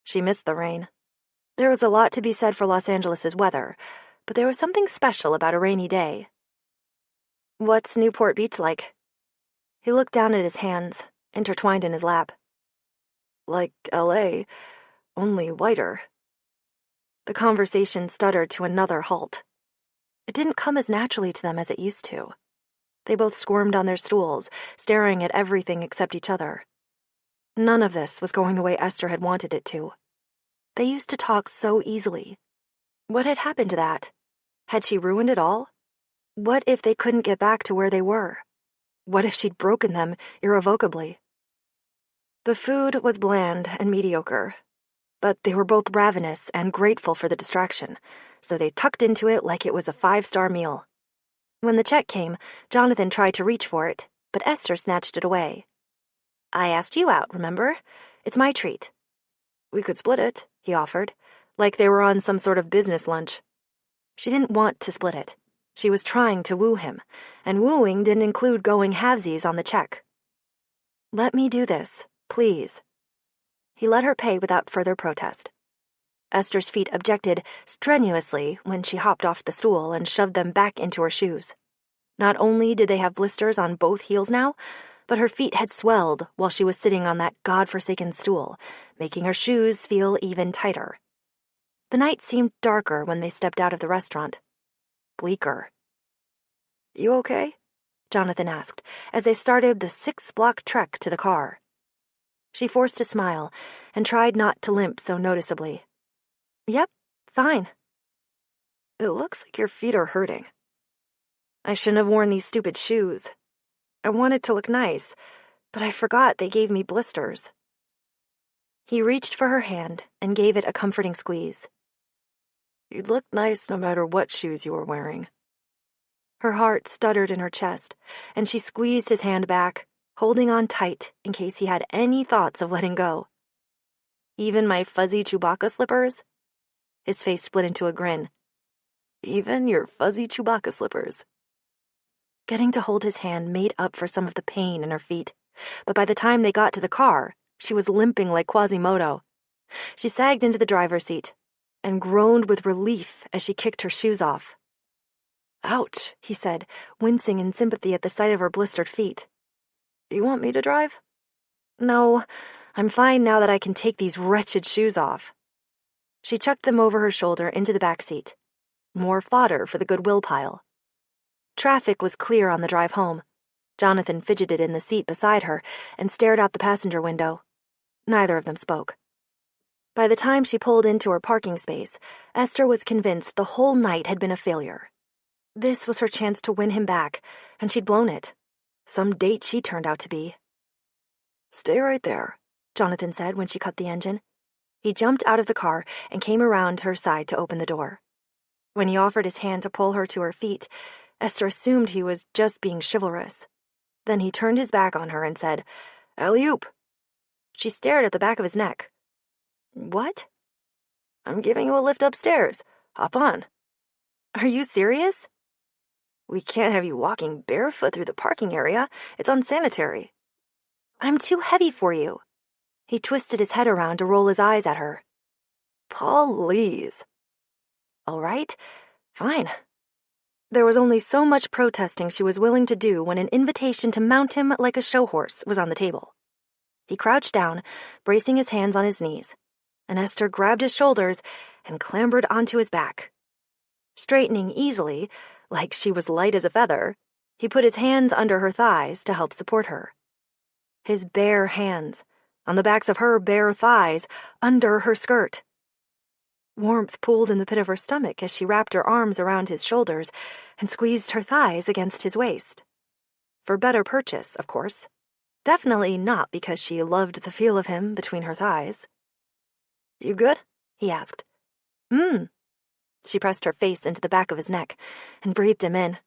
She missed the rain. There was a lot to be said for Los Angeles's weather, but there was something special about a rainy day. What's Newport Beach like? He looked down at his hands, intertwined in his lap. Like L.A., only whiter. The conversation stuttered to another halt. It didn't come as naturally to them as it used to. They both squirmed on their stools, staring at everything except each other. None of this was going the way Esther had wanted it to. They used to talk so easily. What had happened to that? Had she ruined it all? What if they couldn't get back to where they were? What if she'd broken them irrevocably? The food was bland and mediocre, but they were both ravenous and grateful for the distraction, so they tucked into it like it was a 5-star meal. When the check came, Jonathan tried to reach for it, but Esther snatched it away. I asked you out, remember? It's my treat. We could split it, he offered, like they were on some sort of business lunch. She didn't want to split it. She was trying to woo him, and wooing didn't include going halvesies on the check. Let me do this, please. He let her pay without further protest. Esther's feet objected strenuously when she hopped off the stool and shoved them back into her shoes. Not only did they have blisters on both heels now, but her feet had swelled while she was sitting on that godforsaken stool, making her shoes feel even tighter. The night seemed darker when they stepped out of the restaurant. Bleaker. You okay? Jonathan asked, as they started the 6-block trek to the car. She forced a smile and tried not to limp so noticeably. Yep, fine. It looks like your feet are hurting. I shouldn't have worn these stupid shoes. I wanted to look nice, but I forgot they gave me blisters. He reached for her hand and gave it a comforting squeeze. You'd look nice no matter what shoes you were wearing. Her heart stuttered in her chest, and she squeezed his hand back, holding on tight in case he had any thoughts of letting go. Even my fuzzy Chewbacca slippers? His face split into a grin. Even your fuzzy Chewbacca slippers. Getting to hold his hand made up for some of the pain in her feet, but by the time they got to the car, she was limping like Quasimodo. She sagged into the driver's seat and groaned with relief as she kicked her shoes off. Ouch, he said, wincing in sympathy at the sight of her blistered feet. You want me to drive? No, I'm fine now that I can take these wretched shoes off. She chucked them over her shoulder into the back seat. More fodder for the goodwill pile. Traffic was clear on the drive home. Jonathan fidgeted in the seat beside her and stared out the passenger window. Neither of them spoke. By the time she pulled into her parking space, Esther was convinced the whole night had been a failure. This was her chance to win him back, and she'd blown it. Some date she turned out to be. "Stay right there," Jonathan said when she cut the engine. He jumped out of the car and came around her side to open the door. When he offered his hand to pull her to her feet, Esther assumed he was just being chivalrous. Then he turned his back on her and said, "Alley-oop." She stared at the back of his neck. "What?" "I'm giving you a lift upstairs. Hop on." "Are you serious?" "We can't have you walking barefoot through the parking area. It's unsanitary." "I'm too heavy for you." He twisted his head around to roll his eyes at her. "Please." "All right, fine." There was only so much protesting she was willing to do when an invitation to mount him like a show horse was on the table. He crouched down, bracing his hands on his knees, and Esther grabbed his shoulders and clambered onto his back. Straightening easily, like she was light as a feather, he put his hands under her thighs to help support her. His bare hands, on the backs of her bare thighs, under her skirt. Warmth pooled in the pit of her stomach as she wrapped her arms around his shoulders and squeezed her thighs against his waist. For better purchase, of course. Definitely not because she loved the feel of him between her thighs. "You good?" he asked. She pressed her face into the back of his neck and breathed him in.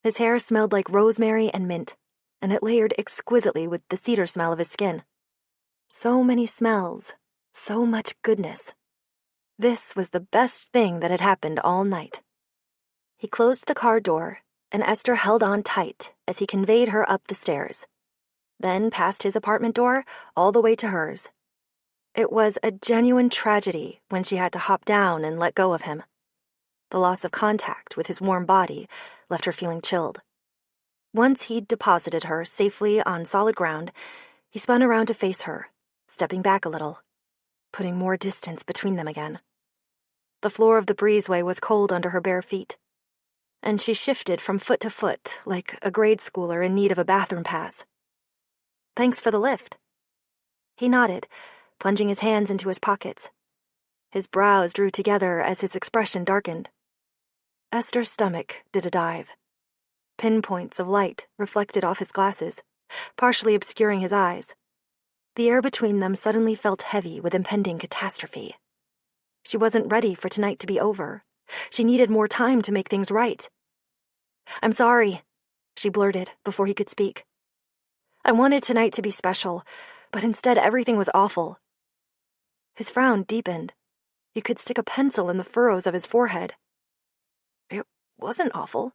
His hair smelled like rosemary and mint, and it layered exquisitely with the cedar smell of his skin. So many smells, so much goodness. This was the best thing that had happened all night. He closed the car door, and Esther held on tight as he conveyed her up the stairs, then past his apartment door all the way to hers. It was a genuine tragedy when she had to hop down and let go of him. The loss of contact with his warm body left her feeling chilled. Once he'd deposited her safely on solid ground, he spun around to face her, stepping back a little, putting more distance between them again. The floor of the breezeway was cold under her bare feet, and she shifted from foot to foot like a grade schooler in need of a bathroom pass. "Thanks for the lift." He nodded, plunging his hands into his pockets. His brows drew together as his expression darkened. Esther's stomach did a dive. Pinpoints of light reflected off his glasses, partially obscuring his eyes. The air between them suddenly felt heavy with impending catastrophe. She wasn't ready for tonight to be over. She needed more time to make things right. "I'm sorry," she blurted before he could speak. "I wanted tonight to be special, but instead everything was awful." His frown deepened. You could stick a pencil in the furrows of his forehead. "It wasn't awful."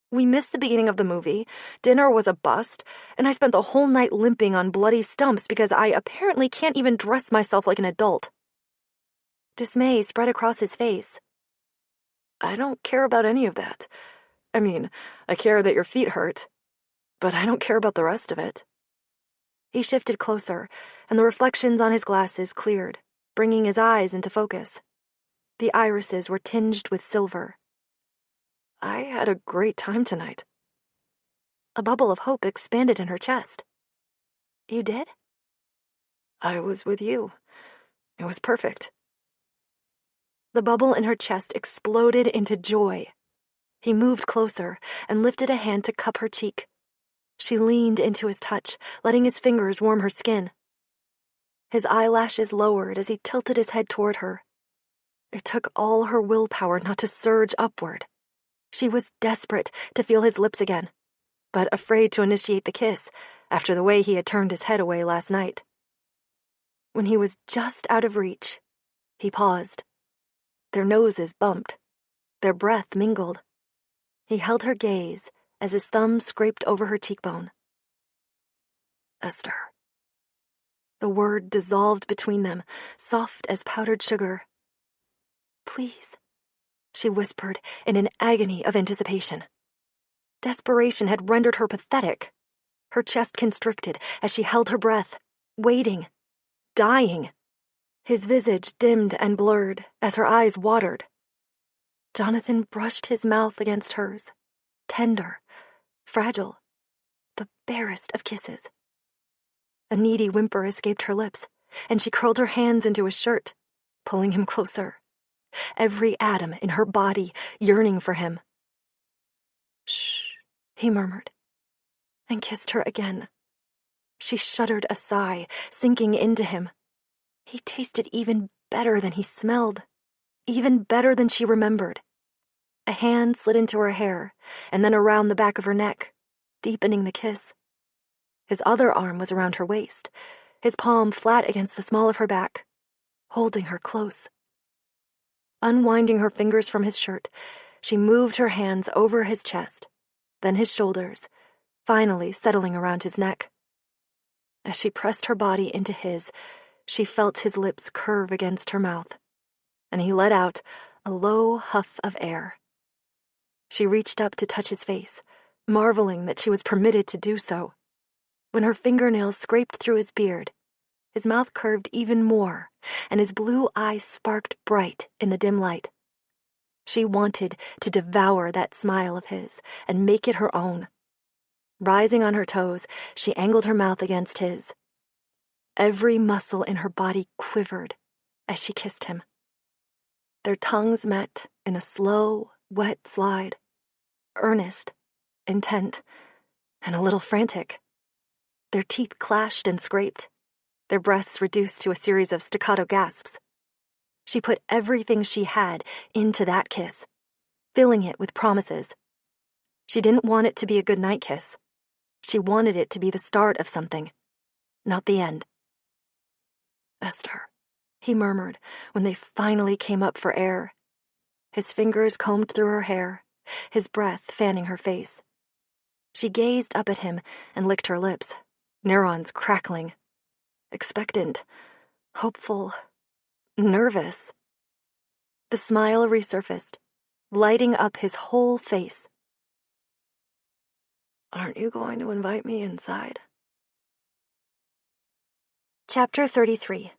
"We missed the beginning of the movie, dinner was a bust, and I spent the whole night limping on bloody stumps because I apparently can't even dress myself like an adult." Dismay spread across his face. "I don't care about any of that. I mean, I care that your feet hurt, but I don't care about the rest of it." He shifted closer, and the reflections on his glasses cleared, bringing his eyes into focus. The irises were tinged with silver. "I had a great time tonight." A bubble of hope expanded in her chest. "You did?" "I was with you. It was perfect." The bubble in her chest exploded into joy. He moved closer and lifted a hand to cup her cheek. She leaned into his touch, letting his fingers warm her skin. His eyelashes lowered as he tilted his head toward her. It took all her willpower not to surge upward. She was desperate to feel his lips again, but afraid to initiate the kiss after the way he had turned his head away last night. When he was just out of reach, he paused. Their noses bumped. Their breath mingled. He held her gaze as his thumb scraped over her cheekbone. "Esther." The word dissolved between them, soft as powdered sugar. "Please," she whispered in an agony of anticipation. Desperation had rendered her pathetic. Her chest constricted as she held her breath, waiting, dying. His visage dimmed and blurred as her eyes watered. Jonathan brushed his mouth against hers, tender, fragile, the barest of kisses. A needy whimper escaped her lips, and she curled her hands into his shirt, pulling him closer, every atom in her body yearning for him. "Shh," he murmured, and kissed her again. She shuddered a sigh, sinking into him. He tasted even better than he smelled, even better than she remembered. A hand slid into her hair, and then around the back of her neck, deepening the kiss. His other arm was around her waist, his palm flat against the small of her back, holding her close. Unwinding her fingers from his shirt, she moved her hands over his chest, then his shoulders, finally settling around his neck. As she pressed her body into his, she felt his lips curve against her mouth, and he let out a low huff of air. She reached up to touch his face, marveling that she was permitted to do so. When her fingernails scraped through his beard, his mouth curved even more, and his blue eyes sparked bright in the dim light. She wanted to devour that smile of his and make it her own. Rising on her toes, she angled her mouth against his. Every muscle in her body quivered as she kissed him. Their tongues met in a slow, wet slide, earnest, intent, and a little frantic. Their teeth clashed and scraped, their breaths reduced to a series of staccato gasps. She put everything she had into that kiss, filling it with promises. She didn't want it to be a goodnight kiss. She wanted it to be the start of something, not the end. "Esther," he murmured when they finally came up for air. His fingers combed through her hair, his breath fanning her face. She gazed up at him and licked her lips, neurons crackling. Expectant, hopeful, nervous. The smile resurfaced, lighting up his whole face. "Aren't you going to invite me inside?" Chapter 33.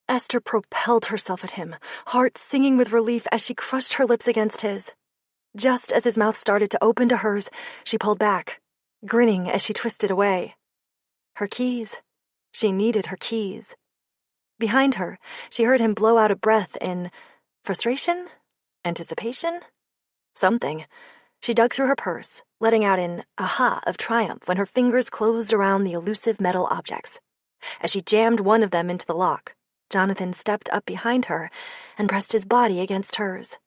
Esther propelled herself at him, heart singing with relief as she crushed her lips against his. Just as his mouth started to open to hers, she pulled back, grinning as she twisted away. Her keys. She needed her keys. Behind her, she heard him blow out a breath in frustration? Anticipation? Something. She dug through her purse, letting out an aha of triumph when her fingers closed around the elusive metal objects. As she jammed one of them into the lock, Jonathan stepped up behind her and pressed his body against hers.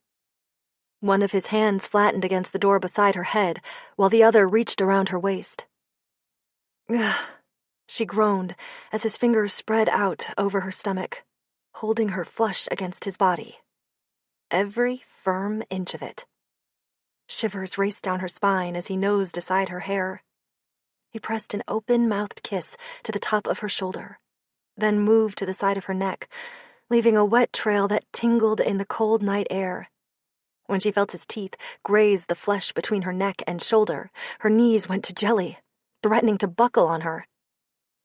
One of his hands flattened against the door beside her head, while the other reached around her waist. "Ugh," she groaned as his fingers spread out over her stomach, holding her flush against his body. Every firm inch of it. Shivers raced down her spine as he nosed aside her hair. He pressed an open-mouthed kiss to the top of her shoulder, then moved to the side of her neck, leaving a wet trail that tingled in the cold night air. When she felt his teeth graze the flesh between her neck and shoulder, her knees went to jelly, threatening to buckle on her.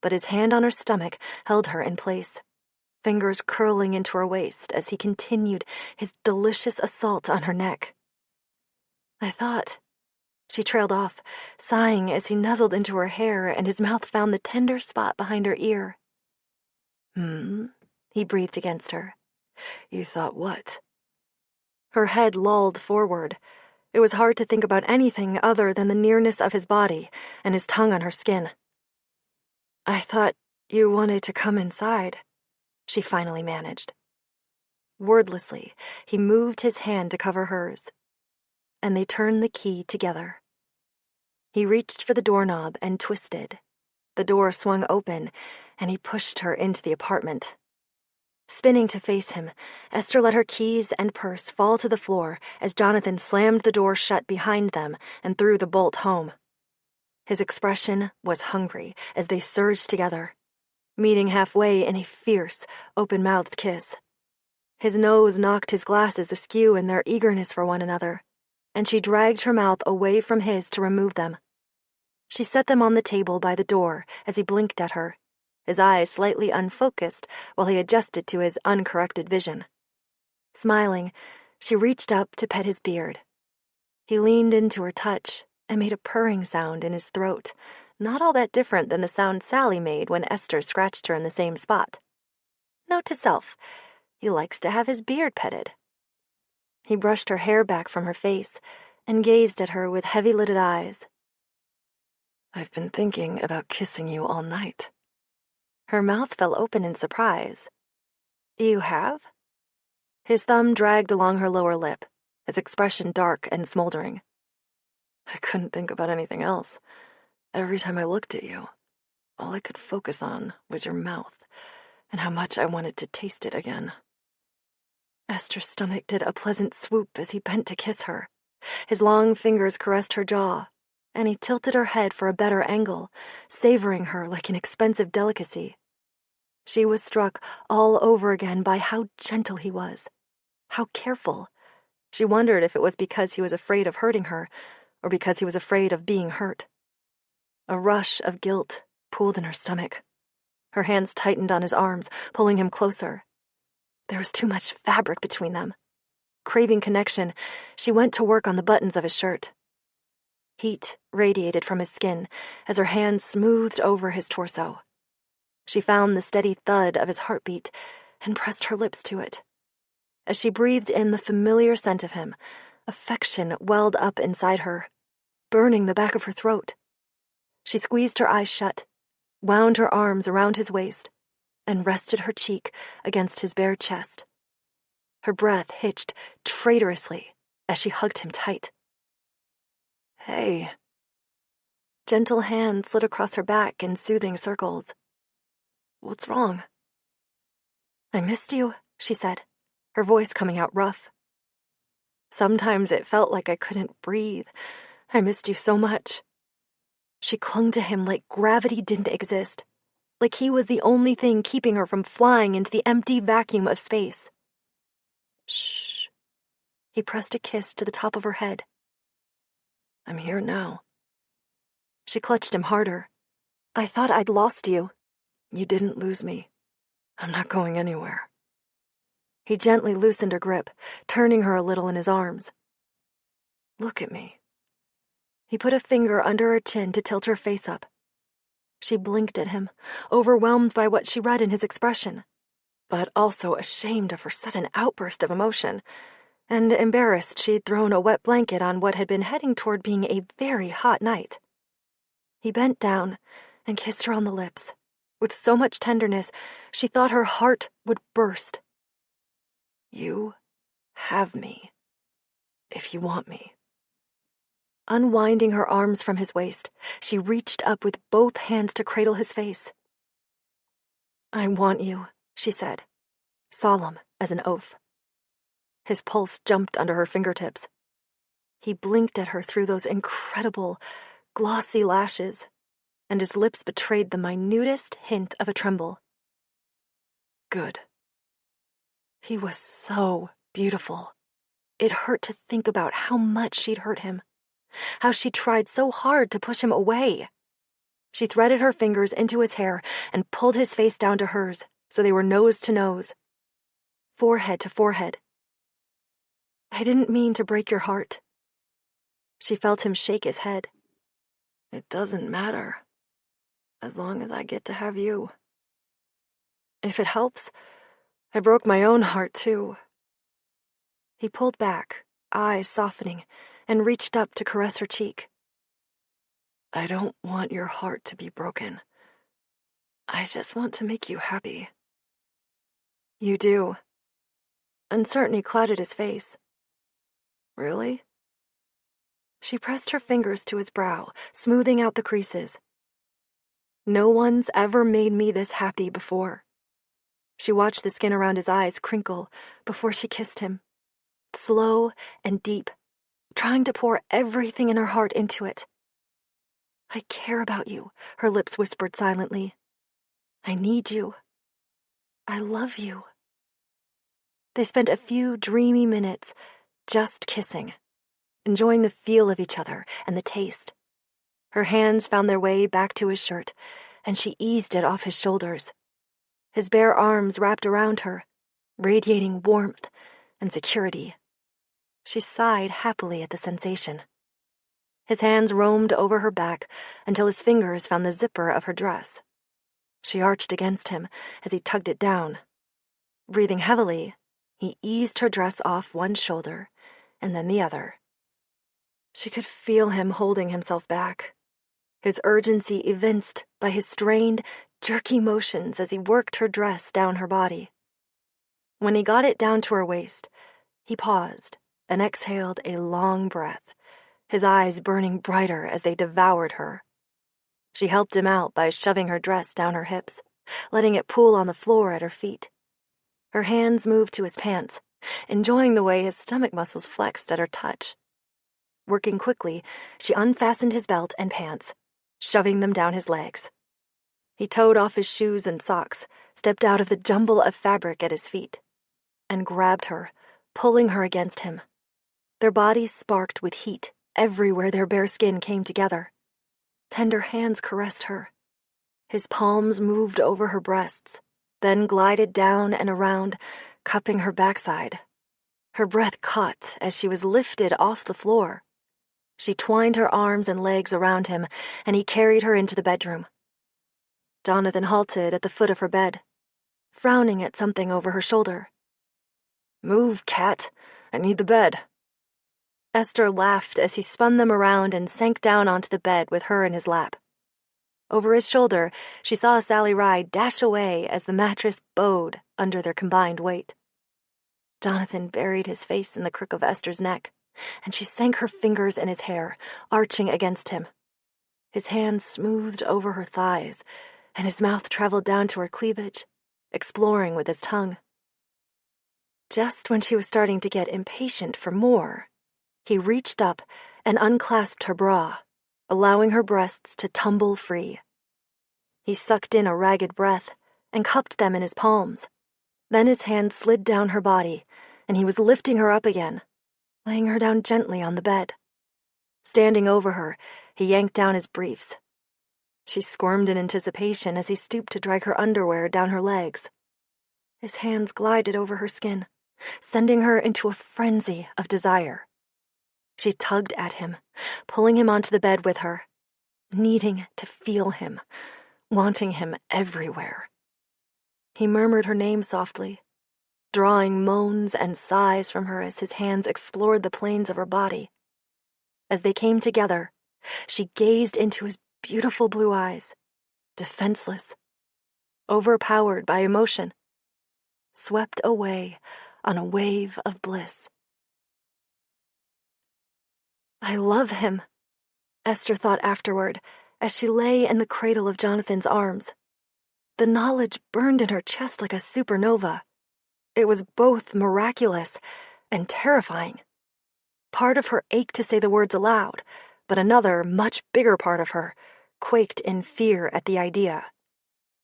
But his hand on her stomach held her in place, fingers curling into her waist as he continued his delicious assault on her neck. "I thought..." She trailed off, sighing as he nuzzled into her hair and his mouth found the tender spot behind her ear. He breathed against her. "You thought what?" Her head lolled forward. It was hard to think about anything other than the nearness of his body and his tongue on her skin. "I thought you wanted to come inside," she finally managed. Wordlessly, he moved his hand to cover hers, and they turned the key together. He reached for the doorknob and twisted. The door swung open, and he pushed her into the apartment. Spinning to face him, Esther let her keys and purse fall to the floor as Jonathan slammed the door shut behind them and threw the bolt home. His expression was hungry as they surged together, meeting halfway in a fierce, open-mouthed kiss. His nose knocked his glasses askew in their eagerness for one another, and she dragged her mouth away from his to remove them. She set them on the table by the door as he blinked at her, his eyes slightly unfocused while he adjusted to his uncorrected vision. Smiling, she reached up to pet his beard. He leaned into her touch and made a purring sound in his throat, not all that different than the sound Sally made when Esther scratched her in the same spot. Note to self, he likes to have his beard petted. He brushed her hair back from her face and gazed at her with heavy-lidded eyes. I've been thinking about kissing you all night. Her mouth fell open in surprise. You have? His thumb dragged along her lower lip, his expression dark and smoldering. I couldn't think about anything else. Every time I looked at you, all I could focus on was your mouth and how much I wanted to taste it again. Esther's stomach did a pleasant swoop as he bent to kiss her. His long fingers caressed her jaw, and he tilted her head for a better angle, savoring her like an expensive delicacy. She was struck all over again by how gentle he was, how careful. She wondered if it was because he was afraid of hurting her, or because he was afraid of being hurt. A rush of guilt pooled in her stomach. Her hands tightened on his arms, pulling him closer. There was too much fabric between them. Craving connection, she went to work on the buttons of his shirt. Heat radiated from his skin as her hands smoothed over his torso. She found the steady thud of his heartbeat and pressed her lips to it. As she breathed in the familiar scent of him, affection welled up inside her, burning the back of her throat. She squeezed her eyes shut, wound her arms around his waist, and rested her cheek against his bare chest. Her breath hitched traitorously as she hugged him tight. Hey. Gentle hands slid across her back in soothing circles. What's wrong? I missed you, she said, her voice coming out rough. Sometimes it felt like I couldn't breathe. I missed you so much. She clung to him like gravity didn't exist, like he was the only thing keeping her from flying into the empty vacuum of space. Shh. He pressed a kiss to the top of her head. I'm here now. She clutched him harder. I thought I'd lost you. You didn't lose me. I'm not going anywhere. He gently loosened her grip, turning her a little in his arms. Look at me. He put a finger under her chin to tilt her face up. She blinked at him, overwhelmed by what she read in his expression, but also ashamed of her sudden outburst of emotion, and embarrassed she'd thrown a wet blanket on what had been heading toward being a very hot night. He bent down and kissed her on the lips, with so much tenderness she thought her heart would burst. You have me, if you want me. Unwinding her arms from his waist, she reached up with both hands to cradle his face. I want you, she said, solemn as an oath. His pulse jumped under her fingertips. He blinked at her through those incredible, glossy lashes, and his lips betrayed the minutest hint of a tremble. Good. He was so beautiful. It hurt to think about how much she'd hurt him, how she tried so hard to push him away. She threaded her fingers into his hair and pulled his face down to hers so they were nose to nose, forehead to forehead. I didn't mean to break your heart. She felt him shake his head. It doesn't matter, as long as I get to have you. If it helps, I broke my own heart too. He pulled back, eyes softening, and reached up to caress her cheek. I don't want your heart to be broken. I just want to make you happy. You do. Uncertainty clouded his face. Really? She pressed her fingers to his brow, smoothing out the creases. No one's ever made me this happy before. She watched the skin around his eyes crinkle before she kissed him, slow and deep, trying to pour everything in her heart into it. I care about you, her lips whispered silently. I need you. I love you. They spent a few dreamy minutes just kissing, enjoying the feel of each other and the taste. Her hands found their way back to his shirt, and she eased it off his shoulders. His bare arms wrapped around her, radiating warmth and security. She sighed happily at the sensation. His hands roamed over her back until his fingers found the zipper of her dress. She arched against him as he tugged it down. Breathing heavily, he eased her dress off one shoulder and then the other. She could feel him holding himself back, his urgency evinced by his strained, jerky motions as he worked her dress down her body. When he got it down to her waist, he paused and exhaled a long breath, his eyes burning brighter as they devoured her. She helped him out by shoving her dress down her hips, letting it pool on the floor at her feet. Her hands moved to his pants, enjoying the way his stomach muscles flexed at her touch. Working quickly, she unfastened his belt and pants, shoving them down his legs. He towed off his shoes and socks, stepped out of the jumble of fabric at his feet, and grabbed her, pulling her against him. Their bodies sparked with heat everywhere their bare skin came together. Tender hands caressed her. His palms moved over her breasts, then glided down and around, cupping her backside. Her breath caught as she was lifted off the floor. She twined her arms and legs around him, and he carried her into the bedroom. Jonathan halted at the foot of her bed, frowning at something over her shoulder. "Move, Cat. I need the bed." Esther laughed as he spun them around and sank down onto the bed with her in his lap. Over his shoulder, she saw Sally Ride dash away as the mattress bowed under their combined weight. Jonathan buried his face in the crook of Esther's neck, and she sank her fingers in his hair, arching against him. His hands smoothed over her thighs, and his mouth traveled down to her cleavage, exploring with his tongue. Just when she was starting to get impatient for more, he reached up and unclasped her bra, allowing her breasts to tumble free. He sucked in a ragged breath and cupped them in his palms. Then his hand slid down her body, and he was lifting her up again, laying her down gently on the bed. Standing over her, he yanked down his briefs. She squirmed in anticipation as he stooped to drag her underwear down her legs. His hands glided over her skin, sending her into a frenzy of desire. She tugged at him, pulling him onto the bed with her, needing to feel him, wanting him everywhere. He murmured her name softly, drawing moans and sighs from her as his hands explored the planes of her body. As they came together, she gazed into his beautiful blue eyes, defenseless, overpowered by emotion, swept away on a wave of bliss. "I love him," Esther thought afterward as she lay in the cradle of Jonathan's arms. The knowledge burned in her chest like a supernova. It was both miraculous and terrifying. Part of her ached to say the words aloud, but another, much bigger part of her quaked in fear at the idea.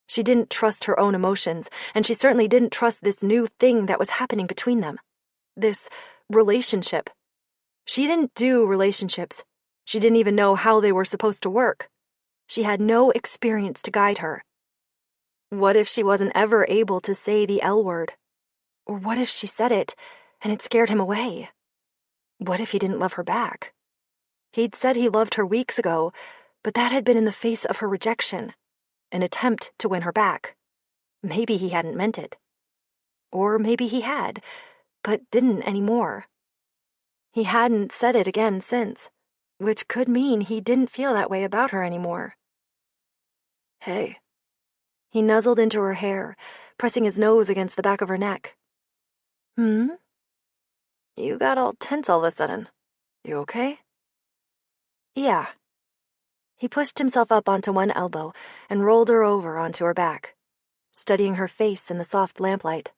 She didn't trust her own emotions, and she certainly didn't trust this new thing that was happening between them. This relationship. She didn't do relationships. She didn't even know how they were supposed to work. She had no experience to guide her. What if she wasn't ever able to say the L word? Or what if she said it, and it scared him away? What if he didn't love her back? He'd said he loved her weeks ago, but that had been in the face of her rejection, an attempt to win her back. Maybe he hadn't meant it. Or maybe he had, but didn't anymore. He hadn't said it again since, which could mean he didn't feel that way about her anymore. "Hey." He nuzzled into her hair, pressing his nose against the back of her neck. "Hmm? You got all tense all of a sudden. You okay?" "Yeah." He pushed himself up onto one elbow and rolled her over onto her back, studying her face in the soft lamplight.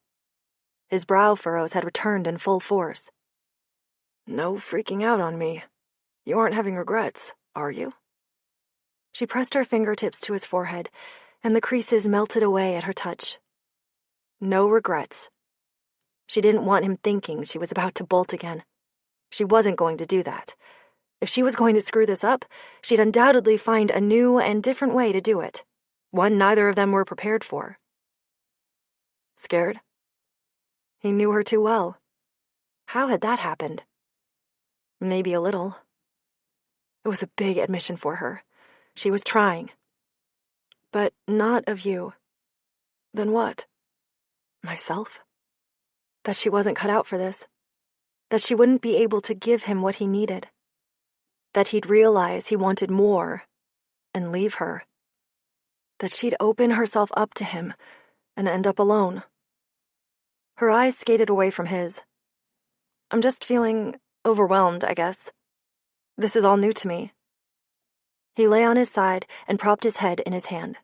His brow furrows had returned in full force. "No freaking out on me. You aren't having regrets, are you?" She pressed her fingertips to his forehead, and the creases melted away at her touch. No regrets. She didn't want him thinking she was about to bolt again. She wasn't going to do that. If she was going to screw this up, she'd undoubtedly find a new and different way to do it, one neither of them were prepared for. Scared? He knew her too well. How had that happened? Maybe a little. It was a big admission for her. She was trying. But not of you. Then what? Myself? That she wasn't cut out for this. That she wouldn't be able to give him what he needed. That he'd realize he wanted more and leave her. That she'd open herself up to him and end up alone. Her eyes skated away from his. I'm just feeling overwhelmed, I guess. This is all new to me. He lay on his side and propped his head in his hand,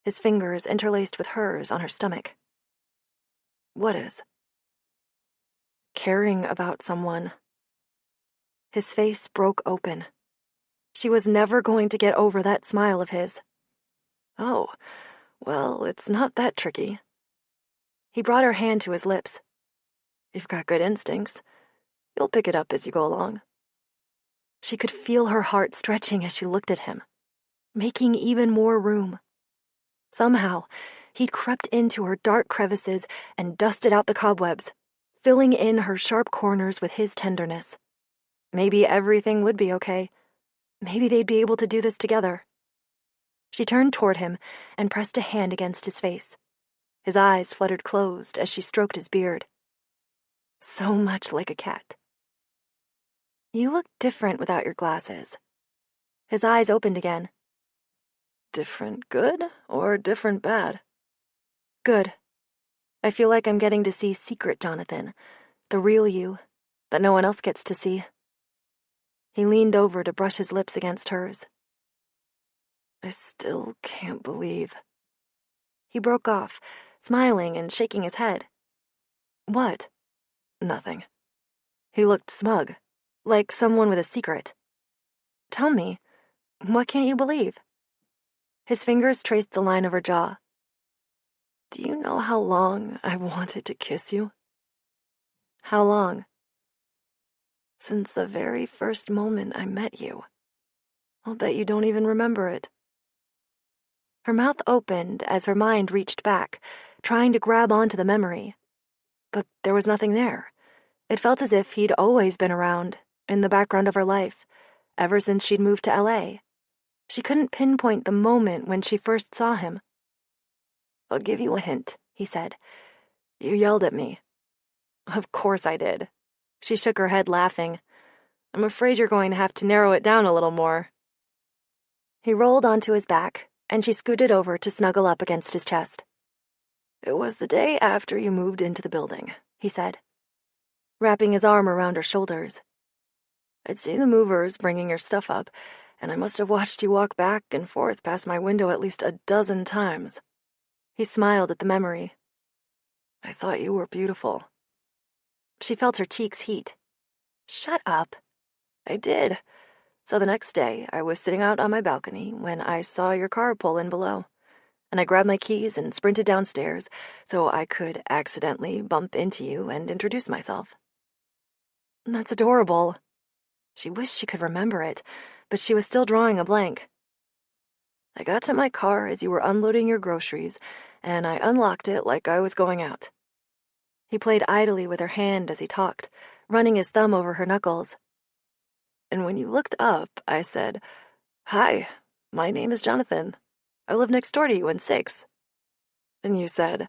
his fingers interlaced with hers on her stomach. What is? Caring about someone. His face broke open. She was never going to get over that smile of his. Oh, well, it's not that tricky. He brought her hand to his lips. You've got good instincts. You'll pick it up as you go along. She could feel her heart stretching as she looked at him, making even more room. Somehow, he'd crept into her dark crevices and dusted out the cobwebs, filling in her sharp corners with his tenderness. Maybe everything would be okay. Maybe they'd be able to do this together. She turned toward him and pressed a hand against his face. His eyes fluttered closed as she stroked his beard. So much like a cat. You look different without your glasses. His eyes opened again. Different good or different bad? Good. I feel like I'm getting to see secret Jonathan, the real you, that no one else gets to see. He leaned over to brush his lips against hers. I still can't believe. He broke off, smiling and shaking his head. What? Nothing. He looked smug, like someone with a secret. Tell me, what can't you believe? His fingers traced the line of her jaw. Do you know how long I've wanted to kiss you? How long? Since the very first moment I met you. I'll bet you don't even remember it. Her mouth opened as her mind reached back, trying to grab onto the memory. But there was nothing there. It felt as if he'd always been around, in the background of her life, ever since she'd moved to LA. She couldn't pinpoint the moment when she first saw him. I'll give you a hint, he said. You yelled at me. Of course I did. She shook her head, laughing. I'm afraid you're going to have to narrow it down a little more. He rolled onto his back, and she scooted over to snuggle up against his chest. It was the day after you moved into the building, he said, wrapping his arm around her shoulders. I'd seen the movers bringing your stuff up, and I must have watched you walk back and forth past my window at least a dozen times. He smiled at the memory. I thought you were beautiful. She felt her cheeks heat. Shut up. I did. So the next day, I was sitting out on my balcony when I saw your car pull in below, and I grabbed my keys and sprinted downstairs so I could accidentally bump into you and introduce myself. That's adorable. She wished she could remember it, but she was still drawing a blank. I got to my car as you were unloading your groceries, and I unlocked it like I was going out. He played idly with her hand as he talked, running his thumb over her knuckles. And when you looked up, I said, Hi, my name is Jonathan. I live next door to you in 6. And you said,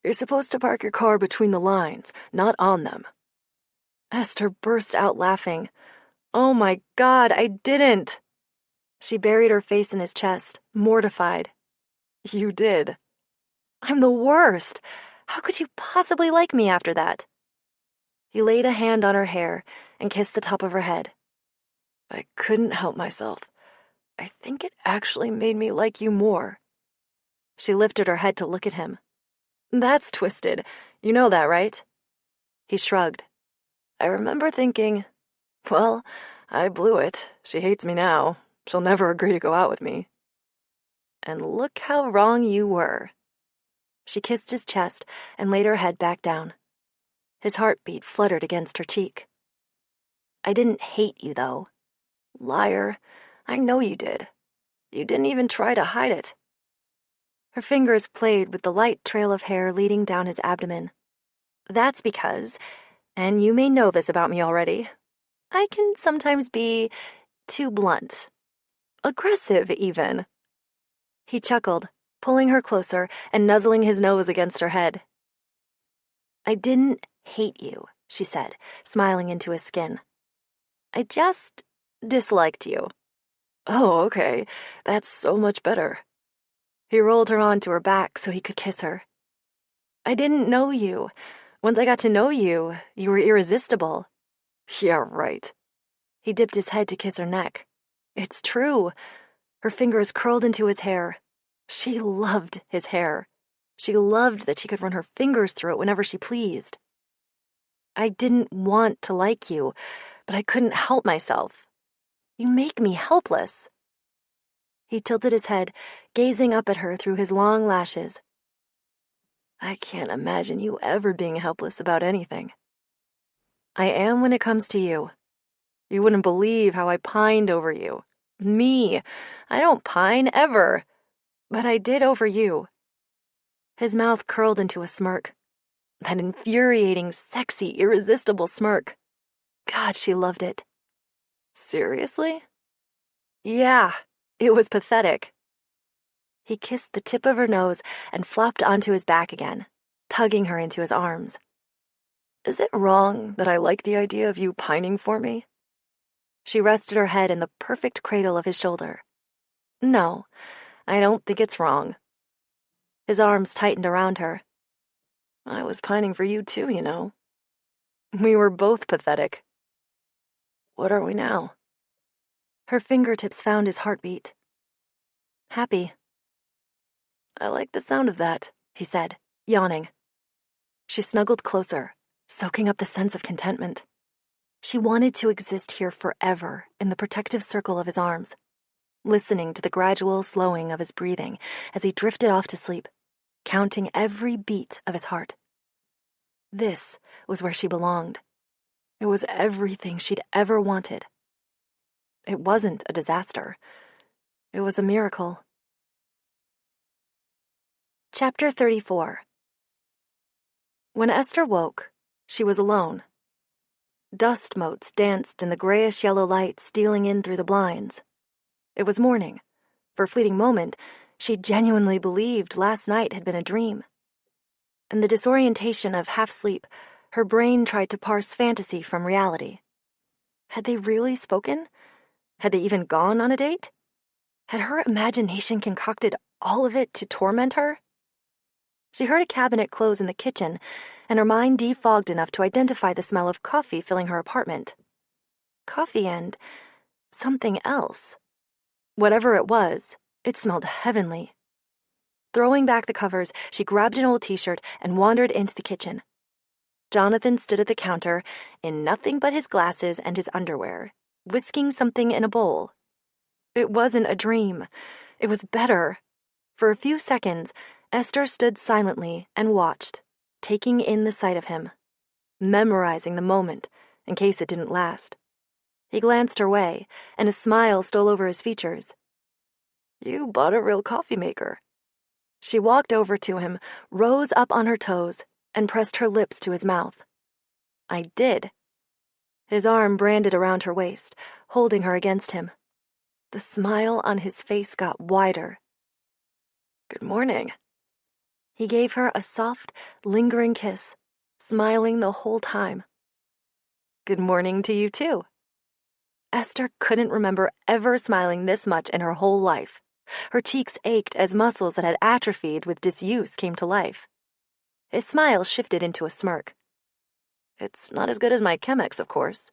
You're supposed to park your car between the lines, not on them. Esther burst out laughing. Oh my God, I didn't. She buried her face in his chest, mortified. You did. I'm the worst. How could you possibly like me after that? He laid a hand on her hair and kissed the top of her head. I couldn't help myself. I think it actually made me like you more. She lifted her head to look at him. That's twisted. You know that, right? He shrugged. I remember thinking, well, I blew it. She hates me now. She'll never agree to go out with me. And look how wrong you were. She kissed his chest and laid her head back down. His heartbeat fluttered against her cheek. I didn't hate you, though. Liar. I know you did. You didn't even try to hide it. Her fingers played with the light trail of hair leading down his abdomen. That's because, and you may know this about me already, I can sometimes be Too blunt. Aggressive, even. He chuckled, pulling her closer and nuzzling his nose against her head. I didn't hate you, she said, smiling into his skin. I just disliked you. Oh, okay. That's so much better. He rolled her onto her back so he could kiss her. I didn't know you. Once I got to know you, you were irresistible. Yeah, right. He dipped his head to kiss her neck. It's true. Her fingers curled into his hair. She loved his hair. She loved that she could run her fingers through it whenever she pleased. I didn't want to like you, but I couldn't help myself. You make me helpless. He tilted his head, gazing up at her through his long lashes. I can't imagine you ever being helpless about anything. I am when it comes to you. You wouldn't believe how I pined over you. Me. I don't pine ever. But I did over you. His mouth curled into a smirk. That infuriating, sexy, irresistible smirk. God, she loved it. Seriously? Yeah, it was pathetic. He kissed the tip of her nose and flopped onto his back again, tugging her into his arms. Is it wrong that I like the idea of you pining for me? She rested her head in the perfect cradle of his shoulder. No, I don't think it's wrong. His arms tightened around her. I was pining for you too, you know. We were both pathetic. What are we now? Her fingertips found his heartbeat. Happy. I like the sound of that, he said, yawning. She snuggled closer, soaking up the sense of contentment. She wanted to exist here forever in the protective circle of his arms, listening to the gradual slowing of his breathing as he drifted off to sleep, counting every beat of his heart. This was where she belonged. It was everything she'd ever wanted. It wasn't a disaster. It was a miracle. Chapter 34. When Esther woke, she was alone. Dust motes danced in the grayish-yellow light stealing in through the blinds. It was morning. For a fleeting moment, she genuinely believed last night had been a dream. In the disorientation of half-sleep, her brain tried to parse fantasy from reality. Had they really spoken? Had they even gone on a date? Had her imagination concocted all of it to torment her? She heard a cabinet close in the kitchen, and her mind defogged enough to identify the smell of coffee filling her apartment. Coffee and something else. Whatever it was, it smelled heavenly. Throwing back the covers, she grabbed an old t-shirt and wandered into the kitchen. Jonathan stood at the counter, in nothing but his glasses and his underwear, whisking something in a bowl. It wasn't a dream. It was better. For a few seconds, Esther stood silently and watched, taking in the sight of him, memorizing the moment in case it didn't last. He glanced her way, and a smile stole over his features. You bought a real coffee maker. She walked over to him, rose up on her toes, and pressed her lips to his mouth. I did. His arm branded around her waist, holding her against him. The smile on his face got wider. Good morning. He gave her a soft, lingering kiss, smiling the whole time. Good morning to you, too. Esther couldn't remember ever smiling this much in her whole life. Her cheeks ached as muscles that had atrophied with disuse came to life. His smile shifted into a smirk. It's not as good as my Chemex, of course.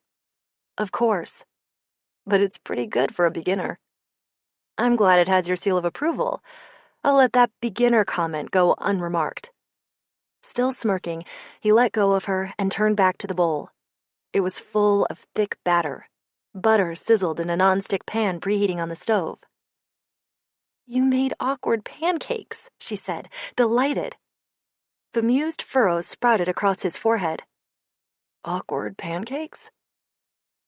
Of course. But it's pretty good for a beginner. I'm glad it has your seal of approval. I'll let that beginner comment go unremarked. Still smirking, he let go of her and turned back to the bowl. It was full of thick batter. Butter sizzled in a nonstick pan preheating on the stove. You made awkward pancakes, she said, delighted. Bemused furrows sprouted across his forehead. Awkward pancakes?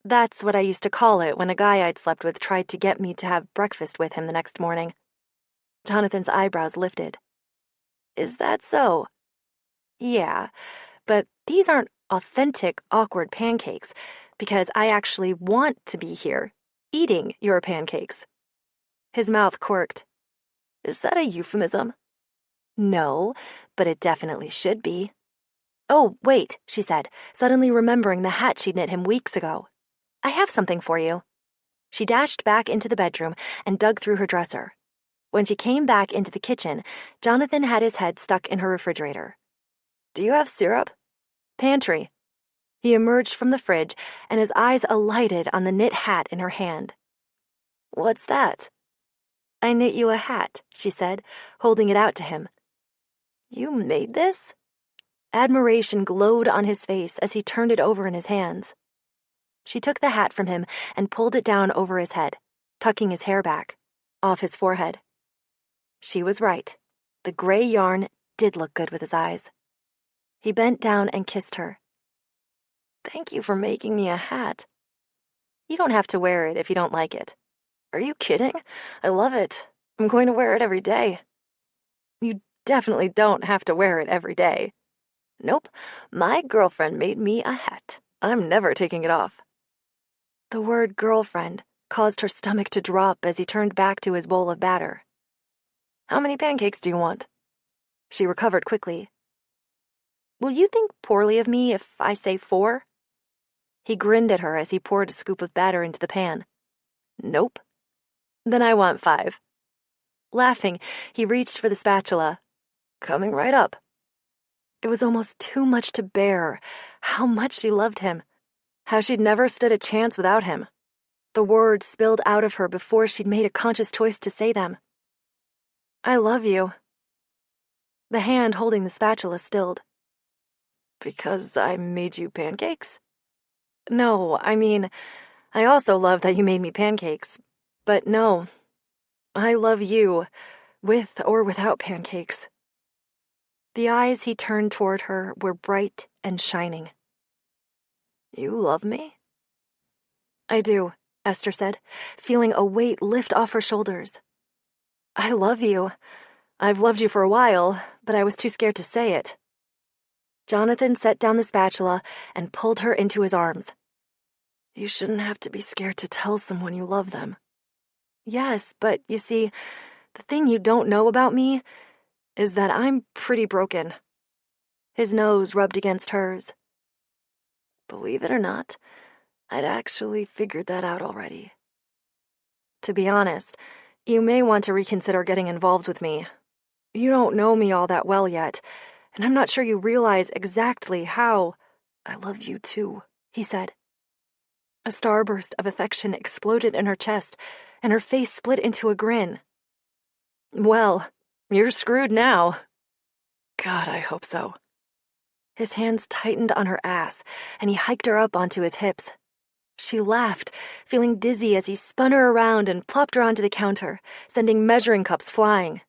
That's what I used to call it when a guy I'd slept with tried to get me to have breakfast with him the next morning. Jonathan's eyebrows lifted. Is that so? Yeah, but these aren't authentic awkward pancakes, because I actually want to be here. eating your pancakes. His mouth quirked. Is that a euphemism? No, but it definitely should be. Oh, wait, she said, suddenly remembering the hat she'd knit him weeks ago. I have something for you. She dashed back into the bedroom and dug through her dresser. When she came back into the kitchen, Jonathan had his head stuck in her refrigerator. Do you have syrup? Pantry. He emerged from the fridge, and his eyes alighted on the knit hat in her hand. What's that? I knit you a hat, she said, holding it out to him. You made this? Admiration glowed on his face as he turned it over in his hands. She took the hat from him and pulled it down over his head, tucking his hair back, off his forehead. She was right. The gray yarn did look good with his eyes. He bent down and kissed her. Thank you for making me a hat. You don't have to wear it if you don't like it. Are you kidding? I love it. I'm going to wear it every day. You definitely don't have to wear it every day. Nope. My girlfriend made me a hat. I'm never taking it off. The word girlfriend caused her stomach to drop as he turned back to his bowl of batter. How many pancakes do you want? She recovered quickly. Will you think poorly of me if I say 4? He grinned at her as he poured a scoop of batter into the pan. Nope. Then I want 5. Laughing, he reached for the spatula. Coming right up. It was almost too much to bear. How much she loved him. How she'd never stood a chance without him. The words spilled out of her before she'd made a conscious choice to say them. I love you. The hand holding the spatula stilled. Because I made you pancakes? No, I mean, I also love that you made me pancakes. But no, I love you, with or without pancakes. The eyes he turned toward her were bright and shining. You love me? I do, Esther said, feeling a weight lift off her shoulders. I love you. I've loved you for a while, but I was too scared to say it. Jonathan set down the spatula and pulled her into his arms. You shouldn't have to be scared to tell someone you love them. Yes, but you see, the thing you don't know about me is that I'm pretty broken. His nose rubbed against hers. Believe it or not, I'd actually figured that out already. To be honest, you may want to reconsider getting involved with me. You don't know me all that well yet, and I'm not sure you realize exactly how. I love you too, he said. A starburst of affection exploded in her chest, and her face split into a grin. Well, you're screwed now. God, I hope so. His hands tightened on her ass, and he hiked her up onto his hips. She laughed, feeling dizzy as he spun her around and plopped her onto the counter, sending measuring cups flying.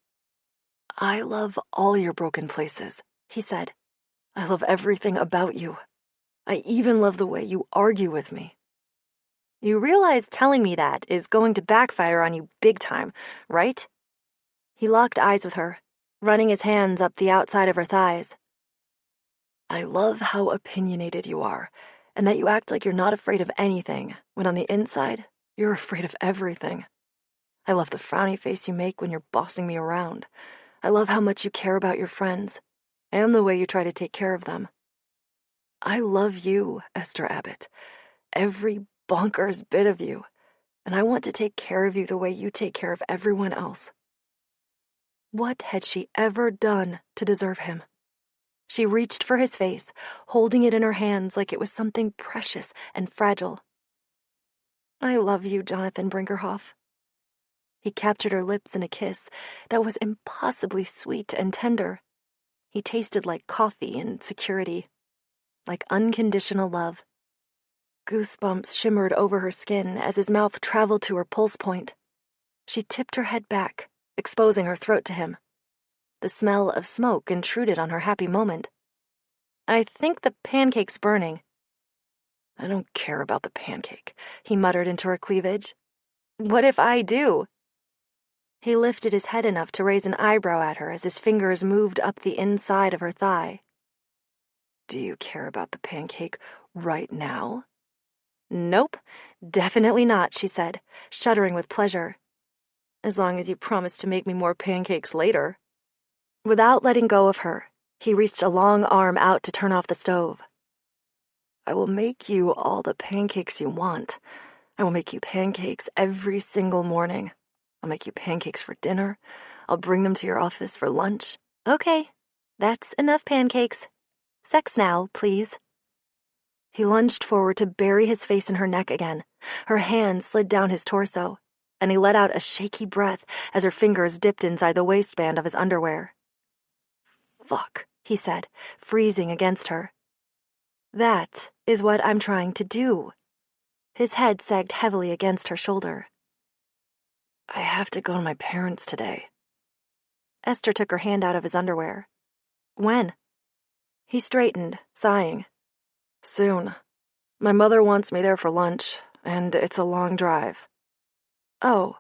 I love all your broken places, he said. I love everything about you. I even love the way you argue with me. You realize telling me that is going to backfire on you big time, right? He locked eyes with her, running his hands up the outside of her thighs. I love how opinionated you are, and that you act like you're not afraid of anything, when on the inside, you're afraid of everything. I love the frowny face you make when you're bossing me around. I love how much you care about your friends, and the way you try to take care of them. I love you, Esther Abbott, every bonkers bit of you, and I want to take care of you the way you take care of everyone else. What had she ever done to deserve him? She reached for his face, holding it in her hands like it was something precious and fragile. I love you, Jonathan Brinkerhoff. He captured her lips in a kiss that was impossibly sweet and tender. He tasted like coffee and security, like unconditional love. Goosebumps shimmered over her skin as his mouth traveled to her pulse point. She tipped her head back, exposing her throat to him. The smell of smoke intruded on her happy moment. I think the pancake's burning. I don't care about the pancake, he muttered into her cleavage. What if I do? He lifted his head enough to raise an eyebrow at her as his fingers moved up the inside of her thigh. Do you care about the pancake right now? Nope, definitely not, she said, shuddering with pleasure. As long as you promise to make me more pancakes later. Without letting go of her, he reached a long arm out to turn off the stove. I will make you all the pancakes you want. I will make you pancakes every single morning. I'll make you pancakes for dinner. I'll bring them to your office for lunch. Okay, that's enough pancakes. Sex now, please. He lunged forward to bury his face in her neck again. Her hand slid down his torso, and he let out a shaky breath as her fingers dipped inside the waistband of his underwear. Fuck, he said, freezing against her. That is what I'm trying to do. His head sagged heavily against her shoulder. I have to go to my parents today. Esther took her hand out of his underwear. When? He straightened, sighing. Soon. My mother wants me there for lunch, and it's a long drive. Oh.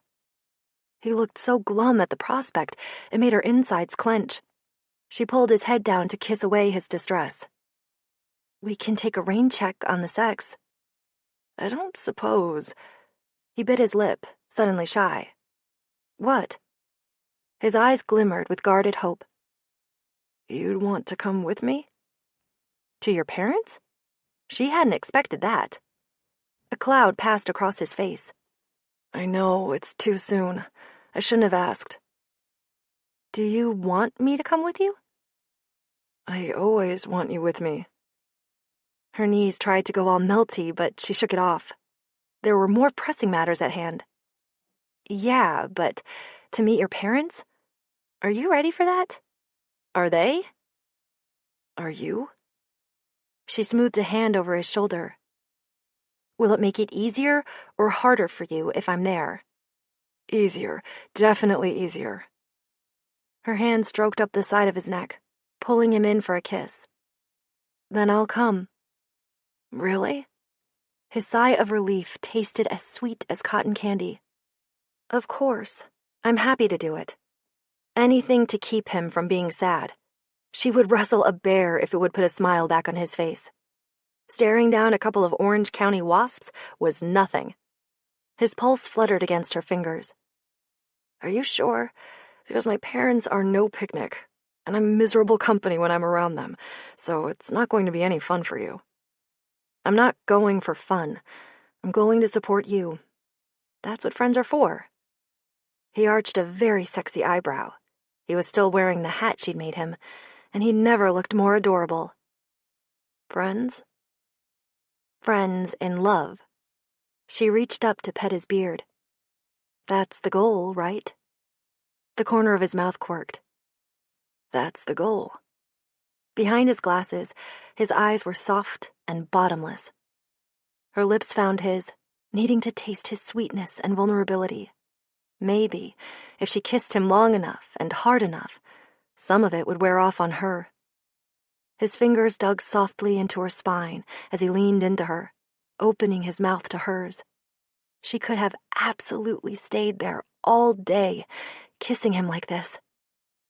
He looked so glum at the prospect, it made her insides clench. She pulled his head down to kiss away his distress. We can take a rain check on the sex. I don't suppose. He bit his lip, suddenly shy. What? His eyes glimmered with guarded hope. You'd want to come with me? To your parents? She hadn't expected that. A cloud passed across his face. I know, it's too soon. I shouldn't have asked. Do you want me to come with you? I always want you with me. Her knees tried to go all melty, but she shook it off. There were more pressing matters at hand. Yeah, but to meet your parents? Are you ready for that? Are they? Are you? She smoothed a hand over his shoulder. Will it make it easier or harder for you if I'm there? Easier. Definitely easier. Her hand stroked up the side of his neck, pulling him in for a kiss. Then I'll come. Really? His sigh of relief tasted as sweet as cotton candy. Of course. I'm happy to do it. Anything to keep him from being sad. She would wrestle a bear if it would put a smile back on his face. Staring down a couple of Orange County wasps was nothing. His pulse fluttered against her fingers. Are you sure? Because my parents are no picnic, and I'm miserable company when I'm around them, so it's not going to be any fun for you. I'm not going for fun. I'm going to support you. That's what friends are for. He arched a very sexy eyebrow. He was still wearing the hat she'd made him, and he never looked more adorable. Friends? Friends in love. She reached up to pet his beard. That's the goal, right? The corner of his mouth quirked. That's the goal. Behind his glasses, his eyes were soft and bottomless. Her lips found his, needing to taste his sweetness and vulnerability. Maybe, if she kissed him long enough and hard enough, some of it would wear off on her. His fingers dug softly into her spine as he leaned into her, opening his mouth to hers. She could have absolutely stayed there all day, kissing him like this.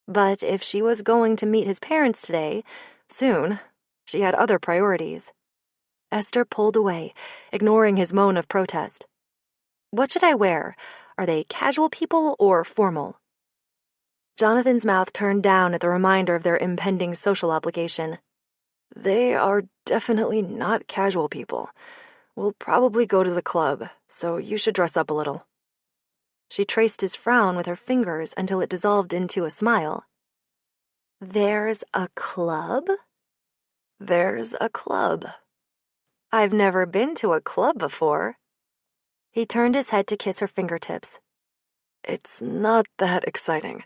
But if she was going to meet his parents today, soon, she had other priorities. Esther pulled away, ignoring his moan of protest. What should I wear? Are they casual people or formal? Jonathan's mouth turned down at the reminder of their impending social obligation. They are definitely not casual people. We'll probably go to the club, so you should dress up a little. She traced his frown with her fingers until it dissolved into a smile. There's a club? There's a club. I've never been to a club before. He turned his head to kiss her fingertips. It's not that exciting.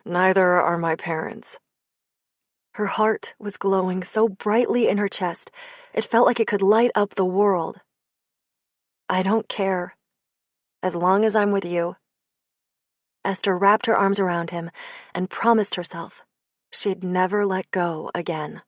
Neither are my parents. Her heart was glowing so brightly in her chest, it felt like it could light up the world. I don't care. As long as I'm with you. Esther wrapped her arms around him and promised herself she'd never let go again.